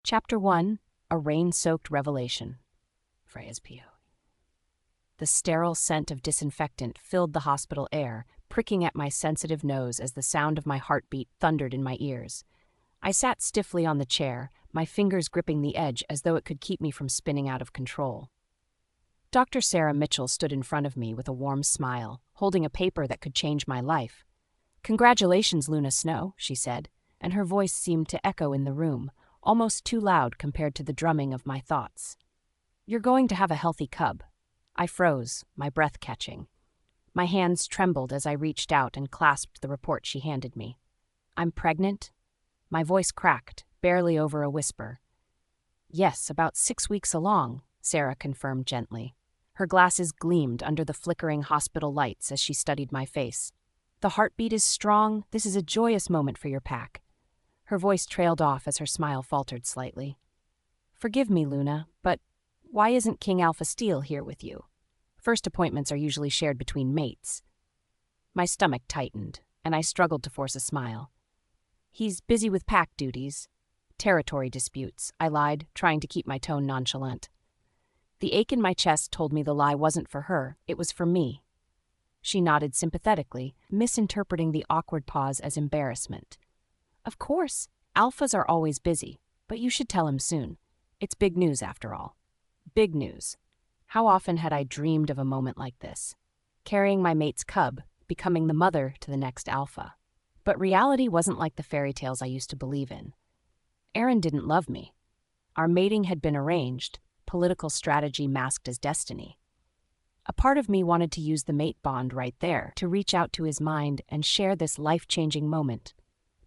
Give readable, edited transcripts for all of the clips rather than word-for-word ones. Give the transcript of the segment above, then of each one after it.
Chapter 1, A Rain-Soaked Revelation. Freya's PO. The sterile scent of disinfectant filled the hospital air, pricking at my sensitive nose as the sound of my heartbeat thundered in my ears. I sat stiffly on the chair, my fingers gripping the edge as though it could keep me from spinning out of control. Dr. Sarah Mitchell stood in front of me with a warm smile, holding a paper that could change my life. "Congratulations, Luna Snow," she said, and her voice seemed to echo in the room, almost too loud compared to the drumming of my thoughts. "You're going to have a healthy cub." I froze, my breath catching. My hands trembled as I reached out and clasped the report she handed me. "I'm pregnant?" My voice cracked, barely over a whisper. "Yes, about 6 weeks along," Sarah confirmed gently. Her glasses gleamed under the flickering hospital lights as she studied my face. "The heartbeat is strong. This is a joyous moment for your pack." Her voice trailed off as her smile faltered slightly. "Forgive me, Luna, but why isn't King Alpha Steele here with you? First appointments are usually shared between mates." My stomach tightened, and I struggled to force a smile. "He's busy with pack duties. Territory disputes," I lied, trying to keep my tone nonchalant. The ache in my chest told me the lie wasn't for her, it was for me. She nodded sympathetically, misinterpreting the awkward pause as embarrassment. "Of course, alphas are always busy, but you should tell him soon. It's big news after all." Big news. How often had I dreamed of a moment like this? Carrying my mate's cub, becoming the mother to the next alpha. But reality wasn't like the fairy tales I used to believe in. Aaron didn't love me. Our mating had been arranged, political strategy masked as destiny. A part of me wanted to use the mate bond right there, to reach out to his mind and share this life-changing moment.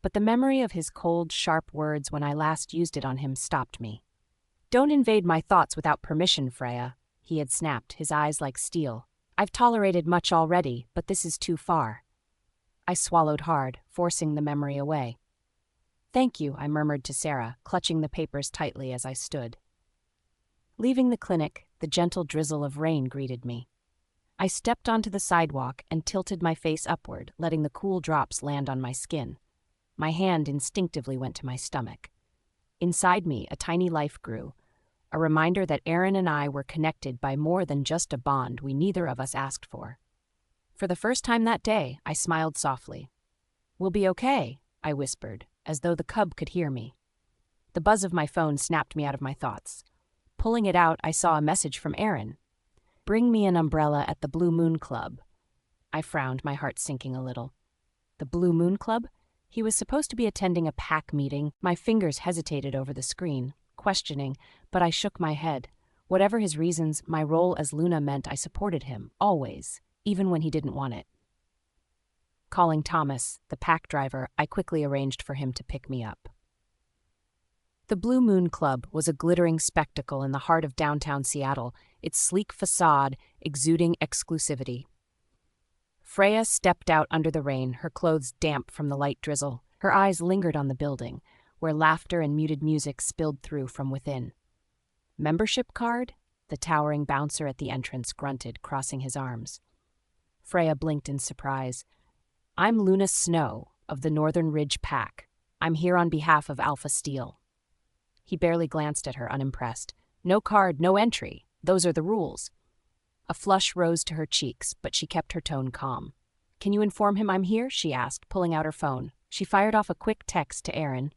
But the memory of his cold, sharp words when I last used it on him stopped me. "Don't invade my thoughts without permission, Freya," he had snapped, his eyes like steel. "I've tolerated much already, but this is too far." I swallowed hard, forcing the memory away. "Thank you," I murmured to Sarah, clutching the papers tightly as I stood. Leaving the clinic, the gentle drizzle of rain greeted me. I stepped onto the sidewalk and tilted my face upward, letting the cool drops land on my skin. My hand instinctively went to my stomach. Inside me, a tiny life grew, a reminder that Aaron and I were connected by more than just a bond we neither of us asked for. For the first time that day, I smiled softly. "We'll be okay," I whispered, as though the cub could hear me. The buzz of my phone snapped me out of my thoughts. Pulling it out, I saw a message from Aaron. "Bring me an umbrella at the Blue Moon Club." I frowned, my heart sinking a little. The Blue Moon Club? He was supposed to be attending a pack meeting. My fingers hesitated over the screen, questioning, but I shook my head. Whatever his reasons, my role as Luna meant I supported him, always, even when he didn't want it. Calling Thomas, the pack driver, I quickly arranged for him to pick me up. The Blue Moon Club was a glittering spectacle in the heart of downtown Seattle, its sleek facade exuding exclusivity. Freya stepped out under the rain, her clothes damp from the light drizzle. Her eyes lingered on the building, where laughter and muted music spilled through from within. "Membership card?" The towering bouncer at the entrance grunted, crossing his arms. Freya blinked in surprise. "I'm Luna Snow, of the Northern Ridge Pack. I'm here on behalf of Alpha Steele." He barely glanced at her, unimpressed. "No card, no entry. Those are the rules." A flush rose to her cheeks, but she kept her tone calm. "Can you inform him I'm here?" she asked, pulling out her phone. She fired off a quick text to Aaron.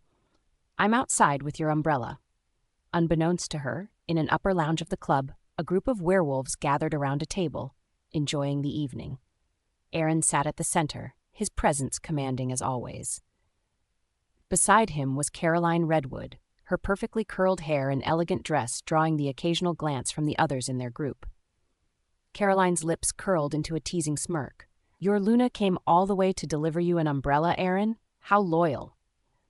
"I'm outside with your umbrella." Unbeknownst to her, in an upper lounge of the club, a group of werewolves gathered around a table, enjoying the evening. Aaron sat at the center, his presence commanding as always. Beside him was Caroline Redwood, her perfectly curled hair and elegant dress drawing the occasional glance from the others in their group. Caroline's lips curled into a teasing smirk. "Your Luna came all the way to deliver you an umbrella, Aaron? How loyal."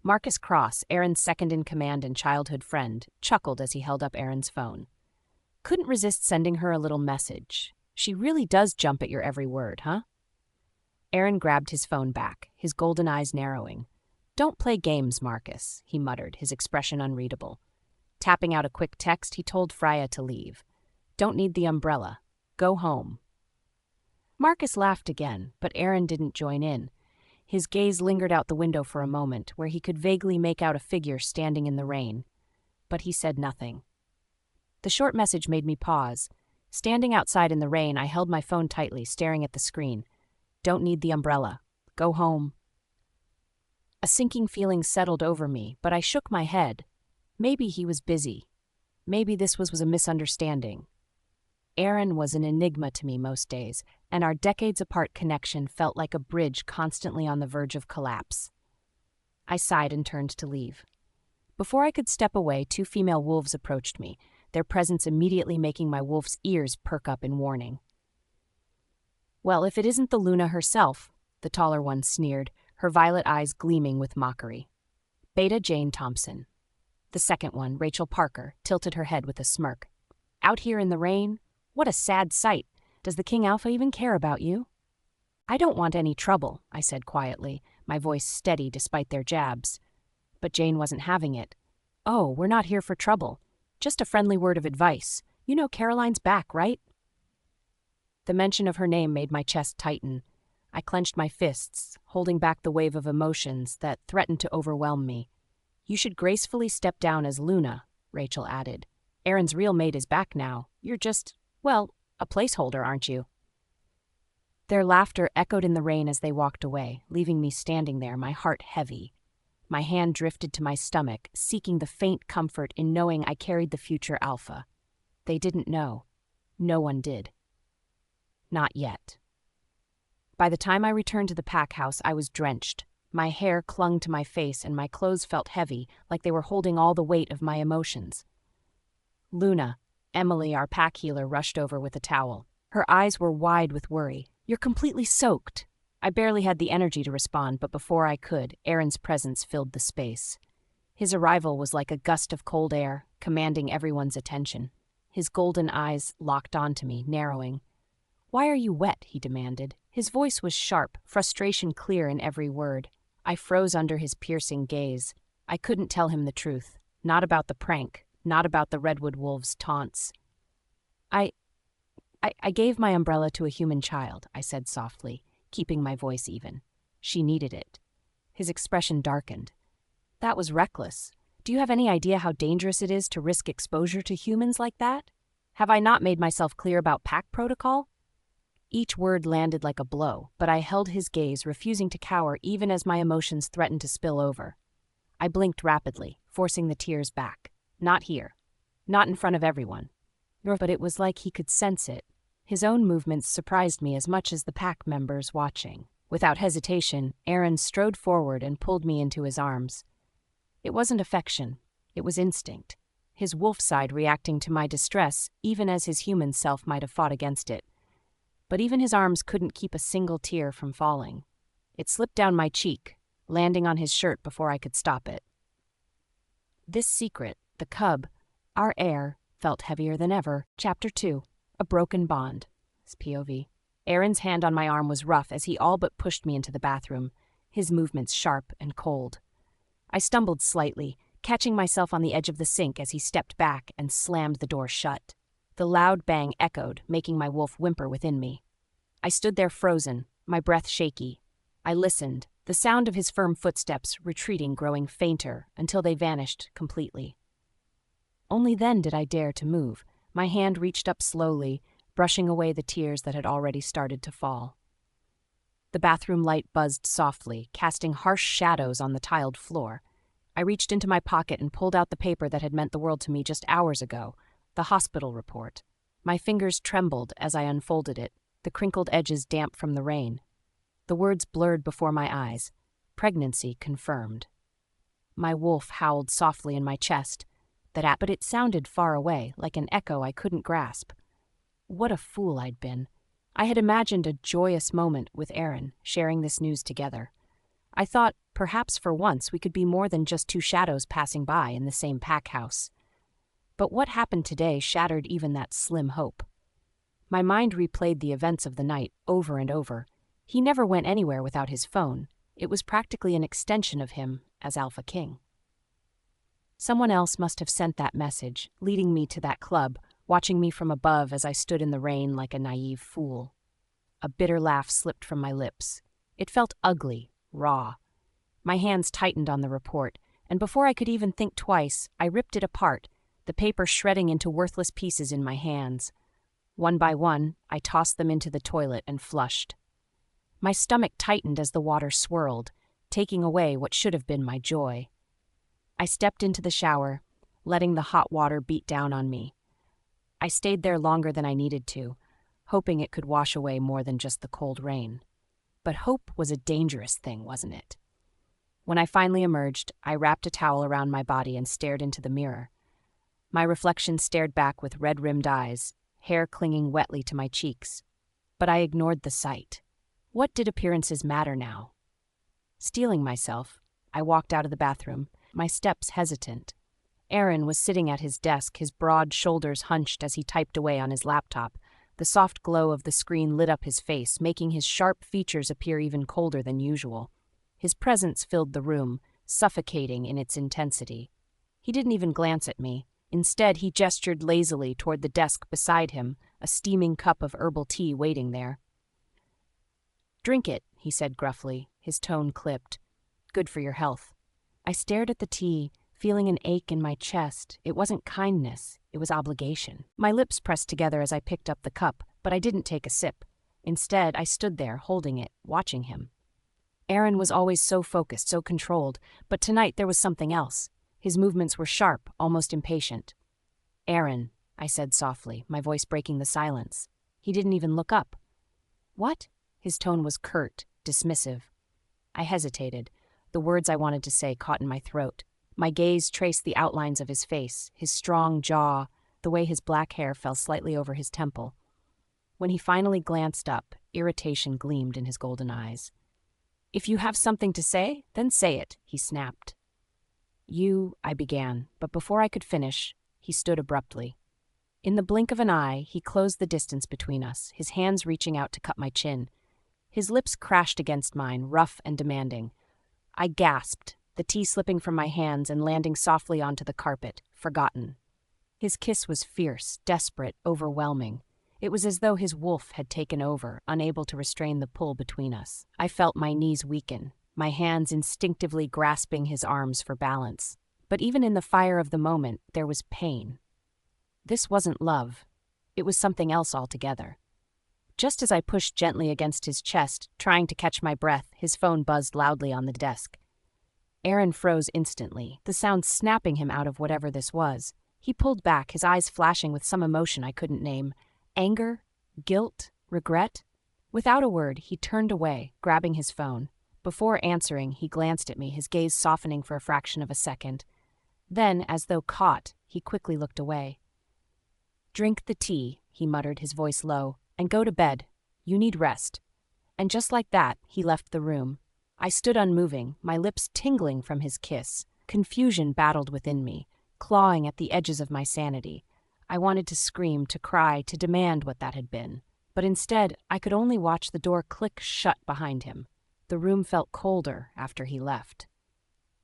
Marcus Cross, Aaron's second-in-command and childhood friend, chuckled as he held up Aaron's phone. "Couldn't resist sending her a little message. She really does jump at your every word, huh?" Aaron grabbed his phone back, his golden eyes narrowing. "Don't play games, Marcus," he muttered, his expression unreadable. Tapping out a quick text, he told Freya to leave. "Don't need the umbrella. Go home." Marcus laughed again, but Aaron didn't join in. His gaze lingered out the window for a moment, where he could vaguely make out a figure standing in the rain. but he said nothing. The short message made me pause. Standing outside in the rain, I held my phone tightly, staring at the screen. Don't need the umbrella. Go home. A sinking feeling settled over me, but I shook my head. Maybe he was busy. Maybe this was a misunderstanding. Aaron was an enigma to me most days, and our decades-apart connection felt like a bridge constantly on the verge of collapse. I sighed and turned to leave. Before I could step away, 2 female wolves approached me, their presence immediately making my wolf's ears perk up in warning. "Well, if it isn't the Luna herself," the taller one sneered, her violet eyes gleaming with mockery. Beta Jane Thompson. The second one, Rachel Parker, tilted her head with a smirk. "Out here in the rain? What a sad sight. Does the King Alpha even care about you?" "I don't want any trouble," I said quietly, my voice steady despite their jabs. But Jane wasn't having it. "Oh, we're not here for trouble. Just a friendly word of advice. You know Caroline's back, right?" The mention of her name made my chest tighten. I clenched my fists, holding back the wave of emotions that threatened to overwhelm me. "You should gracefully step down as Luna," Rachel added. "Aaron's real mate is back now. You're just, well, a placeholder, aren't you?" Their laughter echoed in the rain as they walked away, leaving me standing there, my heart heavy. My hand drifted to my stomach, seeking the faint comfort in knowing I carried the future Alpha. They didn't know. No one did. Not yet. By the time I returned to the pack house, I was drenched. My hair clung to my face and my clothes felt heavy, like they were holding all the weight of my emotions. "Luna," Emily, our pack healer, rushed over with a towel. Her eyes were wide with worry. "You're completely soaked." I barely had the energy to respond, but before I could, Aaron's presence filled the space. His arrival was like a gust of cold air, commanding everyone's attention. His golden eyes locked onto me, narrowing. "Why are you wet?" he demanded. His voice was sharp, frustration clear in every word. I froze under his piercing gaze. I couldn't tell him the truth. Not about the prank, not about the Redwood Wolves' taunts. I gave my umbrella to a human child," I said softly, keeping my voice even. "She needed it." His expression darkened. "That was reckless. Do you have any idea how dangerous it is to risk exposure to humans like that? Have I not made myself clear about pack protocol?" Each word landed like a blow, but I held his gaze, refusing to cower even as my emotions threatened to spill over. I blinked rapidly, forcing the tears back. Not here. Not in front of everyone. But it was like he could sense it. His own movements surprised me as much as the pack members watching. Without hesitation, Aaron strode forward and pulled me into his arms. It wasn't affection. It was instinct. His wolf side reacting to my distress, even as his human self might have fought against it. But even his arms couldn't keep a single tear from falling. It slipped down my cheek, landing on his shirt before I could stop it. This secret, the cub, our heir, felt heavier than ever. Chapter 2. A broken bond. POV. Aaron's hand on my arm was rough as he all but pushed me into the bathroom, his movements sharp and cold. I stumbled slightly, catching myself on the edge of the sink as he stepped back and slammed the door shut. The loud bang echoed, making my wolf whimper within me. I stood there frozen, my breath shaky. I listened, the sound of his firm footsteps retreating growing fainter until they vanished completely. Only then did I dare to move. My hand reached up slowly, brushing away the tears that had already started to fall. The bathroom light buzzed softly, casting harsh shadows on the tiled floor. I reached into my pocket and pulled out the paper that had meant the world to me just hours ago, the hospital report. My fingers trembled as I unfolded it, the crinkled edges damp from the rain. The words blurred before my eyes. Pregnancy confirmed. My wolf howled softly in my chest, but it sounded far away, like an echo I couldn't grasp. What a fool I'd been. I had imagined a joyous moment with Aaron, sharing this news together. I thought, perhaps for once, we could be more than just 2 shadows passing by in the same pack house. But what happened today shattered even that slim hope. My mind replayed the events of the night over and over. He never went anywhere without his phone. It was practically an extension of him as Alpha King. Someone else must have sent that message, leading me to that club, watching me from above as I stood in the rain like a naive fool. A bitter laugh slipped from my lips. It felt ugly, raw. My hands tightened on the report, and before I could even think twice, I ripped it apart, the paper shredding into worthless pieces in my hands. One by one, I tossed them into the toilet and flushed. My stomach tightened as the water swirled, taking away what should have been my joy. I stepped into the shower, letting the hot water beat down on me. I stayed there longer than I needed to, hoping it could wash away more than just the cold rain. But hope was a dangerous thing, wasn't it? When I finally emerged, I wrapped a towel around my body and stared into the mirror. My reflection stared back with red-rimmed eyes, hair clinging wetly to my cheeks. But I ignored the sight. What did appearances matter now? Steeling myself, I walked out of the bathroom, my steps hesitant. Aaron was sitting at his desk, his broad shoulders hunched as he typed away on his laptop. The soft glow of the screen lit up his face, making his sharp features appear even colder than usual. His presence filled the room, suffocating in its intensity. He didn't even glance at me. Instead, he gestured lazily toward the desk beside him, a steaming cup of herbal tea waiting there. "Drink it," he said gruffly, his tone clipped. "Good for your health." I stared at the tea, feeling an ache in my chest. It wasn't kindness, it was obligation. My lips pressed together as I picked up the cup, but I didn't take a sip. Instead, I stood there, holding it, watching him. Aaron was always so focused, so controlled, but tonight there was something else. His movements were sharp, almost impatient. "Aaron," I said softly, my voice breaking the silence. He didn't even look up. "What?" His tone was curt, dismissive. I hesitated. The words I wanted to say caught in my throat. My gaze traced the outlines of his face, his strong jaw, the way his black hair fell slightly over his temple. When he finally glanced up, irritation gleamed in his golden eyes. "If you have something to say, then say it," he snapped. I began, but before I could finish, he stood abruptly. In the blink of an eye, he closed the distance between us, his hands reaching out to cut my chin. His lips crashed against mine, rough and demanding. I gasped, the tea slipping from my hands and landing softly onto the carpet, forgotten. His kiss was fierce, desperate, overwhelming. It was as though his wolf had taken over, unable to restrain the pull between us. I felt my knees weaken, my hands instinctively grasping his arms for balance. But even in the fire of the moment, there was pain. This wasn't love. It was something else altogether. Just as I pushed gently against his chest, trying to catch my breath, his phone buzzed loudly on the desk. Aaron froze instantly, the sound snapping him out of whatever this was. He pulled back, his eyes flashing with some emotion I couldn't name. Anger? Guilt? Regret? Without a word, he turned away, grabbing his phone. Before answering, he glanced at me, his gaze softening for a fraction of a second. Then, as though caught, he quickly looked away. "Drink the tea," he muttered, his voice low, "and go to bed. You need rest." And just like that, he left the room. I stood unmoving, my lips tingling from his kiss. Confusion battled within me, clawing at the edges of my sanity. I wanted to scream, to cry, to demand what that had been. But instead, I could only watch the door click shut behind him. The room felt colder after he left.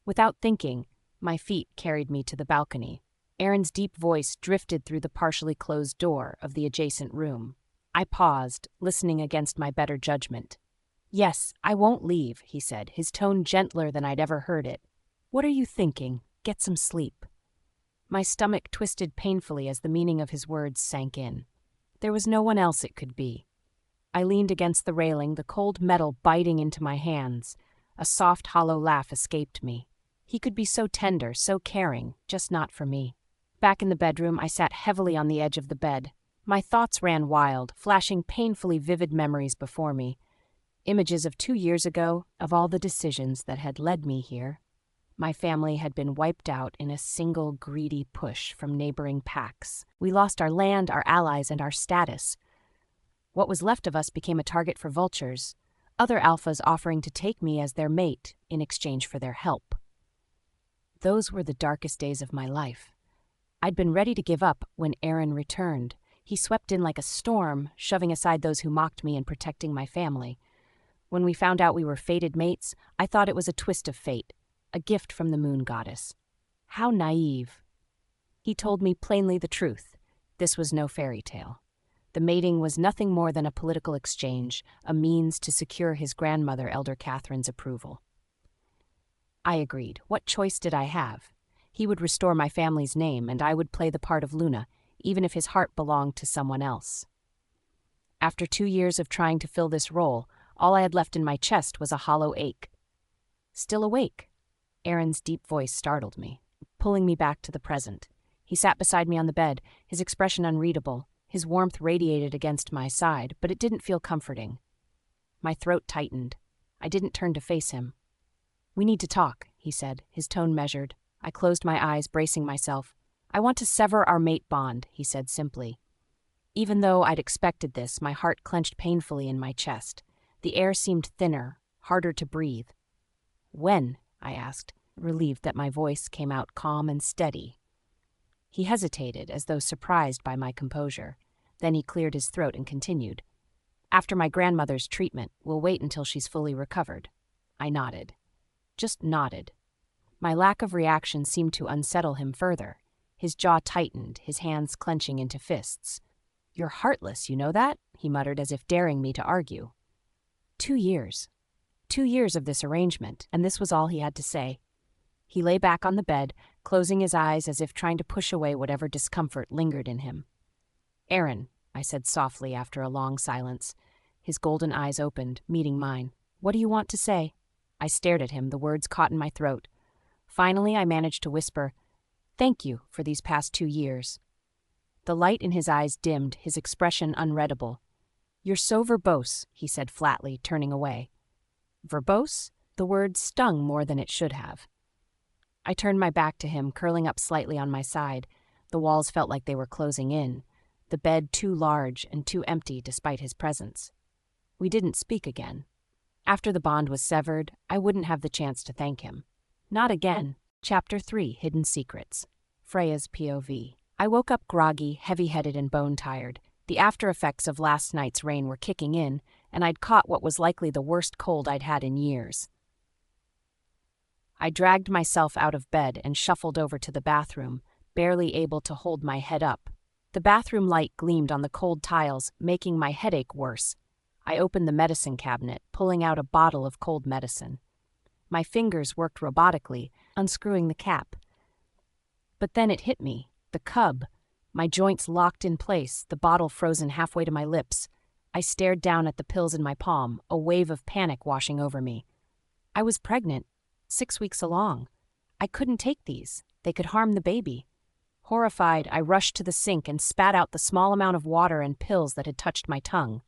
Without thinking, my feet carried me to the balcony. Aaron's deep voice drifted through the partially closed door of the adjacent room. I paused, listening against my better judgment. "Yes, I won't leave," he said, his tone gentler than I'd ever heard it. "What are you thinking? Get some sleep." My stomach twisted painfully as the meaning of his words sank in. There was no one else it could be. I leaned against the railing, the cold metal biting into my hands. A soft, hollow laugh escaped me. He could be so tender, so caring, just not for me. Back in the bedroom, I sat heavily on the edge of the bed. My thoughts ran wild, flashing painfully vivid memories before me. Images of 2 years ago, of all the decisions that had led me here. My family had been wiped out in a single greedy push from neighboring packs. We lost our land, our allies, and our status. What was left of us became a target for vultures, other alphas offering to take me as their mate in exchange for their help. Those were the darkest days of my life. I'd been ready to give up when Aaron returned. He swept in like a storm, shoving aside those who mocked me and protecting my family. When we found out we were fated mates, I thought it was a twist of fate, a gift from the moon goddess. How naive. He told me plainly the truth. This was no fairy tale. The mating was nothing more than a political exchange, a means to secure his grandmother, Elder Catherine's approval. I agreed. What choice did I have? He would restore my family's name, and I would play the part of Luna, even if his heart belonged to someone else. After 2 years of trying to fill this role, all I had left in my chest was a hollow ache. Still awake? Aaron's deep voice startled me, pulling me back to the present. He sat beside me on the bed, his expression unreadable. His warmth radiated against my side, but it didn't feel comforting. My throat tightened. I didn't turn to face him. "We need to talk," he said, his tone measured. I closed my eyes, bracing myself. "I want to sever our mate bond," he said simply. Even though I'd expected this, my heart clenched painfully in my chest. The air seemed thinner, harder to breathe. "When?" I asked, relieved that my voice came out calm and steady. He hesitated, as though surprised by my composure. Then he cleared his throat and continued. "After my grandmother's treatment, we'll wait until she's fully recovered." I nodded. Just nodded. My lack of reaction seemed to unsettle him further. His jaw tightened, his hands clenching into fists. "You're heartless, you know that?" he muttered, as if daring me to argue. 2 years. 2 years of this arrangement, and this was all he had to say. He lay back on the bed, closing his eyes as if trying to push away whatever discomfort lingered in him. "Aaron," I said softly after a long silence. His golden eyes opened, meeting mine. "What do you want to say?" I stared at him, the words caught in my throat. Finally, I managed to whisper, "Thank you for these past 2 years." The light in his eyes dimmed, his expression unreadable. "You're so verbose," he said flatly, turning away. Verbose? The word stung more than it should have. I turned my back to him, curling up slightly on my side. The walls felt like they were closing in, the bed too large and too empty despite his presence. We didn't speak again. After the bond was severed, I wouldn't have the chance to thank him. Not again. Chapter 3, Hidden Secrets. Freya's POV. I woke up groggy, heavy-headed, and bone-tired. The after-effects of last night's rain were kicking in, and I'd caught what was likely the worst cold I'd had in years. I dragged myself out of bed and shuffled over to the bathroom, barely able to hold my head up. The bathroom light gleamed on the cold tiles, making my headache worse. I opened the medicine cabinet, pulling out a bottle of cold medicine. My fingers worked robotically, unscrewing the cap. But then it hit me. The cub. My joints locked in place, the bottle frozen halfway to my lips. I stared down at the pills in my palm, a wave of panic washing over me. I was pregnant, 6 weeks along. I couldn't take these. They could harm the baby. Horrified, I rushed to the sink and spat out the small amount of water and pills that had touched my tongue.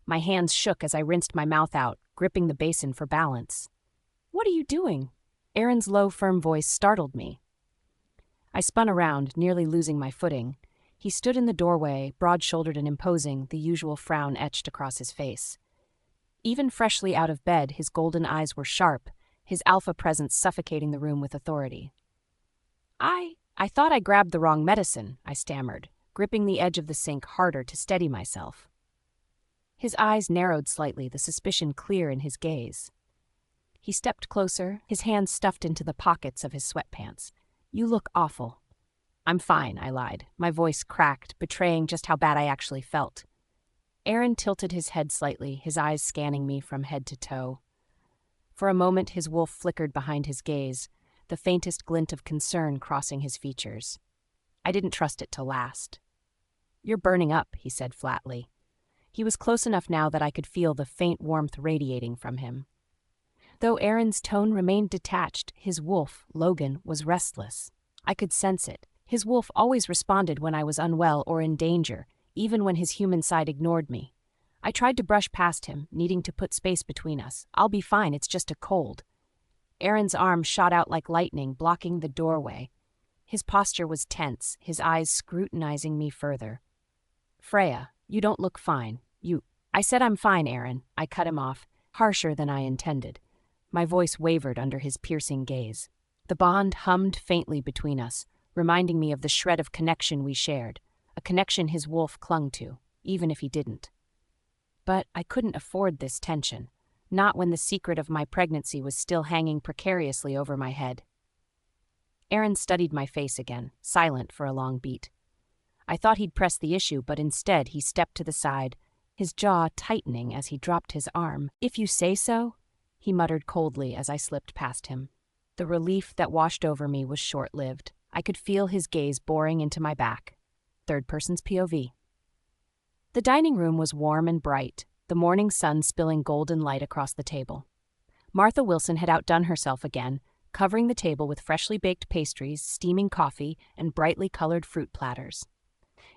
My hands shook as I rinsed my mouth out, gripping the basin for balance. "What are you doing?" Aaron's low, firm voice startled me. I spun around, nearly losing my footing. He stood in the doorway, broad-shouldered and imposing, the usual frown etched across his face. Even freshly out of bed, his golden eyes were sharp, his alpha presence suffocating the room with authority. I thought I grabbed the wrong medicine," I stammered, gripping the edge of the sink harder to steady myself. His eyes narrowed slightly, the suspicion clear in his gaze. He stepped closer, his hands stuffed into the pockets of his sweatpants. "You look awful." "I'm fine," I lied, my voice cracked, betraying just how bad I actually felt. Aaron tilted his head slightly, his eyes scanning me from head to toe. For a moment his wolf flickered behind his gaze, the faintest glint of concern crossing his features. I didn't trust it to last. "You're burning up," he said flatly. He was close enough now that I could feel the faint warmth radiating from him. Though Aaron's tone remained detached, his wolf, Logan, was restless. I could sense it. His wolf always responded when I was unwell or in danger, even when his human side ignored me. I tried to brush past him, needing to put space between us. "I'll be fine, it's just a cold." Aaron's arm shot out like lightning, blocking the doorway. His posture was tense, his eyes scrutinizing me further. "Freya, you don't look fine. I said I'm fine, Aaron." I cut him off, harsher than I intended. My voice wavered under his piercing gaze. The bond hummed faintly between us, reminding me of the shred of connection we shared, a connection his wolf clung to, even if he didn't. But I couldn't afford this tension, not when the secret of my pregnancy was still hanging precariously over my head. Aaron studied my face again, silent for a long beat. I thought he'd press the issue, but instead he stepped to the side, his jaw tightening as he dropped his arm. "If you say so," he muttered coldly as I slipped past him. The relief that washed over me was short-lived. I could feel his gaze boring into my back. Third person's POV. The dining room was warm and bright, the morning sun spilling golden light across the table. Martha Wilson had outdone herself again, covering the table with freshly baked pastries, steaming coffee, and brightly colored fruit platters.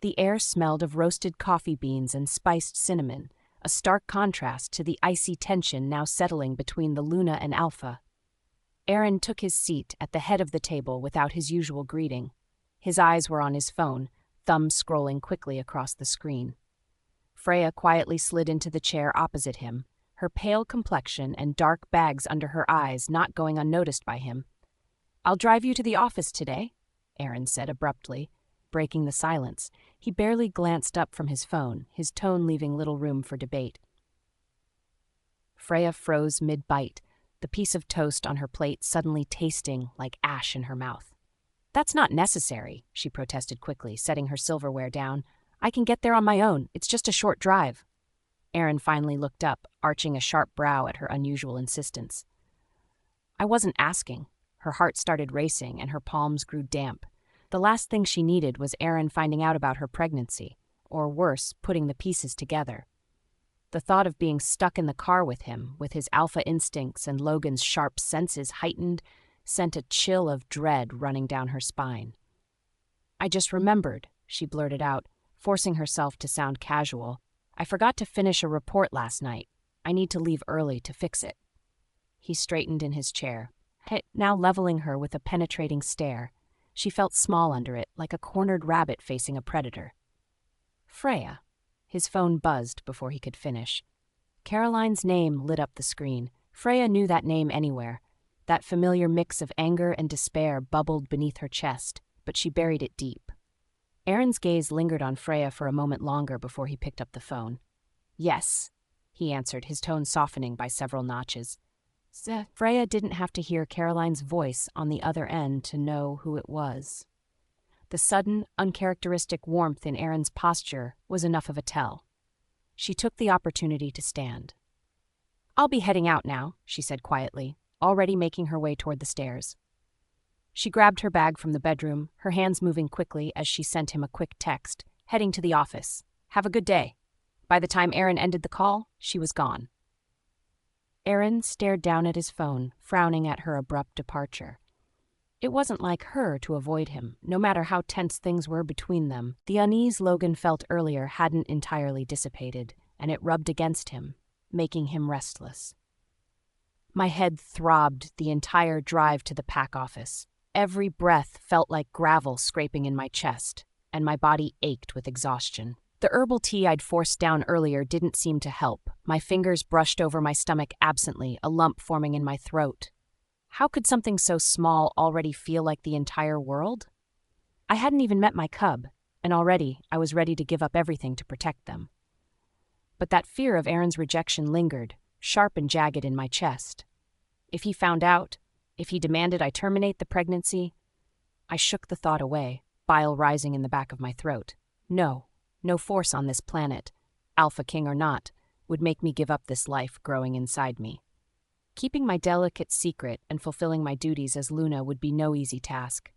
The air smelled of roasted coffee beans and spiced cinnamon, a stark contrast to the icy tension now settling between the Luna and Alpha. Aaron took his seat at the head of the table without his usual greeting. His eyes were on his phone, thumbs scrolling quickly across the screen. Freya quietly slid into the chair opposite him, her pale complexion and dark bags under her eyes not going unnoticed by him. "I'll drive you to the office today," Aaron said abruptly, breaking the silence. He barely glanced up from his phone, his tone leaving little room for debate. Freya froze mid-bite, the piece of toast on her plate suddenly tasting like ash in her mouth. "That's not necessary," she protested quickly, setting her silverware down. "I can get there on my own. It's just a short drive." Aaron finally looked up, arching a sharp brow at her unusual insistence. "I wasn't asking." Her heart started racing and her palms grew damp. The last thing she needed was Aaron finding out about her pregnancy, or worse, putting the pieces together. The thought of being stuck in the car with him, with his alpha instincts and Logan's sharp senses heightened, sent a chill of dread running down her spine. "I just remembered," she blurted out, forcing herself to sound casual. "I forgot to finish a report last night. I need to leave early to fix it." He straightened in his chair, now leveling her with a penetrating stare. She felt small under it, like a cornered rabbit facing a predator. "Freya." His phone buzzed before he could finish. Caroline's name lit up the screen. Freya knew that name anywhere. That familiar mix of anger and despair bubbled beneath her chest, but she buried it deep. Aaron's gaze lingered on Freya for a moment longer before he picked up the phone. "Yes," he answered, his tone softening by several notches. Freya didn't have to hear Caroline's voice on the other end to know who it was. The sudden, uncharacteristic warmth in Aaron's posture was enough of a tell. She took the opportunity to stand. "I'll be heading out now," she said quietly, already making her way toward the stairs. She grabbed her bag from the bedroom, her hands moving quickly as she sent him a quick text, heading to the office. "Have a good day." By the time Aaron ended the call, she was gone. Aaron stared down at his phone, frowning at her abrupt departure. It wasn't like her to avoid him, no matter how tense things were between them. The unease Logan felt earlier hadn't entirely dissipated, and it rubbed against him, making him restless. My head throbbed the entire drive to the PAC office. Every breath felt like gravel scraping in my chest, and my body ached with exhaustion. The herbal tea I'd forced down earlier didn't seem to help. My fingers brushed over my stomach absently, a lump forming in my throat. How could something so small already feel like the entire world? I hadn't even met my cub, and already I was ready to give up everything to protect them. But that fear of Aaron's rejection lingered, sharp and jagged in my chest. If he found out, if he demanded I terminate the pregnancy, I shook the thought away, bile rising in the back of my throat. No force on this planet, Alpha King or not, would make me give up this life growing inside me. Keeping my delicate secret and fulfilling my duties as Luna would be no easy task.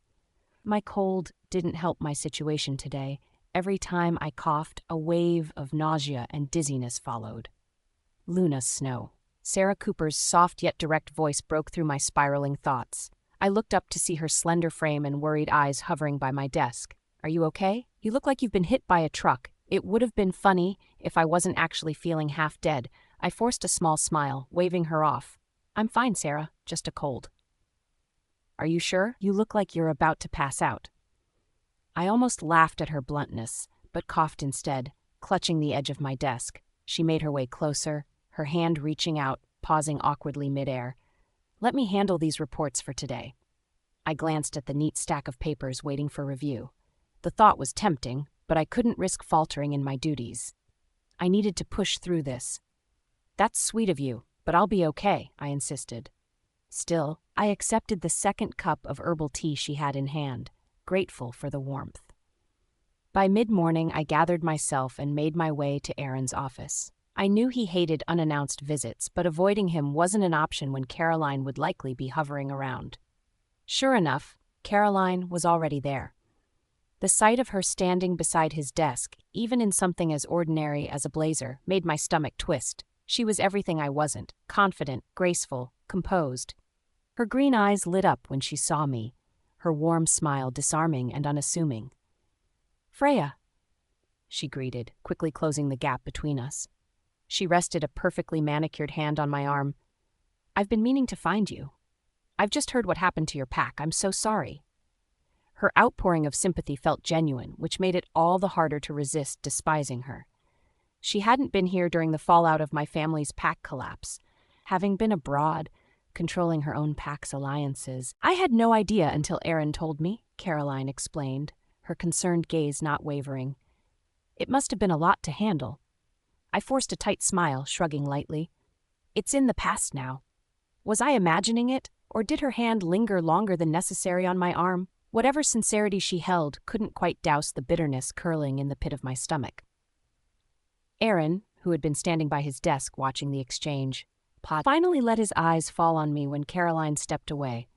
My cold didn't help my situation today. Every time I coughed, a wave of nausea and dizziness followed. Luna Snow. Sarah Cooper's soft yet direct voice broke through my spiraling thoughts. I looked up to see her slender frame and worried eyes hovering by my desk. "Are you okay? You look like you've been hit by a truck. It would have been funny if I wasn't actually feeling half dead." I forced a small smile, waving her off. "I'm fine, Sarah. Just a cold." "Are you sure? You look like you're about to pass out." I almost laughed at her bluntness, but coughed instead, clutching the edge of my desk. She made her way closer, her hand reaching out, pausing awkwardly midair. "Let me handle these reports for today." I glanced at the neat stack of papers waiting for review. The thought was tempting, but I couldn't risk faltering in my duties. I needed to push through this. "That's sweet of you, but I'll be okay," I insisted. Still, I accepted the second cup of herbal tea she had in hand, grateful for the warmth. By mid-morning, I gathered myself and made my way to Aaron's office. I knew he hated unannounced visits, but avoiding him wasn't an option when Caroline would likely be hovering around. Sure enough, Caroline was already there. The sight of her standing beside his desk, even in something as ordinary as a blazer, made my stomach twist. She was everything I wasn't: confident, graceful, composed. Her green eyes lit up when she saw me, her warm smile disarming and unassuming. "Freya," she greeted, quickly closing the gap between us. She rested a perfectly manicured hand on my arm. "I've been meaning to find you. I've just heard what happened to your pack. I'm so sorry." Her outpouring of sympathy felt genuine, which made it all the harder to resist despising her. She hadn't been here during the fallout of my family's pack collapse. Having been abroad, controlling her own pack's alliances. "I had no idea until Aaron told me," Caroline explained, her concerned gaze not wavering. "It must have been a lot to handle." I forced a tight smile, shrugging lightly. "It's in the past now." Was I imagining it, or did her hand linger longer than necessary on my arm? Whatever sincerity she held couldn't quite douse the bitterness curling in the pit of my stomach. Aaron, who had been standing by his desk watching the exchange, finally let his eyes fall on me when Caroline stepped away.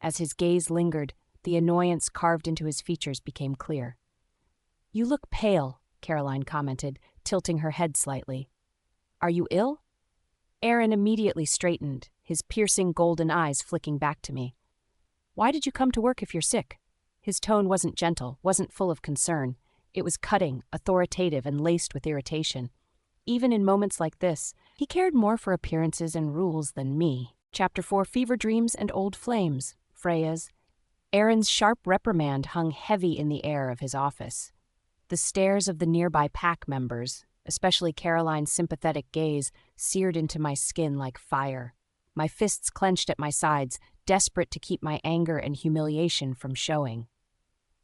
As his gaze lingered, the annoyance carved into his features became clear. "You look pale," Caroline commented, tilting her head slightly. "Are you ill?" Aaron immediately straightened, his piercing golden eyes flicking back to me. "Why did you come to work if you're sick?" His tone wasn't gentle, wasn't full of concern. It was cutting, authoritative, and laced with irritation. Even in moments like this, he cared more for appearances and rules than me. Chapter 4: Fever Dreams and Old Flames. Freya's. Aaron's sharp reprimand hung heavy in the air of his office. The stares of the nearby pack members, especially Caroline's sympathetic gaze, seared into my skin like fire. My fists clenched at my sides, desperate to keep my anger and humiliation from showing.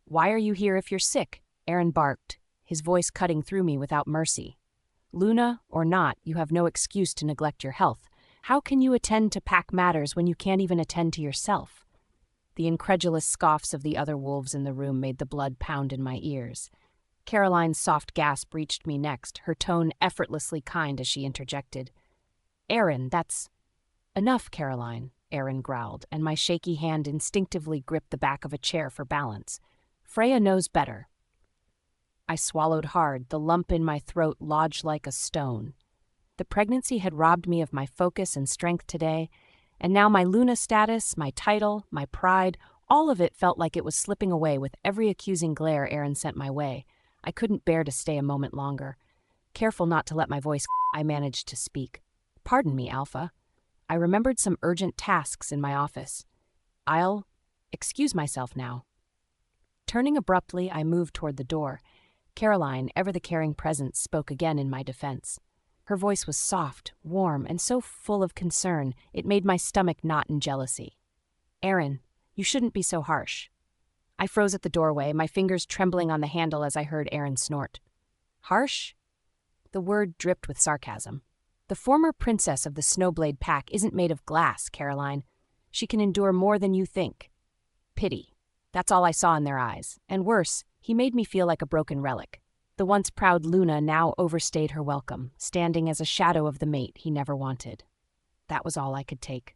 "Why are you here if you're sick?" Aaron barked, his voice cutting through me without mercy. "Luna or not, you have no excuse to neglect your health. How can you attend to pack matters when you can't even attend to yourself?" The incredulous scoffs of the other wolves in the room made the blood pound in my ears. Caroline's soft gasp reached me next, her tone effortlessly kind as she interjected. "Aaron, that's—" "Enough, Caroline," Aaron growled, and my shaky hand instinctively gripped the back of a chair for balance. "Freya knows better." I swallowed hard, the lump in my throat lodged like a stone. The pregnancy had robbed me of my focus and strength today, and now my Luna status, my title, my pride, all of it felt like it was slipping away with every accusing glare Aaron sent my way. I couldn't bear to stay a moment longer. Careful not to let my voice, I managed to speak. "Pardon me, Alpha. I remembered some urgent tasks in my office. I'll excuse myself now." Turning abruptly, I moved toward the door. Caroline, ever the caring presence, spoke again in my defense. Her voice was soft, warm, and so full of concern, it made my stomach knot in jealousy. "Aaron, you shouldn't be so harsh." I froze at the doorway, my fingers trembling on the handle as I heard Aaron snort. "Harsh?" The word dripped with sarcasm. "The former princess of the Snowblade Pack isn't made of glass, Caroline. She can endure more than you think." Pity. That's all I saw in their eyes. And worse, he made me feel like a broken relic. The once proud Luna now overstayed her welcome, standing as a shadow of the mate he never wanted. That was all I could take.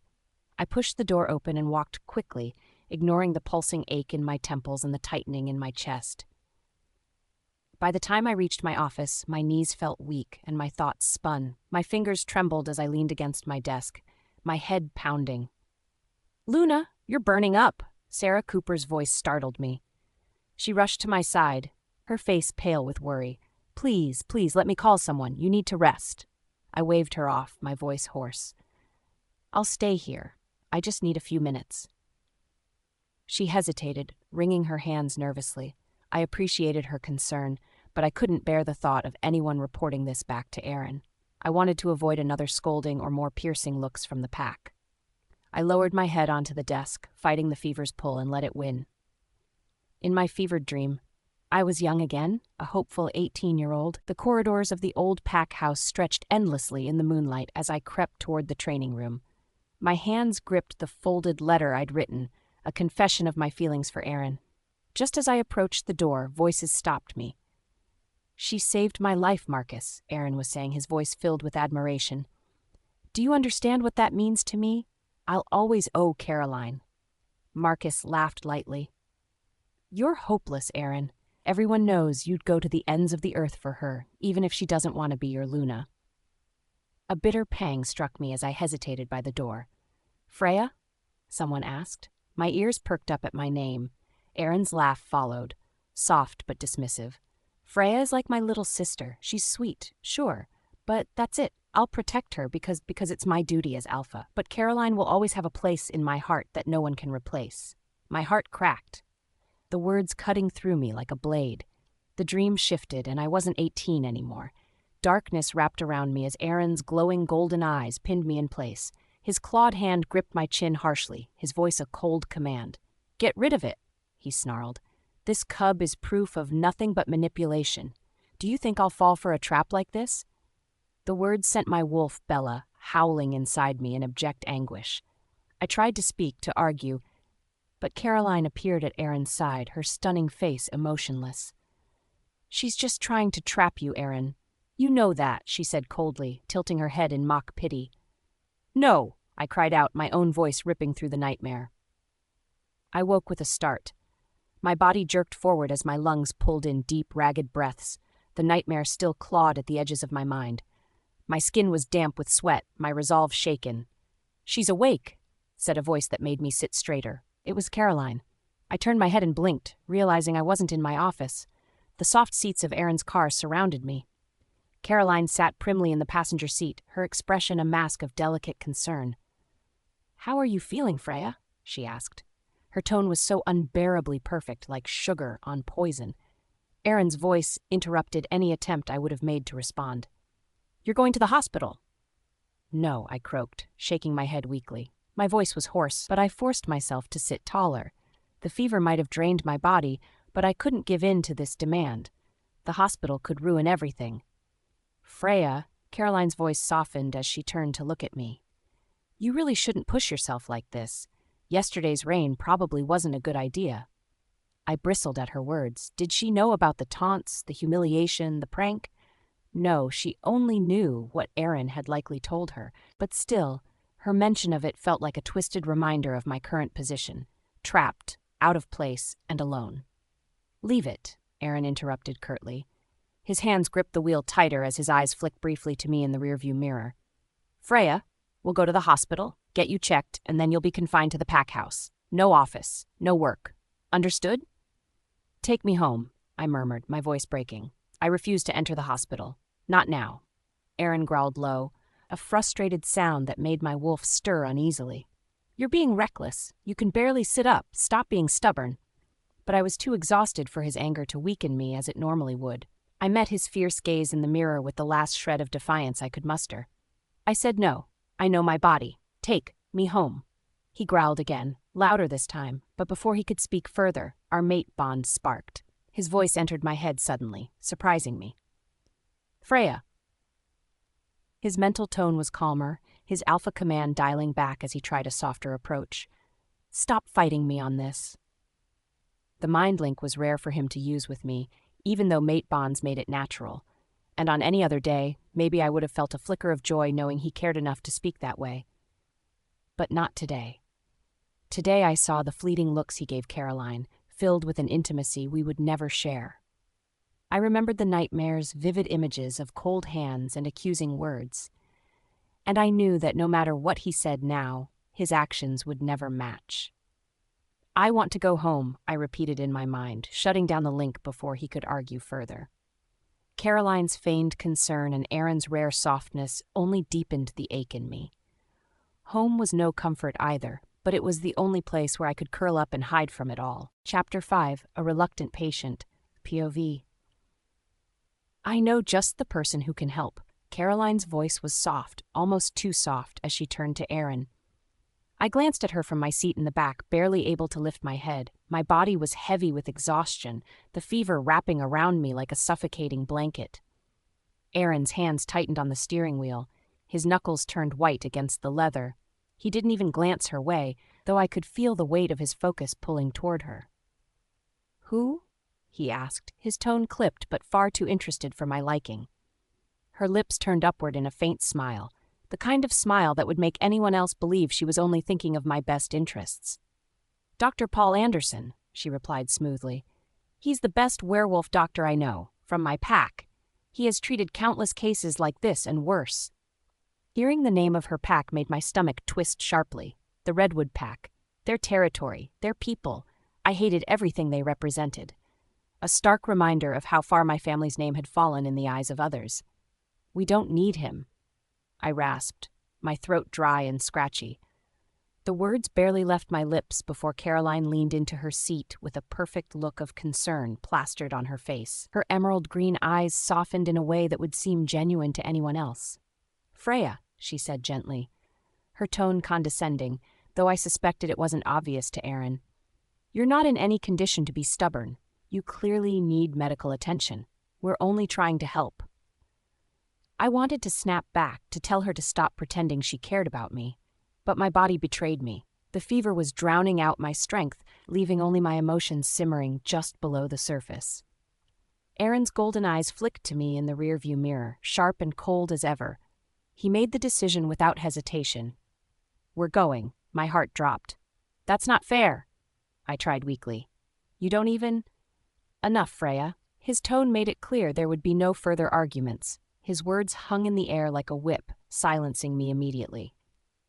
I pushed the door open and walked quickly, ignoring the pulsing ache in my temples and the tightening in my chest. By the time I reached my office, my knees felt weak and my thoughts spun. My fingers trembled as I leaned against my desk, my head pounding. "Luna, you're burning up!" Sarah Cooper's voice startled me. She rushed to my side, her face pale with worry. Please, let me call someone. You need to rest." I waved her off, my voice hoarse. "I'll stay here. I just need a few minutes." She hesitated, wringing her hands nervously. I appreciated her concern, but I couldn't bear the thought of anyone reporting this back to Aaron. I wanted to avoid another scolding or more piercing looks from the pack. I lowered my head onto the desk, fighting the fever's pull, and let it win. In my fevered dream, I was young again, a hopeful 18-year-old. The corridors of the old pack house stretched endlessly in the moonlight as I crept toward the training room. My hands gripped the folded letter I'd written, a confession of my feelings for Aaron. Just as I approached the door, voices stopped me. "She saved my life, Marcus," Aaron was saying, his voice filled with admiration. "Do you understand what that means to me? I'll always owe Caroline." Marcus laughed lightly. You're hopeless, Aaron. Everyone knows you'd go to the ends of the earth for her, even if she doesn't want to be your Luna. A bitter pang struck me as I hesitated by the door. Freya? Someone asked. My ears perked up at my name. Aaron's laugh followed, soft but dismissive. Freya is like my little sister. She's sweet, sure, but that's it. I'll protect her because it's my duty as Alpha. But Caroline will always have a place in my heart that no one can replace. My heart cracked, the words cutting through me like a blade. The dream shifted, and I wasn't 18 anymore. Darkness wrapped around me as Aaron's glowing golden eyes pinned me in place. His clawed hand gripped my chin harshly, his voice a cold command. Get rid of it, he snarled. This cub is proof of nothing but manipulation. Do you think I'll fall for a trap like this? The words sent my wolf, Bella, howling inside me in abject anguish. I tried to speak, to argue, but Caroline appeared at Aaron's side, her stunning face emotionless. She's just trying to trap you, Aaron. You know that, she said coldly, tilting her head in mock pity. No, I cried out, my own voice ripping through the nightmare. I woke with a start. My body jerked forward as my lungs pulled in deep, ragged breaths. The nightmare still clawed at the edges of my mind. My skin was damp with sweat, my resolve shaken. She's awake, said a voice that made me sit straighter. It was Caroline. I turned my head and blinked, realizing I wasn't in my office. The soft seats of Aaron's car surrounded me. Caroline sat primly in the passenger seat, her expression a mask of delicate concern. How are you feeling, Freya? She asked. Her tone was so unbearably perfect, like sugar on poison. Aaron's voice interrupted any attempt I would have made to respond. You're going to the hospital. No, I croaked, shaking my head weakly. My voice was hoarse, but I forced myself to sit taller. The fever might have drained my body, but I couldn't give in to this demand. The hospital could ruin everything. Freya, Caroline's voice softened as she turned to look at me. You really shouldn't push yourself like this. Yesterday's rain probably wasn't a good idea. I bristled at her words. Did she know about the taunts, the humiliation, the prank? No, she only knew what Aaron had likely told her, but still, her mention of it felt like a twisted reminder of my current position, trapped, out of place, and alone. Leave it, Aaron interrupted curtly. His hands gripped the wheel tighter as his eyes flicked briefly to me in the rearview mirror. Freya, we'll go to the hospital, get you checked, and then you'll be confined to the pack house. No office, no work. Understood? Take me home, I murmured, my voice breaking. I refused to enter the hospital. Not now. Aaron growled low, a frustrated sound that made my wolf stir uneasily. You're being reckless. You can barely sit up. Stop being stubborn. But I was too exhausted for his anger to weaken me as it normally would. I met his fierce gaze in the mirror with the last shred of defiance I could muster. I said no. I know my body. Take me home. He growled again, louder this time, but before he could speak further, our mate bond sparked. His voice entered my head suddenly, surprising me. Freya. His mental tone was calmer, his alpha command dialing back as he tried a softer approach. Stop fighting me on this. The mind link was rare for him to use with me, even though mate bonds made it natural. And on any other day, maybe I would have felt a flicker of joy knowing he cared enough to speak that way. But not today. Today I saw the fleeting looks he gave Caroline, filled with an intimacy we would never share. I remembered the nightmare's vivid images of cold hands and accusing words. And I knew that no matter what he said now, his actions would never match. I want to go home, I repeated in my mind, shutting down the link before he could argue further. Caroline's feigned concern and Aaron's rare softness only deepened the ache in me. Home was no comfort either, but it was the only place where I could curl up and hide from it all. Chapter 5, A Reluctant Patient, POV. I know just the person who can help. Caroline's voice was soft, almost too soft, as she turned to Aaron. I glanced at her from my seat in the back, barely able to lift my head. My body was heavy with exhaustion, the fever wrapping around me like a suffocating blanket. Aaron's hands tightened on the steering wheel. His knuckles turned white against the leather. He didn't even glance her way, though I could feel the weight of his focus pulling toward her. Who? He asked, his tone clipped but far too interested for my liking. Her lips turned upward in a faint smile, the kind of smile that would make anyone else believe she was only thinking of my best interests. Dr. Paul Anderson, she replied smoothly. He's the best werewolf doctor I know, from my pack. He has treated countless cases like this and worse. Hearing the name of her pack made my stomach twist sharply. The Redwood Pack. Their territory, their people. I hated everything they represented. A stark reminder of how far my family's name had fallen in the eyes of others. We don't need him, I rasped, my throat dry and scratchy. The words barely left my lips before Caroline leaned into her seat with a perfect look of concern plastered on her face. Her emerald green eyes softened in a way that would seem genuine to anyone else. Freya, she said gently, her tone condescending, though I suspected it wasn't obvious to Aaron. You're not in any condition to be stubborn. You clearly need medical attention. We're only trying to help. I wanted to snap back, to tell her to stop pretending she cared about me. But my body betrayed me. The fever was drowning out my strength, leaving only my emotions simmering just below the surface. Aaron's golden eyes flicked to me in the rearview mirror, sharp and cold as ever. He made the decision without hesitation. We're going. My heart dropped. That's not fair, I tried weakly. You don't even... Enough, Freya. His tone made it clear there would be no further arguments. His words hung in the air like a whip, silencing me immediately.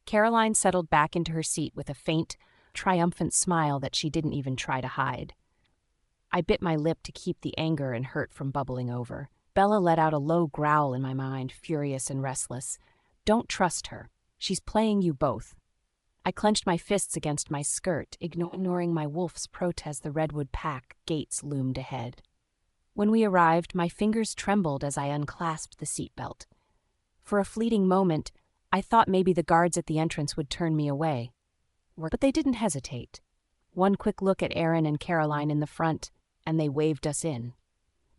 Caroline settled back into her seat with a faint, triumphant smile that she didn't even try to hide. I bit my lip to keep the anger and hurt from bubbling over. Bella let out a low growl in my mind, furious and restless. Don't trust her. She's playing you both. I clenched my fists against my skirt, ignoring my wolf's protest. The Redwood Pack gates loomed ahead. When we arrived, my fingers trembled as I unclasped the seatbelt. For a fleeting moment, I thought maybe the guards at the entrance would turn me away. But they didn't hesitate. One quick look at Aaron and Caroline in the front, and they waved us in.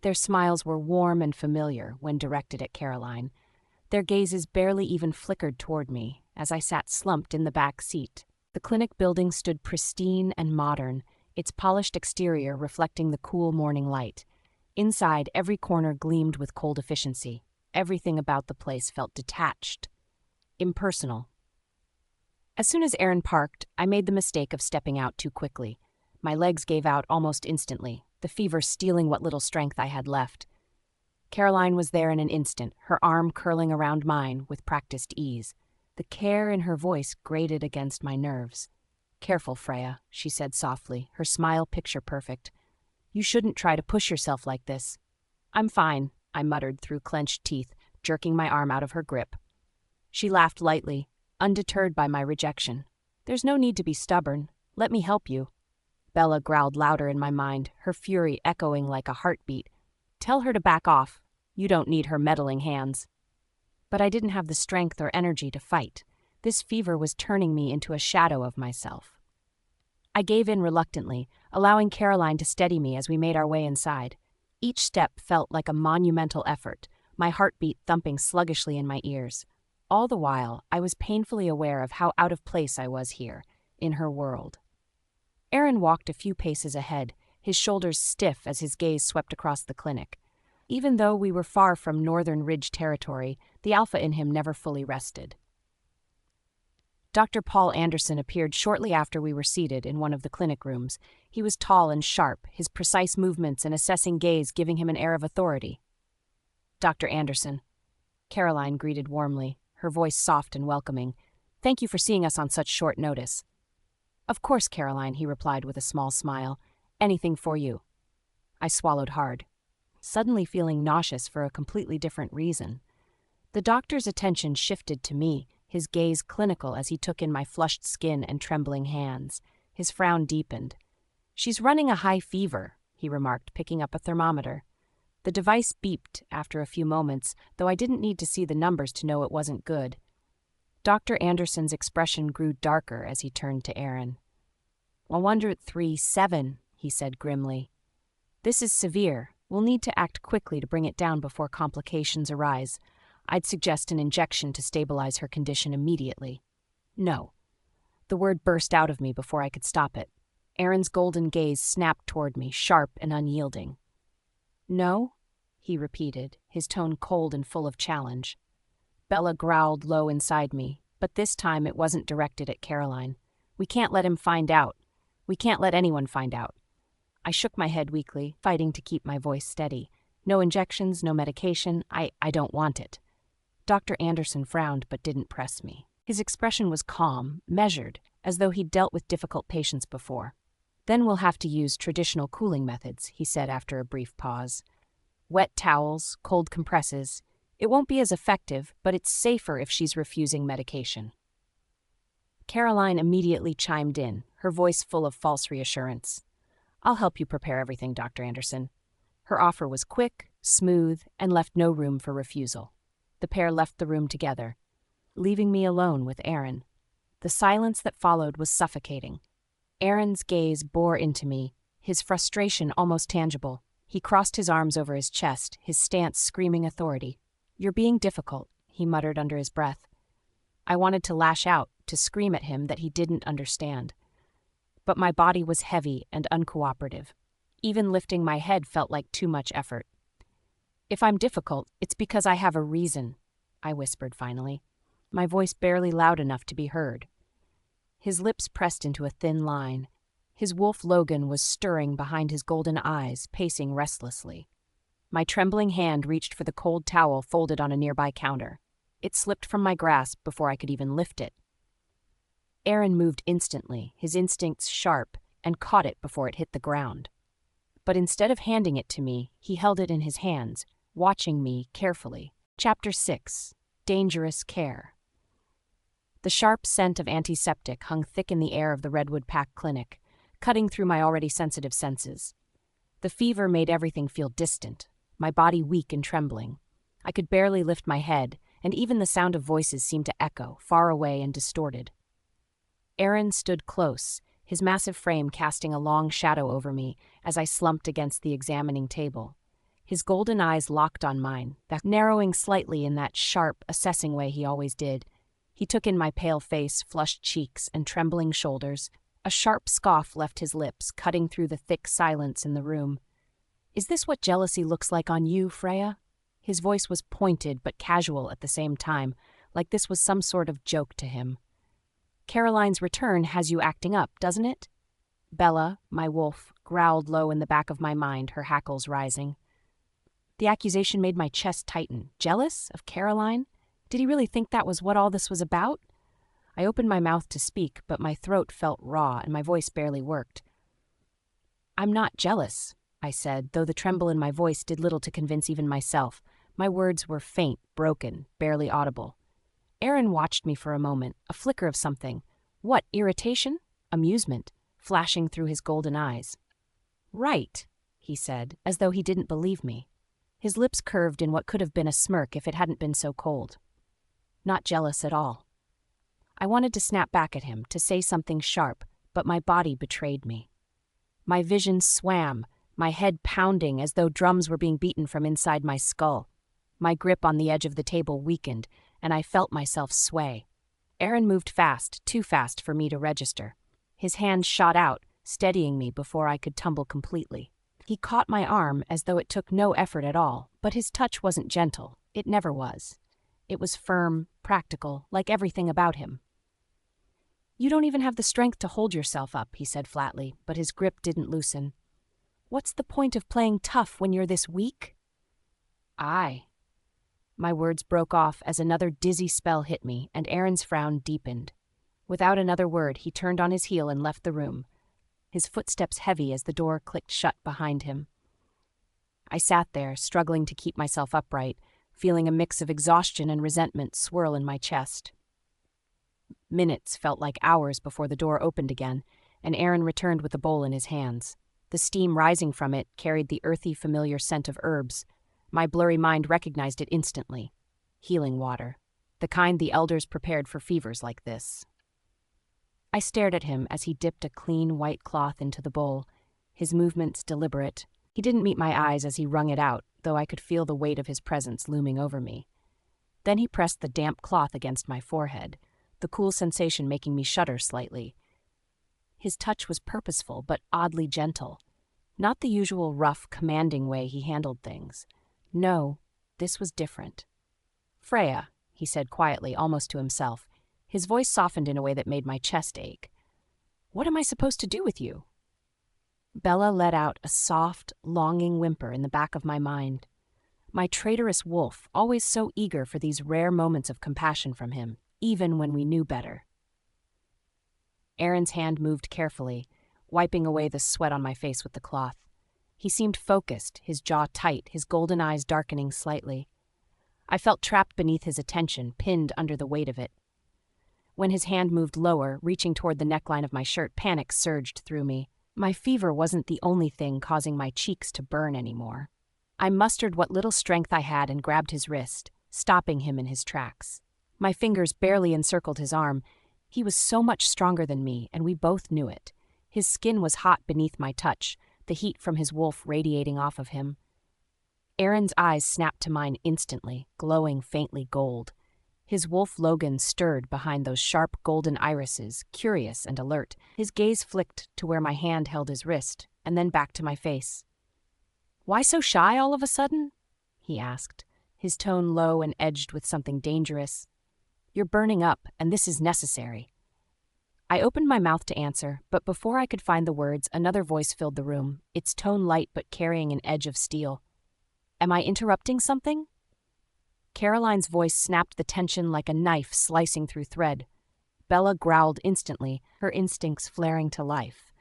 Their smiles were warm and familiar when directed at Caroline. Their gazes barely even flickered toward me as I sat slumped in the back seat. The clinic building stood pristine and modern, its polished exterior reflecting the cool morning light. Inside, every corner gleamed with cold efficiency. Everything about the place felt detached, impersonal. As soon as Aaron parked, I made the mistake of stepping out too quickly. My legs gave out almost instantly, the fever stealing what little strength I had left. Caroline was there in an instant, her arm curling around mine with practiced ease. The care in her voice grated against my nerves. Careful, Freya, she said softly, her smile picture-perfect. You shouldn't try to push yourself like this. I'm fine, I muttered through clenched teeth, jerking my arm out of her grip. She laughed lightly, undeterred by my rejection. There's no need to be stubborn. Let me help you. Bella growled louder in my mind, her fury echoing like a heartbeat. Tell her to back off. You don't need her meddling hands. But I didn't have the strength or energy to fight. This fever was turning me into a shadow of myself. I gave in reluctantly, allowing Caroline to steady me as we made our way inside. Each step felt like a monumental effort, my heartbeat thumping sluggishly in my ears. All the while, I was painfully aware of how out of place I was here, in her world. Aaron walked a few paces ahead, his shoulders stiff as his gaze swept across the clinic. Even though we were far from Northern Ridge territory, the alpha in him never fully rested. Dr. Paul Anderson appeared shortly after we were seated in one of the clinic rooms. He was tall and sharp, his precise movements and assessing gaze giving him an air of authority. Dr. Anderson, Caroline greeted warmly, her voice soft and welcoming. Thank you for seeing us on such short notice. Of course, Caroline, he replied with a small smile. Anything for you. I swallowed hard, suddenly feeling nauseous for a completely different reason. The doctor's attention shifted to me, his gaze clinical as he took in my flushed skin and trembling hands. His frown deepened. She's running a high fever, he remarked, picking up a thermometer. The device beeped after a few moments, though I didn't need to see the numbers to know it wasn't good. Dr. Anderson's expression grew darker as he turned to Aaron. 103.7, he said grimly. This is severe. We'll need to act quickly to bring it down before complications arise. I'd suggest an injection to stabilize her condition immediately. No. The word burst out of me before I could stop it. Aaron's golden gaze snapped toward me, sharp and unyielding. No? He repeated, his tone cold and full of challenge. Bella growled low inside me, but this time it wasn't directed at Caroline. We can't let him find out. We can't let anyone find out. I shook my head weakly, fighting to keep my voice steady. No injections, no medication. I don't want it. Dr. Anderson frowned but didn't press me. His expression was calm, measured, as though he'd dealt with difficult patients before. Then we'll have to use traditional cooling methods, he said after a brief pause. Wet towels, cold compresses. It won't be as effective, but it's safer if she's refusing medication. Caroline immediately chimed in, her voice full of false reassurance. I'll help you prepare everything, Dr. Anderson. Her offer was quick, smooth, and left no room for refusal. The pair left the room together, leaving me alone with Aaron. The silence that followed was suffocating. Aaron's gaze bore into me, his frustration almost tangible. He crossed his arms over his chest, his stance screaming authority. You're being difficult, he muttered under his breath. I wanted to lash out, to scream at him that he didn't understand. But my body was heavy and uncooperative. Even lifting my head felt like too much effort. If I'm difficult, it's because I have a reason, I whispered finally, my voice barely loud enough to be heard. His lips pressed into a thin line. His wolf Logan was stirring behind his golden eyes, pacing restlessly. My trembling hand reached for the cold towel folded on a nearby counter. It slipped from my grasp before I could even lift it. Aaron moved instantly, his instincts sharp, and caught it before it hit the ground. But instead of handing it to me, he held it in his hands, watching me carefully. Chapter 6. Dangerous Care. The sharp scent of antiseptic hung thick in the air of the Redwood Pack Clinic, cutting through my already sensitive senses. The fever made everything feel distant, my body weak and trembling. I could barely lift my head, and even the sound of voices seemed to echo, far away and distorted. Aaron stood close, his massive frame casting a long shadow over me as I slumped against the examining table. His golden eyes locked on mine, narrowing slightly in that sharp, assessing way he always did. He took in my pale face, flushed cheeks, and trembling shoulders. A sharp scoff left his lips, cutting through the thick silence in the room. Is this what jealousy looks like on you, Freya? His voice was pointed but casual at the same time, like this was some sort of joke to him. Caroline's return has you acting up, doesn't it? Bella, my wolf, growled low in the back of my mind, her hackles rising. The accusation made my chest tighten. Jealous? Of Caroline? Did he really think that was what all this was about? I opened my mouth to speak, but my throat felt raw and my voice barely worked. I'm not jealous, I said, though the tremble in my voice did little to convince even myself. My words were faint, broken, barely audible. Aaron watched me for a moment, a flicker of something. What, irritation? Amusement, flashing through his golden eyes. Right, he said, as though he didn't believe me. His lips curved in what could have been a smirk if it hadn't been so cold. Not jealous at all. I wanted to snap back at him, to say something sharp, but my body betrayed me. My vision swam, my head pounding as though drums were being beaten from inside my skull. My grip on the edge of the table weakened, and I felt myself sway. Aaron moved fast, too fast for me to register. His hand shot out, steadying me before I could tumble completely. He caught my arm as though it took no effort at all, but his touch wasn't gentle. It never was. It was firm, practical, like everything about him. You don't even have the strength to hold yourself up, he said flatly, but his grip didn't loosen. What's the point of playing tough when you're this weak? My words broke off as another dizzy spell hit me, and Aaron's frown deepened. Without another word, he turned on his heel and left the room, his footsteps heavy as the door clicked shut behind him. I sat there, struggling to keep myself upright, feeling a mix of exhaustion and resentment swirl in my chest. Minutes felt like hours before the door opened again, and Aaron returned with a bowl in his hands. The steam rising from it carried the earthy, familiar scent of herbs. My blurry mind recognized it instantly. Healing water. The kind the elders prepared for fevers like this. I stared at him as he dipped a clean white cloth into the bowl, his movements deliberate. He didn't meet my eyes as he wrung it out, though I could feel the weight of his presence looming over me. Then he pressed the damp cloth against my forehead, the cool sensation making me shudder slightly. His touch was purposeful but oddly gentle, not the usual rough, commanding way he handled things. No, this was different. Freya, he said quietly, almost to himself. His voice softened in a way that made my chest ache. What am I supposed to do with you? Bella let out a soft, longing whimper in the back of my mind. My traitorous wolf, always so eager for these rare moments of compassion from him, even when we knew better. Aaron's hand moved carefully, wiping away the sweat on my face with the cloth. He seemed focused, his jaw tight, his golden eyes darkening slightly. I felt trapped beneath his attention, pinned under the weight of it. When his hand moved lower, reaching toward the neckline of my shirt, panic surged through me. My fever wasn't the only thing causing my cheeks to burn anymore. I mustered what little strength I had and grabbed his wrist, stopping him in his tracks. My fingers barely encircled his arm. He was so much stronger than me, and we both knew it. His skin was hot beneath my touch, the heat from his wolf radiating off of him. Aaron's eyes snapped to mine instantly, glowing faintly gold. His wolf Logan stirred behind those sharp golden irises, curious and alert. His gaze flicked to where my hand held his wrist, and then back to my face. "Why so shy all of a sudden?" he asked, his tone low and edged with something dangerous. "You're burning up, and this is necessary." I opened my mouth to answer, but before I could find the words, another voice filled the room, its tone light but carrying an edge of steel. "Am I interrupting something?" Caroline's voice snapped the tension like a knife slicing through thread. Bella growled instantly, her instincts flaring to life.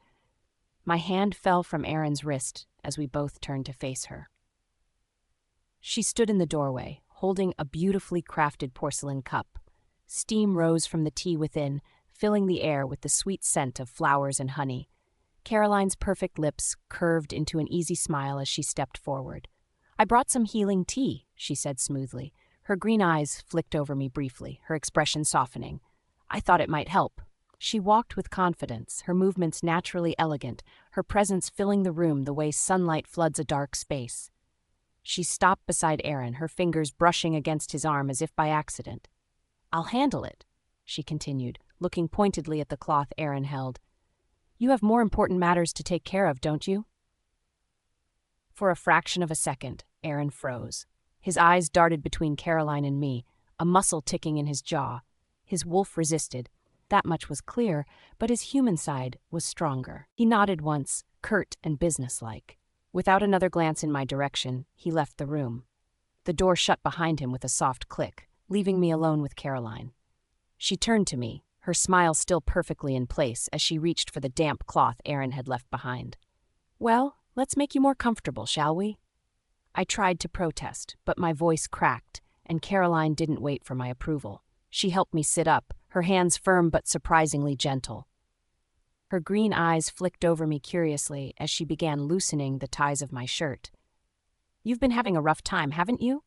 My hand fell from Aaron's wrist as we both turned to face her. She stood in the doorway, holding a beautifully crafted porcelain cup. Steam rose from the tea within, filling the air with the sweet scent of flowers and honey. Caroline's perfect lips curved into an easy smile as she stepped forward. "I brought some healing tea," she said smoothly. Her green eyes flicked over me briefly, her expression softening. I thought it might help. She walked with confidence, her movements naturally elegant, her presence filling the room the way sunlight floods a dark space. She stopped beside Aaron, her fingers brushing against his arm as if by accident. "I'll handle it," she continued, looking pointedly at the cloth Aaron held. "You have more important matters to take care of, don't you?" For a fraction of a second, Aaron froze. His eyes darted between Caroline and me, a muscle ticking in his jaw. His wolf resisted. That much was clear, but his human side was stronger. He nodded once, curt and businesslike. Without another glance in my direction, he left the room. The door shut behind him with a soft click, leaving me alone with Caroline. She turned to me, her smile still perfectly in place as she reached for the damp cloth Aaron had left behind. "Well, let's make you more comfortable, shall we?" I tried to protest, but my voice cracked, and Caroline didn't wait for my approval. She helped me sit up, her hands firm but surprisingly gentle. Her green eyes flicked over me curiously as she began loosening the ties of my shirt. "You've been having a rough time, haven't you?"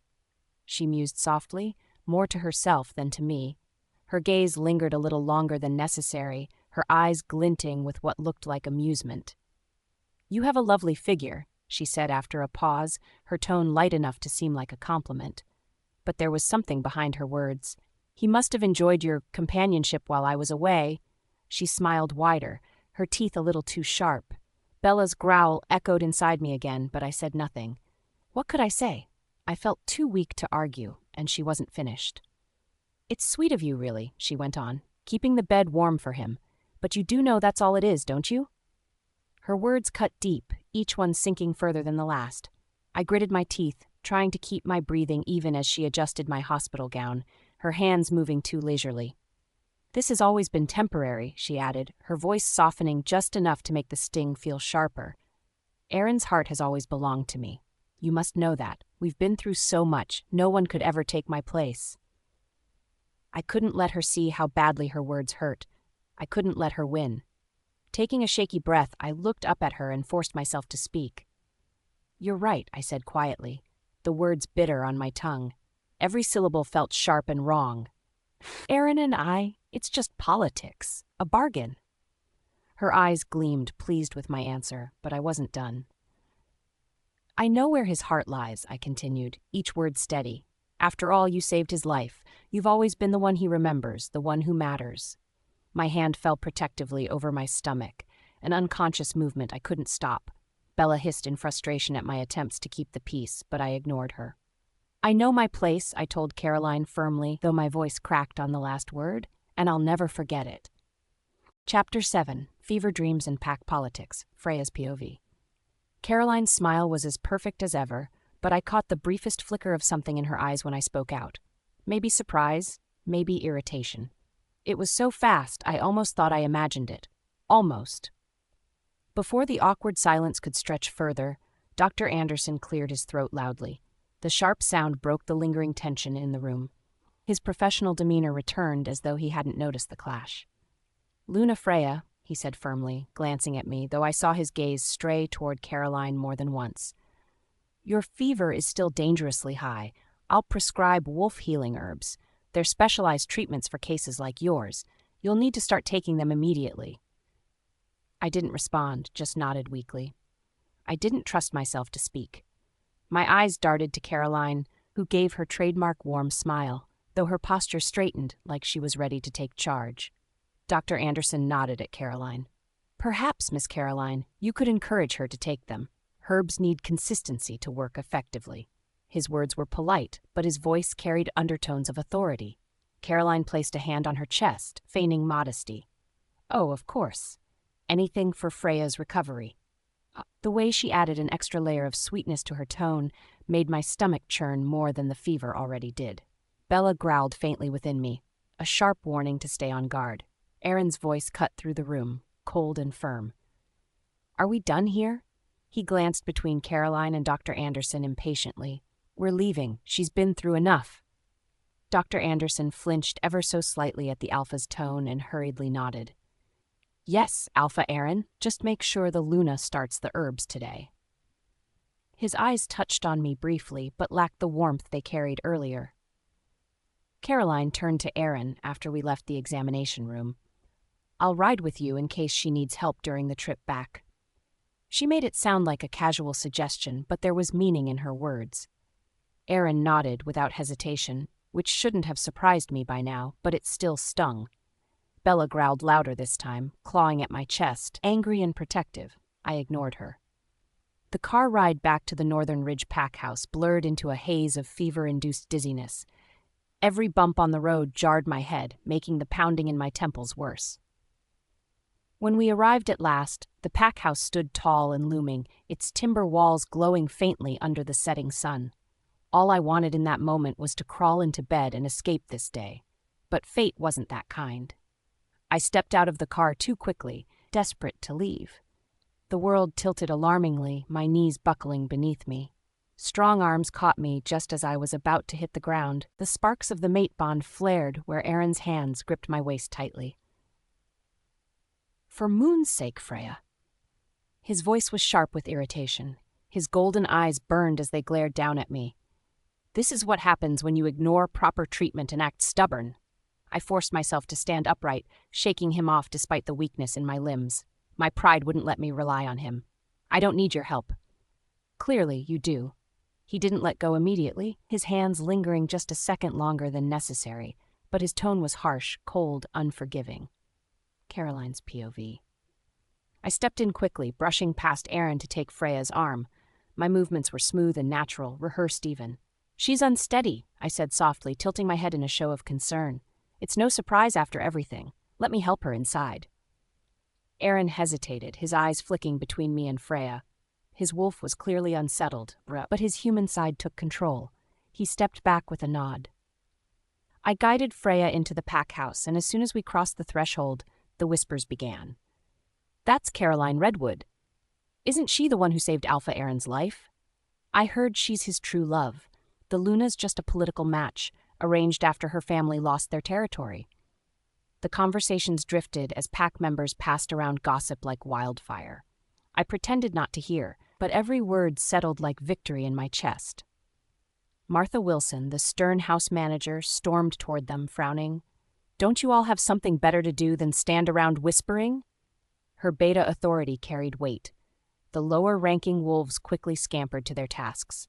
she mused softly, more to herself than to me. Her gaze lingered a little longer than necessary, her eyes glinting with what looked like amusement. "You have a lovely figure," she said after a pause, her tone light enough to seem like a compliment. But there was something behind her words. "He must have enjoyed your companionship while I was away." She smiled wider, her teeth a little too sharp. Bella's growl echoed inside me again, but I said nothing. What could I say? I felt too weak to argue, and she wasn't finished. "It's sweet of you, really," she went on, "keeping the bed warm for him. But you do know that's all it is, don't you?" Her words cut deep, each one sinking further than the last. I gritted my teeth, trying to keep my breathing even as she adjusted my hospital gown, her hands moving too leisurely. "This has always been temporary," she added, her voice softening just enough to make the sting feel sharper. "Aaron's heart has always belonged to me. You must know that. We've been through so much, no one could ever take my place." I couldn't let her see how badly her words hurt. I couldn't let her win. Taking a shaky breath, I looked up at her and forced myself to speak. "You're right," I said quietly, the words bitter on my tongue. Every syllable felt sharp and wrong. "Aaron and I, it's just politics, a bargain." Her eyes gleamed, pleased with my answer, but I wasn't done. "I know where his heart lies," I continued, each word steady. "After all, you saved his life. You've always been the one he remembers, the one who matters." My hand fell protectively over my stomach, an unconscious movement I couldn't stop. Bella hissed in frustration at my attempts to keep the peace, but I ignored her. "I know my place," I told Caroline firmly, though my voice cracked on the last word, "and I'll never forget it." Chapter 7, Fever Dreams and Pack Politics, Freya's POV. Caroline's smile was as perfect as ever, but I caught the briefest flicker of something in her eyes when I spoke out. Maybe surprise, maybe irritation. It was so fast, I almost thought I imagined it. Almost. Before the awkward silence could stretch further, Dr. Anderson cleared his throat loudly. The sharp sound broke the lingering tension in the room. His professional demeanor returned as though he hadn't noticed the clash. "Luna Freya," he said firmly, glancing at me, though I saw his gaze stray toward Caroline more than once. "Your fever is still dangerously high. I'll prescribe wolf healing herbs. They're specialized treatments for cases like yours. You'll need to start taking them immediately." I didn't respond, just nodded weakly. I didn't trust myself to speak. My eyes darted to Caroline, who gave her trademark warm smile, though her posture straightened like she was ready to take charge. Dr. Anderson nodded at Caroline. "Perhaps, Miss Caroline, you could encourage her to take them. Herbs need consistency to work effectively." His words were polite, but his voice carried undertones of authority. Caroline placed a hand on her chest, feigning modesty. "Oh, of course. Anything for Freya's recovery." The way she added an extra layer of sweetness to her tone made my stomach churn more than the fever already did. Bella growled faintly within me, a sharp warning to stay on guard. Aaron's voice cut through the room, cold and firm. "Are we done here?" He glanced between Caroline and Dr. Anderson impatiently. "We're leaving. She's been through enough." Dr. Anderson flinched ever so slightly at the Alpha's tone and hurriedly nodded. "Yes, Alpha Aaron, just make sure the Luna starts the herbs today." His eyes touched on me briefly, but lacked the warmth they carried earlier. Caroline turned to Aaron after we left the examination room. "I'll ride with you in case she needs help during the trip back." She made it sound like a casual suggestion, but there was meaning in her words. Aaron nodded without hesitation, which shouldn't have surprised me by now, but it still stung. Bella growled louder this time, clawing at my chest, angry and protective. I ignored her. The car ride back to the Northern Ridge pack house blurred into a haze of fever-induced dizziness. Every bump on the road jarred my head, making the pounding in my temples worse. When we arrived at last, the pack house stood tall and looming, its timber walls glowing faintly under the setting sun. All I wanted in that moment was to crawl into bed and escape this day. But fate wasn't that kind. I stepped out of the car too quickly, desperate to leave. The world tilted alarmingly, my knees buckling beneath me. Strong arms caught me just as I was about to hit the ground. The sparks of the mate bond flared where Aaron's hands gripped my waist tightly. "For moon's sake, Freya." His voice was sharp with irritation. His golden eyes burned as they glared down at me. "This is what happens when you ignore proper treatment and act stubborn." I forced myself to stand upright, shaking him off despite the weakness in my limbs. My pride wouldn't let me rely on him. "I don't need your help." "Clearly, you do." He didn't let go immediately, his hands lingering just a second longer than necessary, but his tone was harsh, cold, unforgiving. Caroline's POV. I stepped in quickly, brushing past Aaron to take Freya's arm. My movements were smooth and natural, rehearsed even. "She's unsteady," I said softly, tilting my head in a show of concern. "It's no surprise after everything. Let me help her inside." Aaron hesitated, his eyes flicking between me and Freya. His wolf was clearly unsettled, but his human side took control. He stepped back with a nod. I guided Freya into the pack house, and as soon as we crossed the threshold, the whispers began. "That's Caroline Redwood. Isn't she the one who saved Alpha Aaron's life? I heard she's his true love. The Luna's just a political match, arranged after her family lost their territory." The conversations drifted as pack members passed around gossip like wildfire. I pretended not to hear, but every word settled like victory in my chest. Martha Wilson, the stern house manager, stormed toward them, frowning. "Don't you all have something better to do than stand around whispering?" Her beta authority carried weight. The lower-ranking wolves quickly scampered to their tasks.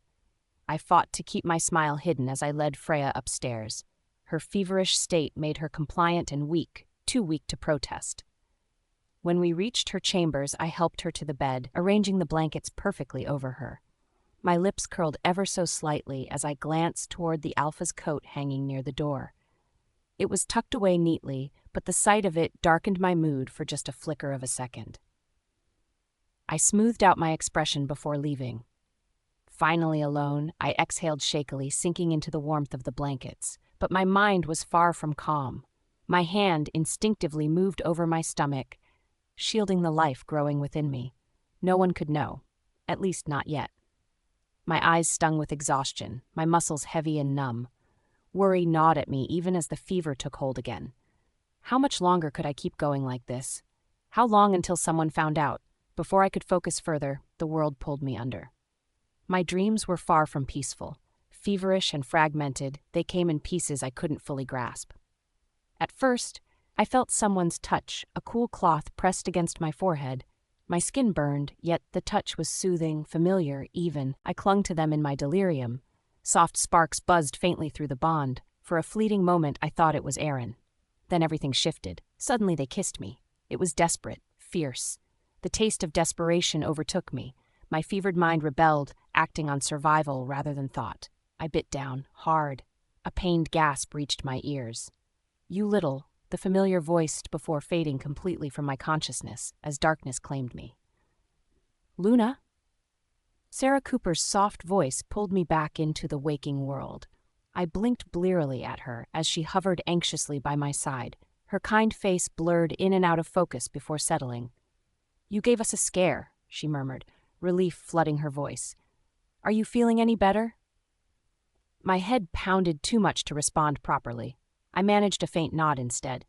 I fought to keep my smile hidden as I led Freya upstairs. Her feverish state made her compliant and weak, too weak to protest. When we reached her chambers, I helped her to the bed, arranging the blankets perfectly over her. My lips curled ever so slightly as I glanced toward the Alpha's coat hanging near the door. It was tucked away neatly, but the sight of it darkened my mood for just a flicker of a second. I smoothed out my expression before leaving. Finally alone, I exhaled shakily, sinking into the warmth of the blankets. But my mind was far from calm. My hand instinctively moved over my stomach, shielding the life growing within me. No one could know, at least not yet. My eyes stung with exhaustion, my muscles heavy and numb. Worry gnawed at me even as the fever took hold again. How much longer could I keep going like this? How long until someone found out? Before I could focus further, the world pulled me under. My dreams were far from peaceful. Feverish and fragmented, they came in pieces I couldn't fully grasp. At first, I felt someone's touch, a cool cloth pressed against my forehead. My skin burned, yet the touch was soothing, familiar, even. I clung to them in my delirium. Soft sparks buzzed faintly through the bond. For a fleeting moment, I thought it was Aaron. Then everything shifted. Suddenly they kissed me. It was desperate, fierce. The taste of desperation overtook me. My fevered mind rebelled, acting on survival rather than thought. I bit down, hard. A pained gasp reached my ears. "You little," the familiar voice before fading completely from my consciousness as darkness claimed me. "Luna?" Sarah Cooper's soft voice pulled me back into the waking world. I blinked blearily at her as she hovered anxiously by my side, her kind face blurred in and out of focus before settling. "You gave us a scare," she murmured, relief flooding her voice. "Are you feeling any better?" My head pounded too much to respond properly. I managed a faint nod instead.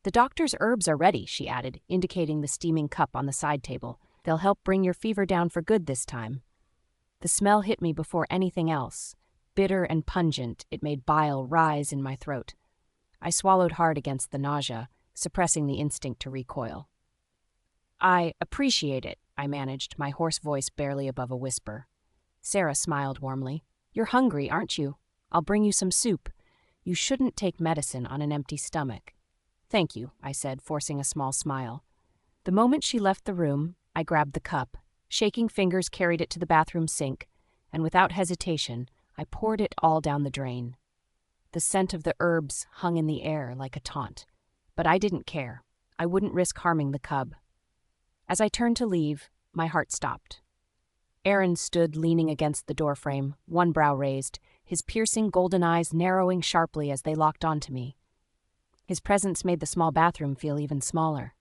"The doctor's herbs are ready," she added, indicating the steaming cup on the side table. "They'll help bring your fever down for good this time." The smell hit me before anything else. Bitter and pungent, it made bile rise in my throat. I swallowed hard against the nausea, suppressing the instinct to recoil. "I appreciate it," I managed, my hoarse voice barely above a whisper. Sarah smiled warmly. "You're hungry, aren't you? I'll bring you some soup. You shouldn't take medicine on an empty stomach." "Thank you," I said, forcing a small smile. The moment she left the room, I grabbed the cup. Shaking fingers carried it to the bathroom sink, and without hesitation, I poured it all down the drain. The scent of the herbs hung in the air like a taunt, but I didn't care. I wouldn't risk harming the cub. As I turned to leave, my heart stopped. Aaron stood leaning against the doorframe, one brow raised, his piercing golden eyes narrowing sharply as they locked onto me. His presence made the small bathroom feel even smaller.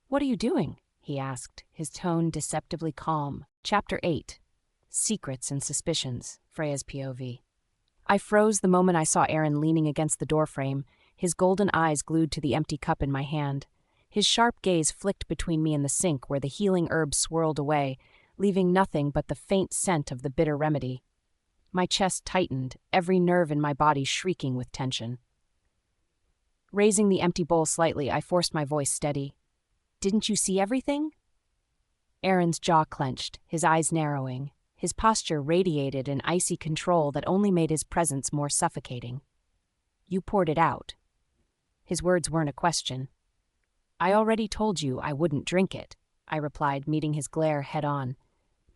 "What are you doing?" he asked, his tone deceptively calm. Chapter 8. Secrets and Suspicions, Freya's POV. I froze the moment I saw Aaron leaning against the doorframe, his golden eyes glued to the empty cup in my hand. His sharp gaze flicked between me and the sink where the healing herbs swirled away, leaving nothing but the faint scent of the bitter remedy. My chest tightened, every nerve in my body shrieking with tension. Raising the empty bowl slightly, I forced my voice steady. "Didn't you see everything?" Aaron's jaw clenched, his eyes narrowing. His posture radiated an icy control that only made his presence more suffocating. "You poured it out." His words weren't a question. "I already told you I wouldn't drink it," I replied, meeting his glare head-on.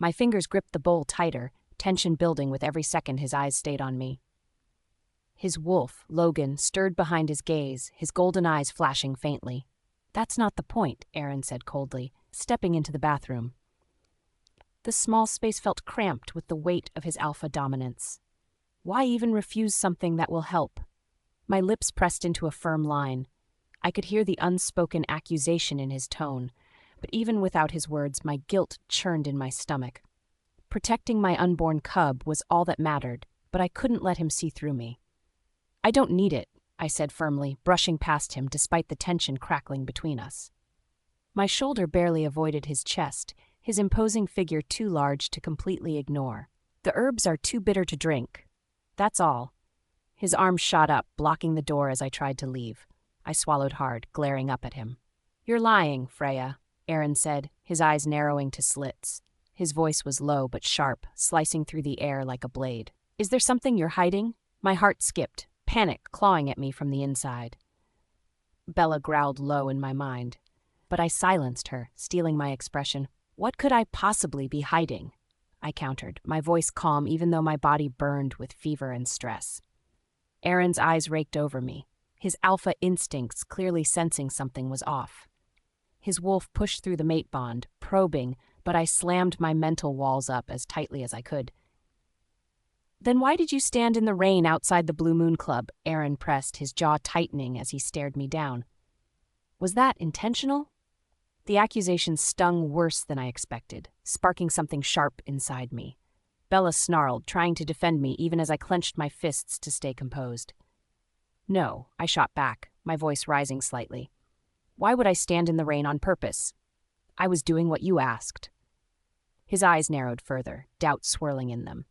My fingers gripped the bowl tighter, tension building with every second his eyes stayed on me. His wolf, Logan, stirred behind his gaze, his golden eyes flashing faintly. "That's not the point," Aaron said coldly, stepping into the bathroom. The small space felt cramped with the weight of his alpha dominance. Why even refuse something that will help? My lips pressed into a firm line. I could hear the unspoken accusation in his tone, but even without his words, my guilt churned in my stomach. Protecting my unborn cub was all that mattered, but I couldn't let him see through me. "I don't need it," I said firmly, brushing past him despite the tension crackling between us. My shoulder barely avoided his chest, his imposing figure too large to completely ignore. "The herbs are too bitter to drink. That's all." His arm shot up, blocking the door as I tried to leave. I swallowed hard, glaring up at him. "You're lying, Freya," Aaron said, his eyes narrowing to slits. His voice was low but sharp, slicing through the air like a blade. "Is there something you're hiding?" My heart skipped, panic clawing at me from the inside. Bella growled low in my mind, but I silenced her, stealing my expression. "What could I possibly be hiding?" I countered, my voice calm even though my body burned with fever and stress. Aaron's eyes raked over me. his alpha instincts clearly sensing something was off. His wolf pushed through the mate bond, probing, but I slammed my mental walls up as tightly as I could. "Then why did you stand in the rain outside the Blue Moon Club?" Aaron pressed, his jaw tightening as he stared me down. "Was that intentional?" The accusation stung worse than I expected, sparking something sharp inside me. Bella snarled, trying to defend me even as I clenched my fists to stay composed. "No," I shot back, my voice rising slightly. "Why would I stand in the rain on purpose? I was doing what you asked." His eyes narrowed further, doubt swirling in them.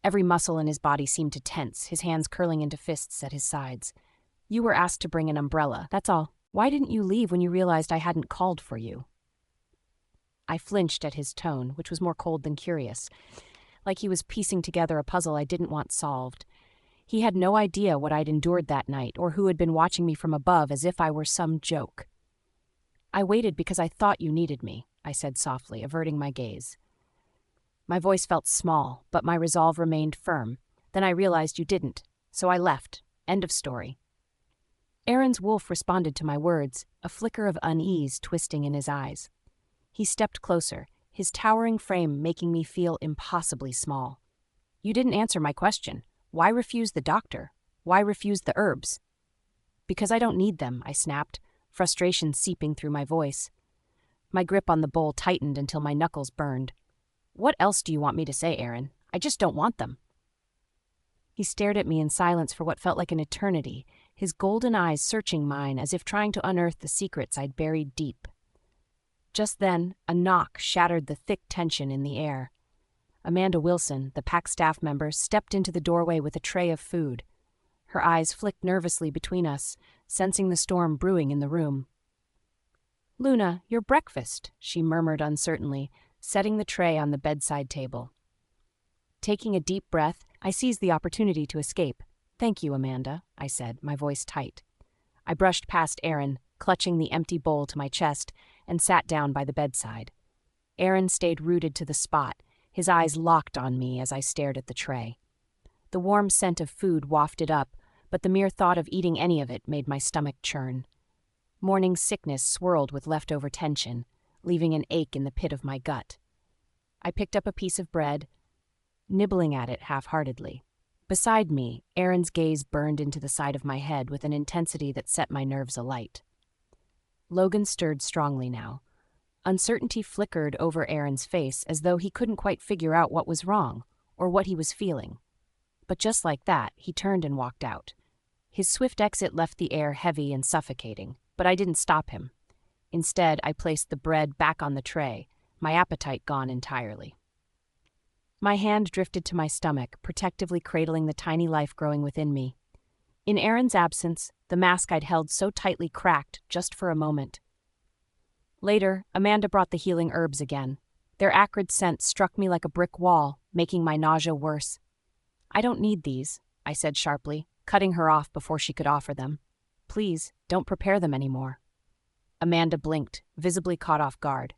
Every muscle in his body seemed to tense, his hands curling into fists at his sides. "You were asked to bring an umbrella, that's all. Why didn't you leave when you realized I hadn't called for you?" I flinched at his tone, which was more cold than curious, like he was piecing together a puzzle I didn't want solved. He had no idea what I'd endured that night or who had been watching me from above as if I were some joke. "I waited because I thought you needed me," I said softly, averting my gaze. My voice felt small, but my resolve remained firm. Then I realized you didn't, so I left. End of story. Aaron's wolf responded to my words, a flicker of unease twisting in his eyes. He stepped closer, his towering frame making me feel impossibly small. "You didn't answer my question. Why refuse the doctor? Why refuse the herbs?" "Because I don't need them," I snapped, frustration seeping through my voice. My grip on the bowl tightened until my knuckles burned. "What else do you want me to say, Aaron? I just don't want them." He stared at me in silence for what felt like an eternity, his golden eyes searching mine as if trying to unearth the secrets I'd buried deep. Just then, a knock shattered the thick tension in the air. Amanda Wilson, the pack staff member, stepped into the doorway with a tray of food. Her eyes flicked nervously between us, sensing the storm brewing in the room. "Luna, your breakfast," she murmured uncertainly, setting the tray on the bedside table. Taking a deep breath, I seized the opportunity to escape. "Thank you, Amanda," I said, my voice tight. I brushed past Aaron, clutching the empty bowl to my chest, and sat down by the bedside. Aaron stayed rooted to the spot, his eyes locked on me as I stared at the tray. The warm scent of food wafted up, but the mere thought of eating any of it made my stomach churn. Morning sickness swirled with leftover tension, leaving an ache in the pit of my gut. I picked up a piece of bread, nibbling at it half-heartedly. Beside me, Aaron's gaze burned into the side of my head with an intensity that set my nerves alight. Logan stirred strongly now. Uncertainty flickered over Aaron's face as though he couldn't quite figure out what was wrong, or what he was feeling. But just like that, he turned and walked out. His swift exit left the air heavy and suffocating, but I didn't stop him. Instead, I placed the bread back on the tray, my appetite gone entirely. My hand drifted to my stomach, protectively cradling the tiny life growing within me. In Aaron's absence, the mask I'd held so tightly cracked just for a moment. Later, Amanda brought the healing herbs again. Their acrid scent struck me like a brick wall, making my nausea worse. "I don't need these," I said sharply, cutting her off before she could offer them. "Please, don't prepare them anymore." Amanda blinked, visibly caught off guard.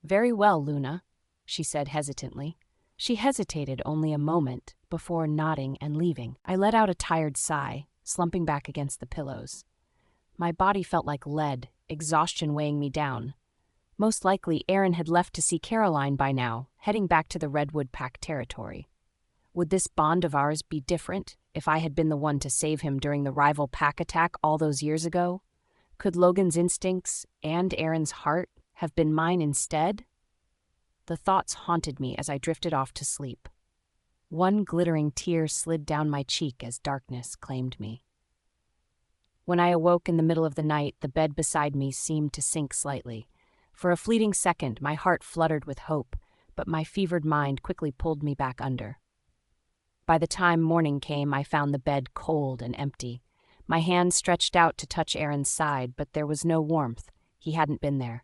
"Very well, Luna," she said hesitantly. She hesitated only a moment before nodding and leaving. I let out a tired sigh, slumping back against the pillows. My body felt like lead, exhaustion weighing me down. Most likely, Aaron had left to see Caroline by now, heading back to the Redwood Pack territory. Would this bond of ours be different if I had been the one to save him during the rival pack attack all those years ago? Could Logan's instincts and Aaron's heart have been mine instead? The thoughts haunted me as I drifted off to sleep. One glittering tear slid down my cheek as darkness claimed me. When I awoke in the middle of the night, the bed beside me seemed to sink slightly. For a fleeting second, my heart fluttered with hope, but my fevered mind quickly pulled me back under. By the time morning came, I found the bed cold and empty. My hand stretched out to touch Aaron's side, but there was no warmth. He hadn't been there.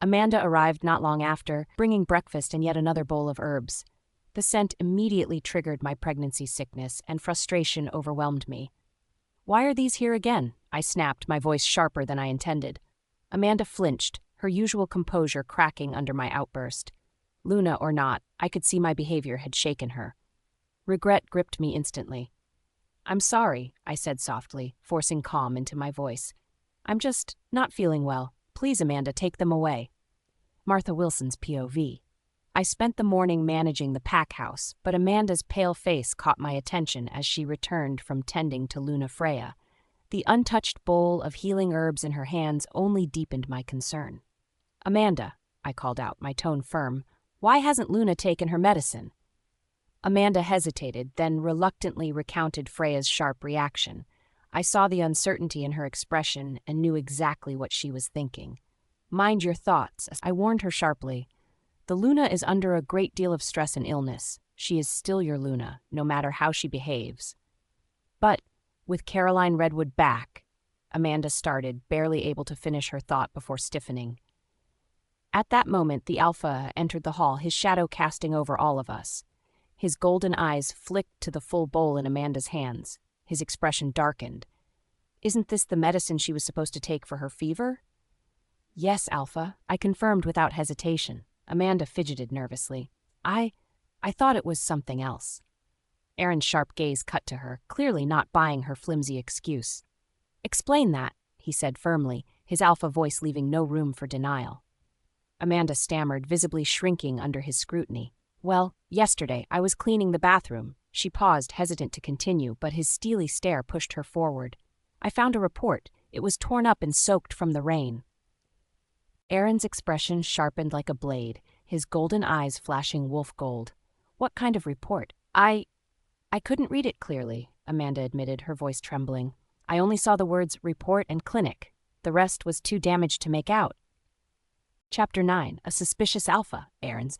Amanda arrived not long after, bringing breakfast and yet another bowl of herbs. The scent immediately triggered my pregnancy sickness, and frustration overwhelmed me. "Why are these here again?" I snapped, my voice sharper than I intended. Amanda flinched, her usual composure cracking under my outburst. Luna or not, I could see my behavior had shaken her. Regret gripped me instantly. I'm sorry, I said softly, forcing calm into my voice. I'm just not feeling well. Please, Amanda, take them away. Martha Wilson's POV. I spent the morning managing the pack house, but Amanda's pale face caught my attention as she returned from tending to Luna Freya. The untouched bowl of healing herbs in her hands only deepened my concern. Amanda, I called out, my tone firm, why hasn't Luna taken her medicine? Amanda hesitated, then reluctantly recounted Freya's sharp reaction. I saw the uncertainty in her expression and knew exactly what she was thinking. Mind your thoughts, I warned her sharply. The Luna is under a great deal of stress and illness. She is still your Luna, no matter how she behaves. But, with Caroline Redwood back, Amanda started, barely able to finish her thought before stiffening. At that moment, the Alpha entered the hall, his shadow casting over all of us. His golden eyes flicked to the full bowl in Amanda's hands. His expression darkened. Isn't this the medicine she was supposed to take for her fever? Yes, Alpha, I confirmed without hesitation. Amanda fidgeted nervously. I thought it was something else. Aaron's sharp gaze cut to her, clearly not buying her flimsy excuse. Explain that, he said firmly, his Alpha voice leaving no room for denial. Amanda stammered, visibly shrinking under his scrutiny. Well, yesterday I was cleaning the bathroom. She paused, hesitant to continue, but his steely stare pushed her forward. I found a report. It was torn up and soaked from the rain. Aaron's expression sharpened like a blade, his golden eyes flashing wolf gold. What kind of report? I couldn't read it clearly, Amanda admitted, her voice trembling. I only saw the words report and clinic. The rest was too damaged to make out. Chapter 9, A Suspicious Alpha, Aaron's.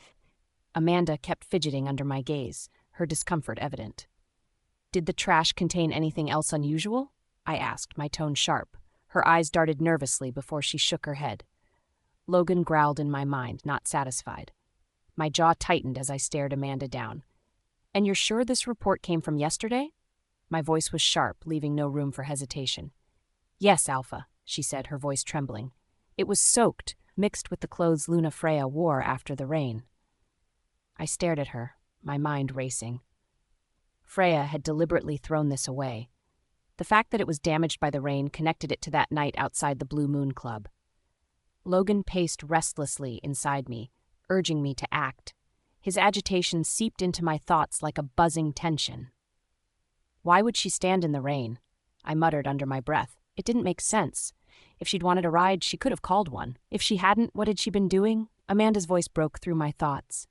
Amanda kept fidgeting under my gaze, her discomfort evident. Did the trash contain anything else unusual? I asked, my tone sharp. Her eyes darted nervously before she shook her head. Logan growled in my mind, not satisfied. My jaw tightened as I stared Amanda down. And you're sure this report came from yesterday? My voice was sharp, leaving no room for hesitation. Yes, Alpha, she said, her voice trembling. It was soaked, mixed with the clothes Luna Freya wore after the rain. I stared at her, my mind racing. Freya had deliberately thrown this away. The fact that it was damaged by the rain connected it to that night outside the Blue Moon Club. Logan paced restlessly inside me, urging me to act. His agitation seeped into my thoughts like a buzzing tension. Why would she stand in the rain? I muttered under my breath. It didn't make sense. If she'd wanted a ride, she could have called one. If she hadn't, what had she been doing? Amanda's voice broke through my thoughts.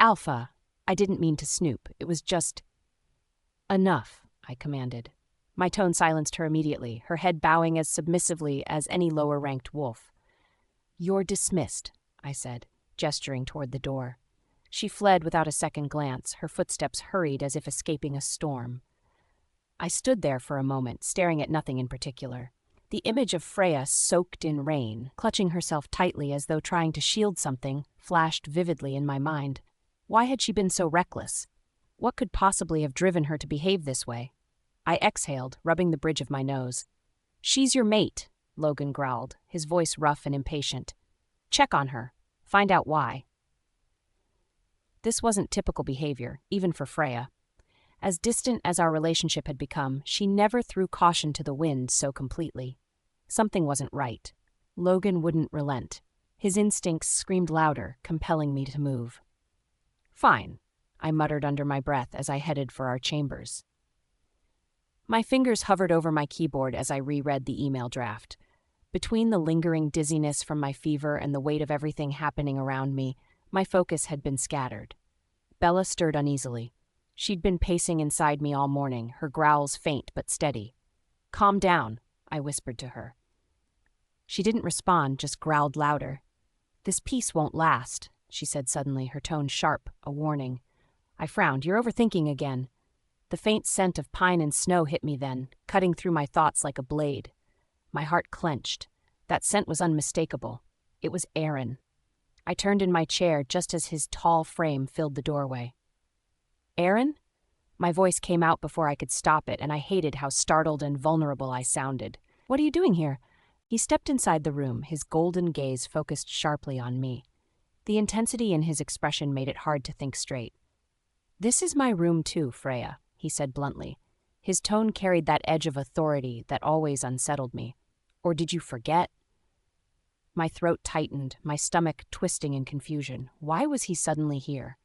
Alpha, I didn't mean to snoop. It was just... Enough, I commanded. My tone silenced her immediately, her head bowing as submissively as any lower-ranked wolf. You're dismissed, I said, gesturing toward the door. She fled without a second glance, her footsteps hurried as if escaping a storm. I stood there for a moment, staring at nothing in particular. The image of Freya soaked in rain, clutching herself tightly as though trying to shield something, flashed vividly in my mind. Why had she been so reckless? What could possibly have driven her to behave this way? I exhaled, rubbing the bridge of my nose. She's your mate, Logan growled, his voice rough and impatient. Check on her. Find out why. This wasn't typical behavior, even for Freya. As distant as our relationship had become, she never threw caution to the wind so completely. Something wasn't right. Logan wouldn't relent. His instincts screamed louder, compelling me to move. Fine, I muttered under my breath as I headed for our chambers. My fingers hovered over my keyboard as I reread the email draft. Between the lingering dizziness from my fever and the weight of everything happening around me, my focus had been scattered. Bella stirred uneasily. She'd been pacing inside me all morning, her growls faint but steady. Calm down, I whispered to her. She didn't respond, just growled louder. This peace won't last, she said suddenly, her tone sharp, a warning. I frowned. You're overthinking again. The faint scent of pine and snow hit me then, cutting through my thoughts like a blade. My heart clenched. That scent was unmistakable. It was Aaron. I turned in my chair just as his tall frame filled the doorway. Aaron? My voice came out before I could stop it, and I hated how startled and vulnerable I sounded. What are you doing here? He stepped inside the room, his golden gaze focused sharply on me. The intensity in his expression made it hard to think straight. This is my room too, Freya, he said bluntly. His tone carried that edge of authority that always unsettled me. Or did you forget? My throat tightened, my stomach twisting in confusion. Why was he suddenly here?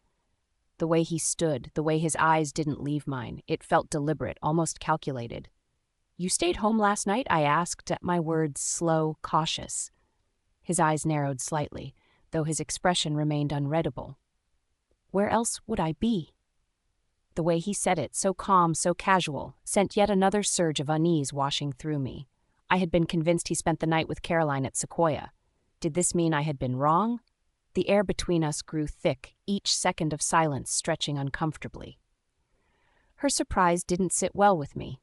The way he stood, the way his eyes didn't leave mine, it felt deliberate, almost calculated. "You stayed home last night?" I asked, my words slow, cautious. His eyes narrowed slightly, though his expression remained unreadable. Where else would I be? The way he said it, so calm, so casual, sent yet another surge of unease washing through me. I had been convinced he spent the night with Caroline at Sequoia. Did this mean I had been wrong? The air between us grew thick, each second of silence stretching uncomfortably. Her surprise didn't sit well with me.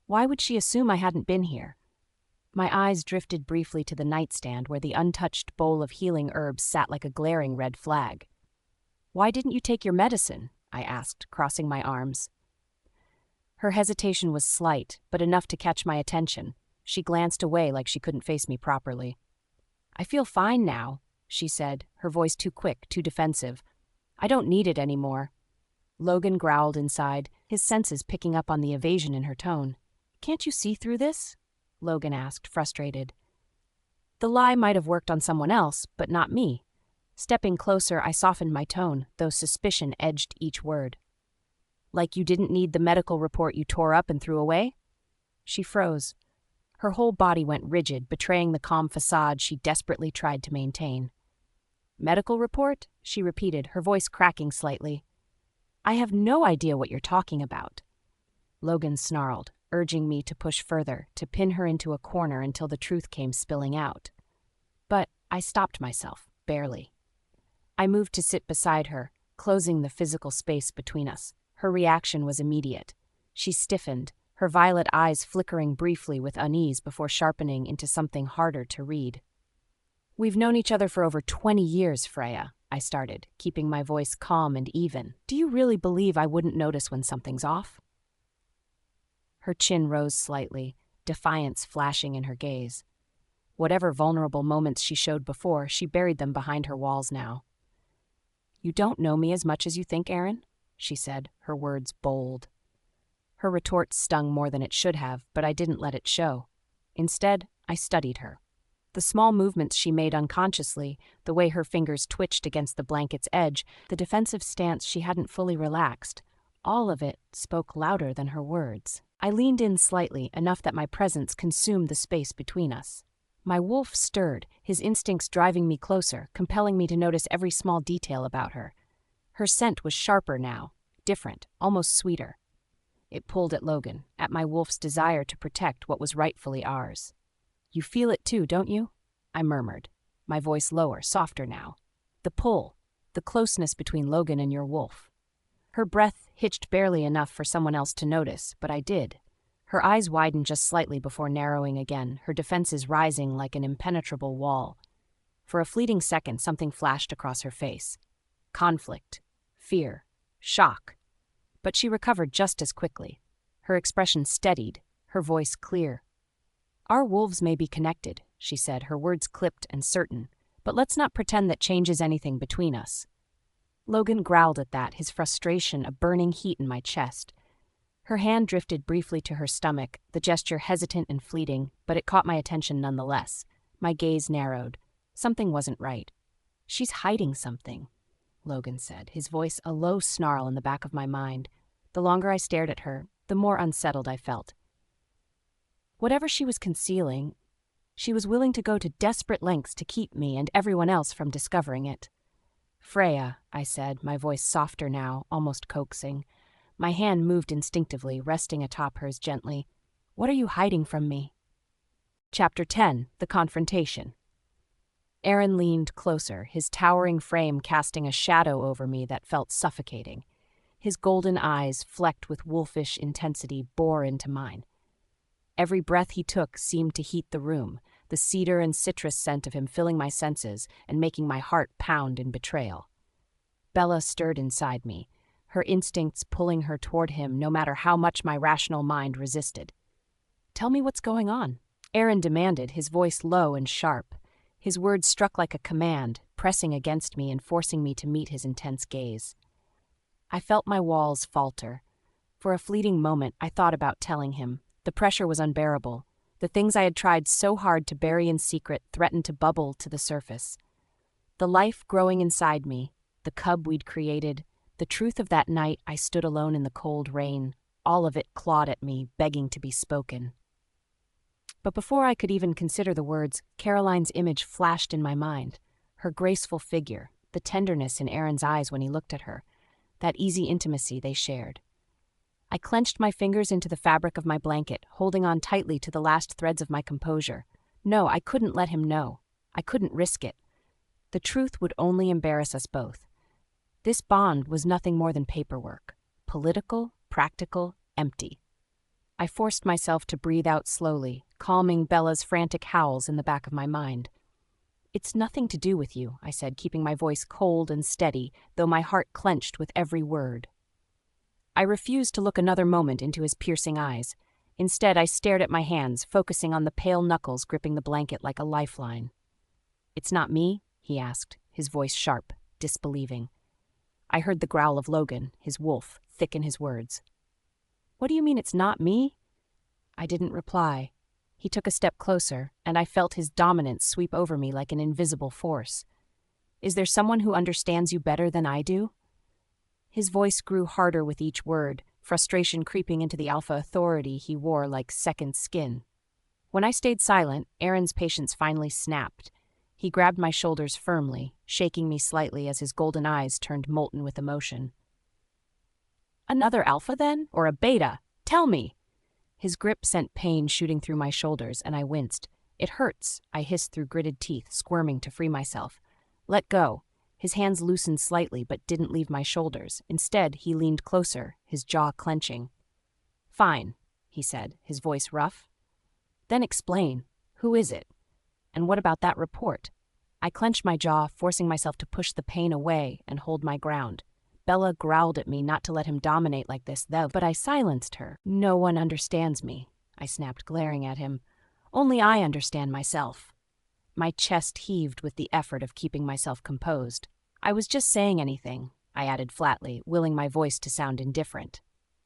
Why would she assume I hadn't been here? My eyes drifted briefly to the nightstand where the untouched bowl of healing herbs sat like a glaring red flag. "Why didn't you take your medicine?" I asked, crossing my arms. Her hesitation was slight, but enough to catch my attention. She glanced away like she couldn't face me properly. "I feel fine now," she said, her voice too quick, too defensive. "I don't need it anymore." Logan growled inside, his senses picking up on the evasion in her tone. "Can't you see through this?" Logan asked, frustrated. The lie might have worked on someone else, but not me. Stepping closer, I softened my tone, though suspicion edged each word. "Like you didn't need the medical report you tore up and threw away?" She froze. Her whole body went rigid, betraying the calm facade she desperately tried to maintain. "Medical report?" she repeated, her voice cracking slightly. "I have no idea what you're talking about." Logan snarled, urging me to push further, to pin her into a corner until the truth came spilling out. But I stopped myself, barely. I moved to sit beside her, closing the physical space between us. Her reaction was immediate. She stiffened, her violet eyes flickering briefly with unease before sharpening into something harder to read. "We've known each other for over 20 years, Freya," I started, keeping my voice calm and even. "Do you really believe I wouldn't notice when something's off?" Her chin rose slightly, defiance flashing in her gaze. Whatever vulnerable moments she showed before, she buried them behind her walls now. "You don't know me as much as you think, Aaron," she said, her words bold. Her retort stung more than it should have, but I didn't let it show. Instead, I studied her. The small movements she made unconsciously, the way her fingers twitched against the blanket's edge, the defensive stance she hadn't fully relaxed, all of it spoke louder than her words. I leaned in slightly, enough that my presence consumed the space between us. My wolf stirred, his instincts driving me closer, compelling me to notice every small detail about her. Her scent was sharper now, different, almost sweeter. It pulled at Logan, at my wolf's desire to protect what was rightfully ours. "You feel it too, don't you?" I murmured, my voice lower, softer now. "The pull, the closeness between Logan and your wolf." Her breath hitched barely enough for someone else to notice, but I did. Her eyes widened just slightly before narrowing again, her defenses rising like an impenetrable wall. For a fleeting second, something flashed across her face. Conflict, fear, shock. But she recovered just as quickly. Her expression steadied, her voice clear. "Our wolves may be connected," she said, her words clipped and certain, "but let's not pretend that changes anything between us." Logan growled at that, his frustration a burning heat in my chest. Her hand drifted briefly to her stomach, the gesture hesitant and fleeting, but it caught my attention nonetheless. My gaze narrowed. Something wasn't right. "She's hiding something," Logan said, his voice a low snarl in the back of my mind. The longer I stared at her, the more unsettled I felt. Whatever she was concealing, she was willing to go to desperate lengths to keep me and everyone else from discovering it. "Freya," I said, my voice softer now, almost coaxing. My hand moved instinctively, resting atop hers gently. "What are you hiding from me?" Chapter 10, The Confrontation. Aaron leaned closer, his towering frame casting a shadow over me that felt suffocating. His golden eyes, flecked with wolfish intensity, bore into mine. Every breath he took seemed to heat the room, the cedar and citrus scent of him filling my senses and making my heart pound in betrayal. Bella stirred inside me, her instincts pulling her toward him no matter how much my rational mind resisted. "Tell me what's going on," Aaron demanded, his voice low and sharp. His words struck like a command, pressing against me and forcing me to meet his intense gaze. I felt my walls falter. For a fleeting moment, I thought about telling him. The pressure was unbearable. The things I had tried so hard to bury in secret threatened to bubble to the surface. The life growing inside me, the cub we'd created, the truth of that night I stood alone in the cold rain, all of it clawed at me, begging to be spoken. But before I could even consider the words, Caroline's image flashed in my mind. Her graceful figure, the tenderness in Aaron's eyes when he looked at her, that easy intimacy they shared. I clenched my fingers into the fabric of my blanket, holding on tightly to the last threads of my composure. No, I couldn't let him know. I couldn't risk it. The truth would only embarrass us both. This bond was nothing more than paperwork. Political, practical, empty. I forced myself to breathe out slowly, calming Bella's frantic howls in the back of my mind. "It's nothing to do with you," I said, keeping my voice cold and steady, though my heart clenched with every word. I refused to look another moment into his piercing eyes. Instead, I stared at my hands, focusing on the pale knuckles gripping the blanket like a lifeline. "It's not me?" he asked, his voice sharp, disbelieving. I heard the growl of Logan, his wolf, thicken his words. "What do you mean it's not me?" I didn't reply. He took a step closer, and I felt his dominance sweep over me like an invisible force. "Is there someone who understands you better than I do?" His voice grew harder with each word, frustration creeping into the alpha authority he wore like second skin. When I stayed silent, Aaron's patience finally snapped. He grabbed my shoulders firmly, shaking me slightly as his golden eyes turned molten with emotion. "Another alpha, then? Or a beta? Tell me!" His grip sent pain shooting through my shoulders, and I winced. "It hurts," I hissed through gritted teeth, squirming to free myself. "Let go." His hands loosened slightly but didn't leave my shoulders. Instead, he leaned closer, his jaw clenching. "Fine," he said, his voice rough. "Then explain. Who is it? And what about that report?" I clenched my jaw, forcing myself to push the pain away and hold my ground. Bella growled at me not to let him dominate like this, though, but I silenced her. "No one understands me," I snapped, glaring at him. "Only I understand myself." My chest heaved with the effort of keeping myself composed. "I was just saying anything," I added flatly, willing my voice to sound indifferent.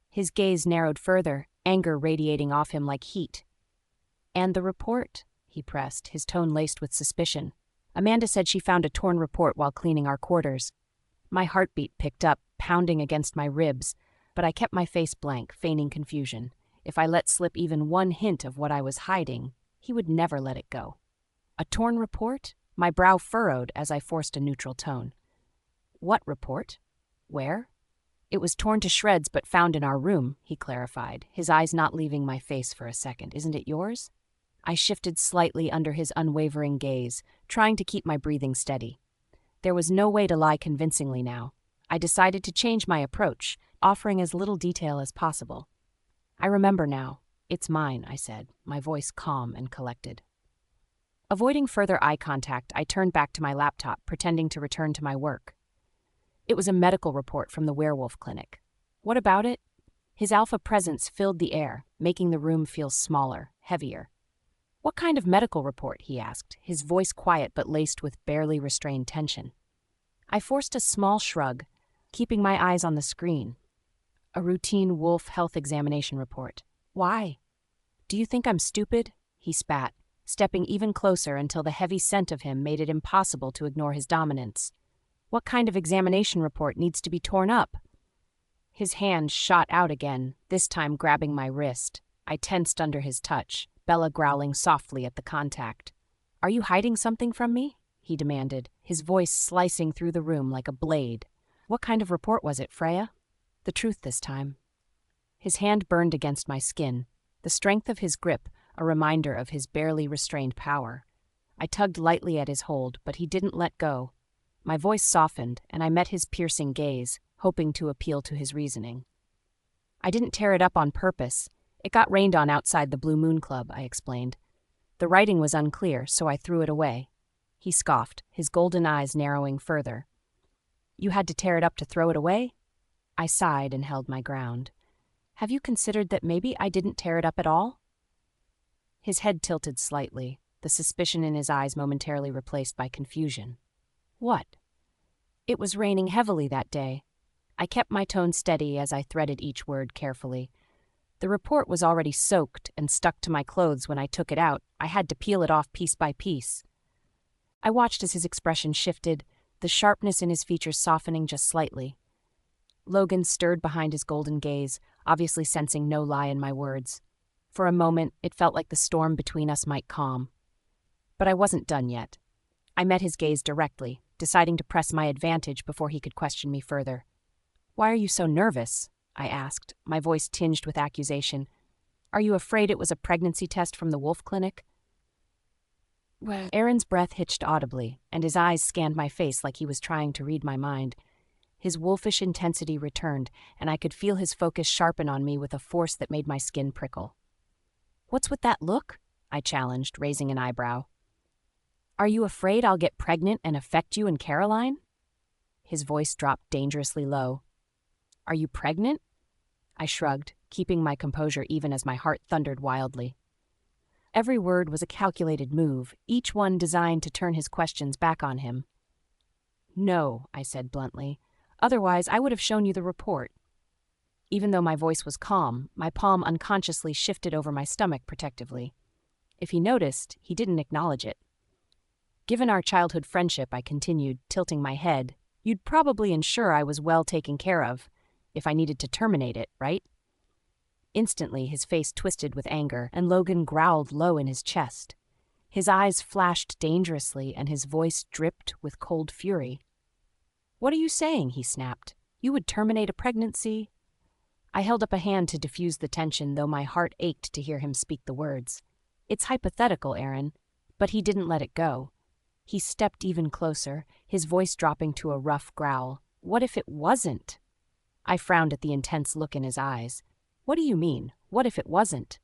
His gaze narrowed further, anger radiating off him like heat. "And the report?" he pressed, his tone laced with suspicion. "Amanda said she found a torn report while cleaning our quarters." My heartbeat picked up, pounding against my ribs, but I kept my face blank, feigning confusion. If I let slip even one hint of what I was hiding, he would never let it go. "A torn report?" My brow furrowed as I forced a neutral tone. "What report? Where?" "It was torn to shreds but found in our room," he clarified, his eyes not leaving my face for a second. "Isn't it yours?" I shifted slightly under his unwavering gaze, trying to keep my breathing steady. There was no way to lie convincingly now. I decided to change my approach, offering as little detail as possible. "I remember now. It's mine," I said, my voice calm and collected. Avoiding further eye contact, I turned back to my laptop, pretending to return to my work. It was a medical report from the werewolf clinic. "What about it?" His alpha presence filled the air, making the room feel smaller, heavier. "What kind of medical report?" he asked, his voice quiet but laced with barely restrained tension. I forced a small shrug, keeping my eyes on the screen. "A routine wolf health examination report." "Why?" "Do you think I'm stupid?" he spat, stepping even closer until the heavy scent of him made it impossible to ignore his dominance. "What kind of examination report needs to be torn up?" His hand shot out again, this time grabbing my wrist. I tensed under his touch, Bella growling softly at the contact. "Are you hiding something from me?" he demanded, his voice slicing through the room like a blade. "What kind of report was it, Freya?" "The truth this time." His hand burned against my skin, the strength of his grip a reminder of his barely restrained power. I tugged lightly at his hold, but he didn't let go. My voice softened, and I met his piercing gaze, hoping to appeal to his reasoning. "I didn't tear it up on purpose. It got rained on outside the Blue Moon Club," I explained. "The writing was unclear, so I threw it away." He scoffed, his golden eyes narrowing further. "You had to tear it up to throw it away?" I sighed and held my ground. "Have you considered that maybe I didn't tear it up at all?" His head tilted slightly, the suspicion in his eyes momentarily replaced by confusion. "What?" "It was raining heavily that day. I kept my tone steady as I threaded each word carefully. The report was already soaked and stuck to my clothes when I took it out. I had to peel it off piece by piece. I watched as his expression shifted, the sharpness in his features softening just slightly. Logan stirred behind his golden gaze, obviously sensing no lie in my words. For a moment, it felt like the storm between us might calm. But I wasn't done yet. I met his gaze directly, deciding to press my advantage before he could question me further. "Why are you so nervous?" I asked, my voice tinged with accusation. "Are you afraid it was a pregnancy test from the wolf clinic?" Well, Aaron's breath hitched audibly, and his eyes scanned my face like he was trying to read my mind. His wolfish intensity returned, and I could feel his focus sharpen on me with a force that made my skin prickle. "What's with that look?" I challenged, raising an eyebrow. "Are you afraid I'll get pregnant and affect you and Caroline?" His voice dropped dangerously low. "Are you pregnant?" I shrugged, keeping my composure even as my heart thundered wildly. Every word was a calculated move, each one designed to turn his questions back on him. "No," I said bluntly. "Otherwise, I would have shown you the report." Even though my voice was calm, my palm unconsciously shifted over my stomach protectively. If he noticed, he didn't acknowledge it. "Given our childhood friendship," I continued, tilting my head, "you'd probably ensure I was well taken care of, if I needed to terminate it, right?" Instantly, his face twisted with anger, and Logan growled low in his chest. His eyes flashed dangerously, and his voice dripped with cold fury. "What are you saying?" he snapped. "You would terminate a pregnancy?" I held up a hand to diffuse the tension, though my heart ached to hear him speak the words. "It's hypothetical, Aaron." But he didn't let it go. He stepped even closer, his voice dropping to a rough growl. "What if it wasn't?" I frowned at the intense look in his eyes. "What do you mean? What if it wasn't?"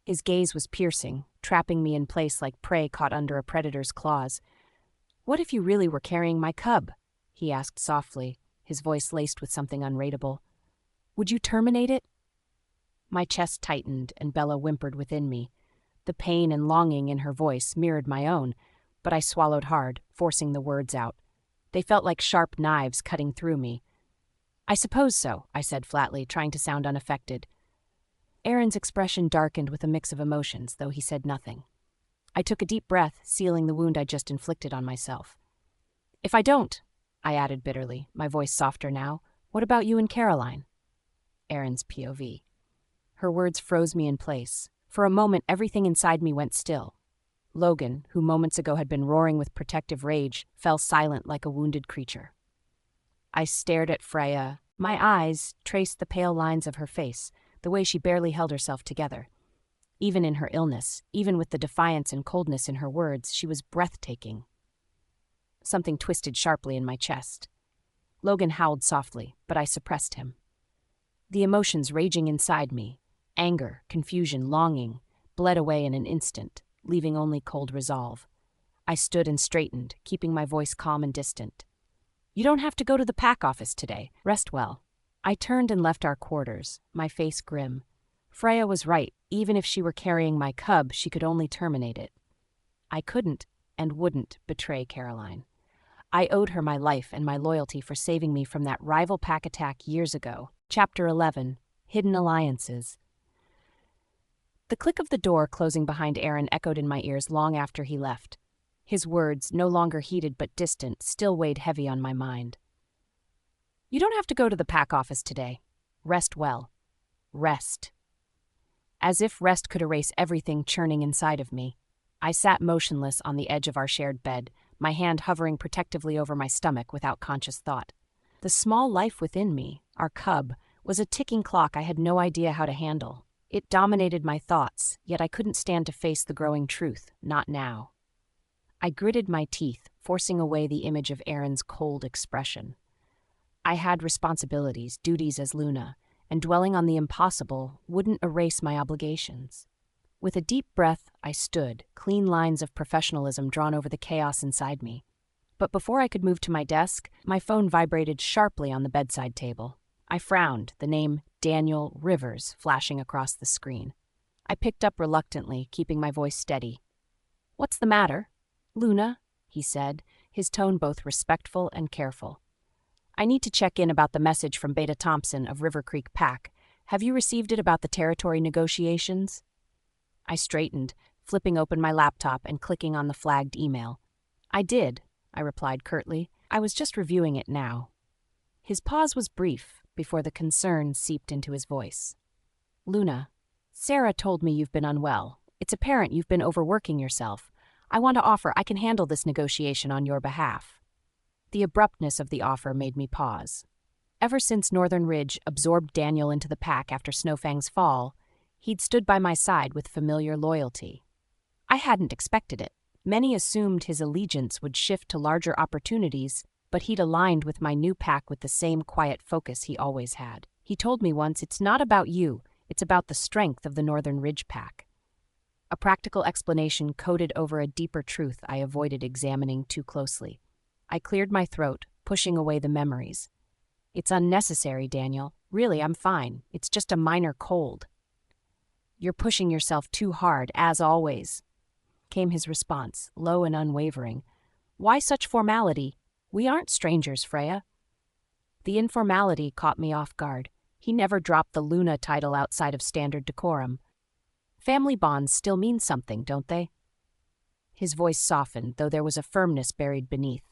His gaze was piercing, trapping me in place like prey caught under a predator's claws. "What if you really were carrying my cub?" he asked softly, his voice laced with something unreadable. "Would you terminate it?" My chest tightened and Bella whimpered within me. The pain and longing in her voice mirrored my own, but I swallowed hard, forcing the words out. They felt like sharp knives cutting through me. "I suppose so," I said flatly, trying to sound unaffected. Aaron's expression darkened with a mix of emotions, though he said nothing. I took a deep breath, sealing the wound I just inflicted on myself. "If I don't," I added bitterly, my voice softer now, "what about you and Caroline?" Aaron's POV. Her words froze me in place. For a moment, everything inside me went still. Logan, who moments ago had been roaring with protective rage, fell silent like a wounded creature. I stared at Freya. My eyes traced the pale lines of her face, the way she barely held herself together. Even in her illness, even with the defiance and coldness in her words, she was breathtaking. Something twisted sharply in my chest. Logan howled softly, but I suppressed him. The emotions raging inside me, anger, confusion, longing, bled away in an instant, leaving only cold resolve. I stood and straightened, keeping my voice calm and distant. "You don't have to go to the pack office today. Rest well." I turned and left our quarters, my face grim. Freya was right. Even if she were carrying my cub, she could only terminate it. I couldn't and wouldn't betray Caroline. I owed her my life and my loyalty for saving me from that rival pack attack years ago. Chapter 11. Hidden Alliances. The click of the door closing behind Aaron echoed in my ears long after he left. His words, no longer heated but distant, still weighed heavy on my mind. "You don't have to go to the pack office today. Rest well. Rest." As if rest could erase everything churning inside of me, I sat motionless on the edge of our shared bed, my hand hovering protectively over my stomach without conscious thought. The small life within me, our cub, was a ticking clock I had no idea how to handle. It dominated my thoughts, yet I couldn't stand to face the growing truth, not now. I gritted my teeth, forcing away the image of Aaron's cold expression. I had responsibilities, duties as Luna, and dwelling on the impossible wouldn't erase my obligations. With a deep breath, I stood, clean lines of professionalism drawn over the chaos inside me. But before I could move to my desk, my phone vibrated sharply on the bedside table. I frowned, the name Daniel Rivers flashing across the screen. I picked up reluctantly, keeping my voice steady. "What's the matter?" "Luna," he said, his tone both respectful and careful. I need to check in about the message from Beta Thompson of River Creek Pack. Have you received it about the territory negotiations? I straightened, flipping open my laptop and clicking on the flagged email. I did, I replied curtly. I was just reviewing it now. His pause was brief before the concern seeped into his voice. Luna, Sarah told me you've been unwell. It's apparent you've been overworking yourself. I want to offer I can handle this negotiation on your behalf. The abruptness of the offer made me pause. Ever since Northern Ridge absorbed Daniel into the pack after Snowfang's fall, he'd stood by my side with familiar loyalty. I hadn't expected it. Many assumed his allegiance would shift to larger opportunities, but he'd aligned with my new pack with the same quiet focus he always had. He told me once, "It's not about you, it's about the strength of the Northern Ridge pack." A practical explanation coded over a deeper truth I avoided examining too closely. I cleared my throat, pushing away the memories. "It's unnecessary, Daniel. Really, I'm fine. It's just a minor cold." "You're pushing yourself too hard, as always," came his response, low and unwavering. "Why such formality? We aren't strangers, Freya." The informality caught me off guard. He never dropped the Luna title outside of standard decorum. Family bonds still mean something, don't they? His voice softened, though there was a firmness buried beneath.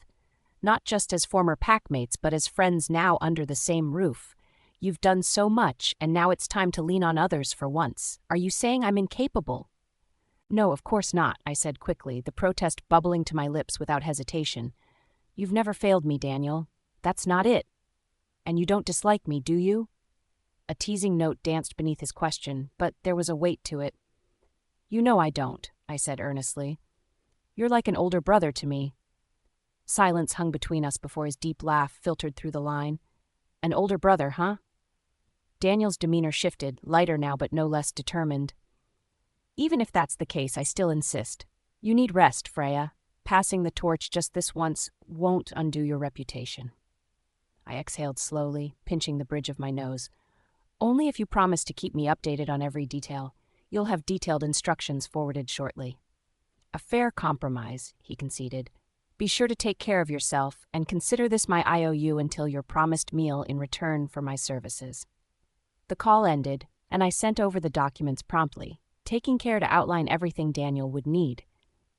"Not just as former packmates, but as friends now under the same roof. You've done so much, and now it's time to lean on others for once. Are you saying I'm incapable?" "No, of course not," I said quickly, the protest bubbling to my lips without hesitation. "You've never failed me, Daniel. That's not it. And you don't dislike me, do you?" A teasing note danced beneath his question, but there was a weight to it. "You know I don't," I said earnestly. "You're like an older brother to me." Silence hung between us before his deep laugh filtered through the line. "An older brother, huh?" Daniel's demeanor shifted, lighter now but no less determined. "Even if that's the case, I still insist. You need rest, Freya. Passing the torch just this once won't undo your reputation." I exhaled slowly, pinching the bridge of my nose. "Only if you promise to keep me updated on every detail. You'll have detailed instructions forwarded shortly." "A fair compromise," he conceded. "Be sure to take care of yourself, and consider this my IOU until your promised meal in return for my services." The call ended, and I sent over the documents promptly, taking care to outline everything Daniel would need.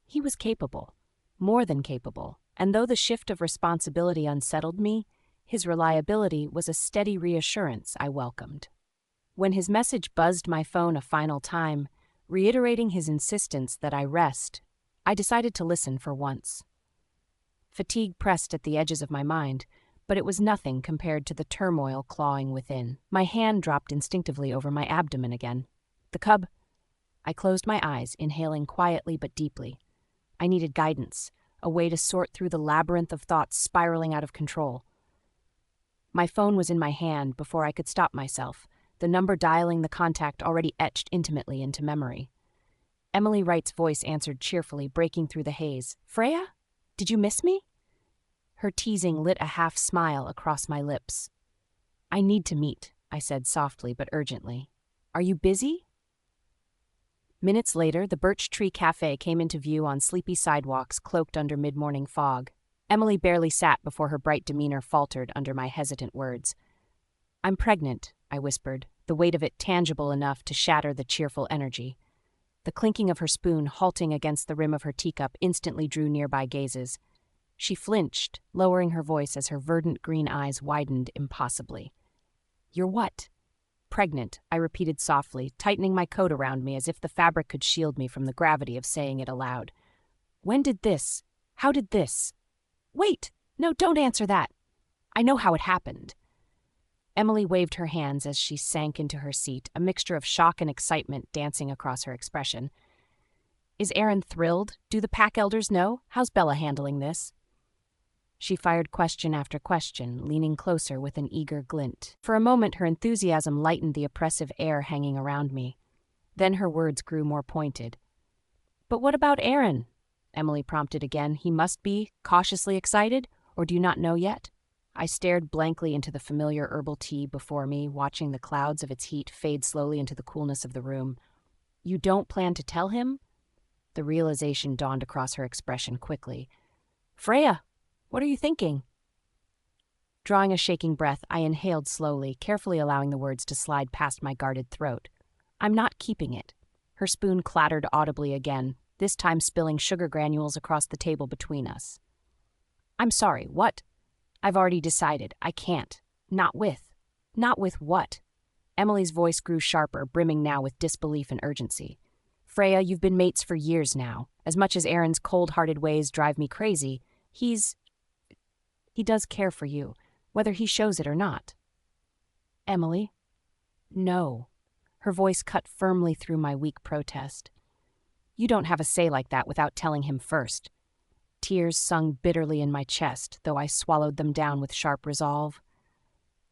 He was capable, more than capable, and though the shift of responsibility unsettled me, his reliability was a steady reassurance I welcomed. When his message buzzed my phone a final time, reiterating his insistence that I rest, I decided to listen for once. Fatigue pressed at the edges of my mind, but it was nothing compared to the turmoil clawing within. My hand dropped instinctively over my abdomen again. "The cub." I closed my eyes, inhaling quietly but deeply. I needed guidance, a way to sort through the labyrinth of thoughts spiraling out of control. My phone was in my hand before I could stop myself, the number dialing the contact already etched intimately into memory. Emily Wright's voice answered cheerfully, breaking through the haze. "Freya? Did you miss me?" Her teasing lit a half-smile across my lips. "I need to meet," I said softly but urgently. "Are you busy?" Minutes later, the Birch Tree Cafe came into view on sleepy sidewalks cloaked under mid-morning fog. Emily barely sat before her bright demeanor faltered under my hesitant words. "I'm pregnant," I whispered, the weight of it tangible enough to shatter the cheerful energy. The clinking of her spoon halting against the rim of her teacup instantly drew nearby gazes. She flinched, lowering her voice as her verdant green eyes widened impossibly. "You're what?" "Pregnant," I repeated softly, tightening my coat around me as if the fabric could shield me from the gravity of saying it aloud. How did this? "Wait! No, don't answer that. I know how it happened." Emily waved her hands as she sank into her seat, a mixture of shock and excitement dancing across her expression. "Is Aaron thrilled? Do the pack elders know? How's Bella handling this?" She fired question after question, leaning closer with an eager glint. For a moment her enthusiasm lightened the oppressive air hanging around me. Then her words grew more pointed. "But what about Aaron?" Emily prompted again. "He must be cautiously excited, or do you not know yet?" I stared blankly into the familiar herbal tea before me, watching the clouds of its heat fade slowly into the coolness of the room. "You don't plan to tell him?" The realization dawned across her expression quickly. "Freya, what are you thinking?" Drawing a shaking breath, I inhaled slowly, carefully allowing the words to slide past my guarded throat. I'm not keeping it. Her spoon clattered audibly again, this time spilling sugar granules across the table between us. I'm sorry, what? I've already decided. I can't. Not with. Not with what? Emily's voice grew sharper, brimming now with disbelief and urgency. Freya, you've been mates for years now. As much as Aaron's cold-hearted ways drive me crazy, he does care for you, whether he shows it or not. Emily? No. Her voice cut firmly through my weak protest. You don't have a say like that without telling him first. Tears sung bitterly in my chest, though I swallowed them down with sharp resolve.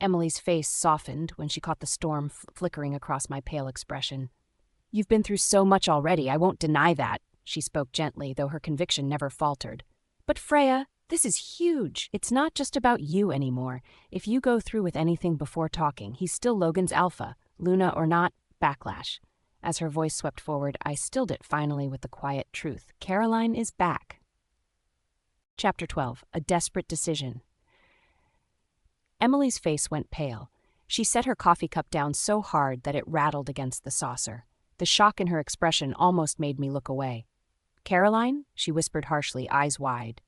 Emily's face softened when she caught the storm flickering across my pale expression. You've been through so much already, I won't deny that, she spoke gently, though her conviction never faltered. But Freya, this is huge. It's not just about you anymore. If you go through with anything before talking, he's still Logan's alpha, Luna or not, backlash. As her voice swept forward, I stilled it finally with the quiet truth. Caroline is back. Chapter 12. A Desperate Decision. Emily's face went pale. She set her coffee cup down so hard that it rattled against the saucer. The shock in her expression almost made me look away. Caroline? She whispered harshly, eyes wide.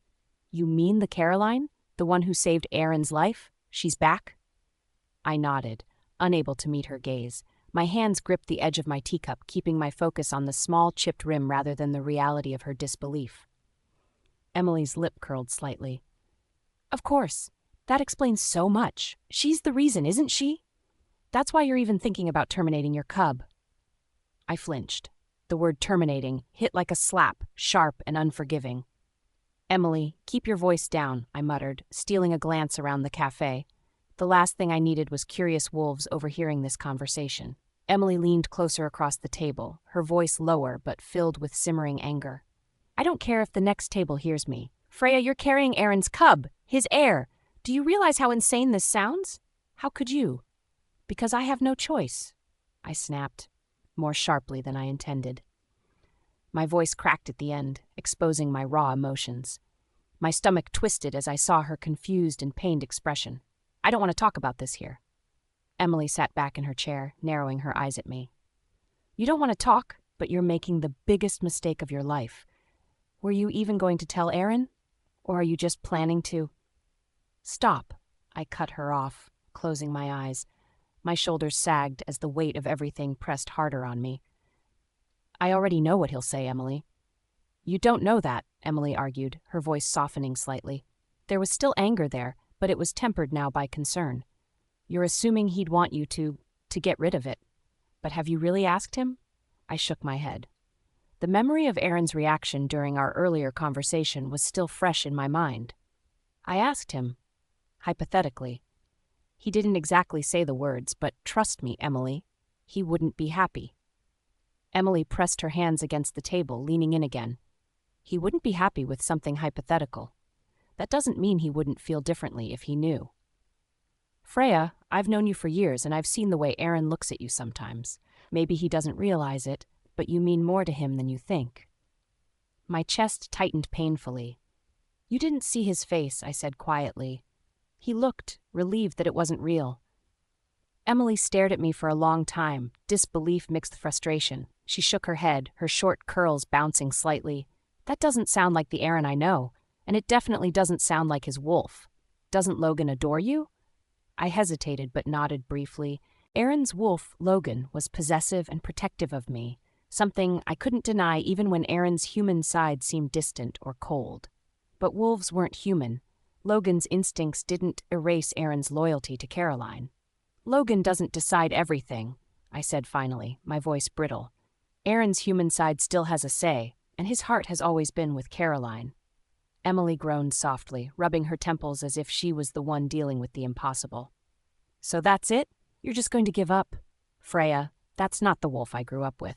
You mean the Caroline? The one who saved Aaron's life? She's back? I nodded, unable to meet her gaze. My hands gripped the edge of my teacup, keeping my focus on the small chipped rim rather than the reality of her disbelief. Emily's lip curled slightly. Of course. That explains so much. She's the reason, isn't she? That's why you're even thinking about terminating your cub. I flinched. The word terminating hit like a slap, sharp and unforgiving. Emily, keep your voice down, I muttered, stealing a glance around the cafe. The last thing I needed was curious wolves overhearing this conversation. Emily leaned closer across the table, her voice lower but filled with simmering anger. I don't care if the next table hears me. Freya, you're carrying Aaron's cub, his heir. Do you realize how insane this sounds? How could you? Because I have no choice, I snapped, more sharply than I intended. My voice cracked at the end, exposing my raw emotions. My stomach twisted as I saw her confused and pained expression. I don't want to talk about this here. Emily sat back in her chair, narrowing her eyes at me. You don't want to talk, but you're making the biggest mistake of your life. Were you even going to tell Aaron? Or are you just planning to... Stop, I cut her off, closing my eyes. My shoulders sagged as the weight of everything pressed harder on me. I already know what he'll say, Emily. You don't know that, Emily argued, her voice softening slightly. There was still anger there, but it was tempered now by concern. You're assuming he'd want you to get rid of it. But have you really asked him? I shook my head. The memory of Aaron's reaction during our earlier conversation was still fresh in my mind. I asked him, hypothetically. He didn't exactly say the words, but trust me, Emily, he wouldn't be happy. Emily pressed her hands against the table, leaning in again. He wouldn't be happy with something hypothetical. That doesn't mean he wouldn't feel differently if he knew. Freya, I've known you for years, and I've seen the way Aaron looks at you sometimes. Maybe he doesn't realize it, but you mean more to him than you think. My chest tightened painfully. You didn't see his face, I said quietly. He looked, relieved that it wasn't real. Emily stared at me for a long time, disbelief mixed with frustration. She shook her head, her short curls bouncing slightly. That doesn't sound like the Aaron I know, and it definitely doesn't sound like his wolf. Doesn't Logan adore you? I hesitated but nodded briefly. Aaron's wolf, Logan, was possessive and protective of me, something I couldn't deny even when Aaron's human side seemed distant or cold. But wolves weren't human. Logan's instincts didn't erase Aaron's loyalty to Caroline. Logan doesn't decide everything, I said finally, my voice brittle. Aaron's human side still has a say, and his heart has always been with Caroline. Emily groaned softly, rubbing her temples as if she was the one dealing with the impossible. So that's it? You're just going to give up? Freya, that's not the wolf I grew up with.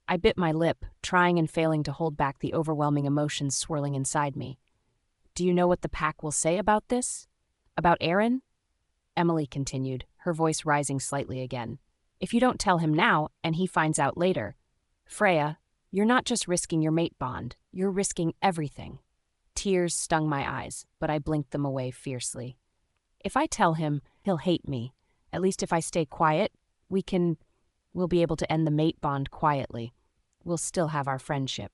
I bit my lip, trying and failing to hold back the overwhelming emotions swirling inside me. Do you know what the pack will say about this? About Aaron? Emily continued, her voice rising slightly again. If you don't tell him now, and he finds out later, Freya, you're not just risking your mate bond, you're risking everything. Tears stung my eyes, but I blinked them away fiercely. If I tell him, he'll hate me. At least if I stay quiet, we'll be able to end the mate bond quietly. We'll still have our friendship.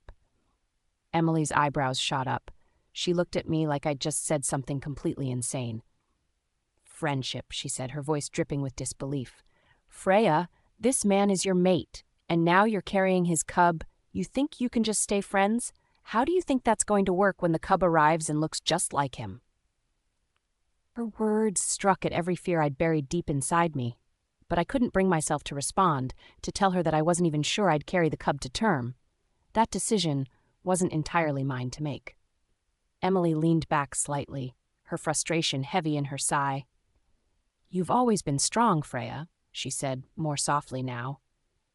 Emily's eyebrows shot up. She looked at me like I'd just said something completely insane. Friendship, she said, her voice dripping with disbelief. Freya, this man is your mate, and now you're carrying his cub. You think you can just stay friends? How do you think that's going to work when the cub arrives and looks just like him? Her words struck at every fear I'd buried deep inside me, but I couldn't bring myself to respond, to tell her that I wasn't even sure I'd carry the cub to term. That decision wasn't entirely mine to make. Emily leaned back slightly, her frustration heavy in her sigh. You've always been strong, Freya, she said, more softly now.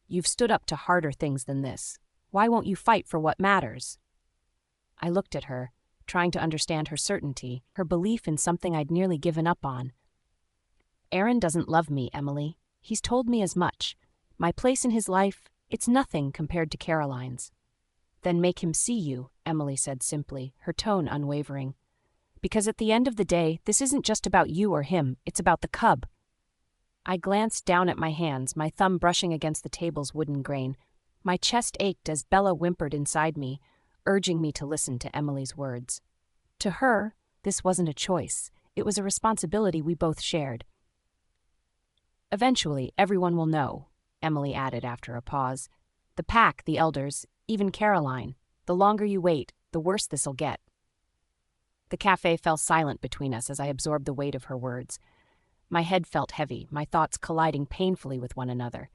You've stood up to harder things than this. Why won't you fight for what matters? I looked at her, trying to understand her certainty, her belief in something I'd nearly given up on. Aaron doesn't love me, Emily. He's told me as much. My place in his life, it's nothing compared to Caroline's. Then make him see you, Emily said simply, her tone unwavering. Because at the end of the day, this isn't just about you or him, it's about the cub. I glanced down at my hands, my thumb brushing against the table's wooden grain. My chest ached as Bella whimpered inside me, urging me to listen to Emily's words. To her, this wasn't a choice. It was a responsibility we both shared. Eventually, everyone will know, Emily added after a pause. The pack, the elders, even Caroline. The longer you wait, the worse this'll get. The cafe fell silent between us as I absorbed the weight of her words. My head felt heavy, my thoughts colliding painfully with one another.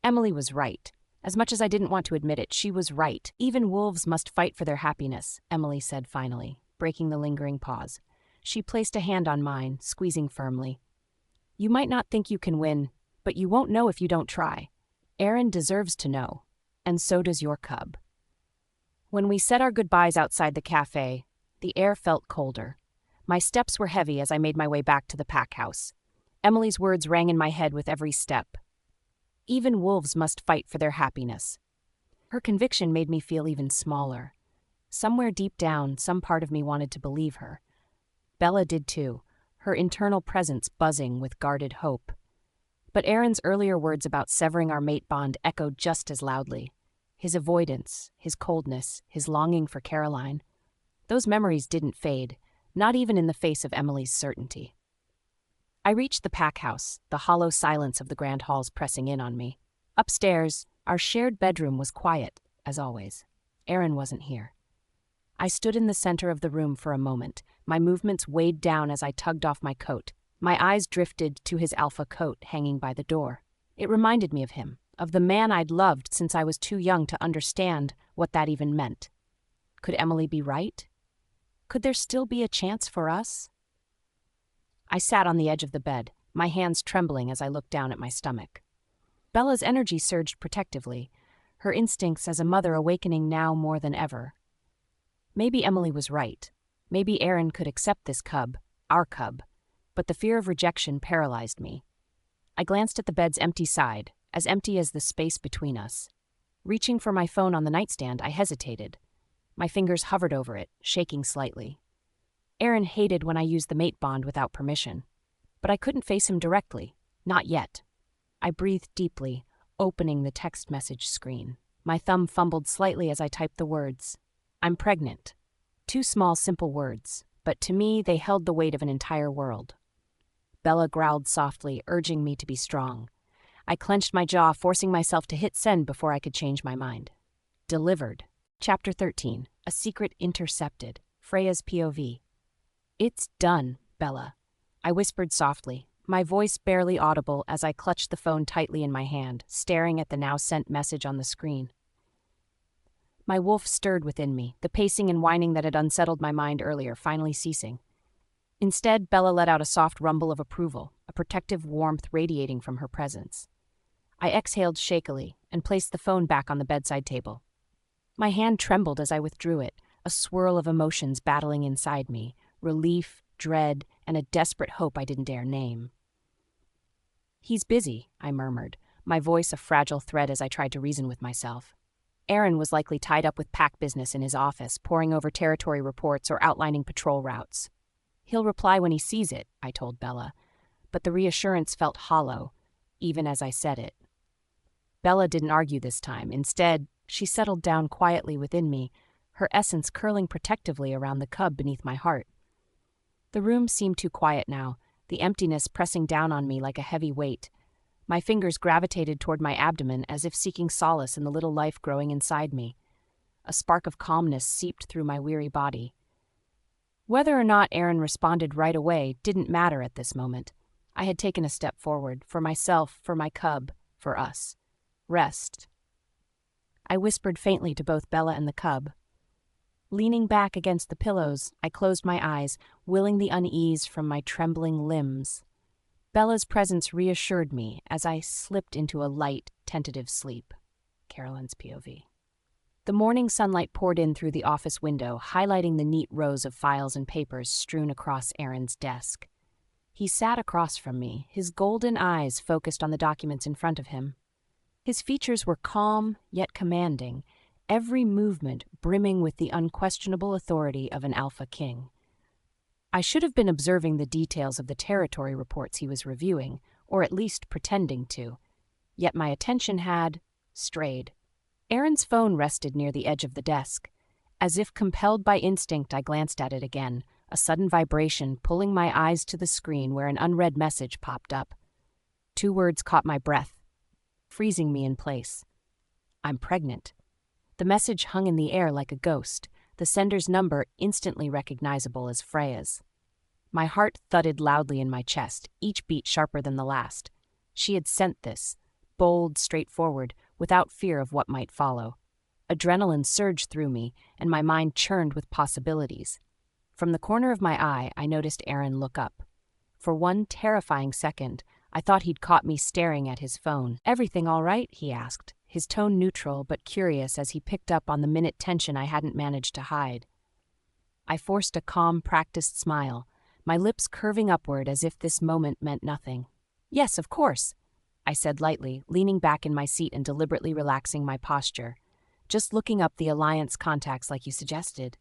Emily was right. As much as I didn't want to admit it, she was right. Even wolves must fight for their happiness, Emily said finally, breaking the lingering pause. She placed a hand on mine, squeezing firmly. You might not think you can win, but you won't know if you don't try. Aaron deserves to know, and so does your cub. When we said our goodbyes outside the cafe, the air felt colder. My steps were heavy as I made my way back to the pack house. Emily's words rang in my head with every step. Even wolves must fight for their happiness. Her conviction made me feel even smaller. Somewhere deep down, some part of me wanted to believe her. Bella did too, her internal presence buzzing with guarded hope. But Aaron's earlier words about severing our mate bond echoed just as loudly. His avoidance, his coldness, his longing for Caroline. Those memories didn't fade, not even in the face of Emily's certainty. I reached the pack house, the hollow silence of the grand halls pressing in on me. Upstairs, our shared bedroom was quiet, as always. Aaron wasn't here. I stood in the center of the room for a moment, my movements weighed down as I tugged off my coat. My eyes drifted to his alpha coat hanging by the door. It reminded me of him, of the man I'd loved since I was too young to understand what that even meant. Could Emily be right? Could there still be a chance for us? I sat on the edge of the bed, my hands trembling as I looked down at my stomach. Bella's energy surged protectively, her instincts as a mother awakening now more than ever. Maybe Emily was right. Maybe Aaron could accept this cub, our cub, but the fear of rejection paralyzed me. I glanced at the bed's empty side, as empty as the space between us. Reaching for my phone on the nightstand, I hesitated. My fingers hovered over it, shaking slightly. Aaron hated when I used the mate bond without permission. But I couldn't face him directly. Not yet. I breathed deeply, opening the text message screen. My thumb fumbled slightly as I typed the words. I'm pregnant. 2 small, simple words, but to me they held the weight of an entire world. Bella growled softly, urging me to be strong. I clenched my jaw, forcing myself to hit send before I could change my mind. Delivered. Chapter 13. A Secret Intercepted. Freya's POV. It's done, Bella. I whispered softly, my voice barely audible as I clutched the phone tightly in my hand, staring at the now-sent message on the screen. My wolf stirred within me, the pacing and whining that had unsettled my mind earlier finally ceasing. Instead, Bella let out a soft rumble of approval, a protective warmth radiating from her presence. I exhaled shakily and placed the phone back on the bedside table. My hand trembled as I withdrew it, a swirl of emotions battling inside me, relief, dread, and a desperate hope I didn't dare name. He's busy, I murmured, my voice a fragile thread as I tried to reason with myself. Aaron was likely tied up with pack business in his office, poring over territory reports or outlining patrol routes. He'll reply when he sees it, I told Bella, but the reassurance felt hollow, even as I said it. Bella didn't argue this time. Instead, she settled down quietly within me, her essence curling protectively around the cub beneath my heart. The room seemed too quiet now, the emptiness pressing down on me like a heavy weight. My fingers gravitated toward my abdomen as if seeking solace in the little life growing inside me. A spark of calmness seeped through my weary body. Whether or not Aaron responded right away didn't matter at this moment. I had taken a step forward, for myself, for my cub, for us. Rest. I whispered faintly to both Bella and the cub. Leaning back against the pillows, I closed my eyes, willing the unease from my trembling limbs. Bella's presence reassured me as I slipped into a light, tentative sleep. Caroline's POV. The morning sunlight poured in through the office window, highlighting the neat rows of files and papers strewn across Aaron's desk. He sat across from me, his golden eyes focused on the documents in front of him. His features were calm, yet commanding, every movement brimming with the unquestionable authority of an Alpha King. I should have been observing the details of the territory reports he was reviewing, or at least pretending to. Yet my attention had strayed. Aaron's phone rested near the edge of the desk. As if compelled by instinct, I glanced at it again, a sudden vibration pulling my eyes to the screen where an unread message popped up. 2 words caught my breath, freezing me in place. I'm pregnant. The message hung in the air like a ghost, the sender's number instantly recognizable as Freya's. My heart thudded loudly in my chest, each beat sharper than the last. She had sent this, bold, straightforward, without fear of what might follow. Adrenaline surged through me, and my mind churned with possibilities. From the corner of my eye, I noticed Aaron look up. For one terrifying second, I thought he'd caught me staring at his phone. "Everything all right?" he asked, his tone neutral but curious as he picked up on the minute tension I hadn't managed to hide. I forced a calm, practiced smile, my lips curving upward as if this moment meant nothing. "Yes, of course," I said lightly, leaning back in my seat and deliberately relaxing my posture. "Just looking up the Alliance contacts like you suggested."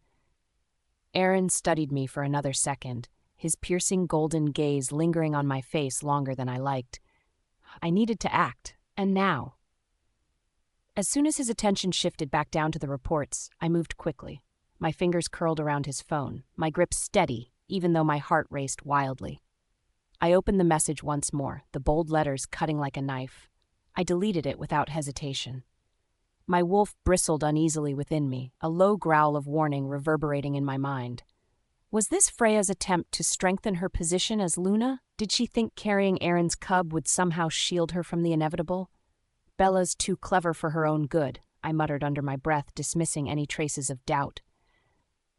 Aaron studied me for another second, his piercing golden gaze lingering on my face longer than I liked. I needed to act, and now. As soon as his attention shifted back down to the reports, I moved quickly. My fingers curled around his phone, my grip steady, even though my heart raced wildly. I opened the message once more, the bold letters cutting like a knife. I deleted it without hesitation. My wolf bristled uneasily within me, a low growl of warning reverberating in my mind. Was this Freya's attempt to strengthen her position as Luna? Did she think carrying Aaron's cub would somehow shield her from the inevitable? "Bella's too clever for her own good," I muttered under my breath, dismissing any traces of doubt.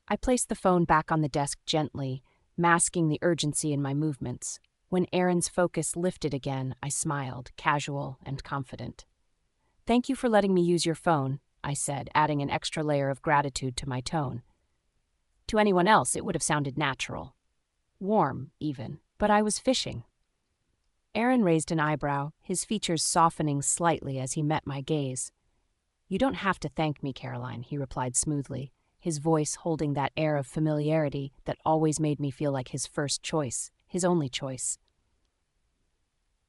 I placed the phone back on the desk gently, masking the urgency in my movements. When Aaron's focus lifted again, I smiled, casual and confident. "Thank you for letting me use your phone," I said, adding an extra layer of gratitude to my tone. To anyone else, it would have sounded natural. Warm, even. But I was fishing. Aaron raised an eyebrow, his features softening slightly as he met my gaze. "You don't have to thank me, Caroline," he replied smoothly, his voice holding that air of familiarity that always made me feel like his first choice, his only choice.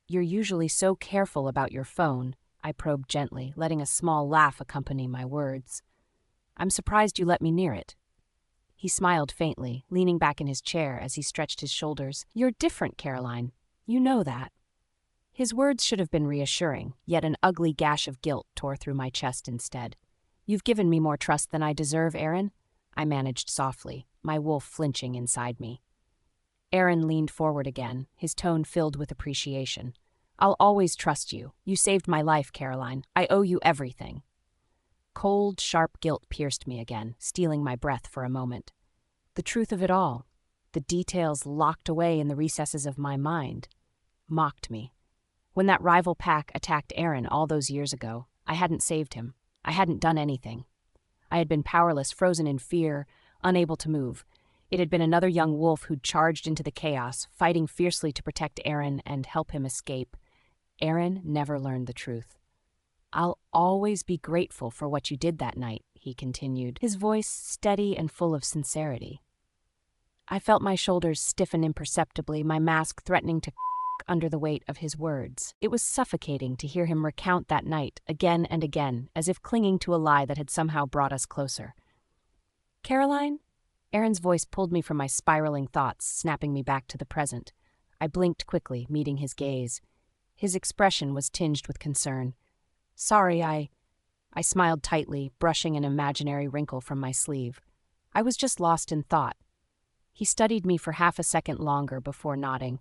"You're usually so careful about your phone," I probed gently, letting a small laugh accompany my words. "I'm surprised you let me near it." He smiled faintly, leaning back in his chair as he stretched his shoulders. "You're different, Caroline. You know that." His words should have been reassuring, yet an ugly gash of guilt tore through my chest instead. "You've given me more trust than I deserve, Aaron," I managed softly, my wolf flinching inside me. Aaron leaned forward again, his tone filled with appreciation. "I'll always trust you. You saved my life, Caroline. I owe you everything." Cold, sharp guilt pierced me again, stealing my breath for a moment. The truth of it all, the details locked away in the recesses of my mind, mocked me. When that rival pack attacked Aaron all those years ago, I hadn't saved him. I hadn't done anything. I had been powerless, frozen in fear, unable to move. It had been another young wolf who'd charged into the chaos, fighting fiercely to protect Aaron and help him escape. Aaron never learned the truth. "I'll always be grateful for what you did that night," he continued, his voice steady and full of sincerity. I felt my shoulders stiffen imperceptibly, my mask threatening to under the weight of his words. It was suffocating to hear him recount that night again and again, as if clinging to a lie that had somehow brought us closer. "Caroline?" Aaron's voice pulled me from my spiraling thoughts, snapping me back to the present. I blinked quickly, meeting his gaze. His expression was tinged with concern. "Sorry, I smiled tightly, brushing an imaginary wrinkle from my sleeve. I was just lost in thought. He studied me for half a second longer before nodding.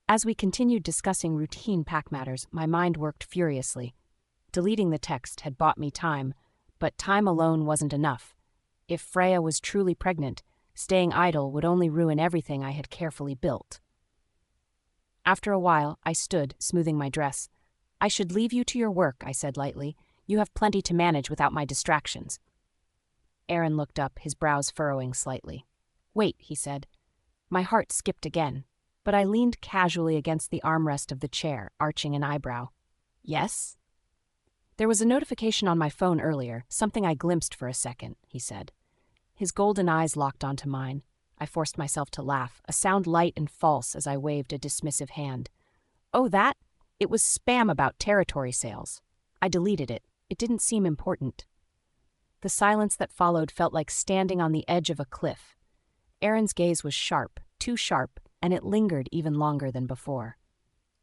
As we continued discussing routine pack matters, my mind worked furiously. Deleting the text had bought me time, but time alone wasn't enough. If Freya was truly pregnant, staying idle would only ruin everything I had carefully built. After a while, I stood, smoothing my dress. "I should leave you to your work," I said lightly. "You have plenty to manage without my distractions." Aaron looked up, his brows furrowing slightly. "Wait," he said. My heart skipped again, but I leaned casually against the armrest of the chair, arching an eyebrow. "Yes?" "There was a notification on my phone earlier, something I glimpsed for a second," he said. His golden eyes locked onto mine. I forced myself to laugh, a sound light and false as I waved a dismissive hand. "Oh, that? It was spam about territory sales. I deleted it. It didn't seem important." The silence that followed felt like standing on the edge of a cliff. Aaron's gaze was sharp, too sharp, and it lingered even longer than before.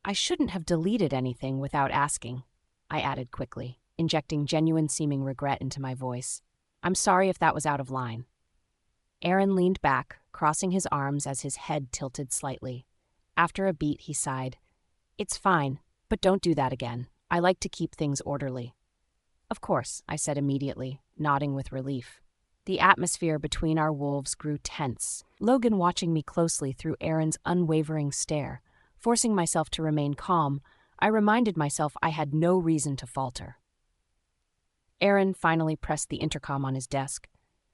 "I shouldn't have deleted anything without asking," I added quickly, injecting genuine-seeming regret into my voice. "I'm sorry if that was out of line." Aaron leaned back, crossing his arms as his head tilted slightly. After a beat, he sighed. "It's fine, but don't do that again. I like to keep things orderly." "Of course," I said immediately, nodding with relief. The atmosphere between our wolves grew tense, Logan watching me closely through Aaron's unwavering stare. Forcing myself to remain calm, I reminded myself I had no reason to falter. Aaron finally pressed the intercom on his desk.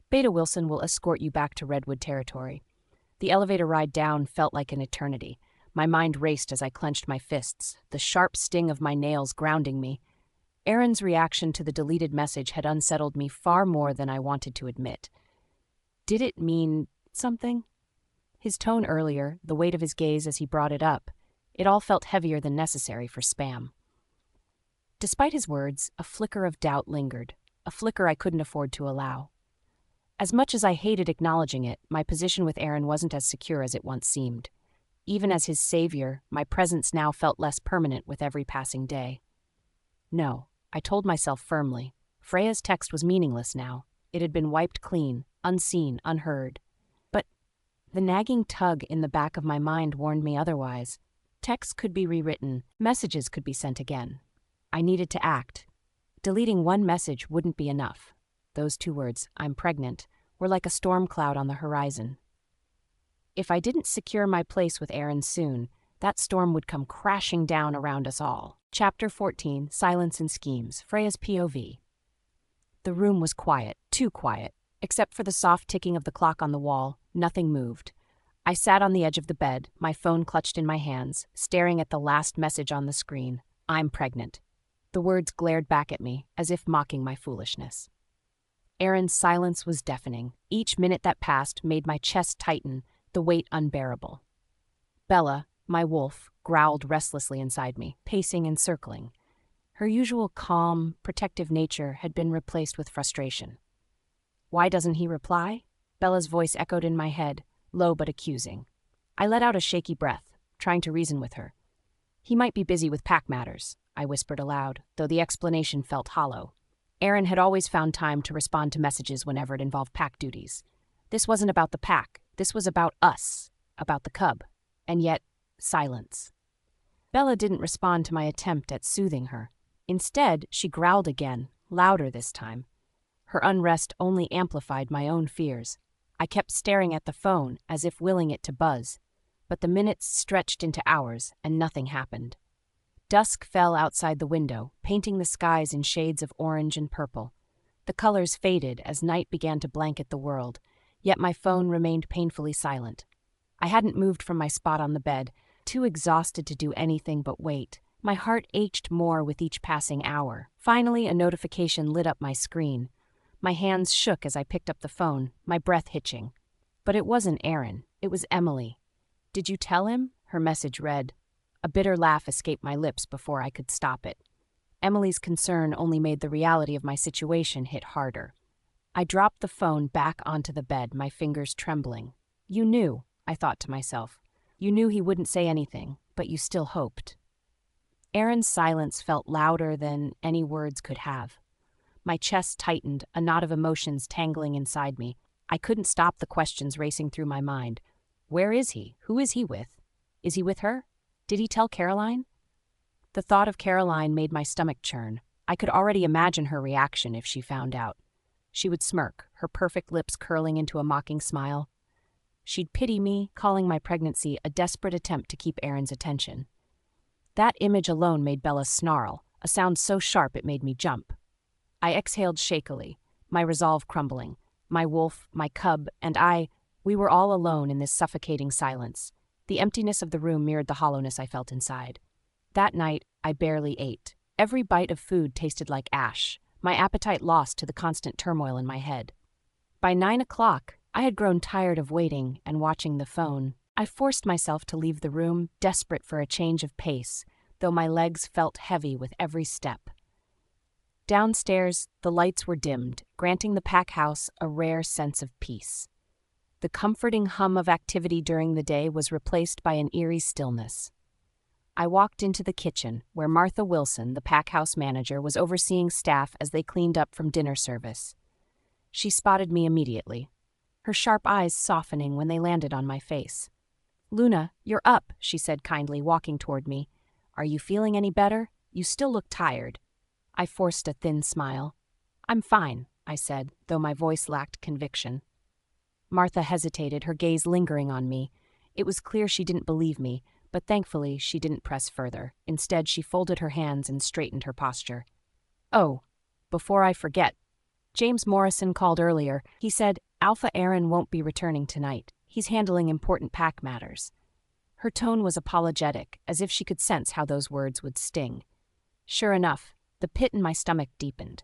"Beta Wilson will escort you back to Redwood Territory." The elevator ride down felt like an eternity. My mind raced as I clenched my fists, the sharp sting of my nails grounding me. Aaron's reaction to the deleted message had unsettled me far more than I wanted to admit. Did it mean something? His tone earlier, the weight of his gaze as he brought it up, it all felt heavier than necessary for spam. Despite his words, a flicker of doubt lingered, a flicker I couldn't afford to allow. As much as I hated acknowledging it, my position with Aaron wasn't as secure as it once seemed. Even as his savior, my presence now felt less permanent with every passing day. No, I told myself firmly. Freya's text was meaningless now. It had been wiped clean, unseen, unheard. But the nagging tug in the back of my mind warned me otherwise. Texts could be rewritten, messages could be sent again. I needed to act. Deleting one message wouldn't be enough. Those 2 words, "I'm pregnant," were like a storm cloud on the horizon. If I didn't secure my place with Aaron soon, that storm would come crashing down around us all. Chapter 14, Silence and Schemes, Freya's POV. The room was quiet, too quiet. Except for the soft ticking of the clock on the wall, nothing moved. I sat on the edge of the bed, my phone clutched in my hands, staring at the last message on the screen. "I'm pregnant." The words glared back at me, as if mocking my foolishness. Aaron's silence was deafening. Each minute that passed made my chest tighten, the weight unbearable. Bella, my wolf, growled restlessly inside me, pacing and circling. Her usual calm, protective nature had been replaced with frustration. "Why doesn't he reply?" Bella's voice echoed in my head, low but accusing. I let out a shaky breath, trying to reason with her. "He might be busy with pack matters," I whispered aloud, though the explanation felt hollow. Aaron had always found time to respond to messages whenever it involved pack duties. This wasn't about the pack. This was about us, about the cub. And yet, silence. Bella didn't respond to my attempt at soothing her. Instead, she growled again, louder this time. Her unrest only amplified my own fears. I kept staring at the phone, as if willing it to buzz. But the minutes stretched into hours, and nothing happened. Dusk fell outside the window, painting the skies in shades of orange and purple. The colors faded as night began to blanket the world, yet my phone remained painfully silent. I hadn't moved from my spot on the bed, too exhausted to do anything but wait. My heart ached more with each passing hour. Finally, a notification lit up my screen. My hands shook as I picked up the phone, my breath hitching. But it wasn't Aaron. It was Emily. "Did you tell him?" her message read. A bitter laugh escaped my lips before I could stop it. Emily's concern only made the reality of my situation hit harder. I dropped the phone back onto the bed, my fingers trembling. "You knew," I thought to myself. "You knew he wouldn't say anything, but you still hoped." Aaron's silence felt louder than any words could have. My chest tightened, a knot of emotions tangling inside me. I couldn't stop the questions racing through my mind. Where is he? Who is he with? Is he with her? Did he tell Caroline? The thought of Caroline made my stomach churn. I could already imagine her reaction if she found out. She would smirk, her perfect lips curling into a mocking smile. She'd pity me, calling my pregnancy a desperate attempt to keep Aaron's attention. That image alone made Bella snarl, a sound so sharp it made me jump. I exhaled shakily, my resolve crumbling. My wolf, my cub, and we were all alone in this suffocating silence. The emptiness of the room mirrored the hollowness I felt inside. That night, I barely ate. Every bite of food tasted like ash, my appetite lost to the constant turmoil in my head. By 9 o'clock, I had grown tired of waiting and watching the phone. I forced myself to leave the room, desperate for a change of pace, though my legs felt heavy with every step. Downstairs, the lights were dimmed, granting the pack house a rare sense of peace. The comforting hum of activity during the day was replaced by an eerie stillness. I walked into the kitchen, where Martha Wilson, the pack house manager, was overseeing staff as they cleaned up from dinner service. She spotted me immediately, her sharp eyes softening when they landed on my face. "Luna, you're up," she said kindly, walking toward me. "Are you feeling any better? You still look tired." I forced a thin smile. "I'm fine," I said, though my voice lacked conviction. Martha hesitated, her gaze lingering on me. It was clear she didn't believe me, but thankfully she didn't press further. Instead, she folded her hands and straightened her posture. "Oh, before I forget, James Morrison called earlier. He said Alpha Aaron won't be returning tonight. He's handling important pack matters." Her tone was apologetic, as if she could sense how those words would sting. Sure enough, the pit in my stomach deepened.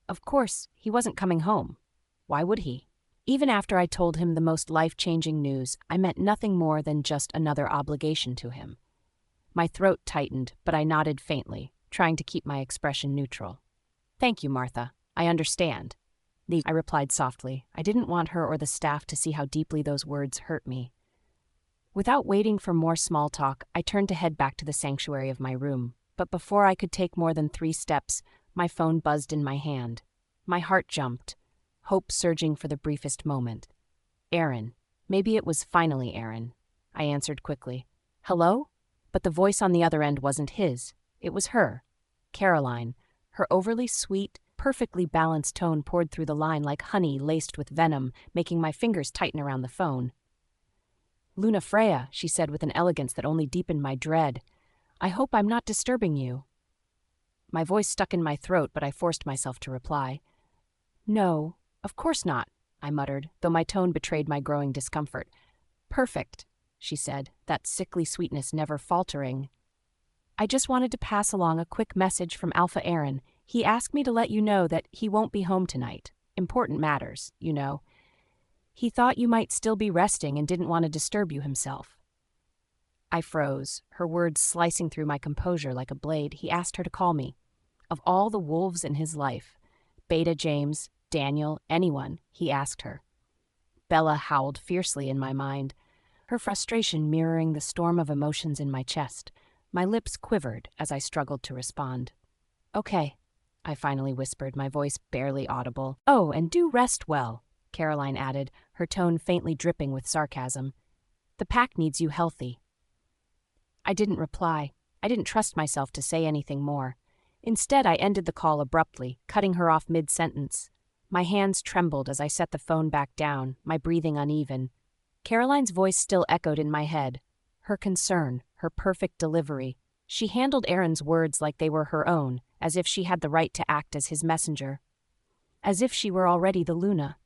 Of course, he wasn't coming home. Why would he? Even after I told him the most life-changing news, I meant nothing more than just another obligation to him. My throat tightened, but I nodded faintly, trying to keep my expression neutral. "Thank you, Martha. I understand." I replied softly. I didn't want her or the staff to see how deeply those words hurt me. Without waiting for more small talk, I turned to head back to the sanctuary of my room. But before I could take more than 3 steps, my phone buzzed in my hand. My heart jumped, hope surging for the briefest moment. Aaron. Maybe it was finally Aaron. I answered quickly. "Hello?" But the voice on the other end wasn't his. It was her. Caroline. Her overly sweet, perfectly balanced tone poured through the line like honey laced with venom, making my fingers tighten around the phone. "Luna Freya," she said with an elegance that only deepened my dread. "I hope I'm not disturbing you." My voice stuck in my throat, but I forced myself to reply. "No, of course not," I muttered, though my tone betrayed my growing discomfort. "Perfect," she said, that sickly sweetness never faltering. "I just wanted to pass along a quick message from Alpha Aaron. He asked me to let you know that he won't be home tonight. Important matters, you know. He thought you might still be resting and didn't want to disturb you himself." I froze, her words slicing through my composure like a blade. He asked her to call me. Of all the wolves in his life, Beta James, Daniel, anyone, he asked her. Bella howled fiercely in my mind, her frustration mirroring the storm of emotions in my chest. My lips quivered as I struggled to respond. "Okay," I finally whispered, my voice barely audible. "Oh, and do rest well," Caroline added, her tone faintly dripping with sarcasm. "The pack needs you healthy." I didn't reply. I didn't trust myself to say anything more. Instead, I ended the call abruptly, cutting her off mid-sentence. My hands trembled as I set the phone back down, my breathing uneven. Caroline's voice still echoed in my head. Her concern, her perfect delivery. She handled Aaron's words like they were her own, as if she had the right to act as his messenger. As if she were already the Luna.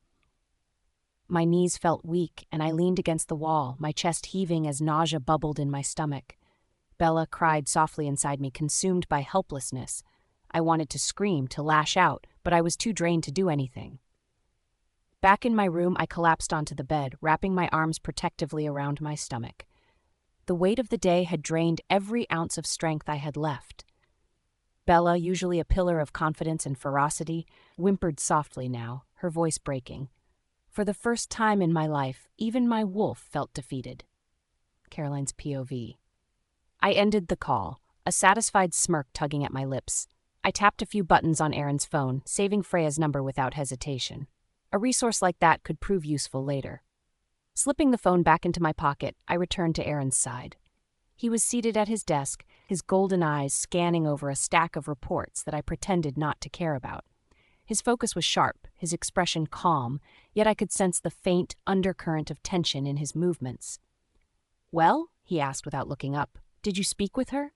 My knees felt weak, and I leaned against the wall, my chest heaving as nausea bubbled in my stomach. Bella cried softly inside me, consumed by helplessness. I wanted to scream, to lash out, but I was too drained to do anything. Back in my room, I collapsed onto the bed, wrapping my arms protectively around my stomach. The weight of the day had drained every ounce of strength I had left. Bella, usually a pillar of confidence and ferocity, whimpered softly now, her voice breaking. For the first time in my life, even my wolf felt defeated. Caroline's POV. I ended the call, a satisfied smirk tugging at my lips. I tapped a few buttons on Aaron's phone, saving Freya's number without hesitation. A resource like that could prove useful later. Slipping the phone back into my pocket, I returned to Aaron's side. He was seated at his desk, his golden eyes scanning over a stack of reports that I pretended not to care about. His focus was sharp, his expression calm, yet I could sense the faint undercurrent of tension in his movements. "Well?" he asked without looking up. "Did you speak with her?"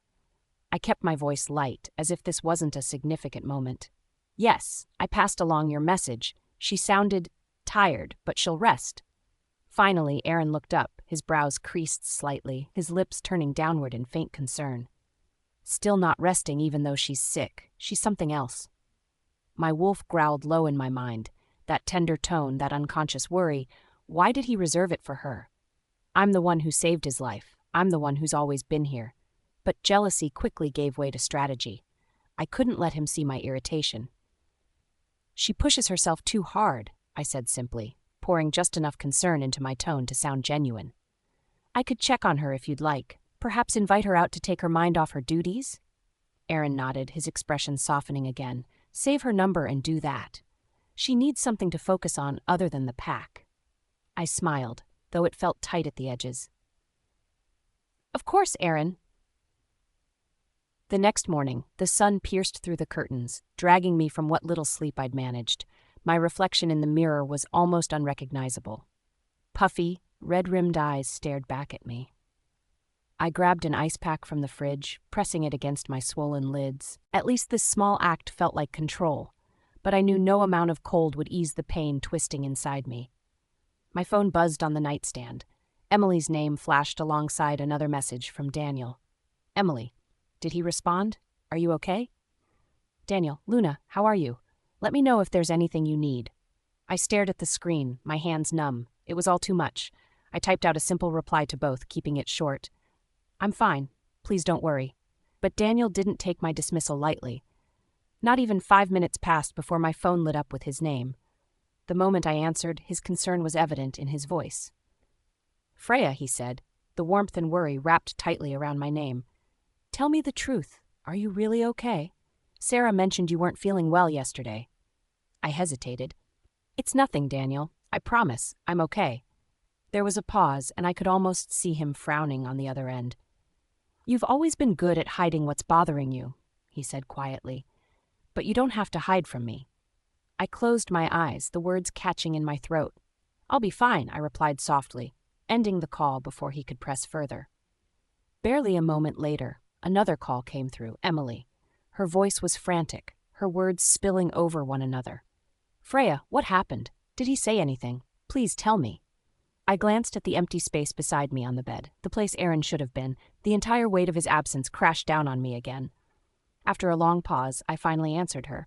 I kept my voice light, as if this wasn't a significant moment. "Yes, I passed along your message. She sounded tired, but she'll rest." Finally, Aaron looked up, his brows creased slightly, his lips turning downward in faint concern. "Still not resting even though she's sick. She's something else." My wolf growled low in my mind. That tender tone, that unconscious worry, why did he reserve it for her? I'm the one who saved his life. I'm the one who's always been here. But jealousy quickly gave way to strategy. I couldn't let him see my irritation. "She pushes herself too hard," I said simply, pouring just enough concern into my tone to sound genuine. "I could check on her if you'd like. Perhaps invite her out to take her mind off her duties?" Aaron nodded, his expression softening again. "Save her number and do that. She needs something to focus on other than the pack." I smiled, though it felt tight at the edges. "Of course, Aaron." The next morning, the sun pierced through the curtains, dragging me from what little sleep I'd managed. My reflection in the mirror was almost unrecognizable. Puffy, red-rimmed eyes stared back at me. I grabbed an ice pack from the fridge, pressing it against my swollen lids. At least this small act felt like control, but I knew no amount of cold would ease the pain twisting inside me. My phone buzzed on the nightstand. Emily's name flashed alongside another message from Daniel. "Emily." Did he respond? "Are you okay?" "Daniel, Luna, how are you? Let me know if there's anything you need." I stared at the screen, my hands numb. It was all too much. I typed out a simple reply to both, keeping it short. "I'm fine. Please don't worry." But Daniel didn't take my dismissal lightly. Not even 5 minutes passed before my phone lit up with his name. The moment I answered, his concern was evident in his voice. "Freya," he said, the warmth and worry wrapped tightly around my name. "Tell me the truth. Are you really okay? Sarah mentioned you weren't feeling well yesterday." I hesitated. "It's nothing, Daniel. I promise. I'm okay." There was a pause, and I could almost see him frowning on the other end. "You've always been good at hiding what's bothering you," he said quietly. "But you don't have to hide from me." I closed my eyes, the words catching in my throat. "I'll be fine," I replied softly, ending the call before he could press further. Barely a moment later, another call came through, Emily. Her voice was frantic, her words spilling over one another. "Freya, what happened? Did he say anything? Please tell me." I glanced at the empty space beside me on the bed, the place Aaron should have been. The entire weight of his absence crashed down on me again. After a long pause, I finally answered her.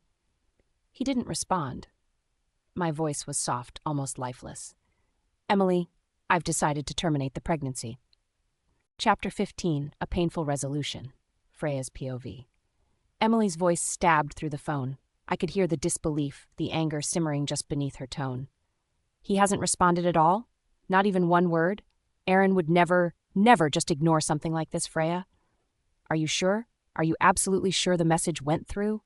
He didn't respond. My voice was soft, almost lifeless. "Emily, I've decided to terminate the pregnancy." Chapter 15, A Painful Resolution. Freya's POV. Emily's voice stabbed through the phone. I could hear the disbelief, the anger simmering just beneath her tone. "He hasn't responded at all? Not even one word? Aaron would never just ignore something like this, Freya? Are you sure? Are you absolutely sure the message went through?"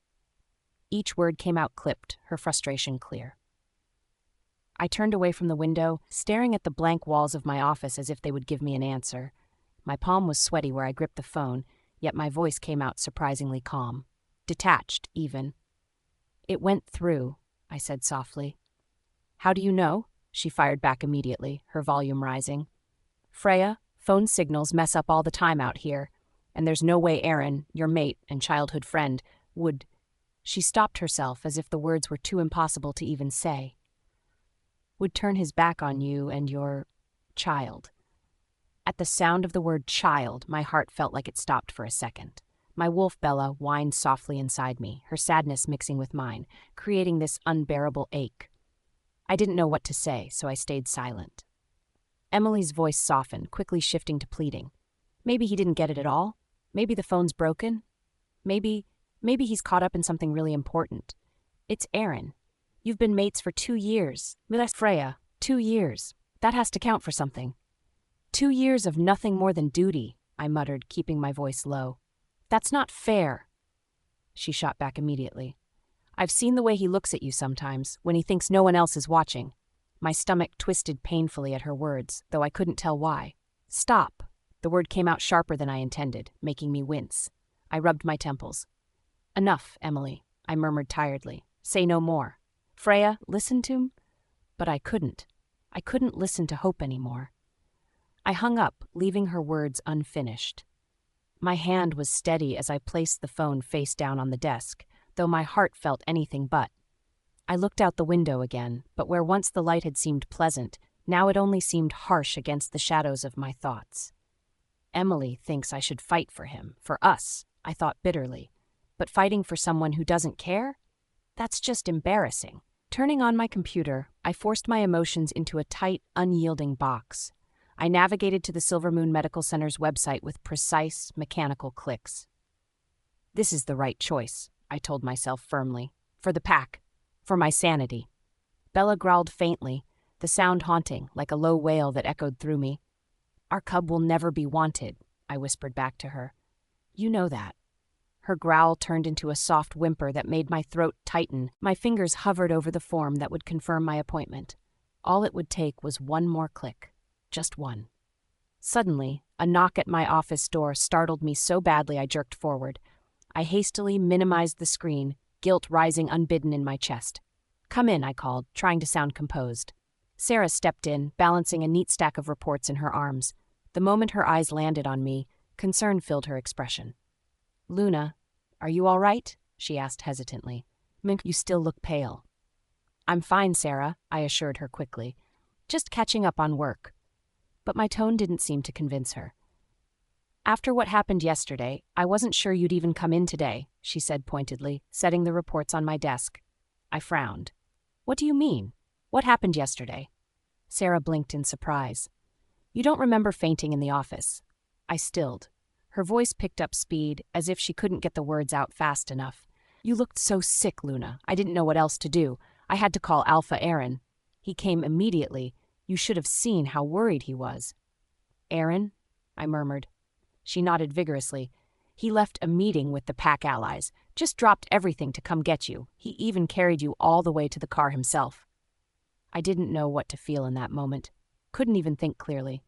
Each word came out clipped, her frustration clear. I turned away from the window, staring at the blank walls of my office as if they would give me an answer. My palm was sweaty where I gripped the phone, yet my voice came out surprisingly calm. Detached, even. "It went through," I said softly. "How do you know?" She fired back immediately, her volume rising. "Freya, phone signals mess up all the time out here, and there's no way Aaron, your mate and childhood friend, would—" She stopped herself as if the words were too impossible to even say. "Would turn his back on you and your child." At the sound of the word child, my heart felt like it stopped for a second. My wolf Bella whined softly inside me, her sadness mixing with mine, creating this unbearable ache. I didn't know what to say, so I stayed silent. Emily's voice softened, quickly shifting to pleading. Maybe he didn't get it at all. Maybe the phone's broken. Maybe he's caught up in something really important. It's Aaron. You've been mates for 2 years. Freya, 2 years. That has to count for something. 2 years of nothing more than duty, I muttered, keeping my voice low. That's not fair. She shot back immediately. I've seen the way he looks at you sometimes, when he thinks no one else is watching. My stomach twisted painfully at her words, though I couldn't tell why. Stop. The word came out sharper than I intended, making me wince. I rubbed my temples. Enough, Emily, I murmured tiredly. Say no more. Freya, listen to him? But I couldn't. I couldn't listen to Hope anymore. I hung up, leaving her words unfinished. My hand was steady as I placed the phone face down on the desk, though my heart felt anything but. I looked out the window again, but where once the light had seemed pleasant, now it only seemed harsh against the shadows of my thoughts. Emily thinks I should fight for him, for us, I thought bitterly. But fighting for someone who doesn't care? That's just embarrassing. Turning on my computer, I forced my emotions into a tight, unyielding box. I navigated to the Silver Moon Medical Center's website with precise, mechanical clicks. This is the right choice, I told myself firmly. For the pack. For my sanity. Bella growled faintly, the sound haunting, like a low wail that echoed through me. Our cub will never be wanted, I whispered back to her. You know that. Her growl turned into a soft whimper that made my throat tighten. My fingers hovered over the form that would confirm my appointment. All it would take was one more click. Just one. Suddenly, a knock at my office door startled me so badly I jerked forward. I hastily minimized the screen, guilt rising unbidden in my chest. Come in, I called, trying to sound composed. Sarah stepped in, balancing a neat stack of reports in her arms. The moment her eyes landed on me, concern filled her expression. Luna, are you all right? She asked hesitantly. You still look pale. I'm fine, Sarah, I assured her quickly. Just catching up on work. But my tone didn't seem to convince her. After what happened yesterday, I wasn't sure you'd even come in today, she said pointedly, setting the reports on my desk. I frowned. What do you mean? What happened yesterday? Sarah blinked in surprise. You don't remember fainting in the office. I stilled. Her voice picked up speed, as if she couldn't get the words out fast enough. You looked so sick, Luna. I didn't know what else to do. I had to call Alpha Aaron. He came immediately. You should have seen how worried he was. Aaron? I murmured. She nodded vigorously. He left a meeting with the pack allies. Just dropped everything to come get you. He even carried you all the way to the car himself. I didn't know what to feel in that moment. Couldn't even think clearly.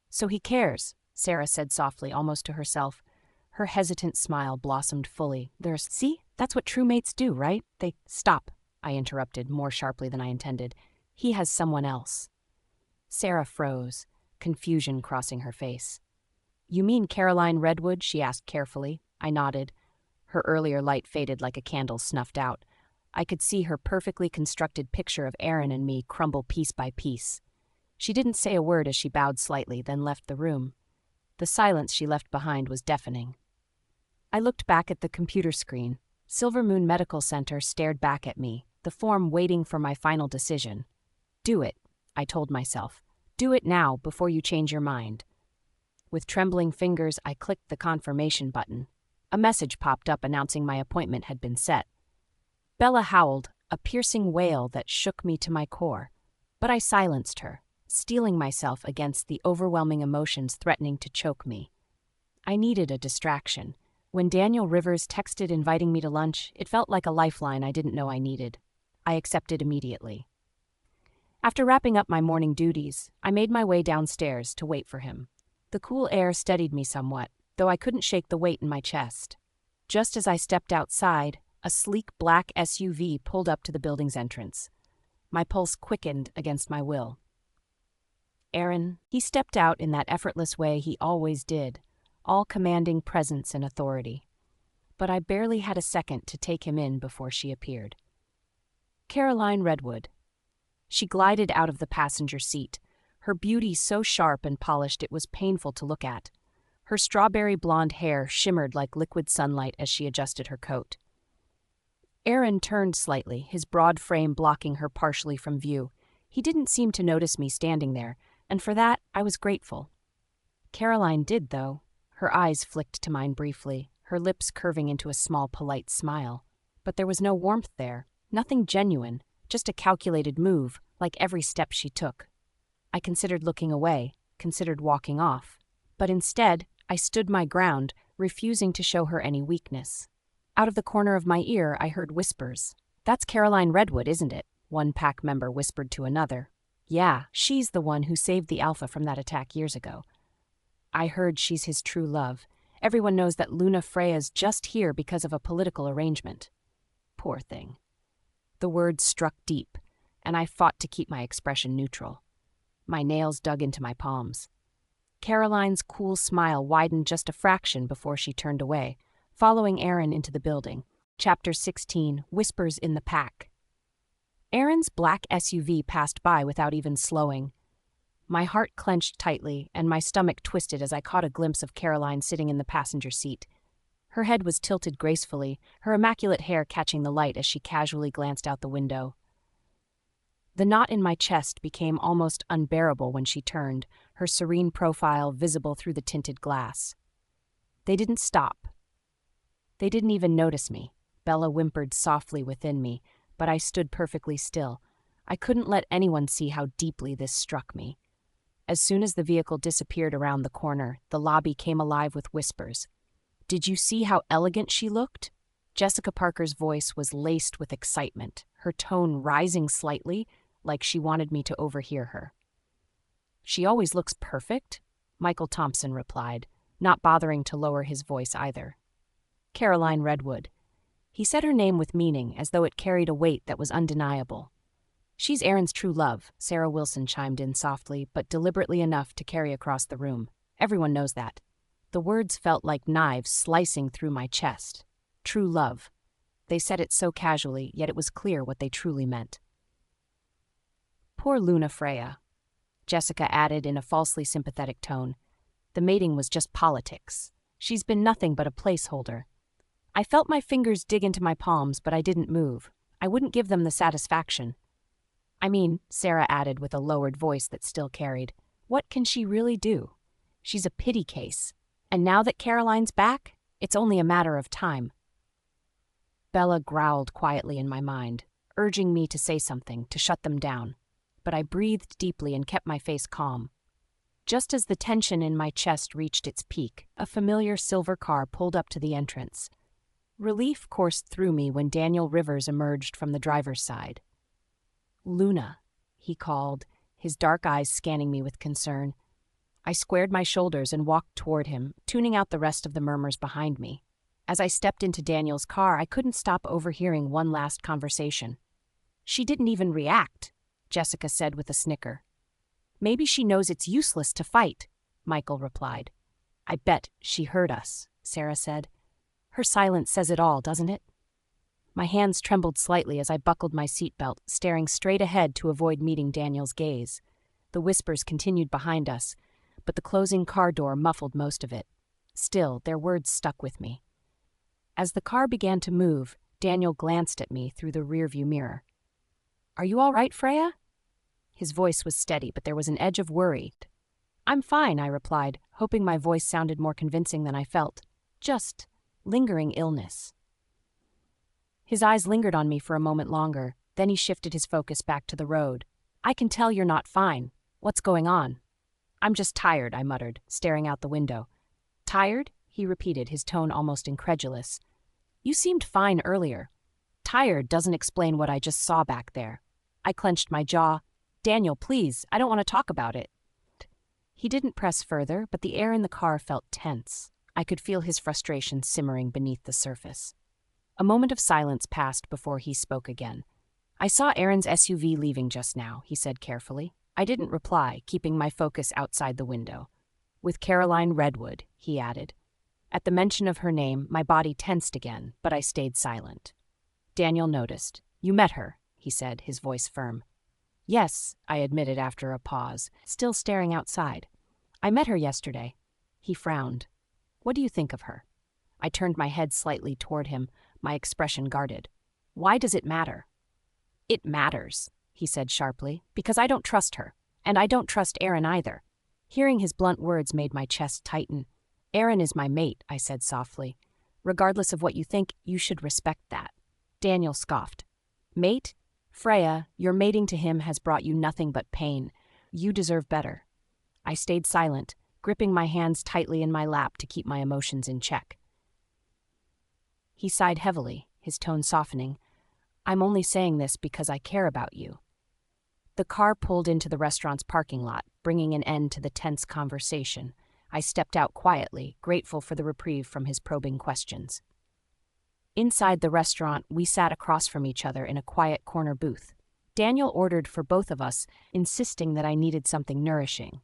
So he cares, Sarah said softly, almost to herself. Her hesitant smile blossomed fully. See? That's what true mates do, right? Stop, I interrupted, more sharply than I intended. He has someone else. Sarah froze, confusion crossing her face. You mean Caroline Redwood? She asked carefully. I nodded. Her earlier light faded like a candle snuffed out. I could see her perfectly constructed picture of Aaron and me crumble piece by piece. She didn't say a word as she bowed slightly, then left the room. The silence she left behind was deafening. I looked back at the computer screen. Silver Moon Medical Center stared back at me, the form waiting for my final decision. Do it, I told myself. Do it now before you change your mind. With trembling fingers, I clicked the confirmation button. A message popped up announcing my appointment had been set. Bella howled, a piercing wail that shook me to my core. But I silenced her, steeling myself against the overwhelming emotions threatening to choke me. I needed a distraction. When Daniel Rivers texted inviting me to lunch, it felt like a lifeline I didn't know I needed. I accepted immediately. After wrapping up my morning duties, I made my way downstairs to wait for him. The cool air steadied me somewhat, though I couldn't shake the weight in my chest. Just as I stepped outside, a sleek black SUV pulled up to the building's entrance. My pulse quickened against my will. Aaron, he stepped out in that effortless way he always did, all commanding presence and authority. But I barely had a second to take him in before she appeared. Caroline Redwood. She glided out of the passenger seat, her beauty so sharp and polished it was painful to look at. Her strawberry blonde hair shimmered like liquid sunlight as she adjusted her coat. Aaron turned slightly, his broad frame blocking her partially from view. He didn't seem to notice me standing there, and for that I was grateful. Caroline did, though. Her eyes flicked to mine briefly, her lips curving into a small, polite smile. But there was no warmth there, nothing genuine, just a calculated move, like every step she took. I considered looking away, considered walking off. But instead, I stood my ground, refusing to show her any weakness. Out of the corner of my ear, I heard whispers. "That's Caroline Redwood, isn't it?" one pack member whispered to another. "Yeah, she's the one who saved the Alpha from that attack years ago. I heard she's his true love. Everyone knows that Luna Freya's just here because of a political arrangement." Poor thing. The words struck deep, and I fought to keep my expression neutral. My nails dug into my palms. Caroline's cool smile widened just a fraction before she turned away, following Aaron into the building. Chapter 16, Whispers in the Pack. Aaron's black SUV passed by without even slowing. My heart clenched tightly, and my stomach twisted as I caught a glimpse of Caroline sitting in the passenger seat. Her head was tilted gracefully, her immaculate hair catching the light as she casually glanced out the window. The knot in my chest became almost unbearable when she turned, her serene profile visible through the tinted glass. They didn't stop. They didn't even notice me. Bella whimpered softly within me, but I stood perfectly still. I couldn't let anyone see how deeply this struck me. As soon as the vehicle disappeared around the corner, the lobby came alive with whispers. "Did you see how elegant she looked?" Jessica Parker's voice was laced with excitement, her tone rising slightly, like she wanted me to overhear her. "She always looks perfect," Michael Thompson replied, not bothering to lower his voice either. "Caroline Redwood." He said her name with meaning, as though it carried a weight that was undeniable. "She's Aaron's true love," Sarah Wilson chimed in softly, but deliberately enough to carry across the room. "Everyone knows that." The words felt like knives slicing through my chest. True love. They said it so casually, yet it was clear what they truly meant. "Poor Luna Freya," Jessica added in a falsely sympathetic tone. "The mating was just politics. She's been nothing but a placeholder." I felt my fingers dig into my palms, but I didn't move. I wouldn't give them the satisfaction. "I mean," Sarah added with a lowered voice that still carried, "what can she really do? She's a pity case. And now that Caroline's back, it's only a matter of time." Bella growled quietly in my mind, urging me to say something, to shut them down. But I breathed deeply and kept my face calm. Just as the tension in my chest reached its peak, a familiar silver car pulled up to the entrance. Relief coursed through me when Daniel Rivers emerged from the driver's side. "Luna," he called, his dark eyes scanning me with concern. I squared my shoulders and walked toward him, tuning out the rest of the murmurs behind me. As I stepped into Daniel's car, I couldn't stop overhearing one last conversation. "She didn't even react," Jessica said with a snicker. "Maybe she knows it's useless to fight," Michael replied. "I bet she heard us," Sarah said. "Her silence says it all, doesn't it?" My hands trembled slightly as I buckled my seatbelt, staring straight ahead to avoid meeting Daniel's gaze. The whispers continued behind us, but the closing car door muffled most of it. Still, their words stuck with me. As the car began to move, Daniel glanced at me through the rearview mirror. "Are you all right, Freya?" His voice was steady, but there was an edge of worry. "I'm fine," I replied, hoping my voice sounded more convincing than I felt. "Just lingering illness." His eyes lingered on me for a moment longer, then he shifted his focus back to the road. "I can tell you're not fine. What's going on?" "I'm just tired," I muttered, staring out the window. "Tired?" he repeated, his tone almost incredulous. "You seemed fine earlier." "Tired doesn't explain what I just saw back there." I clenched my jaw. "Daniel, please, I don't want to talk about it." He didn't press further, but the air in the car felt tense. I could feel his frustration simmering beneath the surface. A moment of silence passed before he spoke again. "I saw Aaron's SUV leaving just now," he said carefully. I didn't reply, keeping my focus outside the window. "With Caroline Redwood," he added. At the mention of her name, my body tensed again, but I stayed silent. Daniel noticed. "You met her," he said, his voice firm. "Yes," I admitted after a pause, still staring outside. "I met her yesterday." He frowned. "What do you think of her?" I turned my head slightly toward him, my expression guarded. "Why does it matter?" "It matters," he said sharply, because I don't trust her, and I don't trust Aaron either. Hearing his blunt words made my chest tighten. Aaron is my mate, I said softly. Regardless of what you think, you should respect that. Daniel scoffed. Mate? Freya, your mating to him has brought you nothing but pain. You deserve better. I stayed silent, gripping my hands tightly in my lap to keep my emotions in check. He sighed heavily, his tone softening. I'm only saying this because I care about you. The car pulled into the restaurant's parking lot, bringing an end to the tense conversation. I stepped out quietly, grateful for the reprieve from his probing questions. Inside the restaurant, we sat across from each other in a quiet corner booth. Daniel ordered for both of us, insisting that I needed something nourishing.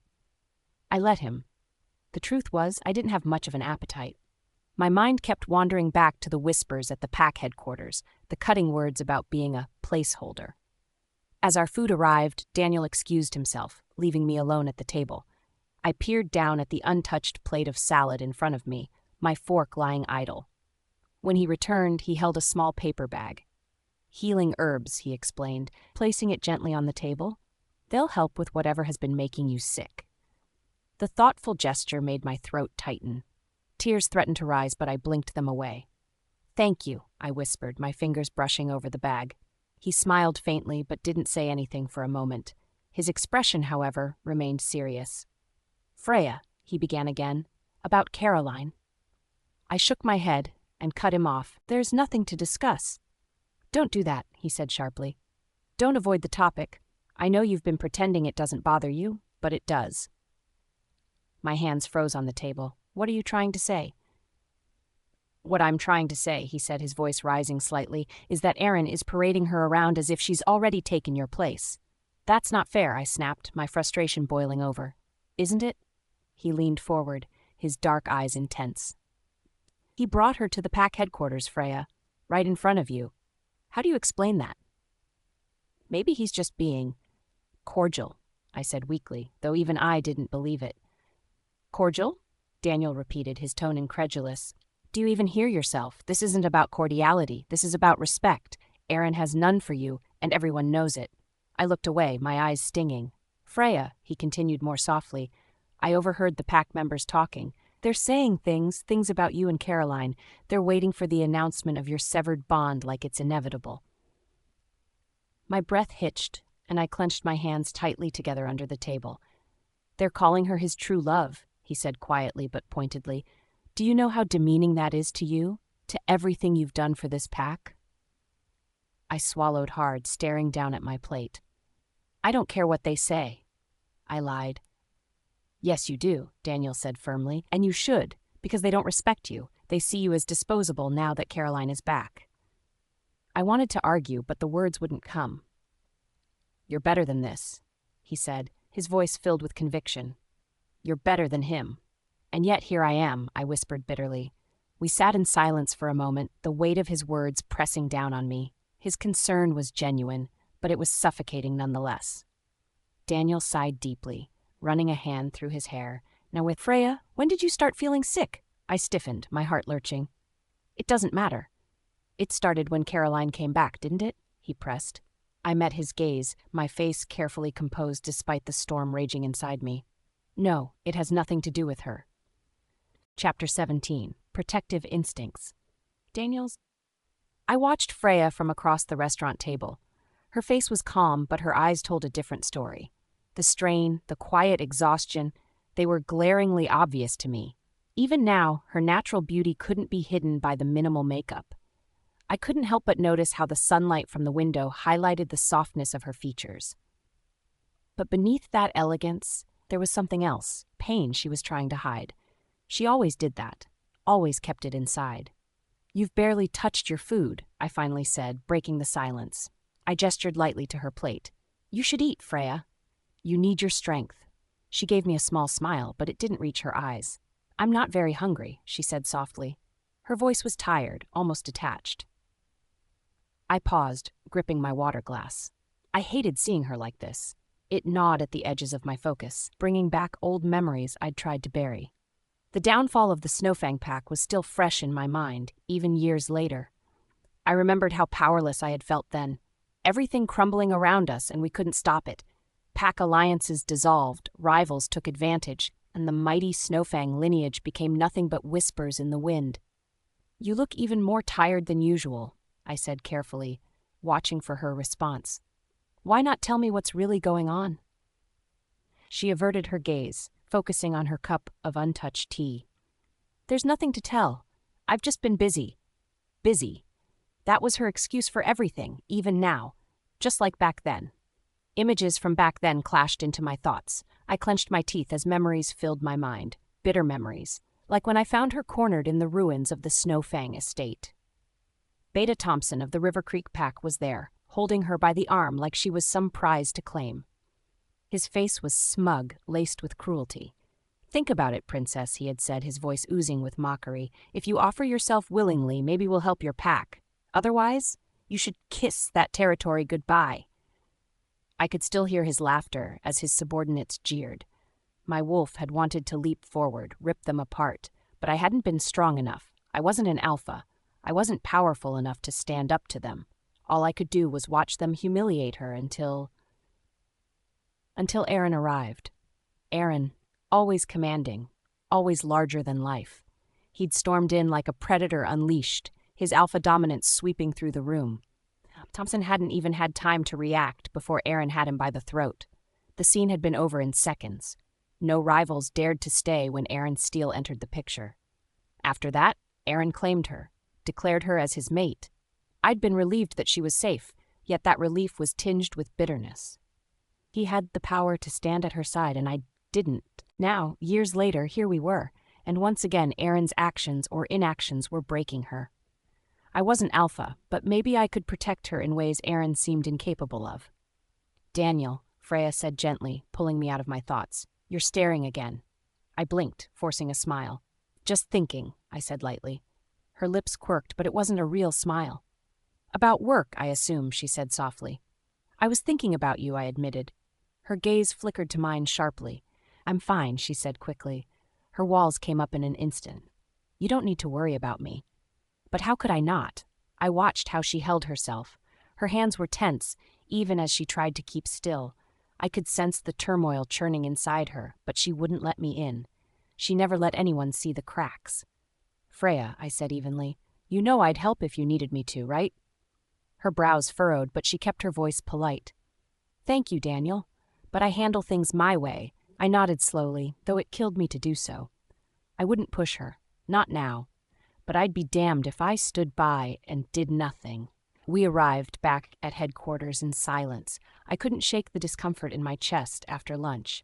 I let him. The truth was, I didn't have much of an appetite. My mind kept wandering back to the whispers at the pack headquarters, the cutting words about being a placeholder. As our food arrived, Daniel excused himself, leaving me alone at the table. I peered down at the untouched plate of salad in front of me, my fork lying idle. When he returned, he held a small paper bag. Healing herbs, he explained, placing it gently on the table. They'll help with whatever has been making you sick. The thoughtful gesture made my throat tighten. Tears threatened to rise, but I blinked them away. Thank you, I whispered, my fingers brushing over the bag. He smiled faintly, but didn't say anything for a moment. His expression, however, remained serious. Freya, he began again, about Caroline. I shook my head and cut him off. There's nothing to discuss. Don't do that, he said sharply. Don't avoid the topic. I know you've been pretending it doesn't bother you, but it does. My hands froze on the table. What are you trying to say? What I'm trying to say, he said, his voice rising slightly, is that Aaron is parading her around as if she's already taken your place. That's not fair, I snapped, my frustration boiling over. Isn't it? He leaned forward, his dark eyes intense. He brought her to the pack headquarters, Freya, right in front of you. How do you explain that? Maybe he's just being cordial, I said weakly, though even I didn't believe it. Cordial? Daniel repeated, his tone incredulous. Do you even hear yourself? This isn't about cordiality. This is about respect. Aaron has none for you, and everyone knows it. I looked away, my eyes stinging. Freya, he continued more softly, I overheard the pack members talking. They're saying things about you and Caroline. They're waiting for the announcement of your severed bond like it's inevitable. My breath hitched, and I clenched my hands tightly together under the table. They're calling her his true love, he said quietly but pointedly. Do you know how demeaning that is to you, to everything you've done for this pack? I swallowed hard, staring down at my plate. I don't care what they say, I lied. Yes, you do, Daniel said firmly, and you should, because they don't respect you. They see you as disposable now that Caroline is back. I wanted to argue, but the words wouldn't come. You're better than this, he said, his voice filled with conviction. You're better than him. And yet here I am, I whispered bitterly. We sat in silence for a moment, the weight of his words pressing down on me. His concern was genuine, but it was suffocating nonetheless. Daniel sighed deeply, running a hand through his hair. Now with Freya, when did you start feeling sick? I stiffened, my heart lurching. It doesn't matter. It started when Caroline came back, didn't it? He pressed. I met his gaze, my face carefully composed despite the storm raging inside me. No, it has nothing to do with her. Chapter 17. Protective Instincts. I watched Freya from across the restaurant table. Her face was calm, but her eyes told a different story. The strain, the quiet exhaustion, they were glaringly obvious to me. Even now, her natural beauty couldn't be hidden by the minimal makeup. I couldn't help but notice how the sunlight from the window highlighted the softness of her features. But beneath that elegance, there was something else, pain she was trying to hide. She always did that, always kept it inside. You've barely touched your food, I finally said, breaking the silence. I gestured lightly to her plate. You should eat, Freya. You need your strength. She gave me a small smile, but it didn't reach her eyes. I'm not very hungry, she said softly. Her voice was tired, almost detached. I paused, gripping my water glass. I hated seeing her like this. It gnawed at the edges of my focus, bringing back old memories I'd tried to bury. The downfall of the Snowfang pack was still fresh in my mind, even years later. I remembered how powerless I had felt then. everything crumbling around us, and we couldn't stop it. Pack alliances dissolved, rivals took advantage, and the mighty Snowfang lineage became nothing but whispers in the wind. "You look even more tired than usual," I said carefully, watching for her response. "Why not tell me what's really going on?" She averted her gaze, focusing on her cup of untouched tea. "There's nothing to tell. I've just been busy." Busy. That was her excuse for everything, even now, just like back then. Images from back then clashed into my thoughts. I clenched my teeth as memories filled my mind, bitter memories, like when I found her cornered in the ruins of the Snowfang estate. Beta Thompson of the River Creek Pack was there, holding her by the arm like she was some prize to claim. His face was smug, laced with cruelty. "Think about it, Princess," he had said, his voice oozing with mockery. "If you offer yourself willingly, maybe we'll help your pack. Otherwise, you should kiss that territory goodbye." I could still hear his laughter as his subordinates jeered. My wolf had wanted to leap forward, rip them apart, but I hadn't been strong enough. I wasn't an alpha. I wasn't powerful enough to stand up to them. All I could do was watch them humiliate her until Aaron arrived. Aaron, always commanding, always larger than life. He'd stormed in like a predator unleashed, his alpha dominance sweeping through the room. Thompson hadn't even had time to react before Aaron had him by the throat. The scene had been over in seconds. No rivals dared to stay when Aaron Steele entered the picture. After that, Aaron claimed her, declared her as his mate. I'd been relieved that she was safe, yet that relief was tinged with bitterness. He had the power to stand at her side, and I didn't. Now, years later, here we were, and once again Aaron's actions or inactions were breaking her. I wasn't alpha, but maybe I could protect her in ways Aaron seemed incapable of. "Daniel," Freya said gently, pulling me out of my thoughts. "You're staring again." I blinked, forcing a smile. "Just thinking," I said lightly. Her lips quirked, but it wasn't a real smile. "About work, I assume," she said softly. "I was thinking about you," I admitted. Her gaze flickered to mine sharply. "I'm fine," she said quickly. Her walls came up in an instant. "You don't need to worry about me." But how could I not? I watched how she held herself. Her hands were tense, even as she tried to keep still. I could sense the turmoil churning inside her, but she wouldn't let me in. She never let anyone see the cracks. "Freya," I said evenly, "you know I'd help if you needed me to, right?" Her brows furrowed, but she kept her voice polite. "Thank you, Daniel. But I handle things my way." I nodded slowly, though it killed me to do so. I wouldn't push her. Not now. But I'd be damned if I stood by and did nothing. We arrived back at headquarters in silence. I couldn't shake the discomfort in my chest after lunch.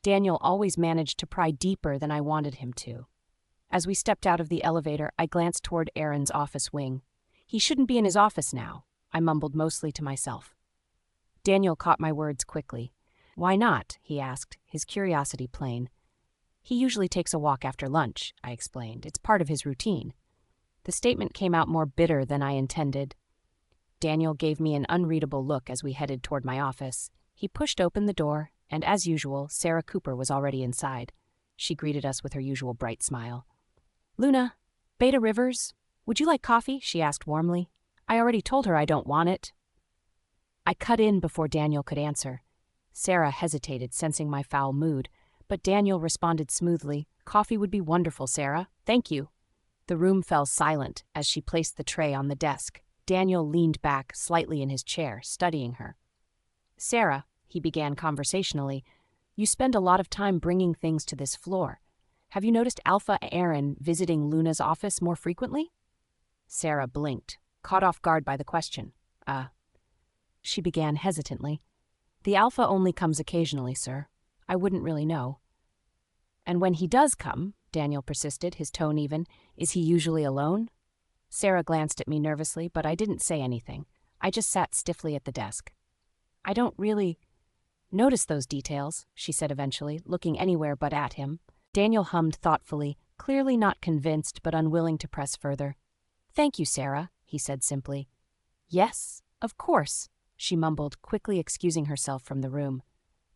Daniel always managed to pry deeper than I wanted him to. As we stepped out of the elevator, I glanced toward Aaron's office wing. "He shouldn't be in his office now," I mumbled mostly to myself. Daniel caught my words quickly. "Why not?" he asked, his curiosity plain. "He usually takes a walk after lunch," I explained. "It's part of his routine." The statement came out more bitter than I intended. Daniel gave me an unreadable look as we headed toward my office. He pushed open the door, and as usual, Sarah Cooper was already inside. She greeted us with her usual bright smile. "Luna, Beta Rivers, would you like coffee?" she asked warmly. I already told her I don't want it. I cut in before Daniel could answer. Sarah hesitated, sensing my foul mood, but Daniel responded smoothly. "Coffee would be wonderful, Sarah. Thank you." The room fell silent as she placed the tray on the desk. Daniel leaned back slightly in his chair, studying her. "Sarah," he began conversationally, "you spend a lot of time bringing things to this floor. Have you noticed Alpha Aaron visiting Luna's office more frequently?" Sarah blinked, caught off guard by the question. She began hesitantly. "The Alpha only comes occasionally, sir. I wouldn't really know." "And when he does come," Daniel persisted, his tone even, "is he usually alone?" Sarah glanced at me nervously, but I didn't say anything. I just sat stiffly at the desk. "I don't really notice those details," she said eventually, looking anywhere but at him. Daniel hummed thoughtfully, clearly not convinced but unwilling to press further. "Thank you, Sarah," he said simply. "Yes, of course," she mumbled, quickly excusing herself from the room.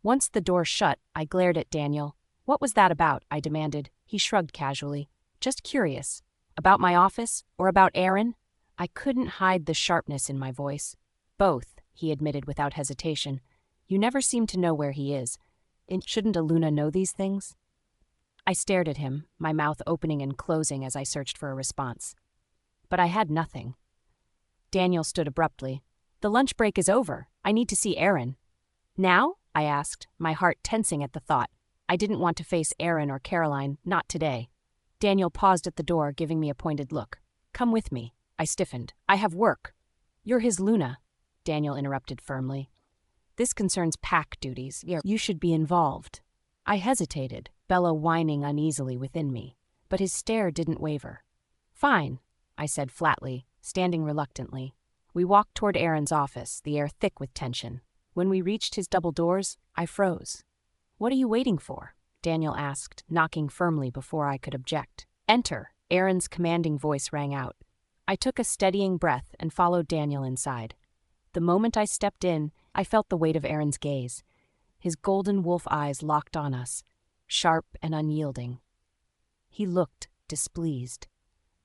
Once the door shut, I glared at Daniel. "What was that about?" I demanded. He shrugged casually. "Just curious. About my office? Or about Aaron?" I couldn't hide the sharpness in my voice. Both, he admitted without hesitation. You never seem to know where he is. Shouldn't a Luna know these things? I stared at him, my mouth opening and closing as I searched for a response. But I had nothing. Daniel stood abruptly. The lunch break is over. I need to see Aaron. Now? I asked, my heart tensing at the thought. I didn't want to face Aaron or Caroline, not today. Daniel paused at the door, giving me a pointed look. Come with me. I stiffened. I have work. You're his Luna, Daniel interrupted firmly. This concerns pack duties. You should be involved. I hesitated, Bella whining uneasily within me, but his stare didn't waver. Fine, I said flatly, standing reluctantly. We walked toward Aaron's office, the air thick with tension. When we reached his double doors, I froze. What are you waiting for? Daniel asked, knocking firmly before I could object. Enter, Aaron's commanding voice rang out. I took a steadying breath and followed Daniel inside. The moment I stepped in, I felt the weight of Aaron's gaze. His golden wolf eyes locked on us, sharp and unyielding. He looked displeased.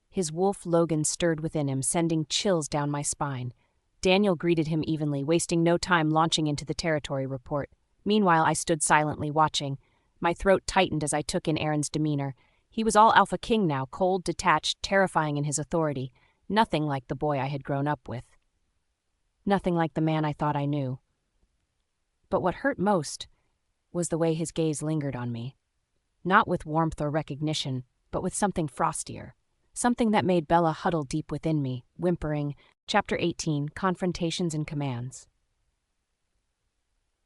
His wolf Logan stirred within him, sending chills down my spine. Daniel greeted him evenly, wasting no time launching into the territory report. Meanwhile, I stood silently watching. My throat tightened as I took in Aaron's demeanor. He was all Alpha King now, cold, detached, terrifying in his authority. Nothing like the boy I had grown up with. Nothing like the man I thought I knew. But what hurt most was the way his gaze lingered on me. Not with warmth or recognition, but with something frostier. Something that made Bella huddle deep within me, whimpering. Chapter 18, Confrontations and Commands.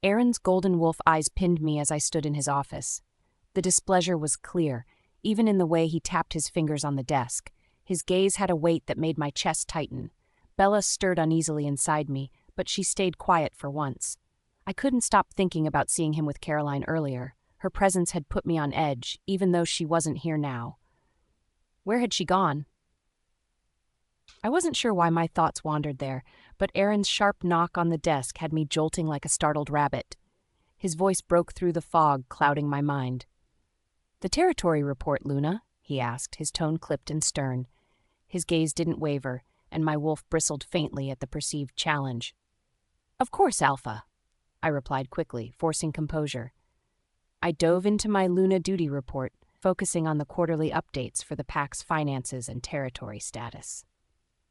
Aaron's golden wolf eyes pinned me as I stood in his office. The displeasure was clear, even in the way he tapped his fingers on the desk. His gaze had a weight that made my chest tighten. Bella stirred uneasily inside me, but she stayed quiet for once. I couldn't stop thinking about seeing him with Caroline earlier. Her presence had put me on edge, even though she wasn't here now. Where had she gone? I wasn't sure why my thoughts wandered there, but Aaron's sharp knock on the desk had me jolting like a startled rabbit. His voice broke through the fog, clouding my mind. The territory report, Luna? He asked, his tone clipped and stern. His gaze didn't waver, and my wolf bristled faintly at the perceived challenge. Of course, Alpha, I replied quickly, forcing composure. I dove into my Luna duty report, focusing on the quarterly updates for the pack's finances and territory status.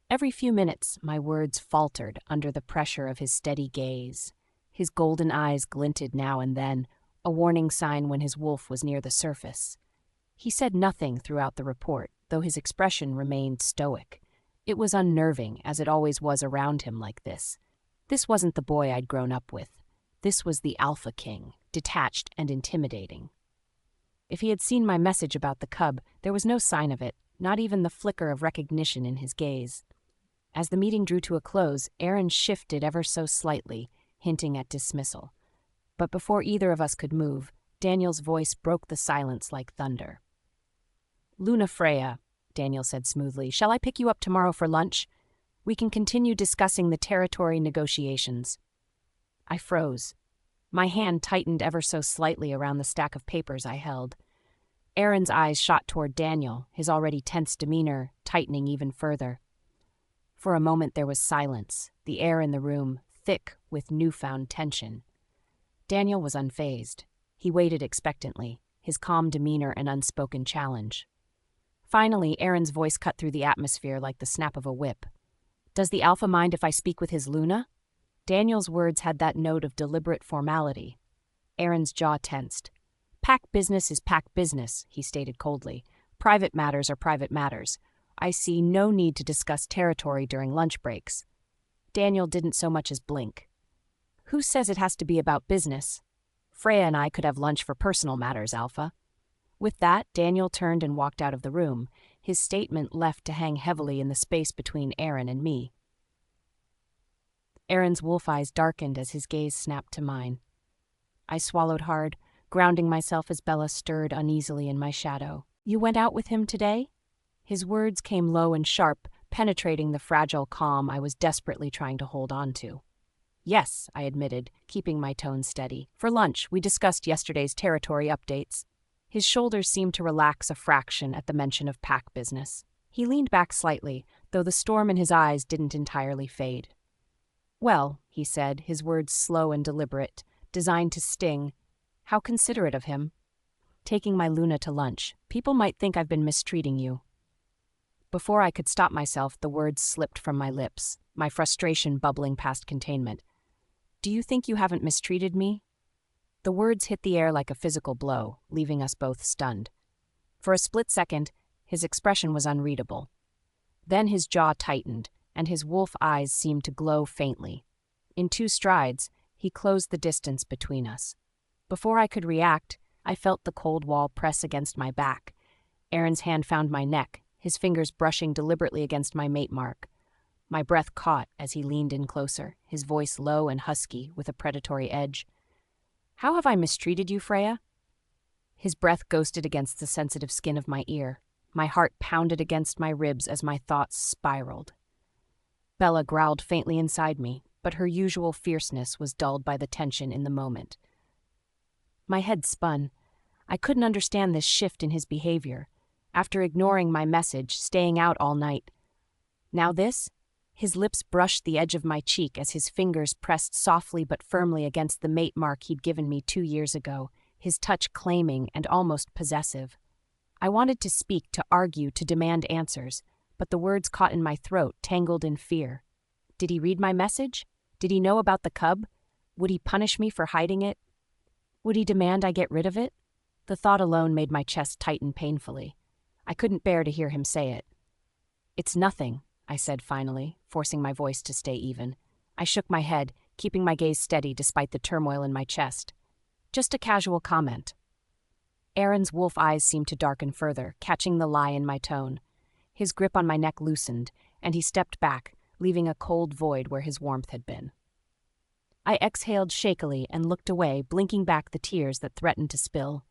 Every few minutes, my words faltered under the pressure of his steady gaze. His golden eyes glinted now and then, a warning sign when his wolf was near the surface. He said nothing throughout the report, though his expression remained stoic. It was unnerving, as it always was around him like this. This wasn't the boy I'd grown up with. This was the Alpha King, detached and intimidating. If he had seen my message about the cub, there was no sign of it, not even the flicker of recognition in his gaze. As the meeting drew to a close, Aaron shifted ever so slightly, hinting at dismissal. But before either of us could move, Daniel's voice broke the silence like thunder. Luna Freya, Daniel said smoothly, shall I pick you up tomorrow for lunch? We can continue discussing the territory negotiations. I froze. My hand tightened ever so slightly around the stack of papers I held. Aaron's eyes shot toward Daniel, his already tense demeanor tightening even further. For a moment there was silence, the air in the room thick with newfound tension. Daniel was unfazed. He waited expectantly, his calm demeanor an unspoken challenge. Finally, Aaron's voice cut through the atmosphere like the snap of a whip. Does the Alpha mind if I speak with his Luna? Daniel's words had that note of deliberate formality. Aaron's jaw tensed. Pack business is pack business, he stated coldly. Private matters are private matters. I see no need to discuss territory during lunch breaks. Daniel didn't so much as blink. Who says it has to be about business? Freya and I could have lunch for personal matters, Alpha. With that, Daniel turned and walked out of the room, his statement left to hang heavily in the space between Aaron and me. Aaron's wolf eyes darkened as his gaze snapped to mine. I swallowed hard, grounding myself as Bella stirred uneasily in my shadow. You went out with him today? His words came low and sharp, penetrating the fragile calm I was desperately trying to hold on to. Yes, I admitted, keeping my tone steady. For lunch, we discussed yesterday's territory updates. His shoulders seemed to relax a fraction at the mention of pack business. He leaned back slightly, though the storm in his eyes didn't entirely fade. Well, he said, his words slow and deliberate, designed to sting. How considerate of him. Taking my Luna to lunch. People might think I've been mistreating you. Before I could stop myself, the words slipped from my lips, my frustration bubbling past containment. Do you think you haven't mistreated me? The words hit the air like a physical blow, leaving us both stunned. For a split second, his expression was unreadable. Then his jaw tightened, and his wolf eyes seemed to glow faintly. In 2 strides, he closed the distance between us. Before I could react, I felt the cold wall press against my back. Aaron's hand found my neck, his fingers brushing deliberately against my mate mark. My breath caught as he leaned in closer, his voice low and husky with a predatory edge. How have I mistreated you, Freya? His breath ghosted against the sensitive skin of my ear. My heart pounded against my ribs as my thoughts spiraled. Bella growled faintly inside me, but her usual fierceness was dulled by the tension in the moment. My head spun. I couldn't understand this shift in his behavior. After ignoring my message, staying out all night. Now this? His lips brushed the edge of my cheek as his fingers pressed softly but firmly against the mate mark he'd given me 2 years ago, his touch claiming and almost possessive. I wanted to speak, to argue, to demand answers, but the words caught in my throat, tangled in fear. Did he read my message? Did he know about the cub? Would he punish me for hiding it? Would he demand I get rid of it? The thought alone made my chest tighten painfully. I couldn't bear to hear him say it. It's nothing, I said finally, forcing my voice to stay even. I shook my head, keeping my gaze steady despite the turmoil in my chest. Just a casual comment. Aaron's wolf eyes seemed to darken further, catching the lie in my tone. His grip on my neck loosened, and he stepped back, leaving a cold void where his warmth had been. I exhaled shakily and looked away, blinking back the tears that threatened to spill.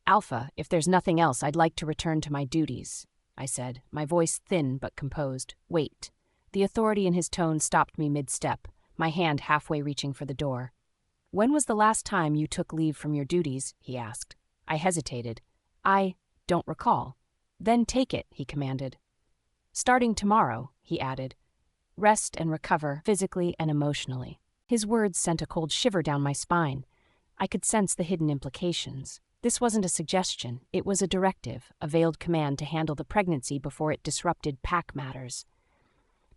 Alpha, if there's nothing else, I'd like to return to my duties, I said, my voice thin but composed. Wait. The authority in his tone stopped me mid-step, my hand halfway reaching for the door. When was the last time you took leave from your duties? He asked. I hesitated. I don't recall. Then take it, he commanded. Starting tomorrow, he added. Rest and recover, physically and emotionally. His words sent a cold shiver down my spine. I could sense the hidden implications. This wasn't a suggestion, it was a directive, a veiled command to handle the pregnancy before it disrupted pack matters.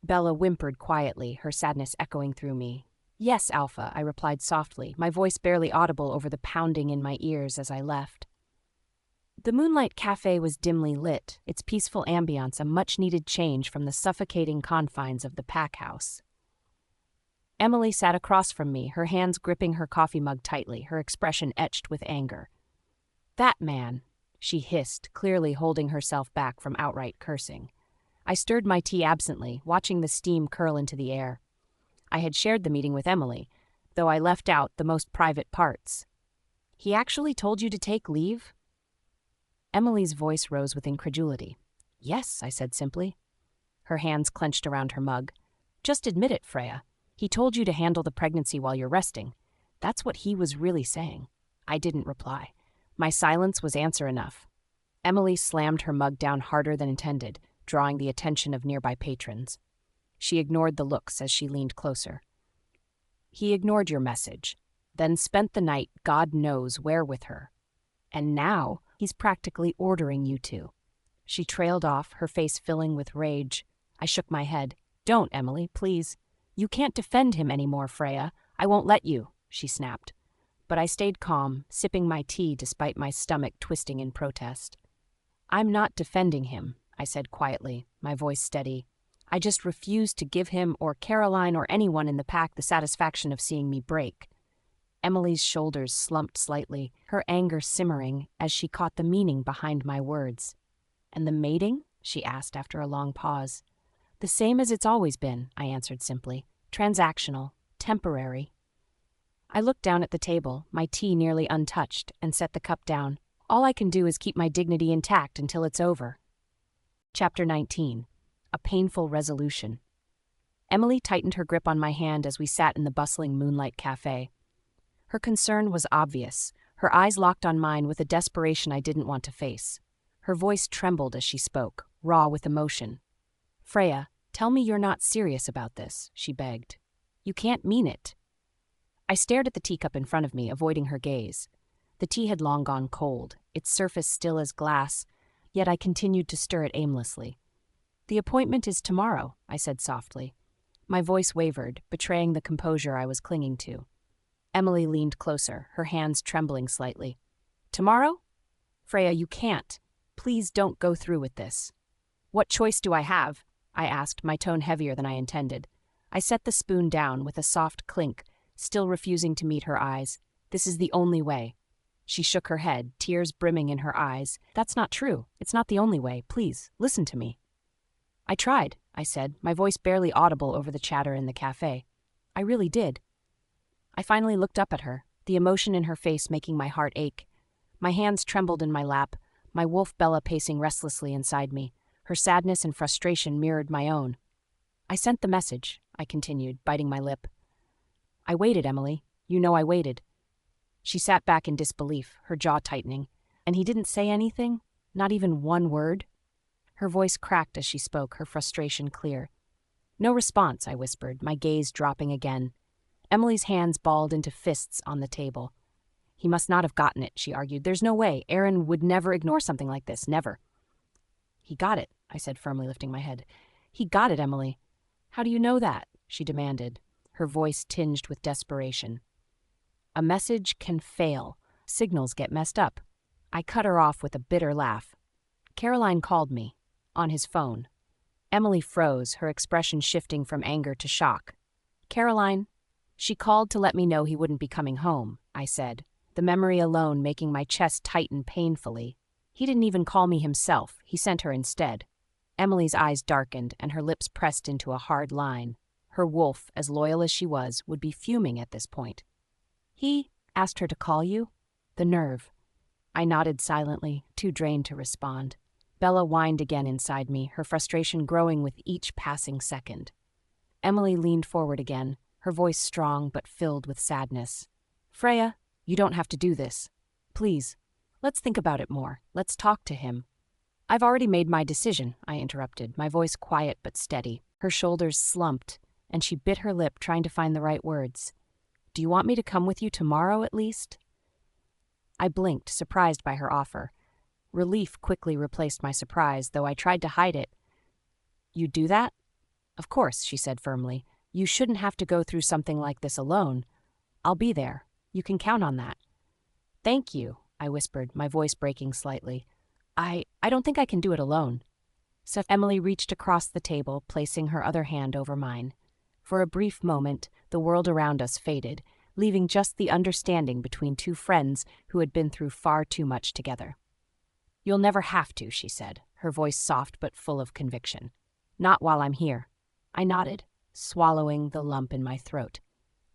Bella whimpered quietly, her sadness echoing through me. Yes, Alpha, I replied softly, my voice barely audible over the pounding in my ears as I left. The Moonlight Cafe was dimly lit, its peaceful ambience a much-needed change from the suffocating confines of the pack house. Emily sat across from me, her hands gripping her coffee mug tightly, her expression etched with anger. That man, she hissed, clearly holding herself back from outright cursing. I stirred my tea absently, watching the steam curl into the air. I had shared the meeting with Emily, though I left out the most private parts. He actually told you to take leave? Emily's voice rose with incredulity. Yes, I said simply. Her hands clenched around her mug. Just admit it, Freya. He told you to handle the pregnancy while you're resting. That's what he was really saying. I didn't reply. My silence was answer enough. Emily slammed her mug down harder than intended, drawing the attention of nearby patrons. She ignored the looks as she leaned closer. He ignored your message, then spent the night God knows where with her. And now he's practically ordering you to. She trailed off, her face filling with rage. I shook my head. Don't, Emily, please. You can't defend him anymore, Freya. I won't let you, she snapped. But I stayed calm, sipping my tea despite my stomach twisting in protest. I'm not defending him, I said quietly, my voice steady. I just refuse to give him or Caroline or anyone in the pack the satisfaction of seeing me break. Emily's shoulders slumped slightly, her anger simmering as she caught the meaning behind my words. And the mating? She asked after a long pause. The same as it's always been, I answered simply. Transactional, temporary. I looked down at the table, my tea nearly untouched, and set the cup down. All I can do is keep my dignity intact until it's over. Chapter 19. A Painful Resolution. Emily tightened her grip on my hand as we sat in the bustling Moonlight Cafe. Her concern was obvious, her eyes locked on mine with a desperation I didn't want to face. Her voice trembled as she spoke, raw with emotion. Freya, tell me you're not serious about this, she begged. You can't mean it." I stared at the teacup in front of me, avoiding her gaze. The tea had long gone cold, its surface still as glass, yet I continued to stir it aimlessly. "The appointment is tomorrow," I said softly. My voice wavered, betraying the composure I was clinging to. Emily leaned closer, her hands trembling slightly. "Tomorrow? Freya, you can't. Please don't go through with this." "What choice do I have?" I asked, my tone heavier than I intended. I set the spoon down with a soft clink, still refusing to meet her eyes. "This is the only way." She shook her head, tears brimming in her eyes. "That's not true. It's not the only way. Please, listen to me." "I tried," I said, my voice barely audible over the chatter in the cafe. "I really did." I finally looked up at her, the emotion in her face making my heart ache. My hands trembled in my lap, my wolf Bella pacing restlessly inside me. Her sadness and frustration mirrored my own. "I sent the message," I continued, biting my lip. "I waited, Emily. You know I waited." She sat back in disbelief, her jaw tightening. "And he didn't say anything? Not even one word?" Her voice cracked as she spoke, her frustration clear. "No response," I whispered, my gaze dropping again. Emily's hands balled into fists on the table. "He must not have gotten it," she argued. "There's no way. Aaron would never ignore something like this, never." "He got it," I said, firmly lifting my head. "He got it, Emily." "How do you know that?" she demanded, her voice tinged with desperation. "A message can fail. Signals get messed up." I cut her off with a bitter laugh. "Caroline called me. On his phone." Emily froze, her expression shifting from anger to shock. "Caroline?" "She called to let me know he wouldn't be coming home," I said, the memory alone making my chest tighten painfully. "He didn't even call me himself. He sent her instead." Emily's eyes darkened and her lips pressed into a hard line. Her wolf, as loyal as she was, would be fuming at this point. "He asked her to call you?" The nerve. I nodded silently, too drained to respond. Bella whined again inside me, her frustration growing with each passing second. Emily leaned forward again, her voice strong but filled with sadness. "Freya, you don't have to do this. Please, let's think about it more. Let's talk to him." "I've already made my decision," I interrupted, my voice quiet but steady. Her shoulders slumped, and she bit her lip trying to find the right words. "Do you want me to come with you tomorrow at least?" I blinked, surprised by her offer. Relief quickly replaced my surprise, though I tried to hide it. "You'd do that?" "Of course," she said firmly. "You shouldn't have to go through something like this alone. I'll be there. You can count on that." "Thank you," I whispered, my voice breaking slightly. I don't think I can do it alone." So Emily reached across the table, placing her other hand over mine. For a brief moment, the world around us faded, leaving just the understanding between two friends who had been through far too much together. "You'll never have to," she said, her voice soft but full of conviction. "Not while I'm here." I nodded, swallowing the lump in my throat.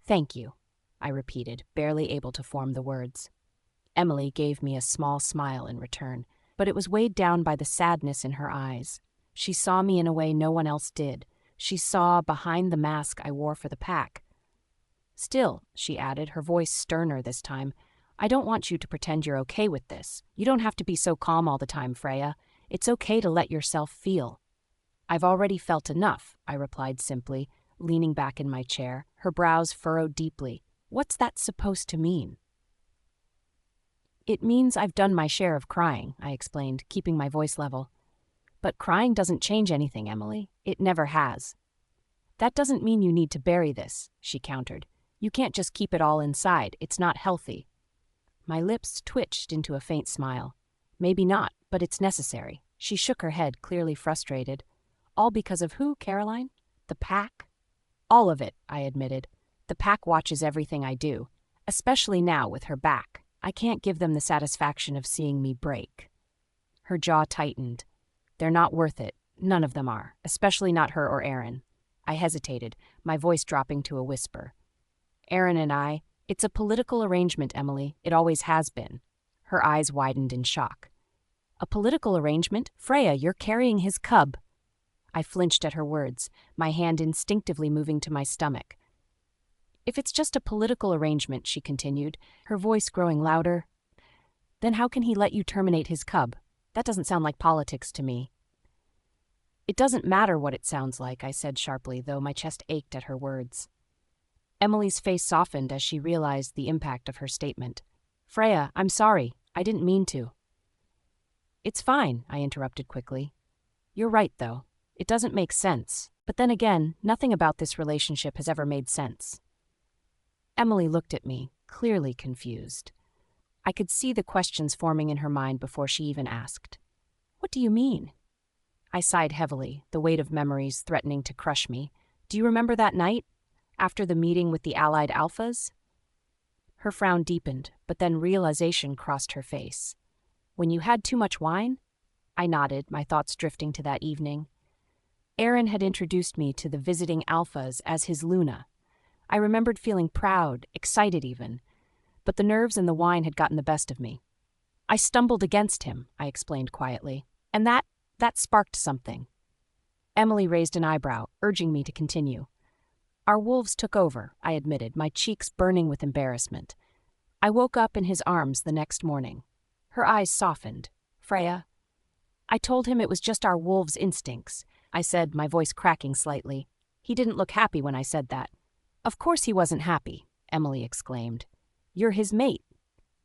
"Thank you," I repeated, barely able to form the words. Emily gave me a small smile in return, but it was weighed down by the sadness in her eyes. She saw me in a way no one else did. She saw behind the mask I wore for the pack. "Still," she added, her voice sterner this time, "I don't want you to pretend you're okay with this. You don't have to be so calm all the time, Freya. It's okay to let yourself feel." "I've already felt enough," I replied simply, leaning back in my chair, her brows furrowed deeply. "What's that supposed to mean?" "It means I've done my share of crying," I explained, keeping my voice level. "But crying doesn't change anything, Emily. It never has." "That doesn't mean you need to bury this," she countered. "You can't just keep it all inside. It's not healthy." My lips twitched into a faint smile. "Maybe not, but it's necessary." She shook her head, clearly frustrated. "All because of who, Caroline? The pack?" "All of it," I admitted. "The pack watches everything I do, especially now with her back. I can't give them the satisfaction of seeing me break." Her jaw tightened. "They're not worth it. None of them are, especially not her or Aaron." I hesitated, my voice dropping to a whisper. "Aaron and it's a political arrangement, Emily. It always has been." Her eyes widened in shock. "A political arrangement? Freya, you're carrying his cub." I flinched at her words, my hand instinctively moving to my stomach. "If it's just a political arrangement," she continued, her voice growing louder, "then how can he let you terminate his cub? That doesn't sound like politics to me." "It doesn't matter what it sounds like," I said sharply, though my chest ached at her words. Emily's face softened as she realized the impact of her statement. Freya, I'm sorry. I didn't mean to. It's fine, I interrupted quickly. You're right, though. It doesn't make sense. But then again, nothing about this relationship has ever made sense. Emily looked at me, clearly confused. I could see the questions forming in her mind before she even asked. What do you mean? I sighed heavily, the weight of memories threatening to crush me. Do you remember that night? After the meeting with the Allied Alphas? Her frown deepened, but then realization crossed her face. When you had too much wine? I nodded, my thoughts drifting to that evening. Aaron had introduced me to the visiting Alphas as his Luna. I remembered feeling proud, excited even, but the nerves and the wine had gotten the best of me. I stumbled against him, I explained quietly, and that sparked something. Emily raised an eyebrow, urging me to continue. Our wolves took over, I admitted, my cheeks burning with embarrassment. I woke up in his arms the next morning. Her eyes softened. Freya. I told him it was just our wolves' instincts, I said, my voice cracking slightly. He didn't look happy when I said that. Of course he wasn't happy, Emily exclaimed. You're his mate.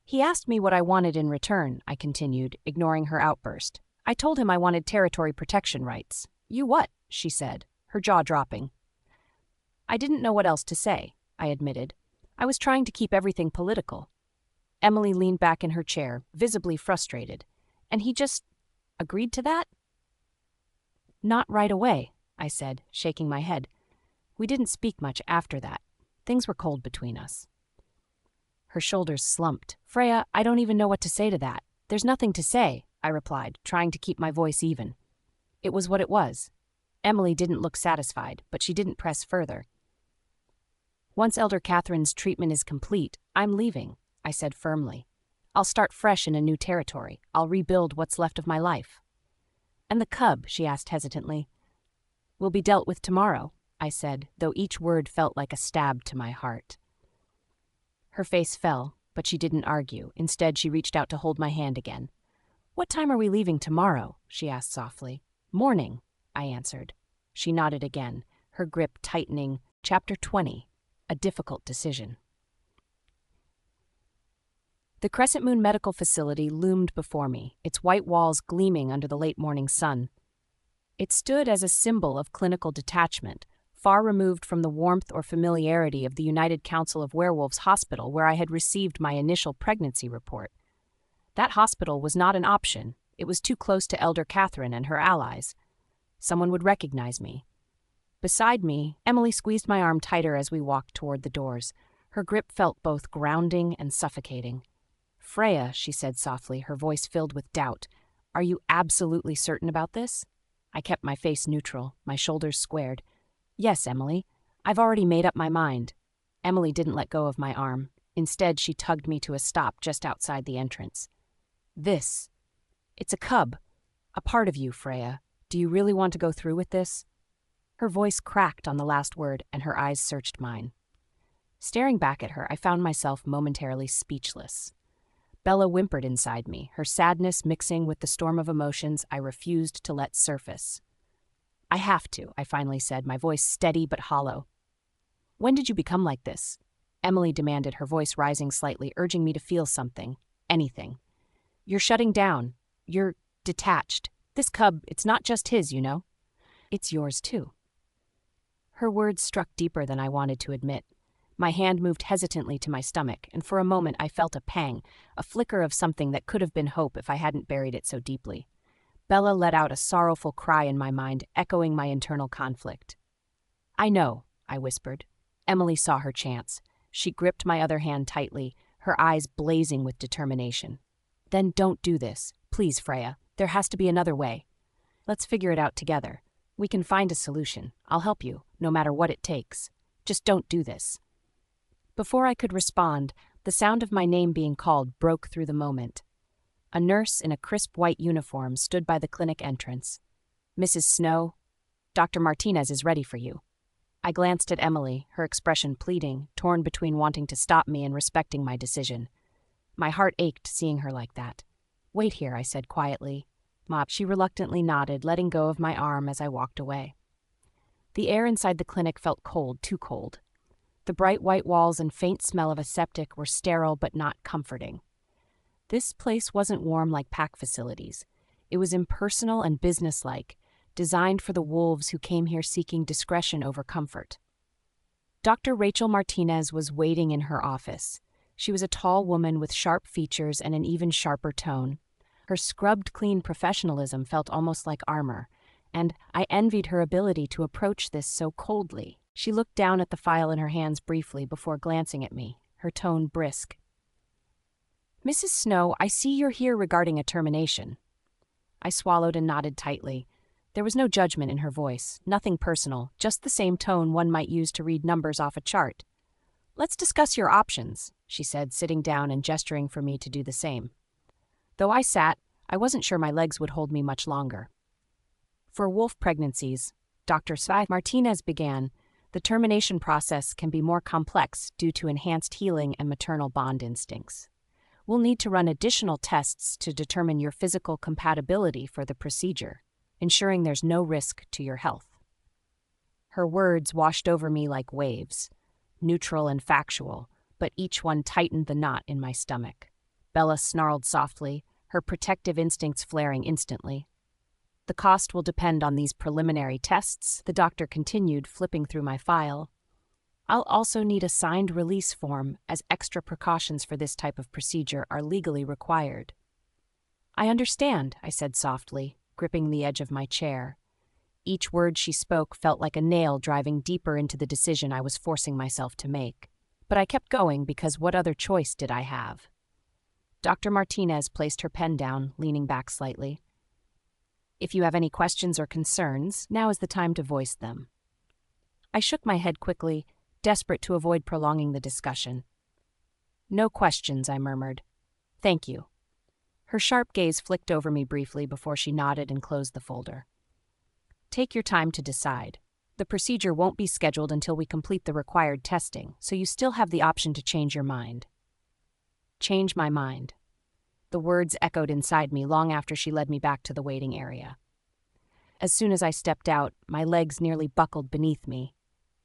He asked me what I wanted in return, I continued, ignoring her outburst. I told him I wanted territory protection rights. You what? She said, her jaw dropping. I didn't know what else to say, I admitted. I was trying to keep everything political. Emily leaned back in her chair, visibly frustrated. And he just agreed to that? Not right away, I said, shaking my head. We didn't speak much after that. Things were cold between us. Her shoulders slumped. Freya, I don't even know what to say to that. There's nothing to say, I replied, trying to keep my voice even. It was what it was. Emily didn't look satisfied, but she didn't press further. Once Elder Catherine's treatment is complete, I'm leaving, I said firmly. I'll start fresh in a new territory. I'll rebuild what's left of my life. And the cub, she asked hesitantly. Will be dealt with tomorrow, I said, though each word felt like a stab to my heart. Her face fell, but she didn't argue. Instead, she reached out to hold my hand again. What time are we leaving tomorrow? She asked softly. Morning, I answered. She nodded again, her grip tightening. Chapter 20, a difficult decision. The Crescent Moon Medical Facility loomed before me, its white walls gleaming under the late morning sun. It stood as a symbol of clinical detachment, far removed from the warmth or familiarity of the United Council of Werewolves hospital where I had received my initial pregnancy report. That hospital was not an option. It was too close to Elder Catherine and her allies. Someone would recognize me. Beside me, Emily squeezed my arm tighter as we walked toward the doors. Her grip felt both grounding and suffocating. Freya, she said softly, her voice filled with doubt. Are you absolutely certain about this? I kept my face neutral, my shoulders squared. Yes, Emily. I've already made up my mind. Emily didn't let go of my arm. Instead, she tugged me to a stop just outside the entrance. It's a cub. A part of you, Freya. Do you really want to go through with this? Her voice cracked on the last word, and her eyes searched mine. Staring back at her, I found myself momentarily speechless. Bella whimpered inside me, her sadness mixing with the storm of emotions I refused to let surface. I have to, I finally said, my voice steady but hollow. When did you become like this? Emily demanded, her voice rising slightly, urging me to feel something, anything. You're shutting down. You're detached. This cub, it's not just his, you know. It's yours too. Her words struck deeper than I wanted to admit. My hand moved hesitantly to my stomach, and for a moment I felt a pang, a flicker of something that could have been hope if I hadn't buried it so deeply. Bella let out a sorrowful cry in my mind, echoing my internal conflict. I know, I whispered. Emily saw her chance. She gripped my other hand tightly, her eyes blazing with determination. Then don't do this. Please, Freya. There has to be another way. Let's figure it out together. We can find a solution. I'll help you, no matter what it takes. Just don't do this. Before I could respond, the sound of my name being called broke through the moment. A nurse in a crisp white uniform stood by the clinic entrance. Mrs. Snow, Dr. Martinez is ready for you. I glanced at Emily, her expression pleading, torn between wanting to stop me and respecting my decision. My heart ached seeing her like that. Wait here, I said quietly. She reluctantly nodded, letting go of my arm as I walked away. The air inside the clinic felt cold, too cold. The bright white walls and faint smell of a septic were sterile but not comforting. This place wasn't warm like pack facilities. It was impersonal and businesslike, designed for the wolves who came here seeking discretion over comfort. Dr. Rachel Martinez was waiting in her office. She was a tall woman with sharp features and an even sharper tone. Her scrubbed clean professionalism felt almost like armor, and I envied her ability to approach this so coldly. She looked down at the file in her hands briefly before glancing at me, her tone brisk. "Mrs. Snow, I see you're here regarding a termination." I swallowed and nodded tightly. There was no judgment in her voice, nothing personal, just the same tone one might use to read numbers off a chart. "Let's discuss your options," she said, sitting down and gesturing for me to do the same. Though I sat, I wasn't sure my legs would hold me much longer. "For wolf pregnancies," Dr. Martinez began, "the termination process can be more complex due to enhanced healing and maternal bond instincts. We'll need to run additional tests to determine your physical compatibility for the procedure, ensuring there's no risk to your health." Her words washed over me like waves, neutral and factual, but each one tightened the knot in my stomach. Bella snarled softly, her protective instincts flaring instantly. "The cost will depend on these preliminary tests," the doctor continued, flipping through my file. "I'll also need a signed release form, as extra precautions for this type of procedure are legally required." "I understand," I said softly, gripping the edge of my chair. Each word she spoke felt like a nail driving deeper into the decision I was forcing myself to make. But I kept going because what other choice did I have? Dr. Martinez placed her pen down, leaning back slightly. "If you have any questions or concerns, now is the time to voice them." I shook my head quickly, desperate to avoid prolonging the discussion. "No questions," I murmured. "Thank you." Her sharp gaze flicked over me briefly before she nodded and closed the folder. "Take your time to decide. The procedure won't be scheduled until we complete the required testing, so you still have the option to change your mind." Change my mind. The words echoed inside me long after she led me back to the waiting area. As soon as I stepped out, my legs nearly buckled beneath me.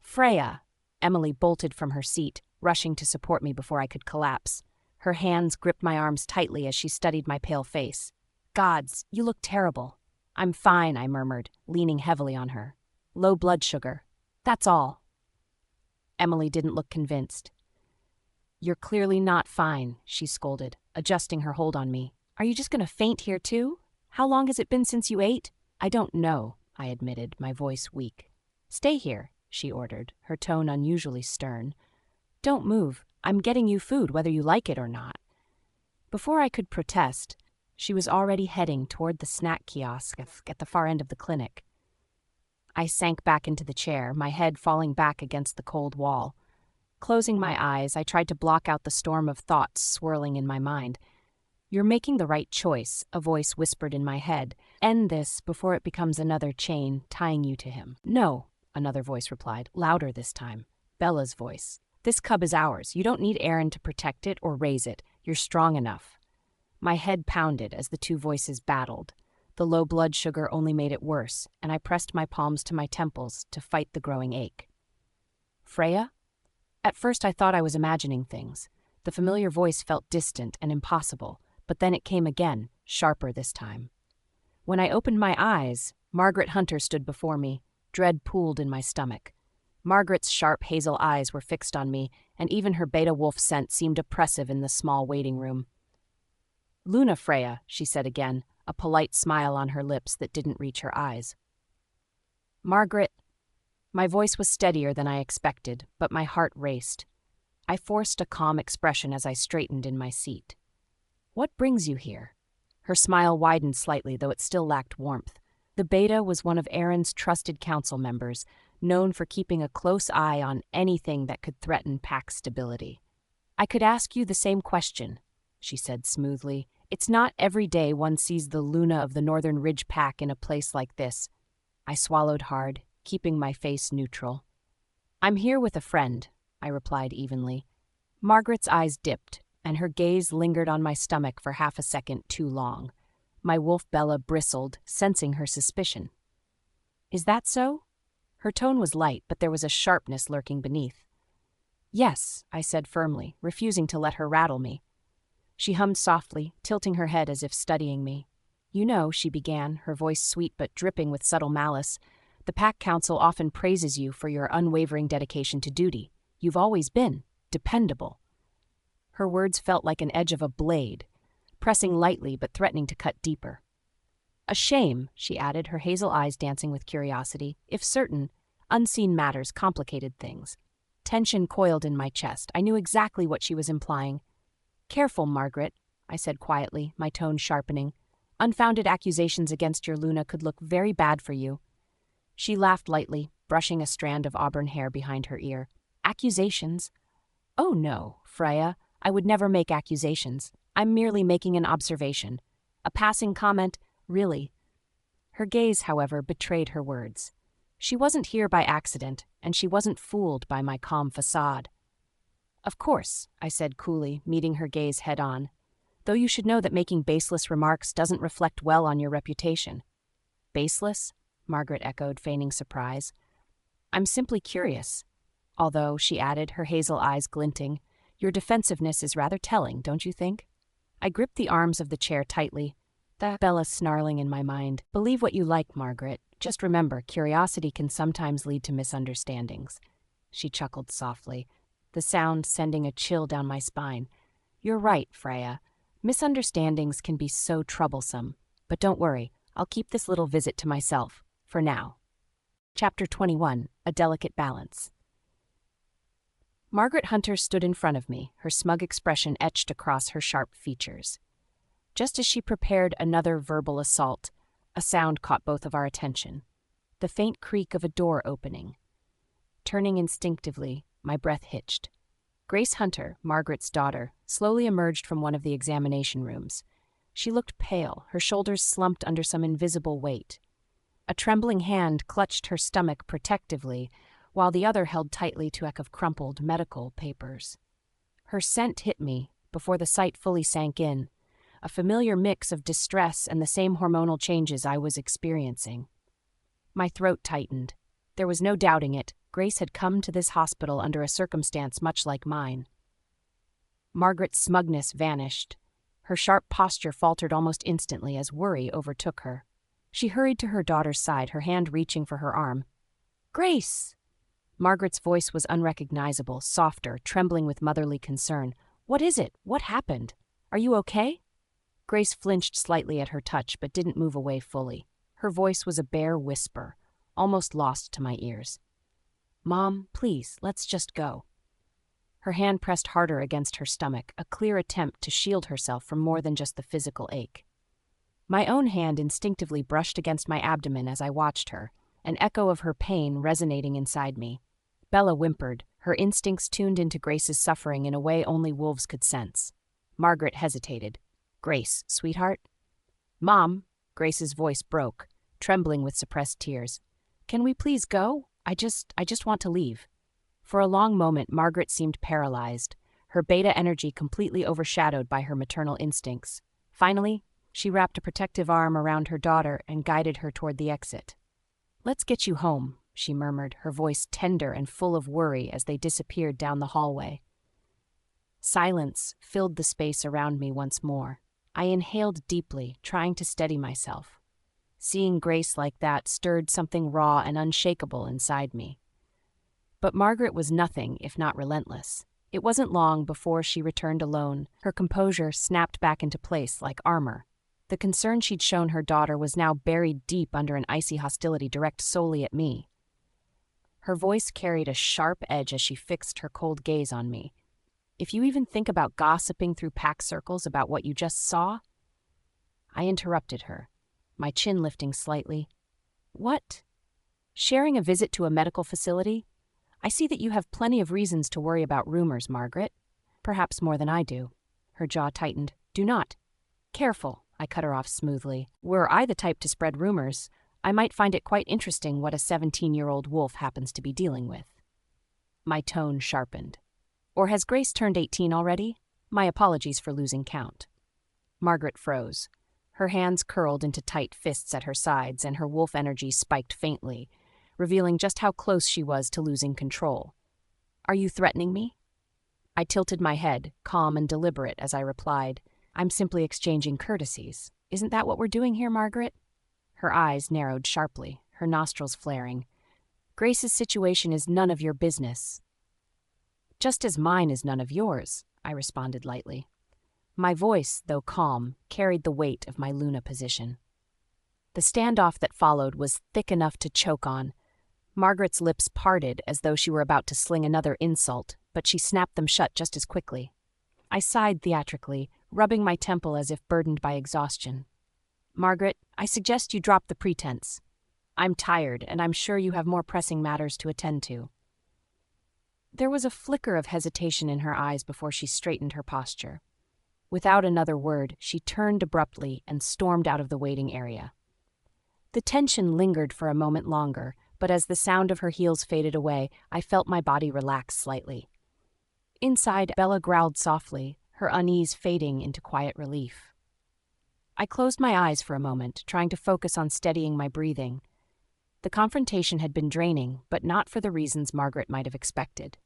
"Freya!" Emily bolted from her seat, rushing to support me before I could collapse. Her hands gripped my arms tightly as she studied my pale face. "Gods, you look terrible." "I'm fine," I murmured, leaning heavily on her. "Low blood sugar. That's all." Emily didn't look convinced. "You're clearly not fine," she scolded, adjusting her hold on me. "Are you just going to faint here too? How long has it been since you ate?" "I don't know," I admitted, my voice weak. "Stay here," she ordered, her tone unusually stern. "Don't move. I'm getting you food whether you like it or not." Before I could protest, she was already heading toward the snack kiosk at the far end of the clinic. I sank back into the chair, my head falling back against the cold wall. Closing my eyes, I tried to block out the storm of thoughts swirling in my mind. "You're making the right choice," a voice whispered in my head. "End this before it becomes another chain tying you to him." "No," another voice replied, louder this time. Bella's voice. "This cub is ours. You don't need Aaron to protect it or raise it. You're strong enough." My head pounded as the two voices battled. The low blood sugar only made it worse, and I pressed my palms to my temples to fight the growing ache. "Freya?" At first I thought I was imagining things. The familiar voice felt distant and impossible, but then it came again, sharper this time. When I opened my eyes, Margaret Hunter stood before me. Dread pooled in my stomach. Margaret's sharp hazel eyes were fixed on me, and even her beta wolf scent seemed oppressive in the small waiting room. "Luna, Freya," she said again, a polite smile on her lips that didn't reach her eyes. "Margaret." My voice was steadier than I expected, but my heart raced. I forced a calm expression as I straightened in my seat. "What brings you here?" Her smile widened slightly, though it still lacked warmth. The beta was one of Aaron's trusted council members, known for keeping a close eye on anything that could threaten pack stability. "I could ask you the same question," she said smoothly. "It's not every day one sees the Luna of the Northern Ridge Pack in a place like this." I swallowed hard, keeping my face neutral. "I'm here with a friend," I replied evenly. Margaret's eyes dipped, and her gaze lingered on my stomach for half a second too long. My wolf Bella bristled, sensing her suspicion. "Is that so?" Her tone was light, but there was a sharpness lurking beneath. Yes, I said firmly, refusing to let her rattle me. She hummed softly, tilting her head as if studying me. You know, she began, her voice sweet but dripping with subtle malice, the Pack Council often praises you for your unwavering dedication to duty. You've always been dependable. Her words felt like an edge of a blade, pressing lightly but threatening to cut deeper. A shame, she added, her hazel eyes dancing with curiosity, if certain, unseen matters complicated things. Tension coiled in my chest. I knew exactly what she was implying. Careful, Margaret, I said quietly, my tone sharpening. Unfounded accusations against your Luna could look very bad for you. She laughed lightly, brushing a strand of auburn hair behind her ear. Accusations? Oh no, Freya, I would never make accusations. I'm merely making an observation. A passing comment, really. Her gaze, however, betrayed her words. She wasn't here by accident, and she wasn't fooled by my calm facade. Of course, I said coolly, meeting her gaze head-on, though you should know that making baseless remarks doesn't reflect well on your reputation. Baseless? Margaret echoed, feigning surprise. I'm simply curious. Although, she added, her hazel eyes glinting, your defensiveness is rather telling, don't you think? I gripped the arms of the chair tightly, the Bella snarling in my mind. Believe what you like, Margaret. Just remember, curiosity can sometimes lead to misunderstandings. She chuckled softly, the sound sending a chill down my spine. You're right, Freya. Misunderstandings can be so troublesome. But don't worry, I'll keep this little visit to myself, for now. Chapter 21, A Delicate Balance. Margaret Hunter stood in front of me, her smug expression etched across her sharp features. Just as she prepared another verbal assault, a sound caught both of our attention. The faint creak of a door opening. Turning instinctively, my breath hitched. Grace Hunter, Margaret's daughter, slowly emerged from one of the examination rooms. She looked pale, her shoulders slumped under some invisible weight. A trembling hand clutched her stomach protectively, while the other held tightly to a stack of crumpled medical papers. Her scent hit me before the sight fully sank in, a familiar mix of distress and the same hormonal changes I was experiencing. My throat tightened. There was no doubting it. Grace had come to this hospital under a circumstance much like mine. Margaret's smugness vanished. Her sharp posture faltered almost instantly as worry overtook her. She hurried to her daughter's side, her hand reaching for her arm. "Grace!" Margaret's voice was unrecognizable, softer, trembling with motherly concern. "What is it? What happened? Are you okay?" Grace flinched slightly at her touch, but didn't move away fully. Her voice was a bare whisper, almost lost to my ears. "Mom, please, let's just go." Her hand pressed harder against her stomach, a clear attempt to shield herself from more than just the physical ache. My own hand instinctively brushed against my abdomen as I watched her, an echo of her pain resonating inside me. Bella whimpered, her instincts tuned into Grace's suffering in a way only wolves could sense. Margaret hesitated. "Grace, sweetheart?" "Mom," Grace's voice broke, trembling with suppressed tears. "Can we please go? I just want to leave." For a long moment, Margaret seemed paralyzed, her beta energy completely overshadowed by her maternal instincts. Finally, she wrapped a protective arm around her daughter and guided her toward the exit. "Let's get you home," she murmured, her voice tender and full of worry as they disappeared down the hallway. Silence filled the space around me once more. I inhaled deeply, trying to steady myself. Seeing Grace like that stirred something raw and unshakable inside me. But Margaret was nothing if not relentless. It wasn't long before she returned alone, her composure snapped back into place like armor. The concern she'd shown her daughter was now buried deep under an icy hostility directed solely at me. Her voice carried a sharp edge as she fixed her cold gaze on me. "If you even think about gossiping through pack circles about what you just saw—" I interrupted her, my chin lifting slightly. "What? Sharing a visit to a medical facility? I see that you have plenty of reasons to worry about rumors, Margaret. Perhaps more than I do." Her jaw tightened. "Do not." "Careful," I cut her off smoothly. "Were I the type to spread rumors, I might find it quite interesting what a 17-year-old wolf happens to be dealing with." My tone sharpened. "Or has Grace turned 18 already? My apologies for losing count." Margaret froze. Her hands curled into tight fists at her sides, and her wolf energy spiked faintly, revealing just how close she was to losing control. "Are you threatening me?" I tilted my head, calm and deliberate, as I replied, "I'm simply exchanging courtesies. Isn't that what we're doing here, Margaret?" Her eyes narrowed sharply, her nostrils flaring. "Grace's situation is none of your business." "Just as mine is none of yours," I responded lightly. My voice, though calm, carried the weight of my Luna position. The standoff that followed was thick enough to choke on. Margaret's lips parted as though she were about to sling another insult, but she snapped them shut just as quickly. I sighed theatrically, rubbing my temple as if burdened by exhaustion. "Margaret, I suggest you drop the pretense. I'm tired, and I'm sure you have more pressing matters to attend to." There was a flicker of hesitation in her eyes before she straightened her posture. Without another word, she turned abruptly and stormed out of the waiting area. The tension lingered for a moment longer, but as the sound of her heels faded away, I felt my body relax slightly. Inside, Bella growled softly, her unease fading into quiet relief. I closed my eyes for a moment, trying to focus on steadying my breathing. The confrontation had been draining, but not for the reasons Margaret might have expected.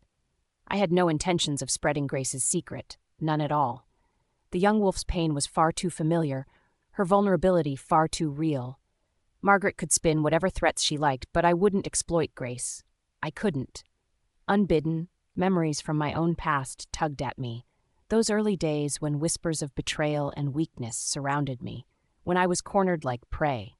I had no intentions of spreading Grace's secret, none at all. The young wolf's pain was far too familiar, her vulnerability far too real. Margaret could spin whatever threats she liked, but I wouldn't exploit Grace. I couldn't. Unbidden, memories from my own past tugged at me. Those early days when whispers of betrayal and weakness surrounded me, when I was cornered like prey.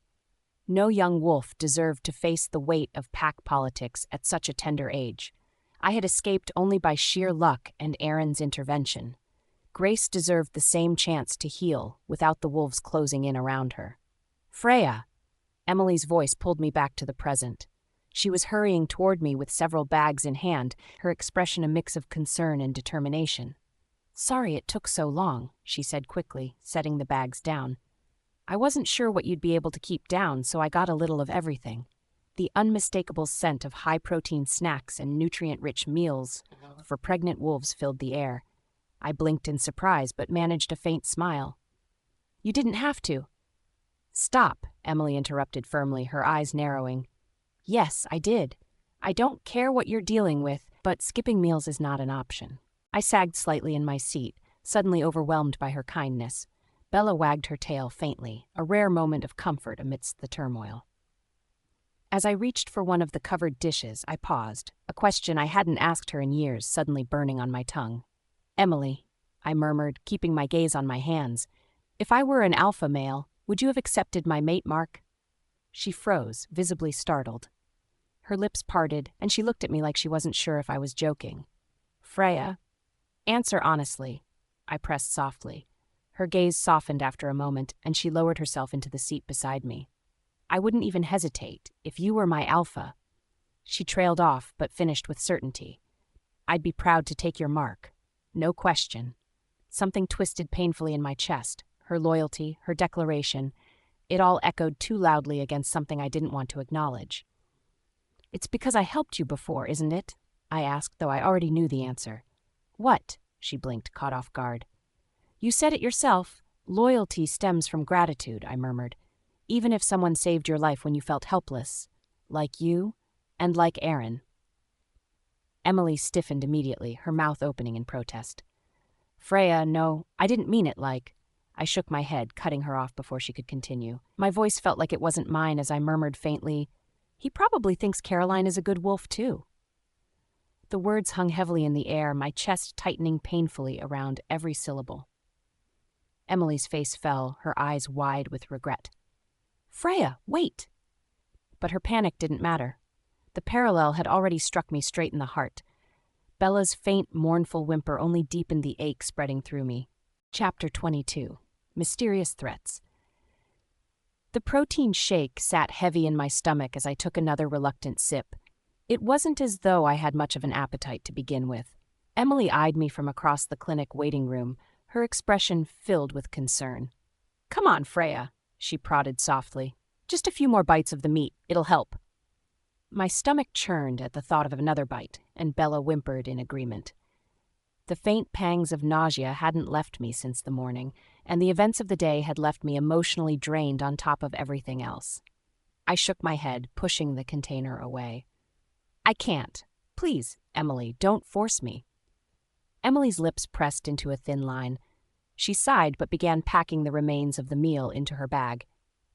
No young wolf deserved to face the weight of pack politics at such a tender age. I had escaped only by sheer luck and Aaron's intervention. Grace deserved the same chance to heal without the wolves closing in around her. "Freya!" Emily's voice pulled me back to the present. She was hurrying toward me with several bags in hand, her expression a mix of concern and determination. "Sorry it took so long," she said quickly, setting the bags down. "I wasn't sure what you'd be able to keep down, so I got a little of everything." The unmistakable scent of high-protein snacks and nutrient-rich meals for pregnant wolves filled the air. I blinked in surprise, but managed a faint smile. "You didn't have to." "Stop," Emily interrupted firmly, her eyes narrowing. "Yes, I did. I don't care what you're dealing with, but skipping meals is not an option." I sagged slightly in my seat, suddenly overwhelmed by her kindness. Bella wagged her tail faintly, a rare moment of comfort amidst the turmoil. As I reached for one of the covered dishes, I paused, a question I hadn't asked her in years suddenly burning on my tongue. "Emily," I murmured, keeping my gaze on my hands, "if I were an alpha male, would you have accepted my mate mark?" She froze, visibly startled. Her lips parted, and she looked at me like she wasn't sure if I was joking. "Freya, answer honestly," I pressed softly. Her gaze softened after a moment, and she lowered herself into the seat beside me. "I wouldn't even hesitate, if you were my alpha." She trailed off, but finished with certainty. "I'd be proud to take your mark. No question." Something twisted painfully in my chest. Her loyalty, her declaration, it all echoed too loudly against something I didn't want to acknowledge. "It's because I helped you before, isn't it?" I asked, though I already knew the answer. "What?" She blinked, caught off guard. "You said it yourself. Loyalty stems from gratitude," I murmured. "Even if someone saved your life when you felt helpless. Like you, and like Aaron." Emily stiffened immediately, her mouth opening in protest. "Freya, no, I didn't mean it like..." I shook my head, cutting her off before she could continue. My voice felt like it wasn't mine as I murmured faintly, "He probably thinks Caroline is a good wolf, too." The words hung heavily in the air, my chest tightening painfully around every syllable. Emily's face fell, her eyes wide with regret. "Freya, wait!" But her panic didn't matter. The parallel had already struck me straight in the heart. Bella's faint, mournful whimper only deepened the ache spreading through me. Chapter 22. Mysterious Threats. The protein shake sat heavy in my stomach as I took another reluctant sip. It wasn't as though I had much of an appetite to begin with. Emily eyed me from across the clinic waiting room, her expression filled with concern. "Come on, Freya," she prodded softly. "Just a few more bites of the meat. It'll help." My stomach churned at the thought of another bite, and Bella whimpered in agreement. The faint pangs of nausea hadn't left me since the morning, and the events of the day had left me emotionally drained on top of everything else. I shook my head, pushing the container away. "I can't. Please, Emily, don't force me." Emily's lips pressed into a thin line. She sighed but began packing the remains of the meal into her bag.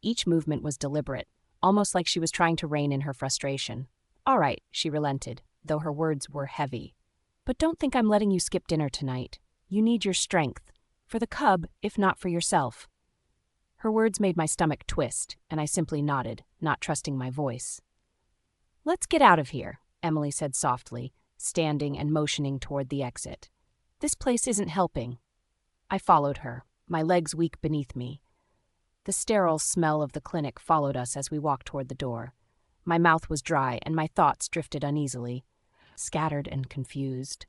Each movement was deliberate, almost like she was trying to rein in her frustration. "All right," she relented, though her words were heavy. "But don't think I'm letting you skip dinner tonight. You need your strength. For the cub, if not for yourself." Her words made my stomach twist, and I simply nodded, not trusting my voice. "Let's get out of here," Emily said softly, standing and motioning toward the exit. "This place isn't helping." I followed her, my legs weak beneath me. The sterile smell of the clinic followed us as we walked toward the door. My mouth was dry and my thoughts drifted uneasily, scattered and confused.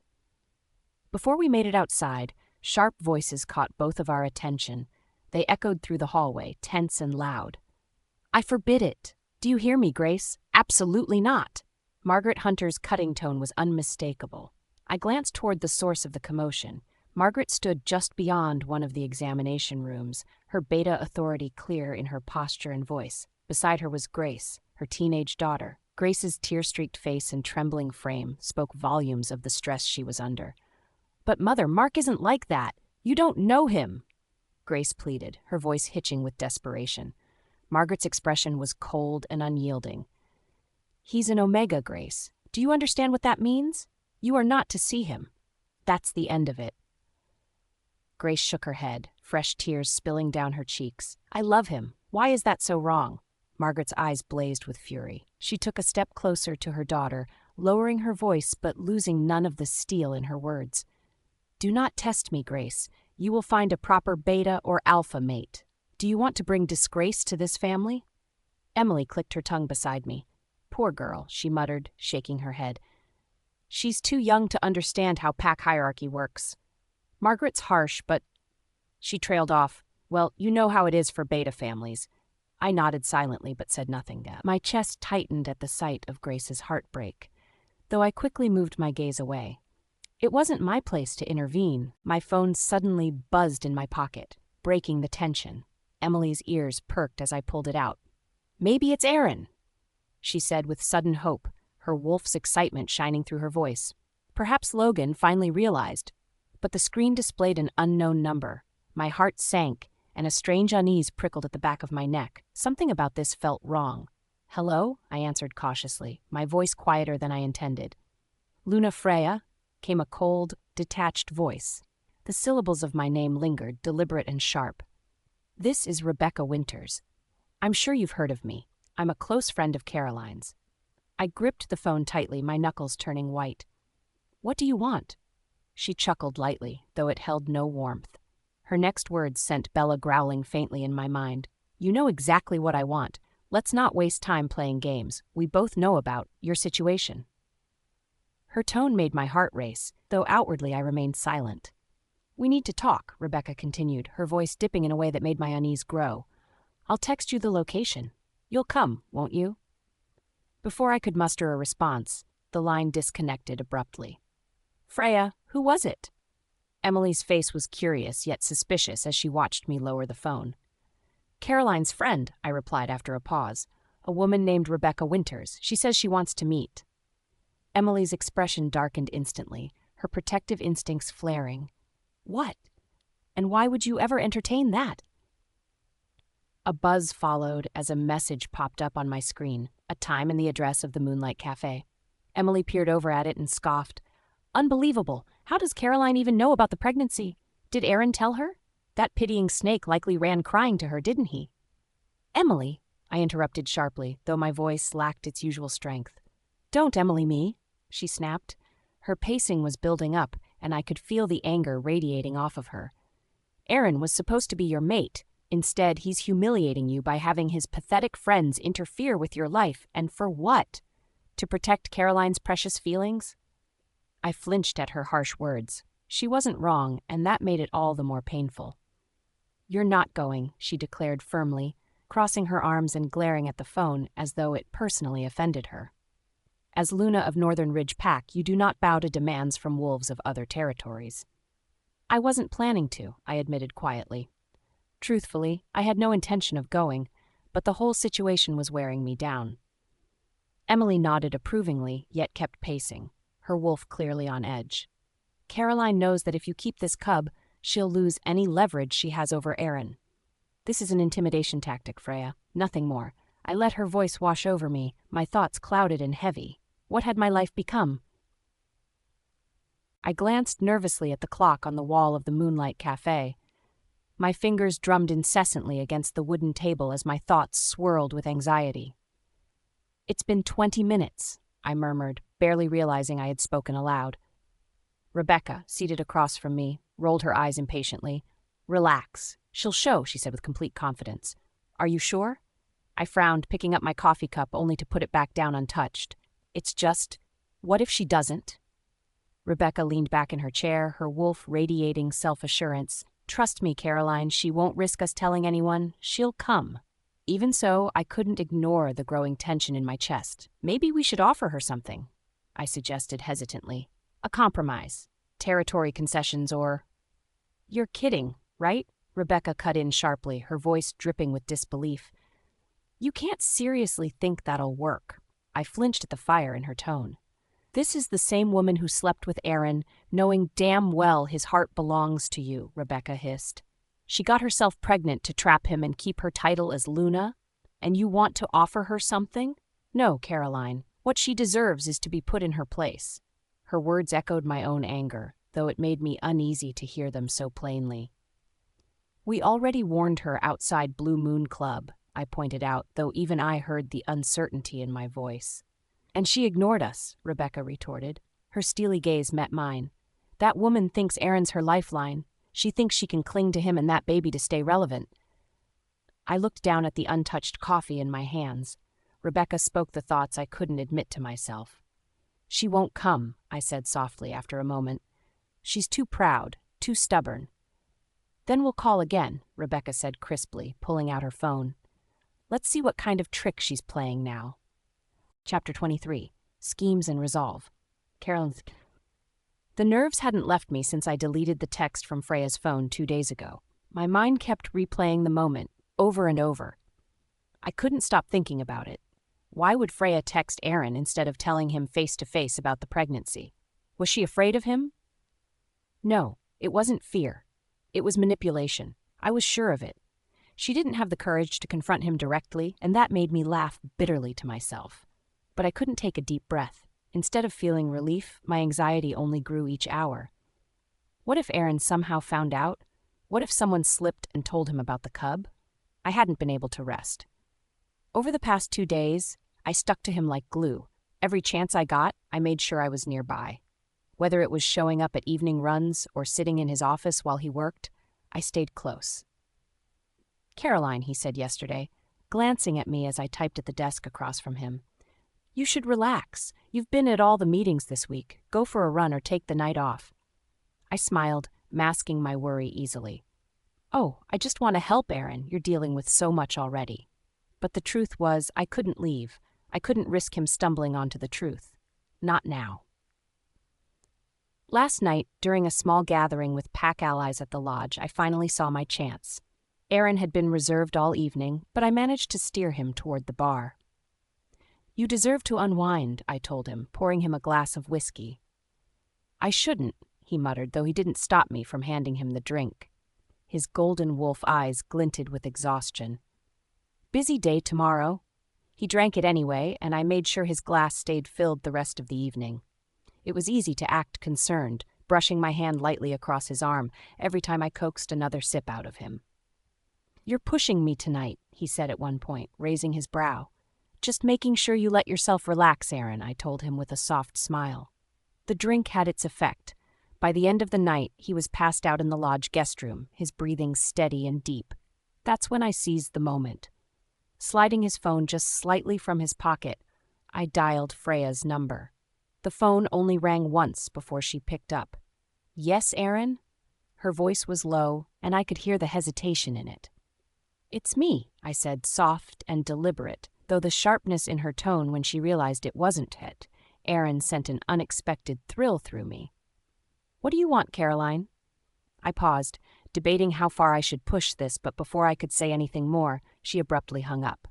Before we made it outside, sharp voices caught both of our attention. They echoed through the hallway, tense and loud. "I forbid it. Do you hear me, Grace? Absolutely not." Margaret Hunter's cutting tone was unmistakable. I glanced toward the source of the commotion. Margaret stood just beyond one of the examination rooms, her beta authority clear in her posture and voice. Beside her was Grace, her teenage daughter. Grace's tear-streaked face and trembling frame spoke volumes of the stress she was under. "But Mother, Mark isn't like that. You don't know him," Grace pleaded, her voice hitching with desperation. Margaret's expression was cold and unyielding. "He's an Omega, Grace. Do you understand what that means? You are not to see him. That's the end of it." Grace shook her head, fresh tears spilling down her cheeks. "I love him. Why is that so wrong?" Margaret's eyes blazed with fury. She took a step closer to her daughter, lowering her voice but losing none of the steel in her words. "Do not test me, Grace. You will find a proper beta or alpha mate. Do you want to bring disgrace to this family?" Emily clicked her tongue beside me. "Poor girl," she muttered, shaking her head. "She's too young to understand how pack hierarchy works. Margaret's harsh, but—" She trailed off. "Well, you know how it is for beta families." I nodded silently but said nothing. My chest tightened at the sight of Grace's heartbreak, though I quickly moved my gaze away. It wasn't my place to intervene. My phone suddenly buzzed in my pocket, breaking the tension. Emily's ears perked as I pulled it out. "Maybe it's Aaron," she said with sudden hope, her wolf's excitement shining through her voice. Perhaps Logan finally realized, but the screen displayed an unknown number. My heart sank, and a strange unease prickled at the back of my neck. Something about this felt wrong. "Hello?" I answered cautiously, my voice quieter than I intended. "Luna Freya?" came a cold, detached voice. The syllables of my name lingered, deliberate and sharp. "This is Rebecca Winters. I'm sure you've heard of me. I'm a close friend of Caroline's." I gripped the phone tightly, my knuckles turning white. "What do you want?" She chuckled lightly, though it held no warmth. Her next words sent Bella growling faintly in my mind. "You know exactly what I want. Let's not waste time playing games. We both know about your situation." Her tone made my heart race, though outwardly I remained silent. "We need to talk," Rebecca continued, her voice dipping in a way that made my unease grow. "I'll text you the location. You'll come, won't you?" Before I could muster a response, the line disconnected abruptly. "Freya, who was it?" Emily's face was curious yet suspicious as she watched me lower the phone. "Caroline's friend," I replied after a pause. "A woman named Rebecca Winters. She says she wants to meet." Emily's expression darkened instantly, her protective instincts flaring. "What? And why would you ever entertain that?" A buzz followed as a message popped up on my screen, a time and the address of the Moonlight Cafe. Emily peered over at it and scoffed. "Unbelievable. How does Caroline even know about the pregnancy? Did Aaron tell her? That pitying snake likely ran crying to her, didn't he?" "Emily," I interrupted sharply, though my voice lacked its usual strength. "Don't Emily me," she snapped. Her pacing was building up, and I could feel the anger radiating off of her. "Aaron was supposed to be your mate. Instead, he's humiliating you by having his pathetic friends interfere with your life, and for what? To protect Caroline's precious feelings?" I flinched at her harsh words. She wasn't wrong, and that made it all the more painful. "You're not going," she declared firmly, crossing her arms and glaring at the phone as though it personally offended her. "As Luna of Northern Ridge Pack, you do not bow to demands from wolves of other territories." "I wasn't planning to," I admitted quietly. Truthfully, I had no intention of going, but the whole situation was wearing me down. Emily nodded approvingly, yet kept pacing, her wolf clearly on edge. Caroline knows that if you keep this cub, she'll lose any leverage she has over Aaron. This is an intimidation tactic, Freya, nothing more. I let her voice wash over me, my thoughts clouded and heavy. What had my life become? I glanced nervously at the clock on the wall of the Moonlight Cafe. My fingers drummed incessantly against the wooden table as my thoughts swirled with anxiety. "It's been 20 minutes, I murmured, barely realizing I had spoken aloud. Rebecca, seated across from me, rolled her eyes impatiently. "Relax. She'll show," she said with complete confidence. "Are you sure?" I frowned, picking up my coffee cup only to put it back down untouched. "It's just, what if she doesn't?" Rebecca leaned back in her chair, her wolf radiating self-assurance. "Trust me, Caroline, she won't risk us telling anyone. She'll come." Even so, I couldn't ignore the growing tension in my chest. "Maybe we should offer her something," I suggested hesitantly. "A compromise. Territory concessions or—" "You're kidding, right?" Rebecca cut in sharply, her voice dripping with disbelief. "You can't seriously think that'll work." I flinched at the fire in her tone. "This is the same woman who slept with Aaron, knowing damn well his heart belongs to you," Rebecca hissed. "She got herself pregnant to trap him and keep her title as Luna? And you want to offer her something? No, Caroline. What she deserves is to be put in her place." Her words echoed my own anger, though it made me uneasy to hear them so plainly. "We already warned her outside Blue Moon Club," I pointed out, though even I heard the uncertainty in my voice. "And she ignored us," Rebecca retorted. Her steely gaze met mine. "That woman thinks Aaron's her lifeline. She thinks she can cling to him and that baby to stay relevant." I looked down at the untouched coffee in my hands. Rebecca spoke the thoughts I couldn't admit to myself. "She won't come," I said softly after a moment. "She's too proud, too stubborn." "Then we'll call again," Rebecca said crisply, pulling out her phone. "Let's see what kind of trick she's playing now." Chapter 23. Schemes and Resolve. Carolyn's. The nerves hadn't left me since I deleted the text from Freya's phone 2 days ago. My mind kept replaying the moment, over and over. I couldn't stop thinking about it. Why would Freya text Aaron instead of telling him face-to-face about the pregnancy? Was she afraid of him? No, it wasn't fear. It was manipulation. I was sure of it. She didn't have the courage to confront him directly, and that made me laugh bitterly to myself. But I couldn't take a deep breath. Instead of feeling relief, my anxiety only grew each hour. What if Aaron somehow found out? What if someone slipped and told him about the cub? I hadn't been able to rest. Over the past 2 days, I stuck to him like glue. Every chance I got, I made sure I was nearby. Whether it was showing up at evening runs or sitting in his office while he worked, I stayed close. "Caroline," he said yesterday, glancing at me as I typed at the desk across from him. "You should relax. You've been at all the meetings this week. Go for a run or take the night off." I smiled, masking my worry easily. "Oh, I just want to help Aaron. You're dealing with so much already." But the truth was, I couldn't leave. I couldn't risk him stumbling onto the truth. Not now. Last night, during a small gathering with pack allies at the lodge, I finally saw my chance. Aaron had been reserved all evening, but I managed to steer him toward the bar. "You deserve to unwind," I told him, pouring him a glass of whiskey. "I shouldn't," he muttered, though he didn't stop me from handing him the drink. His golden wolf eyes glinted with exhaustion. "Busy day tomorrow." He drank it anyway, and I made sure his glass stayed filled the rest of the evening. It was easy to act concerned, brushing my hand lightly across his arm every time I coaxed another sip out of him. "You're pushing me tonight," he said at one point, raising his brow. "Just making sure you let yourself relax, Aaron," I told him with a soft smile. The drink had its effect. By the end of the night, he was passed out in the lodge guest room, his breathing steady and deep. That's when I seized the moment. Sliding his phone just slightly from his pocket, I dialed Freya's number. The phone only rang once before she picked up. "Yes, Aaron?" Her voice was low, and I could hear the hesitation in it. "It's me," I said, soft and deliberate, though the sharpness in her tone when she realized it wasn't it. Aaron sent an unexpected thrill through me. "What do you want, Caroline?" I paused, debating how far I should push this, but before I could say anything more, she abruptly hung up.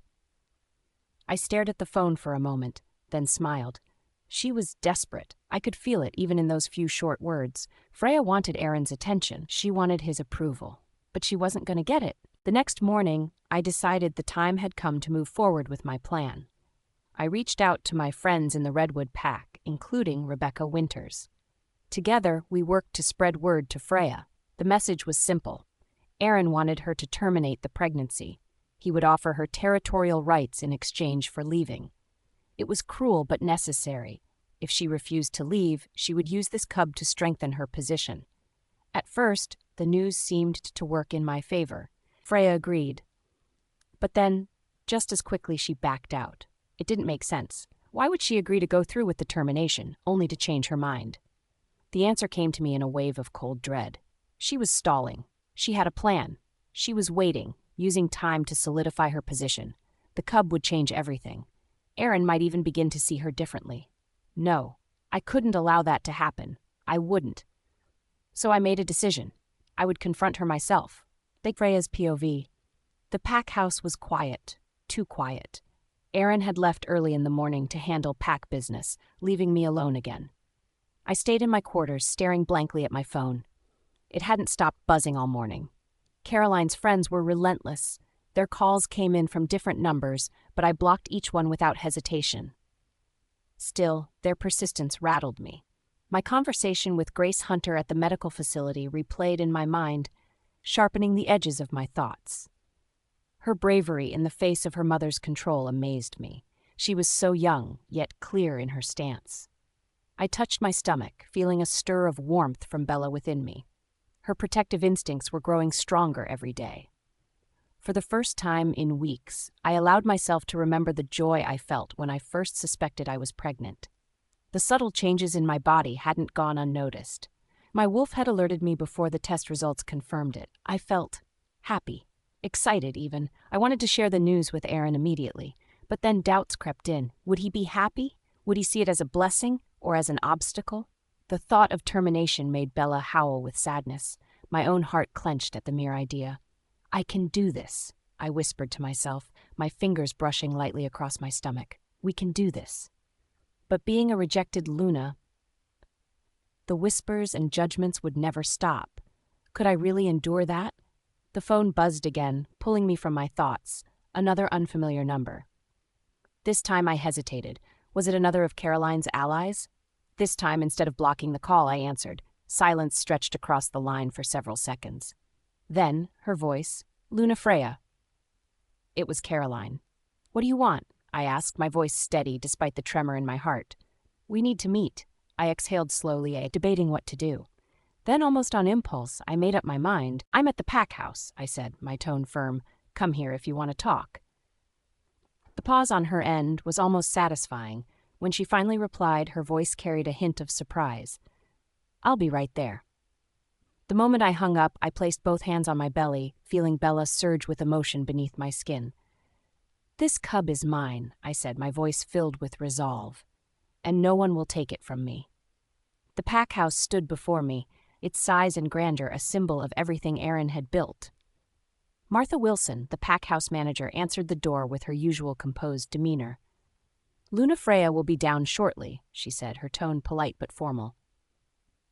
I stared at the phone for a moment, then smiled. She was desperate. I could feel it even in those few short words. Freya wanted Aaron's attention. She wanted his approval. But she wasn't going to get it. The next morning, I decided the time had come to move forward with my plan. I reached out to my friends in the Redwood Pack, including Rebecca Winters. Together, we worked to spread word to Freya. The message was simple. Aaron wanted her to terminate the pregnancy. He would offer her territorial rights in exchange for leaving. It was cruel but necessary. If she refused to leave, she would use this cub to strengthen her position. At first, the news seemed to work in my favor. Freya agreed. But then, just as quickly she backed out. It didn't make sense. Why would she agree to go through with the termination, only to change her mind? The answer came to me in a wave of cold dread. She was stalling. She had a plan. She was waiting, using time to solidify her position. The cub would change everything. Aaron might even begin to see her differently. No, I couldn't allow that to happen. I wouldn't. So I made a decision. I would confront her myself. Take Freya's POV. The pack house was quiet, too quiet. Aaron had left early in the morning to handle pack business, leaving me alone again. I stayed in my quarters, staring blankly at my phone. It hadn't stopped buzzing all morning. Caroline's friends were relentless. Their calls came in from different numbers, but I blocked each one without hesitation. Still, their persistence rattled me. My conversation with Grace Hunter at the medical facility replayed in my mind, sharpening the edges of my thoughts. Her bravery in the face of her mother's control amazed me. She was so young, yet clear in her stance. I touched my stomach, feeling a stir of warmth from Bella within me. Her protective instincts were growing stronger every day. For the first time in weeks, I allowed myself to remember the joy I felt when I first suspected I was pregnant. The subtle changes in my body hadn't gone unnoticed. My wolf had alerted me before the test results confirmed it. I felt happy. Excited, even. I wanted to share the news with Aaron immediately. But then doubts crept in. Would he be happy? Would he see it as a blessing or as an obstacle? The thought of termination made Bella howl with sadness. My own heart clenched at the mere idea. I can do this, I whispered to myself, my fingers brushing lightly across my stomach. We can do this. But being a rejected Luna, the whispers and judgments would never stop. Could I really endure that? The phone buzzed again, pulling me from my thoughts. Another unfamiliar number. This time I hesitated. Was it another of Caroline's allies? This time, instead of blocking the call, I answered. Silence stretched across the line for several seconds. Then, her voice, Luna Freya. It was Caroline. What do you want? I asked, my voice steady despite the tremor in my heart. We need to meet. I exhaled slowly, debating what to do. Then, almost on impulse, I made up my mind. I'm at the pack house, I said, my tone firm. Come here if you want to talk. The pause on her end was almost satisfying. When she finally replied, her voice carried a hint of surprise. I'll be right there. The moment I hung up, I placed both hands on my belly, feeling Bella surge with emotion beneath my skin. This cub is mine, I said, my voice filled with resolve. And no one will take it from me. The pack house stood before me, its size and grandeur a symbol of everything Aaron had built. Martha Wilson, the pack house manager, answered the door with her usual composed demeanor. Luna Freya will be down shortly, she said, her tone polite but formal.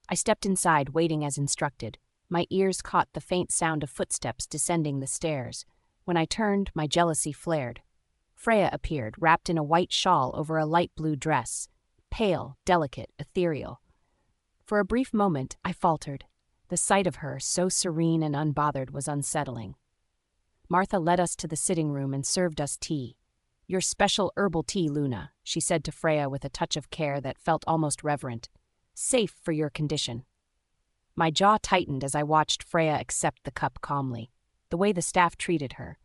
I stepped inside, waiting as instructed. My ears caught the faint sound of footsteps descending the stairs. When I turned, my jealousy flared. Freya appeared, wrapped in a white shawl over a light blue dress. Pale, delicate, ethereal. For a brief moment, I faltered. The sight of her, so serene and unbothered, was unsettling. Martha led us to the sitting room and served us tea. Your special herbal tea, Luna, she said to Freya with a touch of care that felt almost reverent. Safe for your condition. My jaw tightened as I watched Freya accept the cup calmly, the way the staff treated her.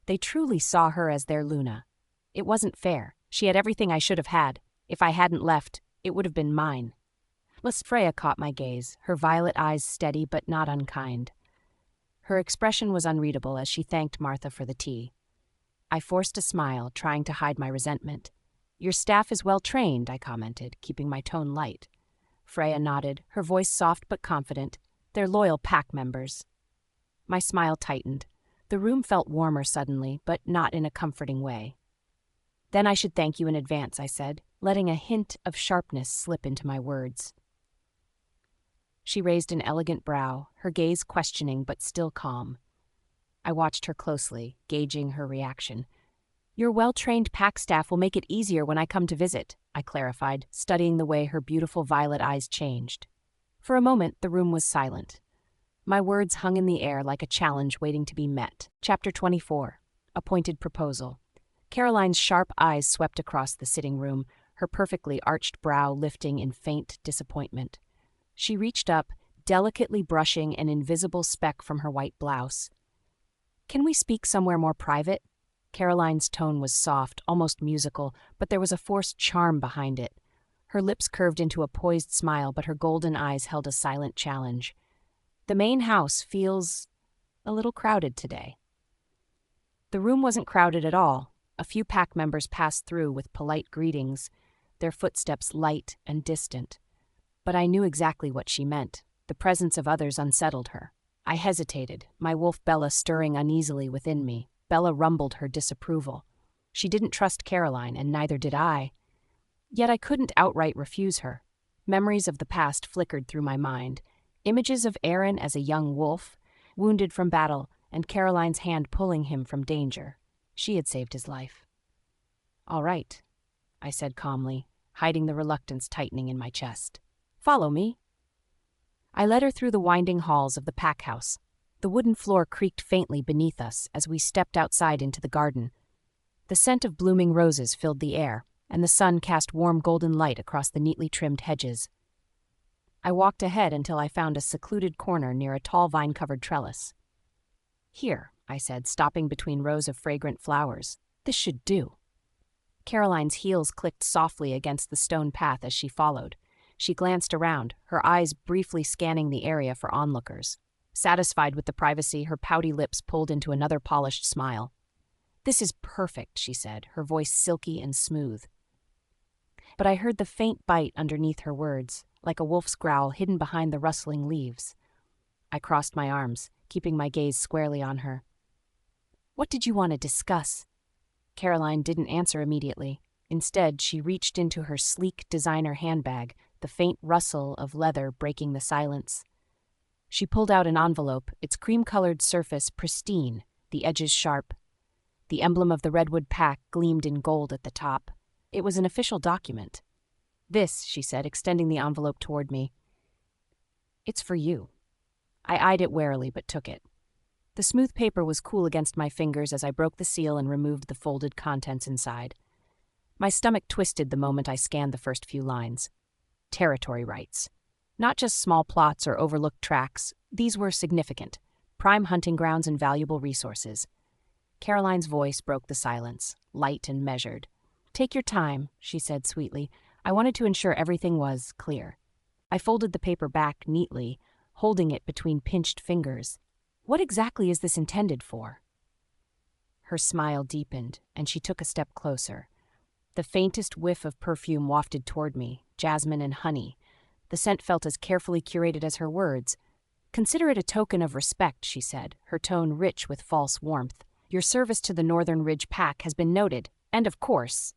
They truly saw her as their Luna. It wasn't fair. She had everything I should have had. If I hadn't left, it would have been mine. Freya caught my gaze, her violet eyes steady but not unkind. Her expression was unreadable as she thanked Martha for the tea. I forced a smile, trying to hide my resentment. Your staff is well trained, I commented, keeping my tone light. Freya nodded, her voice soft but confident. They're loyal pack members. My smile tightened. The room felt warmer suddenly, but not in a comforting way. Then I should thank you in advance, I said. letting a hint of sharpness slip into my words. She raised an elegant brow, her gaze questioning but still calm. I watched her closely, gauging her reaction. "Your well-trained pack staff will make it easier when I come to visit," I clarified, studying the way her beautiful violet eyes changed. For a moment, the room was silent. My words hung in the air like a challenge waiting to be met. Chapter 24. A Pointed Proposal. Caroline's sharp eyes swept across the sitting room, her perfectly arched brow lifting in faint disappointment. She reached up, delicately brushing an invisible speck from her white blouse. "Can we speak somewhere more private?" Caroline's tone was soft, almost musical, but there was a forced charm behind it. Her lips curved into a poised smile, but her golden eyes held a silent challenge. "The main house feels a little crowded today." The room wasn't crowded at all. A few pack members passed through with polite greetings, their footsteps light and distant. But I knew exactly what she meant. The presence of others unsettled her. I hesitated, my wolf Bella stirring uneasily within me. Bella rumbled her disapproval. She didn't trust Caroline, and neither did I. Yet I couldn't outright refuse her. Memories of the past flickered through my mind. Images of Aaron as a young wolf, wounded from battle, and Caroline's hand pulling him from danger. She had saved his life. "All right," I said calmly, hiding the reluctance tightening in my chest. "Follow me." I led her through the winding halls of the pack house. The wooden floor creaked faintly beneath us as we stepped outside into the garden. The scent of blooming roses filled the air, and the sun cast warm golden light across the neatly trimmed hedges. I walked ahead until I found a secluded corner near a tall vine-covered trellis. "Here," I said, stopping between rows of fragrant flowers. "This should do." Caroline's heels clicked softly against the stone path as she followed. She glanced around, her eyes briefly scanning the area for onlookers. Satisfied with the privacy, her pouty lips pulled into another polished smile. "This is perfect," she said, her voice silky and smooth. But I heard the faint bite underneath her words, like a wolf's growl hidden behind the rustling leaves. I crossed my arms, keeping my gaze squarely on her. "What did you want to discuss?" Caroline didn't answer immediately. Instead, she reached into her sleek designer handbag, the faint rustle of leather breaking the silence. She pulled out an envelope, its cream-colored surface pristine, the edges sharp. The emblem of the Redwood Pack gleamed in gold at the top. It was an official document. "This," she said, extending the envelope toward me. "It's for you." I eyed it warily but took it. The smooth paper was cool against my fingers as I broke the seal and removed the folded contents inside. My stomach twisted the moment I scanned the first few lines. Territory rights. Not just small plots or overlooked tracts, these were significant. Prime hunting grounds and valuable resources. Caroline's voice broke the silence, light and measured. "Take your time," she said sweetly. I wanted to ensure everything was clear. I folded the paper back neatly, holding it between pinched fingers. "What exactly is this intended for?" Her smile deepened, and she took a step closer. The faintest whiff of perfume wafted toward me, jasmine and honey. The scent felt as carefully curated as her words. "Consider it a token of respect," she said, her tone rich with false warmth. "Your service to the Northern Ridge Pack has been noted, and of course—"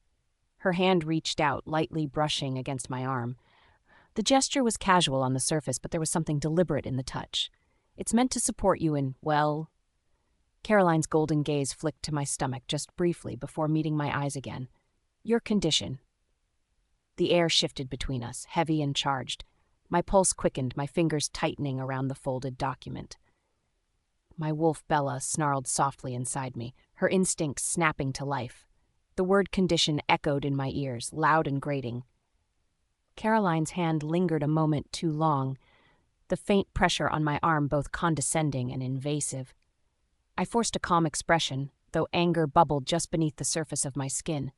Her hand reached out, lightly brushing against my arm. The gesture was casual on the surface, but there was something deliberate in the touch. "It's meant to support you in, well—" Caroline's golden gaze flicked to my stomach just briefly before meeting my eyes again. "Your condition." The air shifted between us, heavy and charged. My pulse quickened, my fingers tightening around the folded document. My wolf Bella snarled softly inside me, her instincts snapping to life. The word condition echoed in my ears, loud and grating. Caroline's hand lingered a moment too long, the faint pressure on my arm both condescending and invasive. I forced a calm expression, though anger bubbled just beneath the surface of my skin.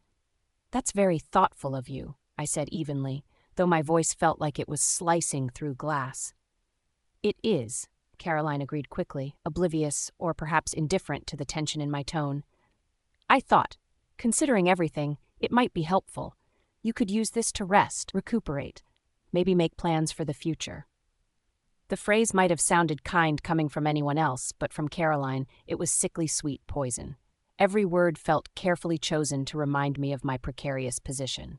"That's very thoughtful of you," I said evenly, though my voice felt like it was slicing through glass. "It is," Caroline agreed quickly, oblivious or perhaps indifferent to the tension in my tone. "I thought, considering everything, it might be helpful. You could use this to rest, recuperate, maybe make plans for the future." The phrase might have sounded kind coming from anyone else, but from Caroline, it was sickly sweet poison. Every word felt carefully chosen to remind me of my precarious position.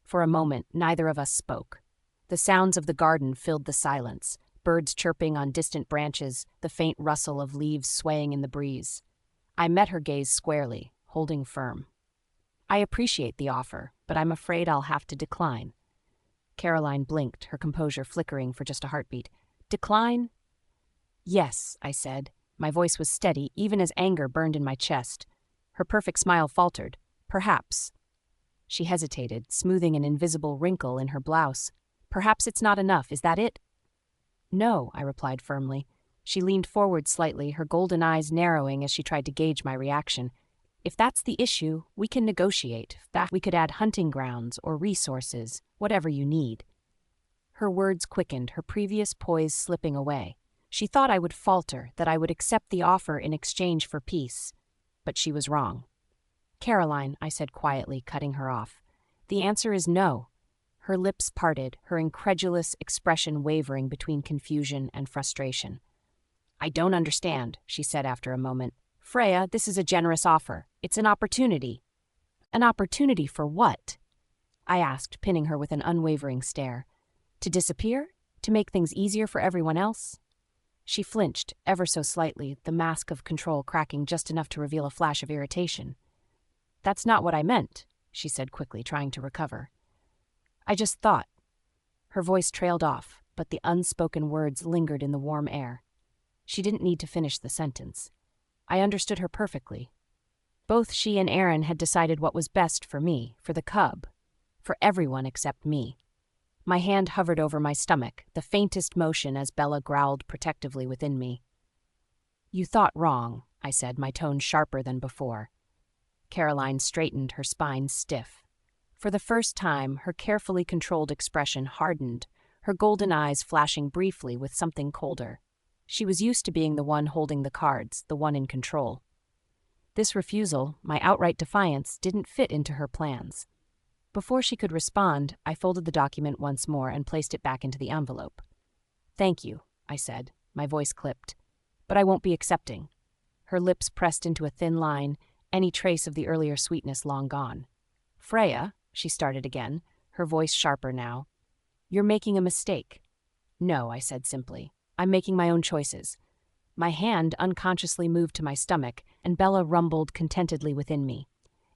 For a moment, neither of us spoke. The sounds of the garden filled the silence, birds chirping on distant branches, the faint rustle of leaves swaying in the breeze. I met her gaze squarely, holding firm. I appreciate the offer, but I'm afraid I'll have to decline. Caroline blinked, her composure flickering for just a heartbeat. Decline? Yes, I said. My voice was steady, even as anger burned in my chest. Her perfect smile faltered. Perhaps. She hesitated, smoothing an invisible wrinkle in her blouse. Perhaps it's not enough, is that it? No, I replied firmly. She leaned forward slightly, her golden eyes narrowing as she tried to gauge my reaction. If that's the issue, we can negotiate. We could add hunting grounds or resources, whatever you need. Her words quickened, her previous poise slipping away. She thought I would falter, that I would accept the offer in exchange for peace. But she was wrong. Caroline, I said quietly, cutting her off. The answer is no. Her lips parted, her incredulous expression wavering between confusion and frustration. I don't understand, she said after a moment. Freya, this is a generous offer. It's an opportunity. An opportunity for what? I asked, pinning her with an unwavering stare. To disappear? To make things easier for everyone else? She flinched, ever so slightly, the mask of control cracking just enough to reveal a flash of irritation. That's not what I meant, she said quickly, trying to recover. I just thought. Her voice trailed off, but the unspoken words lingered in the warm air. She didn't need to finish the sentence. I understood her perfectly. Both she and Aaron had decided what was best for me, for the cub, for everyone except me. My hand hovered over my stomach, the faintest motion as Bella growled protectively within me. You thought wrong, I said, my tone sharper than before. Caroline straightened, her spine stiff. For the first time, her carefully controlled expression hardened, her golden eyes flashing briefly with something colder. She was used to being the one holding the cards, the one in control. This refusal, my outright defiance, didn't fit into her plans. Before she could respond, I folded the document once more and placed it back into the envelope. Thank you, I said, my voice clipped. But I won't be accepting. Her lips pressed into a thin line, any trace of the earlier sweetness long gone. Freya, she started again, her voice sharper now. You're making a mistake. No, I said simply. I'm making my own choices. My hand unconsciously moved to my stomach, and Bella rumbled contentedly within me.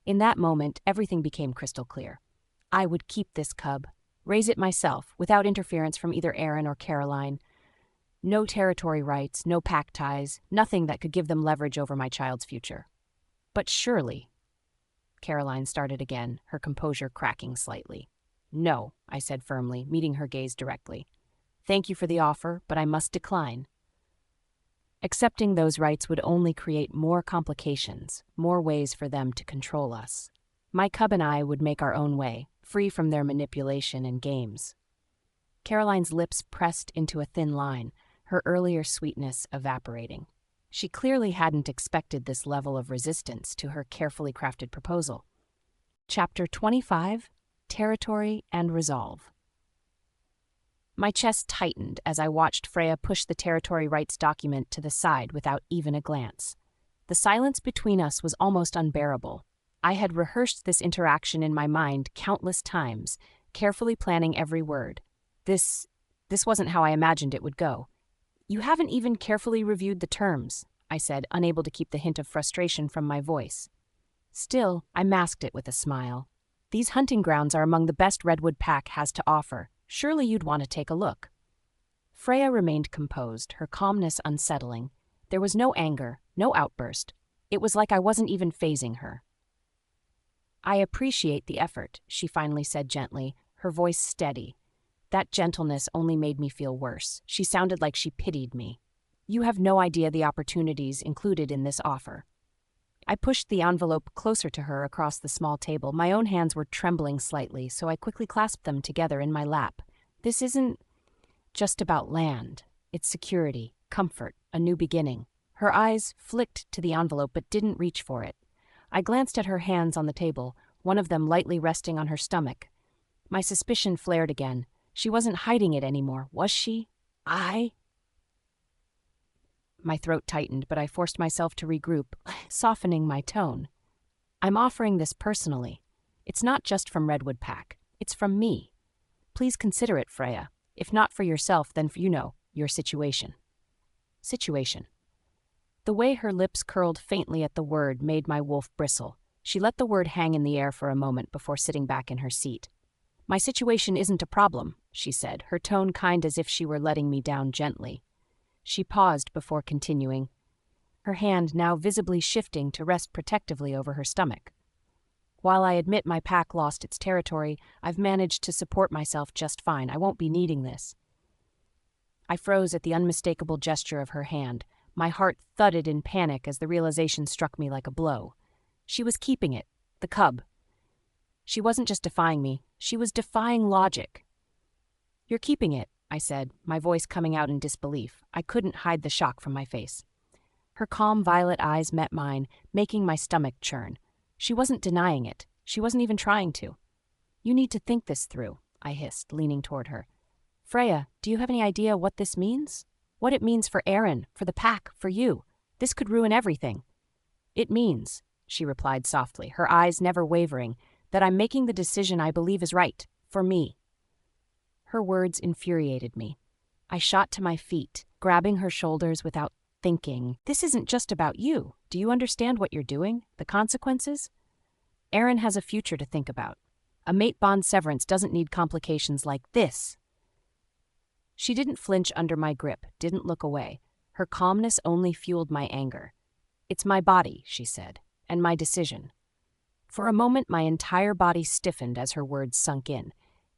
In that moment, everything became crystal clear. I would keep this cub, raise it myself, without interference from either Aaron or Caroline. No territory rights, no pack ties, nothing that could give them leverage over my child's future. But surely... Caroline started again, her composure cracking slightly. No, I said firmly, meeting her gaze directly. Thank you for the offer, but I must decline. Accepting those rights would only create more complications, more ways for them to control us. My cub and I would make our own way, free from their manipulation and games. Caroline's lips pressed into a thin line, her earlier sweetness evaporating. She clearly hadn't expected this level of resistance to her carefully crafted proposal. Chapter 25, Territory and Resolve. My chest tightened as I watched Freya push the territory rights document to the side without even a glance. The silence between us was almost unbearable. I had rehearsed this interaction in my mind countless times, carefully planning every word. This wasn't how I imagined it would go. You haven't even carefully reviewed the terms, I said, unable to keep the hint of frustration from my voice. Still, I masked it with a smile. These hunting grounds are among the best Redwood Pack has to offer. Surely you'd want to take a look. Freya remained composed, her calmness unsettling. There was no anger, no outburst. It was like I wasn't even fazing her. I appreciate the effort, she finally said gently, her voice steady. That gentleness only made me feel worse. She sounded like she pitied me. You have no idea the opportunities included in this offer. I pushed the envelope closer to her across the small table. My own hands were trembling slightly, so I quickly clasped them together in my lap. This isn't just about land. It's security, comfort, a new beginning. Her eyes flicked to the envelope but didn't reach for it. I glanced at her hands on the table, one of them lightly resting on her stomach. My suspicion flared again. She wasn't hiding it anymore, was she? My throat tightened, but I forced myself to regroup, softening my tone. I'm offering this personally. It's not just from Redwood Pack. It's from me. Please consider it, Freya. If not for yourself, then for, your situation. Situation. The way her lips curled faintly at the word made my wolf bristle. She let the word hang in the air for a moment before sitting back in her seat. My situation isn't a problem, she said, her tone kind as if she were letting me down gently. She paused before continuing, her hand now visibly shifting to rest protectively over her stomach. While I admit my pack lost its territory, I've managed to support myself just fine. I won't be needing this. I froze at the unmistakable gesture of her hand. My heart thudded in panic as the realization struck me like a blow. She was keeping it, the cub. She wasn't just defying me, she was defying logic. You're keeping it, I said, my voice coming out in disbelief. I couldn't hide the shock from my face. Her calm violet eyes met mine, making my stomach churn. She wasn't denying it. She wasn't even trying to. You need to think this through, I hissed, leaning toward her. Freya, do you have any idea what this means? What it means for Aaron, for the pack, for you? This could ruin everything. It means, she replied softly, her eyes never wavering, that I'm making the decision I believe is right, for me. Her words infuriated me. I shot to my feet, grabbing her shoulders without thinking. This isn't just about you. Do you understand what you're doing? The consequences? Aaron has a future to think about. A mate bond severance doesn't need complications like this. She didn't flinch under my grip, didn't look away. Her calmness only fueled my anger. It's my body, she said, and my decision. For a moment, my entire body stiffened as her words sunk in.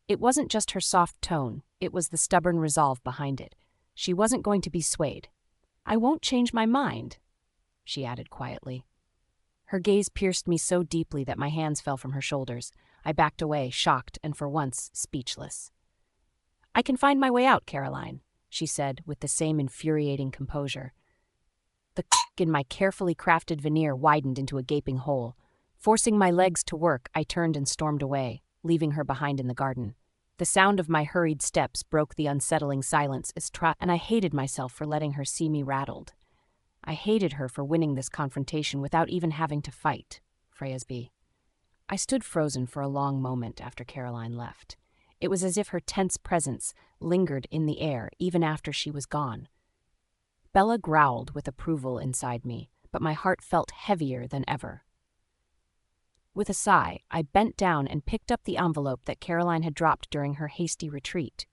It wasn't just her soft tone, it was the stubborn resolve behind it. She wasn't going to be swayed. I won't change my mind, she added quietly. Her gaze pierced me so deeply that my hands fell from her shoulders. I backed away, shocked and for once speechless. I can find my way out, Caroline, she said with the same infuriating composure. The in my carefully crafted veneer widened into a gaping hole. Forcing my legs to work, I turned and stormed away, leaving her behind in the garden. The sound of my hurried steps broke the unsettling silence and I hated myself for letting her see me rattled. I hated her for winning this confrontation without even having to fight. Freya's. I stood frozen for a long moment after Caroline left. It was as if her tense presence lingered in the air even after she was gone. Bella growled with approval inside me, but my heart felt heavier than ever. With a sigh, I bent down and picked up the envelope that Caroline had dropped during her hasty retreat.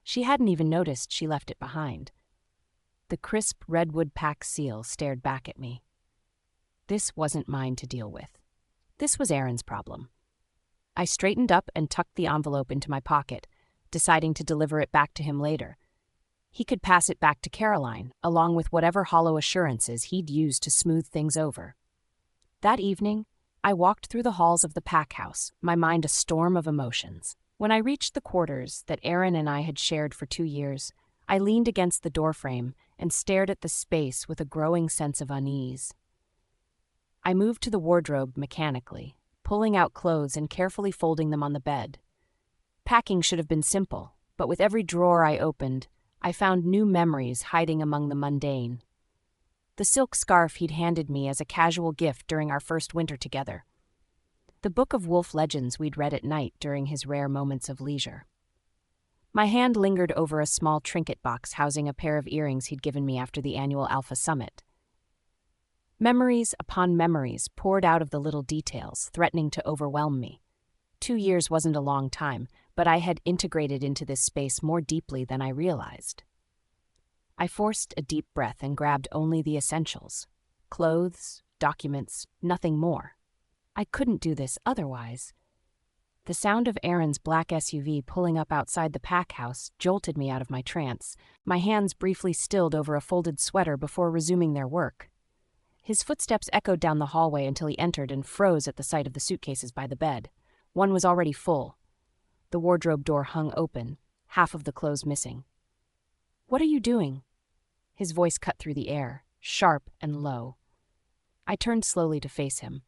She hadn't even noticed she left it behind. The crisp redwood pack seal stared back at me. This wasn't mine to deal with. This was Aaron's problem. I straightened up and tucked the envelope into my pocket, deciding to deliver it back to him later. He could pass it back to Caroline, along with whatever hollow assurances he'd used to smooth things over. That evening, I walked through the halls of the pack house, my mind a storm of emotions. When I reached the quarters that Aaron and I had shared for 2 years, I leaned against the doorframe and stared at the space with a growing sense of unease. I moved to the wardrobe mechanically, pulling out clothes and carefully folding them on the bed. Packing should have been simple, but with every drawer I opened, I found new memories hiding among the mundane. The silk scarf he'd handed me as a casual gift during our first winter together. The book of wolf legends we'd read at night during his rare moments of leisure. My hand lingered over a small trinket box housing a pair of earrings he'd given me after the annual Alpha Summit. Memories upon memories poured out of the little details, threatening to overwhelm me. 2 years wasn't a long time, but I had integrated into this space more deeply than I realized. I forced a deep breath and grabbed only the essentials. Clothes, documents, nothing more. I couldn't do this otherwise. The sound of Aaron's black SUV pulling up outside the pack house jolted me out of my trance. My hands briefly stilled over a folded sweater before resuming their work. His footsteps echoed down the hallway until he entered and froze at the sight of the suitcases by the bed. One was already full. The wardrobe door hung open, half of the clothes missing. "What are you doing?" His voice cut through the air, sharp and low. I turned slowly to face him.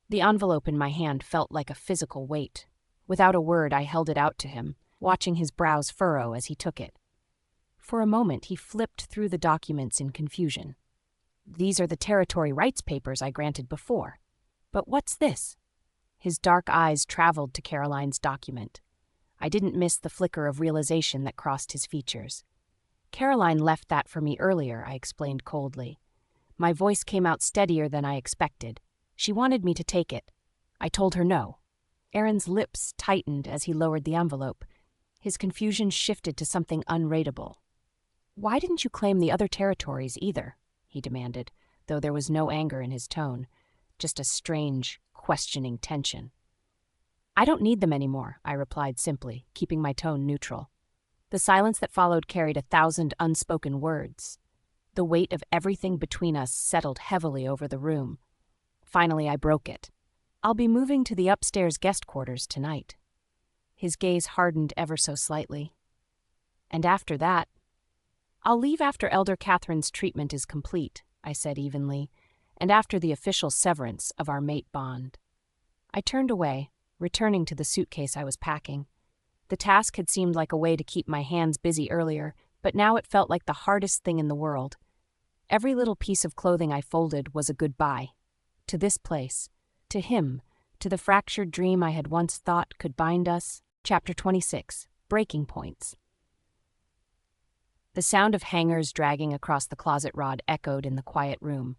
The envelope in my hand felt like a physical weight. Without a word, I held it out to him, watching his brows furrow as he took it. For a moment, he flipped through the documents in confusion. "These are the territory rights papers I granted before. But what's this?" His dark eyes traveled to Caroline's document. I didn't miss the flicker of realization that crossed his features. Caroline left that for me earlier, I explained coldly. My voice came out steadier than I expected. She wanted me to take it. I told her no. Aaron's lips tightened as he lowered the envelope. His confusion shifted to something unrateable. "Why didn't you claim the other territories either?" he demanded, though there was no anger in his tone, just a strange, questioning tension. "I don't need them anymore," I replied simply, keeping my tone neutral. The silence that followed carried 1,000 unspoken words. The weight of everything between us settled heavily over the room. Finally, I broke it. "I'll be moving to the upstairs guest quarters tonight." His gaze hardened ever so slightly. "And after that?" "I'll leave after Elder Catherine's treatment is complete," I said evenly, "and after the official severance of our mate bond." I turned away, returning to the suitcase I was packing. The task had seemed like a way to keep my hands busy earlier, but now it felt like the hardest thing in the world. Every little piece of clothing I folded was a goodbye. To this place, to him, to the fractured dream I had once thought could bind us. Chapter 26. Breaking Points. The sound of hangers dragging across the closet rod echoed in the quiet room.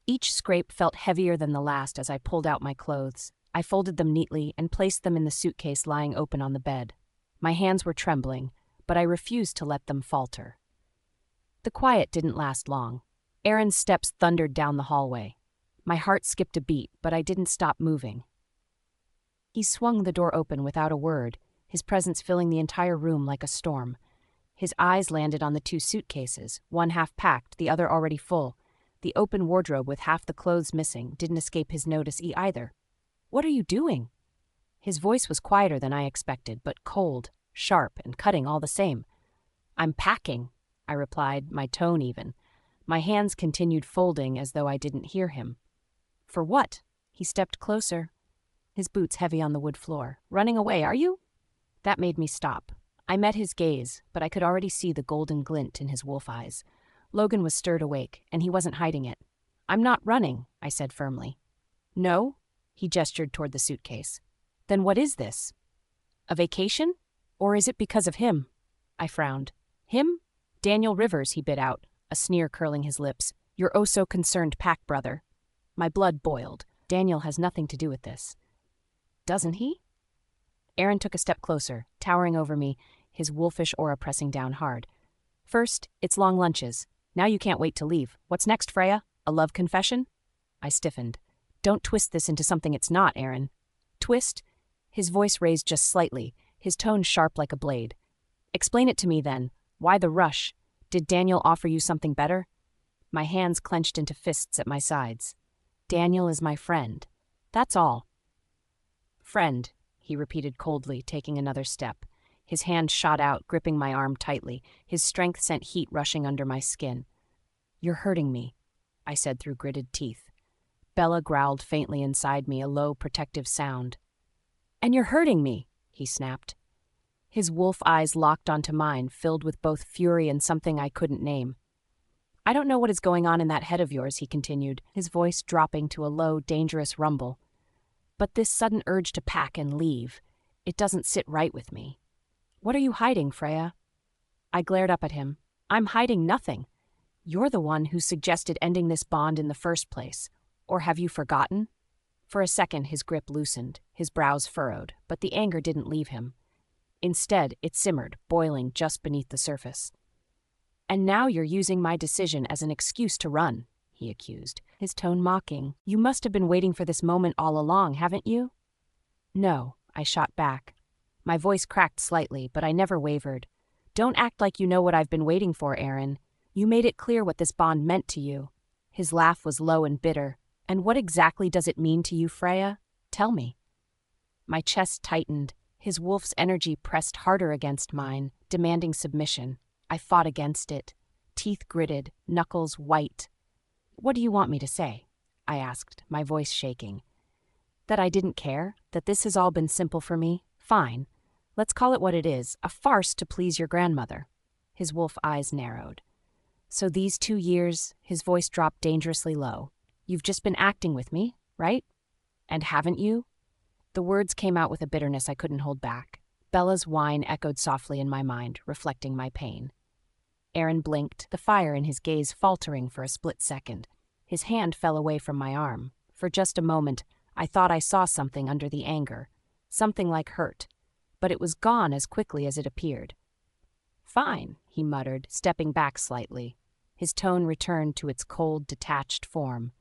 Each scrape felt heavier than the last as I pulled out my clothes. I folded them neatly and placed them in the suitcase lying open on the bed. My hands were trembling, but I refused to let them falter. The quiet didn't last long. Aaron's steps thundered down the hallway. My heart skipped a beat, but I didn't stop moving. He swung the door open without a word, his presence filling the entire room like a storm. His eyes landed on the 2 suitcases, one half packed, the other already full. The open wardrobe with half the clothes missing didn't escape his notice either. "What are you doing?" His voice was quieter than I expected, but cold, sharp, and cutting all the same. "I'm packing," I replied, my tone even. My hands continued folding as though I didn't hear him. "For what?" He stepped closer, his boots heavy on the wood floor. "Running away, are you?" That made me stop. I met his gaze, but I could already see the golden glint in his wolf eyes. Logan was stirred awake, and he wasn't hiding it. "I'm not running," I said firmly. "No?" He gestured toward the suitcase. "Then what is this? A vacation? Or is it because of him?" I frowned. "Him? Daniel Rivers," he bit out, a sneer curling his lips. "Your oh-so-concerned pack brother." My blood boiled. Daniel has nothing to do with this. Doesn't he? Aaron took a step closer, towering over me, his wolfish aura pressing down hard. "First, it's long lunches. Now you can't wait to leave. What's next, Freya? A love confession?" I stiffened. "Don't twist this into something it's not, Aaron." "Twist?" His voice raised just slightly, his tone sharp like a blade. "Explain it to me, then. Why the rush? Did Daniel offer you something better?" My hands clenched into fists at my sides. "Daniel is my friend. That's all." "Friend," he repeated coldly, taking another step. His hand shot out, gripping my arm tightly. His strength sent heat rushing under my skin. "You're hurting me," I said through gritted teeth. Bella growled faintly inside me, a low, protective sound. "And you're hurting me," he snapped. His wolf eyes locked onto mine, filled with both fury and something I couldn't name. "I don't know what is going on in that head of yours," he continued, his voice dropping to a low, dangerous rumble. "But this sudden urge to pack and leave, it doesn't sit right with me. What are you hiding, Freya?" I glared up at him. "I'm hiding nothing. You're the one who suggested ending this bond in the first place. Or have you forgotten?" For a second his grip loosened, his brows furrowed, but the anger didn't leave him. Instead, it simmered, boiling just beneath the surface. "And now you're using my decision as an excuse to run," he accused, his tone mocking. "You must have been waiting for this moment all along, haven't you?" "No," I shot back. My voice cracked slightly, but I never wavered. "Don't act like you know what I've been waiting for, Aaron. You made it clear what this bond meant to you." His laugh was low and bitter. "And what exactly does it mean to you, Freya? Tell me." My chest tightened. His wolf's energy pressed harder against mine, demanding submission. I fought against it, teeth gritted, knuckles white. "What do you want me to say?" I asked, my voice shaking. "That I didn't care? That this has all been simple for me? Fine. Let's call it what it is, a farce to please your grandmother." His wolf eyes narrowed. "So these 2 years," his voice dropped dangerously low, "you've just been acting with me, right? And haven't you? The words came out with a bitterness I couldn't hold back. Bella's whine echoed softly in my mind, reflecting my pain. Aaron blinked, the fire in his gaze faltering for a split second. His hand fell away from my arm. For just a moment, I thought I saw something under the anger, something like hurt, but it was gone as quickly as it appeared. "Fine," he muttered, stepping back slightly. His tone returned to its cold, detached form.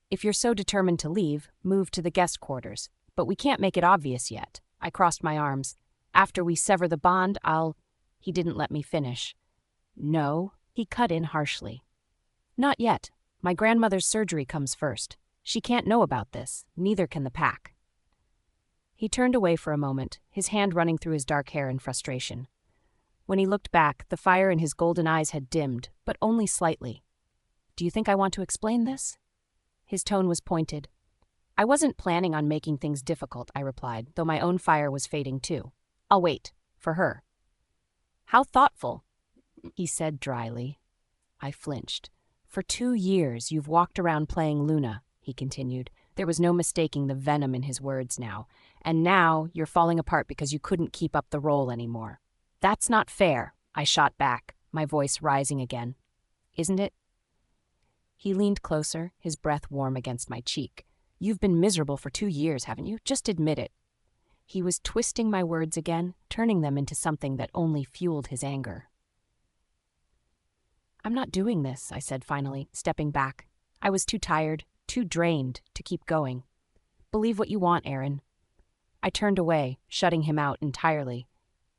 "If you're so determined to leave, move to the guest quarters. But we can't make it obvious yet." I crossed my arms. "After we sever the bond, I'll—" He didn't let me finish. "No," he cut in harshly. "Not yet. My grandmother's surgery comes first. She can't know about this. Neither can the pack." He turned away for a moment, his hand running through his dark hair in frustration. When he looked back, the fire in his golden eyes had dimmed, but only slightly. "Do you think I want to explain this?" His tone was pointed. "I wasn't planning on making things difficult," I replied, though my own fire was fading too. "I'll wait. For her." "How thoughtful," he said dryly. I flinched. "For 2 years you've walked around playing Luna," he continued. There was no mistaking the venom in his words now. "And now you're falling apart because you couldn't keep up the role anymore." "That's not fair," I shot back, my voice rising again. "Isn't it?" He leaned closer, his breath warm against my cheek. "You've been miserable for 2 years, haven't you? Just admit it." He was twisting my words again, turning them into something that only fueled his anger. "I'm not doing this," I said finally, stepping back. I was too tired, too drained to keep going. "Believe what you want, Aaron." I turned away, shutting him out entirely.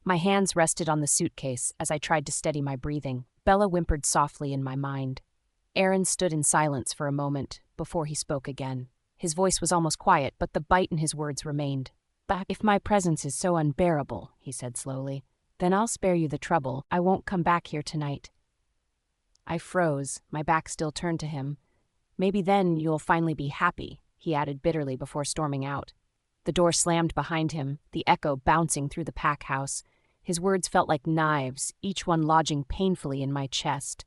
My hands rested on the suitcase as I tried to steady my breathing. Bella whimpered softly in my mind. Aaron stood in silence for a moment before he spoke again. His voice was almost quiet, but the bite in his words remained. "If my presence is so unbearable," he said slowly, "then I'll spare you the trouble. I won't come back here tonight." I froze, my back still turned to him. "Maybe then you'll finally be happy," he added bitterly before storming out. The door slammed behind him, the echo bouncing through the pack house. His words felt like knives, each one lodging painfully in my chest.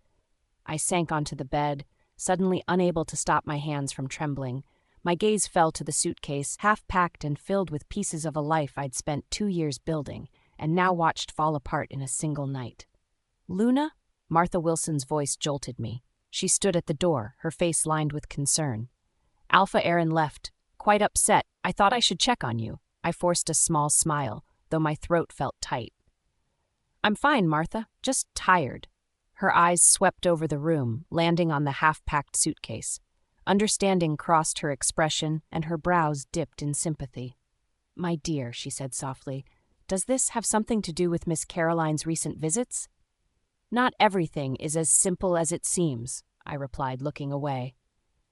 I sank onto the bed, suddenly unable to stop my hands from trembling. My gaze fell to the suitcase, half-packed and filled with pieces of a life I'd spent 2 years building, and now watched fall apart in a single night. "Luna?" Martha Wilson's voice jolted me. She stood at the door, her face lined with concern. "Alpha Aaron left. Quite upset. I thought I should check on you." I forced a small smile, though my throat felt tight. "I'm fine, Martha. Just tired." Her eyes swept over the room, landing on the half-packed suitcase. Understanding crossed her expression, and her brows dipped in sympathy. "My dear," she said softly, "does this have something to do with Miss Caroline's recent visits?" "Not everything is as simple as it seems," I replied, looking away.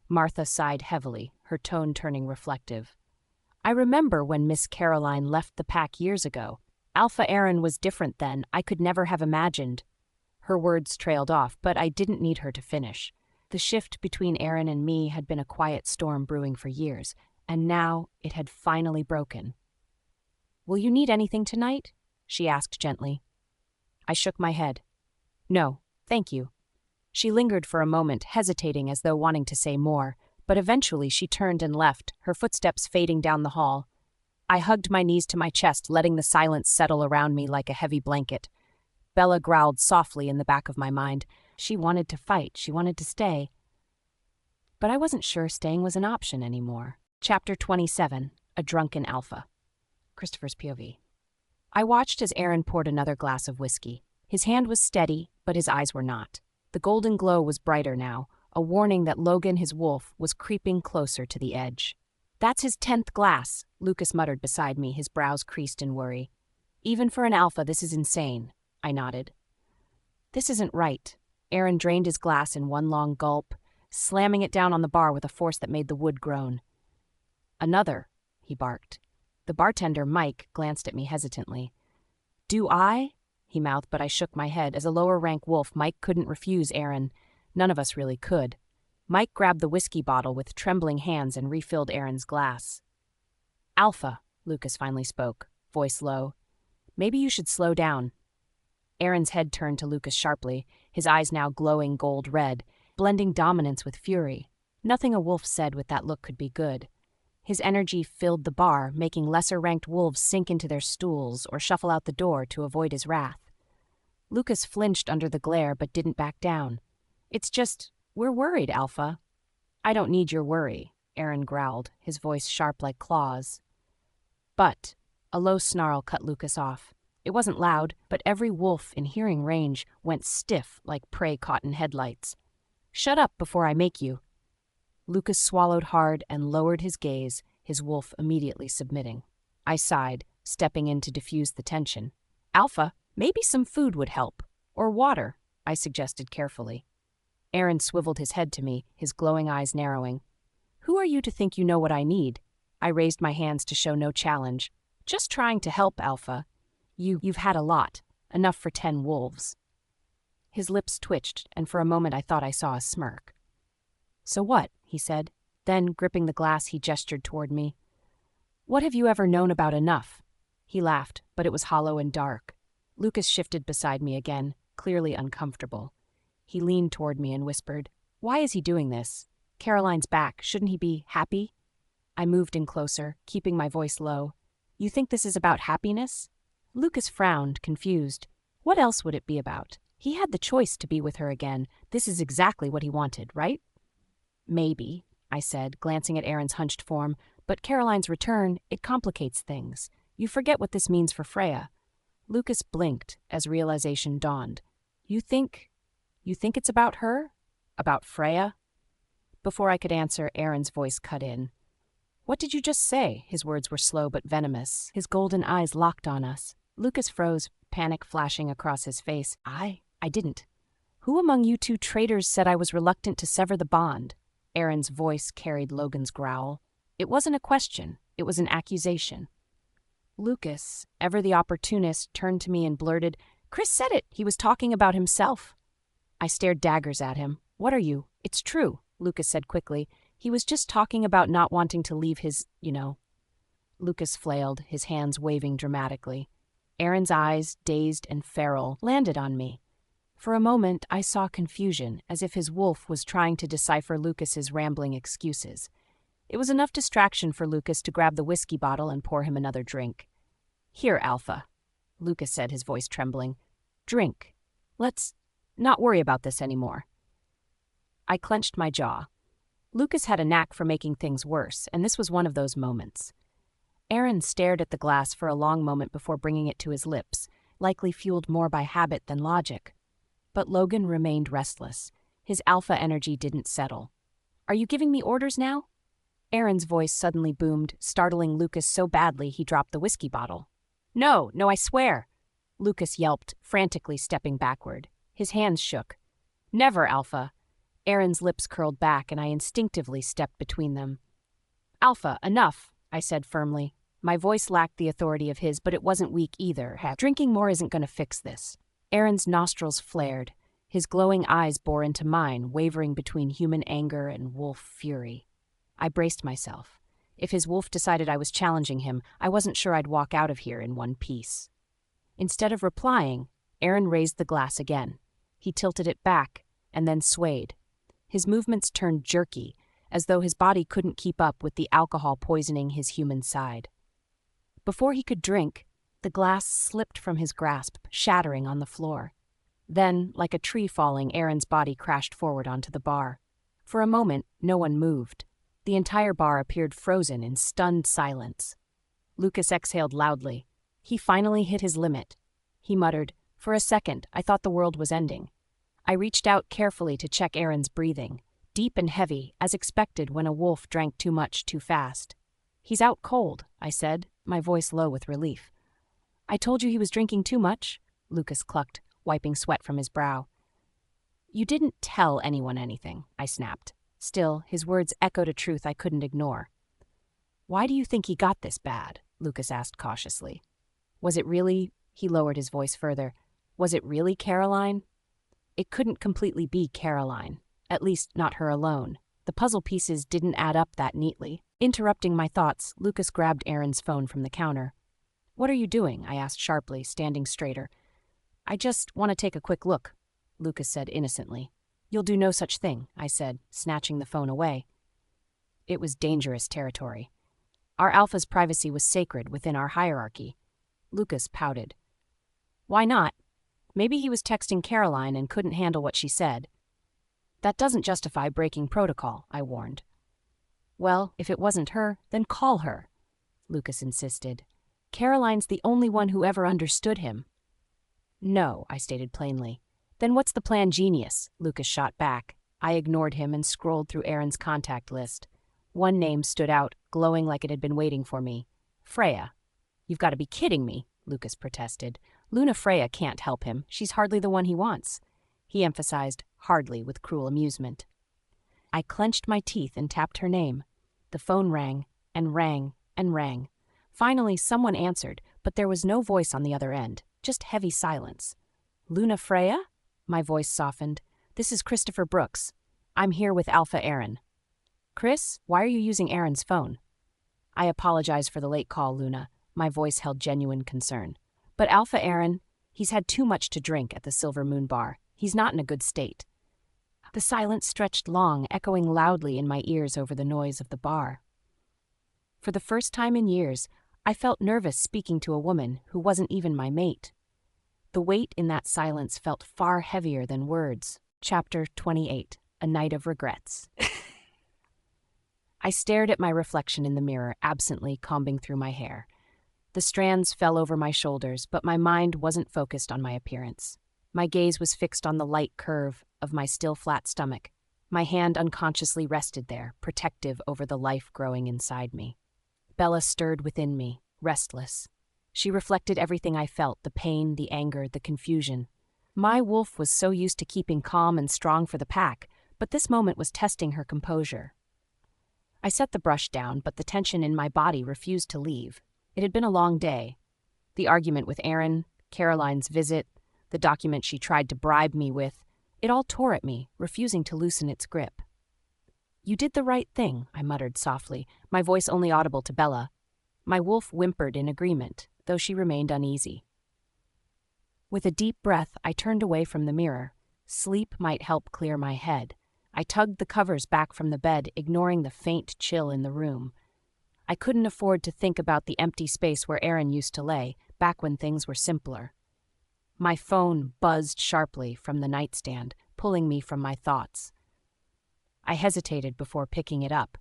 Martha sighed heavily, her tone turning reflective. "I remember when Miss Caroline left the pack years ago. Alpha Aaron was different then. I could never have imagined." Her words trailed off, but I didn't need her to finish. The shift between Aaron and me had been a quiet storm brewing for years, and now it had finally broken. "Will you need anything tonight?" she asked gently. I shook my head. "No, thank you." She lingered for a moment, hesitating as though wanting to say more, but eventually she turned and left, her footsteps fading down the hall. I hugged my knees to my chest, letting the silence settle around me like a heavy blanket. Bella growled softly in the back of my mind. She wanted to fight, she wanted to stay. But I wasn't sure staying was an option anymore. Chapter 27, A Drunken Alpha. Christopher's POV. I watched as Aaron poured another glass of whiskey. His hand was steady, but his eyes were not. The golden glow was brighter now, a warning that Logan, his wolf, was creeping closer to the edge. "That's his 10th glass," Lucas muttered beside me, his brows creased in worry. "Even for an alpha, this is insane," I nodded. "This isn't right." Aaron drained his glass in one long gulp, slamming it down on the bar with a force that made the wood groan. "Another," he barked. The bartender, Mike, glanced at me hesitantly. "Do I?" he mouthed, but I shook my head. As a lower-rank wolf, Mike couldn't refuse Aaron. None of us really could. Mike grabbed the whiskey bottle with trembling hands and refilled Aaron's glass. "Alpha," Lucas finally spoke, voice low. "Maybe you should slow down." Aaron's head turned to Lucas sharply, his eyes now glowing gold red, blending dominance with fury. Nothing a wolf said with that look could be good. His energy filled the bar, making lesser-ranked wolves sink into their stools or shuffle out the door to avoid his wrath. Lucas flinched under the glare but didn't back down. "It's just, we're worried, Alpha." "I don't need your worry," Aaron growled, his voice sharp like claws. But a low snarl cut Lucas off. It wasn't loud, but every wolf in hearing range went stiff like prey caught in headlights. "Shut up before I make you." Lucas swallowed hard and lowered his gaze, his wolf immediately submitting. I sighed, stepping in to diffuse the tension. "Alpha, maybe some food would help. Or water," I suggested carefully. Aaron swiveled his head to me, his glowing eyes narrowing. "Who are you to think you know what I need?" I raised my hands to show no challenge. "Just trying to help, Alpha. You've had a lot. Enough for 10 wolves." His lips twitched, and for a moment I thought I saw a smirk. "So what?" he said. Then, gripping the glass, he gestured toward me. "What have you ever known about enough?" He laughed, but it was hollow and dark. Lucas shifted beside me again, clearly uncomfortable. He leaned toward me and whispered, "Why is he doing this? Caroline's back. Shouldn't he be happy?" I moved in closer, keeping my voice low. "You think this is about happiness?" Lucas frowned, confused. What else would it be about? He had the choice to be with her again. This is exactly what he wanted, right? "Maybe," I said, glancing at Aaron's hunched form, "but Caroline's return, it complicates things. You forget what this means for Freya." Lucas blinked as realization dawned. You think it's about her? About Freya?" Before I could answer, Aaron's voice cut in. "What did you just say?" His words were slow but venomous. His golden eyes locked on us. Lucas froze, panic flashing across his face. I didn't. "Who among you two traitors said I was reluctant to sever the bond?" Aaron's voice carried Logan's growl. It wasn't a question. It was an accusation. Lucas, ever the opportunist, turned to me and blurted, "Chris said it. He was talking about himself." I stared daggers at him. "What are you?" "It's true," Lucas said quickly. "He was just talking about not wanting to leave his, Lucas flailed, his hands waving dramatically. Aaron's eyes, dazed and feral, landed on me. For a moment, I saw confusion, as if his wolf was trying to decipher Lucas's rambling excuses. It was enough distraction for Lucas to grab the whiskey bottle and pour him another drink. "Here, Alpha," Lucas said, his voice trembling. "Drink. Let's not worry about this anymore." I clenched my jaw. Lucas had a knack for making things worse, and this was one of those moments. Aaron stared at the glass for a long moment before bringing it to his lips, likely fueled more by habit than logic. But Logan remained restless. His alpha energy didn't settle. "Are you giving me orders now?" Aaron's voice suddenly boomed, startling Lucas so badly he dropped the whiskey bottle. No, I swear," Lucas yelped, frantically stepping backward. His hands shook. "Never, Alpha." Aaron's lips curled back, and I instinctively stepped between them. "Alpha, enough," I said firmly. My voice lacked the authority of his, but it wasn't weak either. Drinking more isn't going to fix this. Aaron's nostrils flared. His glowing eyes bore into mine, wavering between human anger and wolf fury. I braced myself. If his wolf decided I was challenging him, I wasn't sure I'd walk out of here in one piece. Instead of replying, Aaron raised the glass again. He tilted it back, and then swayed. His movements turned jerky, as though his body couldn't keep up with the alcohol poisoning his human side. Before he could drink, the glass slipped from his grasp, shattering on the floor. Then, like a tree falling, Aaron's body crashed forward onto the bar. For a moment, no one moved. The entire bar appeared frozen in stunned silence. Lucas exhaled loudly. He finally hit his limit. He muttered, "For a second, I thought the world was ending." I reached out carefully to check Aaron's breathing, deep and heavy, as expected when a wolf drank too much too fast. "He's out cold," I said, my voice low with relief. "I told you he was drinking too much," Lucas clucked, wiping sweat from his brow. "You didn't tell anyone anything," I snapped. Still, his words echoed a truth I couldn't ignore. "Why do you think he got this bad?" Lucas asked cautiously. "Was it really," he lowered his voice further, "was it really Caroline?" It couldn't completely be Caroline, at least not her alone. The puzzle pieces didn't add up that neatly. Interrupting my thoughts, Lucas grabbed Aaron's phone from the counter. "What are you doing?" I asked sharply, standing straighter. "I just want to take a quick look," Lucas said innocently. "You'll do no such thing," I said, snatching the phone away. It was dangerous territory. Our Alpha's privacy was sacred within our hierarchy. Lucas pouted. Why not? Maybe he was texting Caroline and couldn't handle what she said. That doesn't justify breaking protocol, I warned. Well, if it wasn't her, then call her, Lucas insisted. Caroline's the only one who ever understood him. No, I stated plainly. Then what's the plan, genius? Lucas shot back. I ignored him and scrolled through Aaron's contact list. One name stood out, glowing like it had been waiting for me. Freya. You've got to be kidding me, Lucas protested. Luna Freya can't help him. She's hardly the one he wants. He emphasized hardly with cruel amusement. I clenched my teeth and tapped her name. The phone rang and rang and rang. Finally, someone answered, but there was no voice on the other end, just heavy silence. Luna Freya? My voice softened. This is Christopher Brooks. I'm here with Alpha Aaron. Chris, why are you using Aaron's phone? I apologize for the late call, Luna. My voice held genuine concern. But Alpha Aaron, he's had too much to drink at the Silver Moon Bar. He's not in a good state. The silence stretched long, echoing loudly in my ears over the noise of the bar. For the first time in years, I felt nervous speaking to a woman who wasn't even my mate. The weight in that silence felt far heavier than words. Chapter 28, A Night of Regrets. I stared at my reflection in the mirror, absently combing through my hair. The strands fell over my shoulders, but my mind wasn't focused on my appearance. My gaze was fixed on the light curve of my still flat stomach. My hand unconsciously rested there, protective over the life growing inside me. Bella stirred within me, restless. She reflected everything I felt, the pain, the anger, the confusion. My wolf was so used to keeping calm and strong for the pack, but this moment was testing her composure. I set the brush down, but the tension in my body refused to leave. It had been a long day. The argument with Aaron, Caroline's visit, the document she tried to bribe me with, it all tore at me, refusing to loosen its grip. You did the right thing, I muttered softly, my voice only audible to Bella. My wolf whimpered in agreement, though she remained uneasy. With a deep breath, I turned away from the mirror. Sleep might help clear my head. I tugged the covers back from the bed, ignoring the faint chill in the room. I couldn't afford to think about the empty space where Aaron used to lay, back when things were simpler. My phone buzzed sharply from the nightstand, pulling me from my thoughts. I hesitated before picking it up.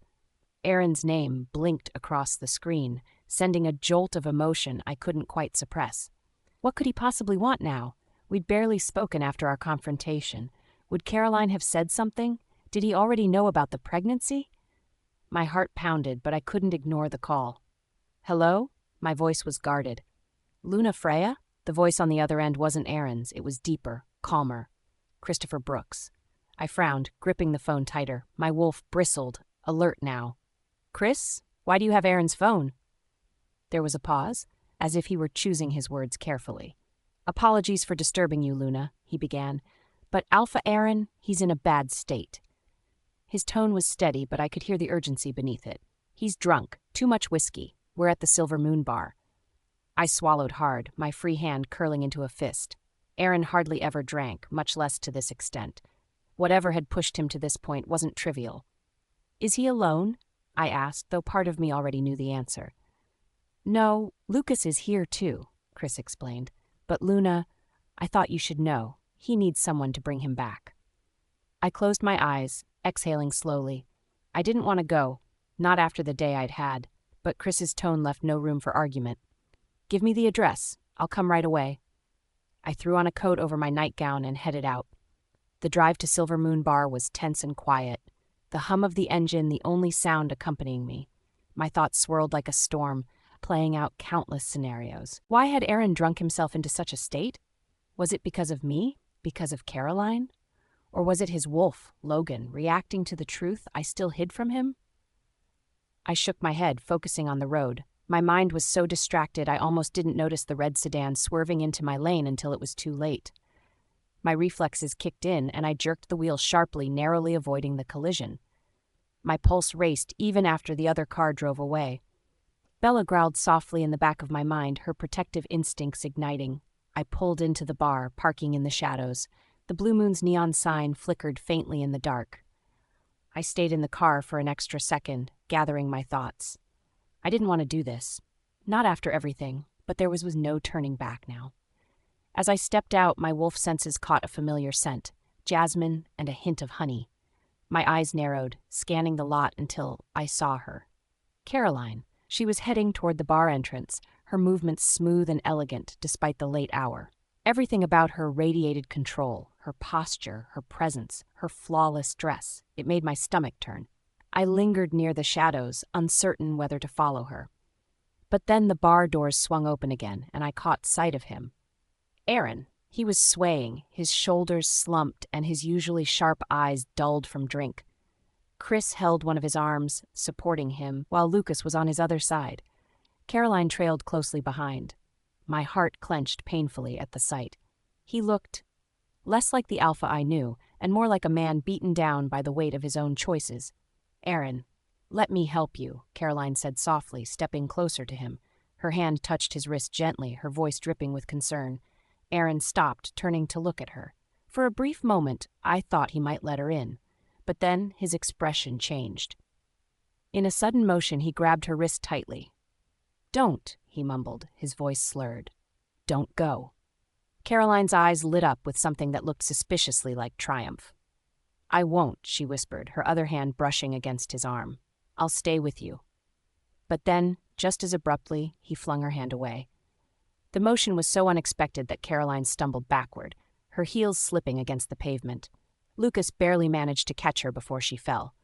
Aaron's name blinked across the screen, sending a jolt of emotion I couldn't quite suppress. What could he possibly want now? We'd barely spoken after our confrontation. Would Caroline have said something? Did he already know about the pregnancy? My heart pounded, but I couldn't ignore the call. Hello? My voice was guarded. Luna Freya? The voice on the other end wasn't Aaron's. It was deeper, calmer. Christopher Brooks. I frowned, gripping the phone tighter. My wolf bristled, alert now. Chris, why do you have Aaron's phone? There was a pause, as if he were choosing his words carefully. Apologies for disturbing you, Luna, he began. But Alpha Aaron, he's in a bad state. His tone was steady, but I could hear the urgency beneath it. He's drunk, too much whiskey. We're at the Silver Moon Bar. I swallowed hard, my free hand curling into a fist. Aaron hardly ever drank, much less to this extent. Whatever had pushed him to this point wasn't trivial. Is he alone? I asked, though part of me already knew the answer. No, Lucas is here too, Chris explained. But Luna, I thought you should know. He needs someone to bring him back. I closed my eyes, exhaling slowly. I didn't want to go, not after the day I'd had, but Chris's tone left no room for argument. Give me the address. I'll come right away. I threw on a coat over my nightgown and headed out. The drive to Silver Moon Bar was tense and quiet, the hum of the engine the only sound accompanying me. My thoughts swirled like a storm, playing out countless scenarios. Why had Aaron drunk himself into such a state? Was it because of me? Because of Caroline? Or was it his wolf, Logan, reacting to the truth I still hid from him? I shook my head, focusing on the road. My mind was so distracted I almost didn't notice the red sedan swerving into my lane until it was too late. My reflexes kicked in, and I jerked the wheel sharply, narrowly avoiding the collision. My pulse raced even after the other car drove away. Bella growled softly in the back of my mind, her protective instincts igniting. I pulled into the bar, parking in the shadows. The Blue Moon's neon sign flickered faintly in the dark. I stayed in the car for an extra second, gathering my thoughts. I didn't want to do this. Not after everything, but there was no turning back now. As I stepped out, my wolf senses caught a familiar scent, jasmine and a hint of honey. My eyes narrowed, scanning the lot until I saw her. Caroline. She was heading toward the bar entrance, her movements smooth and elegant despite the late hour. Everything about her radiated control, her posture, her presence, her flawless dress. It made my stomach turn. I lingered near the shadows, uncertain whether to follow her. But then the bar doors swung open again, and I caught sight of him. Aaron. He was swaying, his shoulders slumped and his usually sharp eyes dulled from drink. Chris held one of his arms, supporting him, while Lucas was on his other side. Caroline trailed closely behind. My heart clenched painfully at the sight. He looked less like the Alpha I knew, and more like a man beaten down by the weight of his own choices. Aaron, let me help you, Caroline said softly, stepping closer to him. Her hand touched his wrist gently, her voice dripping with concern. Aaron stopped, turning to look at her. For a brief moment, I thought he might let her in, but then his expression changed. In a sudden motion, he grabbed her wrist tightly. "Don't," he mumbled, his voice slurred. "Don't go." Caroline's eyes lit up with something that looked suspiciously like triumph. "I won't," she whispered, her other hand brushing against his arm. "I'll stay with you." But then, just as abruptly, he flung her hand away. The motion was so unexpected that Caroline stumbled backward, her heels slipping against the pavement. Lucas barely managed to catch her before she fell.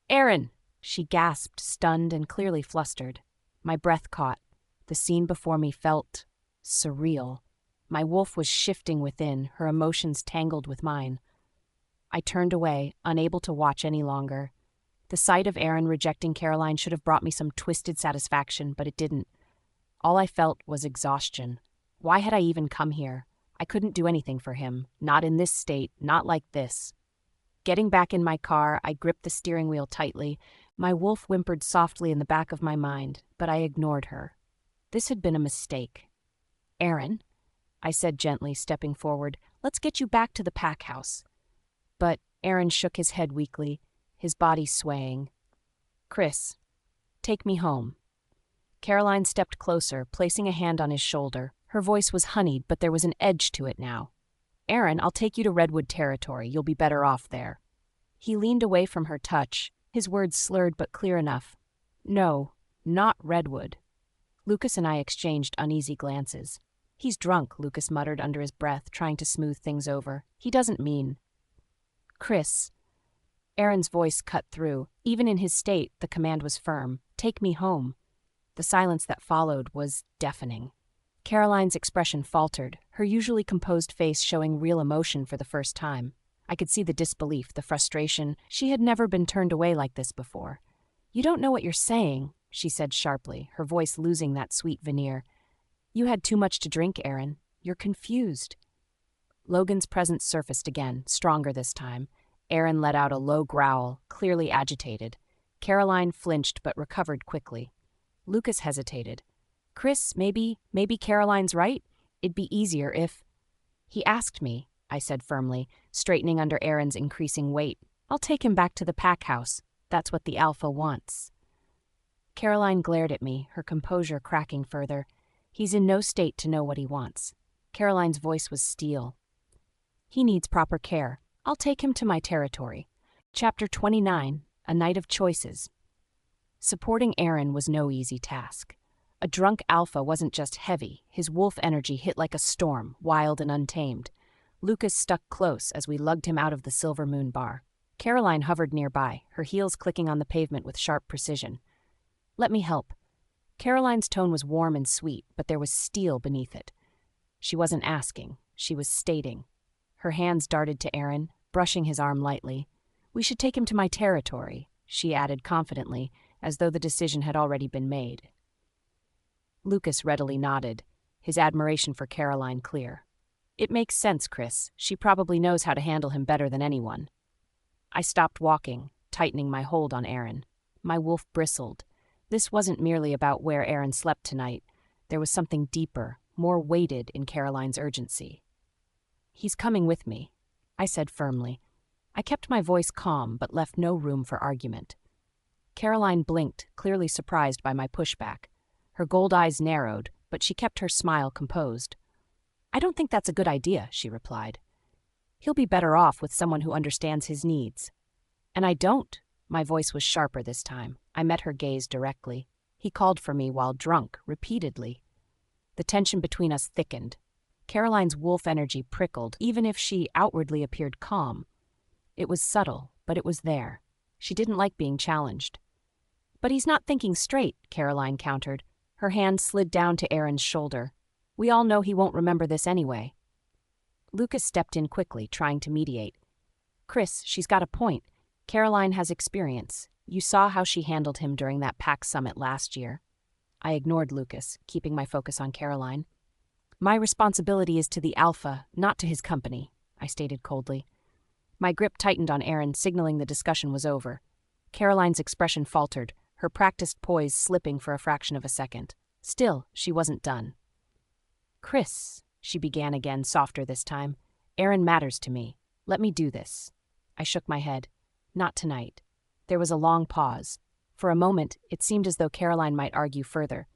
"Aaron!" She gasped, stunned and clearly flustered. My breath caught. The scene before me felt surreal. My wolf was shifting within, her emotions tangled with mine. I turned away, unable to watch any longer. The sight of Aaron rejecting Caroline should have brought me some twisted satisfaction, but it didn't. All I felt was exhaustion. Why had I even come here? I couldn't do anything for him, not in this state, not like this. Getting back in my car, I gripped the steering wheel tightly. My wolf whimpered softly in the back of my mind, but I ignored her. This had been a mistake. "Aaron," I said gently, stepping forward, "let's get you back to the pack house." But Aaron shook his head weakly, his body swaying. "Chris, take me home." Caroline stepped closer, placing a hand on his shoulder. Her voice was honeyed, but there was an edge to it now. "Aaron, I'll take you to Redwood Territory. You'll be better off there." He leaned away from her touch, his words slurred but clear enough. "No, not Redwood." Lucas and I exchanged uneasy glances. "He's drunk," Lucas muttered under his breath, trying to smooth things over. "He doesn't mean." "Chris." Aaron's voice cut through. Even in his state, the command was firm. "Take me home." The silence that followed was deafening. Caroline's expression faltered, her usually composed face showing real emotion for the first time. I could see the disbelief, the frustration. She had never been turned away like this before. "You don't know what you're saying," she said sharply, her voice losing that sweet veneer. "You had too much to drink, Aaron. You're confused." Logan's presence surfaced again, stronger this time. Aaron let out a low growl, clearly agitated. Caroline flinched but recovered quickly. Lucas hesitated. "Chris, maybe Caroline's right? It'd be easier if—" "He asked me," I said firmly, straightening under Aaron's increasing weight. "I'll take him back to the pack house. That's what the Alpha wants." Caroline glared at me, her composure cracking further. "He's in no state to know what he wants." Caroline's voice was steel. "He needs proper care. I'll take him to my territory." Chapter 29, A Night of Choices. Supporting Aaron was no easy task. A drunk Alpha wasn't just heavy, his wolf energy hit like a storm, wild and untamed. Lucas stuck close as we lugged him out of the Silver Moon bar. Caroline hovered nearby, her heels clicking on the pavement with sharp precision. "Let me help." Caroline's tone was warm and sweet, but there was steel beneath it. She wasn't asking, she was stating. Her hands darted to Aaron, brushing his arm lightly. "We should take him to my territory," she added confidently, as though the decision had already been made. Lucas readily nodded, his admiration for Caroline clear. "It makes sense, Chris. She probably knows how to handle him better than anyone." I stopped walking, tightening my hold on Aaron. My wolf bristled. This wasn't merely about where Aaron slept tonight. There was something deeper, more weighted in Caroline's urgency. "He's coming with me," I said firmly. I kept my voice calm, but left no room for argument. Caroline blinked, clearly surprised by my pushback. Her gold eyes narrowed, but she kept her smile composed. "I don't think that's a good idea," she replied. "He'll be better off with someone who understands his needs." "And I don't." My voice was sharper this time. I met her gaze directly. "He called for me while drunk, repeatedly." The tension between us thickened. Caroline's wolf energy prickled, even if she outwardly appeared calm. It was subtle, but it was there. She didn't like being challenged. "But he's not thinking straight," Caroline countered. Her hand slid down to Aaron's shoulder. "We all know he won't remember this anyway." Lucas stepped in quickly, trying to mediate. "Chris, she's got a point. Caroline has experience. You saw how she handled him during that PAC summit last year." I ignored Lucas, keeping my focus on Caroline. "My responsibility is to the Alpha, not to his company," I stated coldly. My grip tightened on Aaron, signaling the discussion was over. Caroline's expression faltered, her practiced poise slipping for a fraction of a second. Still, she wasn't done. "Chris," she began again, softer this time, "Aaron matters to me. Let me do this." I shook my head. "Not tonight." There was a long pause. For a moment, it seemed as though Caroline might argue further.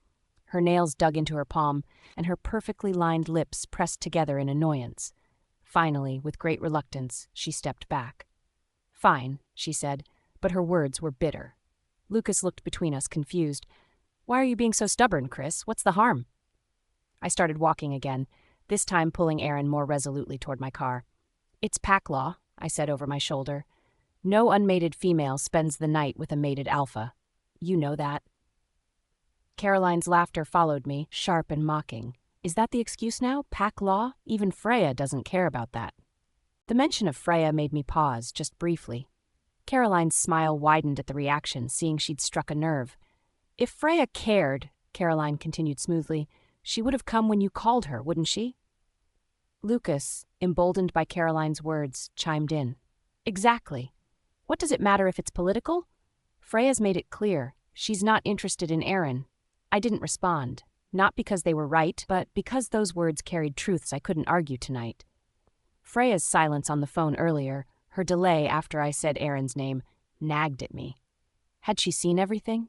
Her nails dug into her palm, and her perfectly lined lips pressed together in annoyance. Finally, with great reluctance, she stepped back. "Fine," she said, but her words were bitter. Lucas looked between us, confused. "Why are you being so stubborn, Chris? What's the harm?" I started walking again, this time pulling Aaron more resolutely toward my car. "It's pack law," I said over my shoulder. "No unmated female spends the night with a mated alpha. You know that." Caroline's laughter followed me, sharp and mocking. "Is that the excuse now? Pack law? Even Freya doesn't care about that." The mention of Freya made me pause, just briefly. Caroline's smile widened at the reaction, seeing she'd struck a nerve. "If Freya cared," Caroline continued smoothly, "she would have come when you called her, wouldn't she?" Lucas, emboldened by Caroline's words, chimed in. "Exactly. What does it matter if it's political? Freya's made it clear. She's not interested in Aaron." I didn't respond, not because they were right, but because those words carried truths I couldn't argue tonight. Freya's silence on the phone earlier, her delay after I said Aaron's name, nagged at me. Had she seen everything?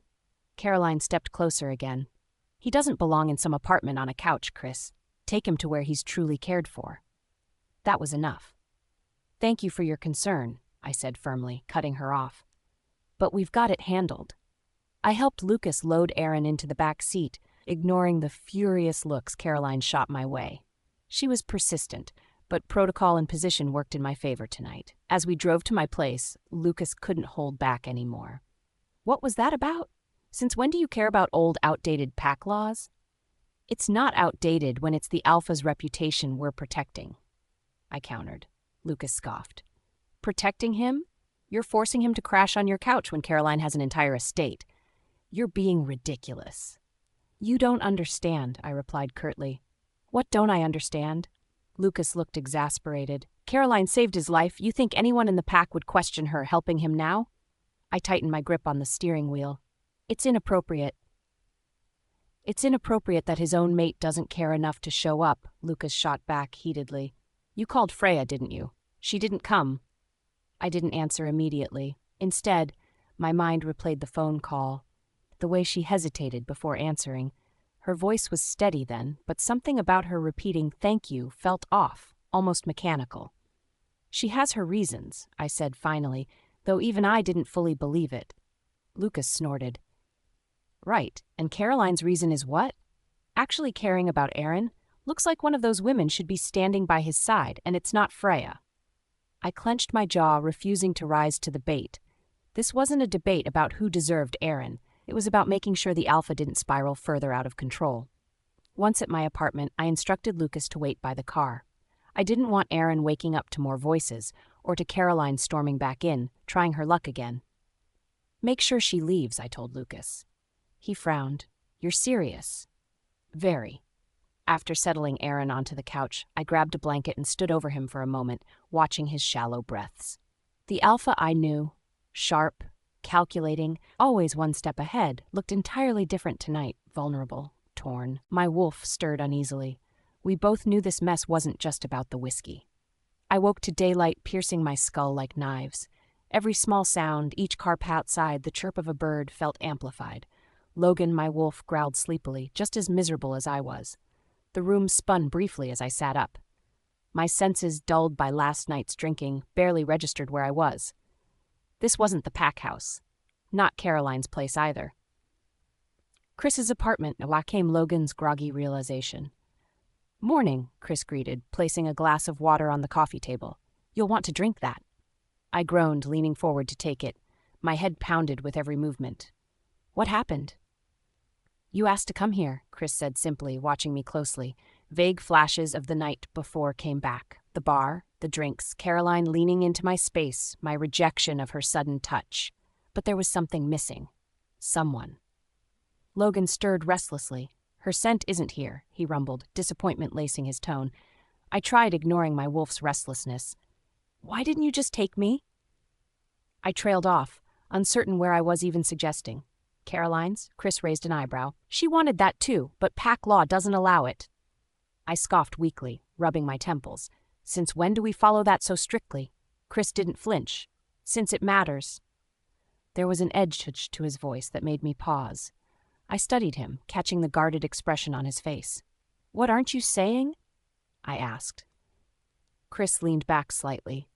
Caroline stepped closer again. "He doesn't belong in some apartment on a couch, Chris. Take him to where he's truly cared for." That was enough. "Thank you for your concern," I said firmly, cutting her off. "But we've got it handled." I helped Lucas load Aaron into the back seat, ignoring the furious looks Caroline shot my way. She was persistent, but protocol and position worked in my favor tonight. As we drove to my place, Lucas couldn't hold back anymore. "What was that about? Since when do you care about old, outdated pack laws?" "It's not outdated when it's the Alpha's reputation we're protecting," I countered. Lucas scoffed. "Protecting him? You're forcing him to crash on your couch when Caroline has an entire estate. You're being ridiculous." "You don't understand," I replied curtly. "What don't I understand?" Lucas looked exasperated. "Caroline saved his life. You think anyone in the pack would question her helping him now?" I tightened my grip on the steering wheel. It's inappropriate." "It's inappropriate that his own mate doesn't care enough to show up," Lucas shot back heatedly. "You called Freya, didn't you? She didn't come." I didn't answer immediately. Instead, my mind replayed the phone call. The way she hesitated before answering. Her voice was steady then, but something about her repeating "thank you" felt off, almost mechanical. "She has her reasons," I said finally, though even I didn't fully believe it. Lucas snorted. "Right, and Caroline's reason is what? Actually caring about Aaron? Looks like one of those women should be standing by his side, and it's not Freya." I clenched my jaw, refusing to rise to the bait. This wasn't a debate about who deserved Aaron. It was about making sure the Alpha didn't spiral further out of control. Once at my apartment, I instructed Lucas to wait by the car. I didn't want Aaron waking up to more voices, or to Caroline storming back in, trying her luck again. "Make sure she leaves," I told Lucas. He frowned. "You're serious?" "Very." After settling Aaron onto the couch, I grabbed a blanket and stood over him for a moment, watching his shallow breaths. The Alpha I knew, sharp, calculating, always one step ahead, looked entirely different tonight, vulnerable, torn. My wolf stirred uneasily. We both knew this mess wasn't just about the whiskey. I woke to daylight piercing my skull like knives. Every small sound, each carp outside, the chirp of a bird, felt amplified. Logan, my wolf, growled sleepily, just as miserable as I was. The room spun briefly as I sat up. My senses, dulled by last night's drinking, barely registered where I was. This wasn't the pack house. Not Caroline's place either. Chris's apartment, came Logan's groggy realization. "Morning," Chris greeted, placing a glass of water on the coffee table. "You'll want to drink that." I groaned, leaning forward to take it. My head pounded with every movement. "What happened?" "You asked to come here," Chris said simply, watching me closely. Vague flashes of the night before came back. The bar, the drinks, Caroline leaning into my space, my rejection of her sudden touch. But there was something missing. Someone. Logan stirred restlessly. "Her scent isn't here," he rumbled, disappointment lacing his tone. I tried ignoring my wolf's restlessness. "Why didn't you just take me?" I trailed off, uncertain where I was even suggesting. "Caroline's?" Chris raised an eyebrow. "She wanted that too, but pack law doesn't allow it." I scoffed weakly, rubbing my temples. "Since when do we follow that so strictly?" Chris didn't flinch. "Since it matters." There was an edge to his voice that made me pause. I studied him, catching the guarded expression on his face. "What aren't you saying?" I asked. Chris leaned back slightly.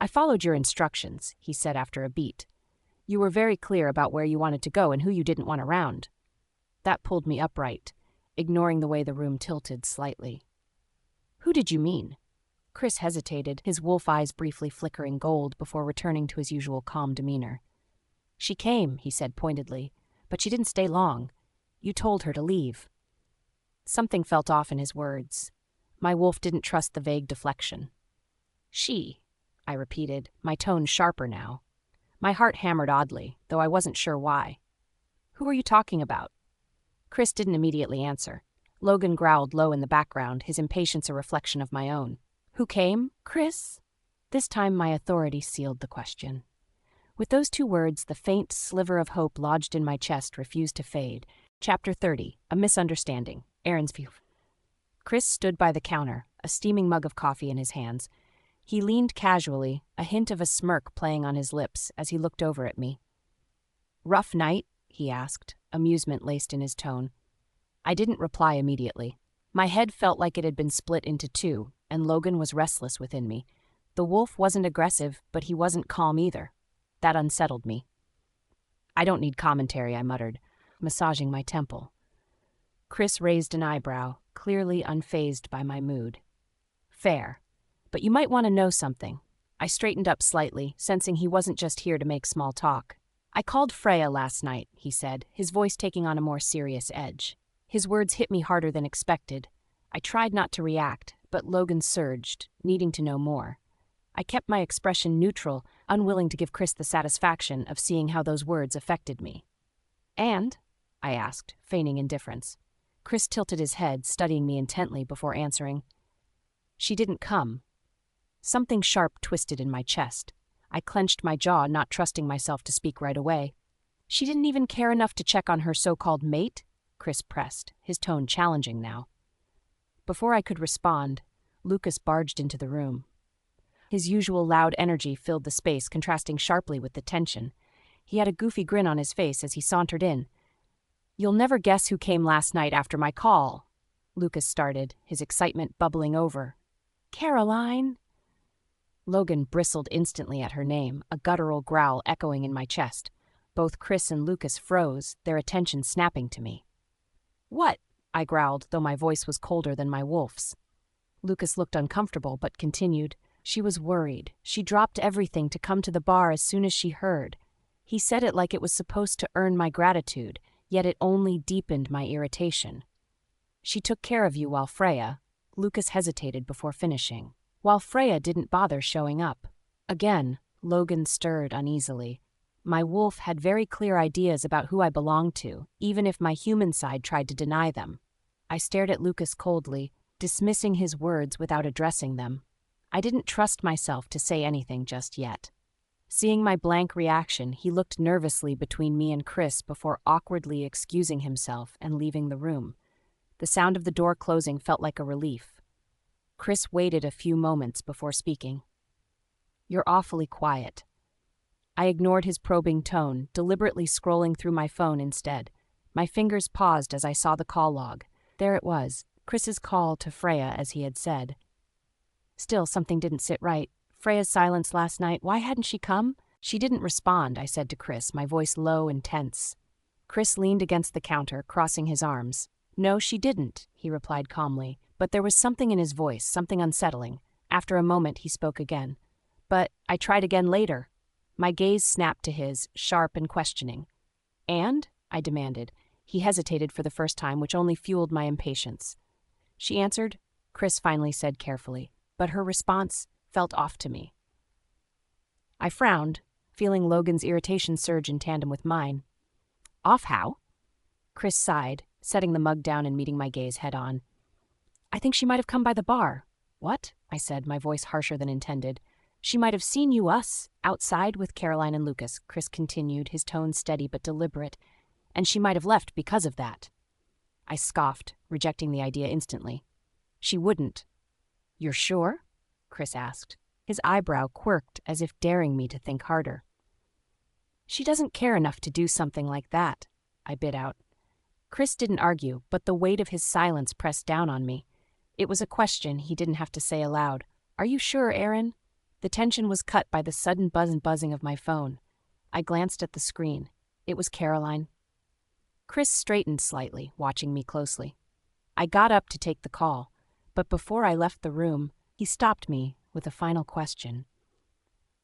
"I followed your instructions," he said after a beat. "You were very clear about where you wanted to go and who you didn't want around." That pulled me upright, ignoring the way the room tilted slightly. "Who did you mean?" Chris hesitated, his wolf eyes briefly flickering gold before returning to his usual calm demeanor. "She came," he said pointedly, "but she didn't stay long. You told her to leave." Something felt off in his words. My wolf didn't trust the vague deflection. "She," I repeated, my tone sharper now. My heart hammered oddly, though I wasn't sure why. "Who are you talking about?" Chris didn't immediately answer. Logan growled low in the background, his impatience a reflection of my own. "Who came, Chris?" This time my authority sealed the question. With those two words, the faint sliver of hope lodged in my chest refused to fade. Chapter 30, A Misunderstanding, Aaron's View. Chris stood by the counter, a steaming mug of coffee in his hands. He leaned casually, a hint of a smirk playing on his lips as he looked over at me. "Rough night?" he asked, amusement laced in his tone. I didn't reply immediately. My head felt like it had been split into two, and Logan was restless within me. The wolf wasn't aggressive, but he wasn't calm either. That unsettled me. "I don't need commentary," I muttered, massaging my temple. Chris raised an eyebrow, clearly unfazed by my mood. "Fair. But you might want to know something." I straightened up slightly, sensing he wasn't just here to make small talk. "I called Freya last night," he said, his voice taking on a more serious edge. His words hit me harder than expected. I tried not to react, but Logan surged, needing to know more. I kept my expression neutral, unwilling to give Chris the satisfaction of seeing how those words affected me. "And?" I asked, feigning indifference. Chris tilted his head, studying me intently before answering. "She didn't come." Something sharp twisted in my chest. I clenched my jaw, not trusting myself to speak right away. "She didn't even care enough to check on her so-called mate?" Chris pressed, his tone challenging now. Before I could respond, Lucas barged into the room. His usual loud energy filled the space, contrasting sharply with the tension. He had a goofy grin on his face as he sauntered in. "You'll never guess who came last night after my call," Lucas started, his excitement bubbling over. "Caroline!" Logan bristled instantly at her name, a guttural growl echoing in my chest. Both Chris and Lucas froze, their attention snapping to me. "What?" I growled, though my voice was colder than my wolf's. Lucas looked uncomfortable, but continued. "She was worried. She dropped everything to come to the bar as soon as she heard. He said it like it was supposed to earn my gratitude, yet it only deepened my irritation. She took care of you while Freya..." Lucas hesitated before finishing. "While Freya didn't bother showing up." Again, Logan stirred uneasily. My wolf had very clear ideas about who I belonged to, even if my human side tried to deny them. I stared at Lucas coldly, dismissing his words without addressing them. I didn't trust myself to say anything just yet. Seeing my blank reaction, he looked nervously between me and Chris before awkwardly excusing himself and leaving the room. The sound of the door closing felt like a relief. Chris waited a few moments before speaking. "You're awfully quiet." I ignored his probing tone, deliberately scrolling through my phone instead. My fingers paused as I saw the call log. There it was, Chris's call to Freya, as he had said. Still, something didn't sit right. Freya's silence last night, why hadn't she come? She didn't respond, I said to Chris, my voice low and tense. Chris leaned against the counter, crossing his arms. No, she didn't, he replied calmly, but there was something in his voice, something unsettling. After a moment, he spoke again. But I tried again later. My gaze snapped to his, sharp and questioning. And? I demanded. He hesitated for the first time, which only fueled my impatience. She answered, Chris finally said carefully, but her response felt off to me. I frowned, feeling Logan's irritation surge in tandem with mine. Off how? Chris sighed, setting the mug down and meeting my gaze head-on. I think she might have come by the bar. What? I said, my voice harsher than intended. She might have seen us outside with Caroline and Lucas, Chris continued, his tone steady but deliberate, and she might have left because of that. I scoffed, rejecting the idea instantly. She wouldn't. You're sure? Chris asked. His eyebrow quirked as if daring me to think harder. She doesn't care enough to do something like that, I bit out. Chris didn't argue, but the weight of his silence pressed down on me. It was a question he didn't have to say aloud. Are you sure, Aaron? The tension was cut by the sudden buzz and buzzing of my phone. I glanced at the screen. It was Caroline. Chris straightened slightly, watching me closely. I got up to take the call, but before I left the room, he stopped me with a final question.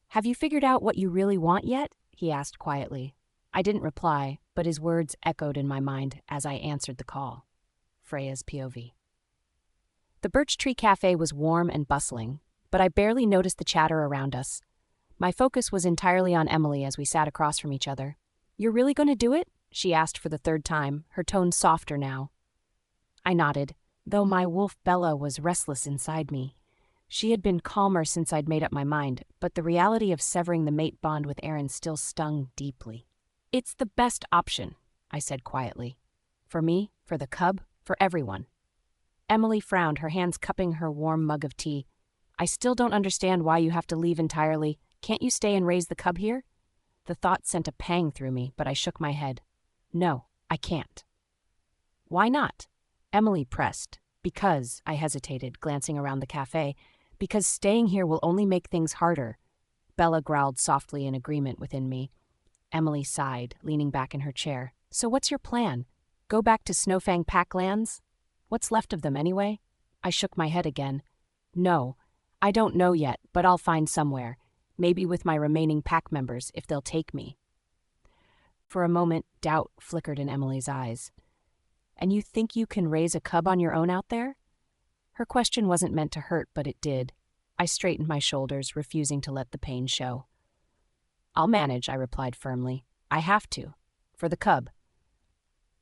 Have you figured out what you really want yet? He asked quietly. I didn't reply, but his words echoed in my mind as I answered the call. Freya's POV. The Birch Tree Cafe was warm and bustling, but I barely noticed the chatter around us. My focus was entirely on Emily as we sat across from each other. You're really going to do it? She asked for the third time, her tone softer now. I nodded, though my wolf Bella was restless inside me. She had been calmer since I'd made up my mind, but the reality of severing the mate bond with Aaron still stung deeply. It's the best option, I said quietly. For me, for the cub, for everyone. Emily frowned, her hands cupping her warm mug of tea. I still don't understand why you have to leave entirely. Can't you stay and raise the cub here? The thought sent a pang through me, but I shook my head. No, I can't. Why not? Emily pressed. Because, I hesitated, glancing around the cafe. Because staying here will only make things harder. Bella growled softly in agreement within me. Emily sighed, leaning back in her chair. So what's your plan? Go back to Snowfang Packlands? What's left of them anyway? I shook my head again. No, I don't know yet, but I'll find somewhere. Maybe with my remaining pack members, if they'll take me. For a moment, doubt flickered in Emily's eyes. And you think you can raise a cub on your own out there? Her question wasn't meant to hurt, but it did. I straightened my shoulders, refusing to let the pain show. I'll manage, I replied firmly. I have to. For the cub.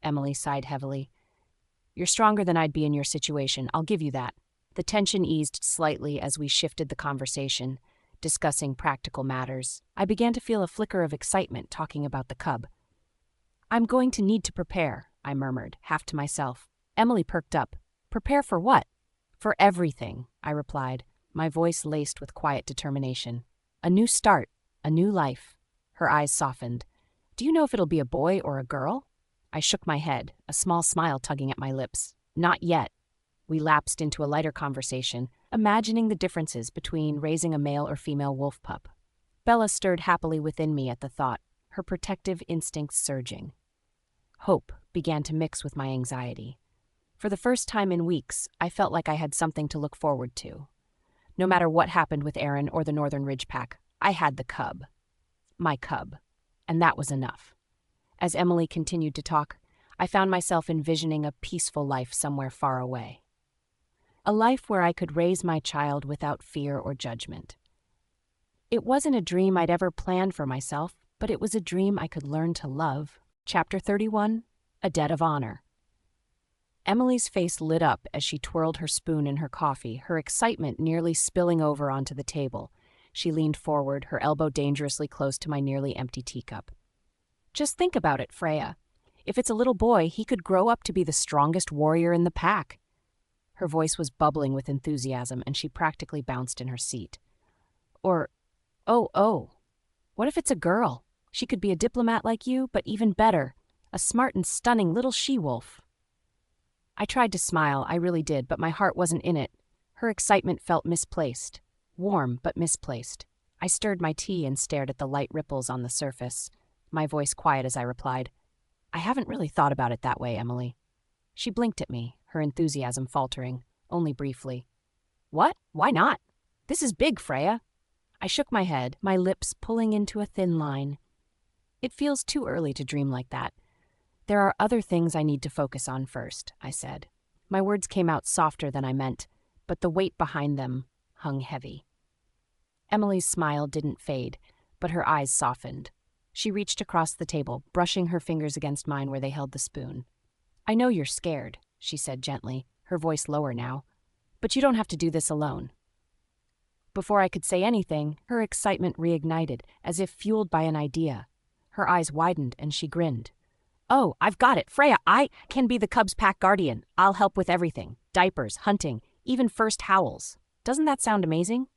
Emily sighed heavily. You're stronger than I'd be in your situation, I'll give you that. The tension eased slightly as we shifted the conversation, discussing practical matters. I began to feel a flicker of excitement talking about the cub. I'm going to need to prepare, I murmured, half to myself. Emily perked up. Prepare for what? For everything, I replied, my voice laced with quiet determination. A new start, a new life. Her eyes softened. Do you know if it'll be a boy or a girl? I shook my head, a small smile tugging at my lips. Not yet. We lapsed into a lighter conversation, imagining the differences between raising a male or female wolf pup. Bella stirred happily within me at the thought, her protective instincts surging. Hope began to mix with my anxiety. For the first time in weeks, I felt like I had something to look forward to. No matter what happened with Aaron or the Northern Ridge Pack, I had the cub. My cub. And that was enough. As Emily continued to talk, I found myself envisioning a peaceful life somewhere far away. A life where I could raise my child without fear or judgment. It wasn't a dream I'd ever planned for myself, but it was a dream I could learn to love. Chapter 31, A Debt of Honor. Emily's face lit up as she twirled her spoon in her coffee, her excitement nearly spilling over onto the table. She leaned forward, her elbow dangerously close to my nearly empty teacup. Just think about it, Freya. If it's a little boy, he could grow up to be the strongest warrior in the pack. Her voice was bubbling with enthusiasm, and she practically bounced in her seat. Or What if it's a girl? She could be a diplomat like you, but even better, a smart and stunning little she-wolf. I tried to smile, I really did, but my heart wasn't in it. Her excitement felt misplaced. Warm, but misplaced. I stirred my tea and stared at the light ripples on the surface, my voice quiet as I replied, I haven't really thought about it that way, Emily. She blinked at me, her enthusiasm faltering, only briefly. What? Why not? This is big, Freya. I shook my head, my lips pulling into a thin line. It feels too early to dream like that. There are other things I need to focus on first, I said. My words came out softer than I meant, but the weight behind them hung heavy. Emily's smile didn't fade, but her eyes softened. She reached across the table, brushing her fingers against mine where they held the spoon. I know you're scared, she said gently, her voice lower now, but you don't have to do this alone. Before I could say anything, her excitement reignited, as if fueled by an idea. Her eyes widened and she grinned. Oh, I've got it, Freya, I can be the Cubs pack guardian. I'll help with everything. Diapers, hunting, even first howls. Doesn't that sound amazing?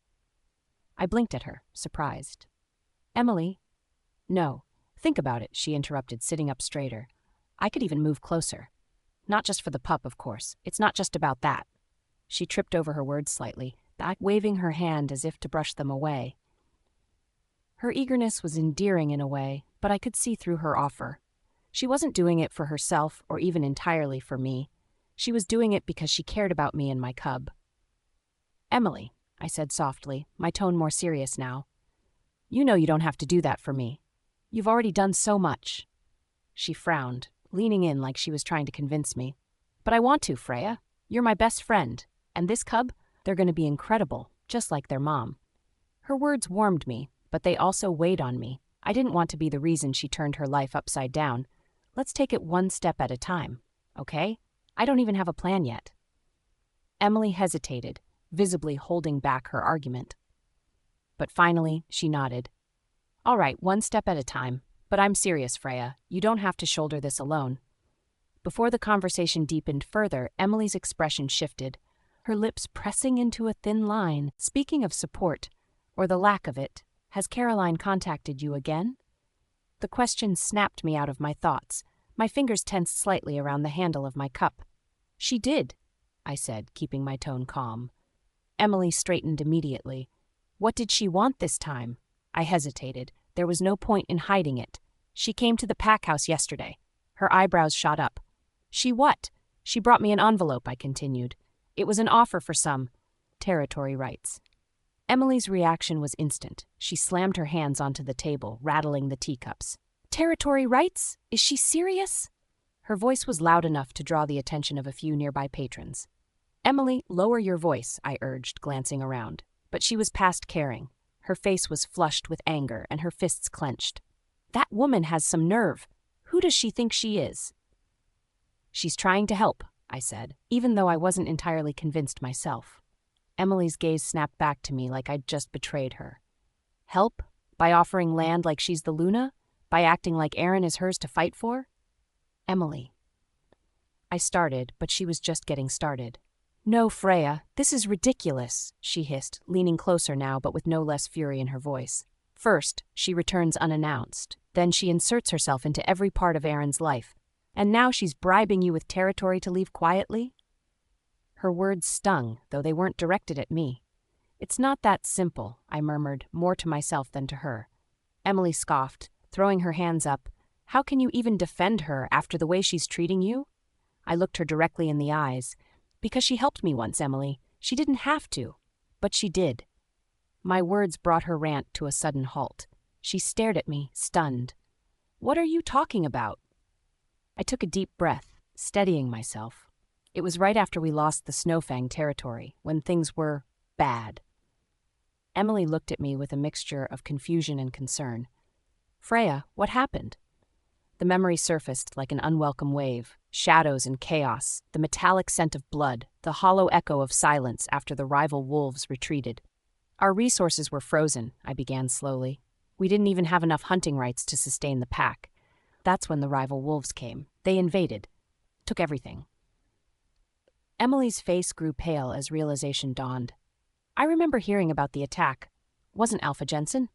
I blinked at her, surprised. Emily? No. Think about it, she interrupted, sitting up straighter. I could even move closer. Not just for the pup, of course. It's not just about that. She tripped over her words slightly, back waving her hand as if to brush them away. Her eagerness was endearing in a way, but I could see through her offer. She wasn't doing it for herself or even entirely for me. She was doing it because she cared about me and my cub. Emily, I said softly, my tone more serious now. You know you don't have to do that for me. You've already done so much. She frowned, leaning in like she was trying to convince me. But I want to, Freya. You're my best friend. And this cub, they're going to be incredible, just like their mom. Her words warmed me, but they also weighed on me. I didn't want to be the reason she turned her life upside down. Let's take it one step at a time, okay? I don't even have a plan yet. Emily hesitated, visibly holding back her argument. But finally, she nodded. All right, one step at a time. But I'm serious, Freya. You don't have to shoulder this alone. Before the conversation deepened further, Emily's expression shifted, her lips pressing into a thin line. Speaking of support, or the lack of it, has Caroline contacted you again? The question snapped me out of my thoughts. My fingers tensed slightly around the handle of my cup. She did, I said, keeping my tone calm. Emily straightened immediately. What did she want this time? I hesitated. There was no point in hiding it. She came to the pack house yesterday. Her eyebrows shot up. She what? She brought me an envelope, I continued. It was an offer for some territory rights. Emily's reaction was instant. She slammed her hands onto the table, rattling the teacups. Territory rights? Is she serious? Her voice was loud enough to draw the attention of a few nearby patrons. Emily, lower your voice, I urged, glancing around. But she was past caring. Her face was flushed with anger, and her fists clenched. That woman has some nerve. Who does she think she is? She's trying to help, I said, even though I wasn't entirely convinced myself. Emily's gaze snapped back to me like I'd just betrayed her. Help? By offering land like she's the Luna? By acting like Aaron is hers to fight for? Emily. I started, but she was just getting started. No, Freya, this is ridiculous, she hissed, leaning closer now but with no less fury in her voice. First, she returns unannounced. Then she inserts herself into every part of Aaron's life. And now she's bribing you with territory to leave quietly? Her words stung, though they weren't directed at me. It's not that simple, I murmured, more to myself than to her. Emily scoffed, throwing her hands up. How can you even defend her after the way she's treating you? I looked her directly in the eyes. Because she helped me once, Emily. She didn't have to, but she did. My words brought her rant to a sudden halt. She stared at me, stunned. What are you talking about? I took a deep breath, steadying myself. It was right after we lost the Snowfang territory, when things were bad. Emily looked at me with a mixture of confusion and concern. Freya, what happened? The memory surfaced like an unwelcome wave. Shadows and chaos, the metallic scent of blood, the hollow echo of silence after the rival wolves retreated. Our resources were frozen, I began slowly. We didn't even have enough hunting rights to sustain the pack. That's when the rival wolves came. They invaded. Took everything. Emily's face grew pale as realization dawned. I remember hearing about the attack. Wasn't Alpha Jensen?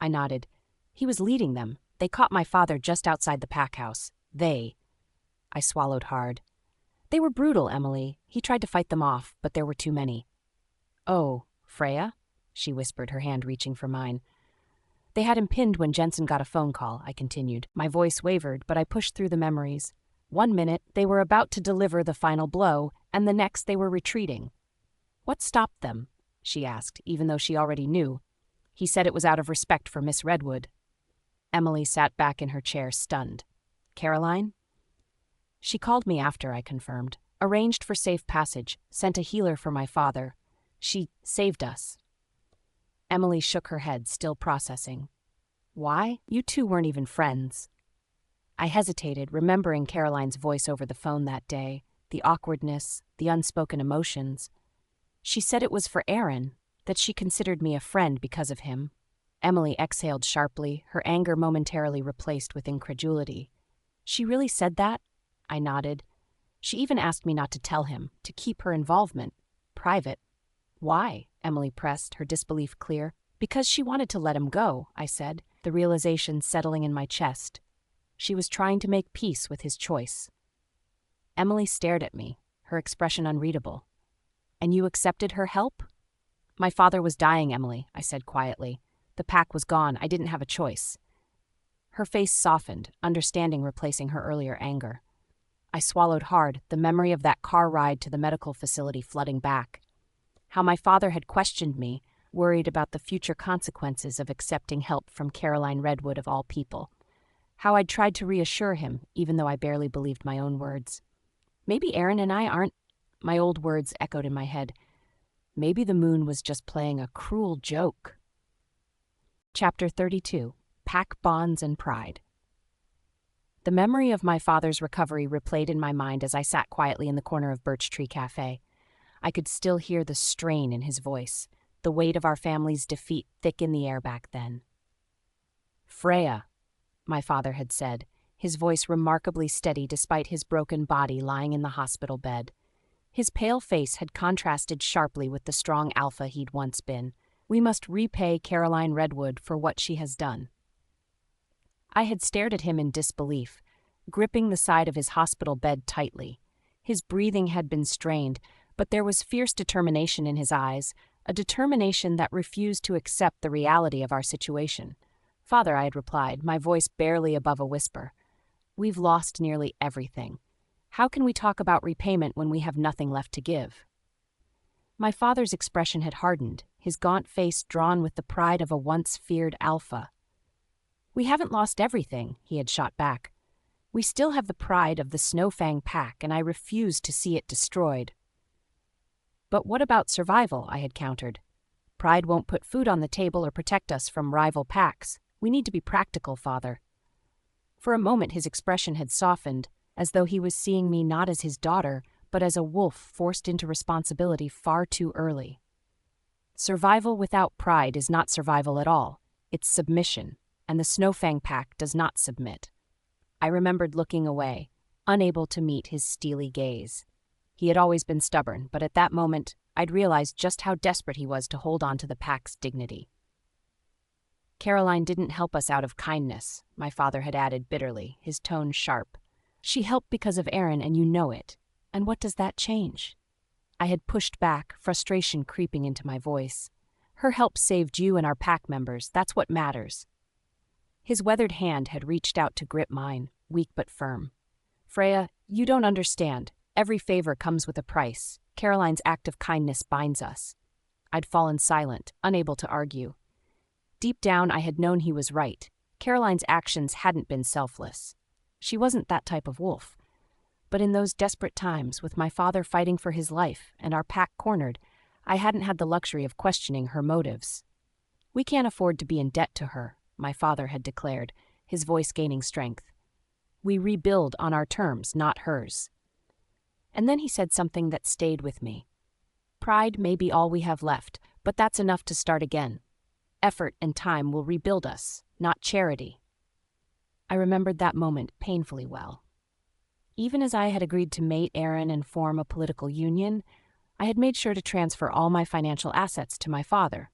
I nodded. He was leading them. They caught my father just outside the pack house. I swallowed hard. They were brutal, Emily. He tried to fight them off, but there were too many. Oh, Freya? She whispered, her hand reaching for mine. They had him pinned when Jensen got a phone call, I continued. My voice wavered, but I pushed through the memories. 1 minute, they were about to deliver the final blow, and the next they were retreating. What stopped them? She asked, even though she already knew. He said it was out of respect for Miss Redwood. Emily sat back in her chair, stunned. Caroline? She called me after, I confirmed. Arranged for safe passage, sent a healer for my father. She saved us. Emily shook her head, still processing. Why? You two weren't even friends. I hesitated, remembering Caroline's voice over the phone that day, the awkwardness, the unspoken emotions. She said it was for Aaron, that she considered me a friend because of him. Emily exhaled sharply, her anger momentarily replaced with incredulity. She really said that? I nodded. She even asked me not to tell him, to keep her involvement private. Why? Emily pressed, her disbelief clear. Because she wanted to let him go, I said, the realization settling in my chest. She was trying to make peace with his choice. Emily stared at me, her expression unreadable. And you accepted her help? My father was dying, Emily, I said quietly. The pack was gone. I didn't have a choice. Her face softened, understanding replacing her earlier anger. I swallowed hard, the memory of that car ride to the medical facility flooding back. How my father had questioned me, worried about the future consequences of accepting help from Caroline Redwood of all people. How I'd tried to reassure him, even though I barely believed my own words. Maybe Aaron and I aren't... My old words echoed in my head. Maybe the moon was just playing a cruel joke. Chapter 32. Pack Bonds and Pride. The memory of my father's recovery replayed in my mind as I sat quietly in the corner of Birch Tree Cafe. I could still hear the strain in his voice, the weight of our family's defeat thick in the air back then. Freya, my father had said, his voice remarkably steady despite his broken body lying in the hospital bed. His pale face had contrasted sharply with the strong Alpha he'd once been. We must repay Caroline Redwood for what she has done. I had stared at him in disbelief, gripping the side of his hospital bed tightly. His breathing had been strained, but there was fierce determination in his eyes, a determination that refused to accept the reality of our situation. Father, I had replied, my voice barely above a whisper. We've lost nearly everything. How can we talk about repayment when we have nothing left to give? My father's expression had hardened, his gaunt face drawn with the pride of a once feared Alpha. We haven't lost everything, he had shot back. We still have the pride of the Snowfang pack, and I refuse to see it destroyed. But what about survival, I had countered. Pride won't put food on the table or protect us from rival packs. We need to be practical, Father. For a moment his expression had softened, as though he was seeing me not as his daughter, but as a wolf forced into responsibility far too early. Survival without pride is not survival at all. It's submission, and the Snowfang pack does not submit. I remembered looking away, unable to meet his steely gaze. He had always been stubborn, but at that moment, I'd realized just how desperate he was to hold on to the pack's dignity. Caroline didn't help us out of kindness, my father had added bitterly, his tone sharp. She helped because of Aaron, and you know it. And what does that change? I had pushed back, frustration creeping into my voice. Her help saved you and our pack members, that's what matters. His weathered hand had reached out to grip mine, weak but firm. Freya, you don't understand. Every favor comes with a price. Caroline's act of kindness binds us. I'd fallen silent, unable to argue. Deep down, I had known he was right. Caroline's actions hadn't been selfless. She wasn't that type of wolf. But in those desperate times, with my father fighting for his life and our pack cornered, I hadn't had the luxury of questioning her motives. We can't afford to be in debt to her, my father had declared, his voice gaining strength. We rebuild on our terms, not hers. And then he said something that stayed with me. Pride may be all we have left, but that's enough to start again. Effort and time will rebuild us, not charity. I remembered that moment painfully well. Even as I had agreed to mate Aaron and form a political union, I had made sure to transfer all my financial assets to my father,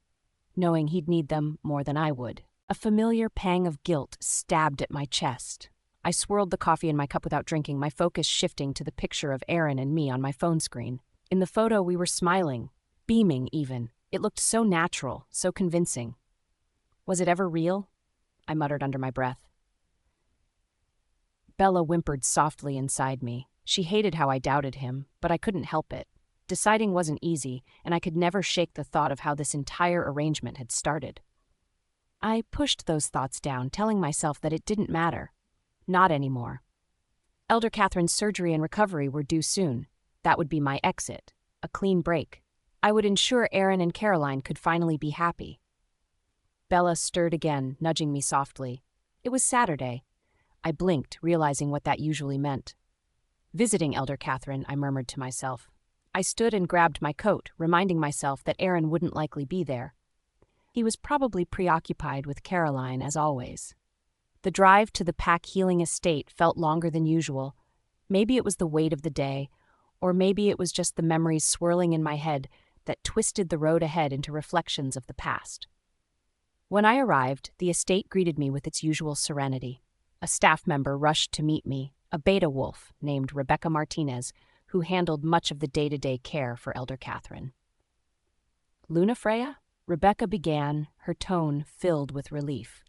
knowing he'd need them more than I would. A familiar pang of guilt stabbed at my chest. I swirled the coffee in my cup without drinking, my focus shifting to the picture of Aaron and me on my phone screen. In the photo, we were smiling, beaming even. It looked so natural, so convincing. Was it ever real? I muttered under my breath. Bella whimpered softly inside me. She hated how I doubted him, but I couldn't help it. Deciding wasn't easy, and I could never shake the thought of how this entire arrangement had started. I pushed those thoughts down, telling myself that it didn't matter. Not anymore. Elder Catherine's surgery and recovery were due soon. That would be my exit, a clean break. I would ensure Aaron and Caroline could finally be happy. Bella stirred again, nudging me softly. It was Saturday. I blinked, realizing what that usually meant. Visiting Elder Catherine, I murmured to myself. I stood and grabbed my coat, reminding myself that Aaron wouldn't likely be there. He was probably preoccupied with Caroline, as always. The drive to the Pack Healing estate felt longer than usual. Maybe it was the weight of the day, or maybe it was just the memories swirling in my head that twisted the road ahead into reflections of the past. When I arrived, the estate greeted me with its usual serenity. A staff member rushed to meet me, a beta wolf named Rebecca Martinez, who handled much of the day-to-day care for Elder Catherine. "Luna Freya?" Rebecca began, her tone filled with relief.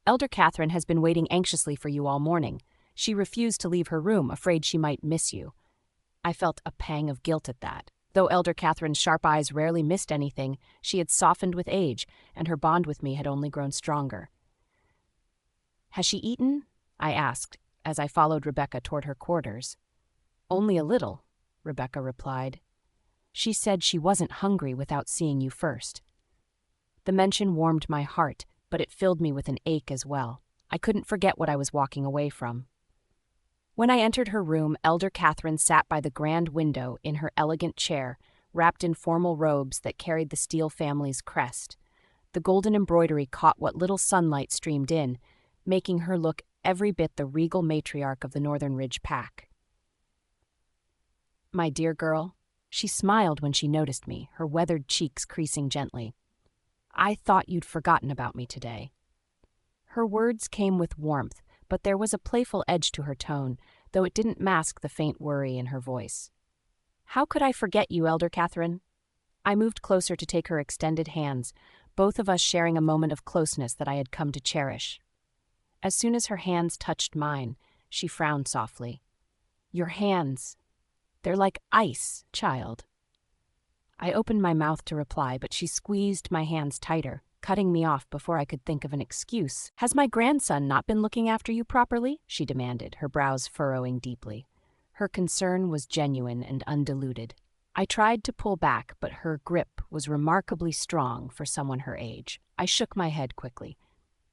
"Elder Catherine has been waiting anxiously for you all morning. She refused to leave her room, afraid she might miss you." I felt a pang of guilt at that. Though Elder Catherine's sharp eyes rarely missed anything, she had softened with age, and her bond with me had only grown stronger. "Has she eaten?" I asked, as I followed Rebecca toward her quarters. "Only a little," Rebecca replied. "She said she wasn't hungry without seeing you first." The mention warmed my heart, but it filled me with an ache as well. I couldn't forget what I was walking away from. When I entered her room, Elder Catherine sat by the grand window in her elegant chair, wrapped in formal robes that carried the Steele family's crest. The golden embroidery caught what little sunlight streamed in, making her look every bit the regal matriarch of the Northern Ridge Pack. "My dear girl," she smiled when she noticed me, her weathered cheeks creasing gently. "I thought you'd forgotten about me today." Her words came with warmth, but there was a playful edge to her tone, though it didn't mask the faint worry in her voice. "How could I forget you, Elder Catherine?" I moved closer to take her extended hands, both of us sharing a moment of closeness that I had come to cherish. As soon as her hands touched mine, she frowned softly. "Your hands, they're like ice, child." I opened my mouth to reply, but she squeezed my hands tighter, cutting me off before I could think of an excuse. "Has my grandson not been looking after you properly?" she demanded, her brows furrowing deeply. Her concern was genuine and undiluted. I tried to pull back, but her grip was remarkably strong for someone her age. I shook my head quickly.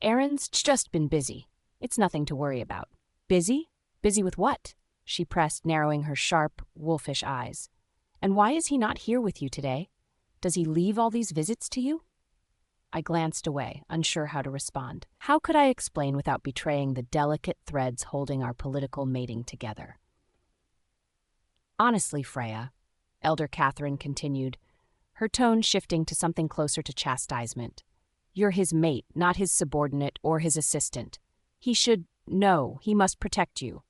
"Aaron's just been busy. It's nothing to worry about." "Busy? Busy with what?" she pressed, narrowing her sharp, wolfish eyes. "And why is he not here with you today? Does he leave all these visits to you?" I glanced away, unsure how to respond. How could I explain without betraying the delicate threads holding our political mating together? "Honestly, Freya," Elder Catherine continued, her tone shifting to something closer to chastisement, "you're his mate, not his subordinate or his assistant. He should know he must protect you."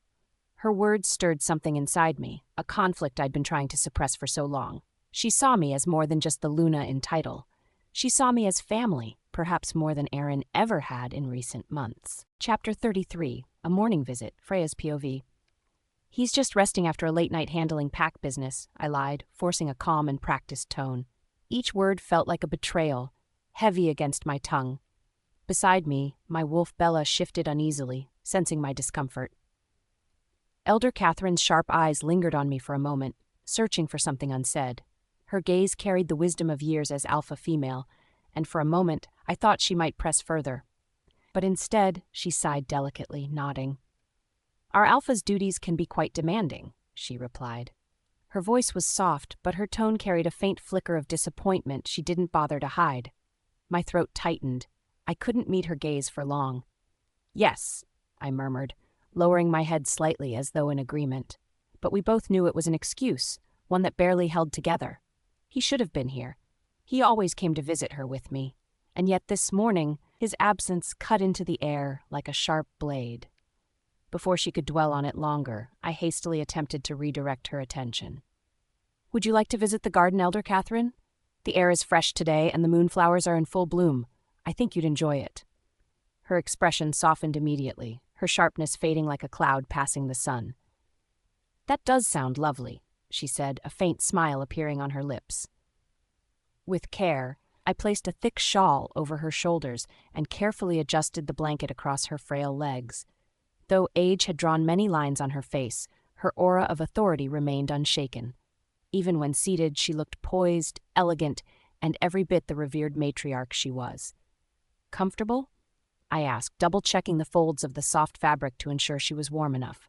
Her words stirred something inside me, a conflict I'd been trying to suppress for so long. She saw me as more than just the Luna in title. She saw me as family, perhaps more than Aaron ever had in recent months. Chapter 33, A Morning Visit, Freya's POV. "He's just resting after a late night handling pack business," I lied, forcing a calm and practiced tone. Each word felt like a betrayal, heavy against my tongue. Beside me, my wolf Bella shifted uneasily, sensing my discomfort. Elder Catherine's sharp eyes lingered on me for a moment, searching for something unsaid. Her gaze carried the wisdom of years as alpha female, and for a moment I thought she might press further. But instead, she sighed delicately, nodding. "Our alpha's duties can be quite demanding," she replied. Her voice was soft, but her tone carried a faint flicker of disappointment she didn't bother to hide. My throat tightened. I couldn't meet her gaze for long. "Yes," I murmured, lowering my head slightly as though in agreement. But we both knew it was an excuse, one that barely held together. He should have been here. He always came to visit her with me. And yet this morning, His absence cut into the air like a sharp blade. Before she could dwell on it longer, I hastily attempted to redirect her attention. "Would you like to visit the garden, Elder Catherine? The air is fresh today and the moonflowers are in full bloom. I think you'd enjoy it." Her expression softened immediately, her sharpness fading like a cloud passing the sun. "That does sound lovely," she said, a faint smile appearing on her lips. With care, I placed a thick shawl over her shoulders and carefully adjusted the blanket across her frail legs. Though age had drawn many lines on her face, her aura of authority remained unshaken. Even when seated, she looked poised, elegant, and every bit the revered matriarch she was. "Comfortable?" I asked, double-checking the folds of the soft fabric to ensure she was warm enough.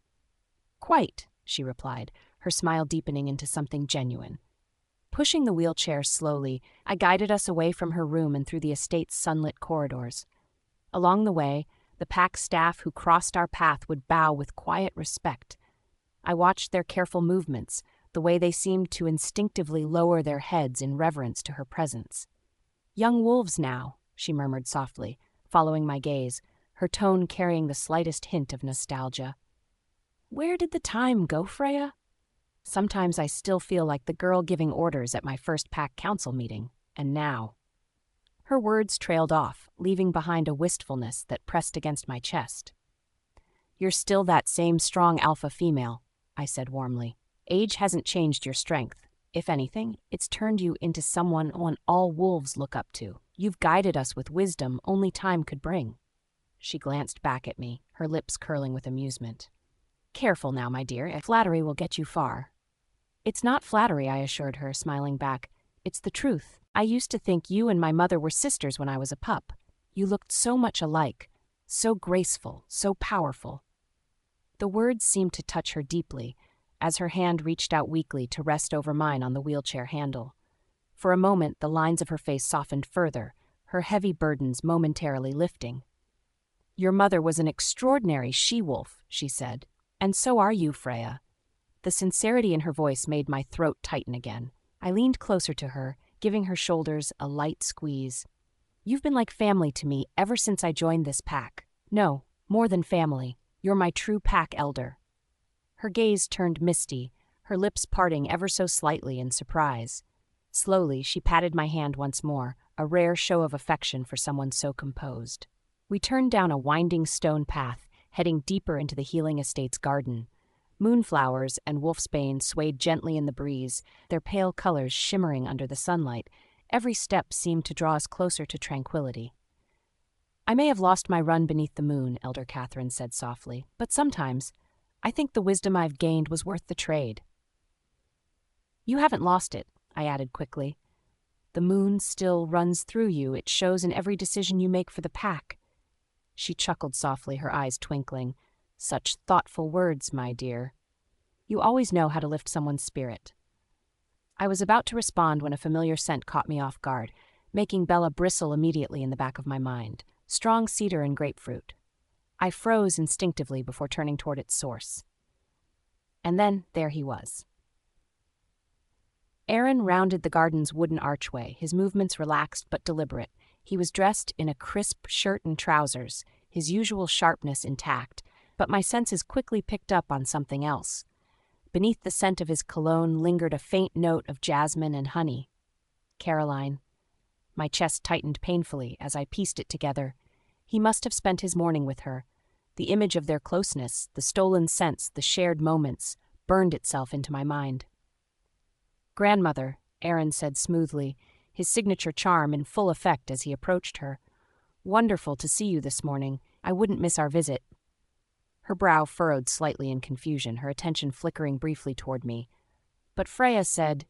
"Quite," she replied, her smile deepening into something genuine. Pushing the wheelchair slowly, I guided us away from her room and through the estate's sunlit corridors. Along the way, the pack staff who crossed our path would bow with quiet respect. I watched their careful movements, the way they seemed to instinctively lower their heads in reverence to her presence. "Young wolves now," she murmured softly, following my gaze, her tone carrying the slightest hint of nostalgia. "Where did the time go, Freya? Sometimes I still feel like the girl giving orders at my first pack council meeting, and now." Her words trailed off, leaving behind a wistfulness that pressed against my chest. "You're still that same strong alpha female," I said warmly. "Age hasn't changed your strength. If anything, it's turned you into someone all wolves look up to. You've guided us with wisdom only time could bring." She glanced back at me, her lips curling with amusement. "Careful now, my dear, if flattery will get you far." "It's not flattery," I assured her, smiling back. "It's the truth. I used to think you and my mother were sisters when I was a pup. You looked so much alike, so graceful, so powerful." The words seemed to touch her deeply, as her hand reached out weakly to rest over mine on the wheelchair handle. For a moment, the lines of her face softened further, her heavy burdens momentarily lifting. "Your mother was an extraordinary she-wolf," she said, "and so are you, Freya." The sincerity in her voice made my throat tighten again. I leaned closer to her, giving her shoulders a light squeeze. "You've been like family to me ever since I joined this pack. No, more than family. You're my true pack elder." Her gaze turned misty, her lips parting ever so slightly in surprise. Slowly, she patted my hand once more, a rare show of affection for someone so composed. We turned down a winding stone path, heading deeper into the healing estate's garden. Moonflowers and wolfsbane swayed gently in the breeze, their pale colors shimmering under the sunlight. Every step seemed to draw us closer to tranquility. "I may have lost my run beneath the moon," Elder Catherine said softly, "but sometimes I think the wisdom I've gained was worth the trade." "You haven't lost it," I added quickly. "The moon still runs through you. It shows in every decision you make for the pack." She chuckled softly, her eyes twinkling. "Such thoughtful words, my dear. You always know how to lift someone's spirit." I was about to respond when a familiar scent caught me off guard, making Bella bristle immediately in the back of my mind. Strong cedar and grapefruit. I froze instinctively before turning toward its source. And then there he was. Aaron rounded the garden's wooden archway, his movements relaxed but deliberate. He was dressed in a crisp shirt and trousers, his usual sharpness intact, but my senses quickly picked up on something else. Beneath the scent of his cologne lingered a faint note of jasmine and honey. Caroline. My chest tightened painfully as I pieced it together. He must have spent his morning with her. The image of their closeness, the stolen scents, the shared moments, burned itself into my mind. "Grandmother," Aaron said smoothly, his signature charm in full effect as he approached her. "Wonderful to see you this morning. I wouldn't miss our visit." Her brow furrowed slightly in confusion, her attention flickering briefly toward me. But Freya said,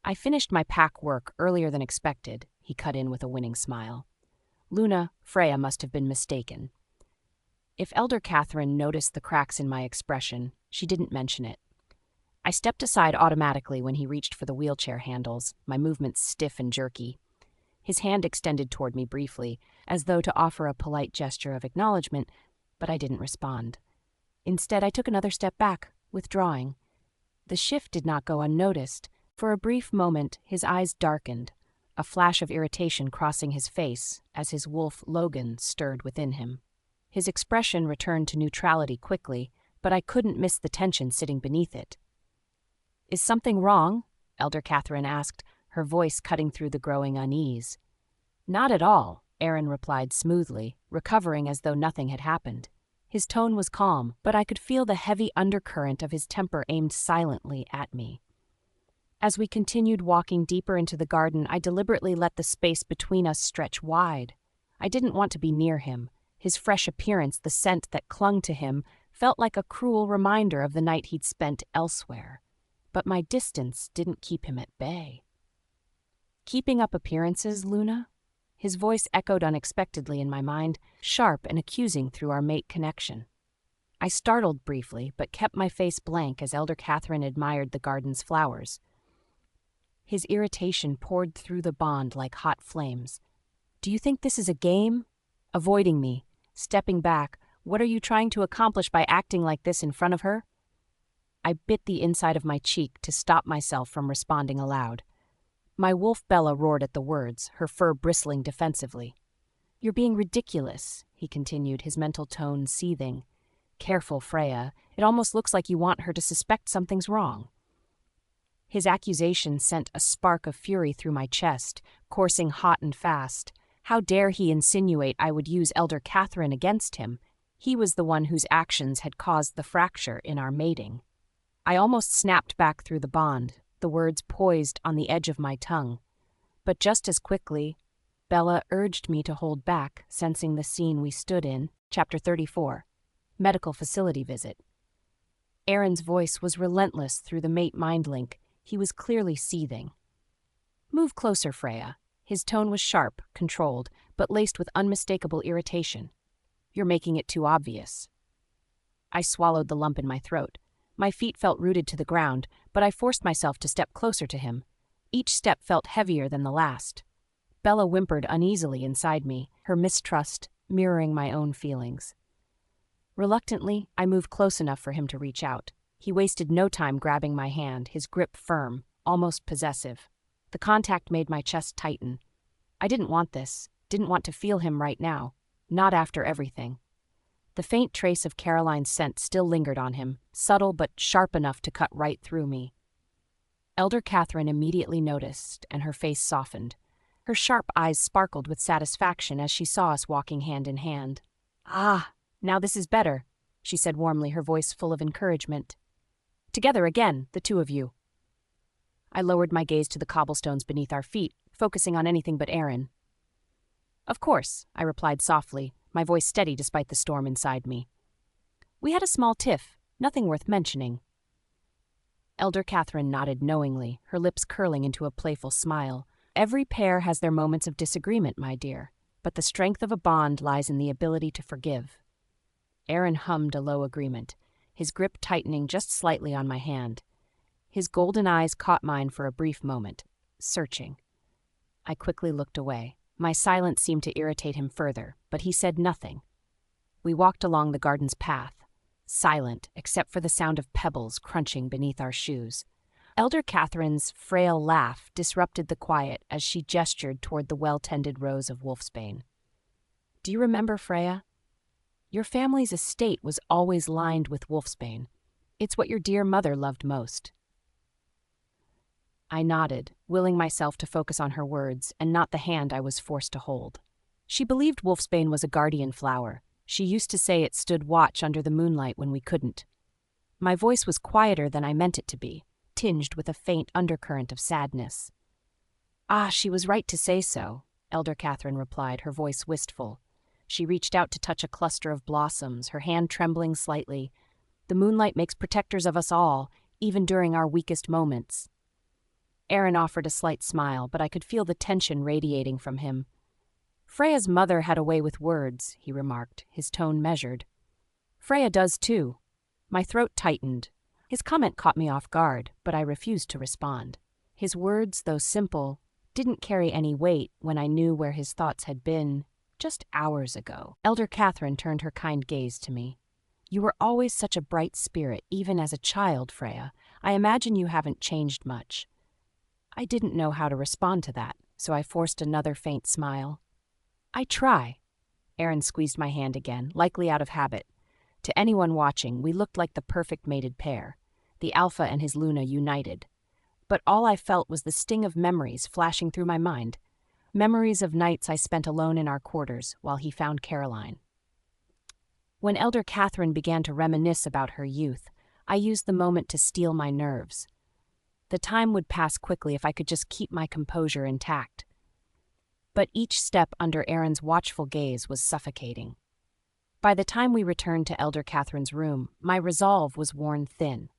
"I finished my pack work earlier than expected," he cut in with a winning smile. Luna, Freya must have been mistaken. If Elder Catherine noticed the cracks in my expression, she didn't mention it. I stepped aside automatically when he reached for the wheelchair handles, my movements stiff and jerky. His hand extended toward me briefly, as though to offer a polite gesture of acknowledgement, but I didn't respond. Instead, I took another step back, withdrawing. The shift did not go unnoticed. For a brief moment, his eyes darkened, a flash of irritation crossing his face as his wolf Logan stirred within him. His expression returned to neutrality quickly, but I couldn't miss the tension sitting beneath it. "Is something wrong?" Elder Catherine asked, her voice cutting through the growing unease. "Not at all," Aaron replied smoothly, recovering as though nothing had happened. His tone was calm, but I could feel the heavy undercurrent of his temper aimed silently at me. As we continued walking deeper into the garden, I deliberately let the space between us stretch wide. I didn't want to be near him. His fresh appearance, the scent that clung to him, felt like a cruel reminder of the night he'd spent elsewhere. But my distance didn't keep him at bay. "Keeping up appearances, Luna?" His voice echoed unexpectedly in my mind, sharp and accusing through our mate connection. I startled briefly, but kept my face blank as Elder Catherine admired the garden's flowers. His irritation poured through the bond like hot flames. "Do you think this is a game?" Avoiding me, stepping back, "What are you trying to accomplish by acting like this in front of her?" I bit the inside of my cheek to stop myself from responding aloud. My wolf Bella roared at the words, her fur bristling defensively. "You're being ridiculous," he continued, his mental tone seething. "Careful, Freya. It almost looks like you want her to suspect something's wrong." His accusation sent a spark of fury through my chest, coursing hot and fast. How dare he insinuate I would use Elder Catherine against him? He was the one whose actions had caused the fracture in our mating. I almost snapped back through the bond, the words poised on the edge of my tongue. But just as quickly, Bella urged me to hold back, sensing the scene we stood in. Chapter 34. Medical Facility Visit. Aaron's voice was relentless through the mate mind link. He was clearly seething. "Move closer, Freya." His tone was sharp, controlled, but laced with unmistakable irritation. "You're making it too obvious." I swallowed the lump in my throat. My feet felt rooted to the ground, but I forced myself to step closer to him. Each step felt heavier than the last. Bella whimpered uneasily inside me, her mistrust mirroring my own feelings. Reluctantly, I moved close enough for him to reach out. He wasted no time grabbing my hand, his grip firm, almost possessive. The contact made my chest tighten. I didn't want this, didn't want to feel him right now, not after everything. The faint trace of Caroline's scent still lingered on him, subtle but sharp enough to cut right through me. Elder Catherine immediately noticed, and her face softened. Her sharp eyes sparkled with satisfaction as she saw us walking hand in hand. "Ah, now this is better," she said warmly, her voice full of encouragement. "Together again, the two of you." I lowered my gaze to the cobblestones beneath our feet, focusing on anything but Aaron. "Of course," I replied softly, my voice steady despite the storm inside me. "We had a small tiff, nothing worth mentioning." Elder Catherine nodded knowingly, her lips curling into a playful smile. "Every pair has their moments of disagreement, my dear, but the strength of a bond lies in the ability to forgive." Aaron hummed a low agreement, his grip tightening just slightly on my hand. His golden eyes caught mine for a brief moment, searching. I quickly looked away. My silence seemed to irritate him further, but he said nothing. We walked along the garden's path, silent except for the sound of pebbles crunching beneath our shoes. Elder Catherine's frail laugh disrupted the quiet as she gestured toward the well-tended rows of wolfsbane. "Do you remember, Freya? Your family's estate was always lined with wolfsbane. It's what your dear mother loved most." I nodded, willing myself to focus on her words and not the hand I was forced to hold. She believed wolfsbane was a guardian flower. She used to say it stood watch under the moonlight when we couldn't. My voice was quieter than I meant it to be, tinged with a faint undercurrent of sadness. "Ah, she was right to say so," Elder Catherine replied, her voice wistful. She reached out to touch a cluster of blossoms, her hand trembling slightly. "The moonlight makes protectors of us all, even during our weakest moments." Aaron offered a slight smile, but I could feel the tension radiating from him. "Freya's mother had a way with words," he remarked, his tone measured. "Freya does too." My throat tightened. His comment caught me off guard, but I refused to respond. His words, though simple, didn't carry any weight when I knew where his thoughts had been just hours ago. Elder Catherine turned her kind gaze to me. "You were always such a bright spirit, even as a child, Freya. I imagine you haven't changed much." I didn't know how to respond to that. so I forced another faint smile. I try. Aaron squeezed my hand again, likely out of habit. To anyone watching, we looked like the perfect mated pair, the Alpha and his Luna united. But all I felt was the sting of memories flashing through my mind. Memories of nights I spent alone in our quarters while he found Caroline. When Elder Catherine began to reminisce about her youth, I used the moment to steel my nerves. The time would pass quickly if I could just keep my composure intact. But each step under Aaron's watchful gaze was suffocating. By the time we returned to Elder Catherine's room, my resolve was worn thin.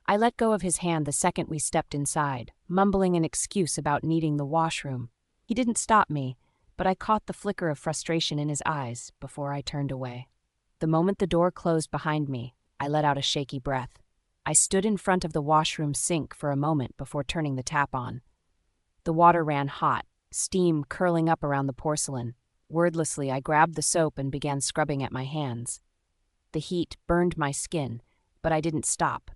I let go of his hand the second we stepped inside, mumbling an excuse about needing the washroom. He didn't stop me, but I caught the flicker of frustration in his eyes before I turned away. The moment the door closed behind me, I let out a shaky breath. I stood in front of the washroom sink for a moment before turning the tap on. The water ran hot, steam curling up around the porcelain. Wordlessly, I grabbed the soap and began scrubbing at my hands. The heat burned my skin, but I didn't stop.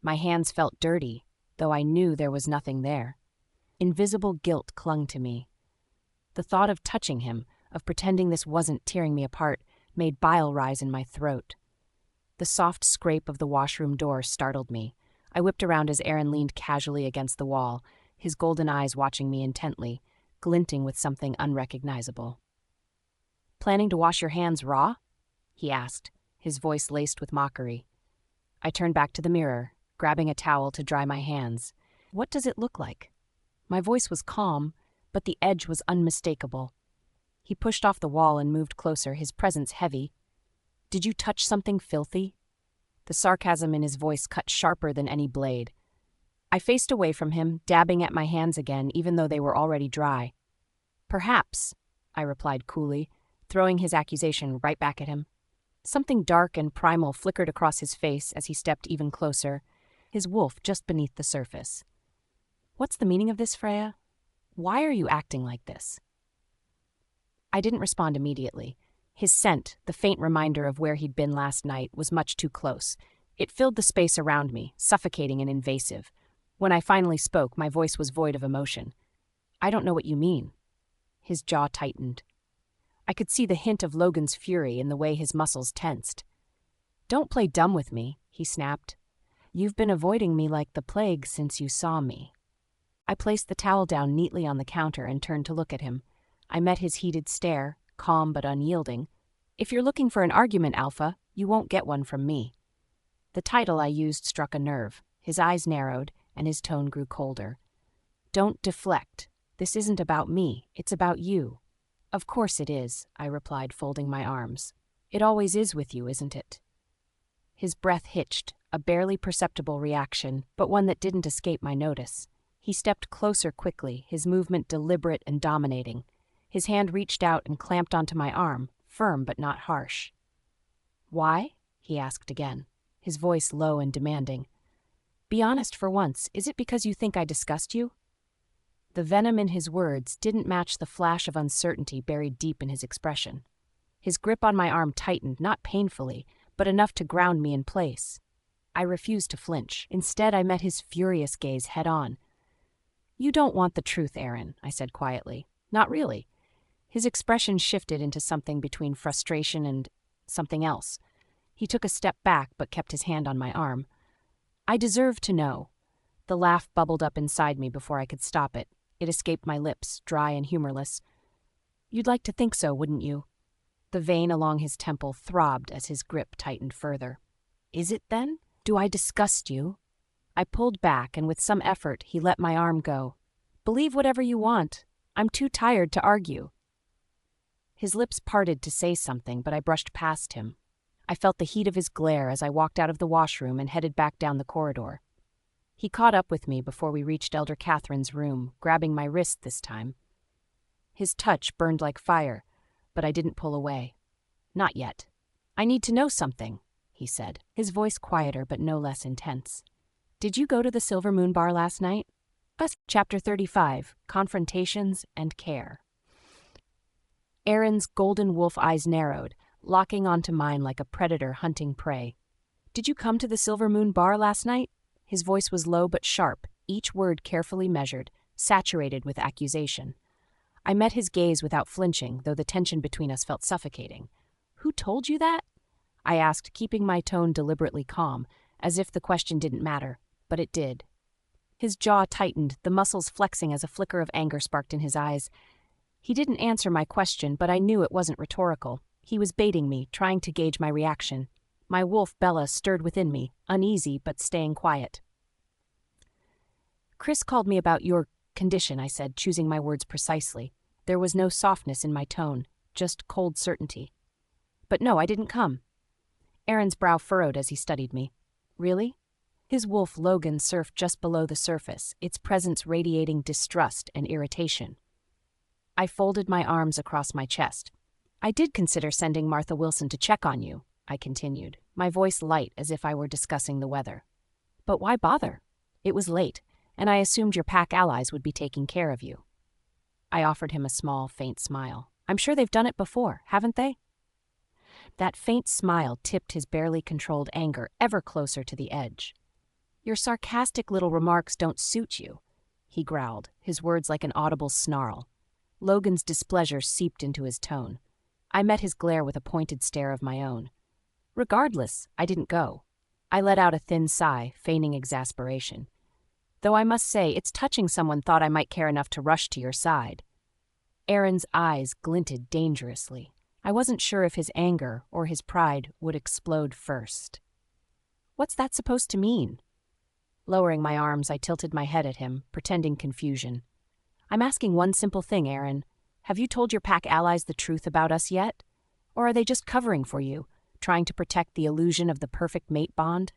My hands felt dirty, though I knew there was nothing there. Invisible guilt clung to me. The thought of touching him, of pretending this wasn't tearing me apart, made bile rise in my throat. The soft scrape of the washroom door startled me. I whipped around as Aaron leaned casually against the wall, his golden eyes watching me intently, glinting with something unrecognizable. "Planning to wash your hands raw?" he asked, his voice laced with mockery. I turned back to the mirror, grabbing a towel to dry my hands. "What does it look like?" My voice was calm, but the edge was unmistakable. He pushed off the wall and moved closer, his presence heavy. "Did you touch something filthy?" The sarcasm in his voice cut sharper than any blade. I faced away from him, dabbing at my hands again, even though they were already dry. "Perhaps," I replied coolly, throwing his accusation right back at him. Something dark and primal flickered across his face as he stepped even closer, his wolf just beneath the surface. "What's the meaning of this, Freya? Why are you acting like this?" I didn't respond immediately. His scent, the faint reminder of where he'd been last night, was much too close. It filled the space around me, suffocating and invasive. When I finally spoke, my voice was void of emotion. "I don't know what you mean." His jaw tightened. I could see the hint of Logan's fury in the way his muscles tensed. "Don't play dumb with me," he snapped. "You've been avoiding me like the plague since you saw me." I placed the towel down neatly on the counter and turned to look at him. I met his heated stare, calm but unyielding. "If you're looking for an argument, Alpha, you won't get one from me." The title I used struck a nerve. His eyes narrowed, and his tone grew colder. "Don't deflect. This isn't about me. It's about you." "Of course it is," I replied, folding my arms. "It always is with you, isn't it?" His breath hitched, a barely perceptible reaction, but one that didn't escape my notice. He stepped closer quickly, his movement deliberate and dominating. His hand reached out and clamped onto my arm, firm but not harsh. "Why?" he asked again, his voice low and demanding. "Be honest for once, is it because you think I disgust you?" The venom in his words didn't match the flash of uncertainty buried deep in his expression. His grip on my arm tightened, not painfully, but enough to ground me in place. I refused to flinch. Instead, I met his furious gaze head-on. "You don't want the truth, Aaron," I said quietly. "Not really." His expression shifted into something between frustration and something else. He took a step back but kept his hand on my arm. "I deserve to know." The laugh bubbled up inside me before I could stop it. It escaped my lips, dry and humorless. "You'd like to think so, wouldn't you?" The vein along his temple throbbed as his grip tightened further. "Is it then? Do I disgust you?" I pulled back, and with some effort, he let my arm go. "Believe whatever you want. I'm too tired to argue." His lips parted to say something, but I brushed past him. I felt the heat of his glare as I walked out of the washroom and headed back down the corridor. He caught up with me before we reached Elder Catherine's room, grabbing my wrist this time. His touch burned like fire, but I didn't pull away. "Not yet." "I need to know something," he said, his voice quieter but no less intense. "Did you go to the Silver Moon Bar last night?" Chapter 35, Confrontations and Care. Aaron's golden wolf eyes narrowed, locking onto mine like a predator hunting prey. "Did you come to the Silver Moon Bar last night?" His voice was low but sharp, each word carefully measured, saturated with accusation. I met his gaze without flinching, though the tension between us felt suffocating. "Who told you that?" I asked, keeping my tone deliberately calm, as if the question didn't matter, but it did. His jaw tightened, the muscles flexing as a flicker of anger sparked in his eyes. He didn't answer my question, but I knew it wasn't rhetorical. He was baiting me, trying to gauge my reaction. My wolf Bella stirred within me, uneasy but staying quiet. "Chris called me about your condition," I said, choosing my words precisely. There was no softness in my tone, just cold certainty. "But no, I didn't come." Aaron's brow furrowed as he studied me. "Really?" His wolf Logan surfed just below the surface, its presence radiating distrust and irritation. I folded my arms across my chest. "I did consider sending Martha Wilson to check on you," I continued, my voice light as if I were discussing the weather. "But why bother? It was late, and I assumed your pack allies would be taking care of you." I offered him a small, faint smile. "I'm sure they've done it before, haven't they?" That faint smile tipped his barely controlled anger ever closer to the edge. "Your sarcastic little remarks don't suit you," he growled, his words like an audible snarl. Logan's displeasure seeped into his tone. I met his glare with a pointed stare of my own. Regardless, I didn't go. I let out a thin sigh, feigning exasperation. "Though I must say, it's touching someone thought I might care enough to rush to your side." Aaron's eyes glinted dangerously. I wasn't sure if his anger or his pride would explode first. "What's that supposed to mean?" Lowering my arms, I tilted my head at him, pretending confusion. "I'm asking one simple thing, Aaron. Have you told your pack allies the truth about us yet? Or are they just covering for you, trying to protect the illusion of the perfect mate bond?"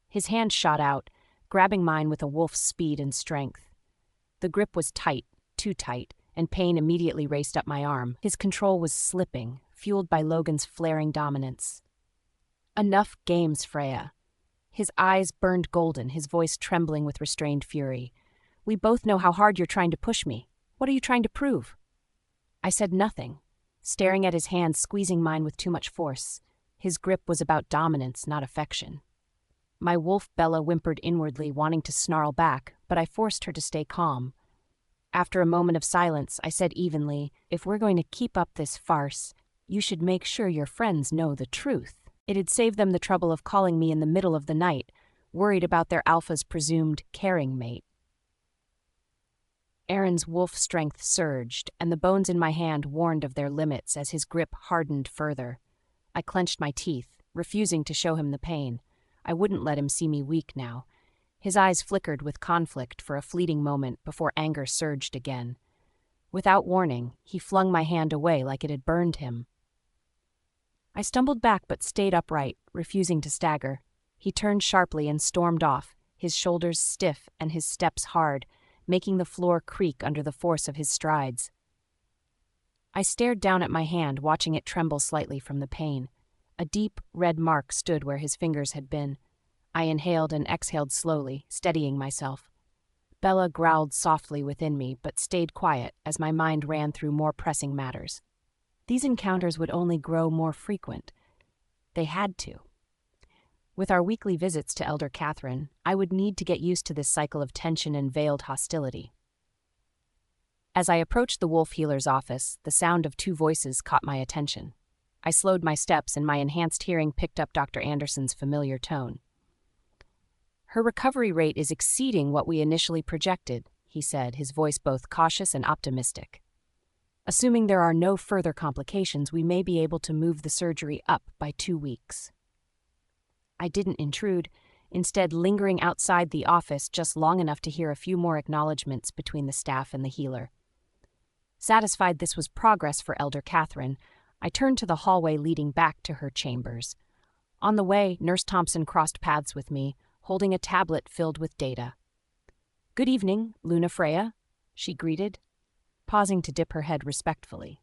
His hand shot out, grabbing mine with a wolf's speed and strength. The grip was tight, too tight, and pain immediately raced up my arm. His control was slipping, fueled by Logan's flaring dominance. "Enough games, Freya." His eyes burned golden, his voice trembling with restrained fury. "We both know how hard you're trying to push me. What are you trying to prove?" I said nothing, staring at his hand squeezing mine with too much force. His grip was about dominance, not affection. My wolf Bella whimpered inwardly, wanting to snarl back, but I forced her to stay calm. After a moment of silence, I said evenly, "If we're going to keep up this farce, you should make sure your friends know the truth." It'd save them the trouble of calling me in the middle of the night, worried about their alpha's presumed caring mate. Aaron's wolf strength surged, and the bones in my hand warned of their limits as his grip hardened further. I clenched my teeth, refusing to show him the pain. I wouldn't let him see me weak now. His eyes flickered with conflict for a fleeting moment before anger surged again. Without warning, he flung my hand away like it had burned him. I stumbled back but stayed upright, refusing to stagger. He turned sharply and stormed off, his shoulders stiff and his steps hard, making the floor creak under the force of his strides. I stared down at my hand, watching it tremble slightly from the pain. A deep, red mark stood where his fingers had been. I inhaled and exhaled slowly, steadying myself. Bella growled softly within me, but stayed quiet as my mind ran through more pressing matters. These encounters would only grow more frequent. They had to. With our weekly visits to Elder Catherine, I would need to get used to this cycle of tension and veiled hostility. As I approached the wolf healer's office, the sound of two voices caught my attention. I slowed my steps, and my enhanced hearing picked up Dr. Anderson's familiar tone. "Her recovery rate is exceeding what we initially projected," he said, his voice both cautious and optimistic. "Assuming there are no further complications, we may be able to move the surgery up by 2 weeks." I didn't intrude, instead lingering outside the office just long enough to hear a few more acknowledgments between the staff and the healer. Satisfied this was progress for Elder Catherine, I turned to the hallway leading back to her chambers. On the way, Nurse Thompson crossed paths with me, holding a tablet filled with data. "Good evening, Luna Freya," she greeted, pausing to dip her head respectfully.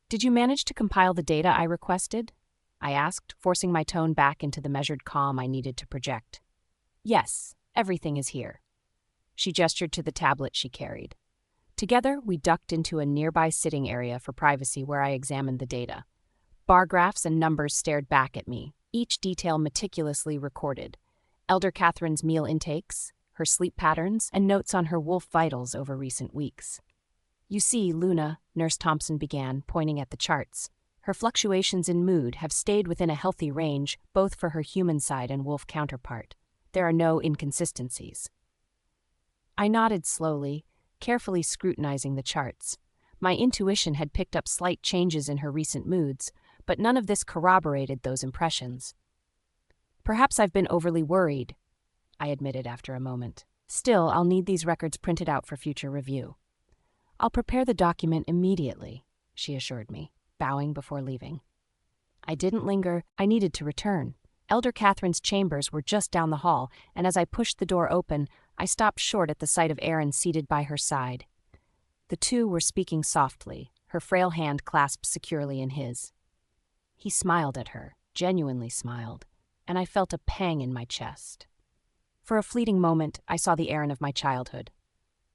"Did you manage to compile the data I requested?" I asked, forcing my tone back into the measured calm I needed to project. "Yes, everything is here." She gestured to the tablet she carried. Together, we ducked into a nearby sitting area for privacy where I examined the data. Bar graphs and numbers stared back at me, each detail meticulously recorded. Elder Catherine's meal intakes, her sleep patterns, and notes on her wolf vitals over recent weeks. You see, Luna, Nurse Thompson began, pointing at the charts. Her fluctuations in mood have stayed within a healthy range, both for her human side and wolf counterpart. There are no inconsistencies. I nodded slowly, carefully scrutinizing the charts. My intuition had picked up slight changes in her recent moods, but none of this corroborated those impressions. Perhaps I've been overly worried, I admitted after a moment. Still, I'll need these records printed out for future review. I'll prepare the document immediately, she assured me, bowing before leaving. I didn't linger. I needed to return. Elder Catherine's chambers were just down the hall, and as I pushed the door open, I stopped short at the sight of Aaron seated by her side. The two were speaking softly, her frail hand clasped securely in his. He smiled at her, genuinely smiled, and I felt a pang in my chest. For a fleeting moment, I saw the Aaron of my childhood.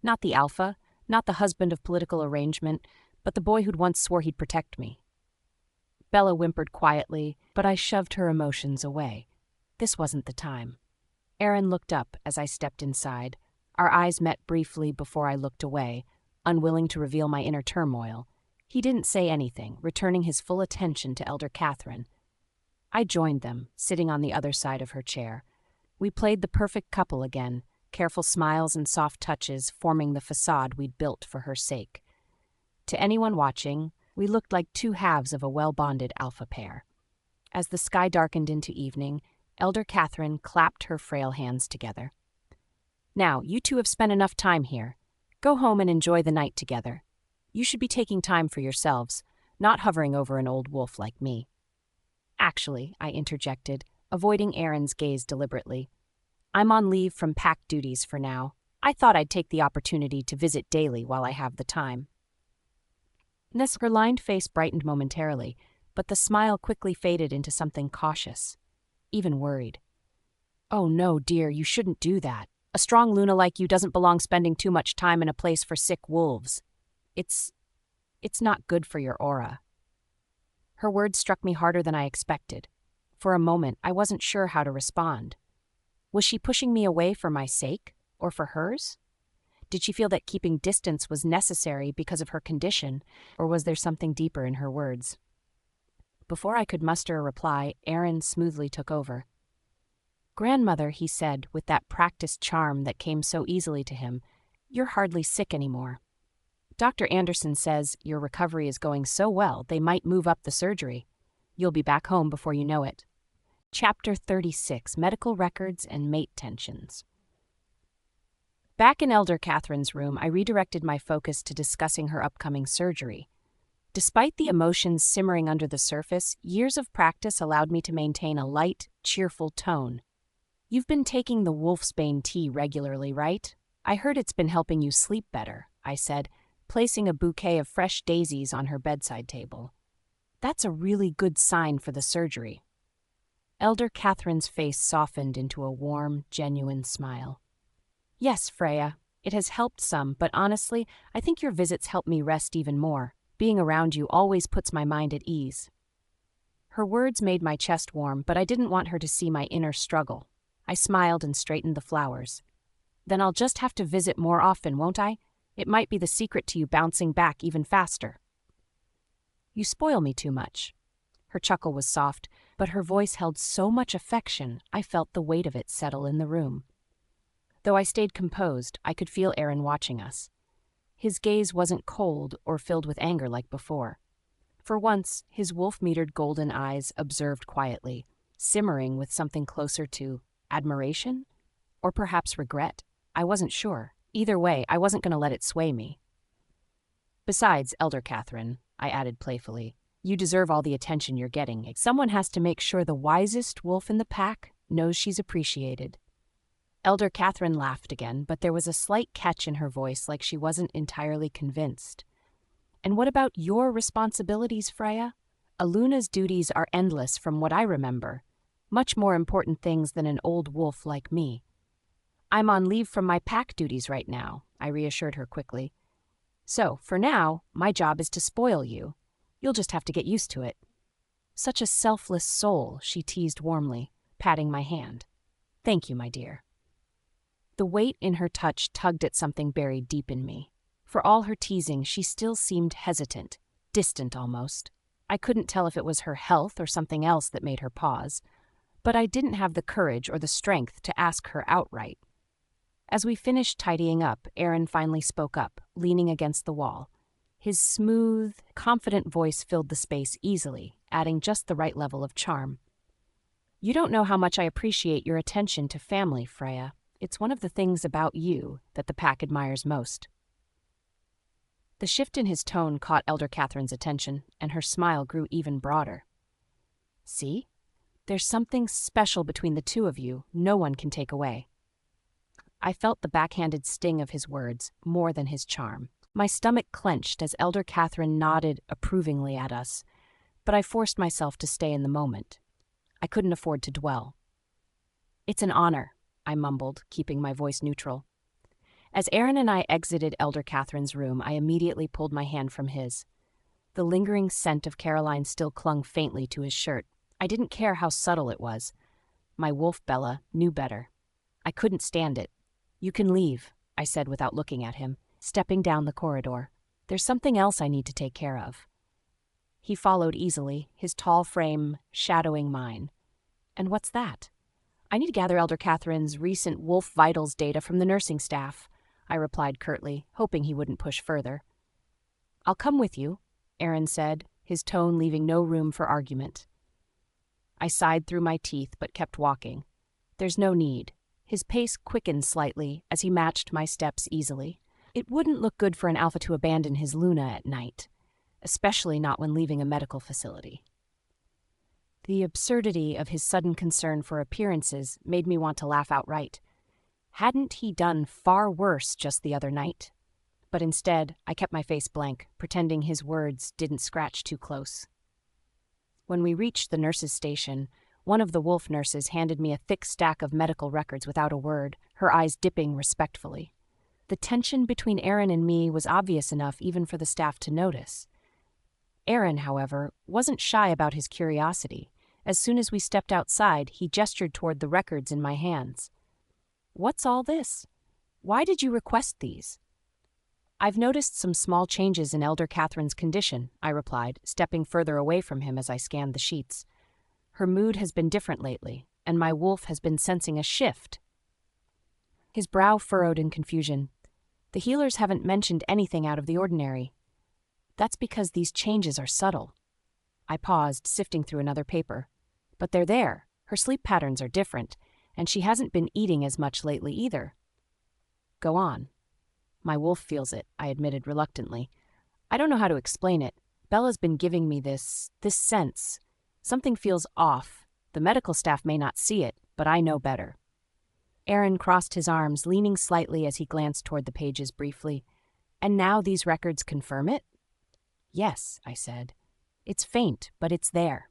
Not the Alpha, not the husband of political arrangement, but the boy who'd once swore he'd protect me. Bella whimpered quietly, but I shoved her emotions away. This wasn't the time. Aaron looked up as I stepped inside. Our eyes met briefly before I looked away, unwilling to reveal my inner turmoil. He didn't say anything, returning his full attention to Elder Catherine. I joined them, sitting on the other side of her chair. We played the perfect couple again, careful smiles and soft touches forming the facade we'd built for her sake. To anyone watching, we looked like two halves of a well-bonded alpha pair. As the sky darkened into evening, Elder Catherine clapped her frail hands together. Now, you two have spent enough time here. Go home and enjoy the night together. You should be taking time for yourselves, not hovering over an old wolf like me. Actually, I interjected, avoiding Aaron's gaze deliberately. I'm on leave from pack duties for now. I thought I'd take the opportunity to visit daily while I have the time. Her lined face brightened momentarily, but the smile quickly faded into something cautious, even worried. Oh no, dear, you shouldn't do that. A strong Luna like you doesn't belong spending too much time in a place for sick wolves. It's not good for your aura. Her words struck me harder than I expected. For a moment, I wasn't sure how to respond. Was she pushing me away for my sake, or for hers? Did she feel that keeping distance was necessary because of her condition, or was there something deeper in her words? Before I could muster a reply, Aaron smoothly took over. Grandmother, he said, with that practiced charm that came so easily to him, you're hardly sick anymore. Dr. Anderson says your recovery is going so well they might move up the surgery. You'll be back home before you know it. Chapter 36, Medical Records and Mate Tensions. Back in Elder Catherine's room, I redirected my focus to discussing her upcoming surgery. Despite the emotions simmering under the surface, years of practice allowed me to maintain a light, cheerful tone. You've been taking the wolfsbane tea regularly, right? I heard it's been helping you sleep better, I said, placing a bouquet of fresh daisies on her bedside table. That's a really good sign for the surgery. Elder Catherine's face softened into a warm, genuine smile. Yes, Freya, it has helped some, but honestly, I think your visits help me rest even more. Being around you always puts my mind at ease. Her words made my chest warm, but I didn't want her to see my inner struggle. I smiled and straightened the flowers. Then I'll just have to visit more often, won't I? It might be the secret to you bouncing back even faster. You spoil me too much. Her chuckle was soft, but her voice held so much affection, I felt the weight of it settle in the room. Though I stayed composed, I could feel Aaron watching us. His gaze wasn't cold or filled with anger like before. For once, his wolf-metered golden eyes observed quietly, simmering with something closer to admiration? Or perhaps regret? I wasn't sure. Either way, I wasn't going to let it sway me. Besides, Elder Catherine, I added playfully, you deserve all the attention you're getting. Someone has to make sure the wisest wolf in the pack knows she's appreciated. Elder Catherine laughed again, but there was a slight catch in her voice, like she wasn't entirely convinced. And what about your responsibilities, Freya? A Luna's duties are endless from what I remember. Much more important things than an old wolf like me. I'm on leave from my pack duties right now, I reassured her quickly. So, for now, my job is to spoil you. You'll just have to get used to it. Such a selfless soul, she teased warmly, patting my hand. Thank you, my dear. The weight in her touch tugged at something buried deep in me. For all her teasing, she still seemed hesitant, distant almost. I couldn't tell if it was her health or something else that made her pause, but I didn't have the courage or the strength to ask her outright. As we finished tidying up, Aaron finally spoke up, leaning against the wall. His smooth, confident voice filled the space easily, adding just the right level of charm. "You don't know how much I appreciate your attention to family, Freya. It's one of the things about you that the pack admires most." The shift in his tone caught Elder Catherine's attention, and her smile grew even broader. "See? There's something special between the two of you no one can take away." I felt the backhanded sting of his words more than his charm. My stomach clenched as Elder Catherine nodded approvingly at us, but I forced myself to stay in the moment. I couldn't afford to dwell. "It's an honor," I mumbled, keeping my voice neutral. As Aaron and I exited Elder Catherine's room, I immediately pulled my hand from his. The lingering scent of Caroline still clung faintly to his shirt. I didn't care how subtle it was. My wolf Bella knew better. I couldn't stand it. "You can leave," I said without looking at him, stepping down the corridor. "There's something else I need to take care of." He followed easily, his tall frame shadowing mine. "And what's that?" "I need to gather Elder Catherine's recent wolf vitals data from the nursing staff," I replied curtly, hoping he wouldn't push further. "I'll come with you," Aaron said, his tone leaving no room for argument. I sighed through my teeth but kept walking. "There's no need." His pace quickened slightly as he matched my steps easily. It wouldn't look good for an alpha to abandon his Luna at night, especially not when leaving a medical facility. The absurdity of his sudden concern for appearances made me want to laugh outright. Hadn't he done far worse just the other night? But instead, I kept my face blank, pretending his words didn't scratch too close. When we reached the nurse's station, one of the wolf nurses handed me a thick stack of medical records without a word, her eyes dipping respectfully. The tension between Aaron and me was obvious enough even for the staff to notice. Aaron, however, wasn't shy about his curiosity. As soon as we stepped outside, he gestured toward the records in my hands. "What's all this? Why did you request these?" "I've noticed some small changes in Elder Catherine's condition," I replied, stepping further away from him as I scanned the sheets. "Her mood has been different lately, and my wolf has been sensing a shift." His brow furrowed in confusion. "The healers haven't mentioned anything out of the ordinary." "That's because these changes are subtle." I paused, sifting through another paper. "But they're there. Her sleep patterns are different, and she hasn't been eating as much lately either." "Go on." "My wolf feels it," I admitted reluctantly. "I don't know how to explain it. Bella's been giving me this sense. Something feels off. The medical staff may not see it, but I know better." Aaron crossed his arms, leaning slightly as he glanced toward the pages briefly. "And now these records confirm it?" "Yes," I said. "It's faint, but it's there."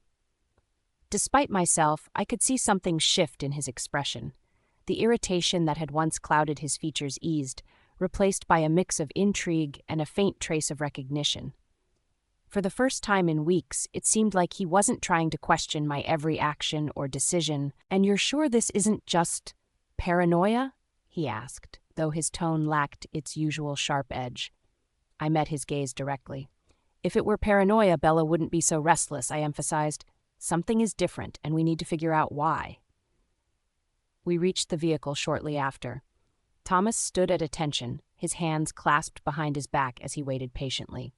Despite myself, I could see something shift in his expression. The irritation that had once clouded his features eased, replaced by a mix of intrigue and a faint trace of recognition. For the first time in weeks, it seemed like he wasn't trying to question my every action or decision. "And you're sure this isn't just paranoia?" he asked, though his tone lacked its usual sharp edge. I met his gaze directly. "If it were paranoia, Bella wouldn't be so restless," I emphasized. "Something is different, and we need to figure out why." We reached the vehicle shortly after. Thomas stood at attention, his hands clasped behind his back as he waited patiently.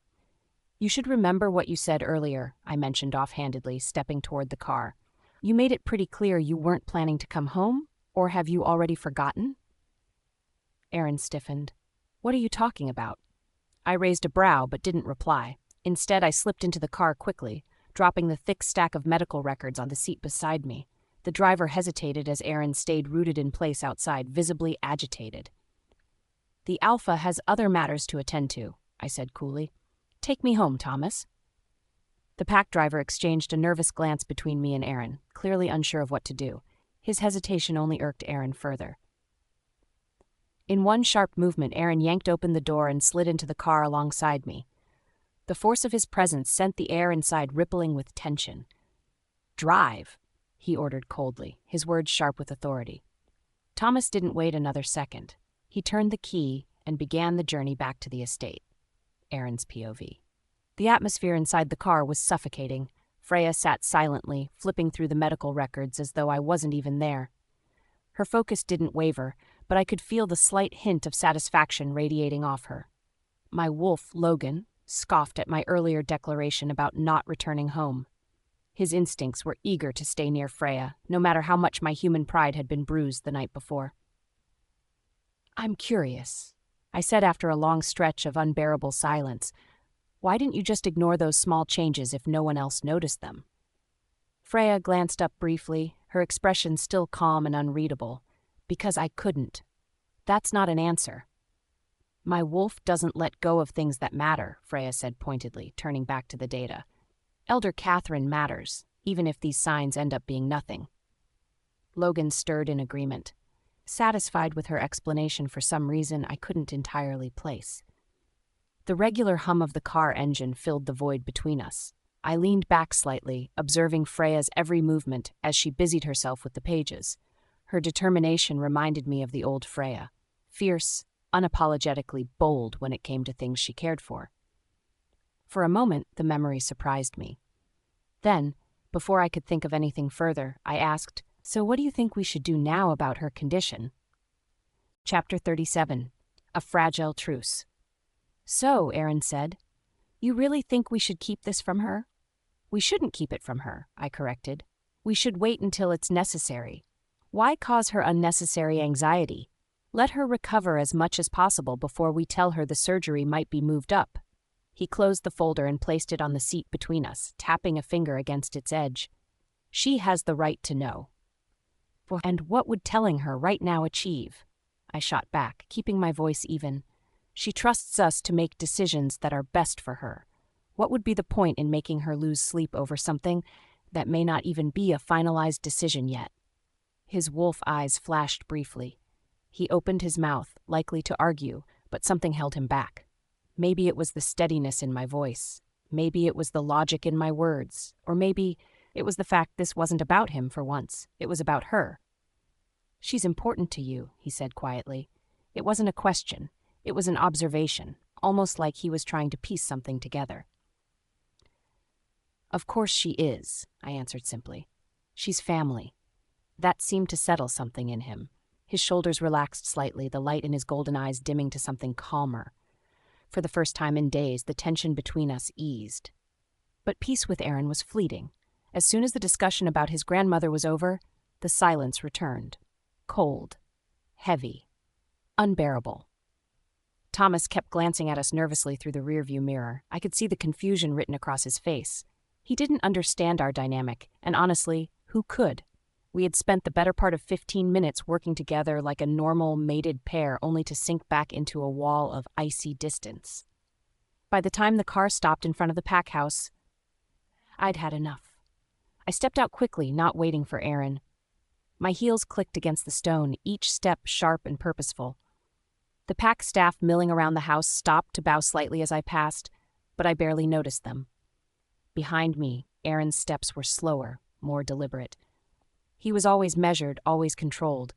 "You should remember what you said earlier," I mentioned offhandedly, stepping toward the car. "You made it pretty clear you weren't planning to come home, or have you already forgotten?" Aaron stiffened. "What are you talking about?" I raised a brow but didn't reply. Instead, I slipped into the car quickly, dropping the thick stack of medical records on the seat beside me. The driver hesitated as Aaron stayed rooted in place outside, visibly agitated. "The Alpha has other matters to attend to," I said coolly. "Take me home, Thomas." The pack driver exchanged a nervous glance between me and Aaron, clearly unsure of what to do. His hesitation only irked Aaron further. In one sharp movement, Aaron yanked open the door and slid into the car alongside me. The force of his presence sent the air inside rippling with tension. "Drive," he ordered coldly, his words sharp with authority. Thomas didn't wait another second. He turned the key and began the journey back to the estate. Aaron's POV. The atmosphere inside the car was suffocating. Freya sat silently, flipping through the medical records as though I wasn't even there. Her focus didn't waver, but I could feel the slight hint of satisfaction radiating off her. My wolf, Logan, scoffed at my earlier declaration about not returning home. His instincts were eager to stay near Freya, no matter how much my human pride had been bruised the night before. "I'm curious," I said after a long stretch of unbearable silence. "Why didn't you just ignore those small changes if no one else noticed them?" Freya glanced up briefly, her expression still calm and unreadable. "Because I couldn't. That's not an answer." "My wolf doesn't let go of things that matter," Freya said pointedly, turning back to the data. "Elder Catherine matters, even if these signs end up being nothing." Logan stirred in agreement, satisfied with her explanation for some reason I couldn't entirely place. The regular hum of the car engine filled the void between us. I leaned back slightly, observing Freya's every movement as she busied herself with the pages. Her determination reminded me of the old Freya, fierce, unapologetically bold when it came to things she cared for. For a moment, the memory surprised me. Then, before I could think of anything further, I asked, "So what do you think we should do now about her condition?" Chapter 37. A Fragile Truce. "So," Aaron said, "you really think we should keep this from her?" "We shouldn't keep it from her," I corrected. "We should wait until it's necessary. Why cause her unnecessary anxiety? Let her recover as much as possible before we tell her the surgery might be moved up." He closed the folder and placed it on the seat between us, tapping a finger against its edge. "She has the right to know." "And what would telling her right now achieve?" I shot back, keeping my voice even. "She trusts us to make decisions that are best for her. What would be the point in making her lose sleep over something that may not even be a finalized decision yet?" His wolf eyes flashed briefly. He opened his mouth, likely to argue, but something held him back. Maybe it was the steadiness in my voice. Maybe it was the logic in my words. Or maybe it was the fact this wasn't about him for once. It was about her. "She's important to you," he said quietly. It wasn't a question. It was an observation, almost like he was trying to piece something together. "Of course she is," I answered simply. "She's family." That seemed to settle something in him. His shoulders relaxed slightly, the light in his golden eyes dimming to something calmer. For the first time in days, the tension between us eased. But peace with Aaron was fleeting. As soon as the discussion about his grandmother was over, the silence returned. Cold, heavy, unbearable. Thomas kept glancing at us nervously through the rearview mirror. I could see the confusion written across his face. He didn't understand our dynamic, and honestly, who could? We had spent the better part of 15 minutes working together like a normal, mated pair, only to sink back into a wall of icy distance. By the time the car stopped in front of the pack house, I'd had enough. I stepped out quickly, not waiting for Aaron. My heels clicked against the stone, each step sharp and purposeful. The pack staff milling around the house stopped to bow slightly as I passed, but I barely noticed them. Behind me, Aaron's steps were slower, more deliberate. He was always measured, always controlled.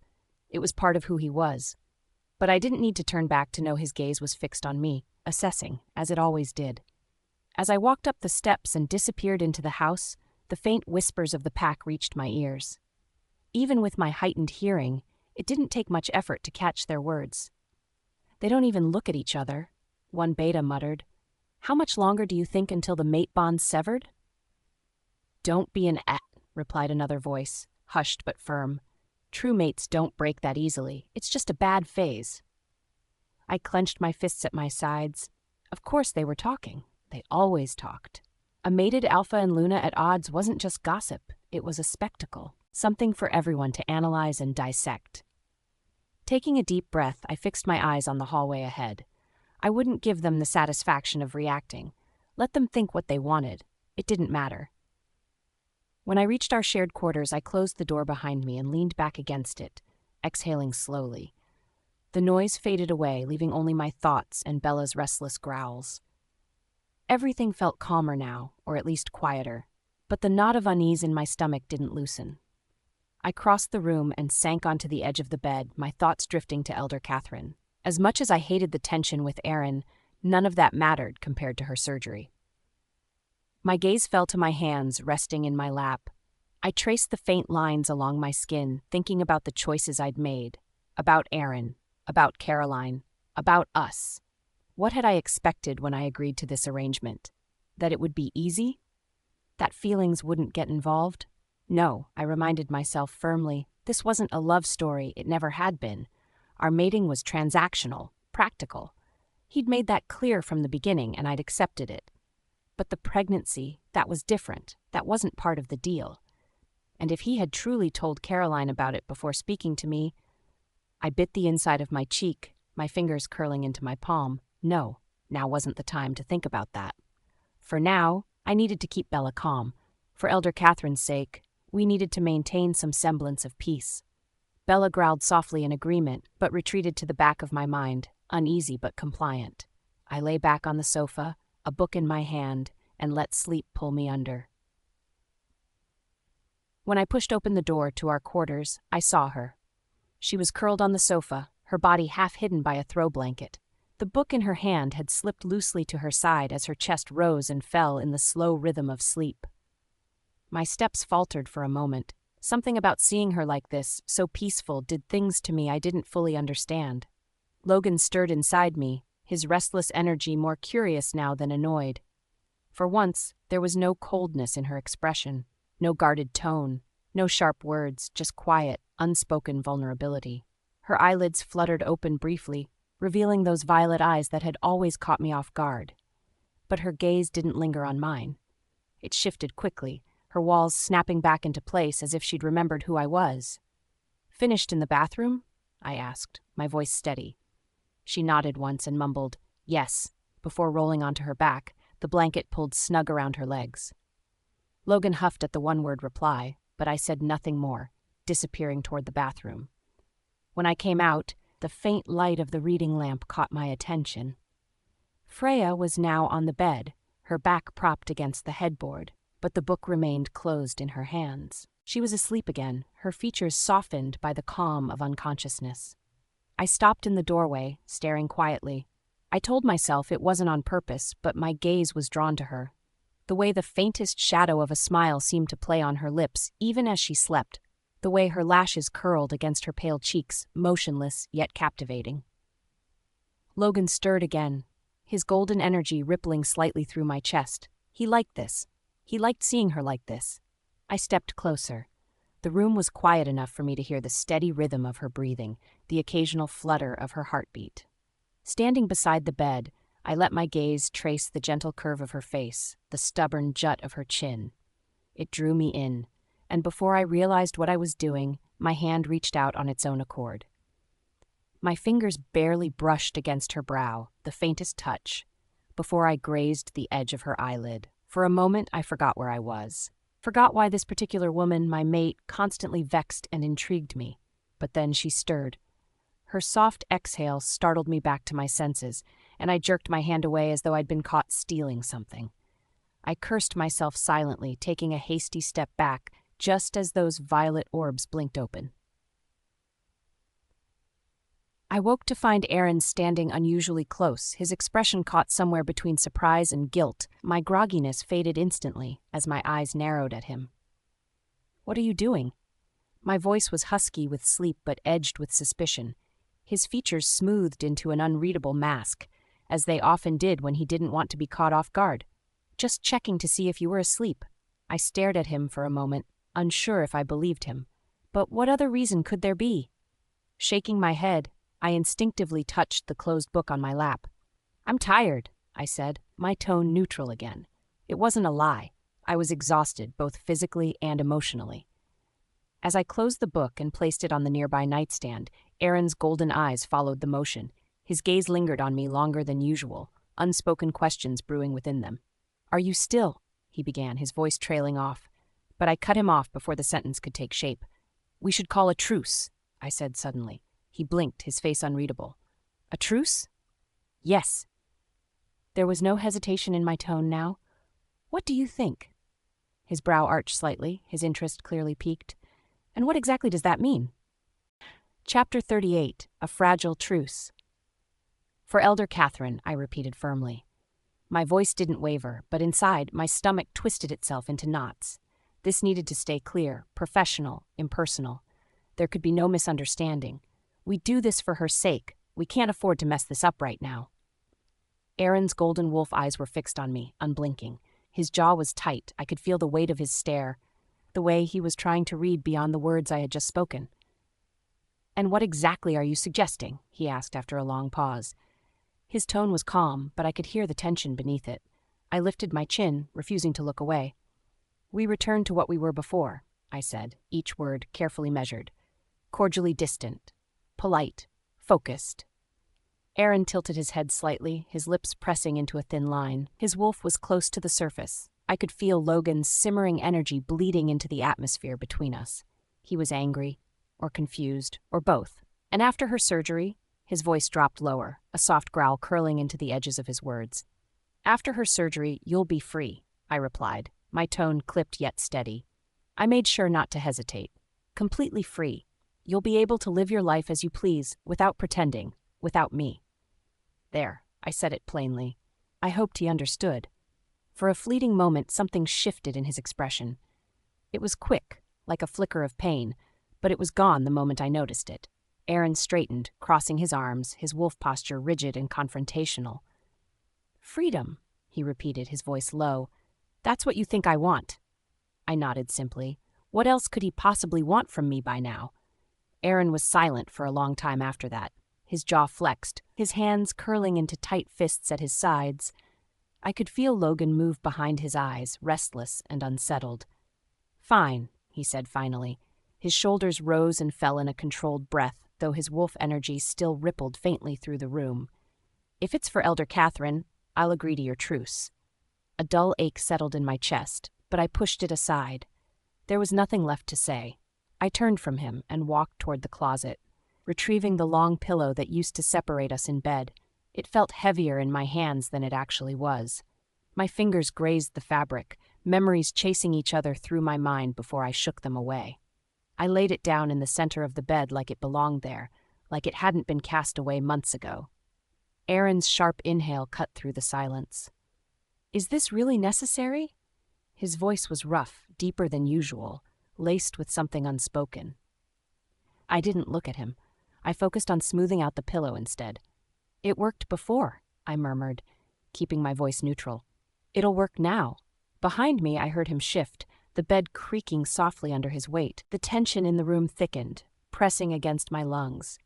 It was part of who he was. But I didn't need to turn back to know his gaze was fixed on me, assessing, as it always did. As I walked up the steps and disappeared into the house, the faint whispers of the pack reached my ears. Even with my heightened hearing, it didn't take much effort to catch their words. "They don't even look at each other," one beta muttered. "How much longer do you think until the mate bond's severed?" "Don't be an replied another voice, hushed but firm. "True mates don't break that easily. It's just a bad phase." I clenched my fists at my sides. Of course they were talking. They always talked. A mated Alpha and Luna at odds wasn't just gossip. It was a spectacle, something for everyone to analyze and dissect. Taking a deep breath, I fixed my eyes on the hallway ahead. I wouldn't give them the satisfaction of reacting. Let them think what they wanted. It didn't matter. When I reached our shared quarters, I closed the door behind me and leaned back against it, exhaling slowly. The noise faded away, leaving only my thoughts and Bella's restless growls. Everything felt calmer now, or at least quieter, but the knot of unease in my stomach didn't loosen. I crossed the room and sank onto the edge of the bed, my thoughts drifting to Elder Catherine. As much as I hated the tension with Aaron, none of that mattered compared to her surgery. My gaze fell to my hands resting in my lap. I traced the faint lines along my skin, thinking about the choices I'd made. About Aaron, about Caroline, about us. What had I expected when I agreed to this arrangement? That it would be easy? That feelings wouldn't get involved? No, I reminded myself firmly, this wasn't a love story, it never had been. Our mating was transactional, practical. He'd made that clear from the beginning, and I'd accepted it. But the pregnancy, that was different. That wasn't part of the deal. And if he had truly told Caroline about it before speaking to me, I bit the inside of my cheek, my fingers curling into my palm. No, now wasn't the time to think about that. For now, I needed to keep Bella calm. For Elder Catherine's sake, we needed to maintain some semblance of peace. Bella growled softly in agreement, but retreated to the back of my mind, uneasy but compliant. I lay back on the sofa, a book in my hand, and let sleep pull me under. When I pushed open the door to our quarters, I saw her. She was curled on the sofa, her body half hidden by a throw blanket. The book in her hand had slipped loosely to her side as her chest rose and fell in the slow rhythm of sleep. My steps faltered for a moment. Something about seeing her like this, so peaceful, did things to me I didn't fully understand. Logan stirred inside me, his restless energy more curious now than annoyed. For once, there was no coldness in her expression, no guarded tone, no sharp words, just quiet, unspoken vulnerability. Her eyelids fluttered open briefly, revealing those violet eyes that had always caught me off guard. But her gaze didn't linger on mine. It shifted quickly, her walls snapping back into place as if she'd remembered who I was. "Finished in the bathroom?" I asked, my voice steady. She nodded once and mumbled, "Yes," before rolling onto her back, the blanket pulled snug around her legs. Logan huffed at the one-word reply, but I said nothing more, disappearing toward the bathroom. When I came out, the faint light of the reading lamp caught my attention. Freya was now on the bed, her back propped against the headboard, but the book remained closed in her hands. She was asleep again, her features softened by the calm of unconsciousness. I stopped in the doorway, staring quietly. I told myself it wasn't on purpose, but my gaze was drawn to her. The way the faintest shadow of a smile seemed to play on her lips, even as she slept. The way her lashes curled against her pale cheeks, motionless yet captivating. Logan stirred again, his golden energy rippling slightly through my chest. He liked this. He liked seeing her like this. I stepped closer. The room was quiet enough for me to hear the steady rhythm of her breathing, the occasional flutter of her heartbeat. Standing beside the bed, I let my gaze trace the gentle curve of her face, the stubborn jut of her chin. It drew me in, and before I realized what I was doing, my hand reached out on its own accord. My fingers barely brushed against her brow, the faintest touch, before I grazed the edge of her eyelid. For a moment, I forgot where I was. Forgot why this particular woman, my mate, constantly vexed and intrigued me. But then she stirred. Her soft exhale startled me back to my senses, and I jerked my hand away as though I'd been caught stealing something. I cursed myself silently, taking a hasty step back, just as those violet orbs blinked open. I woke to find Aaron standing unusually close, his expression caught somewhere between surprise and guilt. My grogginess faded instantly as my eyes narrowed at him. "What are you doing?" My voice was husky with sleep but edged with suspicion. His features smoothed into an unreadable mask, as they often did when he didn't want to be caught off guard. "Just checking to see if you were asleep." I stared at him for a moment, unsure if I believed him. But what other reason could there be? Shaking my head, I instinctively touched the closed book on my lap. "I'm tired," I said, my tone neutral again. It wasn't a lie. I was exhausted, both physically and emotionally. As I closed the book and placed it on the nearby nightstand, Aaron's golden eyes followed the motion. His gaze lingered on me longer than usual, unspoken questions brewing within them. "Are you still?" he began, his voice trailing off. But I cut him off before the sentence could take shape. "We should call a truce," I said suddenly. He blinked, his face unreadable. "A truce?" "Yes." There was no hesitation in my tone now. "What do you think?" His brow arched slightly, his interest clearly piqued. And what exactly does that mean? Chapter 38, A Fragile Truce. For Elder Catherine, I repeated firmly. My voice didn't waver, but inside, my stomach twisted itself into knots. This needed to stay clear, professional, impersonal. There could be no misunderstanding. We do this for her sake. We can't afford to mess this up right now. Aaron's golden wolf eyes were fixed on me, unblinking. His jaw was tight. I could feel the weight of his stare, the way he was trying to read beyond the words I had just spoken. "And what exactly are you suggesting?" he asked after a long pause. His tone was calm, but I could hear the tension beneath it. I lifted my chin, refusing to look away. "We return to what we were before," I said, each word carefully measured. Cordially distant, polite, focused. Aaron tilted his head slightly, his lips pressing into a thin line. His wolf was close to the surface. I could feel Logan's simmering energy bleeding into the atmosphere between us. He was angry, or confused, or both. And after her surgery, his voice dropped lower, a soft growl curling into the edges of his words. "After her surgery, you'll be free," I replied, my tone clipped yet steady. I made sure not to hesitate. "Completely free. You'll be able to live your life as you please, without pretending, without me." There, I said it plainly. I hoped he understood. For a fleeting moment, something shifted in his expression. It was quick, like a flicker of pain, but it was gone the moment I noticed it. Aaron straightened, crossing his arms, his wolf posture rigid and confrontational. "Freedom," he repeated, his voice low. "That's what you think I want." I nodded simply. What else could he possibly want from me by now? Aaron was silent for a long time after that. His jaw flexed, his hands curling into tight fists at his sides. I could feel Logan move behind his eyes, restless and unsettled. "Fine," he said finally. His shoulders rose and fell in a controlled breath, though his wolf energy still rippled faintly through the room. "If it's for Elder Catherine, I'll agree to your truce." A dull ache settled in my chest, but I pushed it aside. There was nothing left to say. I turned from him and walked toward the closet, retrieving the long pillow that used to separate us in bed. It felt heavier in my hands than it actually was. My fingers grazed the fabric, memories chasing each other through my mind before I shook them away. I laid it down in the center of the bed like it belonged there, like it hadn't been cast away months ago. Aaron's sharp inhale cut through the silence. "Is this really necessary?" His voice was rough, deeper than usual, laced with something unspoken. I didn't look at him. I focused on smoothing out the pillow instead. "It worked before," I murmured, keeping my voice neutral. "It'll work now." Behind me, I heard him shift, the bed creaking softly under his weight. The tension in the room thickened, pressing against my lungs.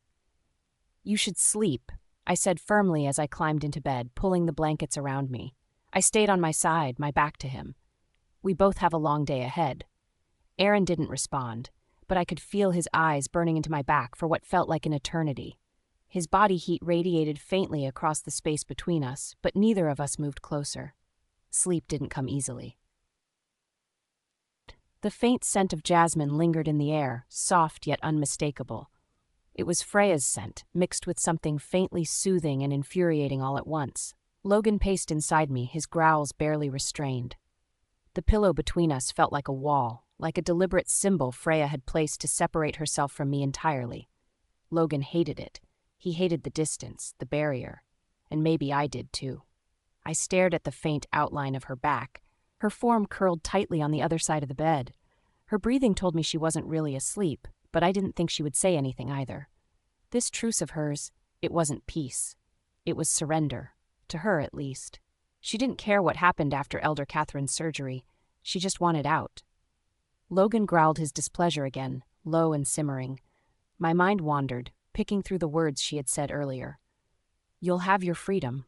"You should sleep," I said firmly as I climbed into bed, pulling the blankets around me. I stayed on my side, my back to him. "We both have a long day ahead." Aaron didn't respond, but I could feel his eyes burning into my back for what felt like an eternity. His body heat radiated faintly across the space between us, but neither of us moved closer. Sleep didn't come easily. The faint scent of jasmine lingered in the air, soft yet unmistakable. It was Freya's scent, mixed with something faintly soothing and infuriating all at once. Logan paced inside me, his growls barely restrained. The pillow between us felt like a wall, like a deliberate symbol Freya had placed to separate herself from me entirely. Logan hated it. He hated the distance, the barrier. And maybe I did too. I stared at the faint outline of her back. Her form curled tightly on the other side of the bed. Her breathing told me she wasn't really asleep, but I didn't think she would say anything either. This truce of hers, it wasn't peace. It was surrender, to her at least. She didn't care what happened after Elder Catherine's surgery. She just wanted out. Logan growled his displeasure again, low and simmering. My mind wandered, picking through the words she had said earlier. "You'll have your freedom."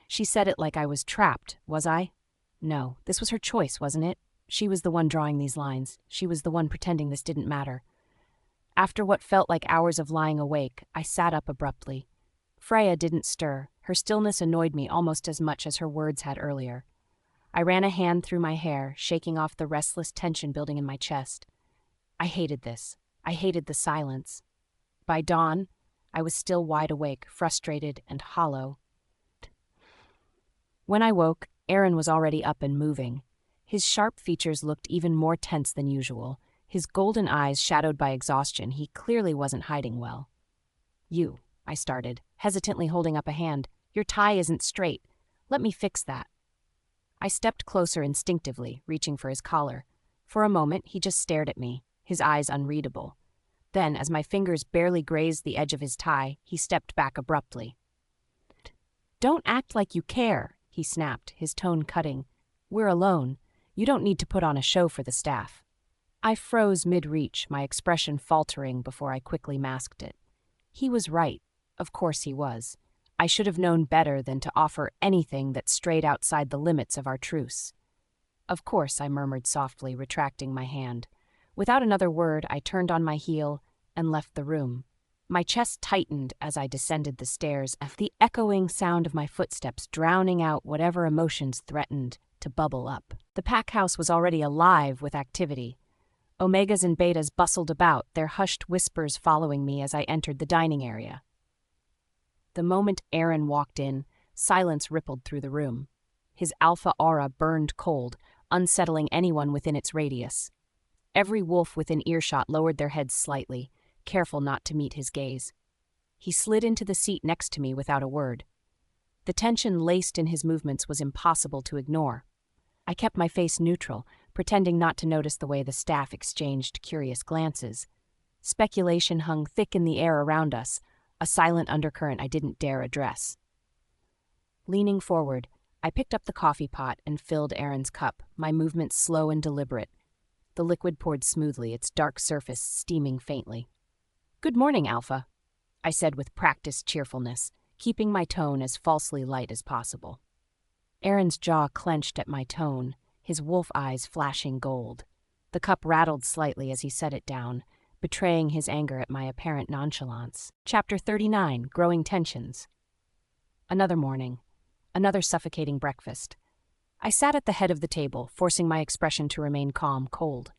She said it like I was trapped, was I? No, this was her choice, wasn't it? She was the one drawing these lines. She was the one pretending this didn't matter. After what felt like hours of lying awake, I sat up abruptly. Freya didn't stir. Her stillness annoyed me almost as much as her words had earlier. I ran a hand through my hair, shaking off the restless tension building in my chest. I hated this. I hated the silence. By dawn, I was still wide awake, frustrated and hollow. When I woke, Aaron was already up and moving. His sharp features looked even more tense than usual, His golden eyes shadowed by exhaustion, he clearly wasn't hiding well. "You," I started, hesitantly holding up a hand. "Your tie isn't straight. Let me fix that." I stepped closer instinctively, reaching for his collar. For a moment, he just stared at me, his eyes unreadable. Then, as my fingers barely grazed the edge of his tie, he stepped back abruptly. "Don't act like you care," he snapped, his tone cutting. "We're alone. You don't need to put on a show for the staff." I froze mid-reach, my expression faltering before I quickly masked it. He was right. Of course he was. I should have known better than to offer anything that strayed outside the limits of our truce. "Of course," I murmured softly, retracting my hand. Without another word, I turned on my heel and left the room. My chest tightened as I descended the stairs, the echoing sound of my footsteps drowning out whatever emotions threatened to bubble up. The pack house was already alive with activity. Omegas and betas bustled about, their hushed whispers following me as I entered the dining area. The moment Aaron walked in, silence rippled through the room. His alpha aura burned cold, unsettling anyone within its radius. Every wolf within earshot lowered their heads slightly, careful not to meet his gaze. He slid into the seat next to me without a word. The tension laced in his movements was impossible to ignore. I kept my face neutral, pretending not to notice the way the staff exchanged curious glances. Speculation hung thick in the air around us, a silent undercurrent I didn't dare address. Leaning forward, I picked up the coffee pot and filled Aaron's cup, my movements slow and deliberate. The liquid poured smoothly, its dark surface steaming faintly. "Good morning, Alpha," I said with practiced cheerfulness, keeping my tone as falsely light as possible. Aaron's jaw clenched at my tone, his wolf eyes flashing gold. The cup rattled slightly as he set it down, betraying his anger at my apparent nonchalance. Chapter 39, Growing Tensions. Another morning. Another suffocating breakfast. I sat at the head of the table, forcing my expression to remain calm, cold.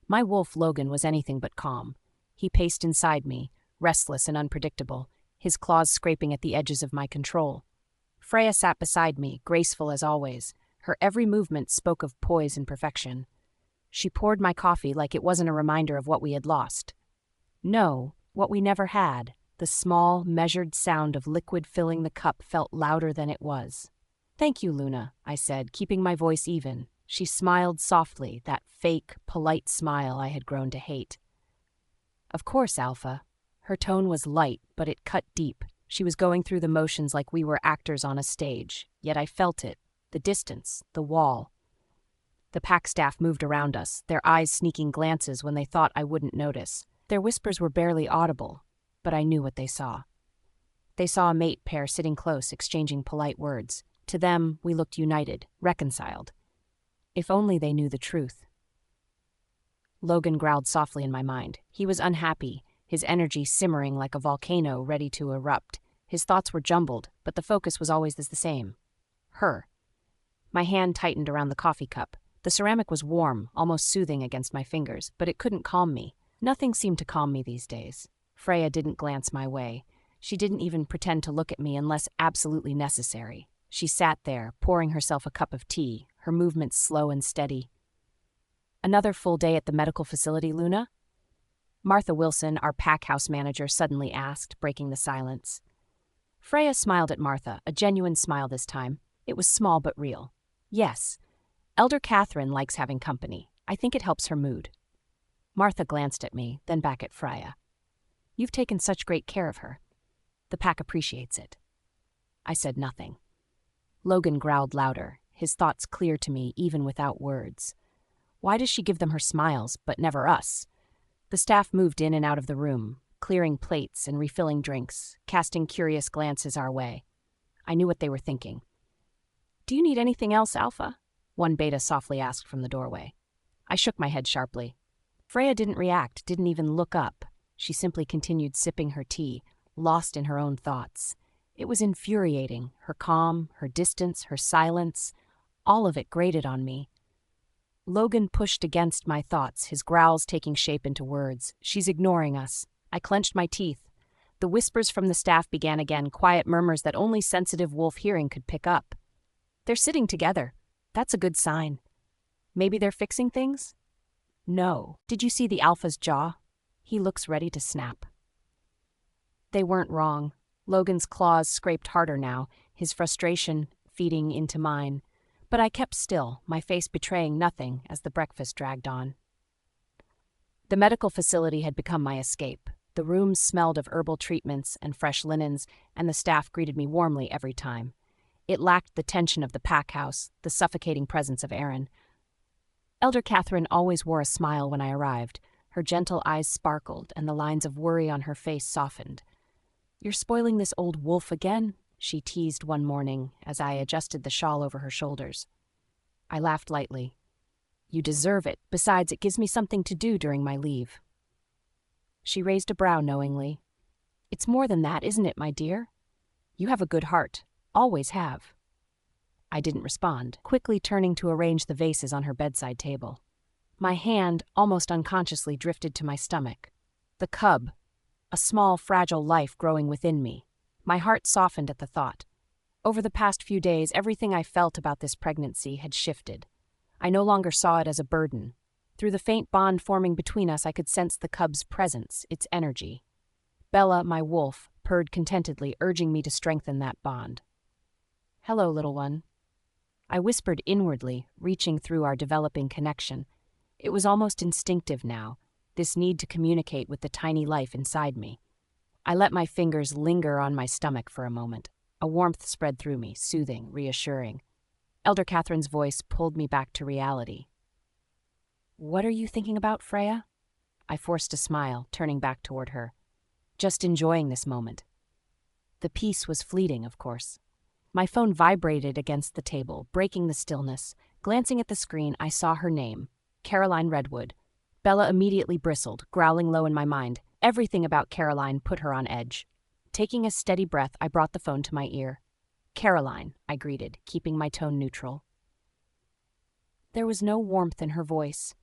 My wolf Logan was anything but calm. He paced inside me, restless and unpredictable, his claws scraping at the edges of my control. Freya sat beside me, graceful as always. Her every movement spoke of poise and perfection. She poured my coffee like it wasn't a reminder of what we had lost. No, what we never had. The small, measured sound of liquid filling the cup felt louder than it was. "Thank you, Luna," I said, keeping my voice even. She smiled softly, that fake, polite smile I had grown to hate. "Of course, Alpha." Her tone was light, but it cut deep. She was going through the motions like we were actors on a stage, yet I felt it. The distance, the wall. The pack staff moved around us, their eyes sneaking glances when they thought I wouldn't notice. Their whispers were barely audible, but I knew what they saw. They saw a mate pair sitting close, exchanging polite words. To them, we looked united, reconciled. If only they knew the truth. Logan growled softly in my mind. He was unhappy, his energy simmering like a volcano ready to erupt. His thoughts were jumbled, but the focus was always the same. Her. My hand tightened around the coffee cup. The ceramic was warm, almost soothing against my fingers, but it couldn't calm me. Nothing seemed to calm me these days. Freya didn't glance my way. She didn't even pretend to look at me unless absolutely necessary. She sat there, pouring herself a cup of tea, her movements slow and steady. "Another full day at the medical facility, Luna?" Martha Wilson, our pack house manager, suddenly asked, breaking the silence. Freya smiled at Martha, a genuine smile this time. It was small but real. "Yes. Elder Catherine likes having company. I think it helps her mood." Martha glanced at me, then back at Freya. "You've taken such great care of her. The pack appreciates it." I said nothing. Logan growled louder, his thoughts clear to me even without words. Why does she give them her smiles, but never us? The staff moved in and out of the room, clearing plates and refilling drinks, casting curious glances our way. I knew what they were thinking. "Do you need anything else, Alpha?" one beta softly asked from the doorway. I shook my head sharply. Freya didn't react, didn't even look up. She simply continued sipping her tea, lost in her own thoughts. It was infuriating, her calm, her distance, her silence. All of it grated on me. Logan pushed against my thoughts, his growls taking shape into words. "She's ignoring us." I clenched my teeth. The whispers from the staff began again, quiet murmurs that only sensitive wolf hearing could pick up. "They're sitting together. That's a good sign. Maybe they're fixing things?" No. Did you see the Alpha's jaw? He looks ready to snap. They weren't wrong. Logan's claws scraped harder now, his frustration feeding into mine. But I kept still, my face betraying nothing as the breakfast dragged on. The medical facility had become my escape. The rooms smelled of herbal treatments and fresh linens, and the staff greeted me warmly every time. It lacked the tension of the pack house, the suffocating presence of Aaron. Elder Catherine always wore a smile when I arrived. Her gentle eyes sparkled, and the lines of worry on her face softened. "You're spoiling this old wolf again?" she teased one morning as I adjusted the shawl over her shoulders. I laughed lightly. "You deserve it. Besides, it gives me something to do during my leave." She raised a brow knowingly. "It's more than that, isn't it, my dear? You have a good heart. Always have." I didn't respond, quickly turning to arrange the vases on her bedside table. My hand, almost unconsciously, drifted to my stomach. The cub, a small, fragile life growing within me. My heart softened at the thought. Over the past few days, everything I felt about this pregnancy had shifted. I no longer saw it as a burden. Through the faint bond forming between us, I could sense the cub's presence, its energy. Bella, my wolf, purred contentedly, urging me to strengthen that bond. "Hello, little one." I whispered inwardly, reaching through our developing connection. It was almost instinctive now, this need to communicate with the tiny life inside me. I let my fingers linger on my stomach for a moment. A warmth spread through me, soothing, reassuring. Elder Catherine's voice pulled me back to reality. "What are you thinking about, Freya?" I forced a smile, turning back toward her. Just enjoying this moment. The peace was fleeting, of course. My phone vibrated against the table, breaking the stillness. Glancing at the screen, I saw her name, Caroline Redwood. Bella immediately bristled, growling low in my mind. Everything about Caroline put her on edge. Taking a steady breath, I brought the phone to my ear. "Caroline," I greeted, keeping my tone neutral. There was no warmth in her voice.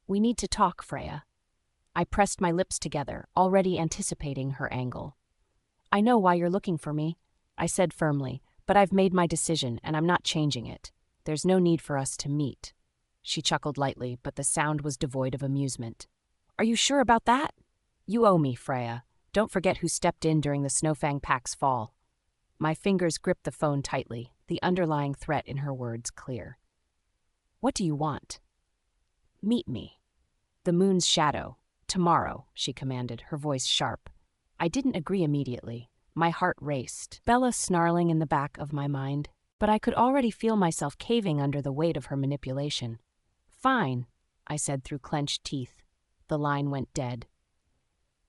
"We need to talk, Freya." I pressed my lips together, already anticipating her angle. "I know why you're looking for me," I said firmly, "but I've made my decision, and I'm not changing it. There's no need for us to meet." She chuckled lightly, but the sound was devoid of amusement. "Are you sure about that?" "You owe me, Freya. Don't forget who stepped in during the Snowfang Pack's fall." My fingers gripped the phone tightly, the underlying threat in her words clear. "What do you want?" "Meet me. The moon's shadow. Tomorrow," she commanded, her voice sharp. I didn't agree immediately. My heart raced, Bella snarling in the back of my mind, but I could already feel myself caving under the weight of her manipulation. "Fine," I said through clenched teeth. The line went dead.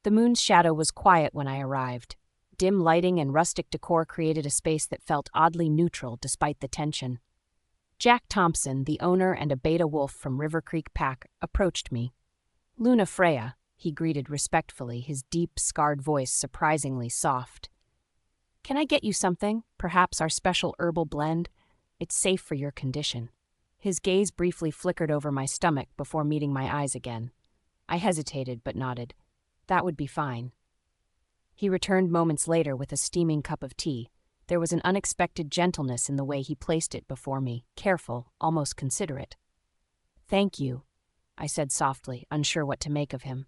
The moon's shadow was quiet when I arrived. Dim lighting and rustic decor created a space that felt oddly neutral despite the tension. Jack Thompson, the owner and a beta wolf from River Creek Pack, approached me. "Luna Freya," he greeted respectfully, his deep, scarred voice surprisingly soft. "Can I get you something? Perhaps our special herbal blend? It's safe for your condition." His gaze briefly flickered over my stomach before meeting my eyes again. I hesitated but nodded. That would be fine. He returned moments later with a steaming cup of tea. There was an unexpected gentleness in the way he placed it before me, careful, almost considerate. "Thank you," I said softly, unsure what to make of him.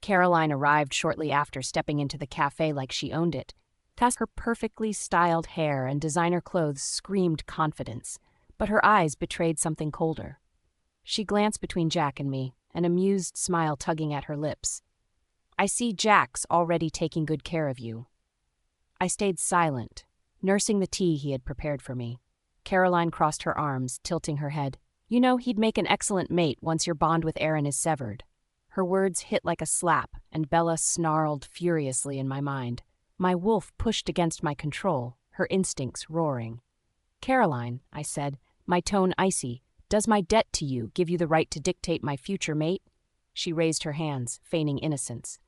Caroline arrived shortly after, stepping into the cafe like she owned it. Her perfectly styled hair and designer clothes screamed confidence, but her eyes betrayed something colder. She glanced between Jack and me, an amused smile tugging at her lips. "I see Jack's already taking good care of you." I stayed silent, nursing the tea he had prepared for me. Caroline crossed her arms, tilting her head. "You know, he'd make an excellent mate once your bond with Aaron is severed." Her words hit like a slap, and Bella snarled furiously in my mind. My wolf pushed against my control, her instincts roaring. "Caroline," I said, my tone icy, "does my debt to you give you the right to dictate my future mate?" She raised her hands, feigning innocence.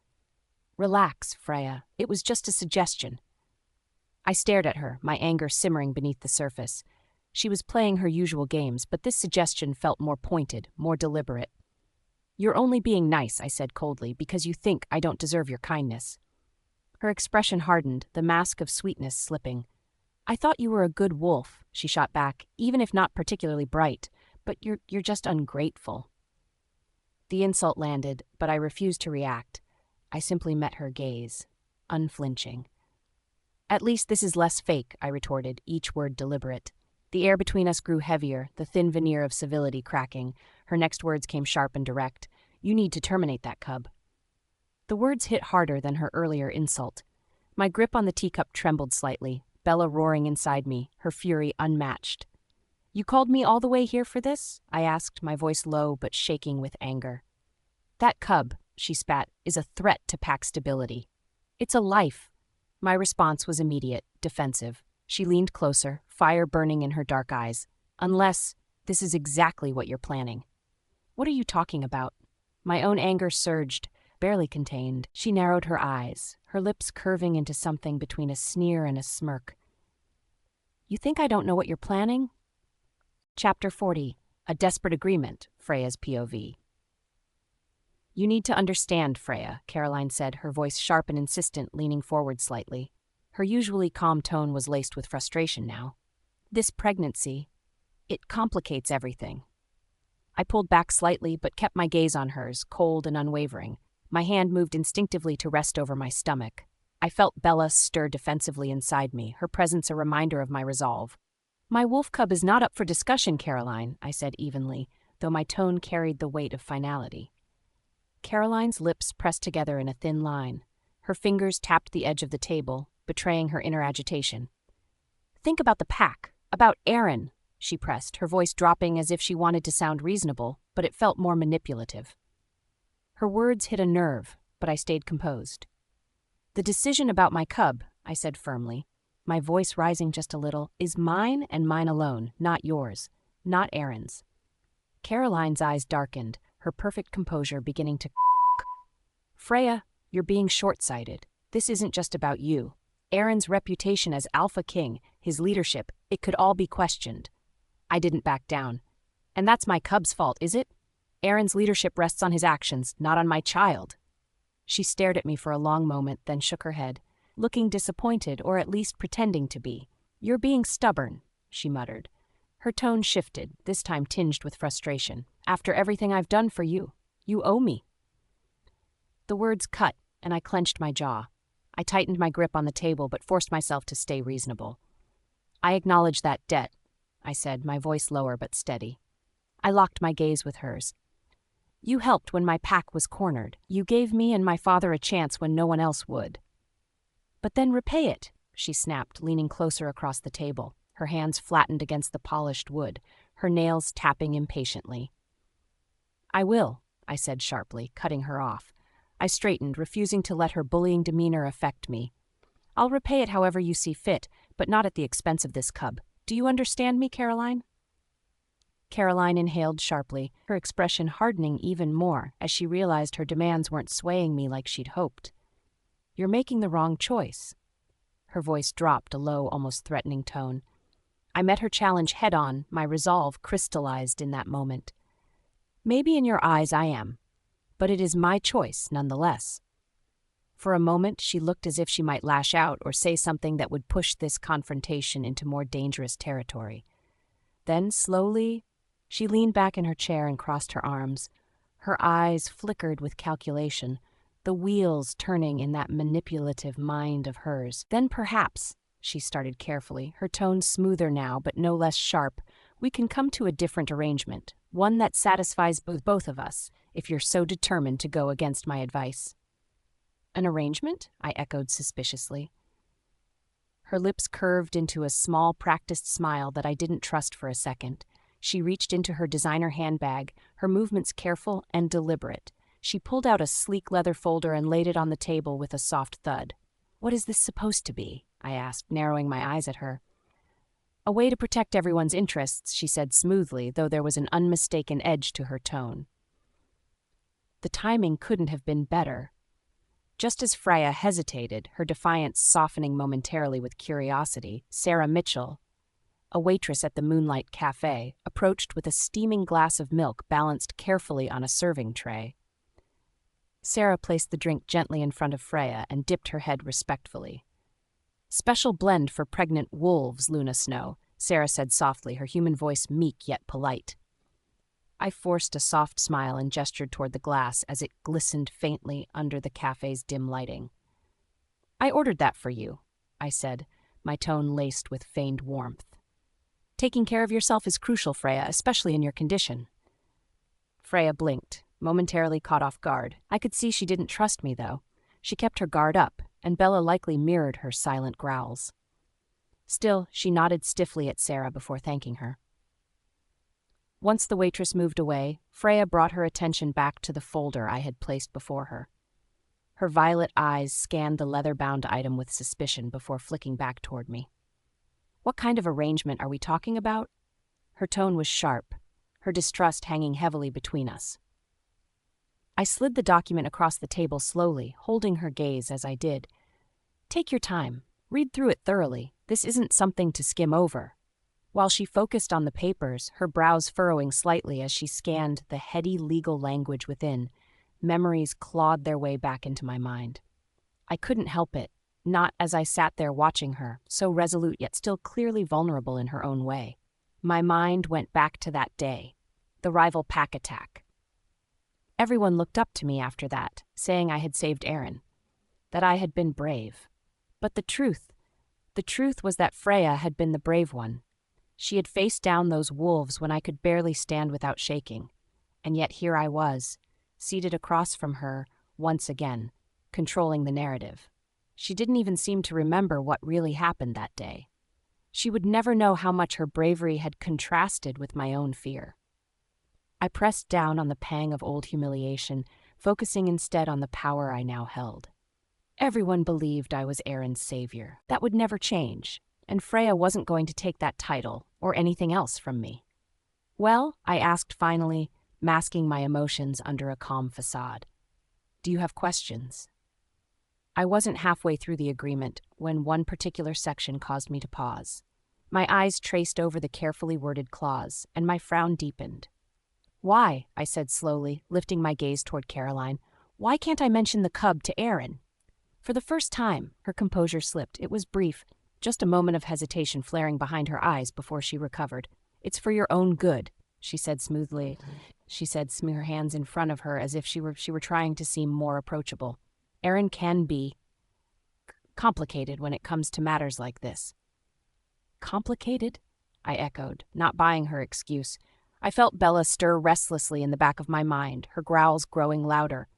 "Relax, Freya. It was just a suggestion." I stared at her, my anger simmering beneath the surface. She was playing her usual games, but this suggestion felt more pointed, more deliberate. "You're only being nice," I said coldly, "because you think I don't deserve your kindness." Her expression hardened, the mask of sweetness slipping. "I thought you were a good wolf," she shot back, "even if not particularly bright, but you're just ungrateful." The insult landed, but I refused to react. I simply met her gaze, unflinching. At least this is less fake, I retorted, each word deliberate. The air between us grew heavier, the thin veneer of civility cracking. Her next words came sharp and direct. You need to terminate that cub. The words hit harder than her earlier insult. My grip on the teacup trembled slightly, Bella roaring inside me, her fury unmatched. You called me all the way here for this? I asked, my voice low but shaking with anger. That cub, she spat, is a threat to pack stability. It's a life. My response was immediate, defensive. She leaned closer, fire burning in her dark eyes. Unless this is exactly what you're planning. What are you talking about? My own anger surged, barely contained. She narrowed her eyes, her lips curving into something between a sneer and a smirk. You think I don't know what you're planning? Chapter 40. A Desperate Agreement, Freya's POV. You need to understand, Freya, Caroline said, her voice sharp and insistent, leaning forward slightly. Her usually calm tone was laced with frustration now. This pregnancy, it complicates everything. I pulled back slightly, but kept my gaze on hers, cold and unwavering. My hand moved instinctively to rest over my stomach. I felt Bella stir defensively inside me, her presence a reminder of my resolve. My wolf cub is not up for discussion, Caroline, I said evenly, though my tone carried the weight of finality. Caroline's lips pressed together in a thin line. Her fingers tapped the edge of the table, betraying her inner agitation. Think about the pack, about Aaron, she pressed, her voice dropping as if she wanted to sound reasonable, but it felt more manipulative. Her words hit a nerve, but I stayed composed. The decision about my cub, I said firmly, my voice rising just a little, is mine and mine alone, not yours, not Aaron's. Caroline's eyes darkened, her perfect composure beginning to Freya, you're being short-sighted. This isn't just about you. Aaron's reputation as Alpha King, his leadership, it could all be questioned. I didn't back down. And that's my cub's fault, is it? Aaron's leadership rests on his actions, not on my child. She stared at me for a long moment, then shook her head, looking disappointed or at least pretending to be. You're being stubborn, she muttered. Her tone shifted, this time tinged with frustration. After everything I've done for you, you owe me. The words cut, and I clenched my jaw. I tightened my grip on the table but forced myself to stay reasonable. I acknowledge that debt, I said, my voice lower but steady. I locked my gaze with hers. You helped when my pack was cornered. You gave me and my father a chance when no one else would. But then repay it, she snapped, leaning closer across the table, her hands flattened against the polished wood, her nails tapping impatiently. I will, I said sharply, cutting her off. I straightened, refusing to let her bullying demeanor affect me. I'll repay it however you see fit, but not at the expense of this cub. Do you understand me, Caroline? Caroline inhaled sharply, her expression hardening even more as she realized her demands weren't swaying me like she'd hoped. You're making the wrong choice. Her voice dropped, a low, almost threatening tone. I met her challenge head-on, my resolve crystallized in that moment. Maybe in your eyes I am, but it is my choice nonetheless. For a moment, she looked as if she might lash out or say something that would push this confrontation into more dangerous territory. Then, slowly, she leaned back in her chair and crossed her arms. Her eyes flickered with calculation, the wheels turning in that manipulative mind of hers. Then perhaps, she started carefully, her tone smoother now but no less sharp, we can come to a different arrangement, one that satisfies both of us, if you're so determined to go against my advice. An arrangement? I echoed suspiciously. Her lips curved into a small, practiced smile that I didn't trust for a second. She reached into her designer handbag, her movements careful and deliberate. She pulled out a sleek leather folder and laid it on the table with a soft thud. What is this supposed to be? I asked, narrowing my eyes at her. A way to protect everyone's interests, she said smoothly, though there was an unmistakable edge to her tone. The timing couldn't have been better. Just as Freya hesitated, her defiance softening momentarily with curiosity, Sarah Mitchell, a waitress at the Moonlight Cafe, approached with a steaming glass of milk balanced carefully on a serving tray. Sarah placed the drink gently in front of Freya and dipped her head respectfully. Special blend for pregnant wolves, Luna Snow, Sarah said softly, her human voice meek yet polite. I forced a soft smile and gestured toward the glass as it glistened faintly under the cafe's dim lighting. I ordered that for you, I said, my tone laced with feigned warmth. Taking care of yourself is crucial, Freya, especially in your condition. Freya blinked, momentarily caught off guard. I could see she didn't trust me, though. She kept her guard up, and Bella likely mirrored her silent growls. Still, she nodded stiffly at Sarah before thanking her. Once the waitress moved away, Freya brought her attention back to the folder I had placed before her. Her violet eyes scanned the leather-bound item with suspicion before flicking back toward me. What kind of arrangement are we talking about? Her tone was sharp, her distrust hanging heavily between us. I slid the document across the table slowly, holding her gaze as I did. Take your time. Read through it thoroughly. This isn't something to skim over. While she focused on the papers, her brows furrowing slightly as she scanned the heady legal language within, memories clawed their way back into my mind. I couldn't help it, not as I sat there watching her, so resolute yet still clearly vulnerable in her own way. My mind went back to that day, the rival pack attack. Everyone looked up to me after that, saying I had saved Aaron, that I had been brave. But the truth was that Freya had been the brave one. She had faced down those wolves when I could barely stand without shaking, and yet here I was, seated across from her once again, controlling the narrative. She didn't even seem to remember what really happened that day. She would never know how much her bravery had contrasted with my own fear. I pressed down on the pang of old humiliation, focusing instead on the power I now held. Everyone believed I was Aaron's savior. That would never change, and Freya wasn't going to take that title or anything else from me. Well, I asked finally, masking my emotions under a calm facade. Do you have questions? I wasn't halfway through the agreement when one particular section caused me to pause. My eyes traced over the carefully worded clause, and my frown deepened. Why, I said slowly, lifting my gaze toward Caroline, why can't I mention the cub to Aaron? For the first time, her composure slipped. It was brief, just a moment of hesitation flaring behind her eyes before she recovered. It's for your own good, she said smoothly. She said, her hands in front of her as if she were trying to seem more approachable. Aaron can be complicated when it comes to matters like this. Complicated? I echoed, not buying her excuse. I felt Bella stir restlessly in the back of my mind, her growls growing louder.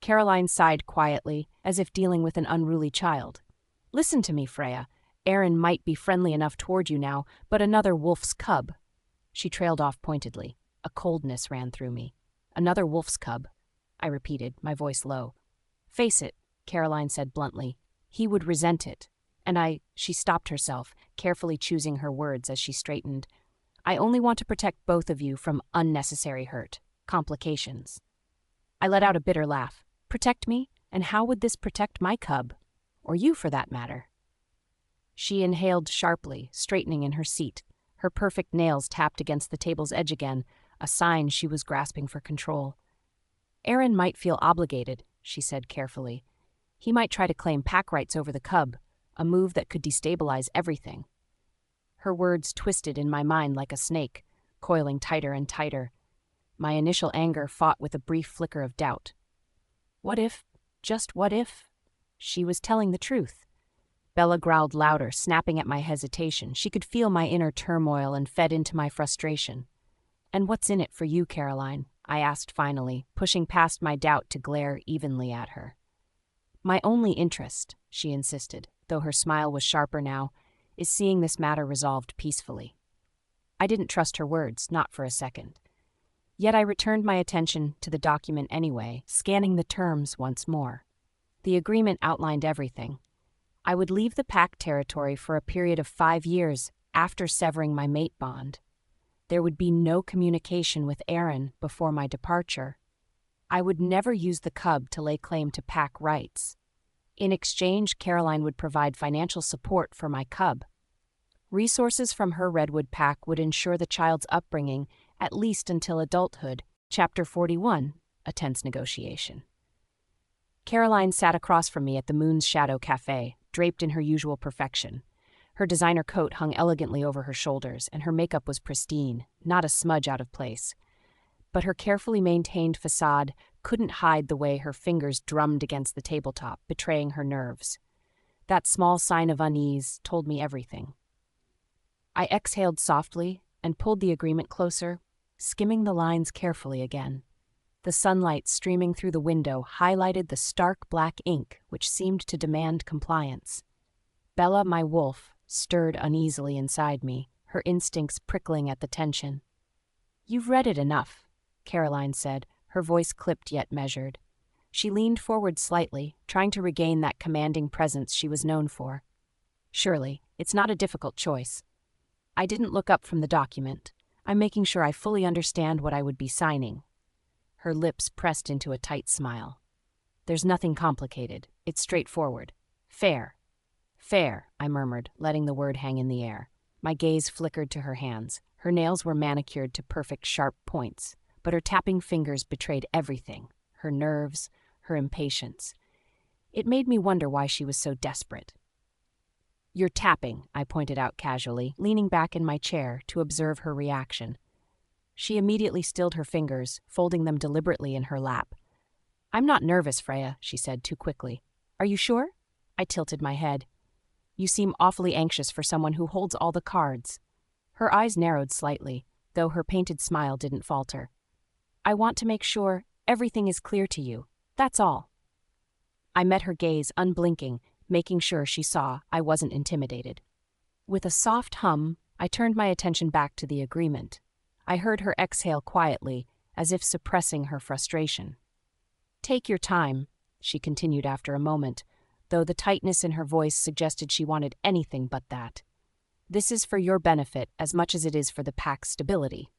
Caroline sighed quietly, as if dealing with an unruly child. Listen to me, Freya. Aaron might be friendly enough toward you now, but another wolf's cub. She trailed off pointedly. A coldness ran through me. Another wolf's cub, I repeated, my voice low. Face it, Caroline said bluntly. He would resent it. And she stopped herself, carefully choosing her words as she straightened. I only want to protect both of you from unnecessary hurt, complications. I let out a bitter laugh. Protect me? And how would this protect my cub? Or you, for that matter? She inhaled sharply, straightening in her seat. Her perfect nails tapped against the table's edge again, a sign she was grasping for control. Aaron might feel obligated, she said carefully. He might try to claim pack rights over the cub, a move that could destabilize everything. Her words twisted in my mind like a snake, coiling tighter and tighter. My initial anger fought with a brief flicker of doubt. What if, just what if, she was telling the truth? Bella growled louder, snapping at my hesitation. She could feel my inner turmoil and fed into my frustration. And what's in it for you, Caroline? I asked finally, pushing past my doubt to glare evenly at her. My only interest, she insisted, though her smile was sharper now, is seeing this matter resolved peacefully. I didn't trust her words, not for a second. Yet I returned my attention to the document anyway, scanning the terms once more. The agreement outlined everything. I would leave the pack territory for a period of 5 years after severing my mate bond. There would be no communication with Aaron before my departure. I would never use the cub to lay claim to pack rights. In exchange, Caroline would provide financial support for my cub. Resources from her redwood pack would ensure the child's upbringing at least until adulthood. Chapter 41, a tense negotiation. Caroline sat across from me at the Moon's Shadow Cafe, draped in her usual perfection. Her designer coat hung elegantly over her shoulders, and her makeup was pristine, not a smudge out of place. but her carefully maintained facade couldn't hide the way her fingers drummed against the tabletop, betraying her nerves. That small sign of unease told me everything. I exhaled softly and pulled the agreement closer, skimming the lines carefully again. The sunlight streaming through the window highlighted the stark black ink which seemed to demand compliance. Bella, my wolf, stirred uneasily inside me, her instincts prickling at the tension. "You've read it enough," Caroline said, her voice clipped yet measured. She leaned forward slightly, trying to regain that commanding presence she was known for. "Surely, it's not a difficult choice. I didn't look up from the document. I'm making sure I fully understand what I would be signing." Her lips pressed into a tight smile. "There's nothing complicated. It's straightforward. Fair." "Fair," I murmured, letting the word hang in the air. My gaze flickered to her hands. Her nails were manicured to perfect sharp points, but her tapping fingers betrayed everything: her nerves, her impatience. It made me wonder why she was so desperate. "You're tapping," I pointed out casually, leaning back in my chair to observe her reaction. She immediately stilled her fingers, folding them deliberately in her lap. "I'm not nervous, Freya," she said too quickly. "Are you sure?" I tilted my head. "You seem awfully anxious for someone who holds all the cards." Her eyes narrowed slightly, though her painted smile didn't falter. "I want to make sure everything is clear to you. That's all." I met her gaze unblinking, making sure she saw I wasn't intimidated. With a soft hum, I turned my attention back to the agreement. I heard her exhale quietly, as if suppressing her frustration. "Take your time," she continued after a moment, though the tightness in her voice suggested she wanted anything but that. "This is for your benefit as much as it is for the pack's stability."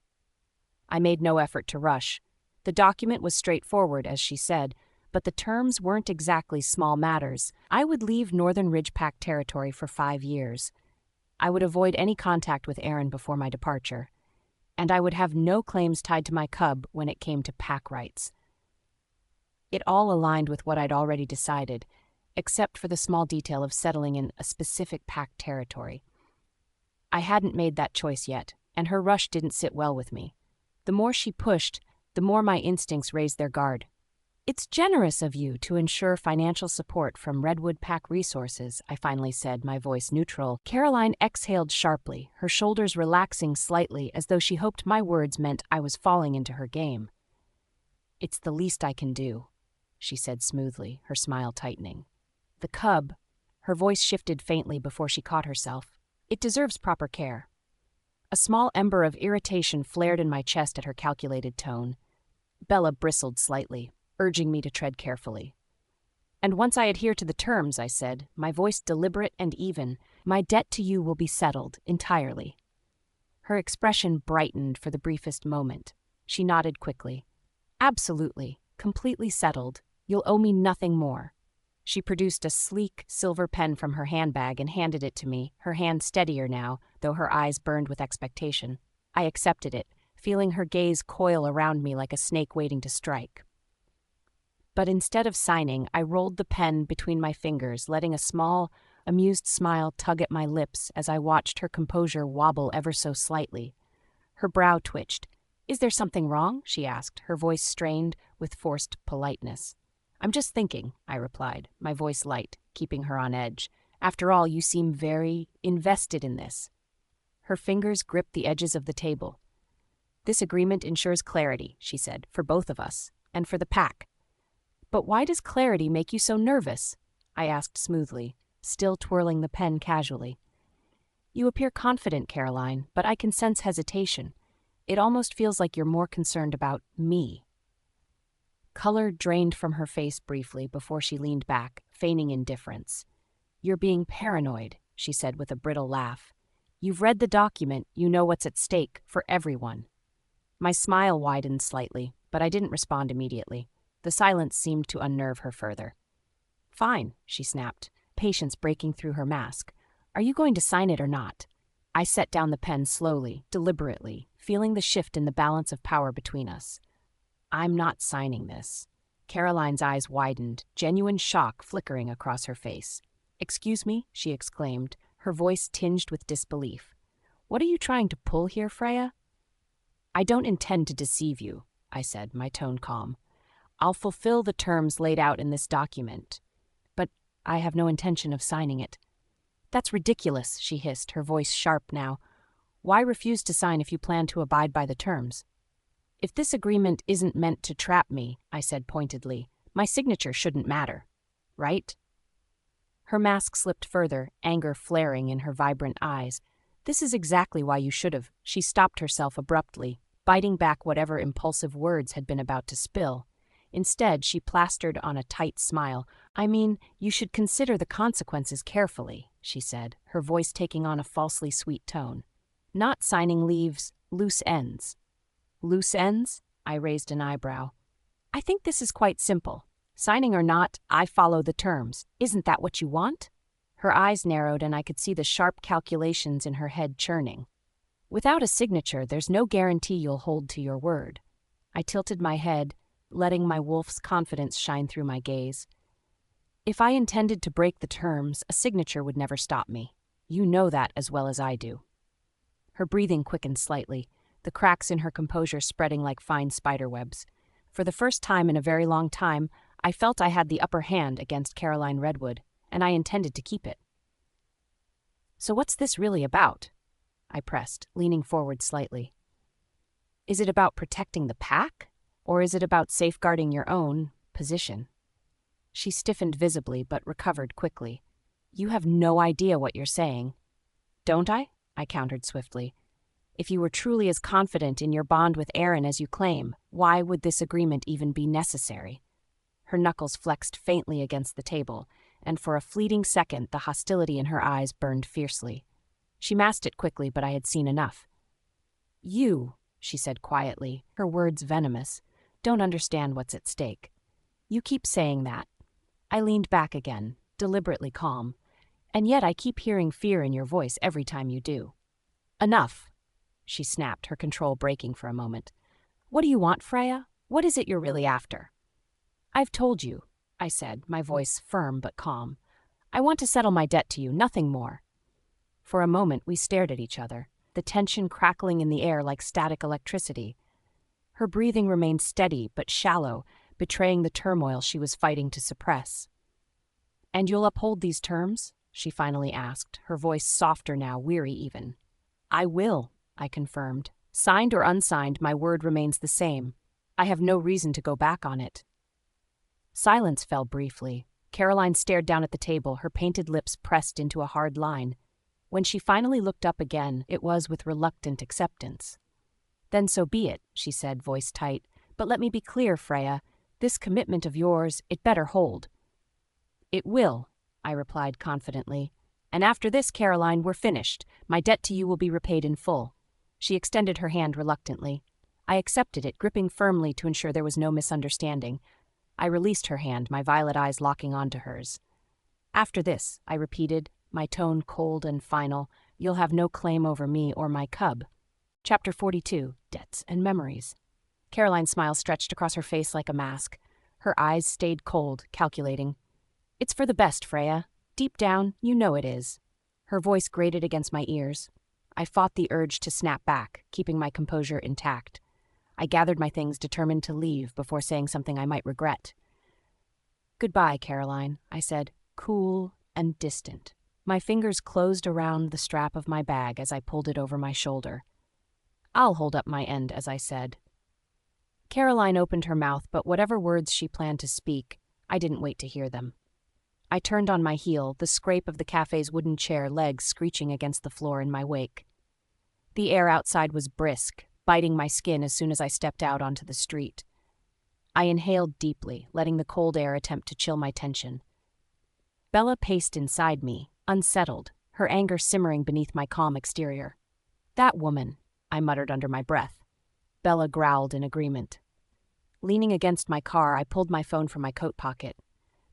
I made no effort to rush. The document was straightforward, as she said, but the terms weren't exactly small matters. I would leave Northern Ridge Pack territory for 5 years. I would avoid any contact with Aaron before my departure. And I would have no claims tied to my cub when it came to pack rights. It all aligned with what I'd already decided, except for the small detail of settling in a specific pack territory. I hadn't made that choice yet, and her rush didn't sit well with me. The more she pushed, the more my instincts raised their guard. "It's generous of you to ensure financial support from Redwood Pack Resources," I finally said, my voice neutral. Caroline exhaled sharply, her shoulders relaxing slightly as though she hoped my words meant I was falling into her game. "It's the least I can do," she said smoothly, her smile tightening. "The cub," her voice shifted faintly before she caught herself, "it deserves proper care." A small ember of irritation flared in my chest at her calculated tone. Bella bristled slightly, urging me to tread carefully. "And once I adhere to the terms," I said, my voice deliberate and even, "my debt to you will be settled entirely." Her expression brightened for the briefest moment. She nodded quickly. "Absolutely, completely settled. You'll owe me nothing more." She produced a sleek silver pen from her handbag and handed it to me, her hand steadier now, though her eyes burned with expectation. I accepted it, feeling her gaze coil around me like a snake waiting to strike. But instead of signing, I rolled the pen between my fingers, letting a small, amused smile tug at my lips as I watched her composure wobble ever so slightly. Her brow twitched. "Is there something wrong?" she asked, her voice strained with forced politeness. "I'm just thinking," I replied, my voice light, keeping her on edge. "After all, you seem very invested in this." Her fingers gripped the edges of the table. "This agreement ensures clarity," she said, "for both of us, and for the pack." "But why does clarity make you so nervous?" I asked smoothly, still twirling the pen casually. "You appear confident, Caroline, but I can sense hesitation. It almost feels like you're more concerned about me." Color drained from her face briefly before she leaned back, feigning indifference. "You're being paranoid," she said with a brittle laugh. "You've read the document, you know what's at stake, for everyone." My smile widened slightly, but I didn't respond immediately. The silence seemed to unnerve her further. "Fine," she snapped, patience breaking through her mask. "Are you going to sign it or not?" I set down the pen slowly, deliberately, feeling the shift in the balance of power between us. "I'm not signing this." Caroline's eyes widened, genuine shock flickering across her face. "Excuse me?" she exclaimed, her voice tinged with disbelief. "What are you trying to pull here, Freya?" "I don't intend to deceive you," I said, my tone calm. I'll fulfill the terms laid out in this document, but I have no intention of signing it. That's ridiculous, she hissed, her voice sharp now. Why refuse to sign if you plan to abide by the terms? If this agreement isn't meant to trap me, I said pointedly, my signature shouldn't matter, right? Her mask slipped further, anger flaring in her vibrant eyes. This is exactly why you should have. She stopped herself abruptly, biting back whatever impulsive words had been about to spill. Instead, she plastered on a tight smile. I mean, you should consider the consequences carefully, she said, her voice taking on a falsely sweet tone. Not signing leaves loose ends. Loose ends? I raised an eyebrow. I think this is quite simple. Signing or not, I follow the terms. Isn't that what you want? Her eyes narrowed and I could see the sharp calculations in her head churning. Without a signature, there's no guarantee you'll hold to your word. I tilted my head, letting my wolf's confidence shine through my gaze. If I intended to break the terms, a signature would never stop me. You know that as well as I do. Her breathing quickened slightly, the cracks in her composure spreading like fine spiderwebs. For the first time in a very long time, I felt I had the upper hand against Caroline Redwood, and I intended to keep it. So what's this really about? I pressed, leaning forward slightly. Is it about protecting the pack, or is it about safeguarding your own position? She stiffened visibly, but recovered quickly. You have no idea what you're saying. Don't I? I countered swiftly. If you were truly as confident in your bond with Aaron as you claim, why would this agreement even be necessary? Her knuckles flexed faintly against the table, and for a fleeting second the hostility in her eyes burned fiercely. She masked it quickly, but I had seen enough. You, she said quietly, her words venomous, don't understand what's at stake. You keep saying that. I leaned back again, deliberately calm, and yet I keep hearing fear in your voice every time you do. Enough, she snapped, her control breaking for a moment. What do you want, Freya? What is it you're really after? I've told you, I said, my voice firm but calm. I want to settle my debt to you, nothing more. For a moment we stared at each other, the tension crackling in the air like static electricity. Her breathing remained steady but shallow, betraying the turmoil she was fighting to suppress. And you'll uphold these terms? She finally asked, her voice softer now, weary even. I will, I confirmed. Signed or unsigned, my word remains the same. I have no reason to go back on it. Silence fell briefly. Caroline stared down at the table, her painted lips pressed into a hard line. When she finally looked up again, it was with reluctant acceptance. Then so be it, she said, voice tight. But let me be clear, Freya. This commitment of yours, it better hold. It will, I replied confidently. And after this, Caroline, we're finished. My debt to you will be repaid in full. She extended her hand reluctantly. I accepted it, gripping firmly to ensure there was no misunderstanding. I released her hand, my violet eyes locking onto hers. After this, I repeated, my tone cold and final, you'll have no claim over me or my cub. Chapter 42, Debts and Memories. Caroline's smile stretched across her face like a mask. Her eyes stayed cold, calculating. It's for the best, Freya. Deep down, you know it is. Her voice grated against my ears. I fought the urge to snap back, keeping my composure intact. I gathered my things, determined to leave before saying something I might regret. Goodbye, Caroline, I said, cool and distant. My fingers closed around the strap of my bag as I pulled it over my shoulder. I'll hold up my end, as I said. Caroline opened her mouth, but whatever words she planned to speak, I didn't wait to hear them. I turned on my heel, the scrape of the cafe's wooden chair legs screeching against the floor in my wake. The air outside was brisk, biting my skin as soon as I stepped out onto the street. I inhaled deeply, letting the cold air attempt to chill my tension. Bella paced inside me, unsettled, her anger simmering beneath my calm exterior. That woman, I muttered under my breath. Bella growled in agreement. Leaning against my car, I pulled my phone from my coat pocket.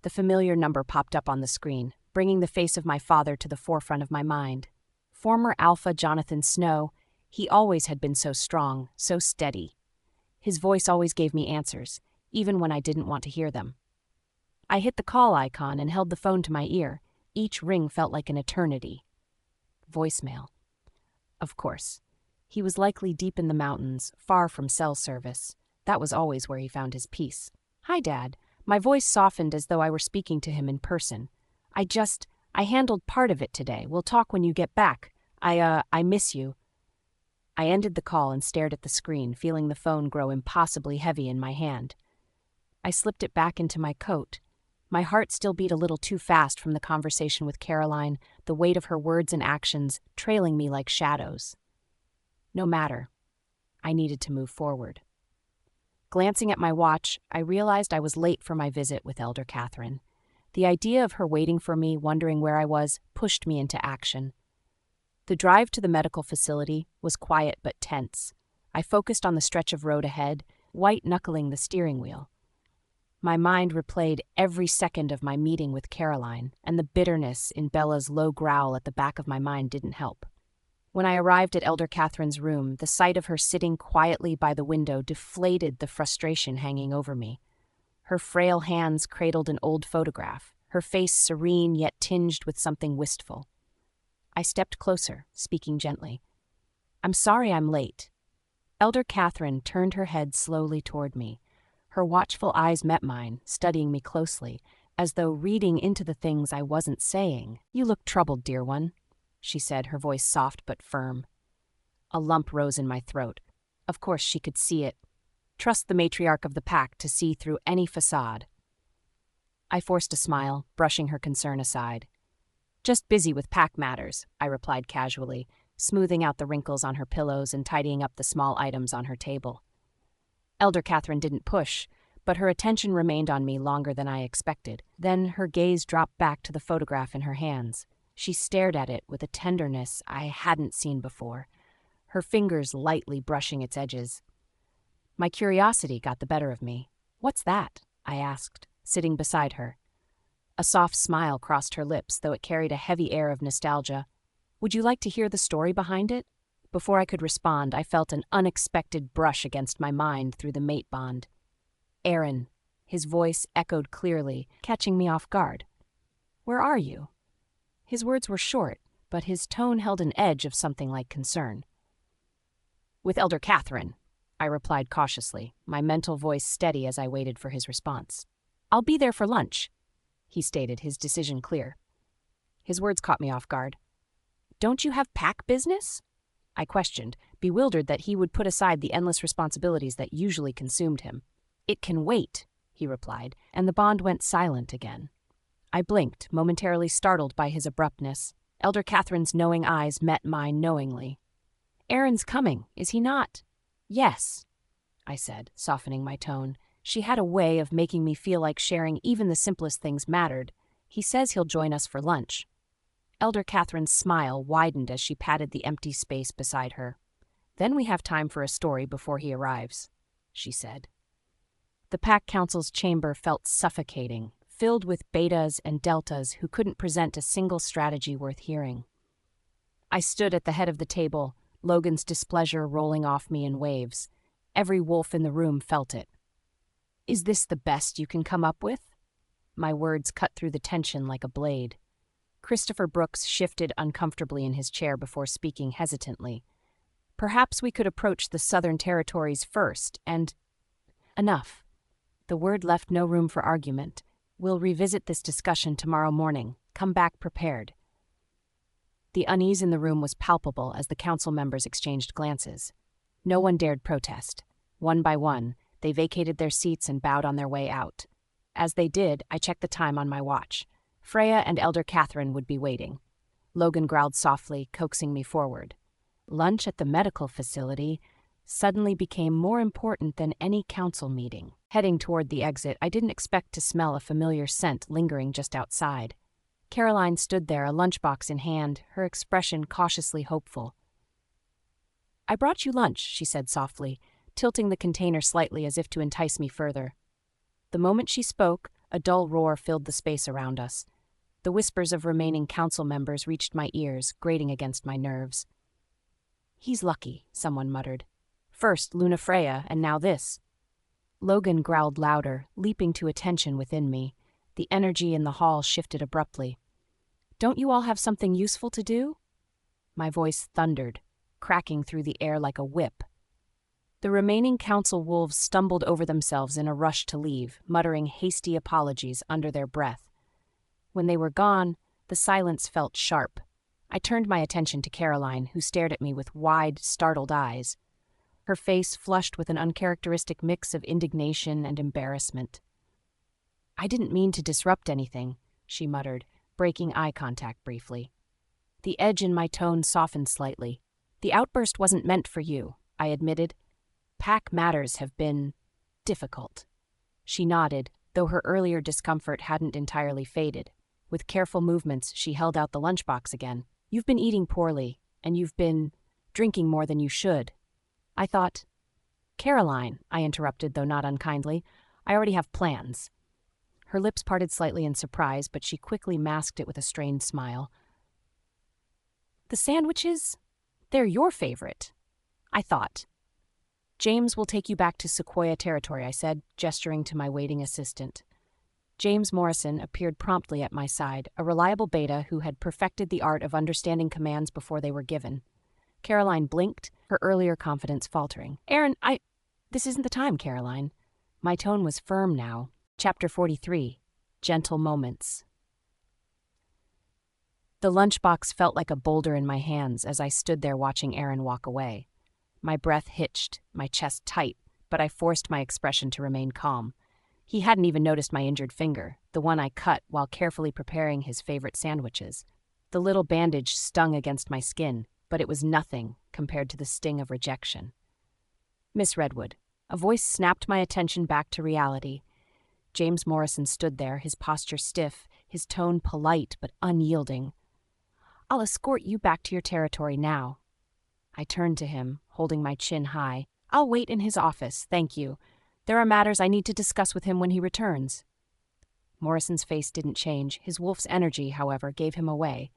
The familiar number popped up on the screen, bringing the face of my father to the forefront of my mind. Former Alpha Jonathan Snow, he always had been so strong, so steady. His voice always gave me answers, even when I didn't want to hear them. I hit the call icon and held the phone to my ear. Each ring felt like an eternity. Voicemail. Of course. He was likely deep in the mountains, far from cell service. That was always where he found his peace. "Hi, Dad." My voice softened as though I were speaking to him in person. I handled part of it today. We'll talk when you get back. I miss you." I ended the call and stared at the screen, feeling the phone grow impossibly heavy in my hand. I slipped it back into my coat. My heart still beat a little too fast from the conversation with Caroline, the weight of her words and actions trailing me like shadows. No matter. I needed to move forward. Glancing at my watch, I realized I was late for my visit with Elder Catherine. The idea of her waiting for me, wondering where I was, pushed me into action. The drive to the medical facility was quiet but tense. I focused on the stretch of road ahead, white-knuckling the steering wheel. My mind replayed every second of my meeting with Caroline, and the bitterness in Bella's low growl at the back of my mind didn't help. When I arrived at Elder Catherine's room, the sight of her sitting quietly by the window deflated the frustration hanging over me. Her frail hands cradled an old photograph, her face serene yet tinged with something wistful. I stepped closer, speaking gently. "I'm sorry I'm late." Elder Catherine turned her head slowly toward me. Her watchful eyes met mine, studying me closely, as though reading into the things I wasn't saying. "You look troubled, dear one," she said, her voice soft but firm. A lump rose in my throat. Of course she could see it. Trust the matriarch of the pack to see through any facade. I forced a smile, brushing her concern aside. "Just busy with pack matters," I replied casually, smoothing out the wrinkles on her pillows and tidying up the small items on her table. Elder Catherine didn't push, but her attention remained on me longer than I expected. Then her gaze dropped back to the photograph in her hands. She stared at it with a tenderness I hadn't seen before, her fingers lightly brushing its edges. My curiosity got the better of me. "What's that?" I asked, sitting beside her. A soft smile crossed her lips, though it carried a heavy air of nostalgia. "Would you like to hear the story behind it?" Before I could respond, I felt an unexpected brush against my mind through the mate bond. "Aaron," his voice echoed clearly, catching me off guard. "Where are you?" His words were short, but his tone held an edge of something like concern. "With Elder Catherine," I replied cautiously, my mental voice steady as I waited for his response. "I'll be there for lunch," he stated, his decision clear. His words caught me off guard. "Don't you have pack business?" I questioned, bewildered that he would put aside the endless responsibilities that usually consumed him. "It can wait," he replied, and the bond went silent again. I blinked, momentarily startled by his abruptness. Elder Catherine's knowing eyes met mine knowingly. "Aaron's coming, is he not?" "Yes," I said, softening my tone. She had a way of making me feel like sharing even the simplest things mattered. "He says he'll join us for lunch." Elder Catherine's smile widened as she patted the empty space beside her. "Then we have time for a story before he arrives," she said. The Pack Council's chamber felt suffocating, filled with betas and deltas who couldn't present a single strategy worth hearing. I stood at the head of the table, Logan's displeasure rolling off me in waves. Every wolf in the room felt it. "Is this the best you can come up with?" My words cut through the tension like a blade. Christopher Brooks shifted uncomfortably in his chair before speaking hesitantly. "Perhaps we could approach the Southern Territories first, and—" "Enough." The word left no room for argument. "We'll revisit this discussion tomorrow morning. Come back prepared." The unease in the room was palpable as the council members exchanged glances. No one dared protest. One by one, they vacated their seats and bowed on their way out. As they did, I checked the time on my watch. Freya and Elder Catherine would be waiting. Logan growled softly, coaxing me forward. Lunch at the medical facility suddenly became more important than any council meeting. Heading toward the exit, I didn't expect to smell a familiar scent lingering just outside. Caroline stood there, a lunchbox in hand, her expression cautiously hopeful. "I brought you lunch," she said softly, tilting the container slightly as if to entice me further. The moment she spoke, a dull roar filled the space around us. The whispers of remaining council members reached my ears, grating against my nerves. "He's lucky," someone muttered. "First Luna Freya, and now this." Logan growled louder, leaping to attention within me. The energy in the hall shifted abruptly. "Don't you all have something useful to do?" My voice thundered, cracking through the air like a whip. The remaining council wolves stumbled over themselves in a rush to leave, muttering hasty apologies under their breath. When they were gone, the silence felt sharp. I turned my attention to Caroline, who stared at me with wide, startled eyes. Her face flushed with an uncharacteristic mix of indignation and embarrassment. "I didn't mean to disrupt anything," she muttered, breaking eye contact briefly. The edge in my tone softened slightly. "The outburst wasn't meant for you," I admitted. "Pack matters have been difficult." She nodded, though her earlier discomfort hadn't entirely faded. With careful movements, she held out the lunchbox again. "You've been eating poorly, and you've been drinking more than you should." I thought. "Caroline," I interrupted, though not unkindly, "I already have plans." Her lips parted slightly in surprise, but she quickly masked it with a strained smile. "The sandwiches? They're your favorite." I thought. "James will take you back to Sequoia territory," I said, gesturing to my waiting assistant. James Morrison appeared promptly at my side, a reliable beta who had perfected the art of understanding commands before they were given. Caroline blinked, her earlier confidence faltering. "Aaron, This isn't the time, Caroline." My tone was firm now. Chapter 43. Gentle Moments. The lunchbox felt like a boulder in my hands as I stood there watching Aaron walk away. My breath hitched, my chest tight, but I forced my expression to remain calm. He hadn't even noticed my injured finger, the one I cut while carefully preparing his favorite sandwiches. The little bandage stung against my skin, but it was nothing compared to the sting of rejection. "Miss Redwood." A voice snapped my attention back to reality. James Morrison stood there, his posture stiff, his tone polite but unyielding. "I'll escort you back to your territory now." I turned to him, holding my chin high. "I'll wait in his office, thank you. There are matters I need to discuss with him when he returns." Morrison's face didn't change. His wolf's energy, however, gave him away.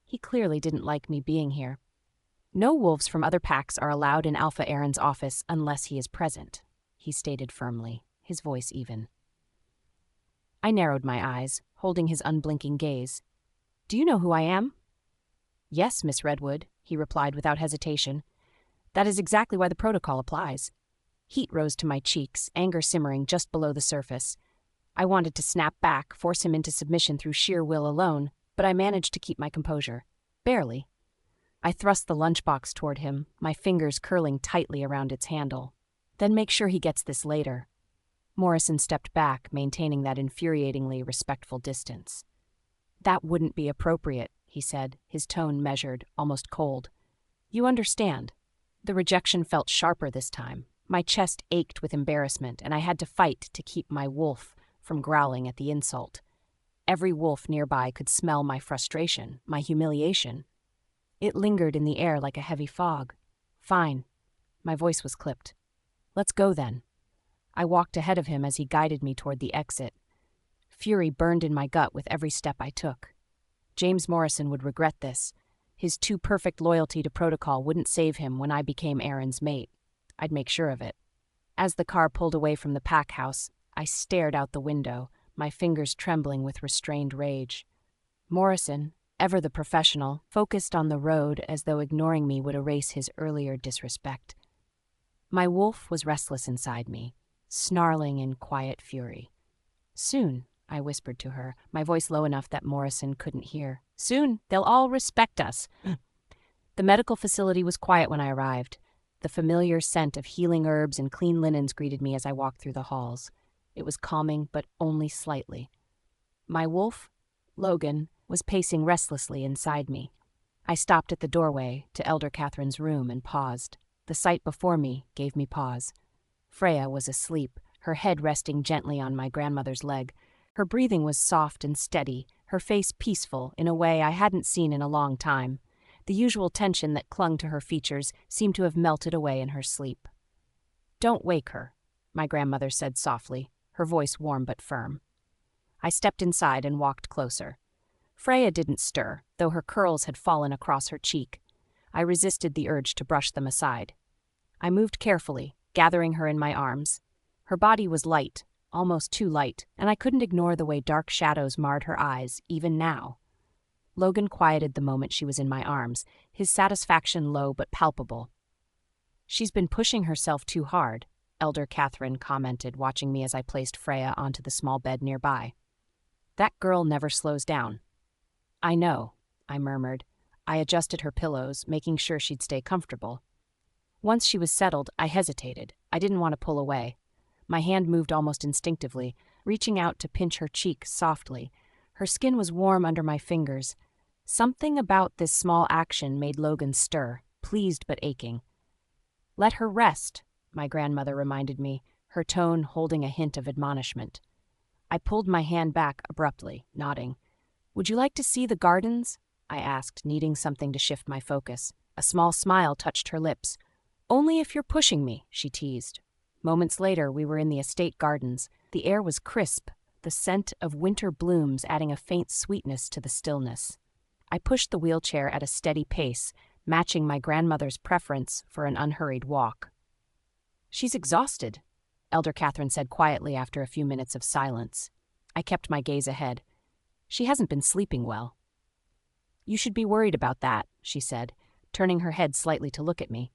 He clearly didn't like me being here. "No wolves from other packs are allowed in Alpha Aaron's office unless he is present," he stated firmly, his voice even. I narrowed my eyes, holding his unblinking gaze. "Do you know who I am?" "Yes, Miss Redwood," he replied without hesitation. "That is exactly why the protocol applies." Heat rose to my cheeks, anger simmering just below the surface. I wanted to snap back, force him into submission through sheer will alone, but I managed to keep my composure. Barely. I thrust the lunchbox toward him, my fingers curling tightly around its handle. "Then make sure he gets this later." Morrison stepped back, maintaining that infuriatingly respectful distance. "That wouldn't be appropriate," he said, his tone measured, almost cold. "You understand." The rejection felt sharper this time. My chest ached with embarrassment, and I had to fight to keep my wolf from growling at the insult. Every wolf nearby could smell my frustration, my humiliation. It lingered in the air like a heavy fog. "Fine." My voice was clipped. "Let's go then." I walked ahead of him as he guided me toward the exit. Fury burned in my gut with every step I took. James Morrison would regret this. His too perfect loyalty to protocol wouldn't save him when I became Aaron's mate. I'd make sure of it. As the car pulled away from the pack house, I stared out the window, my fingers trembling with restrained rage. Morrison, ever the professional, focused on the road as though ignoring me would erase his earlier disrespect. My wolf was restless inside me, snarling in quiet fury. "Soon," I whispered to her, my voice low enough that Morrison couldn't hear. "Soon, they'll all respect us." The medical facility was quiet when I arrived. The familiar scent of healing herbs and clean linens greeted me as I walked through the halls. It was calming, but only slightly. My wolf, Logan, was pacing restlessly inside me. I stopped at the doorway to Elder Catherine's room and paused. The sight before me gave me pause. Freya was asleep, her head resting gently on my grandmother's leg. Her breathing was soft and steady, her face peaceful in a way I hadn't seen in a long time. The usual tension that clung to her features seemed to have melted away in her sleep. "Don't wake her," my grandmother said softly, her voice warm but firm. I stepped inside and walked closer. Freya didn't stir, though her curls had fallen across her cheek. I resisted the urge to brush them aside. I moved carefully, gathering her in my arms. Her body was light, almost too light, and I couldn't ignore the way dark shadows marred her eyes, even now. Logan quieted the moment she was in my arms, his satisfaction low but palpable. She's been pushing herself too hard, Elder Catherine commented, watching me as I placed Freya onto the small bed nearby. That girl never slows down. I know, I murmured. I adjusted her pillows, making sure she'd stay comfortable. Once she was settled, I hesitated. I didn't want to pull away. My hand moved almost instinctively, reaching out to pinch her cheek softly. Her skin was warm under my fingers. Something about this small action made Logan stir, pleased but aching. Let her rest, my grandmother reminded me, her tone holding a hint of admonishment. I pulled my hand back abruptly, nodding. Would you like to see the gardens? I asked, needing something to shift my focus. A small smile touched her lips. Only if you're pushing me, she teased. Moments later, we were in the estate gardens. The air was crisp, the scent of winter blooms adding a faint sweetness to the stillness. I pushed the wheelchair at a steady pace, matching my grandmother's preference for an unhurried walk. She's exhausted, Elder Catherine said quietly after a few minutes of silence. I kept my gaze ahead. She hasn't been sleeping well. You should be worried about that, she said, turning her head slightly to look at me.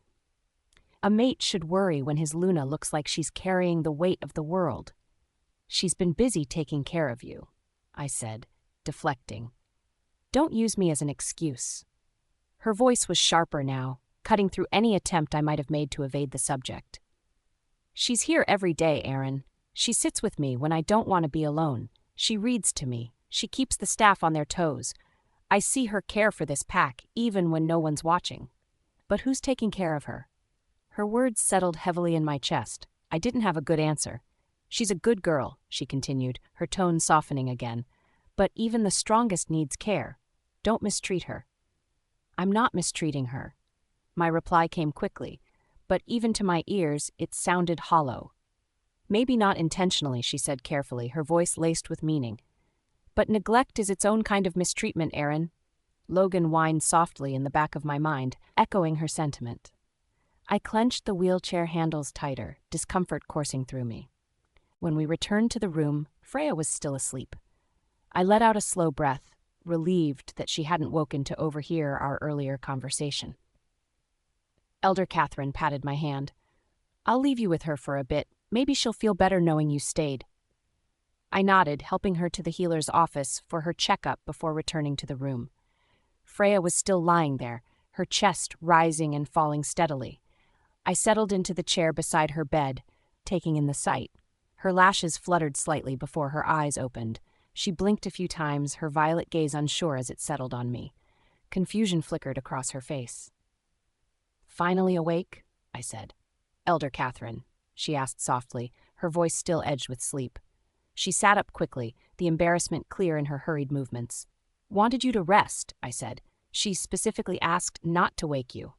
A mate should worry when his Luna looks like she's carrying the weight of the world. She's been busy taking care of you, I said, deflecting. Don't use me as an excuse. Her voice was sharper now, cutting through any attempt I might have made to evade the subject. She's here every day, Aaron. She sits with me when I don't want to be alone. She reads to me. She keeps the staff on their toes. I see her care for this pack, even when no one's watching. But who's taking care of her? Her words settled heavily in my chest. I didn't have a good answer. She's a good girl, she continued, her tone softening again. But even the strongest needs care. Don't mistreat her. I'm not mistreating her. My reply came quickly, but even to my ears, it sounded hollow. Maybe not intentionally, she said carefully, her voice laced with meaning. But neglect is its own kind of mistreatment, Aaron. Logan whined softly in the back of my mind, echoing her sentiment. I clenched the wheelchair handles tighter, discomfort coursing through me. When we returned to the room, Freya was still asleep. I let out a slow breath, relieved that she hadn't woken to overhear our earlier conversation. Elder Catherine patted my hand. I'll leave you with her for a bit. Maybe she'll feel better knowing you stayed. I nodded, helping her to the healer's office for her checkup before returning to the room. Freya was still lying there, her chest rising and falling steadily. I settled into the chair beside her bed, taking in the sight. Her lashes fluttered slightly before her eyes opened. She blinked a few times, her violet gaze unsure as it settled on me. Confusion flickered across her face. Finally awake? I said. Elder Catherine, she asked softly, her voice still edged with sleep. She sat up quickly, the embarrassment clear in her hurried movements. Wanted you to rest, I said. She specifically asked not to wake you.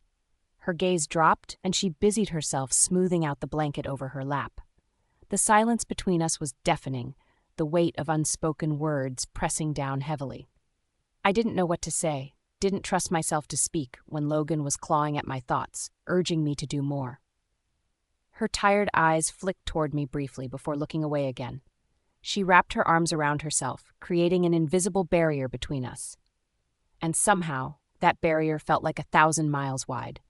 Her gaze dropped, and she busied herself smoothing out the blanket over her lap. The silence between us was deafening, the weight of unspoken words pressing down heavily. I didn't know what to say, didn't trust myself to speak when Logan was clawing at my thoughts, urging me to do more. Her tired eyes flicked toward me briefly before looking away again. She wrapped her arms around herself, creating an invisible barrier between us. And somehow, that barrier felt like 1,000 miles wide.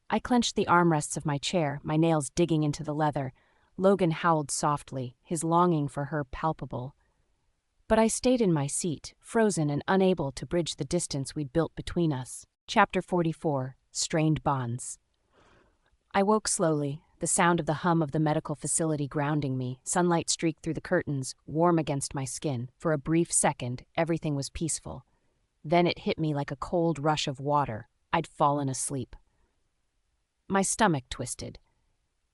I clenched the armrests of my chair, my nails digging into the leather. Logan howled softly, his longing for her palpable. But I stayed in my seat, frozen and unable to bridge the distance we'd built between us. Chapter 44, Strained Bonds. I woke slowly, the sound of the hum of the medical facility grounding me. Sunlight streaked through the curtains, warm against my skin. For a brief second, everything was peaceful. Then it hit me like a cold rush of water. I'd fallen asleep. My stomach twisted.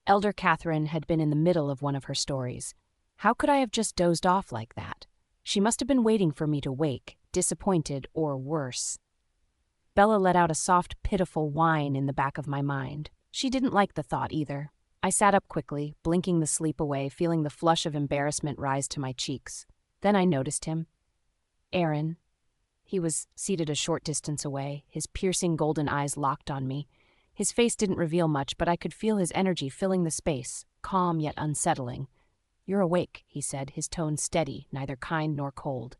Elder Catherine had been in the middle of one of her stories. How could I have just dozed off like that? She must have been waiting for me to wake, disappointed or worse. Bella let out a soft, pitiful whine in the back of my mind. She didn't like the thought either. I sat up quickly, blinking the sleep away, feeling the flush of embarrassment rise to my cheeks. Then I noticed him. Aaron. He was seated a short distance away, his piercing golden eyes locked on me. His face didn't reveal much, but I could feel his energy filling the space, calm yet unsettling. You're awake, he said, his tone steady, neither kind nor cold.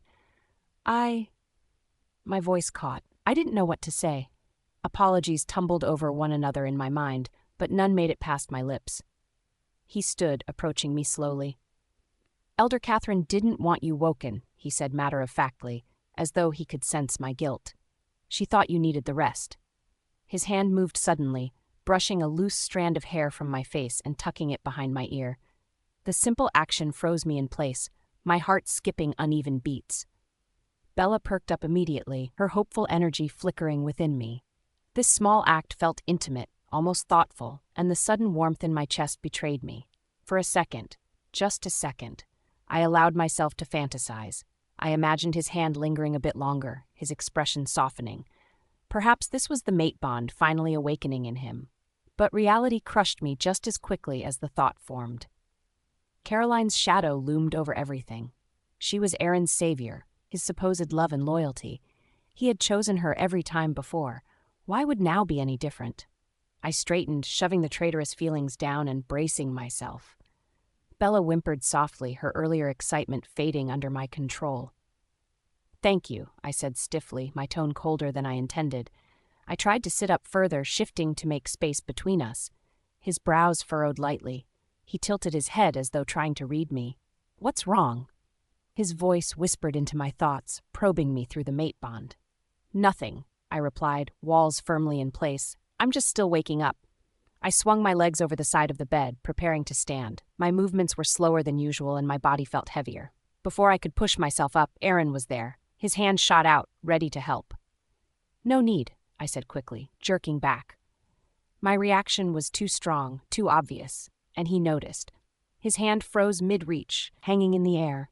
My voice caught. I didn't know what to say. Apologies tumbled over one another in my mind. but none made it past my lips. He stood, approaching me slowly. "Elder Catherine didn't want you woken," he said matter-of-factly, as though he could sense my guilt. "She thought you needed the rest." His hand moved suddenly, brushing a loose strand of hair from my face and tucking it behind my ear. The simple action froze me in place, my heart skipping uneven beats. Bella perked up immediately, her hopeful energy flickering within me. This small act felt intimate, almost thoughtful, and the sudden warmth in my chest betrayed me. For a second, just a second, I allowed myself to fantasize. I imagined his hand lingering a bit longer, his expression softening. Perhaps this was the mate bond finally awakening in him. But reality crushed me just as quickly as the thought formed. Caroline's shadow loomed over everything. She was Aaron's savior, his supposed love and loyalty. He had chosen her every time before. Why would now be any different? I straightened, shoving the traitorous feelings down and bracing myself. Bella whimpered softly, her earlier excitement fading under my control. "Thank you," I said stiffly, my tone colder than I intended. I tried to sit up further, shifting to make space between us. His brows furrowed lightly. He tilted his head as though trying to read me. "What's wrong?" His voice whispered into my thoughts, probing me through the mate bond. "Nothing," I replied, walls firmly in place. "I'm just still waking up." I swung my legs over the side of the bed, preparing to stand. My movements were slower than usual and my body felt heavier. Before I could push myself up, Aaron was there. His hand shot out, ready to help. "No need," I said quickly, jerking back. My reaction was too strong, too obvious, and he noticed. His hand froze mid-reach, hanging in the air.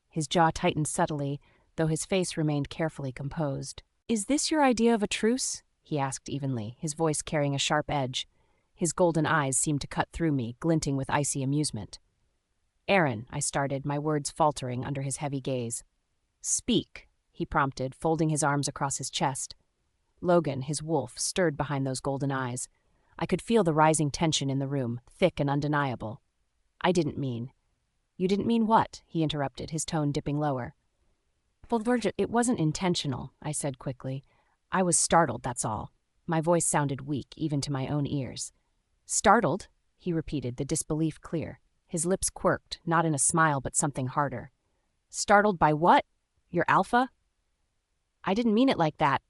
His jaw tightened subtly, though his face remained carefully composed. "Is this your idea of a truce?" he asked evenly, his voice carrying a sharp edge. His golden eyes seemed to cut through me, glinting with icy amusement. "Aaron," I started, my words faltering under his heavy gaze. "Speak," he prompted, folding his arms across his chest. Logan, his wolf, stirred behind those golden eyes. I could feel the rising tension in the room, thick and undeniable. "I didn't mean." "You didn't mean what?" he interrupted, his tone dipping lower. "Well, Virgil, it wasn't intentional," I said quickly. "I was startled, that's all." My voice sounded weak, even to my own ears. "Startled?" he repeated, the disbelief clear. His lips quirked, not in a smile but something harder. "Startled by what? Your alpha?" "I didn't mean it like that."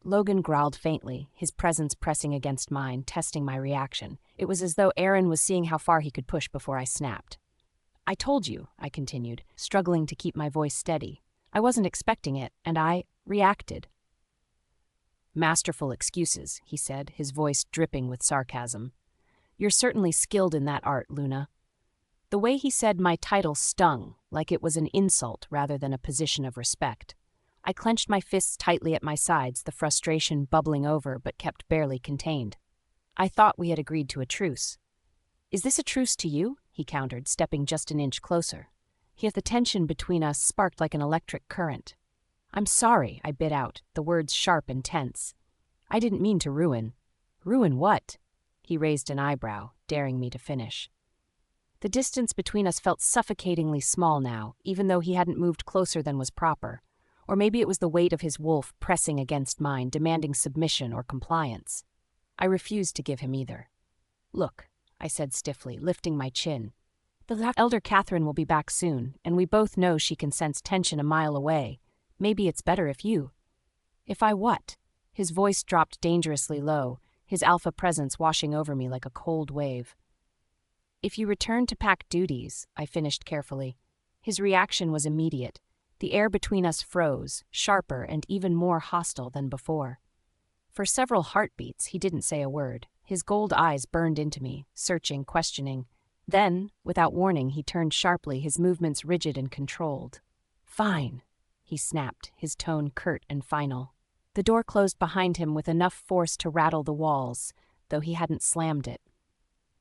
Logan growled faintly, his presence pressing against mine, testing my reaction. It was as though Aaron was seeing how far he could push before I snapped. "I told you," I continued, struggling to keep my voice steady. "I wasn't expecting it, and I reacted." "Masterful excuses," he said, his voice dripping with sarcasm. "You're certainly skilled in that art, Luna." The way he said my title stung, like it was an insult rather than a position of respect. I clenched my fists tightly at my sides, the frustration bubbling over but kept barely contained. "I thought we had agreed to a truce." "Is this a truce to you?" he countered, stepping just an inch closer. Yet the tension between us sparked like an electric current. "I'm sorry," I bit out, the words sharp and tense. "I didn't mean to ruin." "Ruin what?" He raised an eyebrow, daring me to finish. The distance between us felt suffocatingly small now, even though he hadn't moved closer than was proper. Or maybe it was the weight of his wolf pressing against mine, demanding submission or compliance. I refused to give him either. "Look," I said stiffly, lifting my chin. "The Elder Catherine will be back soon, and we both know she can sense tension a mile away. Maybe it's better if you—" "If I what?" His voice dropped dangerously low, his alpha presence washing over me like a cold wave. "If you return to pack duties," I finished carefully. His reaction was immediate. The air between us froze, sharper and even more hostile than before. For several heartbeats, he didn't say a word. His gold eyes burned into me, searching, questioning. Then, without warning, he turned sharply, his movements rigid and controlled. "Fine," he snapped, his tone curt and final. The door closed behind him with enough force to rattle the walls, though he hadn't slammed it.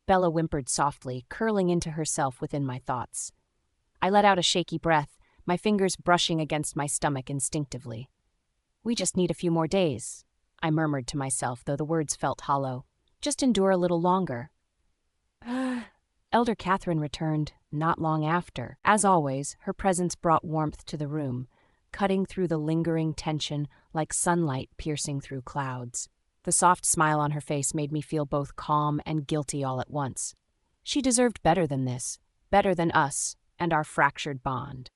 Bella whimpered softly, curling into herself within my thoughts. I let out a shaky breath, my fingers brushing against my stomach instinctively. "We just need a few more days," I murmured to myself, though the words felt hollow. "Just endure a little longer." Elder Catherine returned not long after. As always, her presence brought warmth to the room, cutting through the lingering tension like sunlight piercing through clouds. The soft smile on her face made me feel both calm and guilty all at once. She deserved better than this, better than us and our fractured bond.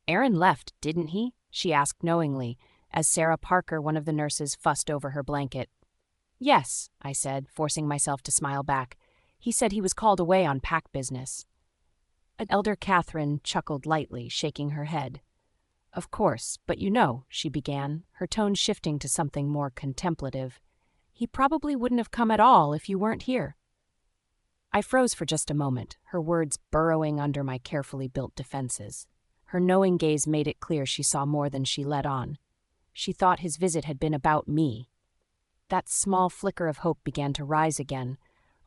"Aaron left, didn't he?" she asked knowingly, as Sarah Parker, one of the nurses, fussed over her blanket. "Yes," I said, forcing myself to smile back. "He said he was called away on pack business." Elder Catherine chuckled lightly, shaking her head. "Of course, but you know," she began, her tone shifting to something more contemplative, "he probably wouldn't have come at all if you weren't here." I froze for just a moment, her words burrowing under my carefully built defenses. Her knowing gaze made it clear she saw more than she let on. She thought his visit had been about me. That small flicker of hope began to rise again,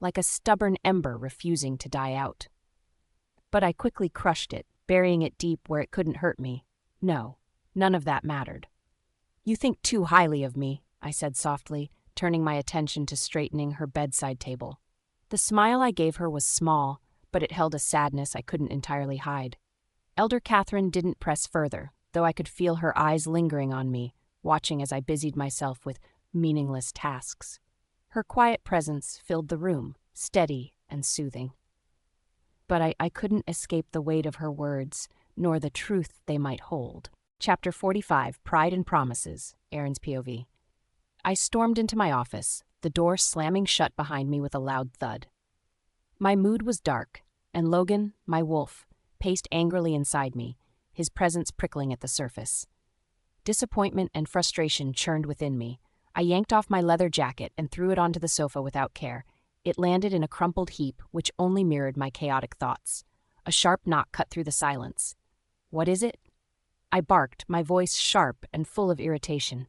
like a stubborn ember refusing to die out. But I quickly crushed it, burying it deep where it couldn't hurt me. No, none of that mattered. "You think too highly of me," I said softly, turning my attention to straightening her bedside table. The smile I gave her was small, but it held a sadness I couldn't entirely hide. Elder Catherine didn't press further, though I could feel her eyes lingering on me, watching as I busied myself with meaningless tasks. Her quiet presence filled the room, steady and soothing. But I couldn't escape the weight of her words, nor the truth they might hold. Chapter 45, Pride and Promises, Aaron's POV. I stormed into my office, the door slamming shut behind me with a loud thud. My mood was dark, and Logan, my wolf, paced angrily inside me, his presence prickling at the surface. Disappointment and frustration churned within me. I yanked off my leather jacket and threw it onto the sofa without care. It landed in a crumpled heap which only mirrored my chaotic thoughts. A sharp knock cut through the silence. "What is it?" I barked, my voice sharp and full of irritation.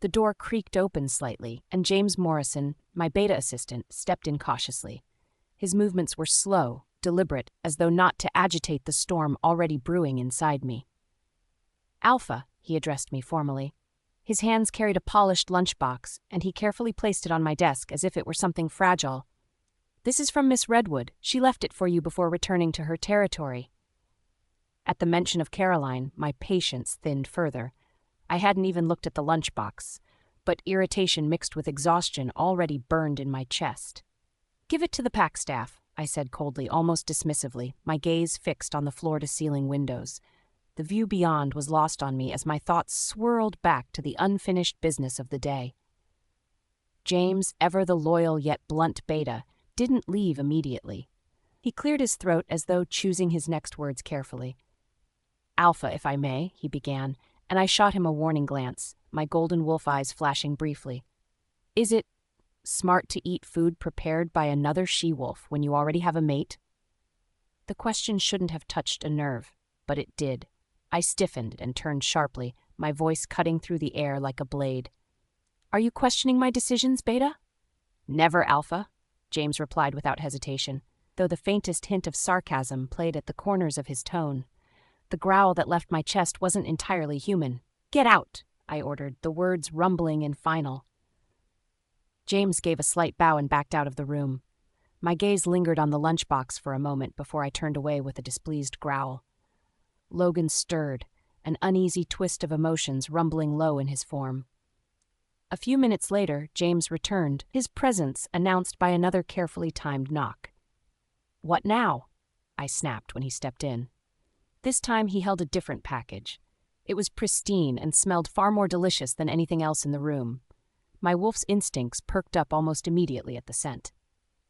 The door creaked open slightly, and James Morrison, my beta assistant, stepped in cautiously. His movements were slow, deliberate, as though not to agitate the storm already brewing inside me. "Alpha," he addressed me formally. His hands carried a polished lunchbox, and he carefully placed it on my desk as if it were something fragile. "This is from Miss Redwood. She left it for you before returning to her territory." At the mention of Caroline, my patience thinned further. I hadn't even looked at the lunchbox, but irritation mixed with exhaustion already burned in my chest. "Give it to the pack staff," I said coldly, almost dismissively, my gaze fixed on the floor-to-ceiling windows. The view beyond was lost on me as my thoughts swirled back to the unfinished business of the day. James, ever the loyal yet blunt beta, didn't leave immediately. He cleared his throat as though choosing his next words carefully. "Alpha, if I may," he began, and I shot him a warning glance, my golden wolf eyes flashing briefly. "Is it smart to eat food prepared by another she-wolf when you already have a mate?" The question shouldn't have touched a nerve, but it did. I stiffened and turned sharply, my voice cutting through the air like a blade. "Are you questioning my decisions, Beta?" "Never, Alpha," James replied without hesitation, though the faintest hint of sarcasm played at the corners of his tone. The growl that left my chest wasn't entirely human. "Get out," I ordered, the words rumbling and final. James gave a slight bow and backed out of the room. My gaze lingered on the lunchbox for a moment before I turned away with a displeased growl. Logan stirred, an uneasy twist of emotions rumbling low in his form. A few minutes later, James returned, his presence announced by another carefully timed knock. "What now?" I snapped when he stepped in. This time he held a different package. It was pristine and smelled far more delicious than anything else in the room. My wolf's instincts perked up almost immediately at the scent.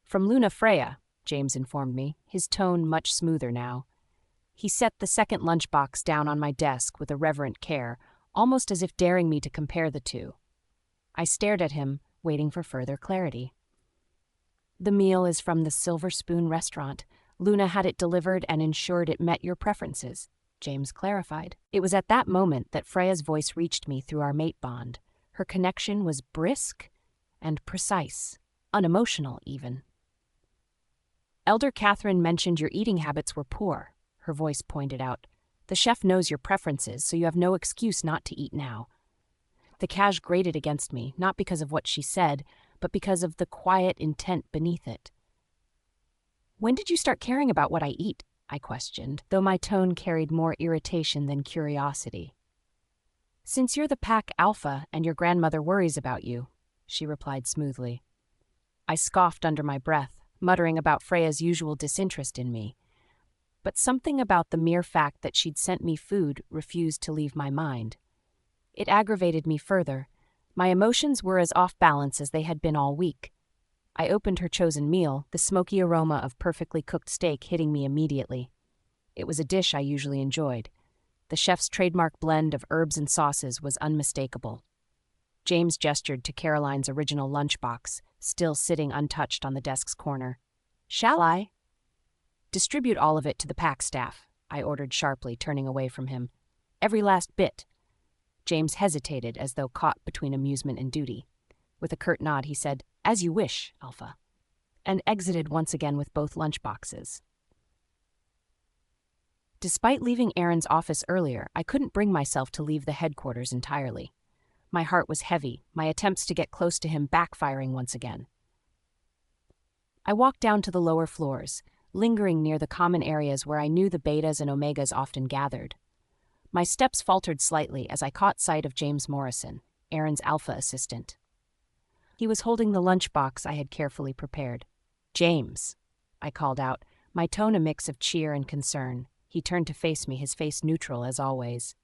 "From Luna Freya," James informed me, his tone much smoother now. He set the second lunchbox down on my desk with a reverent care, almost as if daring me to compare the two. I stared at him, waiting for further clarity. "The meal is from the Silver Spoon restaurant. Luna had it delivered and ensured it met your preferences," James clarified. It was at that moment that Freya's voice reached me through our mate bond. Her connection was brisk and precise, unemotional even. "Elder Catherine mentioned your eating habits were poor," her voice pointed out. "The chef knows your preferences, so you have no excuse not to eat now." The cash grated against me, not because of what she said, but because of the quiet intent beneath it. "When did you start caring about what I eat?" I questioned, though my tone carried more irritation than curiosity. "Since you're the pack alpha and your grandmother worries about you," she replied smoothly. I scoffed under my breath, muttering about Freya's usual disinterest in me. But something about the mere fact that she'd sent me food refused to leave my mind. It aggravated me further. My emotions were as off balance as they had been all week. I opened her chosen meal, the smoky aroma of perfectly cooked steak hitting me immediately. It was a dish I usually enjoyed. The chef's trademark blend of herbs and sauces was unmistakable. James gestured to Caroline's original lunchbox, still sitting untouched on the desk's corner. "Shall I?" "Distribute all of it to the pack staff," I ordered sharply, turning away from him. "Every last bit." James hesitated, as though caught between amusement and duty. With a curt nod, he said, "As you wish, Alpha," and exited once again with both lunchboxes. Despite leaving Aaron's office earlier, I couldn't bring myself to leave the headquarters entirely. My heart was heavy, my attempts to get close to him backfiring once again. I walked down to the lower floors, lingering near the common areas where I knew the betas and omegas often gathered. My steps faltered slightly as I caught sight of James Morrison, Aaron's Alpha assistant. He was holding the lunchbox I had carefully prepared. "James," I called out, my tone a mix of cheer and concern. He turned to face me, his face neutral as always.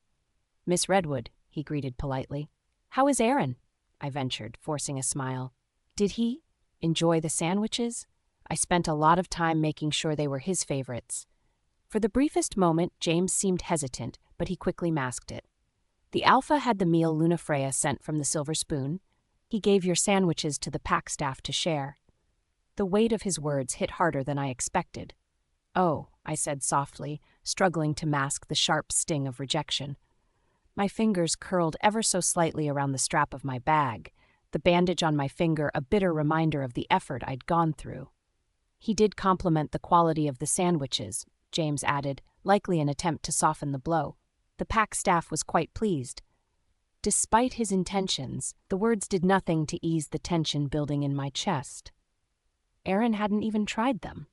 "Miss Redwood," he greeted politely. "How is Aaron?" I ventured, forcing a smile. "Did he enjoy the sandwiches?" I spent a lot of time making sure they were his favorites. For the briefest moment, James seemed hesitant, but he quickly masked it. "The Alpha had the meal Luna Freya sent from the Silver Spoon. He gave your sandwiches to the pack staff to share." The weight of his words hit harder than I expected. "Oh," I said softly, struggling to mask the sharp sting of rejection. My fingers curled ever so slightly around the strap of my bag, the bandage on my finger a bitter reminder of the effort I'd gone through. "He did compliment the quality of the sandwiches," James added, likely an attempt to soften the blow. "The pack staff was quite pleased." Despite his intentions, the words did nothing to ease the tension building in my chest. Aaron hadn't even tried them.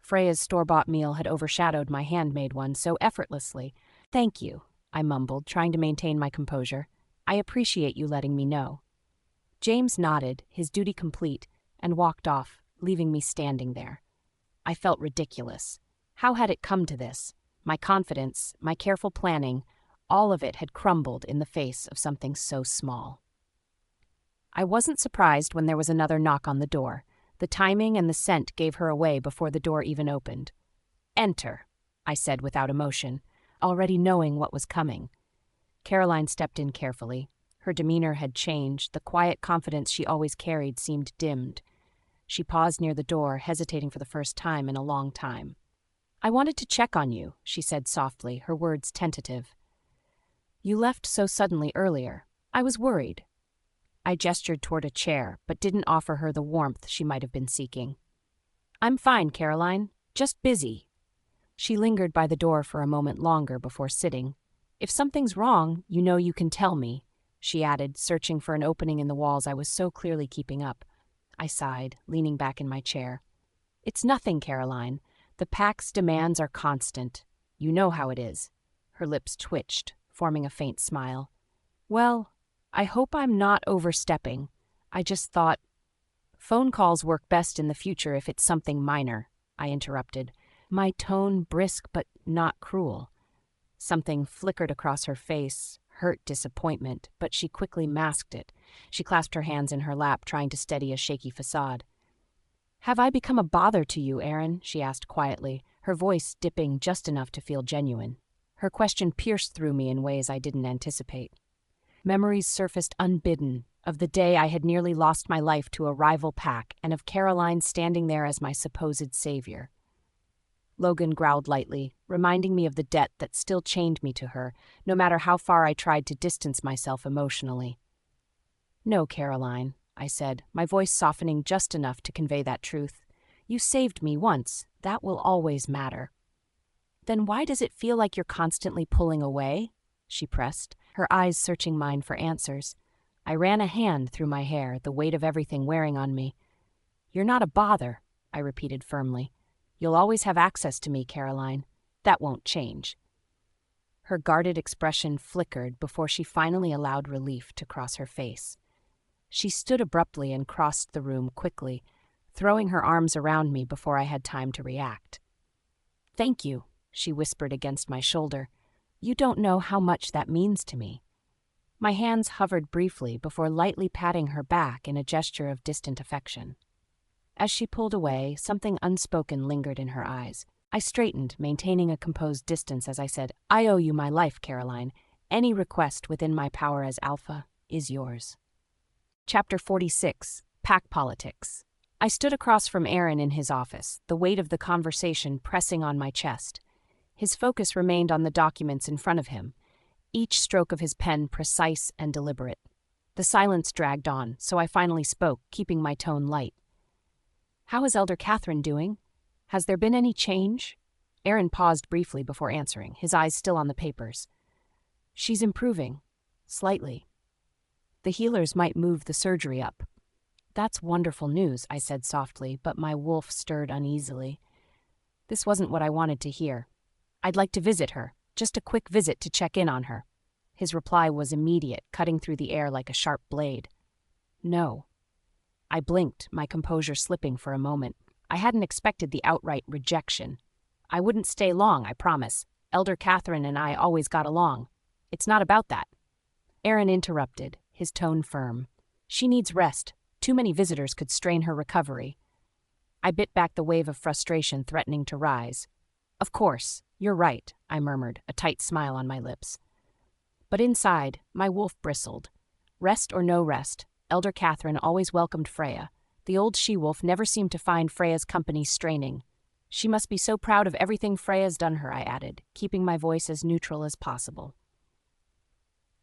Freya's store-bought meal had overshadowed my handmade one so effortlessly. "Thank you," I mumbled, trying to maintain my composure. "I appreciate you letting me know." James nodded, his duty complete, and walked off, leaving me standing there. I felt ridiculous. How had it come to this? My confidence, my careful planning, all of it had crumbled in the face of something so small. I wasn't surprised when there was another knock on the door. The timing and the scent gave her away before the door even opened. "Enter," I said without emotion, already knowing what was coming. Caroline stepped in carefully. Her demeanor had changed, the quiet confidence she always carried seemed dimmed. She paused near the door, hesitating for the first time in a long time. "I wanted to check on you," she said softly, her words tentative. "You left so suddenly earlier. I was worried." I gestured toward a chair, but didn't offer her the warmth she might have been seeking. "I'm fine, Caroline. Just busy." She lingered by the door for a moment longer before sitting. "If something's wrong, you know you can tell me," she added, searching for an opening in the walls I was so clearly keeping up. I sighed, leaning back in my chair. "It's nothing, Caroline. The pack's demands are constant. You know how it is." Her lips twitched, forming a faint smile. "Well, I hope I'm not overstepping. I just thought—" "Phone calls work best in the future if it's something minor," I interrupted, my tone brisk but not cruel. Something flickered across her face, hurt disappointment, but she quickly masked it. She clasped her hands in her lap, trying to steady a shaky facade. "Have I become a bother to you, Aaron?" she asked quietly, her voice dipping just enough to feel genuine. Her question pierced through me in ways I didn't anticipate. Memories surfaced unbidden, of the day I had nearly lost my life to a rival pack and of Caroline standing there as my supposed savior. Logan growled lightly, reminding me of the debt that still chained me to her, no matter how far I tried to distance myself emotionally. "No, Caroline," I said, my voice softening just enough to convey that truth. "You saved me once. That will always matter." "Then why does it feel like you're constantly pulling away?" she pressed, her eyes searching mine for answers. I ran a hand through my hair, the weight of everything wearing on me. "You're not a bother," I repeated firmly. "You'll always have access to me, Caroline. That won't change." Her guarded expression flickered before she finally allowed relief to cross her face. She stood abruptly and crossed the room quickly, throwing her arms around me before I had time to react. "Thank you," she whispered against my shoulder. "You don't know how much that means to me." My hands hovered briefly before lightly patting her back in a gesture of distant affection. As she pulled away, something unspoken lingered in her eyes. I straightened, maintaining a composed distance as I said, "I owe you my life, Caroline. Any request within my power as Alpha is yours." Chapter 46. Pack Politics. I stood across from Aaron in his office, the weight of the conversation pressing on my chest. His focus remained on the documents in front of him, each stroke of his pen precise and deliberate. The silence dragged on, so I finally spoke, keeping my tone light. "How is Elder Catherine doing? Has there been any change?" Aaron paused briefly before answering, his eyes still on the papers. "She's improving. Slightly. The healers might move the surgery up." "That's wonderful news," I said softly, but my wolf stirred uneasily. This wasn't what I wanted to hear. "I'd like to visit her, just a quick visit to check in on her." His reply was immediate, cutting through the air like a sharp blade. "No." I blinked, my composure slipping for a moment. I hadn't expected the outright rejection. "I wouldn't stay long, I promise. Elder Catherine and I always got along. It's not about that." Aaron interrupted, his tone firm. "She needs rest. Too many visitors could strain her recovery." I bit back the wave of frustration threatening to rise. "Of course, you're right," I murmured, a tight smile on my lips. But inside, my wolf bristled. Rest or no rest, Elder Catherine always welcomed Freya. The old she-wolf never seemed to find Freya's company straining. "She must be so proud of everything Freya's done her," I added, keeping my voice as neutral as possible.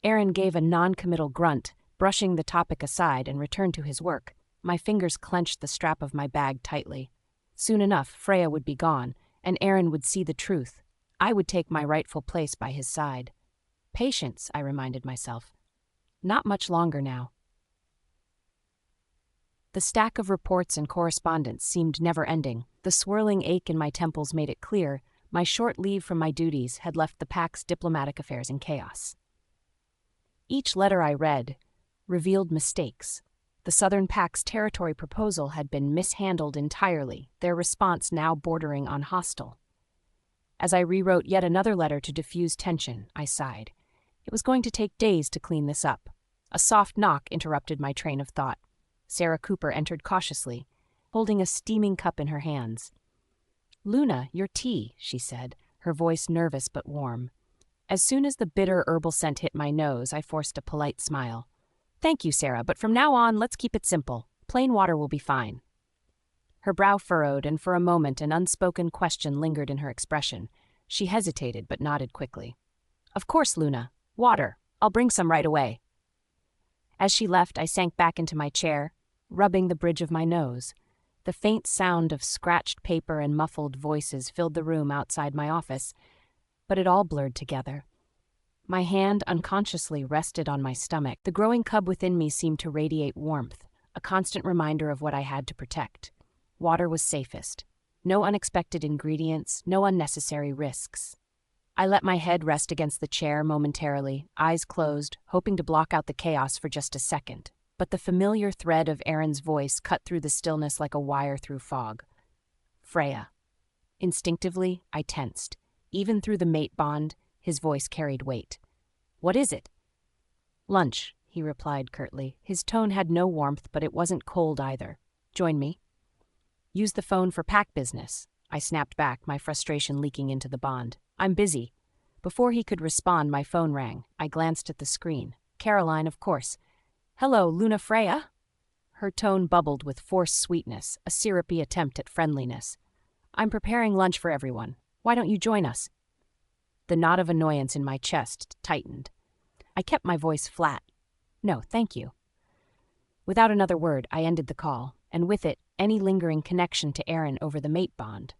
Aaron gave a non-committal grunt, brushing the topic aside, and returned to his work. My fingers clenched the strap of my bag tightly. Soon enough, Freya would be gone, and Aaron would see the truth. I would take my rightful place by his side. Patience, I reminded myself. Not much longer now. The stack of reports and correspondence seemed never-ending. The swirling ache in my temples made it clear my short leave from my duties had left the Pack's diplomatic affairs in chaos. Each letter I read revealed mistakes. The Southern Pack's territory proposal had been mishandled entirely, their response now bordering on hostile. As I rewrote yet another letter to diffuse tension, I sighed. It was going to take days to clean this up. A soft knock interrupted my train of thought. Sarah Cooper entered cautiously, holding a steaming cup in her hands. "Luna, your tea," she said, her voice nervous but warm. As soon as the bitter herbal scent hit my nose, I forced a polite smile. "Thank you, Sarah, but from now on, let's keep it simple. Plain water will be fine." Her brow furrowed, and for a moment an unspoken question lingered in her expression. She hesitated, but nodded quickly. "Of course, Luna. Water. I'll bring some right away." As she left, I sank back into my chair, rubbing the bridge of my nose. The faint sound of scratched paper and muffled voices filled the room outside my office, but it all blurred together. My hand unconsciously rested on my stomach. The growing cub within me seemed to radiate warmth, a constant reminder of what I had to protect. Water was safest. No unexpected ingredients, no unnecessary risks. I let my head rest against the chair momentarily, eyes closed, hoping to block out the chaos for just a second. But the familiar thread of Aaron's voice cut through the stillness like a wire through fog. "Freya." Instinctively, I tensed. Even through the mate bond, his voice carried weight. "What is it?" "Lunch," he replied curtly. His tone had no warmth, but it wasn't cold either. "Join me." "Use the phone for pack business." I snapped back, my frustration leaking into the bond. "I'm busy." Before he could respond, my phone rang. I glanced at the screen. Caroline, of course. "Hello, Luna Freya?" Her tone bubbled with forced sweetness, a syrupy attempt at friendliness. "I'm preparing lunch for everyone. Why don't you join us?" The knot of annoyance in my chest tightened. I kept my voice flat. "No, thank you." Without another word, I ended the call, and with it, any lingering connection to Aaron over the mate bond.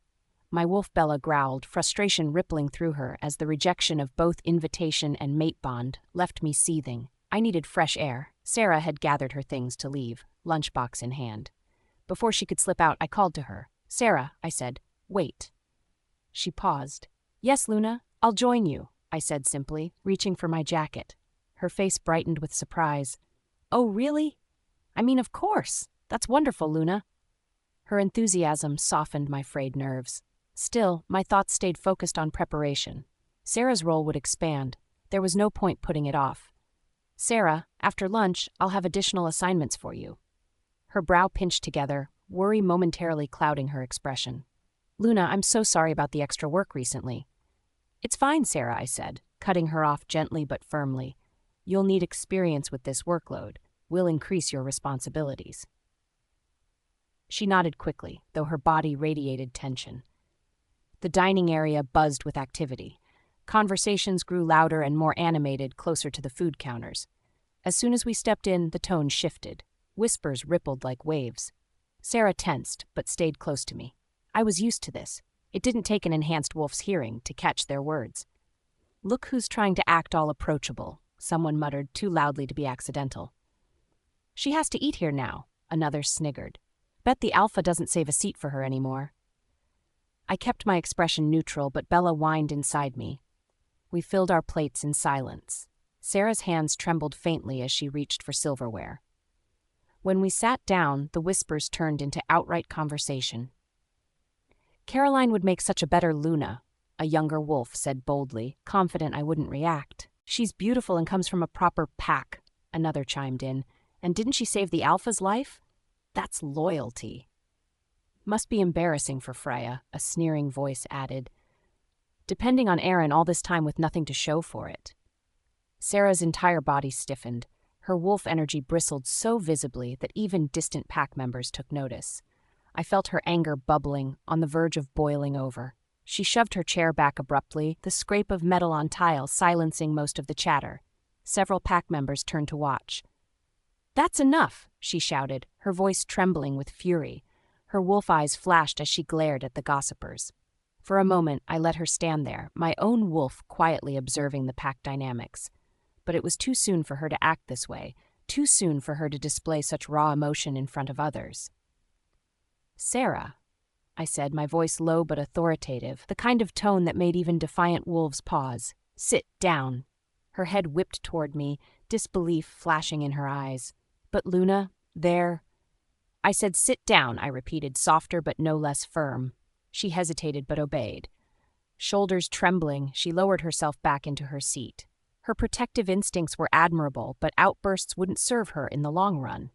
My wolf Bella growled, frustration rippling through her as the rejection of both invitation and mate bond left me seething. I needed fresh air. Sarah had gathered her things to leave, lunchbox in hand. Before she could slip out, I called to her. "Sarah," I said, "wait." She paused. "Yes, Luna, I'll join you," I said simply, reaching for my jacket. Her face brightened with surprise. "Oh, really?" I mean, of course. That's wonderful, Luna. Her enthusiasm softened my frayed nerves. Still, my thoughts stayed focused on preparation. Sarah's role would expand. There was no point putting it off. Sarah, after lunch, I'll have additional assignments for you. Her brow pinched together, worry momentarily clouding her expression. Luna, I'm so sorry about the extra work recently. It's fine, Sarah, I said, cutting her off gently but firmly. You'll need experience with this workload. We'll increase your responsibilities. She nodded quickly, though her body radiated tension. The dining area buzzed with activity. Conversations grew louder and more animated closer to the food counters. As soon as we stepped in, the tone shifted. Whispers rippled like waves. Sarah tensed, but stayed close to me. I was used to this. It didn't take an enhanced wolf's hearing to catch their words. Look who's trying to act all approachable, someone muttered, too loudly to be accidental. She has to eat here now, another sniggered. Bet the Alpha doesn't save a seat for her anymore. I kept my expression neutral, but Bella whined inside me. We filled our plates in silence. Sarah's hands trembled faintly as she reached for silverware. When we sat down, the whispers turned into outright conversation. Caroline would make such a better Luna, a younger wolf said boldly, confident I wouldn't react. She's beautiful and comes from a proper pack, another chimed in. And didn't she save the Alpha's life? That's loyalty. Must be embarrassing for Freya, a sneering voice added. Depending on Aaron all this time with nothing to show for it. Sarah's entire body stiffened. Her wolf energy bristled so visibly that even distant pack members took notice. I felt her anger bubbling, on the verge of boiling over. She shoved her chair back abruptly, the scrape of metal on tile silencing most of the chatter. Several pack members turned to watch. That's enough, she shouted, her voice trembling with fury. Her wolf eyes flashed as she glared at the gossipers. For a moment, I let her stand there, my own wolf quietly observing the pack dynamics. But it was too soon for her to act this way, too soon for her to display such raw emotion in front of others. Sarah, I said, my voice low but authoritative, the kind of tone that made even defiant wolves pause. Sit down. Her head whipped toward me, disbelief flashing in her eyes. But Luna, there... I said sit down, I repeated, softer but no less firm. She hesitated but obeyed. Shoulders trembling, she lowered herself back into her seat. Her protective instincts were admirable, but outbursts wouldn't serve her in the long run.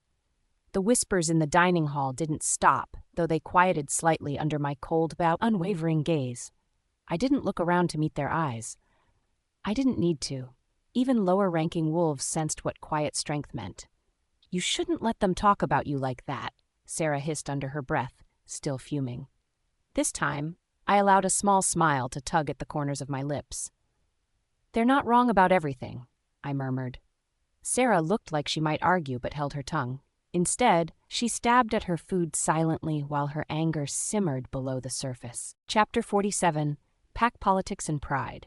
The whispers in the dining hall didn't stop, though they quieted slightly under my cold but unwavering gaze. I didn't look around to meet their eyes. I didn't need to. Even lower-ranking wolves sensed what quiet strength meant. You shouldn't let them talk about you like that, Sarah hissed under her breath, still fuming. This time, I allowed a small smile to tug at the corners of my lips. They're not wrong about everything, I murmured. Sarah looked like she might argue but held her tongue. Instead, she stabbed at her food silently while her anger simmered below the surface. Chapter 47, Pack Politics and Pride.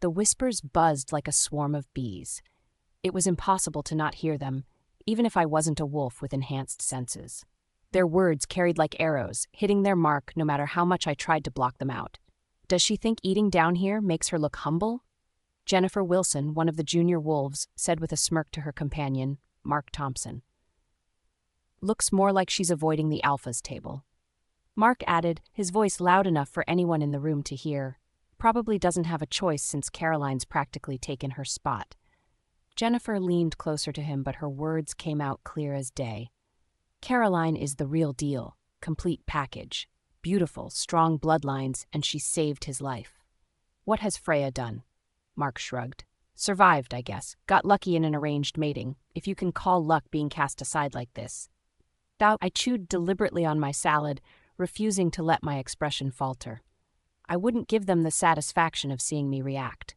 The whispers buzzed like a swarm of bees. It was impossible to not hear them, even if I wasn't a wolf with enhanced senses. Their words carried like arrows, hitting their mark no matter how much I tried to block them out. Does she think eating down here makes her look humble? Jennifer Wilson, one of the junior wolves, said with a smirk to her companion, Mark Thompson. Looks more like she's avoiding the Alpha's table. Mark added, his voice loud enough for anyone in the room to hear. Probably doesn't have a choice since Caroline's practically taken her spot. Jennifer leaned closer to him, but her words came out clear as day. Caroline is the real deal, complete package. Beautiful, strong bloodlines, and she saved his life. What has Freya done? Mark shrugged. Survived, I guess. Got lucky in an arranged mating, if you can call luck being cast aside like this. I chewed deliberately on my salad, refusing to let my expression falter. I wouldn't give them the satisfaction of seeing me react.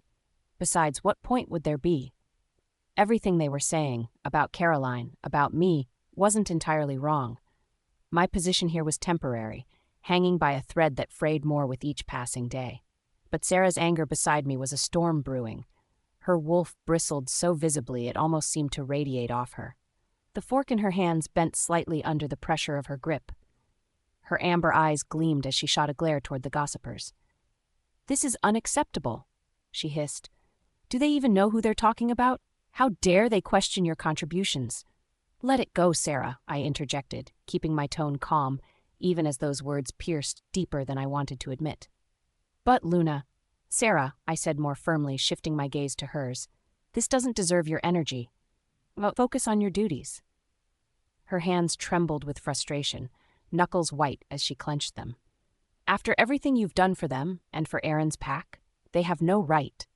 Besides, what point would there be? Everything they were saying, about Caroline, about me, wasn't entirely wrong. My position here was temporary, hanging by a thread that frayed more with each passing day. But Sarah's anger beside me was a storm brewing. Her wolf bristled so visibly it almost seemed to radiate off her. The fork in her hands bent slightly under the pressure of her grip. Her amber eyes gleamed as she shot a glare toward the gossipers. This is unacceptable, she hissed. Do they even know who they're talking about? How dare they question your contributions? Let it go, Sarah, I interjected, keeping my tone calm, even as those words pierced deeper than I wanted to admit. But, Luna, Sarah, I said more firmly, shifting my gaze to hers, this doesn't deserve your energy. Focus on your duties. Her hands trembled with frustration, knuckles white as she clenched them. After everything you've done for them, and for Aaron's pack, they have no right.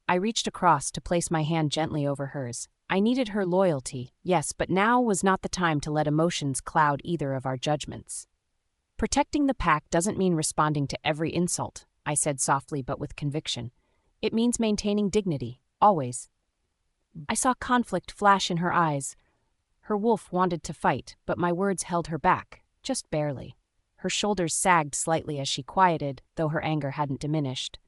I reached across to place my hand gently over hers. I needed her loyalty, yes, but now was not the time to let emotions cloud either of our judgments. Protecting the pack doesn't mean responding to every insult, I said softly but with conviction. It means maintaining dignity, always. I saw conflict flash in her eyes. Her wolf wanted to fight, but my words held her back, just barely. Her shoulders sagged slightly as she quieted, though her anger hadn't diminished.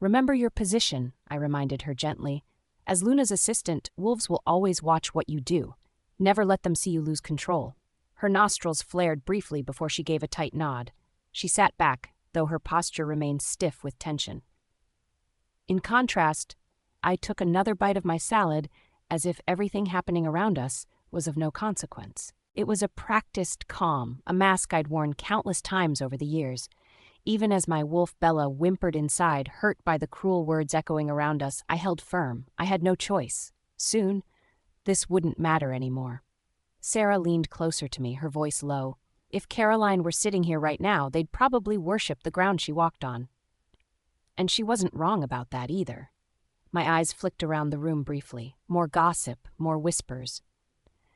Remember your position, I reminded her gently. As Luna's assistant, wolves will always watch what you do. Never let them see you lose control. Her nostrils flared briefly before she gave a tight nod. She sat back, though her posture remained stiff with tension. In contrast, I took another bite of my salad as if everything happening around us was of no consequence. It was a practiced calm, a mask I'd worn countless times over the years. Even as my wolf Bella whimpered inside, hurt by the cruel words echoing around us, I held firm. I had no choice. Soon, this wouldn't matter anymore. Sarah leaned closer to me, her voice low. If Caroline were sitting here right now, they'd probably worship the ground she walked on. And she wasn't wrong about that either. My eyes flicked around the room briefly. More gossip, more whispers.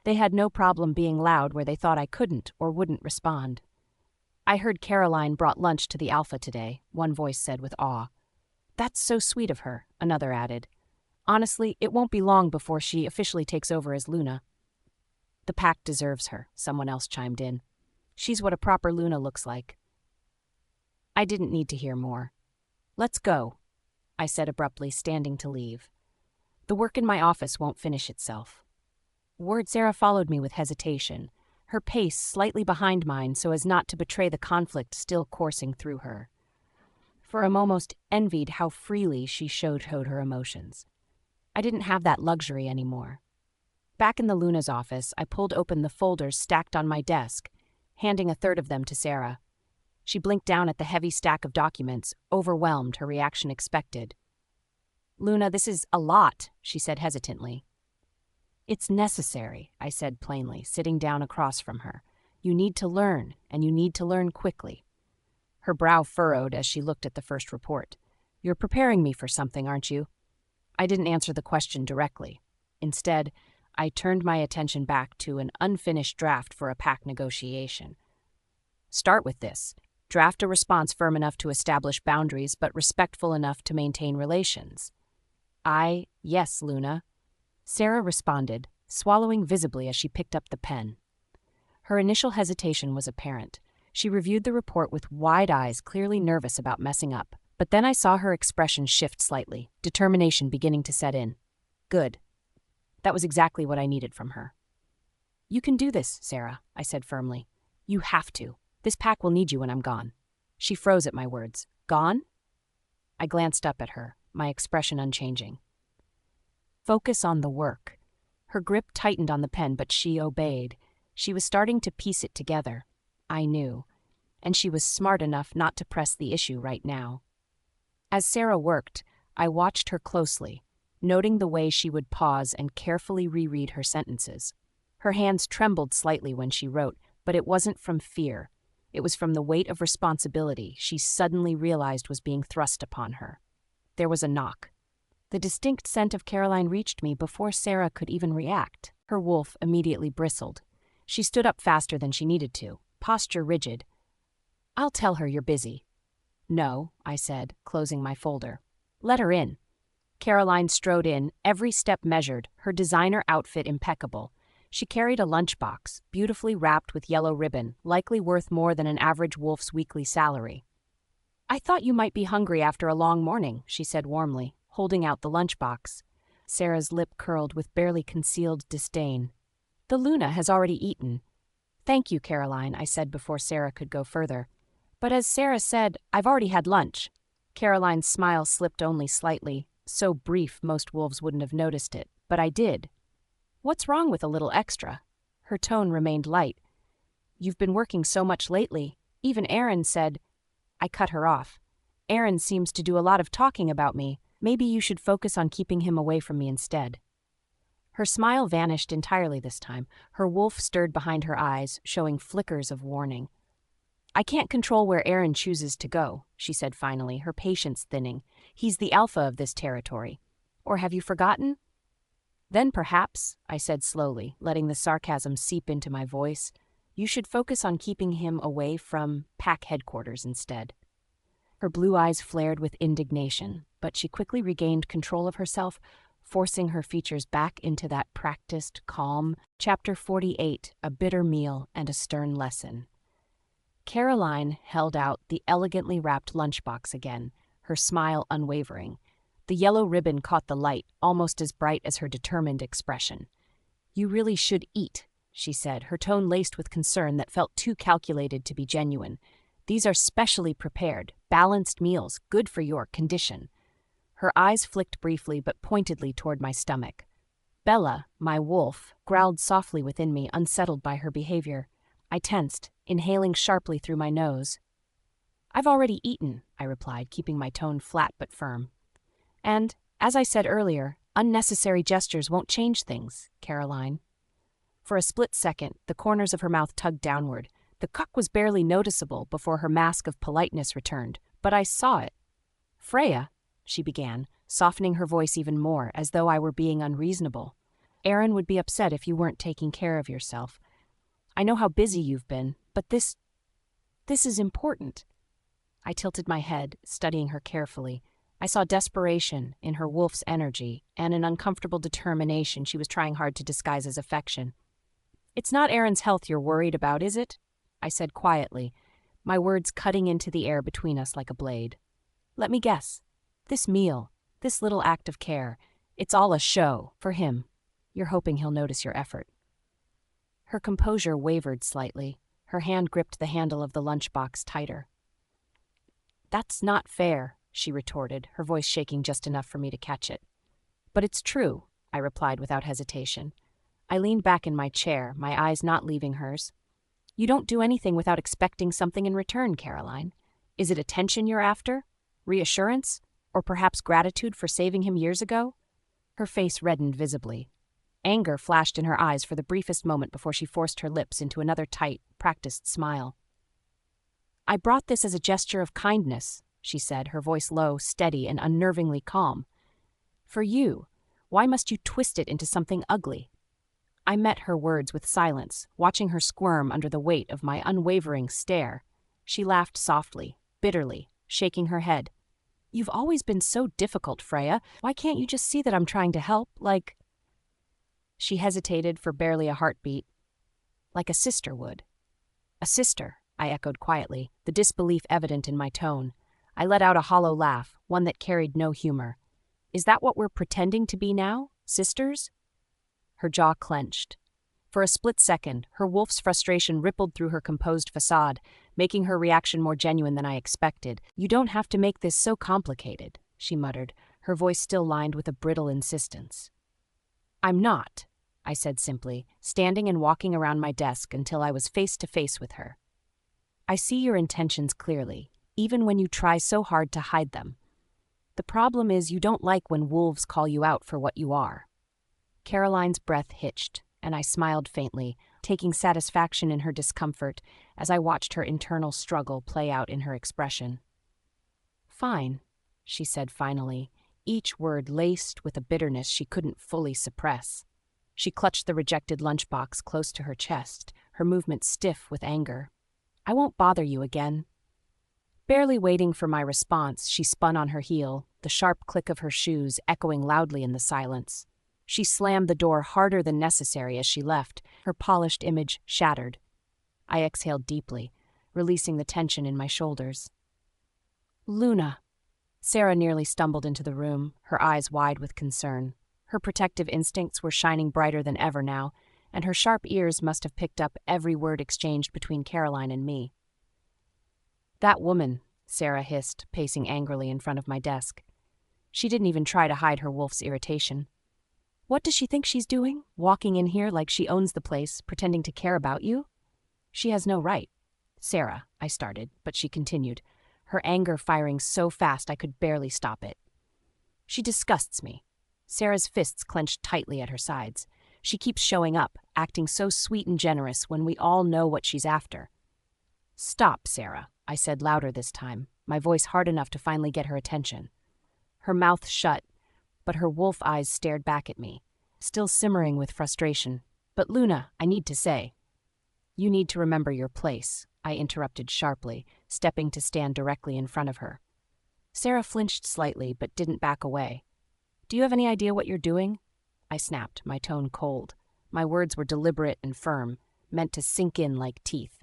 They had no problem being loud where they thought I couldn't or wouldn't respond. I heard Caroline brought lunch to the Alpha today, one voice said with awe. That's so sweet of her, another added. Honestly, it won't be long before she officially takes over as Luna. The pack deserves her, someone else chimed in. She's what a proper Luna looks like. I didn't need to hear more. Let's go, I said abruptly, standing to leave. The work in my office won't finish itself. Sarah followed me with hesitation, her pace slightly behind mine so as not to betray the conflict still coursing through her. For a moment, almost envied how freely she showed her emotions. I didn't have that luxury anymore. Back in the Luna's office, I pulled open the folders stacked on my desk, handing a third of them to Sarah. She blinked down at the heavy stack of documents, overwhelmed, her reaction expected. Luna, this is a lot, she said hesitantly. It's necessary, I said plainly, sitting down across from her. You need to learn, and you need to learn quickly. Her brow furrowed as she looked at the first report. You're preparing me for something, aren't you? I didn't answer the question directly. Instead, I turned my attention back to an unfinished draft for a pack negotiation. Start with this. Draft a response firm enough to establish boundaries, but respectful enough to maintain relations. Yes, Luna. Sarah responded, swallowing visibly as she picked up the pen. Her initial hesitation was apparent. She reviewed the report with wide eyes, clearly nervous about messing up. But then I saw her expression shift slightly, determination beginning to set in. Good. That was exactly what I needed from her. You can do this, Sarah, I said firmly. You have to. This pack will need you when I'm gone. She froze at my words. Gone? I glanced up at her, my expression unchanging. Focus on the work. Her grip tightened on the pen, but she obeyed. She was starting to piece it together. I knew. And she was smart enough not to press the issue right now. As Sarah worked, I watched her closely, noting the way she would pause and carefully reread her sentences. Her hands trembled slightly when she wrote, but it wasn't from fear. It was from the weight of responsibility she suddenly realized was being thrust upon her. There was a knock. The distinct scent of Caroline reached me before Sarah could even react. Her wolf immediately bristled. She stood up faster than she needed to, posture rigid. I'll tell her you're busy. No, I said, closing my folder. Let her in. Caroline strode in, every step measured, her designer outfit impeccable. She carried a lunchbox, beautifully wrapped with yellow ribbon, likely worth more than an average wolf's weekly salary. I thought you might be hungry after a long morning, she said warmly, holding out the lunchbox. Sarah's lip curled with barely concealed disdain. The Luna has already eaten. Thank you, Caroline, I said before Sarah could go further. But as Sarah said, I've already had lunch. Caroline's smile slipped only slightly, so brief most wolves wouldn't have noticed it, but I did. What's wrong with a little extra? Her tone remained light. "You've been working so much lately. Even Aaron said—" I cut her off. "Aaron seems to do a lot of talking about me. Maybe you should focus on keeping him away from me instead." Her smile vanished entirely this time. Her wolf stirred behind her eyes, showing flickers of warning. "I can't control where Aaron chooses to go," she said finally, her patience thinning. "He's the alpha of this territory. Or have you forgotten?" "Then perhaps," I said slowly, letting the sarcasm seep into my voice, "you should focus on keeping him away from pack headquarters instead." Her blue eyes flared with indignation, but she quickly regained control of herself, forcing her features back into that practiced calm. Chapter 48, A Bitter Meal and a Stern Lesson. Caroline held out the elegantly wrapped lunchbox again, her smile unwavering. The yellow ribbon caught the light, almost as bright as her determined expression. "You really should eat," she said, her tone laced with concern that felt too calculated to be genuine. "These are specially prepared, balanced meals, good for your condition." Her eyes flicked briefly but pointedly toward my stomach. Bella, my wolf, growled softly within me, unsettled by her behavior. I tensed, inhaling sharply through my nose. "I've already eaten," I replied, keeping my tone flat but firm. "And, as I said earlier, unnecessary gestures won't change things, Caroline." For a split second, the corners of her mouth tugged downward. The cuck was barely noticeable before her mask of politeness returned, but I saw it. "Freya," she began, softening her voice even more, as though I were being unreasonable. "Aaron would be upset if you weren't taking care of yourself. I know how busy you've been, but this is important." I tilted my head, studying her carefully. I saw desperation in her wolf's energy and an uncomfortable determination she was trying hard to disguise as affection. "It's not Aaron's health you're worried about, is it?" I said quietly, my words cutting into the air between us like a blade. "Let me guess. This meal, this little act of care, it's all a show for him. You're hoping he'll notice your effort." Her composure wavered slightly. Her hand gripped the handle of the lunchbox tighter. "That's not fair," she retorted, her voice shaking just enough for me to catch it. "But it's true," I replied without hesitation. I leaned back in my chair, my eyes not leaving hers. "You don't do anything without expecting something in return, Caroline. Is it attention you're after? Reassurance? Or perhaps gratitude for saving him years ago?" Her face reddened visibly. Anger flashed in her eyes for the briefest moment before she forced her lips into another tight, practiced smile. "I brought this as a gesture of kindness," she said, her voice low, steady, and unnervingly calm. "For you, why must you twist it into something ugly?" I met her words with silence, watching her squirm under the weight of my unwavering stare. She laughed softly, bitterly, shaking her head. "You've always been so difficult, Freya. Why can't you just see that I'm trying to help, like—" She hesitated for barely a heartbeat. "Like a sister would." "A sister," I echoed quietly, the disbelief evident in my tone. I let out a hollow laugh, one that carried no humor. "Is that what we're pretending to be now? Sisters?" Her jaw clenched. For a split second, her wolf's frustration rippled through her composed facade, making her reaction more genuine than I expected. "You don't have to make this so complicated," she muttered, her voice still lined with a brittle insistence. "I'm not," I said simply, standing and walking around my desk until I was face to face with her. "I see your intentions clearly, even when you try so hard to hide them. The problem is you don't like when wolves call you out for what you are." Caroline's breath hitched, and I smiled faintly, taking satisfaction in her discomfort as I watched her internal struggle play out in her expression. "Fine," she said finally, each word laced with a bitterness she couldn't fully suppress. She clutched the rejected lunchbox close to her chest, her movement stiff with anger. "I won't bother you again." Barely waiting for my response, she spun on her heel, the sharp click of her shoes echoing loudly in the silence. She slammed the door harder than necessary as she left, her polished image shattered. I exhaled deeply, releasing the tension in my shoulders. "Luna." Sarah nearly stumbled into the room, her eyes wide with concern. Her protective instincts were shining brighter than ever now, and her sharp ears must have picked up every word exchanged between Caroline and me. "That woman," Sarah hissed, pacing angrily in front of my desk. She didn't even try to hide her wolf's irritation. What does she think she's doing? Walking in here like she owns the place, pretending to care about you? She has no right. Sarah, I started, but she continued, her anger firing so fast I could barely stop it. She disgusts me. Sarah's fists clenched tightly at her sides. She keeps showing up, acting so sweet and generous when we all know what she's after. Stop, Sarah, I said louder this time, my voice hard enough to finally get her attention. Her mouth shut, but her wolf eyes stared back at me, still simmering with frustration. But Luna, I need to say. You need to remember your place, I interrupted sharply, stepping to stand directly in front of her. Sarah flinched slightly, but didn't back away. Do you have any idea what you're doing? I snapped, my tone cold. My words were deliberate and firm, meant to sink in like teeth.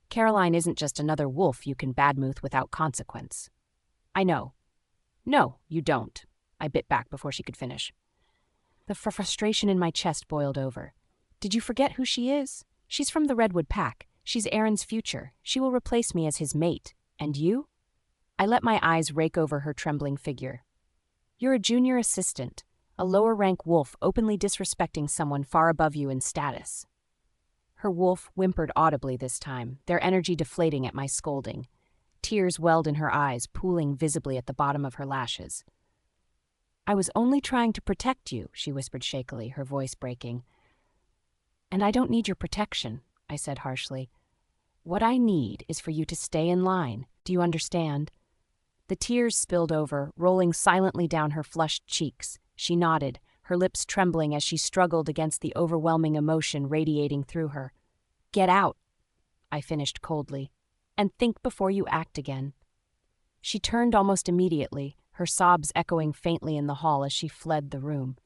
Caroline isn't just another wolf you can badmouth without consequence. I know. No, you don't. I bit back before she could finish. The frustration in my chest boiled over. Did you forget who she is? She's from the Redwood Pack. She's Aaron's future. She will replace me as his mate. And you? I let my eyes rake over her trembling figure. You're a junior assistant, a lower-rank wolf openly disrespecting someone far above you in status. Her wolf whimpered audibly this time, their energy deflating at my scolding. Tears welled in her eyes, pooling visibly at the bottom of her lashes. I was only trying to protect you, she whispered shakily, her voice breaking. And I don't need your protection, I said harshly. What I need is for you to stay in line. Do you understand? The tears spilled over, rolling silently down her flushed cheeks. She nodded, her lips trembling as she struggled against the overwhelming emotion radiating through her. Get out, I finished coldly, and think before you act again. She turned almost immediately, her sobs echoing faintly in the hall as she fled the room.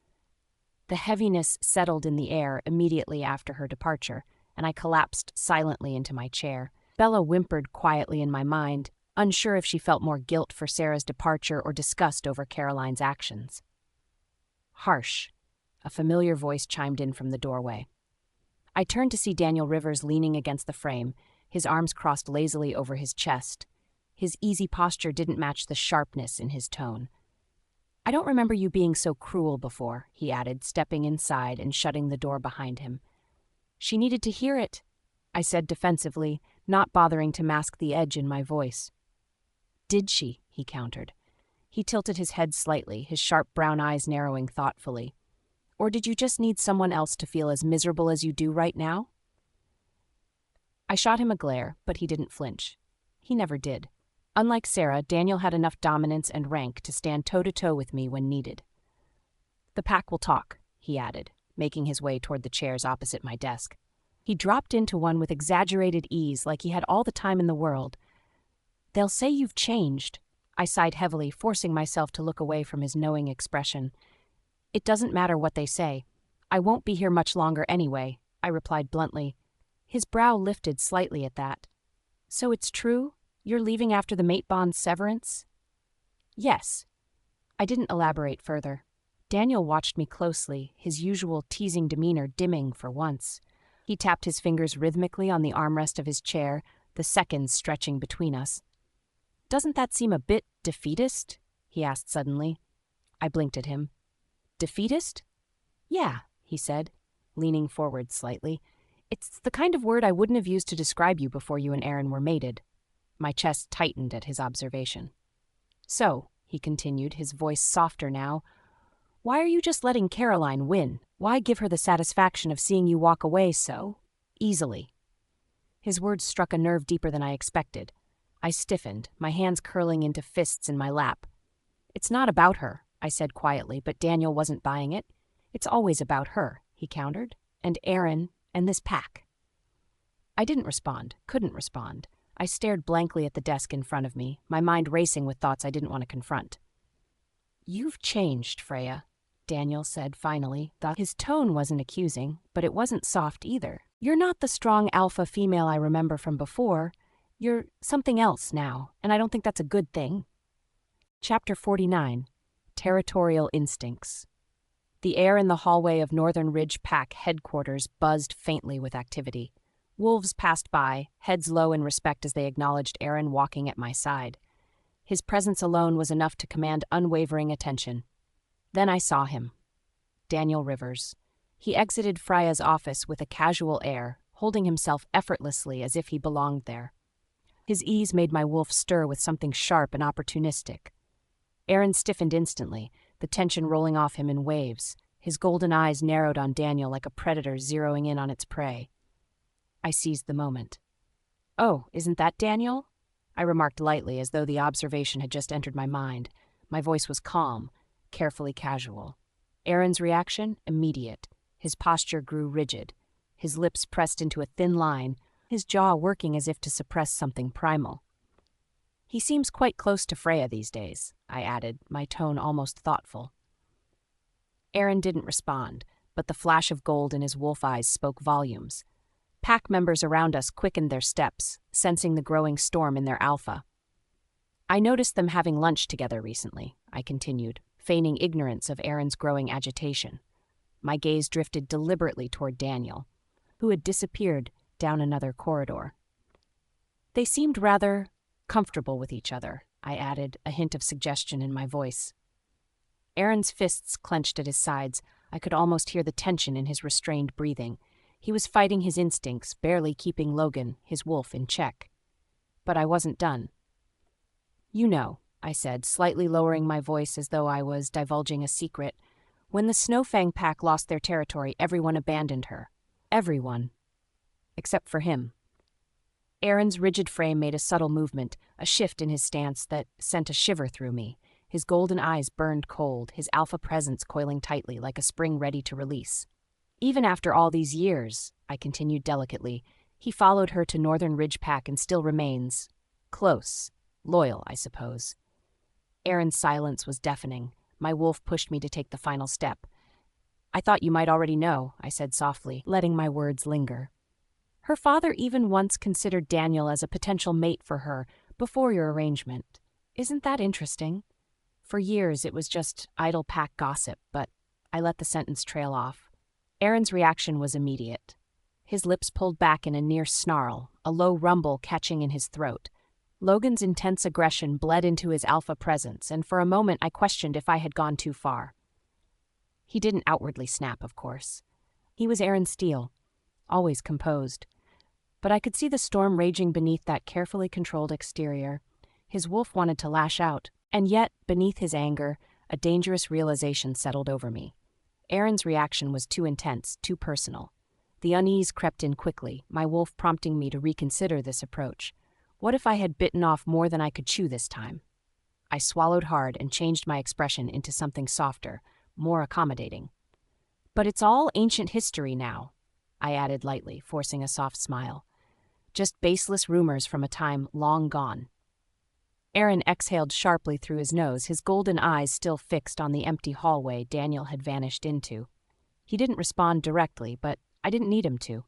The heaviness settled in the air immediately after her departure, and I collapsed silently into my chair. Bella whimpered quietly in my mind, unsure if she felt more guilt for Sarah's departure or disgust over Caroline's actions. Harsh, a familiar voice chimed in from the doorway. I turned to see Daniel Rivers leaning against the frame, his arms crossed lazily over his chest. His easy posture didn't match the sharpness in his tone. I don't remember you being so cruel before, he added, stepping inside and shutting the door behind him. She needed to hear it, I said defensively, not bothering to mask the edge in my voice. Did she? He countered. He tilted his head slightly, his sharp brown eyes narrowing thoughtfully. Or did you just need someone else to feel as miserable as you do right now? I shot him a glare, but he didn't flinch. He never did. Unlike Sarah, Daniel had enough dominance and rank to stand toe-to-toe with me when needed. The pack will talk, he added, making his way toward the chairs opposite my desk. He dropped into one with exaggerated ease, like he had all the time in the world. They'll say you've changed. I sighed heavily, forcing myself to look away from his knowing expression. It doesn't matter what they say. I won't be here much longer anyway, I replied bluntly. His brow lifted slightly at that. So it's true? You're leaving after the mate bond severance? Yes. I didn't elaborate further. Daniel watched me closely, his usual teasing demeanor dimming for once. He tapped his fingers rhythmically on the armrest of his chair, the seconds stretching between us. Doesn't that seem a bit defeatist? He asked suddenly. I blinked at him. Defeatist? Yeah, he said, leaning forward slightly. It's the kind of word I wouldn't have used to describe you before you and Aaron were mated. My chest tightened at his observation. So, he continued, his voice softer now, why are you just letting Caroline win? Why give her the satisfaction of seeing you walk away so easily? His words struck a nerve deeper than I expected. I stiffened, my hands curling into fists in my lap. It's not about her, I said quietly, but Daniel wasn't buying it. It's always about her, he countered, and Aaron, and this pack. I didn't respond, couldn't respond. I stared blankly at the desk in front of me, my mind racing with thoughts I didn't want to confront. You've changed, Freya, Daniel said finally. His tone wasn't accusing, but it wasn't soft either. You're not the strong alpha female I remember from before. You're something else now, and I don't think that's a good thing. Chapter 49. Territorial Instincts. The air in the hallway of Northern Ridge Pack headquarters buzzed faintly with activity. Wolves passed by, heads low in respect as they acknowledged Aaron walking at my side. His presence alone was enough to command unwavering attention. Then I saw him. Daniel Rivers. He exited Freya's office with a casual air, holding himself effortlessly as if he belonged there. His ease made my wolf stir with something sharp and opportunistic. Aaron stiffened instantly, the tension rolling off him in waves. His golden eyes narrowed on Daniel like a predator zeroing in on its prey. I seized the moment. "Oh, isn't that Daniel?" I remarked lightly, as though the observation had just entered my mind. My voice was calm, carefully casual. Aaron's reaction? Immediate. His posture grew rigid, his lips pressed into a thin line, his jaw working as if to suppress something primal. "He seems quite close to Freya these days," I added, my tone almost thoughtful. Aaron didn't respond, but the flash of gold in his wolf eyes spoke volumes. Pack members around us quickened their steps, sensing the growing storm in their alpha. "I noticed them having lunch together recently," I continued, feigning ignorance of Aaron's growing agitation. My gaze drifted deliberately toward Daniel, who had disappeared down another corridor. "They seemed rather comfortable with each other," I added, a hint of suggestion in my voice. Aaron's fists clenched at his sides. I could almost hear the tension in his restrained breathing. He was fighting his instincts, barely keeping Logan, his wolf, in check. But I wasn't done. "You know," I said, slightly lowering my voice as though I was divulging a secret, "when the Snowfang pack lost their territory, everyone abandoned her. Everyone. Except for him." Aaron's rigid frame made a subtle movement, a shift in his stance that sent a shiver through me. His golden eyes burned cold, his alpha presence coiling tightly like a spring ready to release. "Even after all these years," I continued delicately, "he followed her to Northern Ridge Pack and still remains close. Loyal, I suppose." Aaron's silence was deafening. My wolf pushed me to take the final step. "I thought you might already know," I said softly, letting my words linger. "Her father even once considered Daniel as a potential mate for her before your arrangement. Isn't that interesting?" For years it was just idle pack gossip, but I let the sentence trail off. Aaron's reaction was immediate. His lips pulled back in a near snarl, a low rumble catching in his throat. Logan's intense aggression bled into his alpha presence, and for a moment I questioned if I had gone too far. He didn't outwardly snap, of course. He was Aaron Steele, always composed. But I could see the storm raging beneath that carefully controlled exterior. His wolf wanted to lash out, and yet, beneath his anger, a dangerous realization settled over me. Aaron's reaction was too intense, too personal. The unease crept in quickly, my wolf prompting me to reconsider this approach. What if I had bitten off more than I could chew this time? I swallowed hard and changed my expression into something softer, more accommodating. "But it's all ancient history now," I added lightly, forcing a soft smile. "Just baseless rumors from a time long gone." Aaron exhaled sharply through his nose, his golden eyes still fixed on the empty hallway Daniel had vanished into. He didn't respond directly, but I didn't need him to.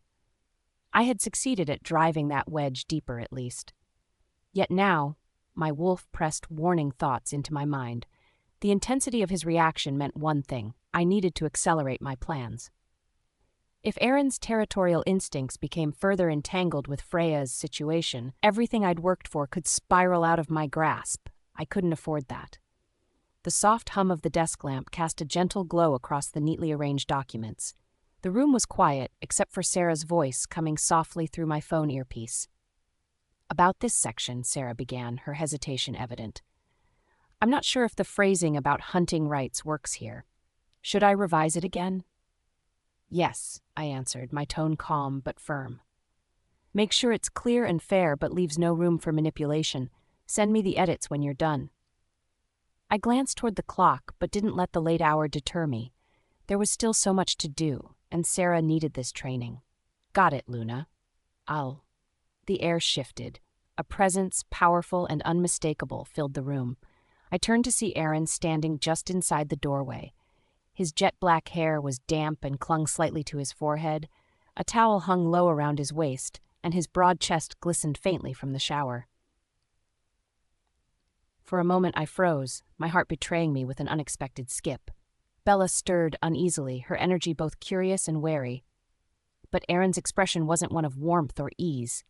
I had succeeded at driving that wedge deeper, at least. Yet now, my wolf pressed warning thoughts into my mind. The intensity of his reaction meant one thing: I needed to accelerate my plans. If Aaron's territorial instincts became further entangled with Freya's situation, everything I'd worked for could spiral out of my grasp. I couldn't afford that. The soft hum of the desk lamp cast a gentle glow across the neatly arranged documents. The room was quiet, except for Sarah's voice coming softly through my phone earpiece. "About this section," Sarah began, her hesitation evident. "I'm not sure if the phrasing about hunting rights works here. Should I revise it again?" "Yes," I answered, my tone calm but firm. "Make sure it's clear and fair but leaves no room for manipulation. Send me the edits when you're done." I glanced toward the clock but didn't let the late hour deter me. There was still so much to do, and Sarah needed this training. "Got it, Luna. I'll..." The air shifted. A presence, powerful and unmistakable, filled the room. I turned to see Aaron standing just inside the doorway. His jet-black hair was damp and clung slightly to his forehead. A towel hung low around his waist, and his broad chest glistened faintly from the shower. For a moment I froze, my heart betraying me with an unexpected skip. Bella stirred uneasily, her energy both curious and wary. But Aaron's expression wasn't one of warmth or ease.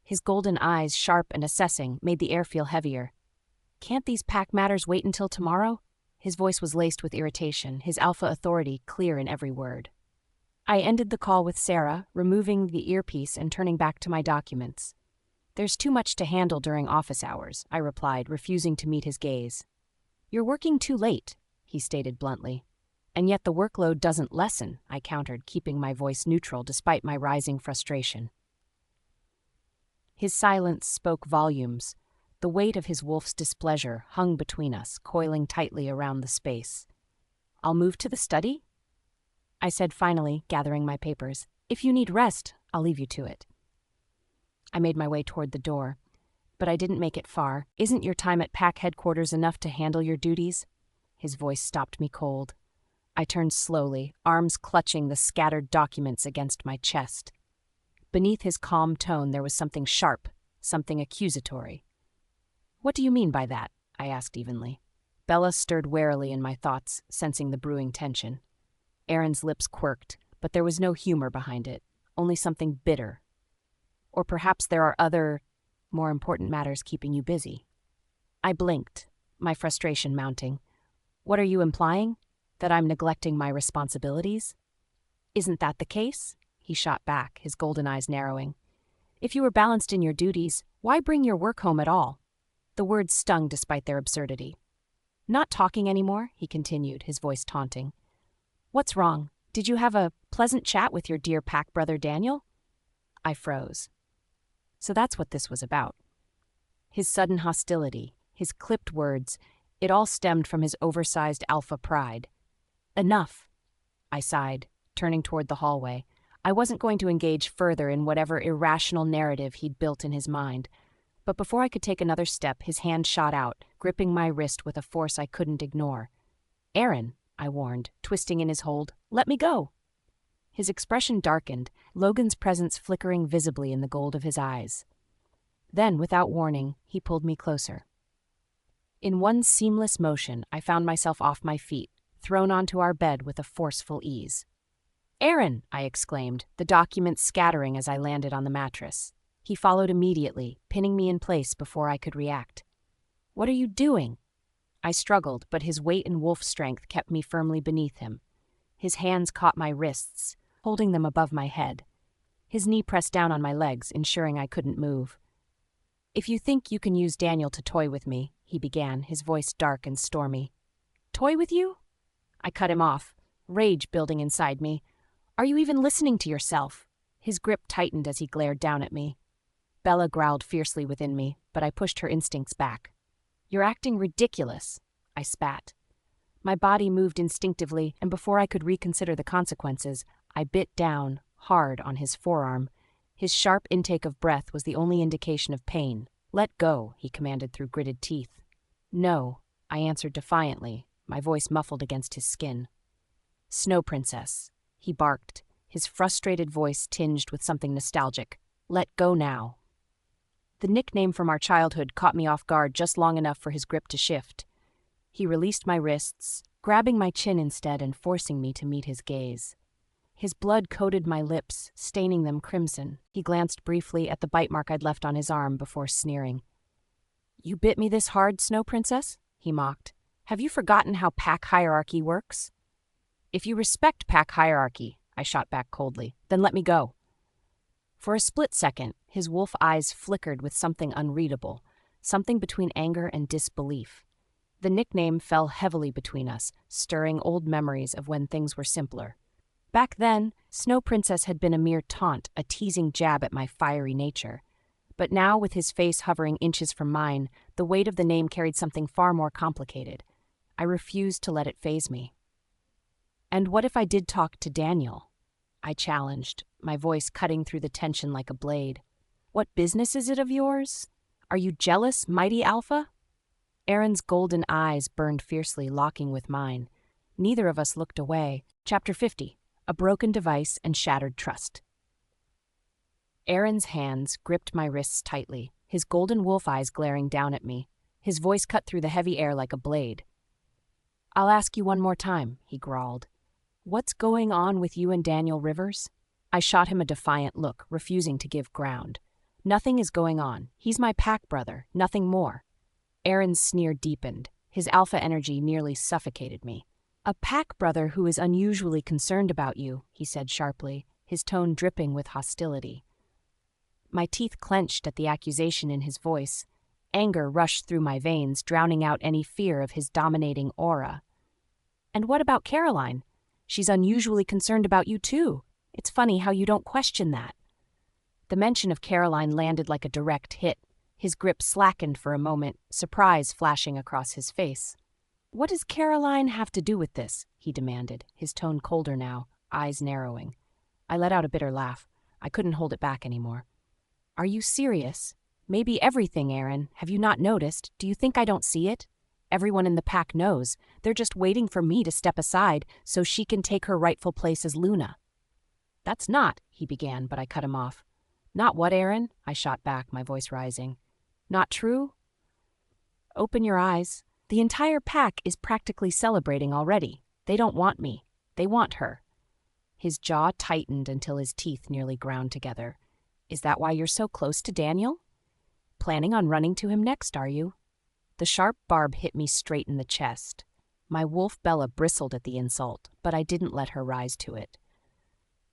His golden eyes, sharp and assessing, made the air feel heavier. "Can't these pack matters wait until tomorrow?" His voice was laced with irritation, his alpha authority clear in every word. I ended the call with Sarah, removing the earpiece and turning back to my documents. "There's too much to handle during office hours," I replied, refusing to meet his gaze. "You're working too late," he stated bluntly. "And yet the workload doesn't lessen," I countered, keeping my voice neutral despite my rising frustration. His silence spoke volumes. The weight of his wolf's displeasure hung between us, coiling tightly around the space. "I'll move to the study?" I said finally, gathering my papers. "If you need rest, I'll leave you to it." I made my way toward the door, but I didn't make it far. "Isn't your time at PAC headquarters enough to handle your duties?" His voice stopped me cold. I turned slowly, arms clutching the scattered documents against my chest. Beneath his calm tone there was something sharp, something accusatory. "What do you mean by that?" I asked evenly. Bella stirred warily in my thoughts, sensing the brewing tension. Aaron's lips quirked, but there was no humor behind it, only something bitter. "Or perhaps there are other, more important matters keeping you busy." I blinked, my frustration mounting. "What are you implying? That I'm neglecting my responsibilities?" "Isn't that the case?" He shot back, his golden eyes narrowing. "If you were balanced in your duties, why bring your work home at all?" The words stung despite their absurdity. "Not talking anymore?" he continued, his voice taunting. "What's wrong? Did you have a pleasant chat with your dear pack brother Daniel?" I froze. So that's what this was about. His sudden hostility, his clipped words, it all stemmed from his oversized alpha pride. "Enough," I sighed, turning toward the hallway. I wasn't going to engage further in whatever irrational narrative he'd built in his mind. But before I could take another step, his hand shot out, gripping my wrist with a force I couldn't ignore. "Aaron," I warned, twisting in his hold, "let me go." His expression darkened, Logan's presence flickering visibly in the gold of his eyes. Then, without warning, he pulled me closer. In one seamless motion, I found myself off my feet, thrown onto our bed with a forceful ease. "Aaron!" I exclaimed, the documents scattering as I landed on the mattress. He followed immediately, pinning me in place before I could react. "What are you doing?" I struggled, but his weight and wolf strength kept me firmly beneath him. His hands caught my wrists, holding them above my head. His knee pressed down on my legs, ensuring I couldn't move. "If you think you can use Daniel to toy with me," he began, his voice dark and stormy. "Toy with you?" I cut him off, rage building inside me. "Are you even listening to yourself?" His grip tightened as he glared down at me. Bella growled fiercely within me, but I pushed her instincts back. "You're acting ridiculous," I spat. My body moved instinctively, and before I could reconsider the consequences, I bit down, hard, on his forearm. His sharp intake of breath was the only indication of pain. "Let go," he commanded through gritted teeth. "No," I answered defiantly, my voice muffled against his skin. "Snow Princess," he barked, his frustrated voice tinged with something nostalgic. "Let go now." The nickname from our childhood caught me off guard just long enough for his grip to shift. He released my wrists, grabbing my chin instead and forcing me to meet his gaze. His blood coated my lips, staining them crimson. He glanced briefly at the bite mark I'd left on his arm before sneering. "You bit me this hard, Snow Princess?" he mocked. "Have you forgotten how pack hierarchy works?" "If you respect pack hierarchy," I shot back coldly, "then let me go." For a split second, his wolf eyes flickered with something unreadable, something between anger and disbelief. The nickname fell heavily between us, stirring old memories of when things were simpler. Back then, Snow Princess had been a mere taunt, a teasing jab at my fiery nature. But now, with his face hovering inches from mine, the weight of the name carried something far more complicated. I refused to let it faze me. "And what if I did talk to Daniel?" I challenged, my voice cutting through the tension like a blade. "What business is it of yours? Are you jealous, mighty Alpha?" Aaron's golden eyes burned fiercely, locking with mine. Neither of us looked away. Chapter 50. A Broken Device and Shattered Trust. Aaron's hands gripped my wrists tightly, his golden wolf eyes glaring down at me. His voice cut through the heavy air like a blade. "I'll ask you one more time," he growled. "What's going on with you and Daniel Rivers?" I shot him a defiant look, refusing to give ground. "Nothing is going on. He's my pack brother, nothing more." Aaron's sneer deepened. His alpha energy nearly suffocated me. "A pack brother who is unusually concerned about you," he said sharply, his tone dripping with hostility. My teeth clenched at the accusation in his voice. Anger rushed through my veins, drowning out any fear of his dominating aura. "And what about Caroline? She's unusually concerned about you too. It's funny how you don't question that." The mention of Caroline landed like a direct hit. His grip slackened for a moment, surprise flashing across his face. "What does Caroline have to do with this?" he demanded, his tone colder now, eyes narrowing. I let out a bitter laugh. I couldn't hold it back anymore. "Are you serious? Maybe everything, Aaron. Have you not noticed? Do you think I don't see it? Everyone in the pack knows. They're just waiting for me to step aside so she can take her rightful place as Luna." "That's not," he began, but I cut him off. "Not what, Aaron?" I shot back, my voice rising. "Not true? Open your eyes. The entire pack is practically celebrating already. They don't want me. They want her." His jaw tightened until his teeth nearly ground together. "Is that why you're so close to Daniel? Planning on running to him next, are you?" The sharp barb hit me straight in the chest. My wolf Bella bristled at the insult, but I didn't let her rise to it.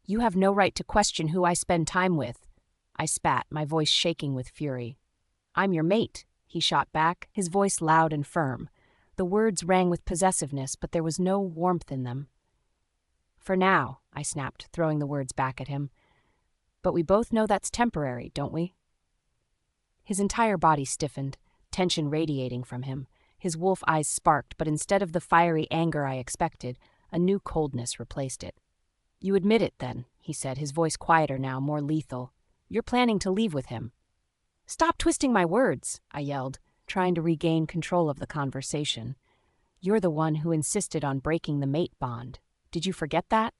"You have no right to question who I spend time with." I spat, my voice shaking with fury. "I'm your mate," he shot back, his voice loud and firm. The words rang with possessiveness, but there was no warmth in them. "For now," I snapped, throwing the words back at him. "But we both know that's temporary, don't we?" His entire body stiffened, tension radiating from him. His wolf eyes sparked, but instead of the fiery anger I expected, a new coldness replaced it. "You admit it, then," he said, his voice quieter now, more lethal. "You're planning to leave with him." "Stop twisting my words," I yelled, trying to regain control of the conversation. "You're the one who insisted on breaking the mate bond. Did you forget that?"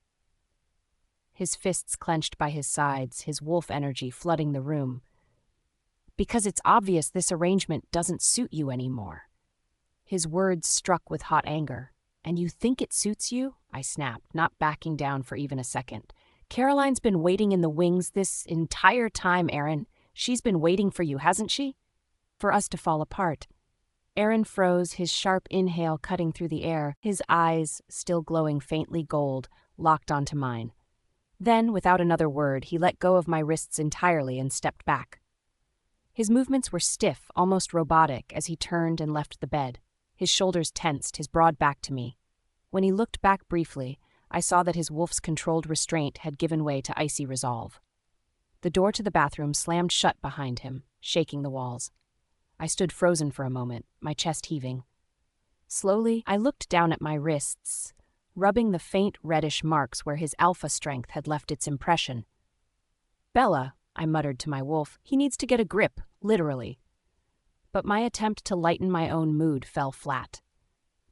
His fists clenched by his sides, his wolf energy flooding the room. "Because it's obvious this arrangement doesn't suit you anymore." His words struck with hot anger. "And you think it suits you?" I snapped, not backing down for even a second. "Caroline's been waiting in the wings this entire time, Aaron. She's been waiting for you, hasn't she? For us to fall apart." Aaron froze, his sharp inhale cutting through the air, his eyes, still glowing faintly gold, locked onto mine. Then, without another word, he let go of my wrists entirely and stepped back. His movements were stiff, almost robotic, as he turned and left the bed. His shoulders tensed, his broad back to me. When he looked back briefly, I saw that his wolf's controlled restraint had given way to icy resolve. The door to the bathroom slammed shut behind him, shaking the walls. I stood frozen for a moment, my chest heaving. Slowly, I looked down at my wrists, rubbing the faint reddish marks where his alpha strength had left its impression. "Bella," I muttered to my wolf, "he needs to get a grip, literally." But my attempt to lighten my own mood fell flat.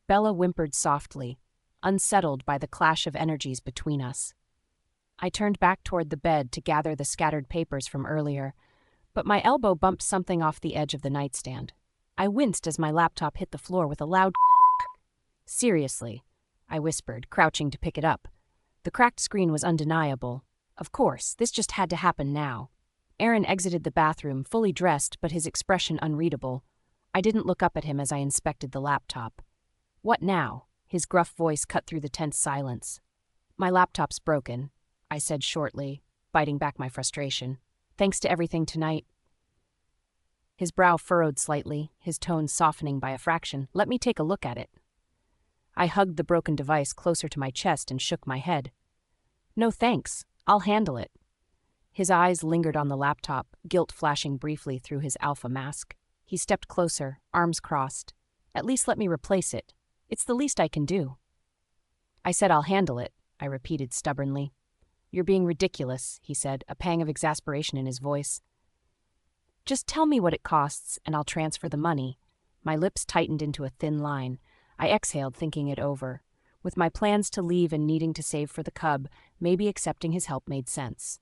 Bella whimpered softly, unsettled by the clash of energies between us. I turned back toward the bed to gather the scattered papers from earlier, but my elbow bumped something off the edge of the nightstand. I winced as my laptop hit the floor with a loud "Seriously," I whispered, crouching to pick it up. The cracked screen was undeniable. Of course, this just had to happen now. Aaron exited the bathroom, fully dressed, but his expression unreadable. I didn't look up at him as I inspected the laptop. "What now?" His gruff voice cut through the tense silence. "My laptop's broken," I said shortly, biting back my frustration. "Thanks to everything tonight." His brow furrowed slightly, his tone softening by a fraction. "Let me take a look at it." I hugged the broken device closer to my chest and shook my head. "No thanks. I'll handle it." His eyes lingered on the laptop, guilt flashing briefly through his alpha mask. He stepped closer, arms crossed. "At least let me replace it. It's the least I can do." "I said I'll handle it," I repeated stubbornly. "You're being ridiculous," he said, a pang of exasperation in his voice. "Just tell me what it costs, and I'll transfer the money." My lips tightened into a thin line. I exhaled, thinking it over. With my plans to leave and needing to save for the cub, maybe accepting his help made sense.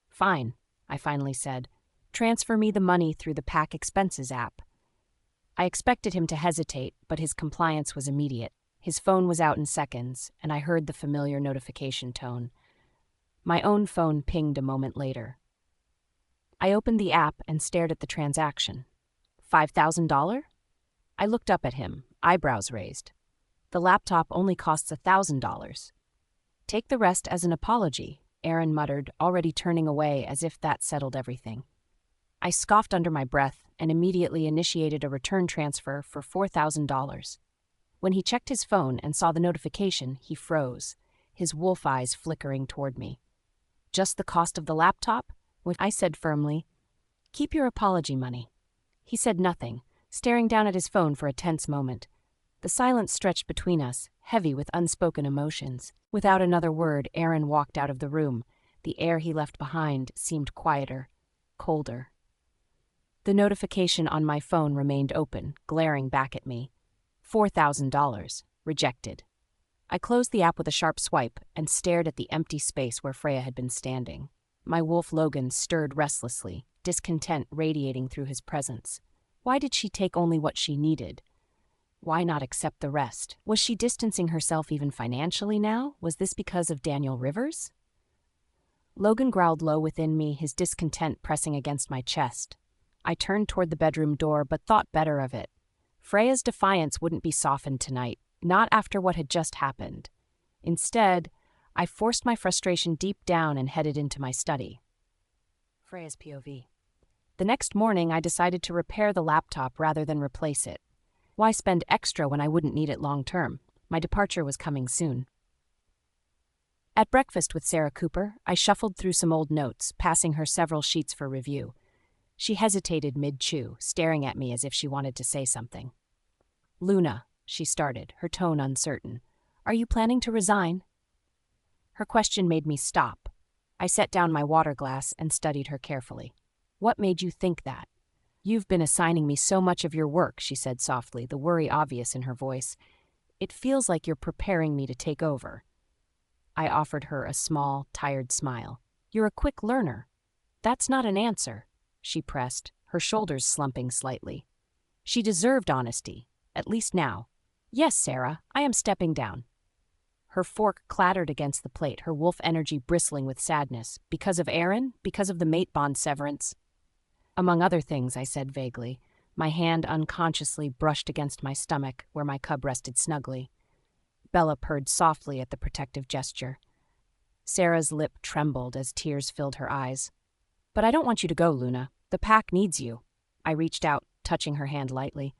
"Fine," I finally said. "Transfer me the money through the Pack Expenses app." I expected him to hesitate, but his compliance was immediate. His phone was out in seconds, and I heard the familiar notification tone. My own phone pinged a moment later. I opened the app and stared at the transaction. $5,000? I looked up at him, eyebrows raised. The laptop only costs $1,000. Take the rest as an apology, Aaron muttered, already turning away as if that settled everything. I scoffed under my breath and immediately initiated a return transfer for $4,000. When he checked his phone and saw the notification, he froze, his wolf eyes flickering toward me. Just the cost of the laptop? I said firmly. Keep your apology money. He said nothing, staring down at his phone for a tense moment. The silence stretched between us, heavy with unspoken emotions. Without another word, Aaron walked out of the room. The air he left behind seemed quieter, colder. The notification on my phone remained open, glaring back at me. $4,000. Rejected. I closed the app with a sharp swipe and stared at the empty space where Freya had been standing. My wolf Logan stirred restlessly, discontent radiating through his presence. Why did she take only what she needed? Why not accept the rest? Was she distancing herself even financially now? Was this because of Daniel Rivers? Logan growled low within me, his discontent pressing against my chest. I turned toward the bedroom door, but thought better of it. Freya's defiance wouldn't be softened tonight, not after what had just happened. Instead, I forced my frustration deep down and headed into my study. Freya's POV. The next morning, I decided to repair the laptop rather than replace it. Why spend extra when I wouldn't need it long term? My departure was coming soon. At breakfast with Sarah Cooper, I shuffled through some old notes, passing her several sheets for review. She hesitated mid-chew, staring at me as if she wanted to say something. Luna, she started, her tone uncertain. Are you planning to resign? Her question made me stop. I set down my water glass and studied her carefully. What made you think that? You've been assigning me so much of your work, she said softly, the worry obvious in her voice. It feels like you're preparing me to take over. I offered her a small, tired smile. You're a quick learner. That's not an answer, she pressed, her shoulders slumping slightly. She deserved honesty, at least now. Yes, Sarah, I am stepping down. Her fork clattered against the plate, her wolf energy bristling with sadness. Because of Aaron? Because of the mate bond severance? Among other things, I said vaguely. My hand unconsciously brushed against my stomach, where my cub rested snugly. Bella purred softly at the protective gesture. Sarah's lip trembled as tears filled her eyes. But I don't want you to go, Luna. The pack needs you. I reached out, touching her hand lightly.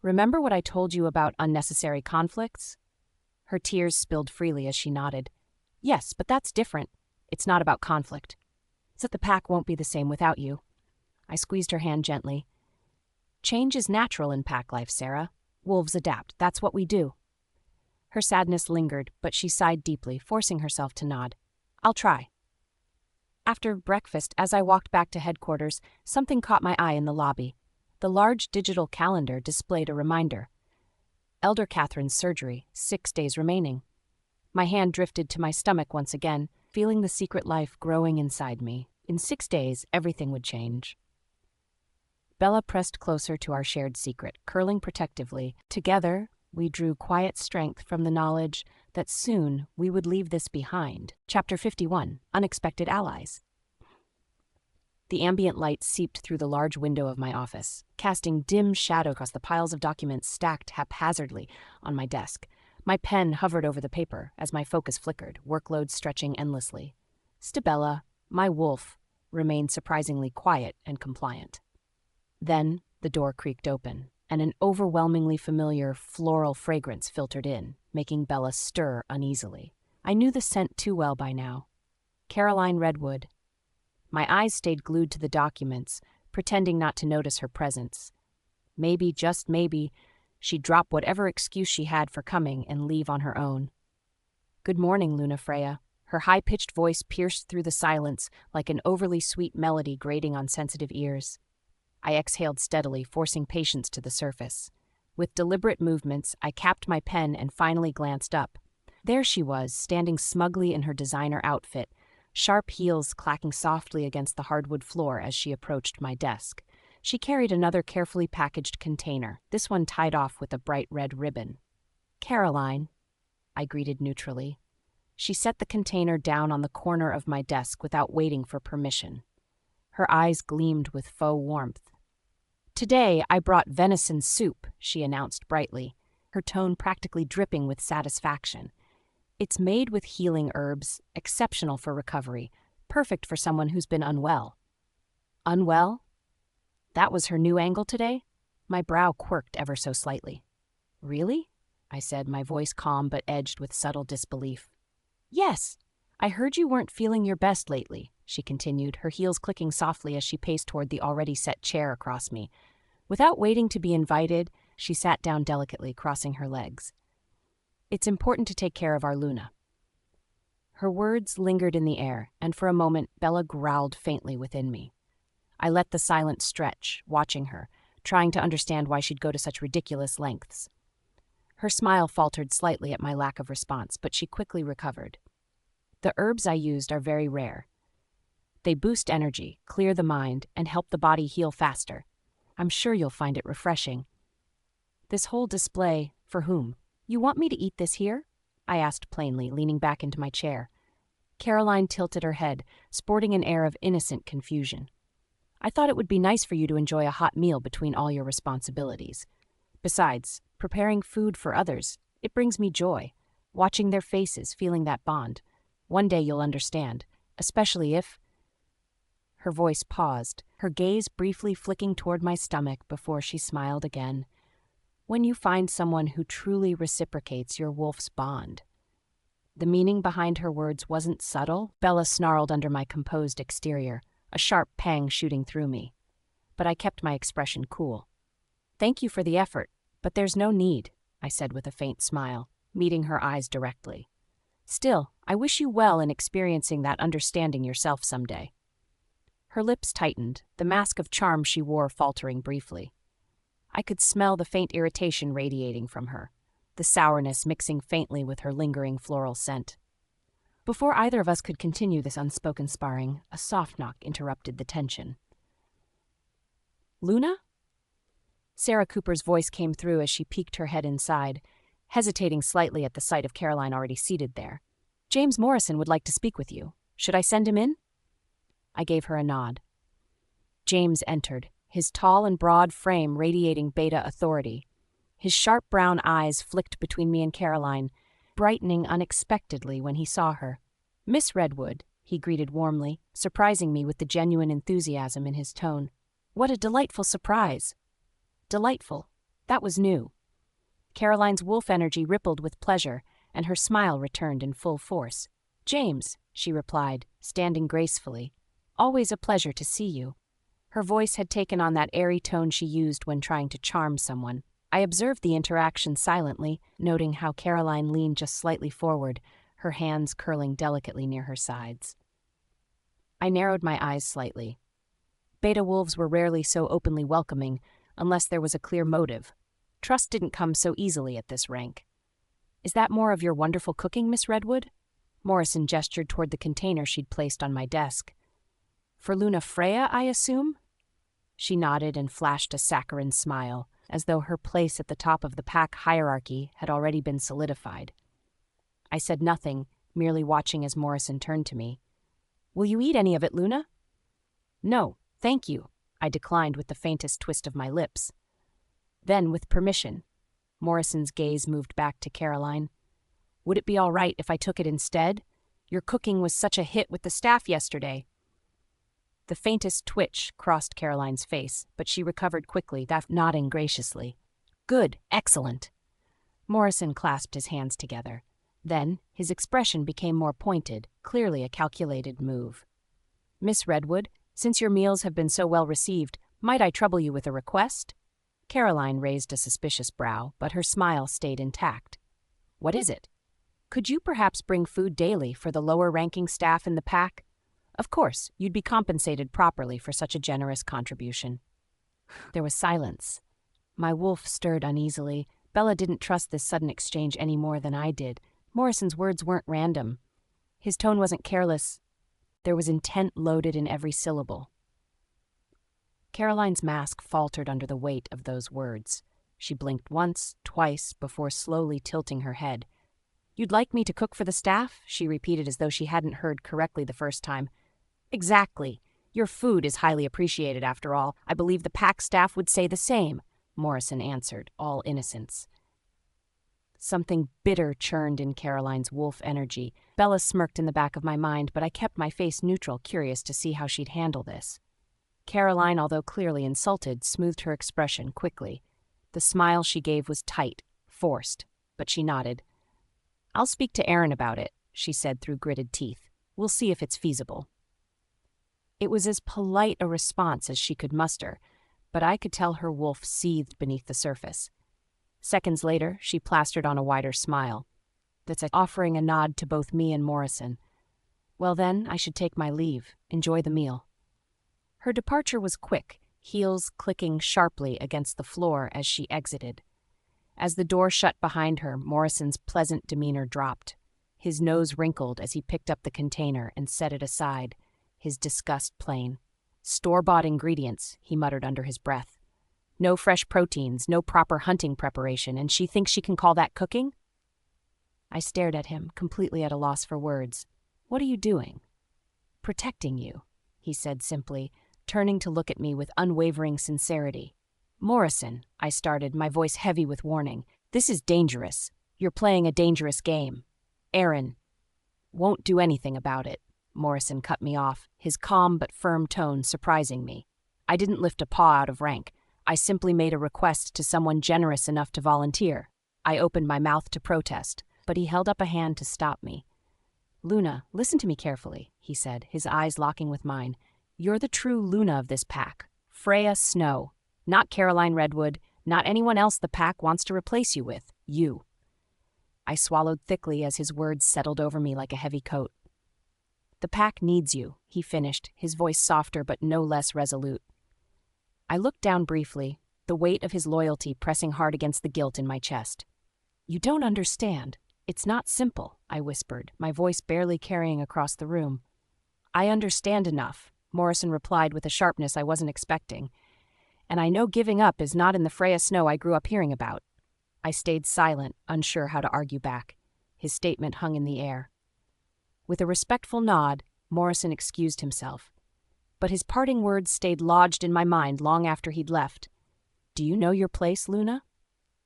Remember what I told you about unnecessary conflicts? Her tears spilled freely as she nodded. Yes, but that's different. It's not about conflict. It's that the pack won't be the same without you. I squeezed her hand gently. Change is natural in pack life, Sarah. Wolves adapt. That's what we do. Her sadness lingered, but she sighed deeply, forcing herself to nod. I'll try. After breakfast, as I walked back to headquarters, something caught my eye in the lobby. The large digital calendar displayed a reminder. Elder Catherine's surgery, 6 days remaining. My hand drifted to my stomach once again, feeling the secret life growing inside me. In 6 days, everything would change. Bella pressed closer to our shared secret, curling protectively. Together, we drew quiet strength from the knowledge that soon we would leave this behind. Chapter 51, Unexpected Allies. The ambient light seeped through the large window of my office, casting dim shadow across the piles of documents stacked haphazardly on my desk. My pen hovered over the paper as my focus flickered, workload stretching endlessly. Stabella, my wolf, remained surprisingly quiet and compliant. Then the door creaked open, and an overwhelmingly familiar floral fragrance filtered in, making Bella stir uneasily. I knew the scent too well by now. Caroline Redwood. My eyes stayed glued to the documents, pretending not to notice her presence. Maybe, just maybe, she'd drop whatever excuse she had for coming and leave on her own. Good morning, Luna Freya. Her high-pitched voice pierced through the silence like an overly sweet melody grating on sensitive ears. I exhaled steadily, forcing patience to the surface. With deliberate movements, I capped my pen and finally glanced up. There she was, standing smugly in her designer outfit, sharp heels clacking softly against the hardwood floor as she approached my desk. She carried another carefully packaged container, this one tied off with a bright red ribbon. Caroline, I greeted neutrally. She set the container down on the corner of my desk without waiting for permission. Her eyes gleamed with faux warmth. Today I brought venison soup, she announced brightly. her tone practically dripping with satisfaction. "It's made with healing herbs, exceptional for recovery, perfect for someone who's been unwell." Unwell? That was her new angle today? My brow quirked ever so slightly. "Really?" I said, my voice calm but edged with subtle disbelief. "Yes. I heard you weren't feeling your best lately," she continued, her heels clicking softly as she paced toward the already set chair across me. Without waiting to be invited, she sat down delicately, crossing her legs. "It's important to take care of our Luna." Her words lingered in the air, and for a moment Bella growled faintly within me. I let the silence stretch, watching her, trying to understand why she'd go to such ridiculous lengths. Her smile faltered slightly at my lack of response, but she quickly recovered. "The herbs I used are very rare. They boost energy, clear the mind, and help the body heal faster. I'm sure you'll find it refreshing." "This whole display, for whom? You want me to eat this here?" I asked plainly, leaning back into my chair. Caroline tilted her head, sporting an air of innocent confusion. "I thought it would be nice for you to enjoy a hot meal between all your responsibilities. Besides, preparing food for others, it brings me joy. Watching their faces, feeling that bond. One day you'll understand, especially if—" Her voice paused, her gaze briefly flicking toward my stomach before she smiled again. "When you find someone who truly reciprocates your wolf's bond." The meaning behind her words wasn't subtle. Bella snarled under my composed exterior, a sharp pang shooting through me. But I kept my expression cool. "Thank you for the effort, but there's no need," I said with a faint smile, meeting her eyes directly. "Still, I wish you well in experiencing that understanding yourself someday." Her lips tightened, the mask of charm she wore faltering briefly. I could smell the faint irritation radiating from her, the sourness mixing faintly with her lingering floral scent. Before either of us could continue this unspoken sparring, a soft knock interrupted the tension. "Luna?" Sarah Cooper's voice came through as she peeked her head inside, hesitating slightly at the sight of Caroline already seated there. "James Morrison would like to speak with you. Should I send him in?" I gave her a nod. James entered, his tall and broad frame radiating beta authority. His sharp brown eyes flicked between me and Caroline, brightening unexpectedly when he saw her. "Miss Redwood," he greeted warmly, surprising me with the genuine enthusiasm in his tone. "What a delightful surprise." Delightful. That was new. Caroline's wolf energy rippled with pleasure, and her smile returned in full force. "James," she replied, standing gracefully. "Always a pleasure to see you." Her voice had taken on that airy tone she used when trying to charm someone. I observed the interaction silently, noting how Caroline leaned just slightly forward, her hands curling delicately near her sides. I narrowed my eyes slightly. Beta wolves were rarely so openly welcoming, unless there was a clear motive. Trust didn't come so easily at this rank. "Is that more of your wonderful cooking, Miss Redwood?" Morrison gestured toward the container she'd placed on my desk. "For Luna Freya, I assume?" She nodded and flashed a saccharine smile, as though her place at the top of the pack hierarchy had already been solidified. I said nothing, merely watching as Morrison turned to me. "Will you eat any of it, Luna?" "No, thank you," I declined with the faintest twist of my lips. Then, with permission, Morrison's gaze moved back to Caroline. "Would it be all right if I took it instead? Your cooking was such a hit with the staff yesterday." The faintest twitch crossed Caroline's face, but she recovered quickly, nodding graciously. "Good, excellent." Morrison clasped his hands together. Then, his expression became more pointed, clearly a calculated move. "Miss Redwood, since your meals have been so well received, might I trouble you with a request?" Caroline raised a suspicious brow, but her smile stayed intact. "What is it?" "Could you perhaps bring food daily for the lower-ranking staff in the pack? Of course, you'd be compensated properly for such a generous contribution." There was silence. My wolf stirred uneasily. Bella didn't trust this sudden exchange any more than I did. Morrison's words weren't random. His tone wasn't careless. There was intent loaded in every syllable. Caroline's mask faltered under the weight of those words. She blinked once, twice, before slowly tilting her head. "You'd like me to cook for the staff?" she repeated as though she hadn't heard correctly the first time. "Exactly. Your food is highly appreciated, after all. I believe the pack staff would say the same," Morrison answered, all innocence. Something bitter churned in Caroline's wolf energy. Bella smirked in the back of my mind, but I kept my face neutral, curious to see how she'd handle this. Caroline, although clearly insulted, smoothed her expression quickly. The smile she gave was tight, forced, but she nodded. "I'll speak to Aaron about it," she said through gritted teeth. "We'll see if it's feasible." It was as polite a response as she could muster, but I could tell her wolf seethed beneath the surface. Seconds later, she plastered on a wider smile. That's offering a nod to both me and Morrison. Well then, I should take my leave. Enjoy the meal. Her departure was quick, heels clicking sharply against the floor as she exited. As the door shut behind her, Morrison's pleasant demeanor dropped. His nose wrinkled as he picked up the container and set it aside, his disgust plain. "Store-bought ingredients," he muttered under his breath. "No fresh proteins, no proper hunting preparation, and she thinks she can call that cooking?" I stared at him, completely at a loss for words. "What are you doing?" "Protecting you," he said simply, turning to look at me with unwavering sincerity. "Morrison," I started, my voice heavy with warning. "This is dangerous. You're playing a dangerous game. Aaron won't do anything about it." Morrison cut me off, his calm but firm tone surprising me. I didn't lift a paw out of rank. I simply made a request to someone generous enough to volunteer. I opened my mouth to protest, but he held up a hand to stop me. "Luna, listen to me carefully," he said, his eyes locking with mine. "You're the true Luna of this pack. Freya Snow. Not Caroline Redwood, not anyone else the pack wants to replace you with. You." I swallowed thickly as his words settled over me like a heavy coat. "The pack needs you," he finished, his voice softer but no less resolute. I looked down briefly, the weight of his loyalty pressing hard against the guilt in my chest. "You don't understand. It's not simple," I whispered, my voice barely carrying across the room. "I understand enough," Morrison replied with a sharpness I wasn't expecting. "And I know giving up is not in the Freya Snow I grew up hearing about." I stayed silent, unsure how to argue back. His statement hung in the air. With a respectful nod, Morrison excused himself. But his parting words stayed lodged in my mind long after he'd left. "Do you know your place, Luna?"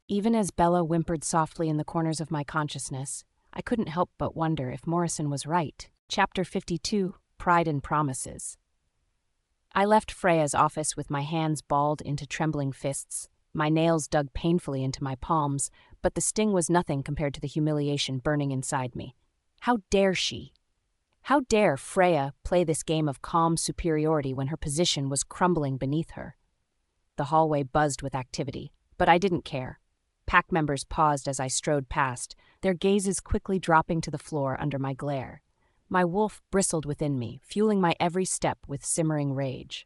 Even as Bella whimpered softly in the corners of my consciousness, I couldn't help but wonder if Morrison was right. Chapter 52, Pride and Promises. I left Freya's office with my hands balled into trembling fists. My nails dug painfully into my palms, but the sting was nothing compared to the humiliation burning inside me. How dare she? How dare Freya play this game of calm superiority when her position was crumbling beneath her? The hallway buzzed with activity, but I didn't care. Pack members paused as I strode past, their gazes quickly dropping to the floor under my glare. My wolf bristled within me, fueling my every step with simmering rage.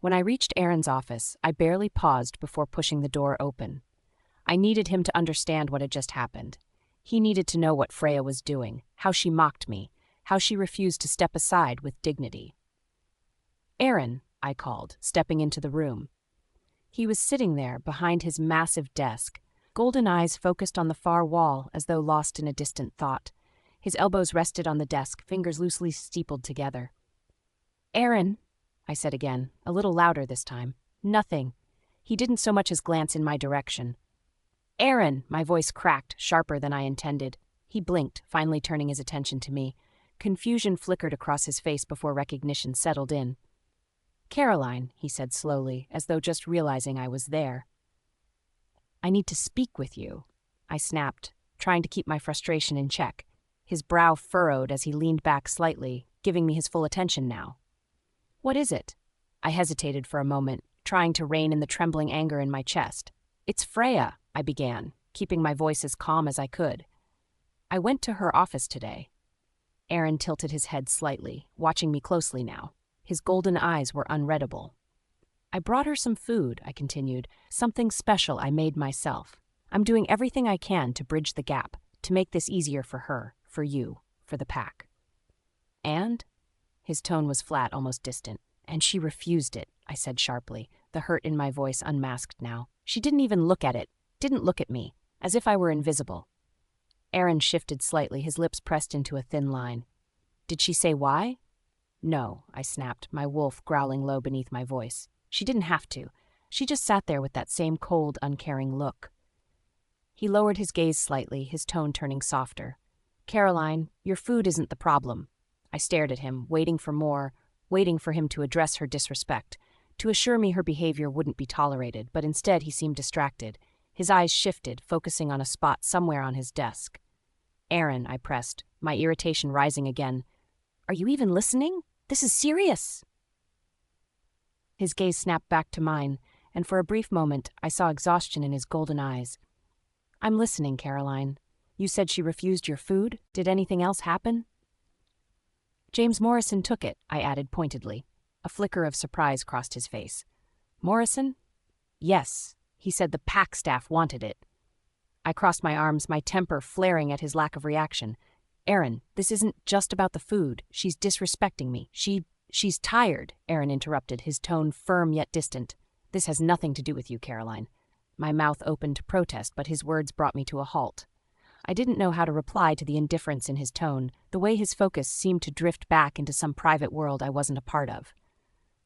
When I reached Aaron's office, I barely paused before pushing the door open. I needed him to understand what had just happened. He needed to know what Freya was doing, how she mocked me, how she refused to step aside with dignity. "Aaron," I called, stepping into the room. He was sitting there behind his massive desk, golden eyes focused on the far wall as though lost in a distant thought. His elbows rested on the desk, fingers loosely steepled together. "Aaron," I said again, a little louder this time. "Nothing." He didn't so much as glance in my direction. "Aaron," my voice cracked, sharper than I intended. He blinked, finally turning his attention to me. Confusion flickered across his face before recognition settled in. "Caroline," he said slowly, as though just realizing I was there. "I need to speak with you," I snapped, trying to keep my frustration in check. His brow furrowed as he leaned back slightly, giving me his full attention now. "What is it?" I hesitated for a moment, trying to rein in the trembling anger in my chest. "It's Freya," I began, keeping my voice as calm as I could. "I went to her office today." Aaron tilted his head slightly, watching me closely now. His golden eyes were unreadable. "I brought her some food," I continued, "something special I made myself. I'm doing everything I can to bridge the gap, to make this easier for her, for you, for the pack." "And?" His tone was flat, almost distant. "And she refused it," I said sharply, the hurt in my voice unmasked now. "She didn't even look at it, didn't look at me, as if I were invisible." Aaron shifted slightly, his lips pressed into a thin line. "Did she say why?" "No," I snapped, my wolf growling low beneath my voice. "She didn't have to. She just sat there with that same cold, uncaring look." He lowered his gaze slightly, his tone turning softer. Caroline, your food isn't the problem. I stared at him, waiting for more, waiting for him to address her disrespect, to assure me her behavior wouldn't be tolerated, but instead he seemed distracted. His eyes shifted, focusing on a spot somewhere on his desk. Aaron, I pressed, my irritation rising again. Are you even listening? This is serious. His gaze snapped back to mine, and for a brief moment I saw exhaustion in his golden eyes. I'm listening, Caroline. You said she refused your food? Did anything else happen? James Morrison took it, I added pointedly. A flicker of surprise crossed his face. Morrison? Yes. He said the pack staff wanted it. I crossed my arms, my temper flaring at his lack of reaction. Aaron, this isn't just about the food. She's disrespecting me. She's tired, Aaron interrupted, his tone firm yet distant. This has nothing to do with you, Caroline. My mouth opened to protest, but his words brought me to a halt. I didn't know how to reply to the indifference in his tone, the way his focus seemed to drift back into some private world I wasn't a part of.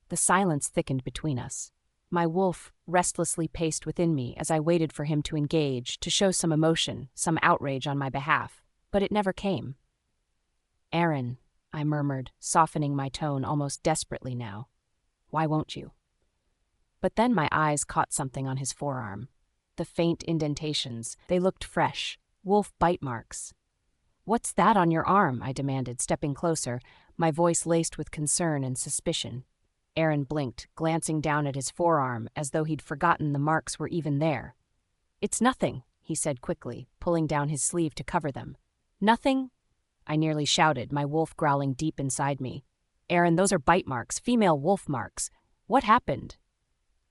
The silence thickened between us. My wolf restlessly paced within me as I waited for him to engage, to show some emotion, some outrage on my behalf, but it never came. Aaron, I murmured, softening my tone almost desperately now. Why won't you? But then my eyes caught something on his forearm. The faint indentations, they looked fresh, wolf bite marks. What's that on your arm? I demanded, stepping closer, my voice laced with concern and suspicion. Aaron blinked, glancing down at his forearm as though he'd forgotten the marks were even there. It's nothing, he said quickly, pulling down his sleeve to cover them. Nothing? I nearly shouted, my wolf growling deep inside me. Aaron, those are bite marks, female wolf marks. What happened?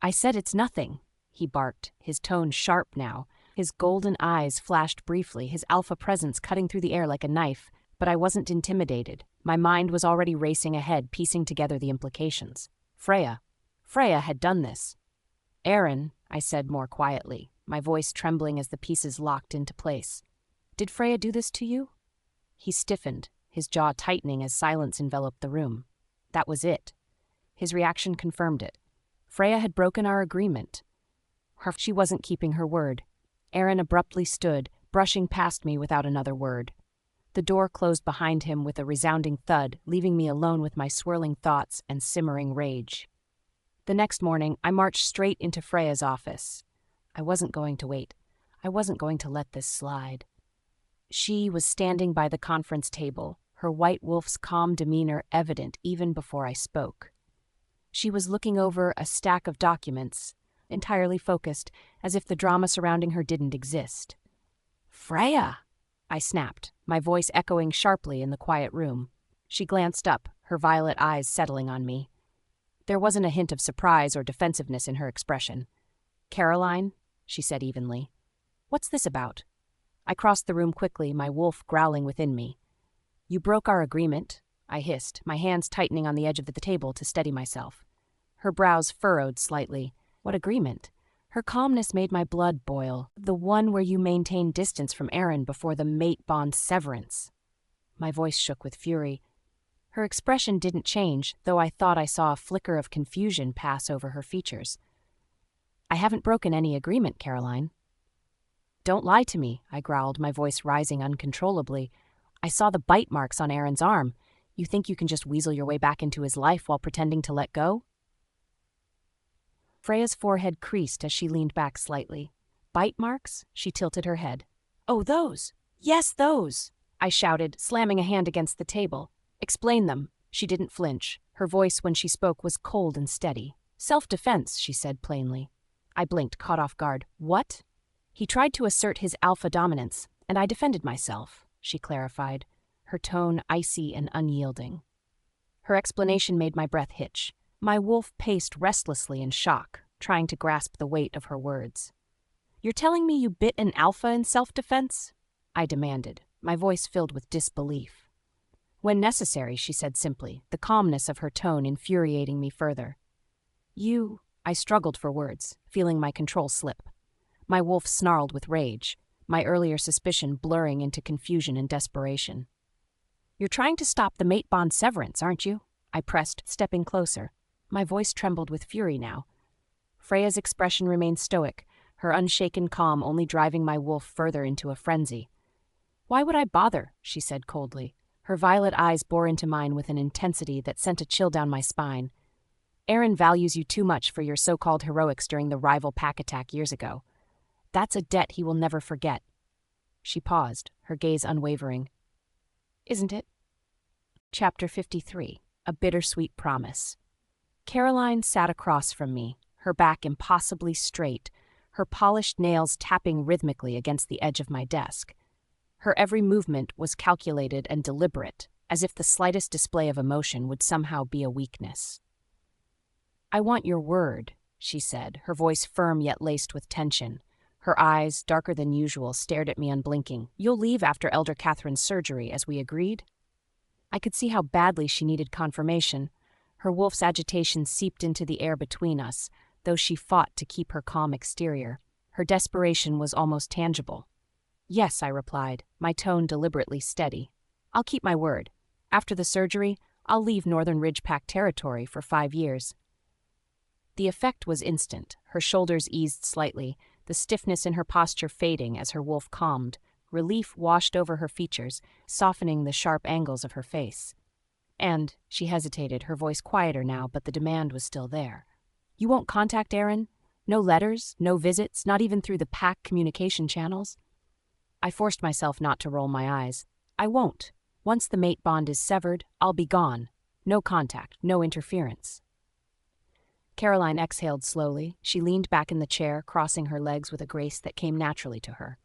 I said it's nothing, he barked, his tone sharp now. His golden eyes flashed briefly, his alpha presence cutting through the air like a knife, but I wasn't intimidated. My mind was already racing ahead, piecing together the implications. Freya had done this. Aaron, I said more quietly, my voice trembling as the pieces locked into place. Did Freya do this to you? He stiffened, his jaw tightening as silence enveloped the room. That was it. His reaction confirmed it. Freya had broken our agreement. She wasn't keeping her word. Aaron abruptly stood, brushing past me without another word. The door closed behind him with a resounding thud, leaving me alone with my swirling thoughts and simmering rage. The next morning, I marched straight into Freya's office. I wasn't going to wait. I wasn't going to let this slide. She was standing by the conference table, her white wolf's calm demeanor evident even before I spoke. She was looking over a stack of documents, entirely focused, as if the drama surrounding her didn't exist. Freya! I snapped, my voice echoing sharply in the quiet room. She glanced up, her violet eyes settling on me. There wasn't a hint of surprise or defensiveness in her expression. Caroline, she said evenly. What's this about? I crossed the room quickly, my wolf growling within me. You broke our agreement, I hissed, my hands tightening on the edge of the table to steady myself. Her brows furrowed slightly. What agreement? Her calmness made my blood boil, the one where you maintained distance from Aaron before the mate bond severance. My voice shook with fury. Her expression didn't change, though I thought I saw a flicker of confusion pass over her features. I haven't broken any agreement, Caroline. Don't lie to me, I growled, my voice rising uncontrollably. I saw the bite marks on Aaron's arm. You think you can just weasel your way back into his life while pretending to let go? Freya's forehead creased as she leaned back slightly. Bite marks? She tilted her head. Oh, those! Yes, those! I shouted, slamming a hand against the table. Explain them. She didn't flinch. Her voice when she spoke was cold and steady. Self-defense, she said plainly. I blinked, caught off guard. What? He tried to assert his alpha dominance, and I defended myself, she clarified, her tone icy and unyielding. Her explanation made my breath hitch. My wolf paced restlessly in shock, trying to grasp the weight of her words. You're telling me you bit an alpha in self-defense? I demanded, my voice filled with disbelief. When necessary, she said simply, the calmness of her tone infuriating me further. I struggled for words, feeling my control slip. My wolf snarled with rage, my earlier suspicion blurring into confusion and desperation. You're trying to stop the mate bond severance, aren't you? I pressed, stepping closer. My voice trembled with fury now. Freya's expression remained stoic, her unshaken calm only driving my wolf further into a frenzy. "Why would I bother?" she said coldly. Her violet eyes bore into mine with an intensity that sent a chill down my spine. "Aaron values you too much for your so-called heroics during the rival pack attack years ago. That's a debt he will never forget." She paused, her gaze unwavering. "Isn't it?" Chapter 53. A Bittersweet Promise. Caroline sat across from me, her back impossibly straight, her polished nails tapping rhythmically against the edge of my desk. Her every movement was calculated and deliberate, as if the slightest display of emotion would somehow be a weakness. "I want your word," she said, her voice firm yet laced with tension. Her eyes, darker than usual, stared at me unblinking. "You'll leave after Elder Catherine's surgery, as we agreed?" I could see how badly she needed confirmation. Her wolf's agitation seeped into the air between us, though she fought to keep her calm exterior. Her desperation was almost tangible. "Yes," I replied, my tone deliberately steady. "I'll keep my word. After the surgery, I'll leave Northern Ridgepack territory for 5 years." The effect was instant. Her shoulders eased slightly, the stiffness in her posture fading as her wolf calmed. Relief washed over her features, softening the sharp angles of her face. "And," she hesitated, her voice quieter now, but the demand was still there, "you won't contact Aaron? No letters, no visits, not even through the pack communication channels?" I forced myself not to roll my eyes. "I won't. Once the mate bond is severed, I'll be gone. No contact, no interference." Caroline exhaled slowly. She leaned back in the chair, crossing her legs with a grace that came naturally to her.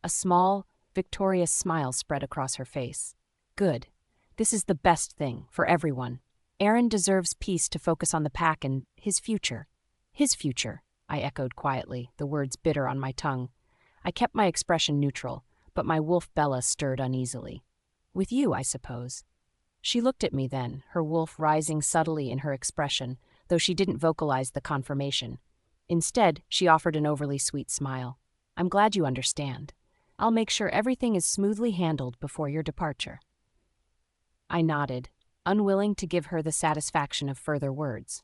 A small, victorious smile spread across her face. "Good. This is the best thing, for everyone. Aaron deserves peace to focus on the pack and his future." "His future," I echoed quietly, the words bitter on my tongue. I kept my expression neutral, but my wolf Bella stirred uneasily. "With you, I suppose." She looked at me then, her wolf rising subtly in her expression, though she didn't vocalize the confirmation. Instead, she offered an overly sweet smile. "I'm glad you understand. I'll make sure everything is smoothly handled before your departure." I nodded, unwilling to give her the satisfaction of further words.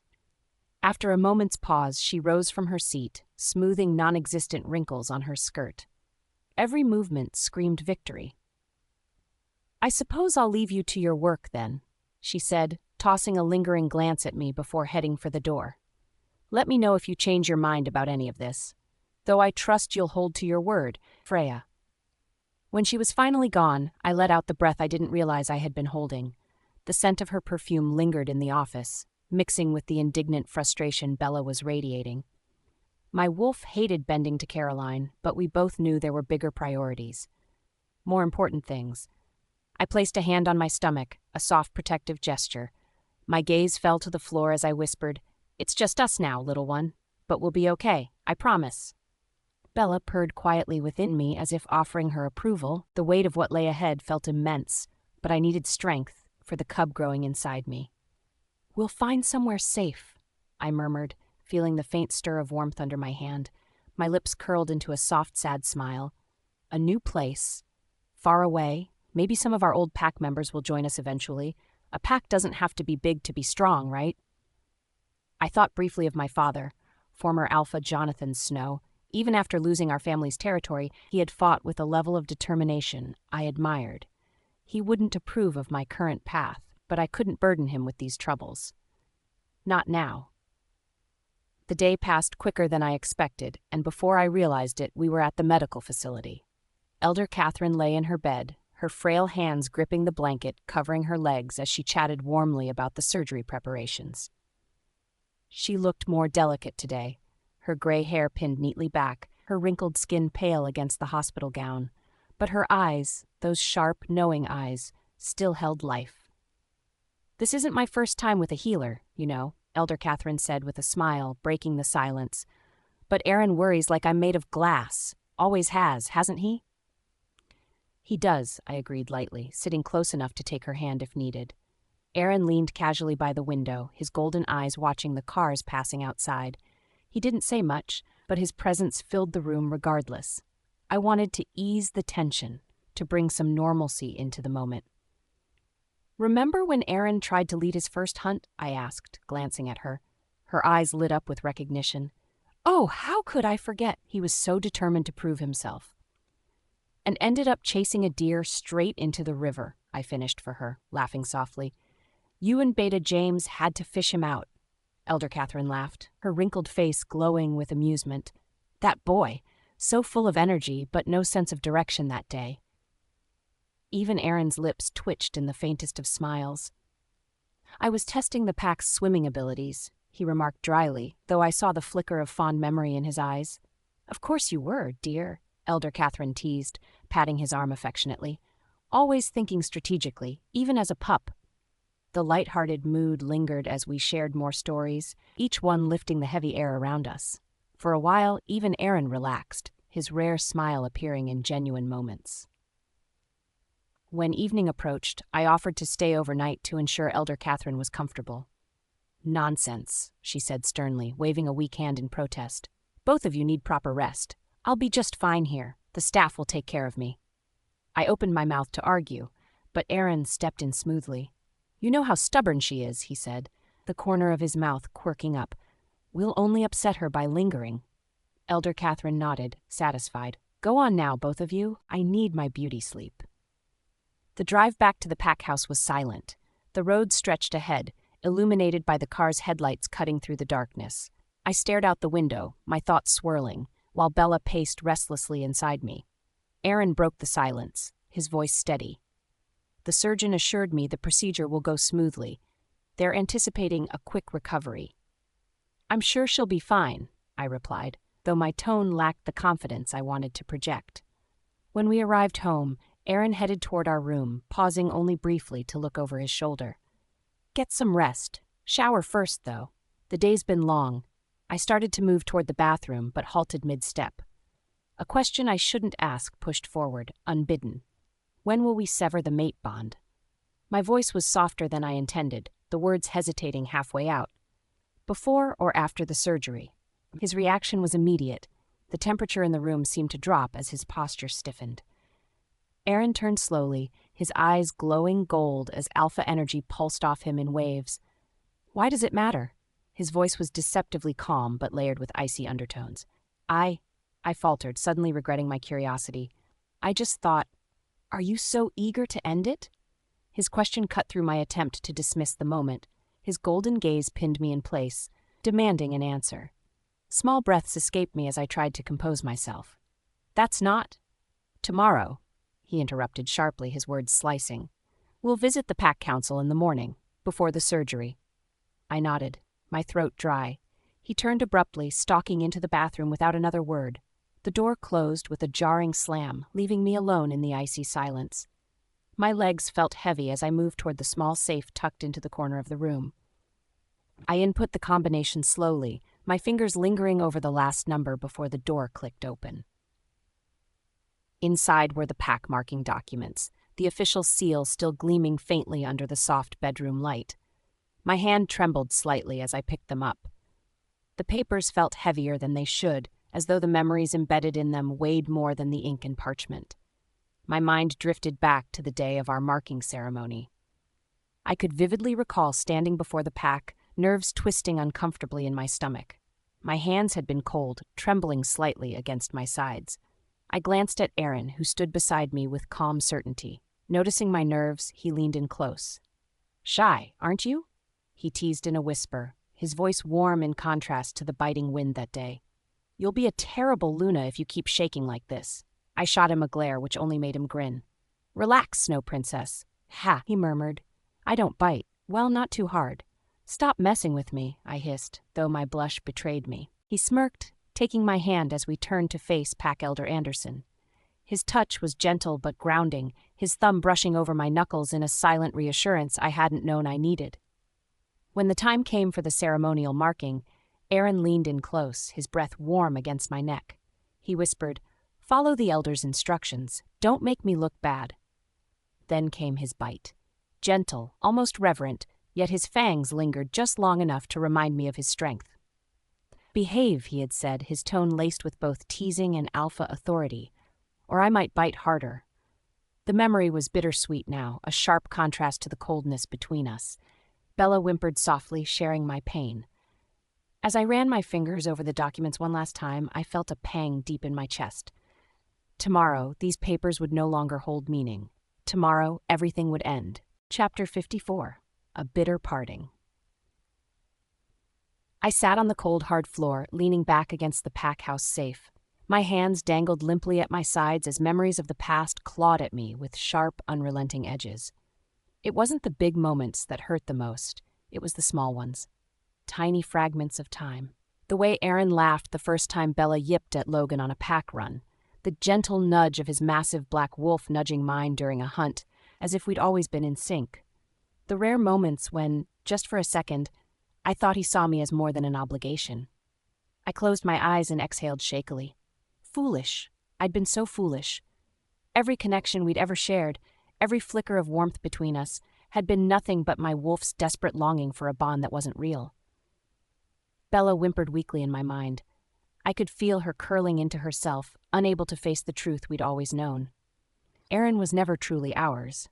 After a moment's pause, she rose from her seat, smoothing non-existent wrinkles on her skirt. Every movement screamed victory. "I suppose I'll leave you to your work, then," she said, tossing a lingering glance at me before heading for the door. "Let me know if you change your mind about any of this. Though I trust you'll hold to your word, Freya." When she was finally gone, I let out the breath I didn't realize I had been holding. The scent of her perfume lingered in the office, mixing with the indignant frustration Bella was radiating. My wolf hated bending to Caroline, but we both knew there were bigger priorities. More important things. I placed a hand on my stomach, a soft protective gesture. My gaze fell to the floor as I whispered, "It's just us now, little one. But we'll be okay, I promise." Bella purred quietly within me as if offering her approval. The weight of what lay ahead felt immense, but I needed strength for the cub growing inside me. "We'll find somewhere safe," I murmured, feeling the faint stir of warmth under my hand. My lips curled into a soft, sad smile. A new place. Far away. Maybe some of our old pack members will join us eventually. A pack doesn't have to be big to be strong, right? I thought briefly of my father, former Alpha Jonathan Snow. Even after losing our family's territory, he had fought with a level of determination I admired. He wouldn't approve of my current path, but I couldn't burden him with these troubles. Not now. The day passed quicker than I expected, and before I realized it, we were at the medical facility. Elder Catherine lay in her bed, her frail hands gripping the blanket, covering her legs as she chatted warmly about the surgery preparations. She looked more delicate today, her gray hair pinned neatly back, her wrinkled skin pale against the hospital gown. But her eyes, those sharp, knowing eyes, still held life. "This isn't my first time with a healer, you know," Elder Catherine said with a smile, breaking the silence. "But Aaron worries like I'm made of glass. Always has, hasn't he?" "He does," I agreed lightly, sitting close enough to take her hand if needed. Aaron leaned casually by the window, his golden eyes watching the cars passing outside. He didn't say much, but his presence filled the room regardless. I wanted to ease the tension, to bring some normalcy into the moment. "Remember when Aaron tried to lead his first hunt?" I asked, glancing at her. Her eyes lit up with recognition. Oh, how could I forget? He was so determined to prove himself. And ended up chasing a deer straight into the river, I finished for her, laughing softly. You and Beta James had to fish him out. Elder Catherine laughed, her wrinkled face glowing with amusement. That boy, so full of energy but no sense of direction that day. Even Aaron's lips twitched in the faintest of smiles. I was testing the pack's swimming abilities, he remarked dryly, though I saw the flicker of fond memory in his eyes. Of course you were, dear, Elder Catherine teased, patting his arm affectionately. Always thinking strategically, even as a pup. The light-hearted mood lingered as we shared more stories, each one lifting the heavy air around us. For a while, even Aaron relaxed, his rare smile appearing in genuine moments. When evening approached, I offered to stay overnight to ensure Elder Catherine was comfortable. Nonsense, she said sternly, waving a weak hand in protest. Both of you need proper rest. I'll be just fine here. The staff will take care of me. I opened my mouth to argue, but Aaron stepped in smoothly. You know how stubborn she is, he said, the corner of his mouth quirking up. We'll only upset her by lingering. Elder Catherine nodded, satisfied. Go on now, both of you. I need my beauty sleep. The drive back to the pack house was silent. The road stretched ahead, illuminated by the car's headlights cutting through the darkness. I stared out the window, my thoughts swirling, while Bella paced restlessly inside me. Aaron broke the silence, his voice steady. The surgeon assured me the procedure will go smoothly. They're anticipating a quick recovery. I'm sure she'll be fine, I replied, though my tone lacked the confidence I wanted to project. When we arrived home, Aaron headed toward our room, pausing only briefly to look over his shoulder. Get some rest. Shower first, though. The day's been long. I started to move toward the bathroom, but halted mid-step. A question I shouldn't ask pushed forward, unbidden. When will we sever the mate bond? My voice was softer than I intended, the words hesitating halfway out. Before or after the surgery? His reaction was immediate. The temperature in the room seemed to drop as his posture stiffened. Aaron turned slowly, his eyes glowing gold as alpha energy pulsed off him in waves. Why does it matter? His voice was deceptively calm but layered with icy undertones. I faltered, suddenly regretting my curiosity. I just thought, are you so eager to end it? His question cut through my attempt to dismiss the moment. His golden gaze pinned me in place, demanding an answer. Small breaths escaped me as I tried to compose myself. That's not. Tomorrow, he interrupted sharply, his words slicing. We'll visit the pack council in the morning, before the surgery. I nodded, my throat dry. He turned abruptly, stalking into the bathroom without another word. The door closed with a jarring slam, leaving me alone in the icy silence. My legs felt heavy as I moved toward the small safe tucked into the corner of the room. I input the combination slowly, my fingers lingering over the last number before the door clicked open. Inside were the pack marking documents, the official seal still gleaming faintly under the soft bedroom light. My hand trembled slightly as I picked them up. The papers felt heavier than they should, as though the memories embedded in them weighed more than the ink and parchment. My mind drifted back to the day of our marking ceremony. I could vividly recall standing before the pack, nerves twisting uncomfortably in my stomach. My hands had been cold, trembling slightly against my sides. I glanced at Aaron, who stood beside me with calm certainty. Noticing my nerves, he leaned in close. Shy, aren't you? He teased in a whisper, his voice warm in contrast to the biting wind that day. You'll be a terrible Luna if you keep shaking like this. I shot him a glare which only made him grin. Relax, Snow Princess. Ha, he murmured. I don't bite. Well, not too hard. Stop messing with me, I hissed, though my blush betrayed me. He smirked, taking my hand as we turned to face Pack Elder Anderson. His touch was gentle but grounding, his thumb brushing over my knuckles in a silent reassurance I hadn't known I needed. When the time came for the ceremonial marking, Aaron leaned in close, his breath warm against my neck. He whispered, Follow the elder's instructions. Don't make me look bad. Then came his bite. Gentle, almost reverent, yet his fangs lingered just long enough to remind me of his strength. Behave, he had said, his tone laced with both teasing and alpha authority, or I might bite harder. The memory was bittersweet now, a sharp contrast to the coldness between us. Bella whimpered softly, sharing my pain. As I ran my fingers over the documents one last time, I felt a pang deep in my chest. Tomorrow, these papers would no longer hold meaning. Tomorrow, everything would end. Chapter 54. A Bitter Parting. I sat on the cold, hard floor, leaning back against the pack house safe. My hands dangled limply at my sides as memories of the past clawed at me with sharp, unrelenting edges. It wasn't the big moments that hurt the most. It was the small ones. Tiny fragments of time. The way Aaron laughed the first time Bella yipped at Logan on a pack run. The gentle nudge of his massive black wolf nudging mine during a hunt, as if we'd always been in sync. The rare moments when, just for a second, I thought he saw me as more than an obligation. I closed my eyes and exhaled shakily. Foolish. I'd been so foolish. Every connection we'd ever shared, every flicker of warmth between us, had been nothing but my wolf's desperate longing for a bond that wasn't real. Bella whimpered weakly in my mind. I could feel her curling into herself, unable to face the truth we'd always known. Aaron was never truly ours.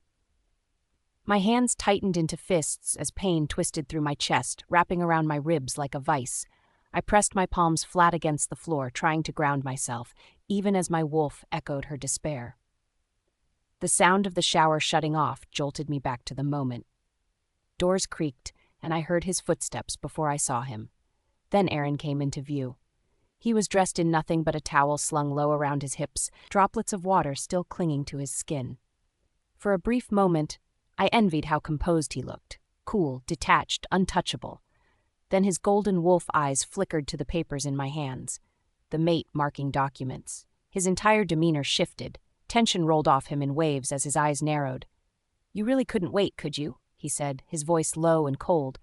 My hands tightened into fists as pain twisted through my chest, wrapping around my ribs like a vice. I pressed my palms flat against the floor, trying to ground myself, even as my wolf echoed her despair. The sound of the shower shutting off jolted me back to the moment. Doors creaked, and I heard his footsteps before I saw him. Then Aaron came into view. He was dressed in nothing but a towel slung low around his hips, droplets of water still clinging to his skin. For a brief moment, I envied how composed he looked, cool, detached, untouchable. Then his golden wolf eyes flickered to the papers in my hands, the mate marking documents. His entire demeanor shifted. Tension rolled off him in waves as his eyes narrowed. "You really couldn't wait, could you?" he said, his voice low and cold.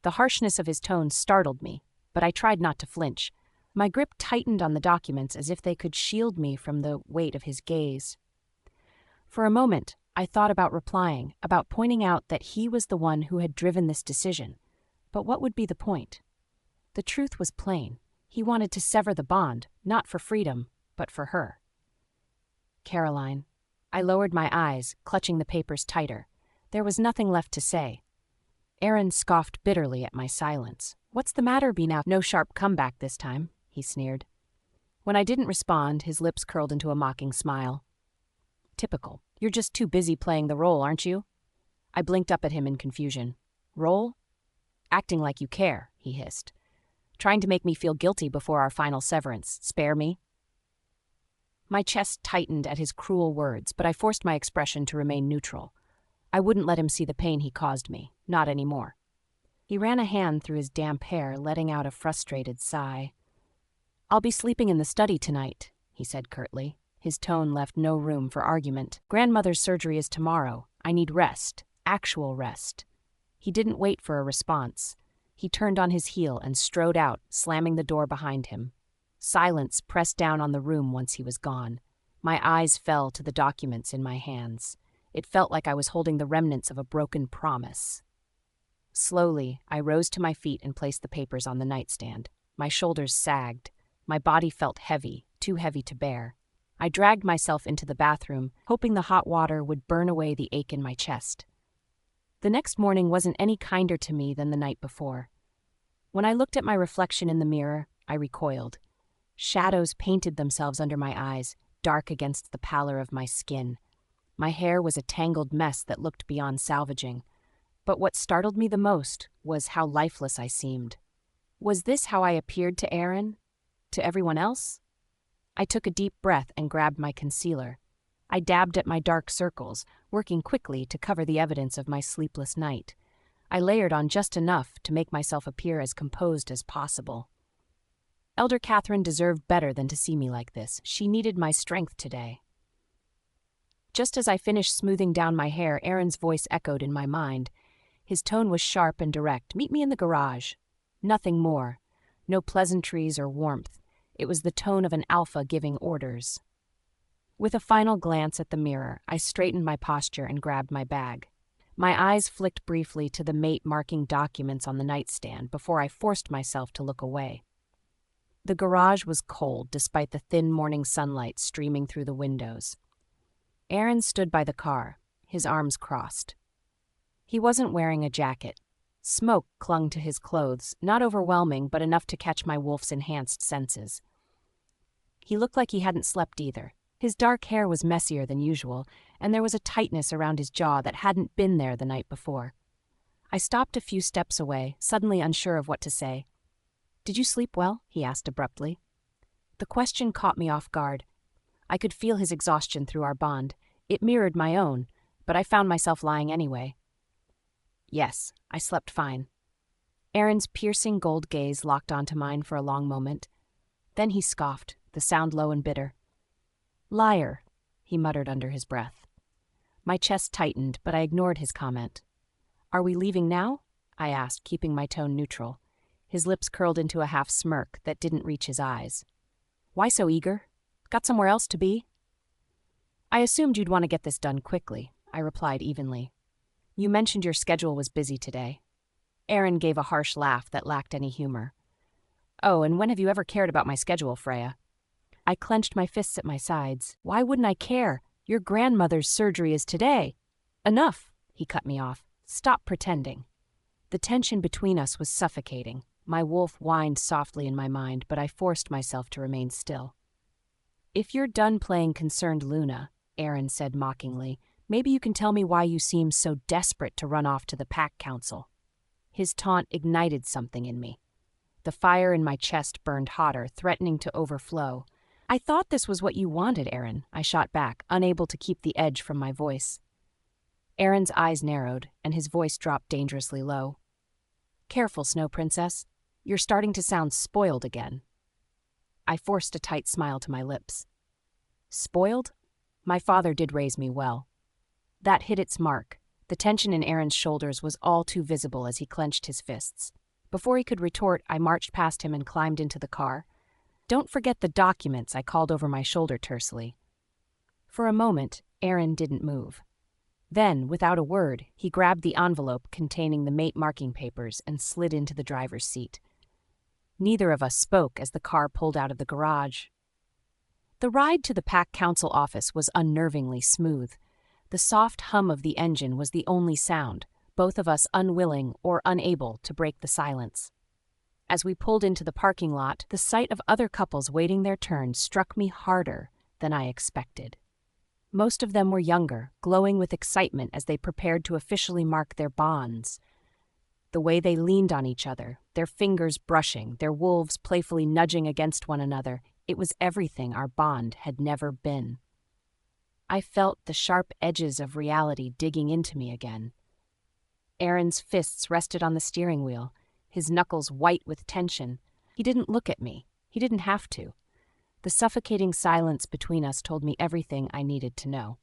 The harshness of his tone startled me, but I tried not to flinch. My grip tightened on the documents as if they could shield me from the weight of his gaze. For a moment, I thought about replying, about pointing out that he was the one who had driven this decision. But what would be the point? The truth was plain. He wanted to sever the bond, not for freedom, but for her. Caroline. I lowered my eyes, clutching the papers tighter. There was nothing left to say. Aaron scoffed bitterly at my silence. "What's the matter, be now? No sharp comeback this time," he sneered. When I didn't respond, his lips curled into a mocking smile. "Typical. You're just too busy playing the role, aren't you?" I blinked up at him in confusion. "Role? Acting like you care," he hissed. "Trying to make me feel guilty before our final severance. Spare me?" My chest tightened at his cruel words, but I forced my expression to remain neutral. I wouldn't let him see the pain he caused me. Not anymore. He ran a hand through his damp hair, letting out a frustrated sigh. "I'll be sleeping in the study tonight," he said curtly. His tone left no room for argument. "Grandmother's surgery is tomorrow. I need rest. Actual rest." He didn't wait for a response. He turned on his heel and strode out, slamming the door behind him. Silence pressed down on the room once he was gone. My eyes fell to the documents in my hands. It felt like I was holding the remnants of a broken promise. Slowly, I rose to my feet and placed the papers on the nightstand. My shoulders sagged. My body felt heavy, too heavy to bear. I dragged myself into the bathroom, hoping the hot water would burn away the ache in my chest. The next morning wasn't any kinder to me than the night before. When I looked at my reflection in the mirror, I recoiled. Shadows painted themselves under my eyes, dark against the pallor of my skin. My hair was a tangled mess that looked beyond salvaging. But what startled me the most was how lifeless I seemed. Was this how I appeared to Aaron? To everyone else? I took a deep breath and grabbed my concealer. I dabbed at my dark circles, working quickly to cover the evidence of my sleepless night. I layered on just enough to make myself appear as composed as possible. Elder Catherine deserved better than to see me like this. She needed my strength today. Just as I finished smoothing down my hair, Aaron's voice echoed in my mind. His tone was sharp and direct. "Meet me in the garage." Nothing more. No pleasantries or warmth. It was the tone of an alpha giving orders. With a final glance at the mirror, I straightened my posture and grabbed my bag. My eyes flicked briefly to the mate marking documents on the nightstand before I forced myself to look away. The garage was cold despite the thin morning sunlight streaming through the windows. Aaron stood by the car, his arms crossed. He wasn't wearing a jacket. Smoke clung to his clothes, not overwhelming but enough to catch my wolf's enhanced senses. He looked like he hadn't slept either. His dark hair was messier than usual, and there was a tightness around his jaw that hadn't been there the night before. I stopped a few steps away, suddenly unsure of what to say. "Did you sleep well?" he asked abruptly. The question caught me off guard. I could feel his exhaustion through our bond. It mirrored my own, but I found myself lying anyway. "Yes, I slept fine." Aaron's piercing gold gaze locked onto mine for a long moment. Then he scoffed, the sound low and bitter. "Liar," he muttered under his breath. My chest tightened, but I ignored his comment. "Are we leaving now?" I asked, keeping my tone neutral. His lips curled into a half smirk that didn't reach his eyes. "Why so eager? Got somewhere else to be?" "I assumed you'd want to get this done quickly," I replied evenly. "You mentioned your schedule was busy today." Aaron gave a harsh laugh that lacked any humor. "Oh, and when have you ever cared about my schedule, Freya?" I clenched my fists at my sides. "Why wouldn't I care? Your grandmother's surgery is today." "Enough," he cut me off. "Stop pretending." The tension between us was suffocating. My wolf whined softly in my mind, but I forced myself to remain still. "If you're done playing concerned Luna," Aaron said mockingly, "maybe you can tell me why you seem so desperate to run off to the Pack Council." His taunt ignited something in me. The fire in my chest burned hotter, threatening to overflow. "I thought this was what you wanted, Aaron," I shot back, unable to keep the edge from my voice. Aaron's eyes narrowed, and his voice dropped dangerously low. "Careful, Snow Princess. You're starting to sound spoiled again." I forced a tight smile to my lips. Spoiled? My father did raise me well. That hit its mark. The tension in Aaron's shoulders was all too visible as he clenched his fists. Before he could retort, I marched past him and climbed into the car. "Don't forget the documents," I called over my shoulder tersely. For a moment, Aaron didn't move. Then, without a word, he grabbed the envelope containing the mate marking papers and slid into the driver's seat. Neither of us spoke as the car pulled out of the garage. The ride to the Pack Council office was unnervingly smooth. The soft hum of the engine was the only sound, both of us unwilling or unable to break the silence. As we pulled into the parking lot, the sight of other couples waiting their turn struck me harder than I expected. Most of them were younger, glowing with excitement as they prepared to officially mark their bonds. The way they leaned on each other, their fingers brushing, their wolves playfully nudging against one another, it was everything our bond had never been. I felt the sharp edges of reality digging into me again. Aaron's fists rested on the steering wheel, his knuckles white with tension. He didn't look at me. He didn't have to. The suffocating silence between us told me everything I needed to know.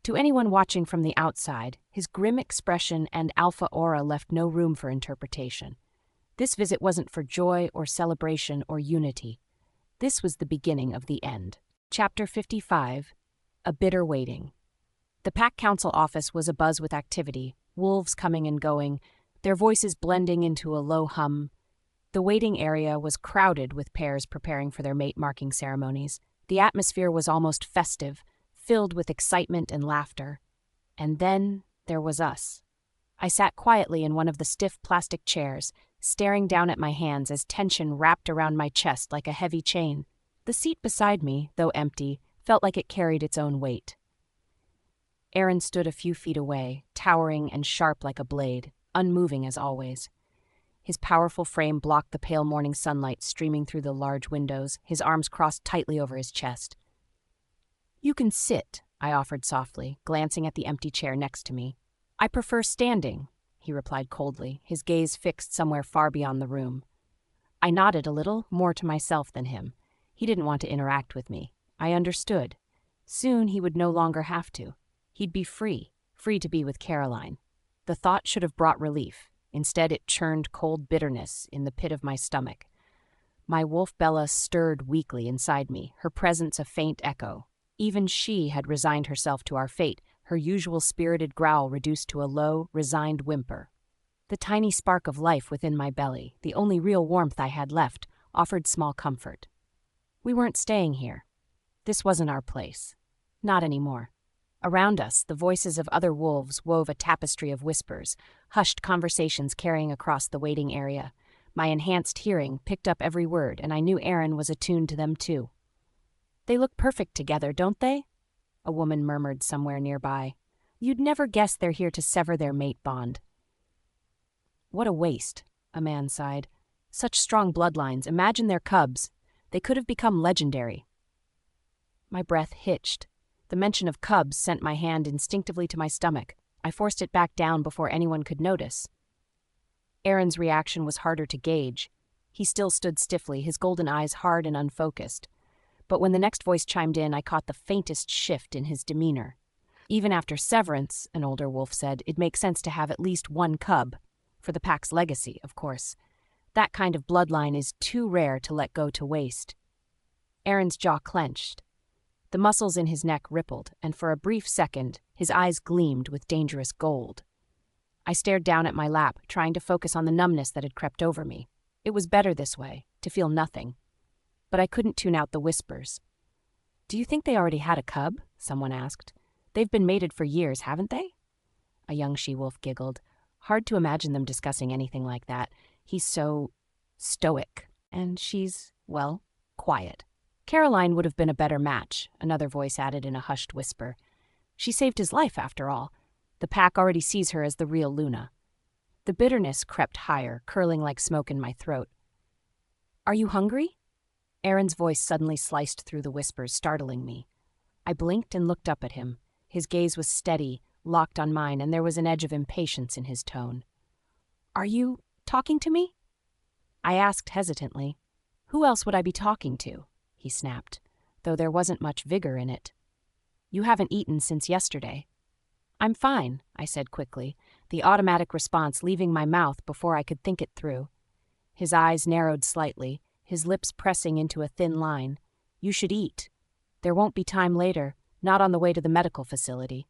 To anyone watching from the outside, his grim expression and alpha aura left no room for interpretation. This visit wasn't for joy or celebration or unity. This was the beginning of the end. Chapter 55, A Bitter Waiting. The Pack Council office was abuzz with activity, wolves coming and going, their voices blending into a low hum. The waiting area was crowded with pairs preparing for their mate-marking ceremonies. The atmosphere was almost festive, filled with excitement and laughter. And then there was us. I sat quietly in one of the stiff plastic chairs, staring down at my hands as tension wrapped around my chest like a heavy chain. The seat beside me, though empty, felt like it carried its own weight. Aaron stood a few feet away, towering and sharp like a blade, unmoving as always. His powerful frame blocked the pale morning sunlight streaming through the large windows, his arms crossed tightly over his chest. "You can sit," I offered softly, glancing at the empty chair next to me. "I prefer standing," he replied coldly, his gaze fixed somewhere far beyond the room. I nodded a little, more to myself than him. He didn't want to interact with me. I understood. Soon he would no longer have to. He'd be free to be with Caroline. The thought should have brought relief. Instead, it churned cold bitterness in the pit of my stomach. My wolf Bella stirred weakly inside me, her presence a faint echo. Even she had resigned herself to our fate, her usual spirited growl reduced to a low, resigned whimper. The tiny spark of life within my belly, the only real warmth I had left, offered small comfort. We weren't staying here. This wasn't our place. Not anymore. Around us, the voices of other wolves wove a tapestry of whispers, hushed conversations carrying across the waiting area. My enhanced hearing picked up every word, and I knew Aaron was attuned to them too. "They look perfect together, don't they?" a woman murmured somewhere nearby. "You'd never guess they're here to sever their mate bond." "What a waste," a man sighed. "Such strong bloodlines. Imagine their cubs. They could have become legendary." My breath hitched. The mention of cubs sent my hand instinctively to my stomach. I forced it back down before anyone could notice. Aaron's reaction was harder to gauge. He still stood stiffly, his golden eyes hard and unfocused. But when the next voice chimed in, I caught the faintest shift in his demeanor. "Even after severance," an older wolf said, "it makes sense to have at least one cub. For the pack's legacy, of course. That kind of bloodline is too rare to let go to waste." Aaron's jaw clenched. The muscles in his neck rippled, and for a brief second, his eyes gleamed with dangerous gold. I stared down at my lap, trying to focus on the numbness that had crept over me. It was better this way, to feel nothing. But I couldn't tune out the whispers. "Do you think they already had a cub?" someone asked. "They've been mated for years, haven't they?" A young she-wolf giggled. "Hard to imagine them discussing anything like that. He's so stoic, and she's, well, quiet." "Caroline would have been a better match," another voice added in a hushed whisper. "She saved his life, after all. The pack already sees her as the real Luna." The bitterness crept higher, curling like smoke in my throat. "Are you hungry?" Aaron's voice suddenly sliced through the whispers, startling me. I blinked and looked up at him. His gaze was steady, locked on mine, and there was an edge of impatience in his tone. "Are you talking to me?" I asked hesitantly. "Who else would I be talking to?" he snapped, though there wasn't much vigor in it. "You haven't eaten since yesterday." "I'm fine," I said quickly, the automatic response leaving my mouth before I could think it through. His eyes narrowed slightly, his lips pressing into a thin line. "You should eat. There won't be time later, not on the way to the medical facility."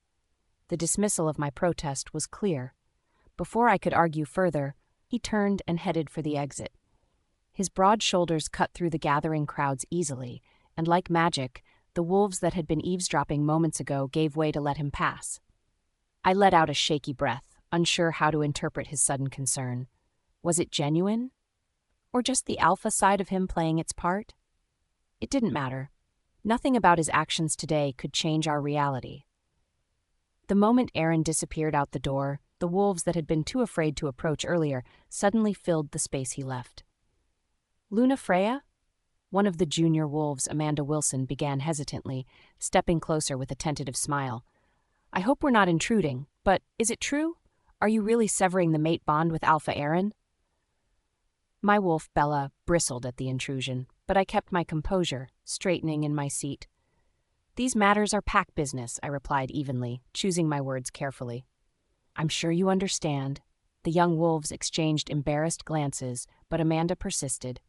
The dismissal of my protest was clear. Before I could argue further, he turned and headed for the exit. His broad shoulders cut through the gathering crowds easily, and like magic, the wolves that had been eavesdropping moments ago gave way to let him pass. I let out a shaky breath, unsure how to interpret his sudden concern. Was it genuine? Or just the alpha side of him playing its part? It didn't matter. Nothing about his actions today could change our reality. The moment Aaron disappeared out the door, the wolves that had been too afraid to approach earlier suddenly filled the space he left. "Luna Freya?" One of the junior wolves, Amanda Wilson, began hesitantly, stepping closer with a tentative smile. "I hope we're not intruding, but is it true? Are you really severing the mate bond with Alpha Aaron?" My wolf, Bella, bristled at the intrusion, but I kept my composure, straightening in my seat. "These matters are pack business," I replied evenly, choosing my words carefully. "I'm sure you understand." The young wolves exchanged embarrassed glances, but Amanda persisted.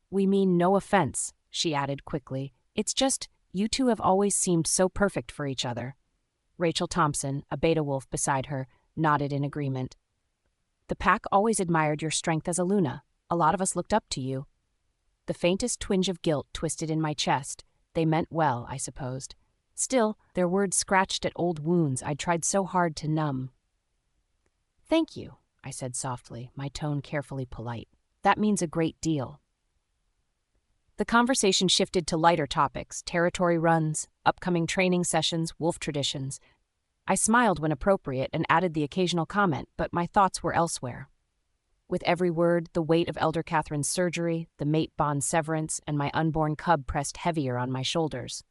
"We mean no offense," she added quickly. "It's just, you two have always seemed so perfect for each other." Rachel Thompson, a beta wolf beside her, nodded in agreement. "The pack always admired your strength as a Luna. A lot of us looked up to you." The faintest twinge of guilt twisted in my chest. They meant well, I supposed. Still, their words scratched at old wounds I'd tried so hard to numb. "Thank you," I said softly, my tone carefully polite. "That means a great deal." The conversation shifted to lighter topics: territory runs, upcoming training sessions, wolf traditions. I smiled when appropriate and added the occasional comment, but my thoughts were elsewhere. With every word, the weight of Elder Catherine's surgery, the mate bond severance, and my unborn cub pressed heavier on my shoulders.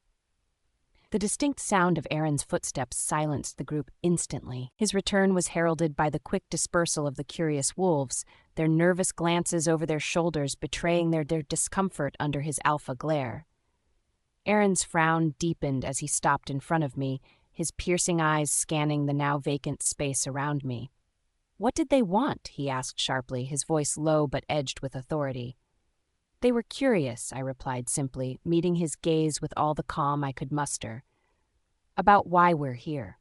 The distinct sound of Aaron's footsteps silenced the group instantly. His return was heralded by the quick dispersal of the curious wolves, their nervous glances over their shoulders betraying their discomfort under his alpha glare. Aaron's frown deepened as he stopped in front of me, his piercing eyes scanning the now vacant space around me. "What did they want?" he asked sharply, his voice low but edged with authority. "They were curious," I replied simply, meeting his gaze with all the calm I could muster. "About why we're here."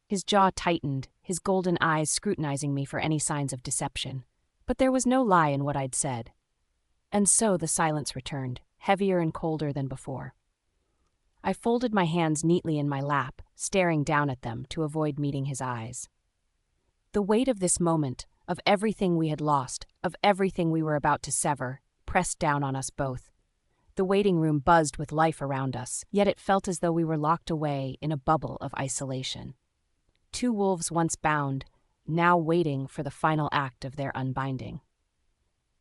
His jaw tightened, his golden eyes scrutinizing me for any signs of deception. But there was no lie in what I'd said. And so the silence returned, heavier and colder than before. I folded my hands neatly in my lap, staring down at them to avoid meeting his eyes. The weight of this moment, of everything we had lost, of everything we were about to sever, pressed down on us both. The waiting room buzzed with life around us, yet it felt as though we were locked away in a bubble of isolation. Two wolves once bound, now waiting for the final act of their unbinding.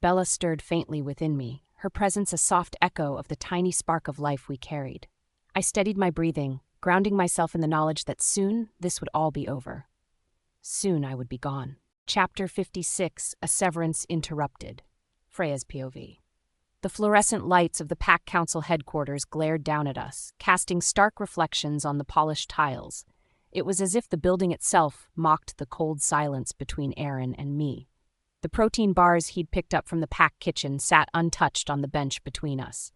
Bella stirred faintly within me, her presence a soft echo of the tiny spark of life we carried. I steadied my breathing, grounding myself in the knowledge that soon this would all be over. Soon I would be gone. Chapter 56, A Severance Interrupted. Freya's POV. The fluorescent lights of the Pack Council headquarters glared down at us, casting stark reflections on the polished tiles. It was as if the building itself mocked the cold silence between Aaron and me. The protein bars he'd picked up from the Pack kitchen sat untouched on the bench between us.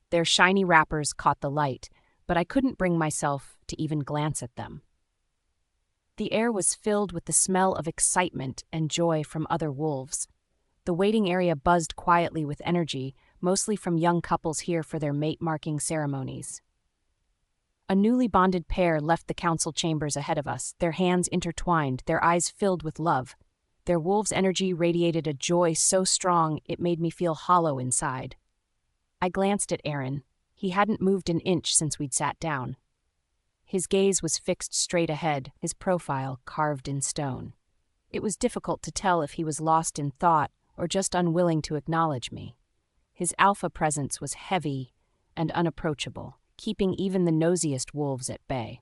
Their shiny wrappers caught the light, but I couldn't bring myself to even glance at them. The air was filled with the smell of excitement and joy from other wolves. The waiting area buzzed quietly with energy, mostly from young couples here for their mate-marking ceremonies. A newly bonded pair left the council chambers ahead of us, their hands intertwined, their eyes filled with love. Their wolves' energy radiated a joy so strong it made me feel hollow inside. I glanced at Aaron. He hadn't moved an inch since we'd sat down. His gaze was fixed straight ahead, his profile carved in stone. It was difficult to tell if he was lost in thought or just unwilling to acknowledge me. His alpha presence was heavy and unapproachable, keeping even the nosiest wolves at bay.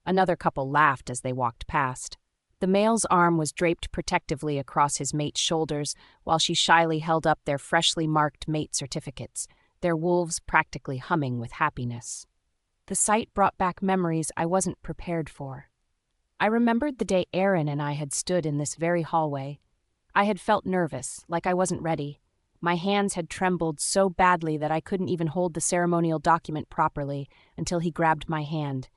Another couple laughed as they walked past. The male's arm was draped protectively across his mate's shoulders, while she shyly held up their freshly marked mate certificates, their wolves practically humming with happiness. The sight brought back memories I wasn't prepared for. I remembered the day Aaron and I had stood in this very hallway. I had felt nervous, like I wasn't ready. My hands had trembled so badly that I couldn't even hold the ceremonial document properly until he grabbed my hand.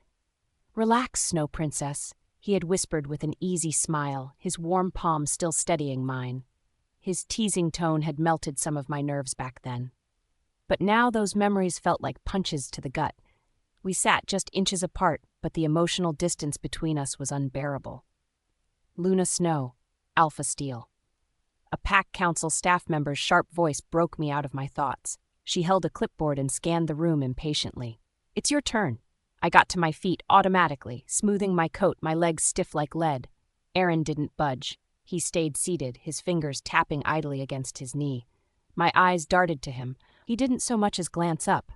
"Relax, Snow Princess," he had whispered with an easy smile, his warm palm still steadying mine. His teasing tone had melted some of my nerves back then. But now those memories felt like punches to the gut. We sat just inches apart, but the emotional distance between us was unbearable. Luna Snow, Alpha Steele. A Pack Council staff member's sharp voice broke me out of my thoughts. She held a clipboard and scanned the room impatiently. "It's your turn." I got to my feet automatically, smoothing my coat, my legs stiff like lead. Aaron didn't budge. He stayed seated, his fingers tapping idly against his knee. My eyes darted to him. He didn't so much as glance up.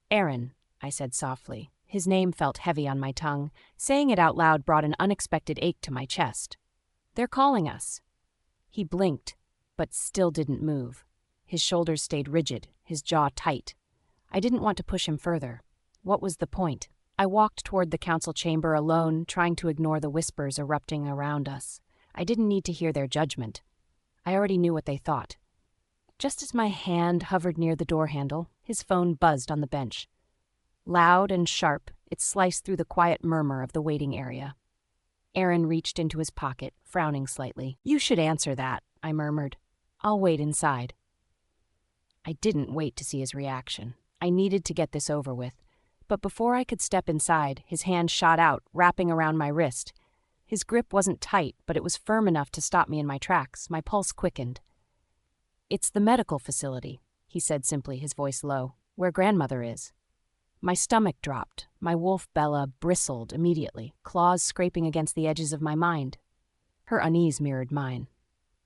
"Aaron," I said softly. His name felt heavy on my tongue. Saying it out loud brought an unexpected ache to my chest. "They're calling us." He blinked, but still didn't move. His shoulders stayed rigid, his jaw tight. I didn't want to push him further. What was the point? I walked toward the council chamber alone, trying to ignore the whispers erupting around us. I didn't need to hear their judgment. I already knew what they thought. Just as my hand hovered near the door handle, his phone buzzed on the bench. Loud and sharp, it sliced through the quiet murmur of the waiting area. Aaron reached into his pocket, frowning slightly. "You should answer that," I murmured. "I'll wait inside." I didn't wait to see his reaction. I needed to get this over with. But before I could step inside, his hand shot out, wrapping around my wrist. His grip wasn't tight, but it was firm enough to stop me in my tracks. My pulse quickened. "It's the medical facility," he said simply, his voice low, "where grandmother is." My stomach dropped. My wolf Bella bristled immediately, claws scraping against the edges of my mind. Her unease mirrored mine.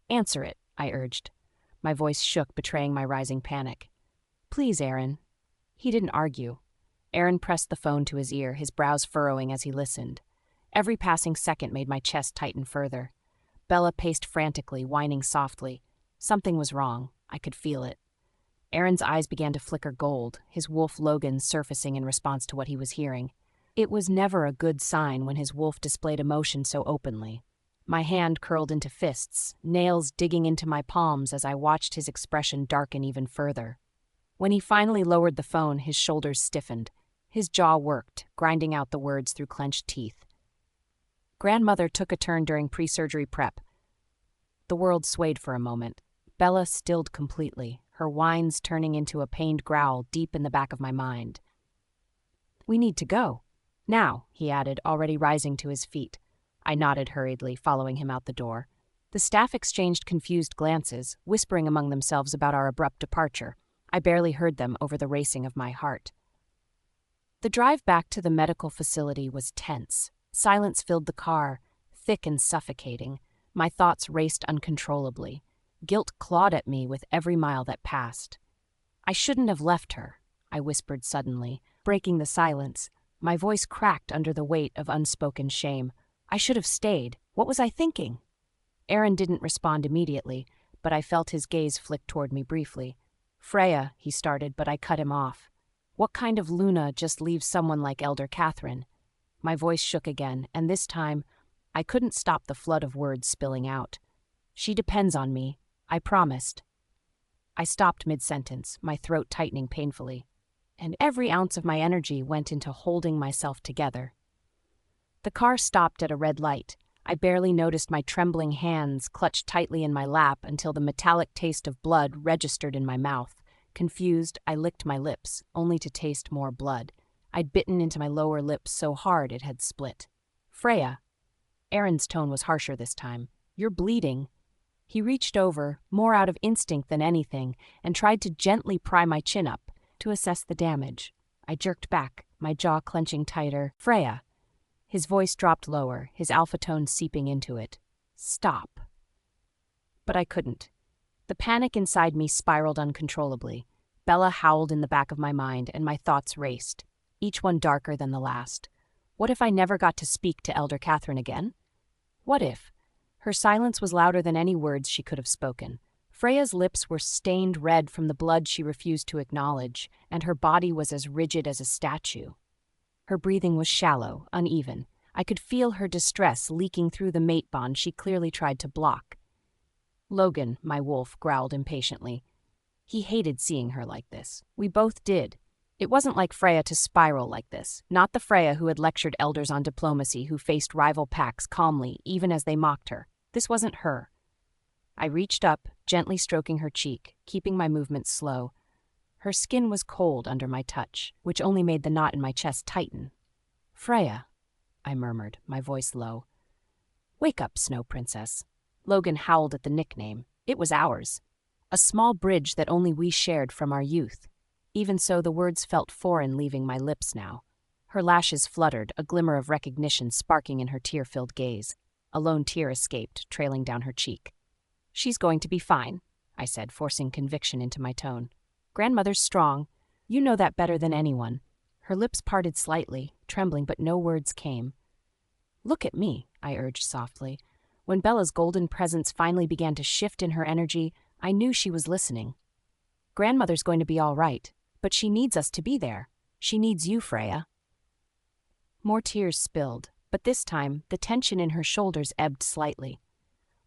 "Answer it," I urged. My voice shook, betraying my rising panic. "Please, Aaron." He didn't argue. Aaron pressed the phone to his ear, his brows furrowing as he listened. Every passing second made my chest tighten further. Bella paced frantically, whining softly. Something was wrong. I could feel it. Aaron's eyes began to flicker gold, his wolf Logan surfacing in response to what he was hearing. It was never a good sign when his wolf displayed emotion so openly. My hand curled into fists, nails digging into my palms as I watched his expression darken even further. When he finally lowered the phone, his shoulders stiffened. His jaw worked, grinding out the words through clenched teeth. Grandmother took a turn during pre-surgery prep. The world swayed for a moment. Bella stilled completely, her whines turning into a pained growl deep in the back of my mind. We need to go. Now, he added, already rising to his feet. I nodded hurriedly, following him out the door. The staff exchanged confused glances, whispering among themselves about our abrupt departure. I barely heard them over the racing of my heart. The drive back to the medical facility was tense. Silence filled the car, thick and suffocating. My thoughts raced uncontrollably. Guilt clawed at me with every mile that passed. I shouldn't have left her, I whispered suddenly, breaking the silence. My voice cracked under the weight of unspoken shame. I should have stayed. What was I thinking? Aaron didn't respond immediately, but I felt his gaze flick toward me briefly. Freya, he started, but I cut him off. What kind of Luna just leaves someone like Elder Catherine? My voice shook again, and this time, I couldn't stop the flood of words spilling out. She depends on me. I promised. I stopped mid-sentence, my throat tightening painfully, and every ounce of my energy went into holding myself together. The car stopped at a red light. I barely noticed my trembling hands clutched tightly in my lap until the metallic taste of blood registered in my mouth. Confused, I licked my lips, only to taste more blood. I'd bitten into my lower lip so hard it had split. Freya. Aaron's tone was harsher this time. You're bleeding. He reached over, more out of instinct than anything, and tried to gently pry my chin up to assess the damage. I jerked back, my jaw clenching tighter. Freya. His voice dropped lower, his alpha tone seeping into it. Stop. But I couldn't. The panic inside me spiraled uncontrollably. Bella howled in the back of my mind, and my thoughts raced, each one darker than the last. What if I never got to speak to Elder Catherine again? What if? Her silence was louder than any words she could have spoken. Freya's lips were stained red from the blood she refused to acknowledge, and her body was as rigid as a statue. Her breathing was shallow, uneven. I could feel her distress leaking through the mate bond she clearly tried to block. Logan, my wolf, growled impatiently. He hated seeing her like this. We both did. It wasn't like Freya to spiral like this, not the Freya who had lectured elders on diplomacy who faced rival packs calmly, even as they mocked her. This wasn't her. I reached up, gently stroking her cheek, keeping my movements slow. Her skin was cold under my touch, which only made the knot in my chest tighten. Freya, I murmured, my voice low. Wake up, Snow Princess. Logan howled at the nickname. It was ours. A small bridge that only we shared from our youth. Even so, the words felt foreign leaving my lips now. Her lashes fluttered, a glimmer of recognition sparking in her tear-filled gaze. A lone tear escaped, trailing down her cheek. She's going to be fine, I said, forcing conviction into my tone. Grandmother's strong. You know that better than anyone. Her lips parted slightly, trembling, but no words came. Look at me, I urged softly. When Bella's golden presence finally began to shift in her energy, I knew she was listening. Grandmother's going to be all right, but she needs us to be there. She needs you, Freya. More tears spilled, but this time the tension in her shoulders ebbed slightly.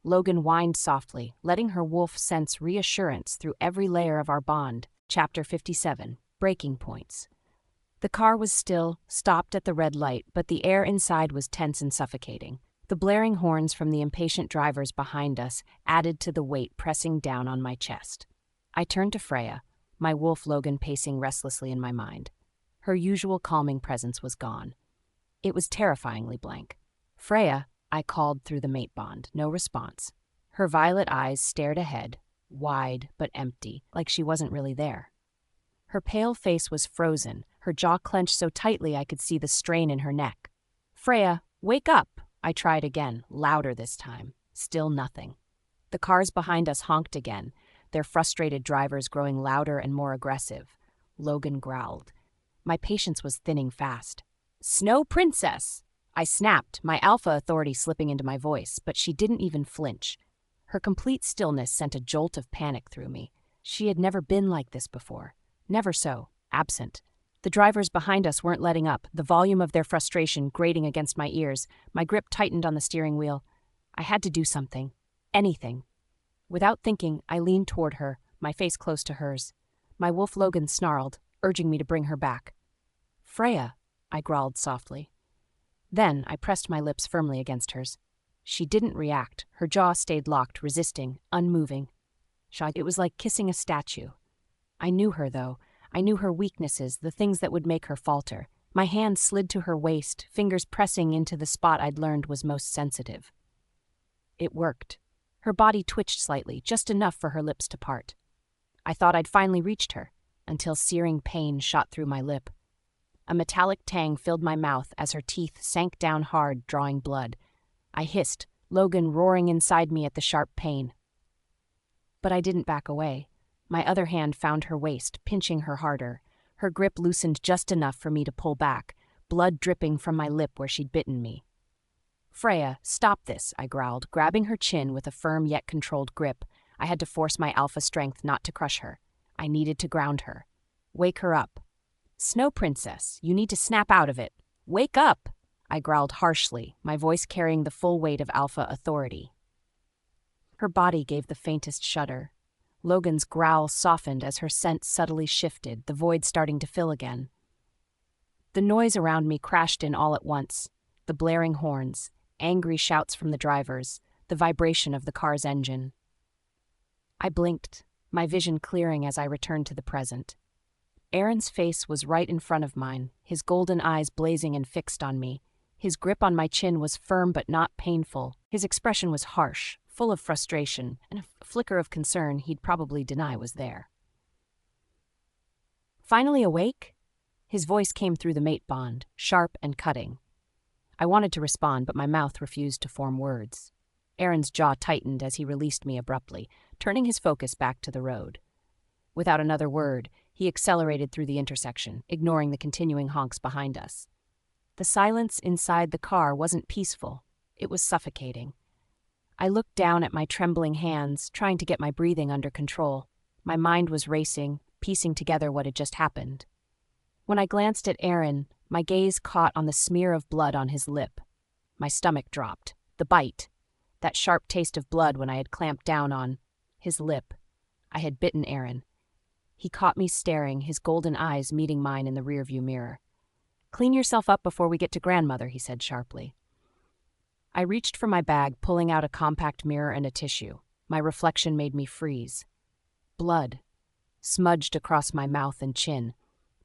Logan whined softly, letting her wolf sense reassurance through every layer of our bond. Chapter 57, Breaking Points. The car was still, stopped at the red light, but the air inside was tense and suffocating. The blaring horns from the impatient drivers behind us added to the weight pressing down on my chest. I turned to Freya, my wolf Logan pacing restlessly in my mind. Her usual calming presence was gone. It was terrifyingly blank. Freya, I called through the mate bond, no response. Her violet eyes stared ahead, wide but empty, like she wasn't really there. Her pale face was frozen, her jaw clenched so tightly I could see the strain in her neck. Freya, wake up! I tried again, louder this time. Still nothing. The cars behind us honked again, their frustrated drivers growing louder and more aggressive. Logan growled. My patience was thinning fast. Snow Princess! I snapped, my alpha authority slipping into my voice, but she didn't even flinch. Her complete stillness sent a jolt of panic through me. She had never been like this before. Never so, absent. The drivers behind us weren't letting up, the volume of their frustration grating against my ears. My grip tightened on the steering wheel. I had to do something. Anything. Without thinking, I leaned toward her, my face close to hers. My wolf Logan snarled, urging me to bring her back. Freya, I growled softly. Then I pressed my lips firmly against hers. She didn't react. Her jaw stayed locked, resisting, unmoving. It was like kissing a statue. I knew her, though. I knew her weaknesses, the things that would make her falter. My hand slid to her waist, fingers pressing into the spot I'd learned was most sensitive. It worked. Her body twitched slightly, just enough for her lips to part. I thought I'd finally reached her, until searing pain shot through my lip. A metallic tang filled my mouth as her teeth sank down hard, drawing blood. I hissed, Logan roaring inside me at the sharp pain. But I didn't back away. My other hand found her waist, pinching her harder. Her grip loosened just enough for me to pull back, blood dripping from my lip where she'd bitten me. "Freya, stop this," I growled, grabbing her chin with a firm yet controlled grip. I had to force my alpha strength not to crush her. I needed to ground her. "Wake her up." "Snow Princess, you need to snap out of it. Wake up!" I growled harshly, my voice carrying the full weight of alpha authority. Her body gave the faintest shudder. Logan's growl softened as her scent subtly shifted, the void starting to fill again. The noise around me crashed in all at once. The blaring horns, angry shouts from the drivers, the vibration of the car's engine. I blinked, my vision clearing as I returned to the present. Aaron's face was right in front of mine, his golden eyes blazing and fixed on me. His grip on my chin was firm but not painful. His expression was harsh, full of frustration, and a flicker of concern he'd probably deny was there. "Finally awake?" His voice came through the mate bond, sharp and cutting. I wanted to respond, but my mouth refused to form words. Aaron's jaw tightened as he released me abruptly, turning his focus back to the road. Without another word, he accelerated through the intersection, ignoring the continuing honks behind us. The silence inside the car wasn't peaceful. It was suffocating. I looked down at my trembling hands, trying to get my breathing under control. My mind was racing, piecing together what had just happened. When I glanced at Aaron, my gaze caught on the smear of blood on his lip. My stomach dropped. The bite. That sharp taste of blood when I had clamped down on his lip. I had bitten Aaron. He caught me staring, his golden eyes meeting mine in the rearview mirror. "Clean yourself up before we get to grandmother," he said sharply. I reached for my bag, pulling out a compact mirror and a tissue. My reflection made me freeze. Blood smudged across my mouth and chin.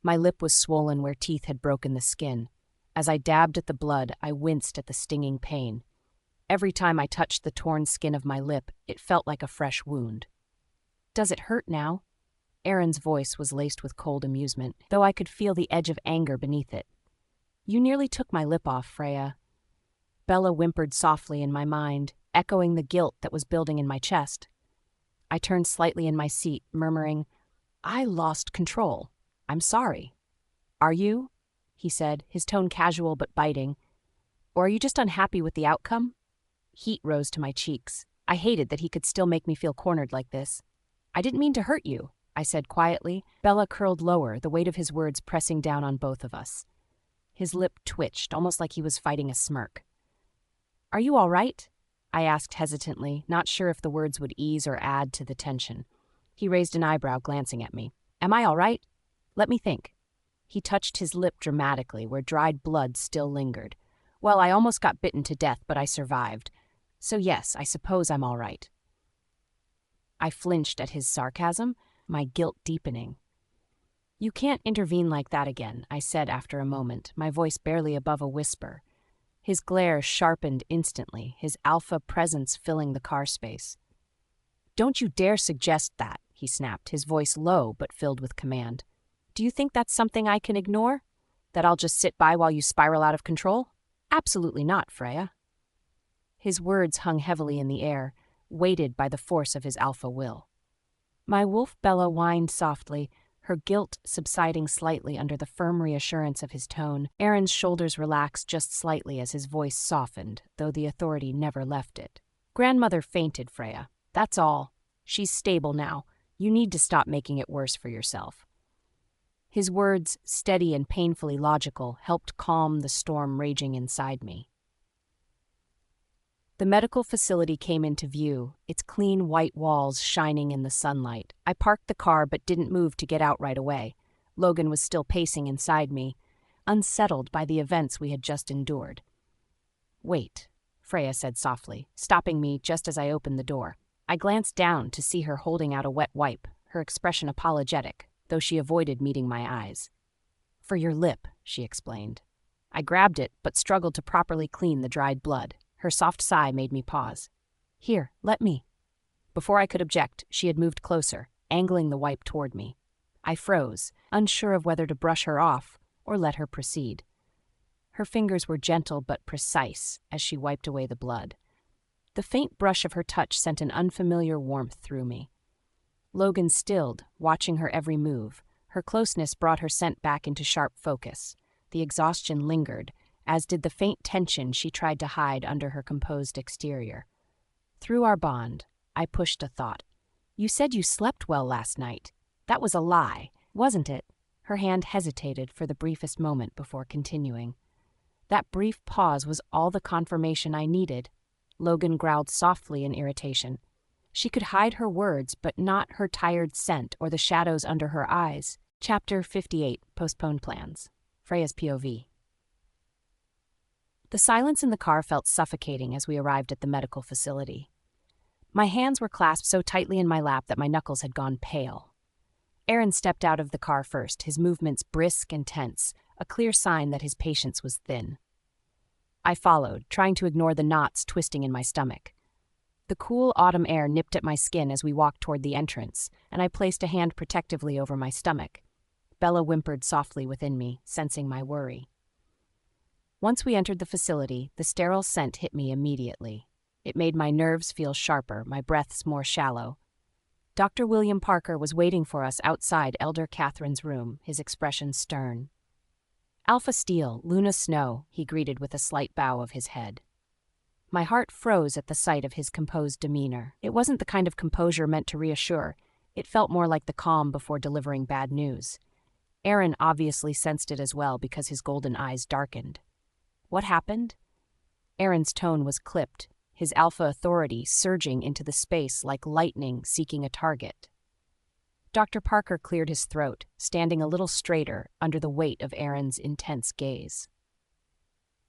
My lip was swollen where teeth had broken the skin. As I dabbed at the blood, I winced at the stinging pain. Every time I touched the torn skin of my lip, it felt like a fresh wound. "Does it hurt now?" Aaron's voice was laced with cold amusement, though I could feel the edge of anger beneath it. "You nearly took my lip off, Freya." Bella whimpered softly in my mind, echoing the guilt that was building in my chest. I turned slightly in my seat, murmuring, "I lost control. I'm sorry." "Are you?" he said, his tone casual but biting. "Or are you just unhappy with the outcome?" Heat rose to my cheeks. I hated that he could still make me feel cornered like this. "I didn't mean to hurt you," I said quietly. Bella curled lower, the weight of his words pressing down on both of us. His lip twitched, almost like he was fighting a smirk. "Are you all right?" I asked hesitantly, not sure if the words would ease or add to the tension. He raised an eyebrow, glancing at me. "Am I all right? Let me think." He touched his lip dramatically, where dried blood still lingered. "Well, I almost got bitten to death, but I survived. So yes, I suppose I'm all right." I flinched at his sarcasm, my guilt deepening. "You can't intervene like that again," I said after a moment, my voice barely above a whisper. His glare sharpened instantly, his alpha presence filling the car space. "Don't you dare suggest that," he snapped, his voice low but filled with command. "Do you think that's something I can ignore? That I'll just sit by while you spiral out of control? Absolutely not, Freya." His words hung heavily in the air, weighted by the force of his alpha will. My wolf Bella whined softly, her guilt subsiding slightly under the firm reassurance of his tone. Aaron's shoulders relaxed just slightly as his voice softened, though the authority never left it. "Grandmother fainted, Freya. That's all. She's stable now. You need to stop making it worse for yourself." His words, steady and painfully logical, helped calm the storm raging inside me. The medical facility came into view, its clean white walls shining in the sunlight. I parked the car but didn't move to get out right away. Logan was still pacing inside me, unsettled by the events we had just endured. "Wait," Freya said softly, stopping me just as I opened the door. I glanced down to see her holding out a wet wipe, her expression apologetic, though she avoided meeting my eyes. "For your lip," she explained. I grabbed it, but struggled to properly clean the dried blood. Her soft sigh made me pause. Here, let me. Before I could object, she had moved closer, angling the wipe toward me. I froze, unsure of whether to brush her off or let her proceed. Her fingers were gentle but precise as she wiped away the blood. The faint brush of her touch sent an unfamiliar warmth through me. Logan stilled, watching her every move. Her closeness brought her scent back into sharp focus. The exhaustion lingered, as did the faint tension she tried to hide under her composed exterior. Through our bond, I pushed a thought. You said you slept well last night. That was a lie, wasn't it? Her hand hesitated for the briefest moment before continuing. That brief pause was all the confirmation I needed. Logan growled softly in irritation. She could hide her words, but not her tired scent or the shadows under her eyes. Chapter 58, Postponed Plans. Freya's POV. The silence in the car felt suffocating as we arrived at the medical facility. My hands were clasped so tightly in my lap that my knuckles had gone pale. Aaron stepped out of the car first, his movements brisk and tense, a clear sign that his patience was thin. I followed, trying to ignore the knots twisting in my stomach. The cool autumn air nipped at my skin as we walked toward the entrance, and I placed a hand protectively over my stomach. Bella whimpered softly within me, sensing my worry. Once we entered the facility, the sterile scent hit me immediately. It made my nerves feel sharper, my breaths more shallow. Dr. William Parker was waiting for us outside Elder Catherine's room, his expression stern. Alpha Steele, Luna Snow, he greeted with a slight bow of his head. My heart froze at the sight of his composed demeanor. It wasn't the kind of composure meant to reassure. It felt more like the calm before delivering bad news. Aaron obviously sensed it as well because his golden eyes darkened. What happened? Aaron's tone was clipped, his alpha authority surging into the space like lightning seeking a target. Dr. Parker cleared his throat, standing a little straighter under the weight of Aaron's intense gaze.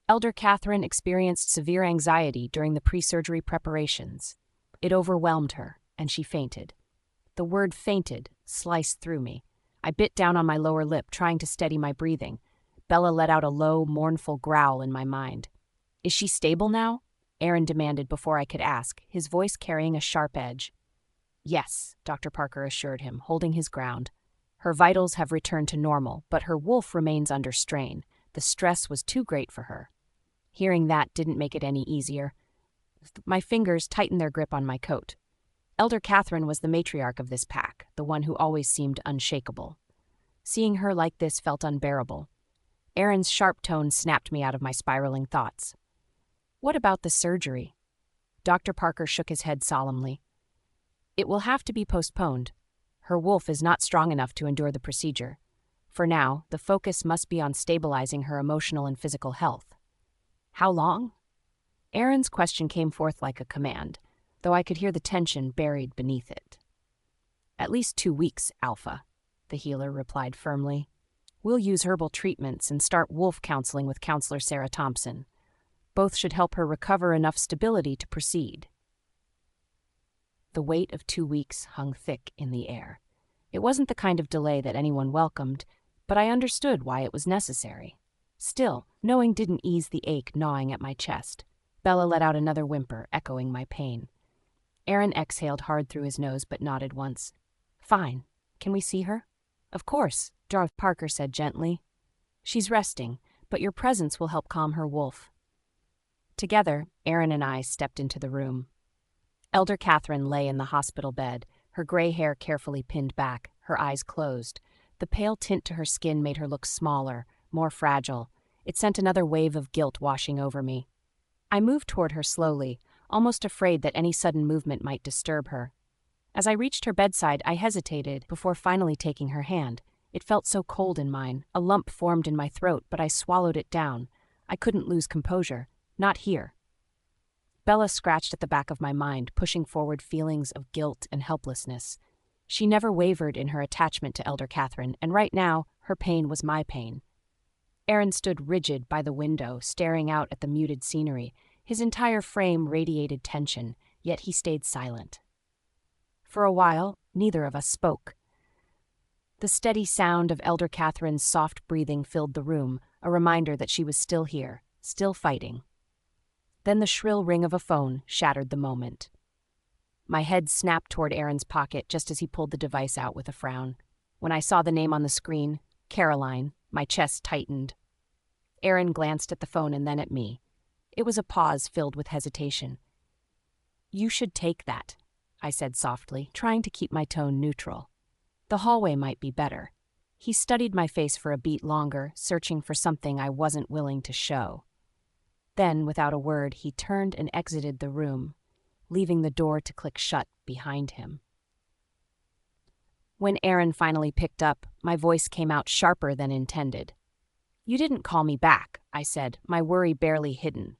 Elder Catherine experienced severe anxiety during the pre-surgery preparations. It overwhelmed her, and she fainted. The word fainted sliced through me. I bit down on my lower lip, trying to steady my breathing. Bella let out a low, mournful growl in my mind. Is she stable now? Aaron demanded before I could ask, his voice carrying a sharp edge. Yes, Dr. Parker assured him, holding his ground. Her vitals have returned to normal, but her wolf remains under strain. The stress was too great for her. Hearing that didn't make it any easier. My fingers tightened their grip on my coat. Elder Catherine was the matriarch of this pack, the one who always seemed unshakable. Seeing her like this felt unbearable. Aaron's sharp tone snapped me out of my spiraling thoughts. What about the surgery? Dr. Parker shook his head solemnly. It will have to be postponed. Her wolf is not strong enough to endure the procedure. For now, the focus must be on stabilizing her emotional and physical health. How long? Aaron's question came forth like a command, though I could hear the tension buried beneath it. At least 2 weeks, Alpha, the healer replied firmly. We'll use herbal treatments and start wolf counseling with Counselor Sarah Thompson. Both should help her recover enough stability to proceed. The weight of 2 weeks hung thick in the air. It wasn't the kind of delay that anyone welcomed, but I understood why it was necessary. Still, knowing didn't ease the ache gnawing at my chest. Bella let out another whimper, echoing my pain. Aaron exhaled hard through his nose but nodded once. Fine. Can we see her? Of course, Dr. Parker said gently. She's resting, but your presence will help calm her wolf. Together, Aaron and I stepped into the room. Elder Catherine lay in the hospital bed, her gray hair carefully pinned back, her eyes closed. The pale tint to her skin made her look smaller, more fragile. It sent another wave of guilt washing over me. I moved toward her slowly, almost afraid that any sudden movement might disturb her. As I reached her bedside, I hesitated before finally taking her hand. It felt so cold in mine. A lump formed in my throat, but I swallowed it down. I couldn't lose composure. Not here. Bella scratched at the back of my mind, pushing forward feelings of guilt and helplessness. She never wavered in her attachment to Elder Catherine, and right now, her pain was my pain. Aaron stood rigid by the window, staring out at the muted scenery. His entire frame radiated tension, yet he stayed silent. For a while, neither of us spoke. The steady sound of Elder Catherine's soft breathing filled the room, a reminder that she was still here, still fighting. Then the shrill ring of a phone shattered the moment. My head snapped toward Aaron's pocket just as he pulled the device out with a frown. When I saw the name on the screen, Caroline, my chest tightened. Aaron glanced at the phone and then at me. It was a pause filled with hesitation. "You should take that," I said softly, trying to keep my tone neutral. "The hallway might be better." He studied my face for a beat longer, searching for something I wasn't willing to show. Then, without a word, he turned and exited the room, leaving the door to click shut behind him. When Aaron finally picked up, my voice came out sharper than intended. "You didn't call me back," I said, my worry barely hidden.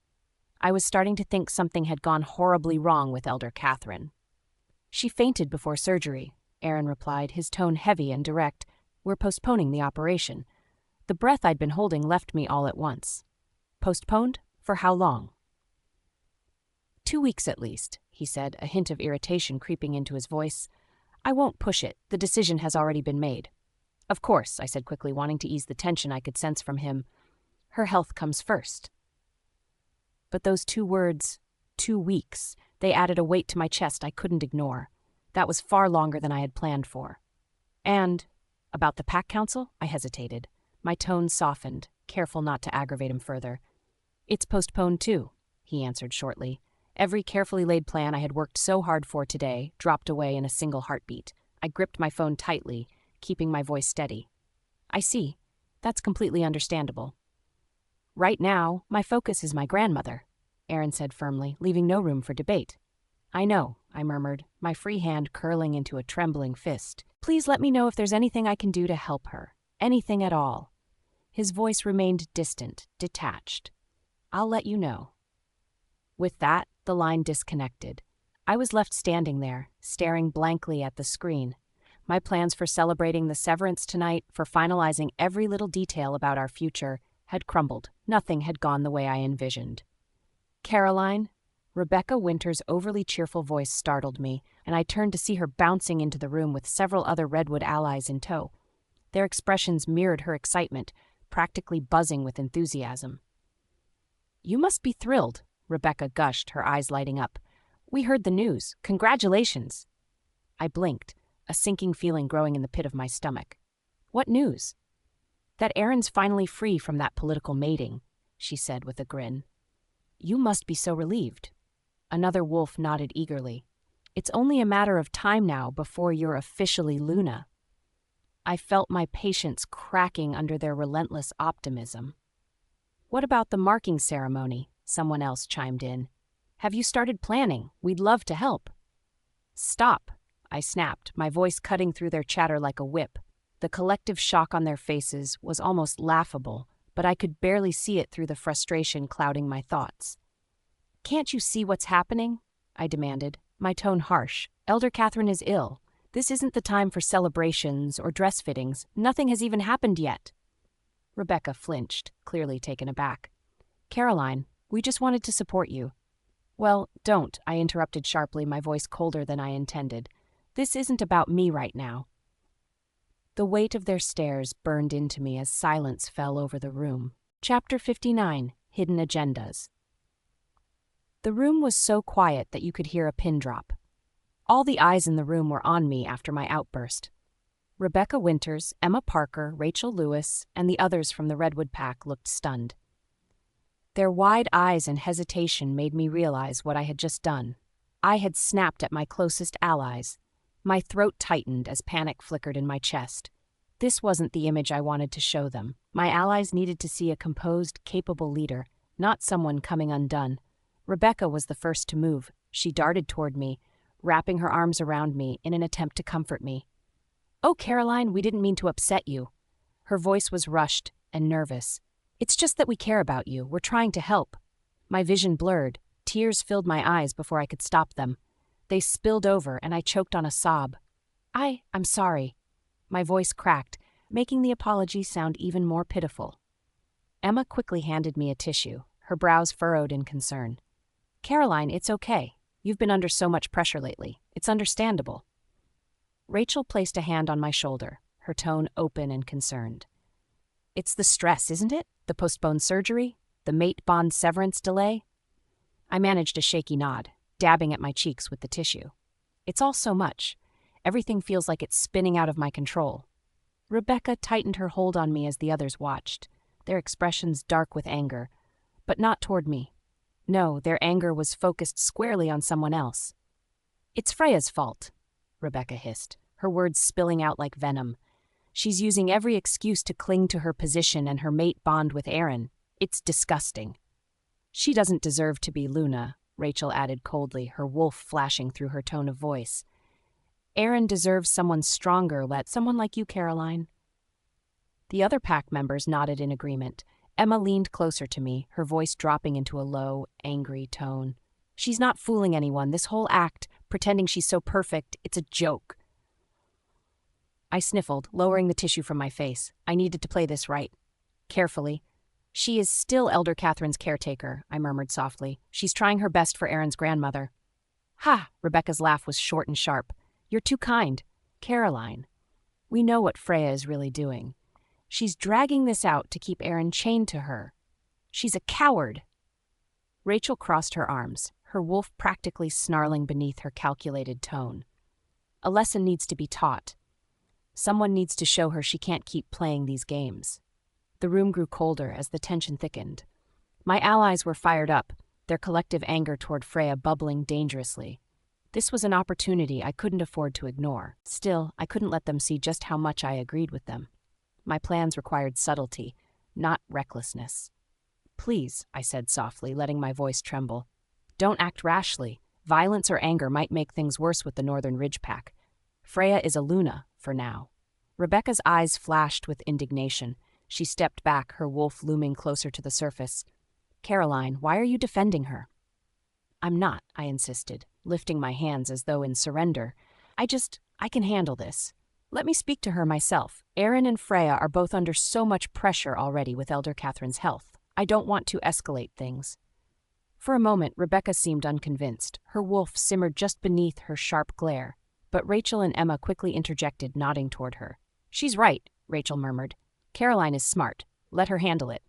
I was starting to think something had gone horribly wrong with Elder Catherine. "She fainted before surgery," Aaron replied, his tone heavy and direct. "We're postponing the operation." The breath I'd been holding left me all at once. "Postponed? For how long?" 2 weeks at least," he said, a hint of irritation creeping into his voice. "I won't push it. The decision has already been made." "Of course," I said quickly, wanting to ease the tension I could sense from him. "Her health comes first." But those 2 words, 2 weeks, they added a weight to my chest I couldn't ignore. That was far longer than I had planned for. "And about the Pack Council?" I hesitated. My tone softened, careful not to aggravate him further. "It's postponed too," he answered shortly. Every carefully laid plan I had worked so hard for today dropped away in a single heartbeat. I gripped my phone tightly, keeping my voice steady. "I see. That's completely understandable." "Right now, my focus is my grandmother," Aaron said firmly, leaving no room for debate. "I know," I murmured, my free hand curling into a trembling fist. "Please let me know if there's anything I can do to help her. Anything at all." His voice remained distant, detached. "I'll let you know." With that, the line disconnected. I was left standing there, staring blankly at the screen. My plans for celebrating the severance tonight, for finalizing every little detail about our future, had crumbled. Nothing had gone the way I envisioned. "Caroline?" Rebecca Winter's overly cheerful voice startled me, and I turned to see her bouncing into the room with several other Redwood allies in tow. Their expressions mirrored her excitement, practically buzzing with enthusiasm. "You must be thrilled," Rebecca gushed, her eyes lighting up. "We heard the news. Congratulations." I blinked, a sinking feeling growing in the pit of my stomach. "What news?" "That Aaron's finally free from that political mating," she said with a grin. "You must be so relieved." Another wolf nodded eagerly. "It's only a matter of time now before you're officially Luna." I felt my patience cracking under their relentless optimism. "What about the marking ceremony?" Someone else chimed in. "Have you started planning? We'd love to help." "Stop," I snapped, my voice cutting through their chatter like a whip. The collective shock on their faces was almost laughable, but I could barely see it through the frustration clouding my thoughts. "Can't you see what's happening?" I demanded, my tone harsh. "Elder Catherine is ill. This isn't the time for celebrations or dress fittings. Nothing has even happened yet." Rebecca flinched, clearly taken aback. "Caroline, we just wanted to support you." "Well, don't," I interrupted sharply, my voice colder than I intended. "This isn't about me right now." The weight of their stares burned into me as silence fell over the room. Chapter 59, Hidden Agendas. The room was so quiet that you could hear a pin drop. All the eyes in the room were on me after my outburst. Rebecca Winters, Emma Parker, Rachel Lewis, and the others from the Redwood Pack looked stunned. Their wide eyes and hesitation made me realize what I had just done. I had snapped at my closest allies. My throat tightened as panic flickered in my chest. This wasn't the image I wanted to show them. My allies needed to see a composed, capable leader, not someone coming undone. Rebecca was the first to move. She darted toward me, wrapping her arms around me in an attempt to comfort me. "Oh, Caroline, we didn't mean to upset you." Her voice was rushed and nervous. "It's just that we care about you. We're trying to help." My vision blurred. Tears filled my eyes before I could stop them. They spilled over, and I choked on a sob. I'm sorry." My voice cracked, making the apology sound even more pitiful. Emma quickly handed me a tissue, her brows furrowed in concern. "Caroline, it's okay. You've been under so much pressure lately. It's understandable." Rachel placed a hand on my shoulder, her tone open and concerned. It's the stress, isn't it? The postponed surgery? The mate bond severance delay? I managed a shaky nod, dabbing at my cheeks with the tissue. It's all so much. Everything feels like it's spinning out of my control. Rebecca tightened her hold on me as the others watched, their expressions dark with anger, but not toward me. No, their anger was focused squarely on someone else. It's Freya's fault, Rebecca hissed, her words spilling out like venom. She's using every excuse to cling to her position and her mate bond with Aaron. It's disgusting. She doesn't deserve to be Luna, Rachel added coldly, her wolf flashing through her tone of voice. Aaron deserves someone stronger, someone like you, Caroline. The other pack members nodded in agreement. Emma leaned closer to me, her voice dropping into a low, angry tone. She's not fooling anyone. This whole act, pretending she's so perfect, it's a joke. I sniffled, lowering the tissue from my face. I needed to play this right. Carefully. She is still Elder Catherine's caretaker, I murmured softly. She's trying her best for Aaron's grandmother. Ha! Rebecca's laugh was short and sharp. You're too kind. Caroline, we know what Freya is really doing. She's dragging this out to keep Aaron chained to her. She's a coward. Rachel crossed her arms, her wolf practically snarling beneath her calculated tone. A lesson needs to be taught. Someone needs to show her she can't keep playing these games. The room grew colder as the tension thickened. My allies were fired up, their collective anger toward Freya bubbling dangerously. This was an opportunity I couldn't afford to ignore. Still, I couldn't let them see just how much I agreed with them. My plans required subtlety, not recklessness. Please, I said softly, letting my voice tremble. Don't act rashly. Violence or anger might make things worse with the Northern Ridge Pack. Freya is a Luna, for now. Rebecca's eyes flashed with indignation. She stepped back, her wolf looming closer to the surface. Caroline, why are you defending her? I'm not, I insisted, lifting my hands as though in surrender. I can handle this. Let me speak to her myself. Aaron and Freya are both under so much pressure already with Elder Catherine's health. I don't want to escalate things. For a moment, Rebecca seemed unconvinced. Her wolf simmered just beneath her sharp glare. But Rachel and Emma quickly interjected, nodding toward her. She's right, Rachel murmured. Caroline is smart. Let her handle it.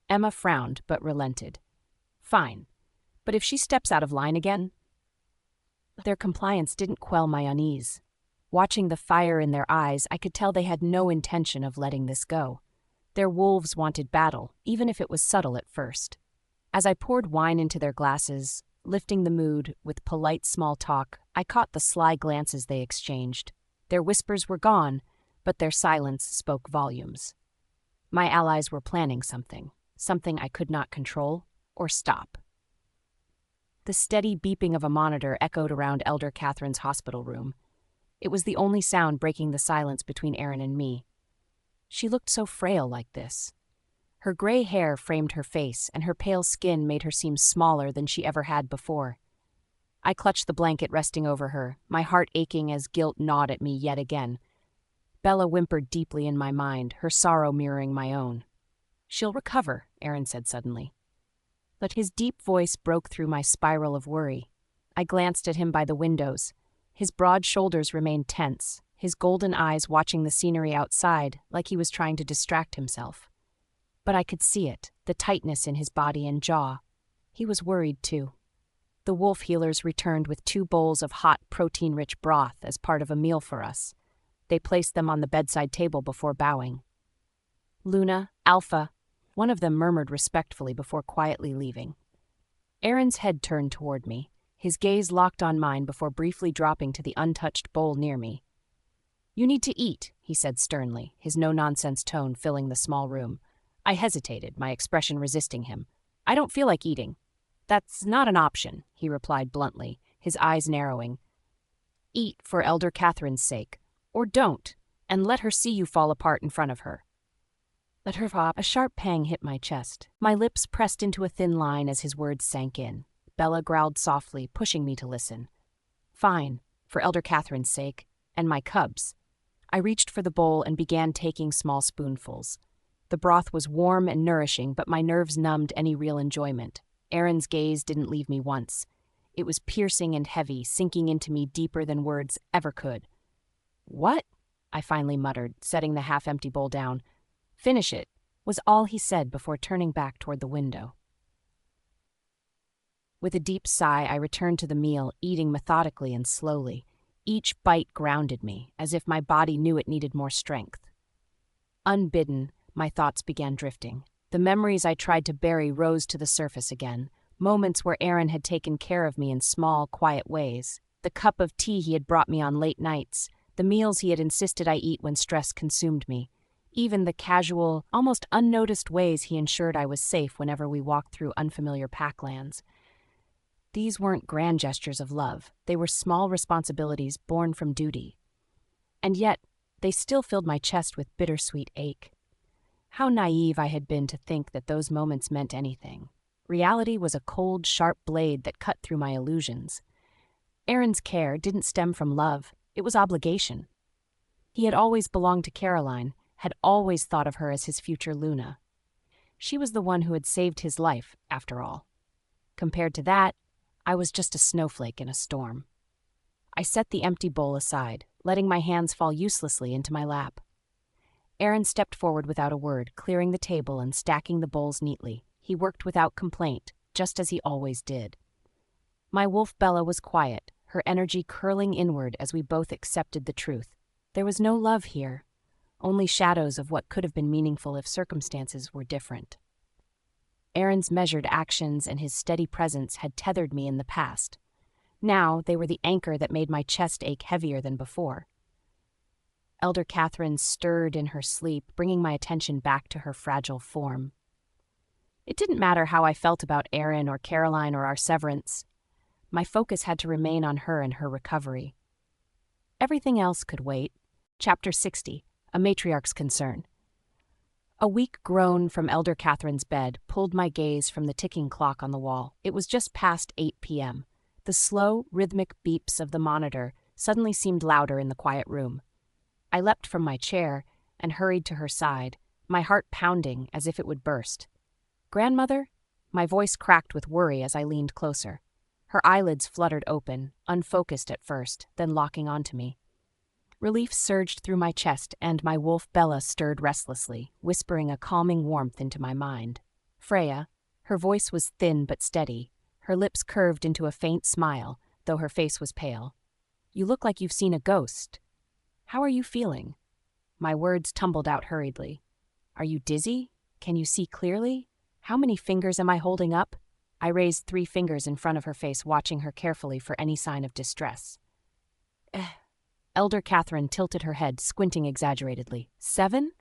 Emma frowned, but relented. Fine. But if she steps out of line again? Their compliance didn't quell my unease. Watching the fire in their eyes, I could tell they had no intention of letting this go. Their wolves wanted battle, even if it was subtle at first. As I poured wine into their glasses, lifting the mood with polite small talk, I caught the sly glances they exchanged. Their whispers were gone, but their silence spoke volumes. My allies were planning something I could not control or stop. The steady beeping of a monitor echoed around Elder Catherine's hospital room. It was the only sound breaking the silence between Aaron and me. She looked so frail like this. Her gray hair framed her face, and her pale skin made her seem smaller than she ever had before. I clutched the blanket resting over her, my heart aching as guilt gnawed at me yet again. Bella whimpered deeply in my mind, her sorrow mirroring my own. She'll recover, Aaron said suddenly. But his deep voice broke through my spiral of worry. I glanced at him by the windows. His broad shoulders remained tense, his golden eyes watching the scenery outside like he was trying to distract himself. But I could see it, the tightness in his body and jaw. He was worried, too. The wolf healers returned with 2 bowls of hot, protein-rich broth as part of a meal for us. They placed them on the bedside table before bowing. Luna, Alpha, one of them murmured respectfully before quietly leaving. Aaron's head turned toward me, his gaze locked on mine before briefly dropping to the untouched bowl near me. You need to eat, he said sternly, his no-nonsense tone filling the small room. I hesitated, my expression resisting him. I don't feel like eating. That's not an option, he replied bluntly, his eyes narrowing. Eat for Elder Catherine's sake. Or don't, and let her see you fall apart in front of her. Let her fall. A sharp pang hit my chest. My lips pressed into a thin line as his words sank in. Bella growled softly, pushing me to listen. Fine, for Elder Catherine's sake, and my cubs. I reached for the bowl and began taking small spoonfuls. The broth was warm and nourishing, but my nerves numbed any real enjoyment. Aaron's gaze didn't leave me once. It was piercing and heavy, sinking into me deeper than words ever could. What? I finally muttered, setting the half-empty bowl down. "Finish it," was all he said before turning back toward the window. With a deep sigh, I returned to the meal, eating methodically and slowly. Each bite grounded me, as if my body knew it needed more strength. Unbidden, my thoughts began drifting. The memories I tried to bury rose to the surface again, moments where Aaron had taken care of me in small, quiet ways. The cup of tea he had brought me on late nights, the meals he had insisted I eat when stress consumed me, even the casual, almost unnoticed ways he ensured I was safe whenever we walked through unfamiliar packlands. These weren't grand gestures of love, they were small responsibilities born from duty. And yet, they still filled my chest with bittersweet ache. How naive I had been to think that those moments meant anything. Reality was a cold, sharp blade that cut through my illusions. Aaron's care didn't stem from love, it was obligation. He had always belonged to Caroline, had always thought of her as his future Luna. She was the one who had saved his life, after all. Compared to that, I was just a snowflake in a storm. I set the empty bowl aside, letting my hands fall uselessly into my lap. Aaron stepped forward without a word, clearing the table and stacking the bowls neatly. He worked without complaint, just as he always did. My wolf Bella was quiet, her energy curling inward as we both accepted the truth. There was no love here, only shadows of what could have been meaningful if circumstances were different. Aaron's measured actions and his steady presence had tethered me in the past. Now they were the anchor that made my chest ache heavier than before. Elder Catherine stirred in her sleep, bringing my attention back to her fragile form. It didn't matter how I felt about Aaron or Caroline or our severance. My focus had to remain on her and her recovery. Everything else could wait. Chapter 60, A Matriarch's Concern. A weak groan from Elder Catherine's bed pulled my gaze from the ticking clock on the wall. It was just past 8 p.m. The slow, rhythmic beeps of the monitor suddenly seemed louder in the quiet room. I leapt from my chair and hurried to her side, my heart pounding as if it would burst. "Grandmother?" My voice cracked with worry as I leaned closer. Her eyelids fluttered open, unfocused at first, then locking onto me. Relief surged through my chest, and my wolf Bella stirred restlessly, whispering a calming warmth into my mind. Freya, her voice was thin but steady, her lips curved into a faint smile, though her face was pale. "You look like you've seen a ghost. How are you feeling?" My words tumbled out hurriedly. "Are you dizzy? Can you see clearly? How many fingers am I holding up?" I raised 3 fingers in front of her face, watching her carefully for any sign of distress. Elder Catherine tilted her head, squinting exaggeratedly. 7?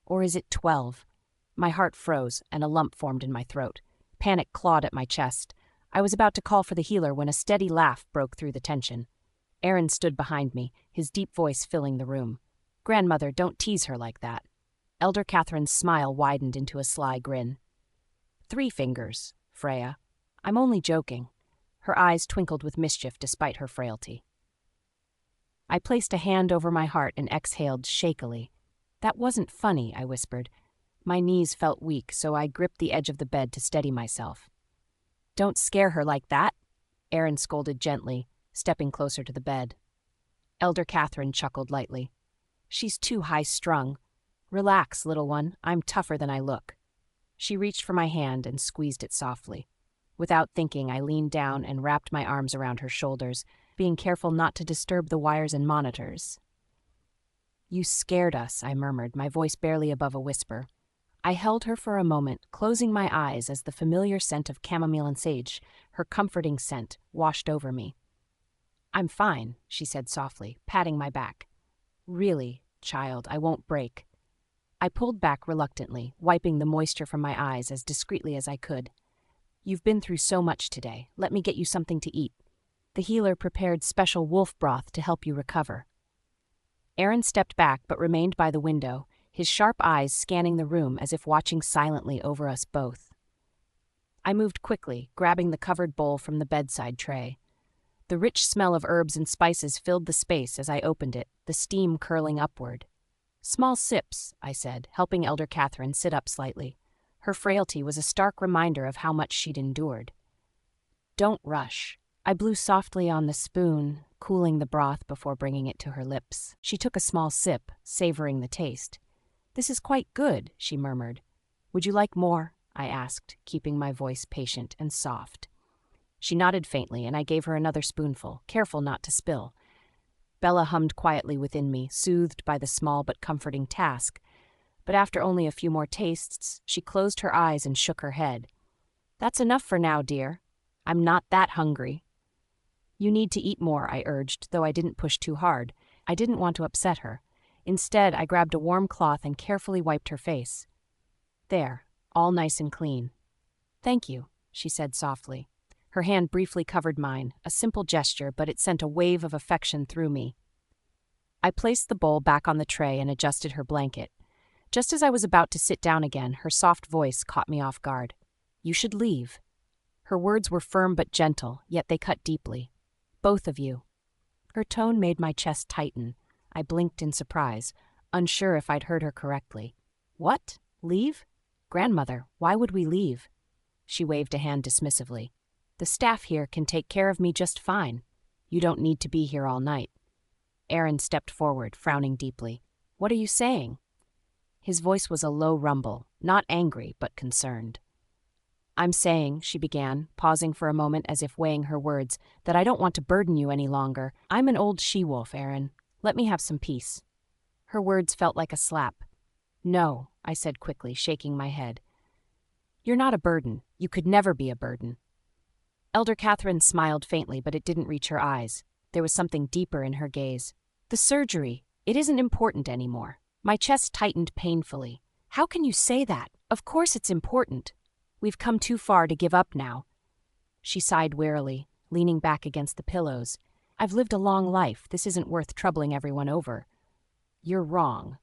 Or is it 12? My heart froze, and a lump formed in my throat. Panic clawed at my chest. I was about to call for the healer when a steady laugh broke through the tension. Aaron stood behind me, his deep voice filling the room. "Grandmother, don't tease her like that." Elder Catherine's smile widened into a sly grin. 3 fingers, Freya. I'm only joking." Her eyes twinkled with mischief despite her frailty. I placed a hand over my heart and exhaled shakily. "That wasn't funny," I whispered. My knees felt weak, so I gripped the edge of the bed to steady myself. "Don't scare her like that," Aaron scolded gently, stepping closer to the bed. Elder Catherine chuckled lightly. "She's too high-strung. Relax, little one. I'm tougher than I look." She reached for my hand and squeezed it softly. Without thinking, I leaned down and wrapped my arms around her shoulders, being careful not to disturb the wires and monitors. "You scared us," I murmured, my voice barely above a whisper. I held her for a moment, closing my eyes as the familiar scent of chamomile and sage, her comforting scent, washed over me. "I'm fine," she said softly, patting my back. "Really, child, I won't break." I pulled back reluctantly, wiping the moisture from my eyes as discreetly as I could. "You've been through so much today. Let me get you something to eat." The healer prepared special wolf broth to help you recover. Aaron stepped back but remained by the window, his sharp eyes scanning the room as if watching silently over us both. I moved quickly, grabbing the covered bowl from the bedside tray. The rich smell of herbs and spices filled the space as I opened it, the steam curling upward. "Small sips," I said, helping Elder Catherine sit up slightly. Her frailty was a stark reminder of how much she'd endured. "Don't rush." I blew softly on the spoon, cooling the broth before bringing it to her lips. She took a small sip, savoring the taste. "This is quite good," she murmured. "Would you like more?" I asked, keeping my voice patient and soft. She nodded faintly, and I gave her another spoonful, careful not to spill. Bella hummed quietly within me, soothed by the small but comforting task. But after only a few more tastes, she closed her eyes and shook her head. "That's enough for now, dear. I'm not that hungry." "You need to eat more," I urged, though I didn't push too hard. I didn't want to upset her. Instead, I grabbed a warm cloth and carefully wiped her face. "There, all nice and clean." "Thank you," she said softly. Her hand briefly covered mine, a simple gesture, but it sent a wave of affection through me. I placed the bowl back on the tray and adjusted her blanket. Just as I was about to sit down again, her soft voice caught me off guard. "You should leave." Her words were firm but gentle, yet they cut deeply. "Both of you." Her tone made my chest tighten. I blinked in surprise, unsure if I'd heard her correctly. "What? Leave? Grandmother, why would we leave?" She waved a hand dismissively. "The staff here can take care of me just fine. You don't need to be here all night." Aaron stepped forward, frowning deeply. "What are you saying?" His voice was a low rumble, not angry, but concerned. "I'm saying," she began, pausing for a moment as if weighing her words, "that I don't want to burden you any longer. I'm an old she-wolf, Aaron. Let me have some peace." Her words felt like a slap. "No," I said quickly, shaking my head. "You're not a burden. You could never be a burden." Elder Catherine smiled faintly, but it didn't reach her eyes. There was something deeper in her gaze. "The surgery, it isn't important anymore." My chest tightened painfully. "How can you say that? Of course it's important. We've come too far to give up now." She sighed wearily, leaning back against the pillows. "I've lived a long life. This isn't worth troubling everyone over." "You're wrong,"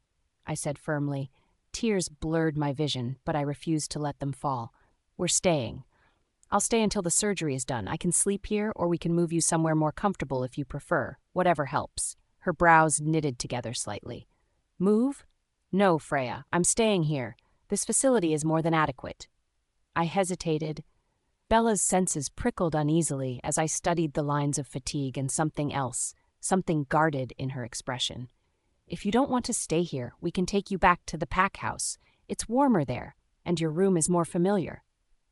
I said firmly. Tears blurred my vision, but I refused to let them fall. "We're staying. I'll stay until the surgery is done. I can sleep here, or we can move you somewhere more comfortable if you prefer. Whatever helps." Her brows knitted together slightly. "Move? No, Freya. I'm staying here. This facility is more than adequate." I hesitated. Bella's senses prickled uneasily as I studied the lines of fatigue and something else, something guarded in her expression. "If you don't want to stay here, we can take you back to the pack house. It's warmer there, and your room is more familiar."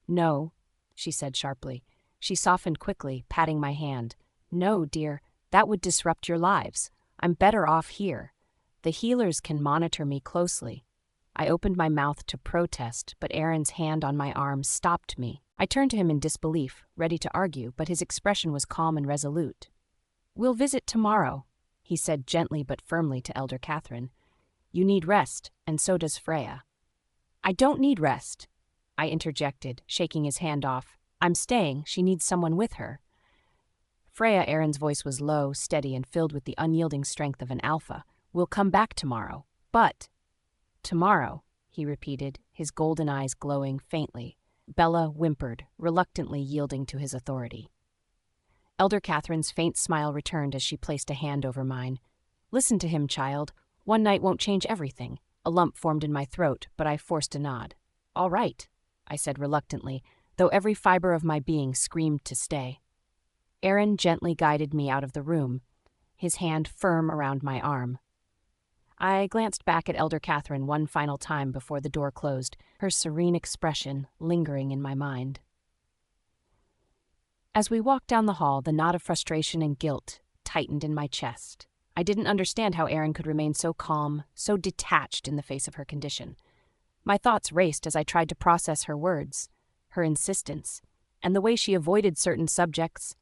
"No," she said sharply. She softened quickly, patting my hand. "No, dear, that would disrupt your lives. I'm better off here. The healers can monitor me closely." I opened my mouth to protest, but Aaron's hand on my arm stopped me. I turned to him in disbelief, ready to argue, but his expression was calm and resolute. "We'll visit tomorrow," he said gently but firmly to Elder Catherine. "You need rest, and so does Freya." "I don't need rest," I interjected, shaking his hand off. "I'm staying. She needs someone with her." Freya, Aaron's voice was low, steady, and filled with the unyielding strength of an alpha. "We'll come back tomorrow. But—" "Tomorrow," he repeated, his golden eyes glowing faintly. Bella whimpered, reluctantly yielding to his authority. Elder Catherine's faint smile returned as she placed a hand over mine. "Listen to him, child. One night won't change everything." A lump formed in my throat, but I forced a nod. "All right," I said reluctantly, though every fiber of my being screamed to stay. Aaron gently guided me out of the room, his hand firm around my arm. I glanced back at Elder Catherine one final time before the door closed, her serene expression lingering in my mind. As we walked down the hall, the knot of frustration and guilt tightened in my chest. I didn't understand how Aaron could remain so calm, so detached in the face of her condition. My thoughts raced as I tried to process her words, her insistence, and the way she avoided certain subjects,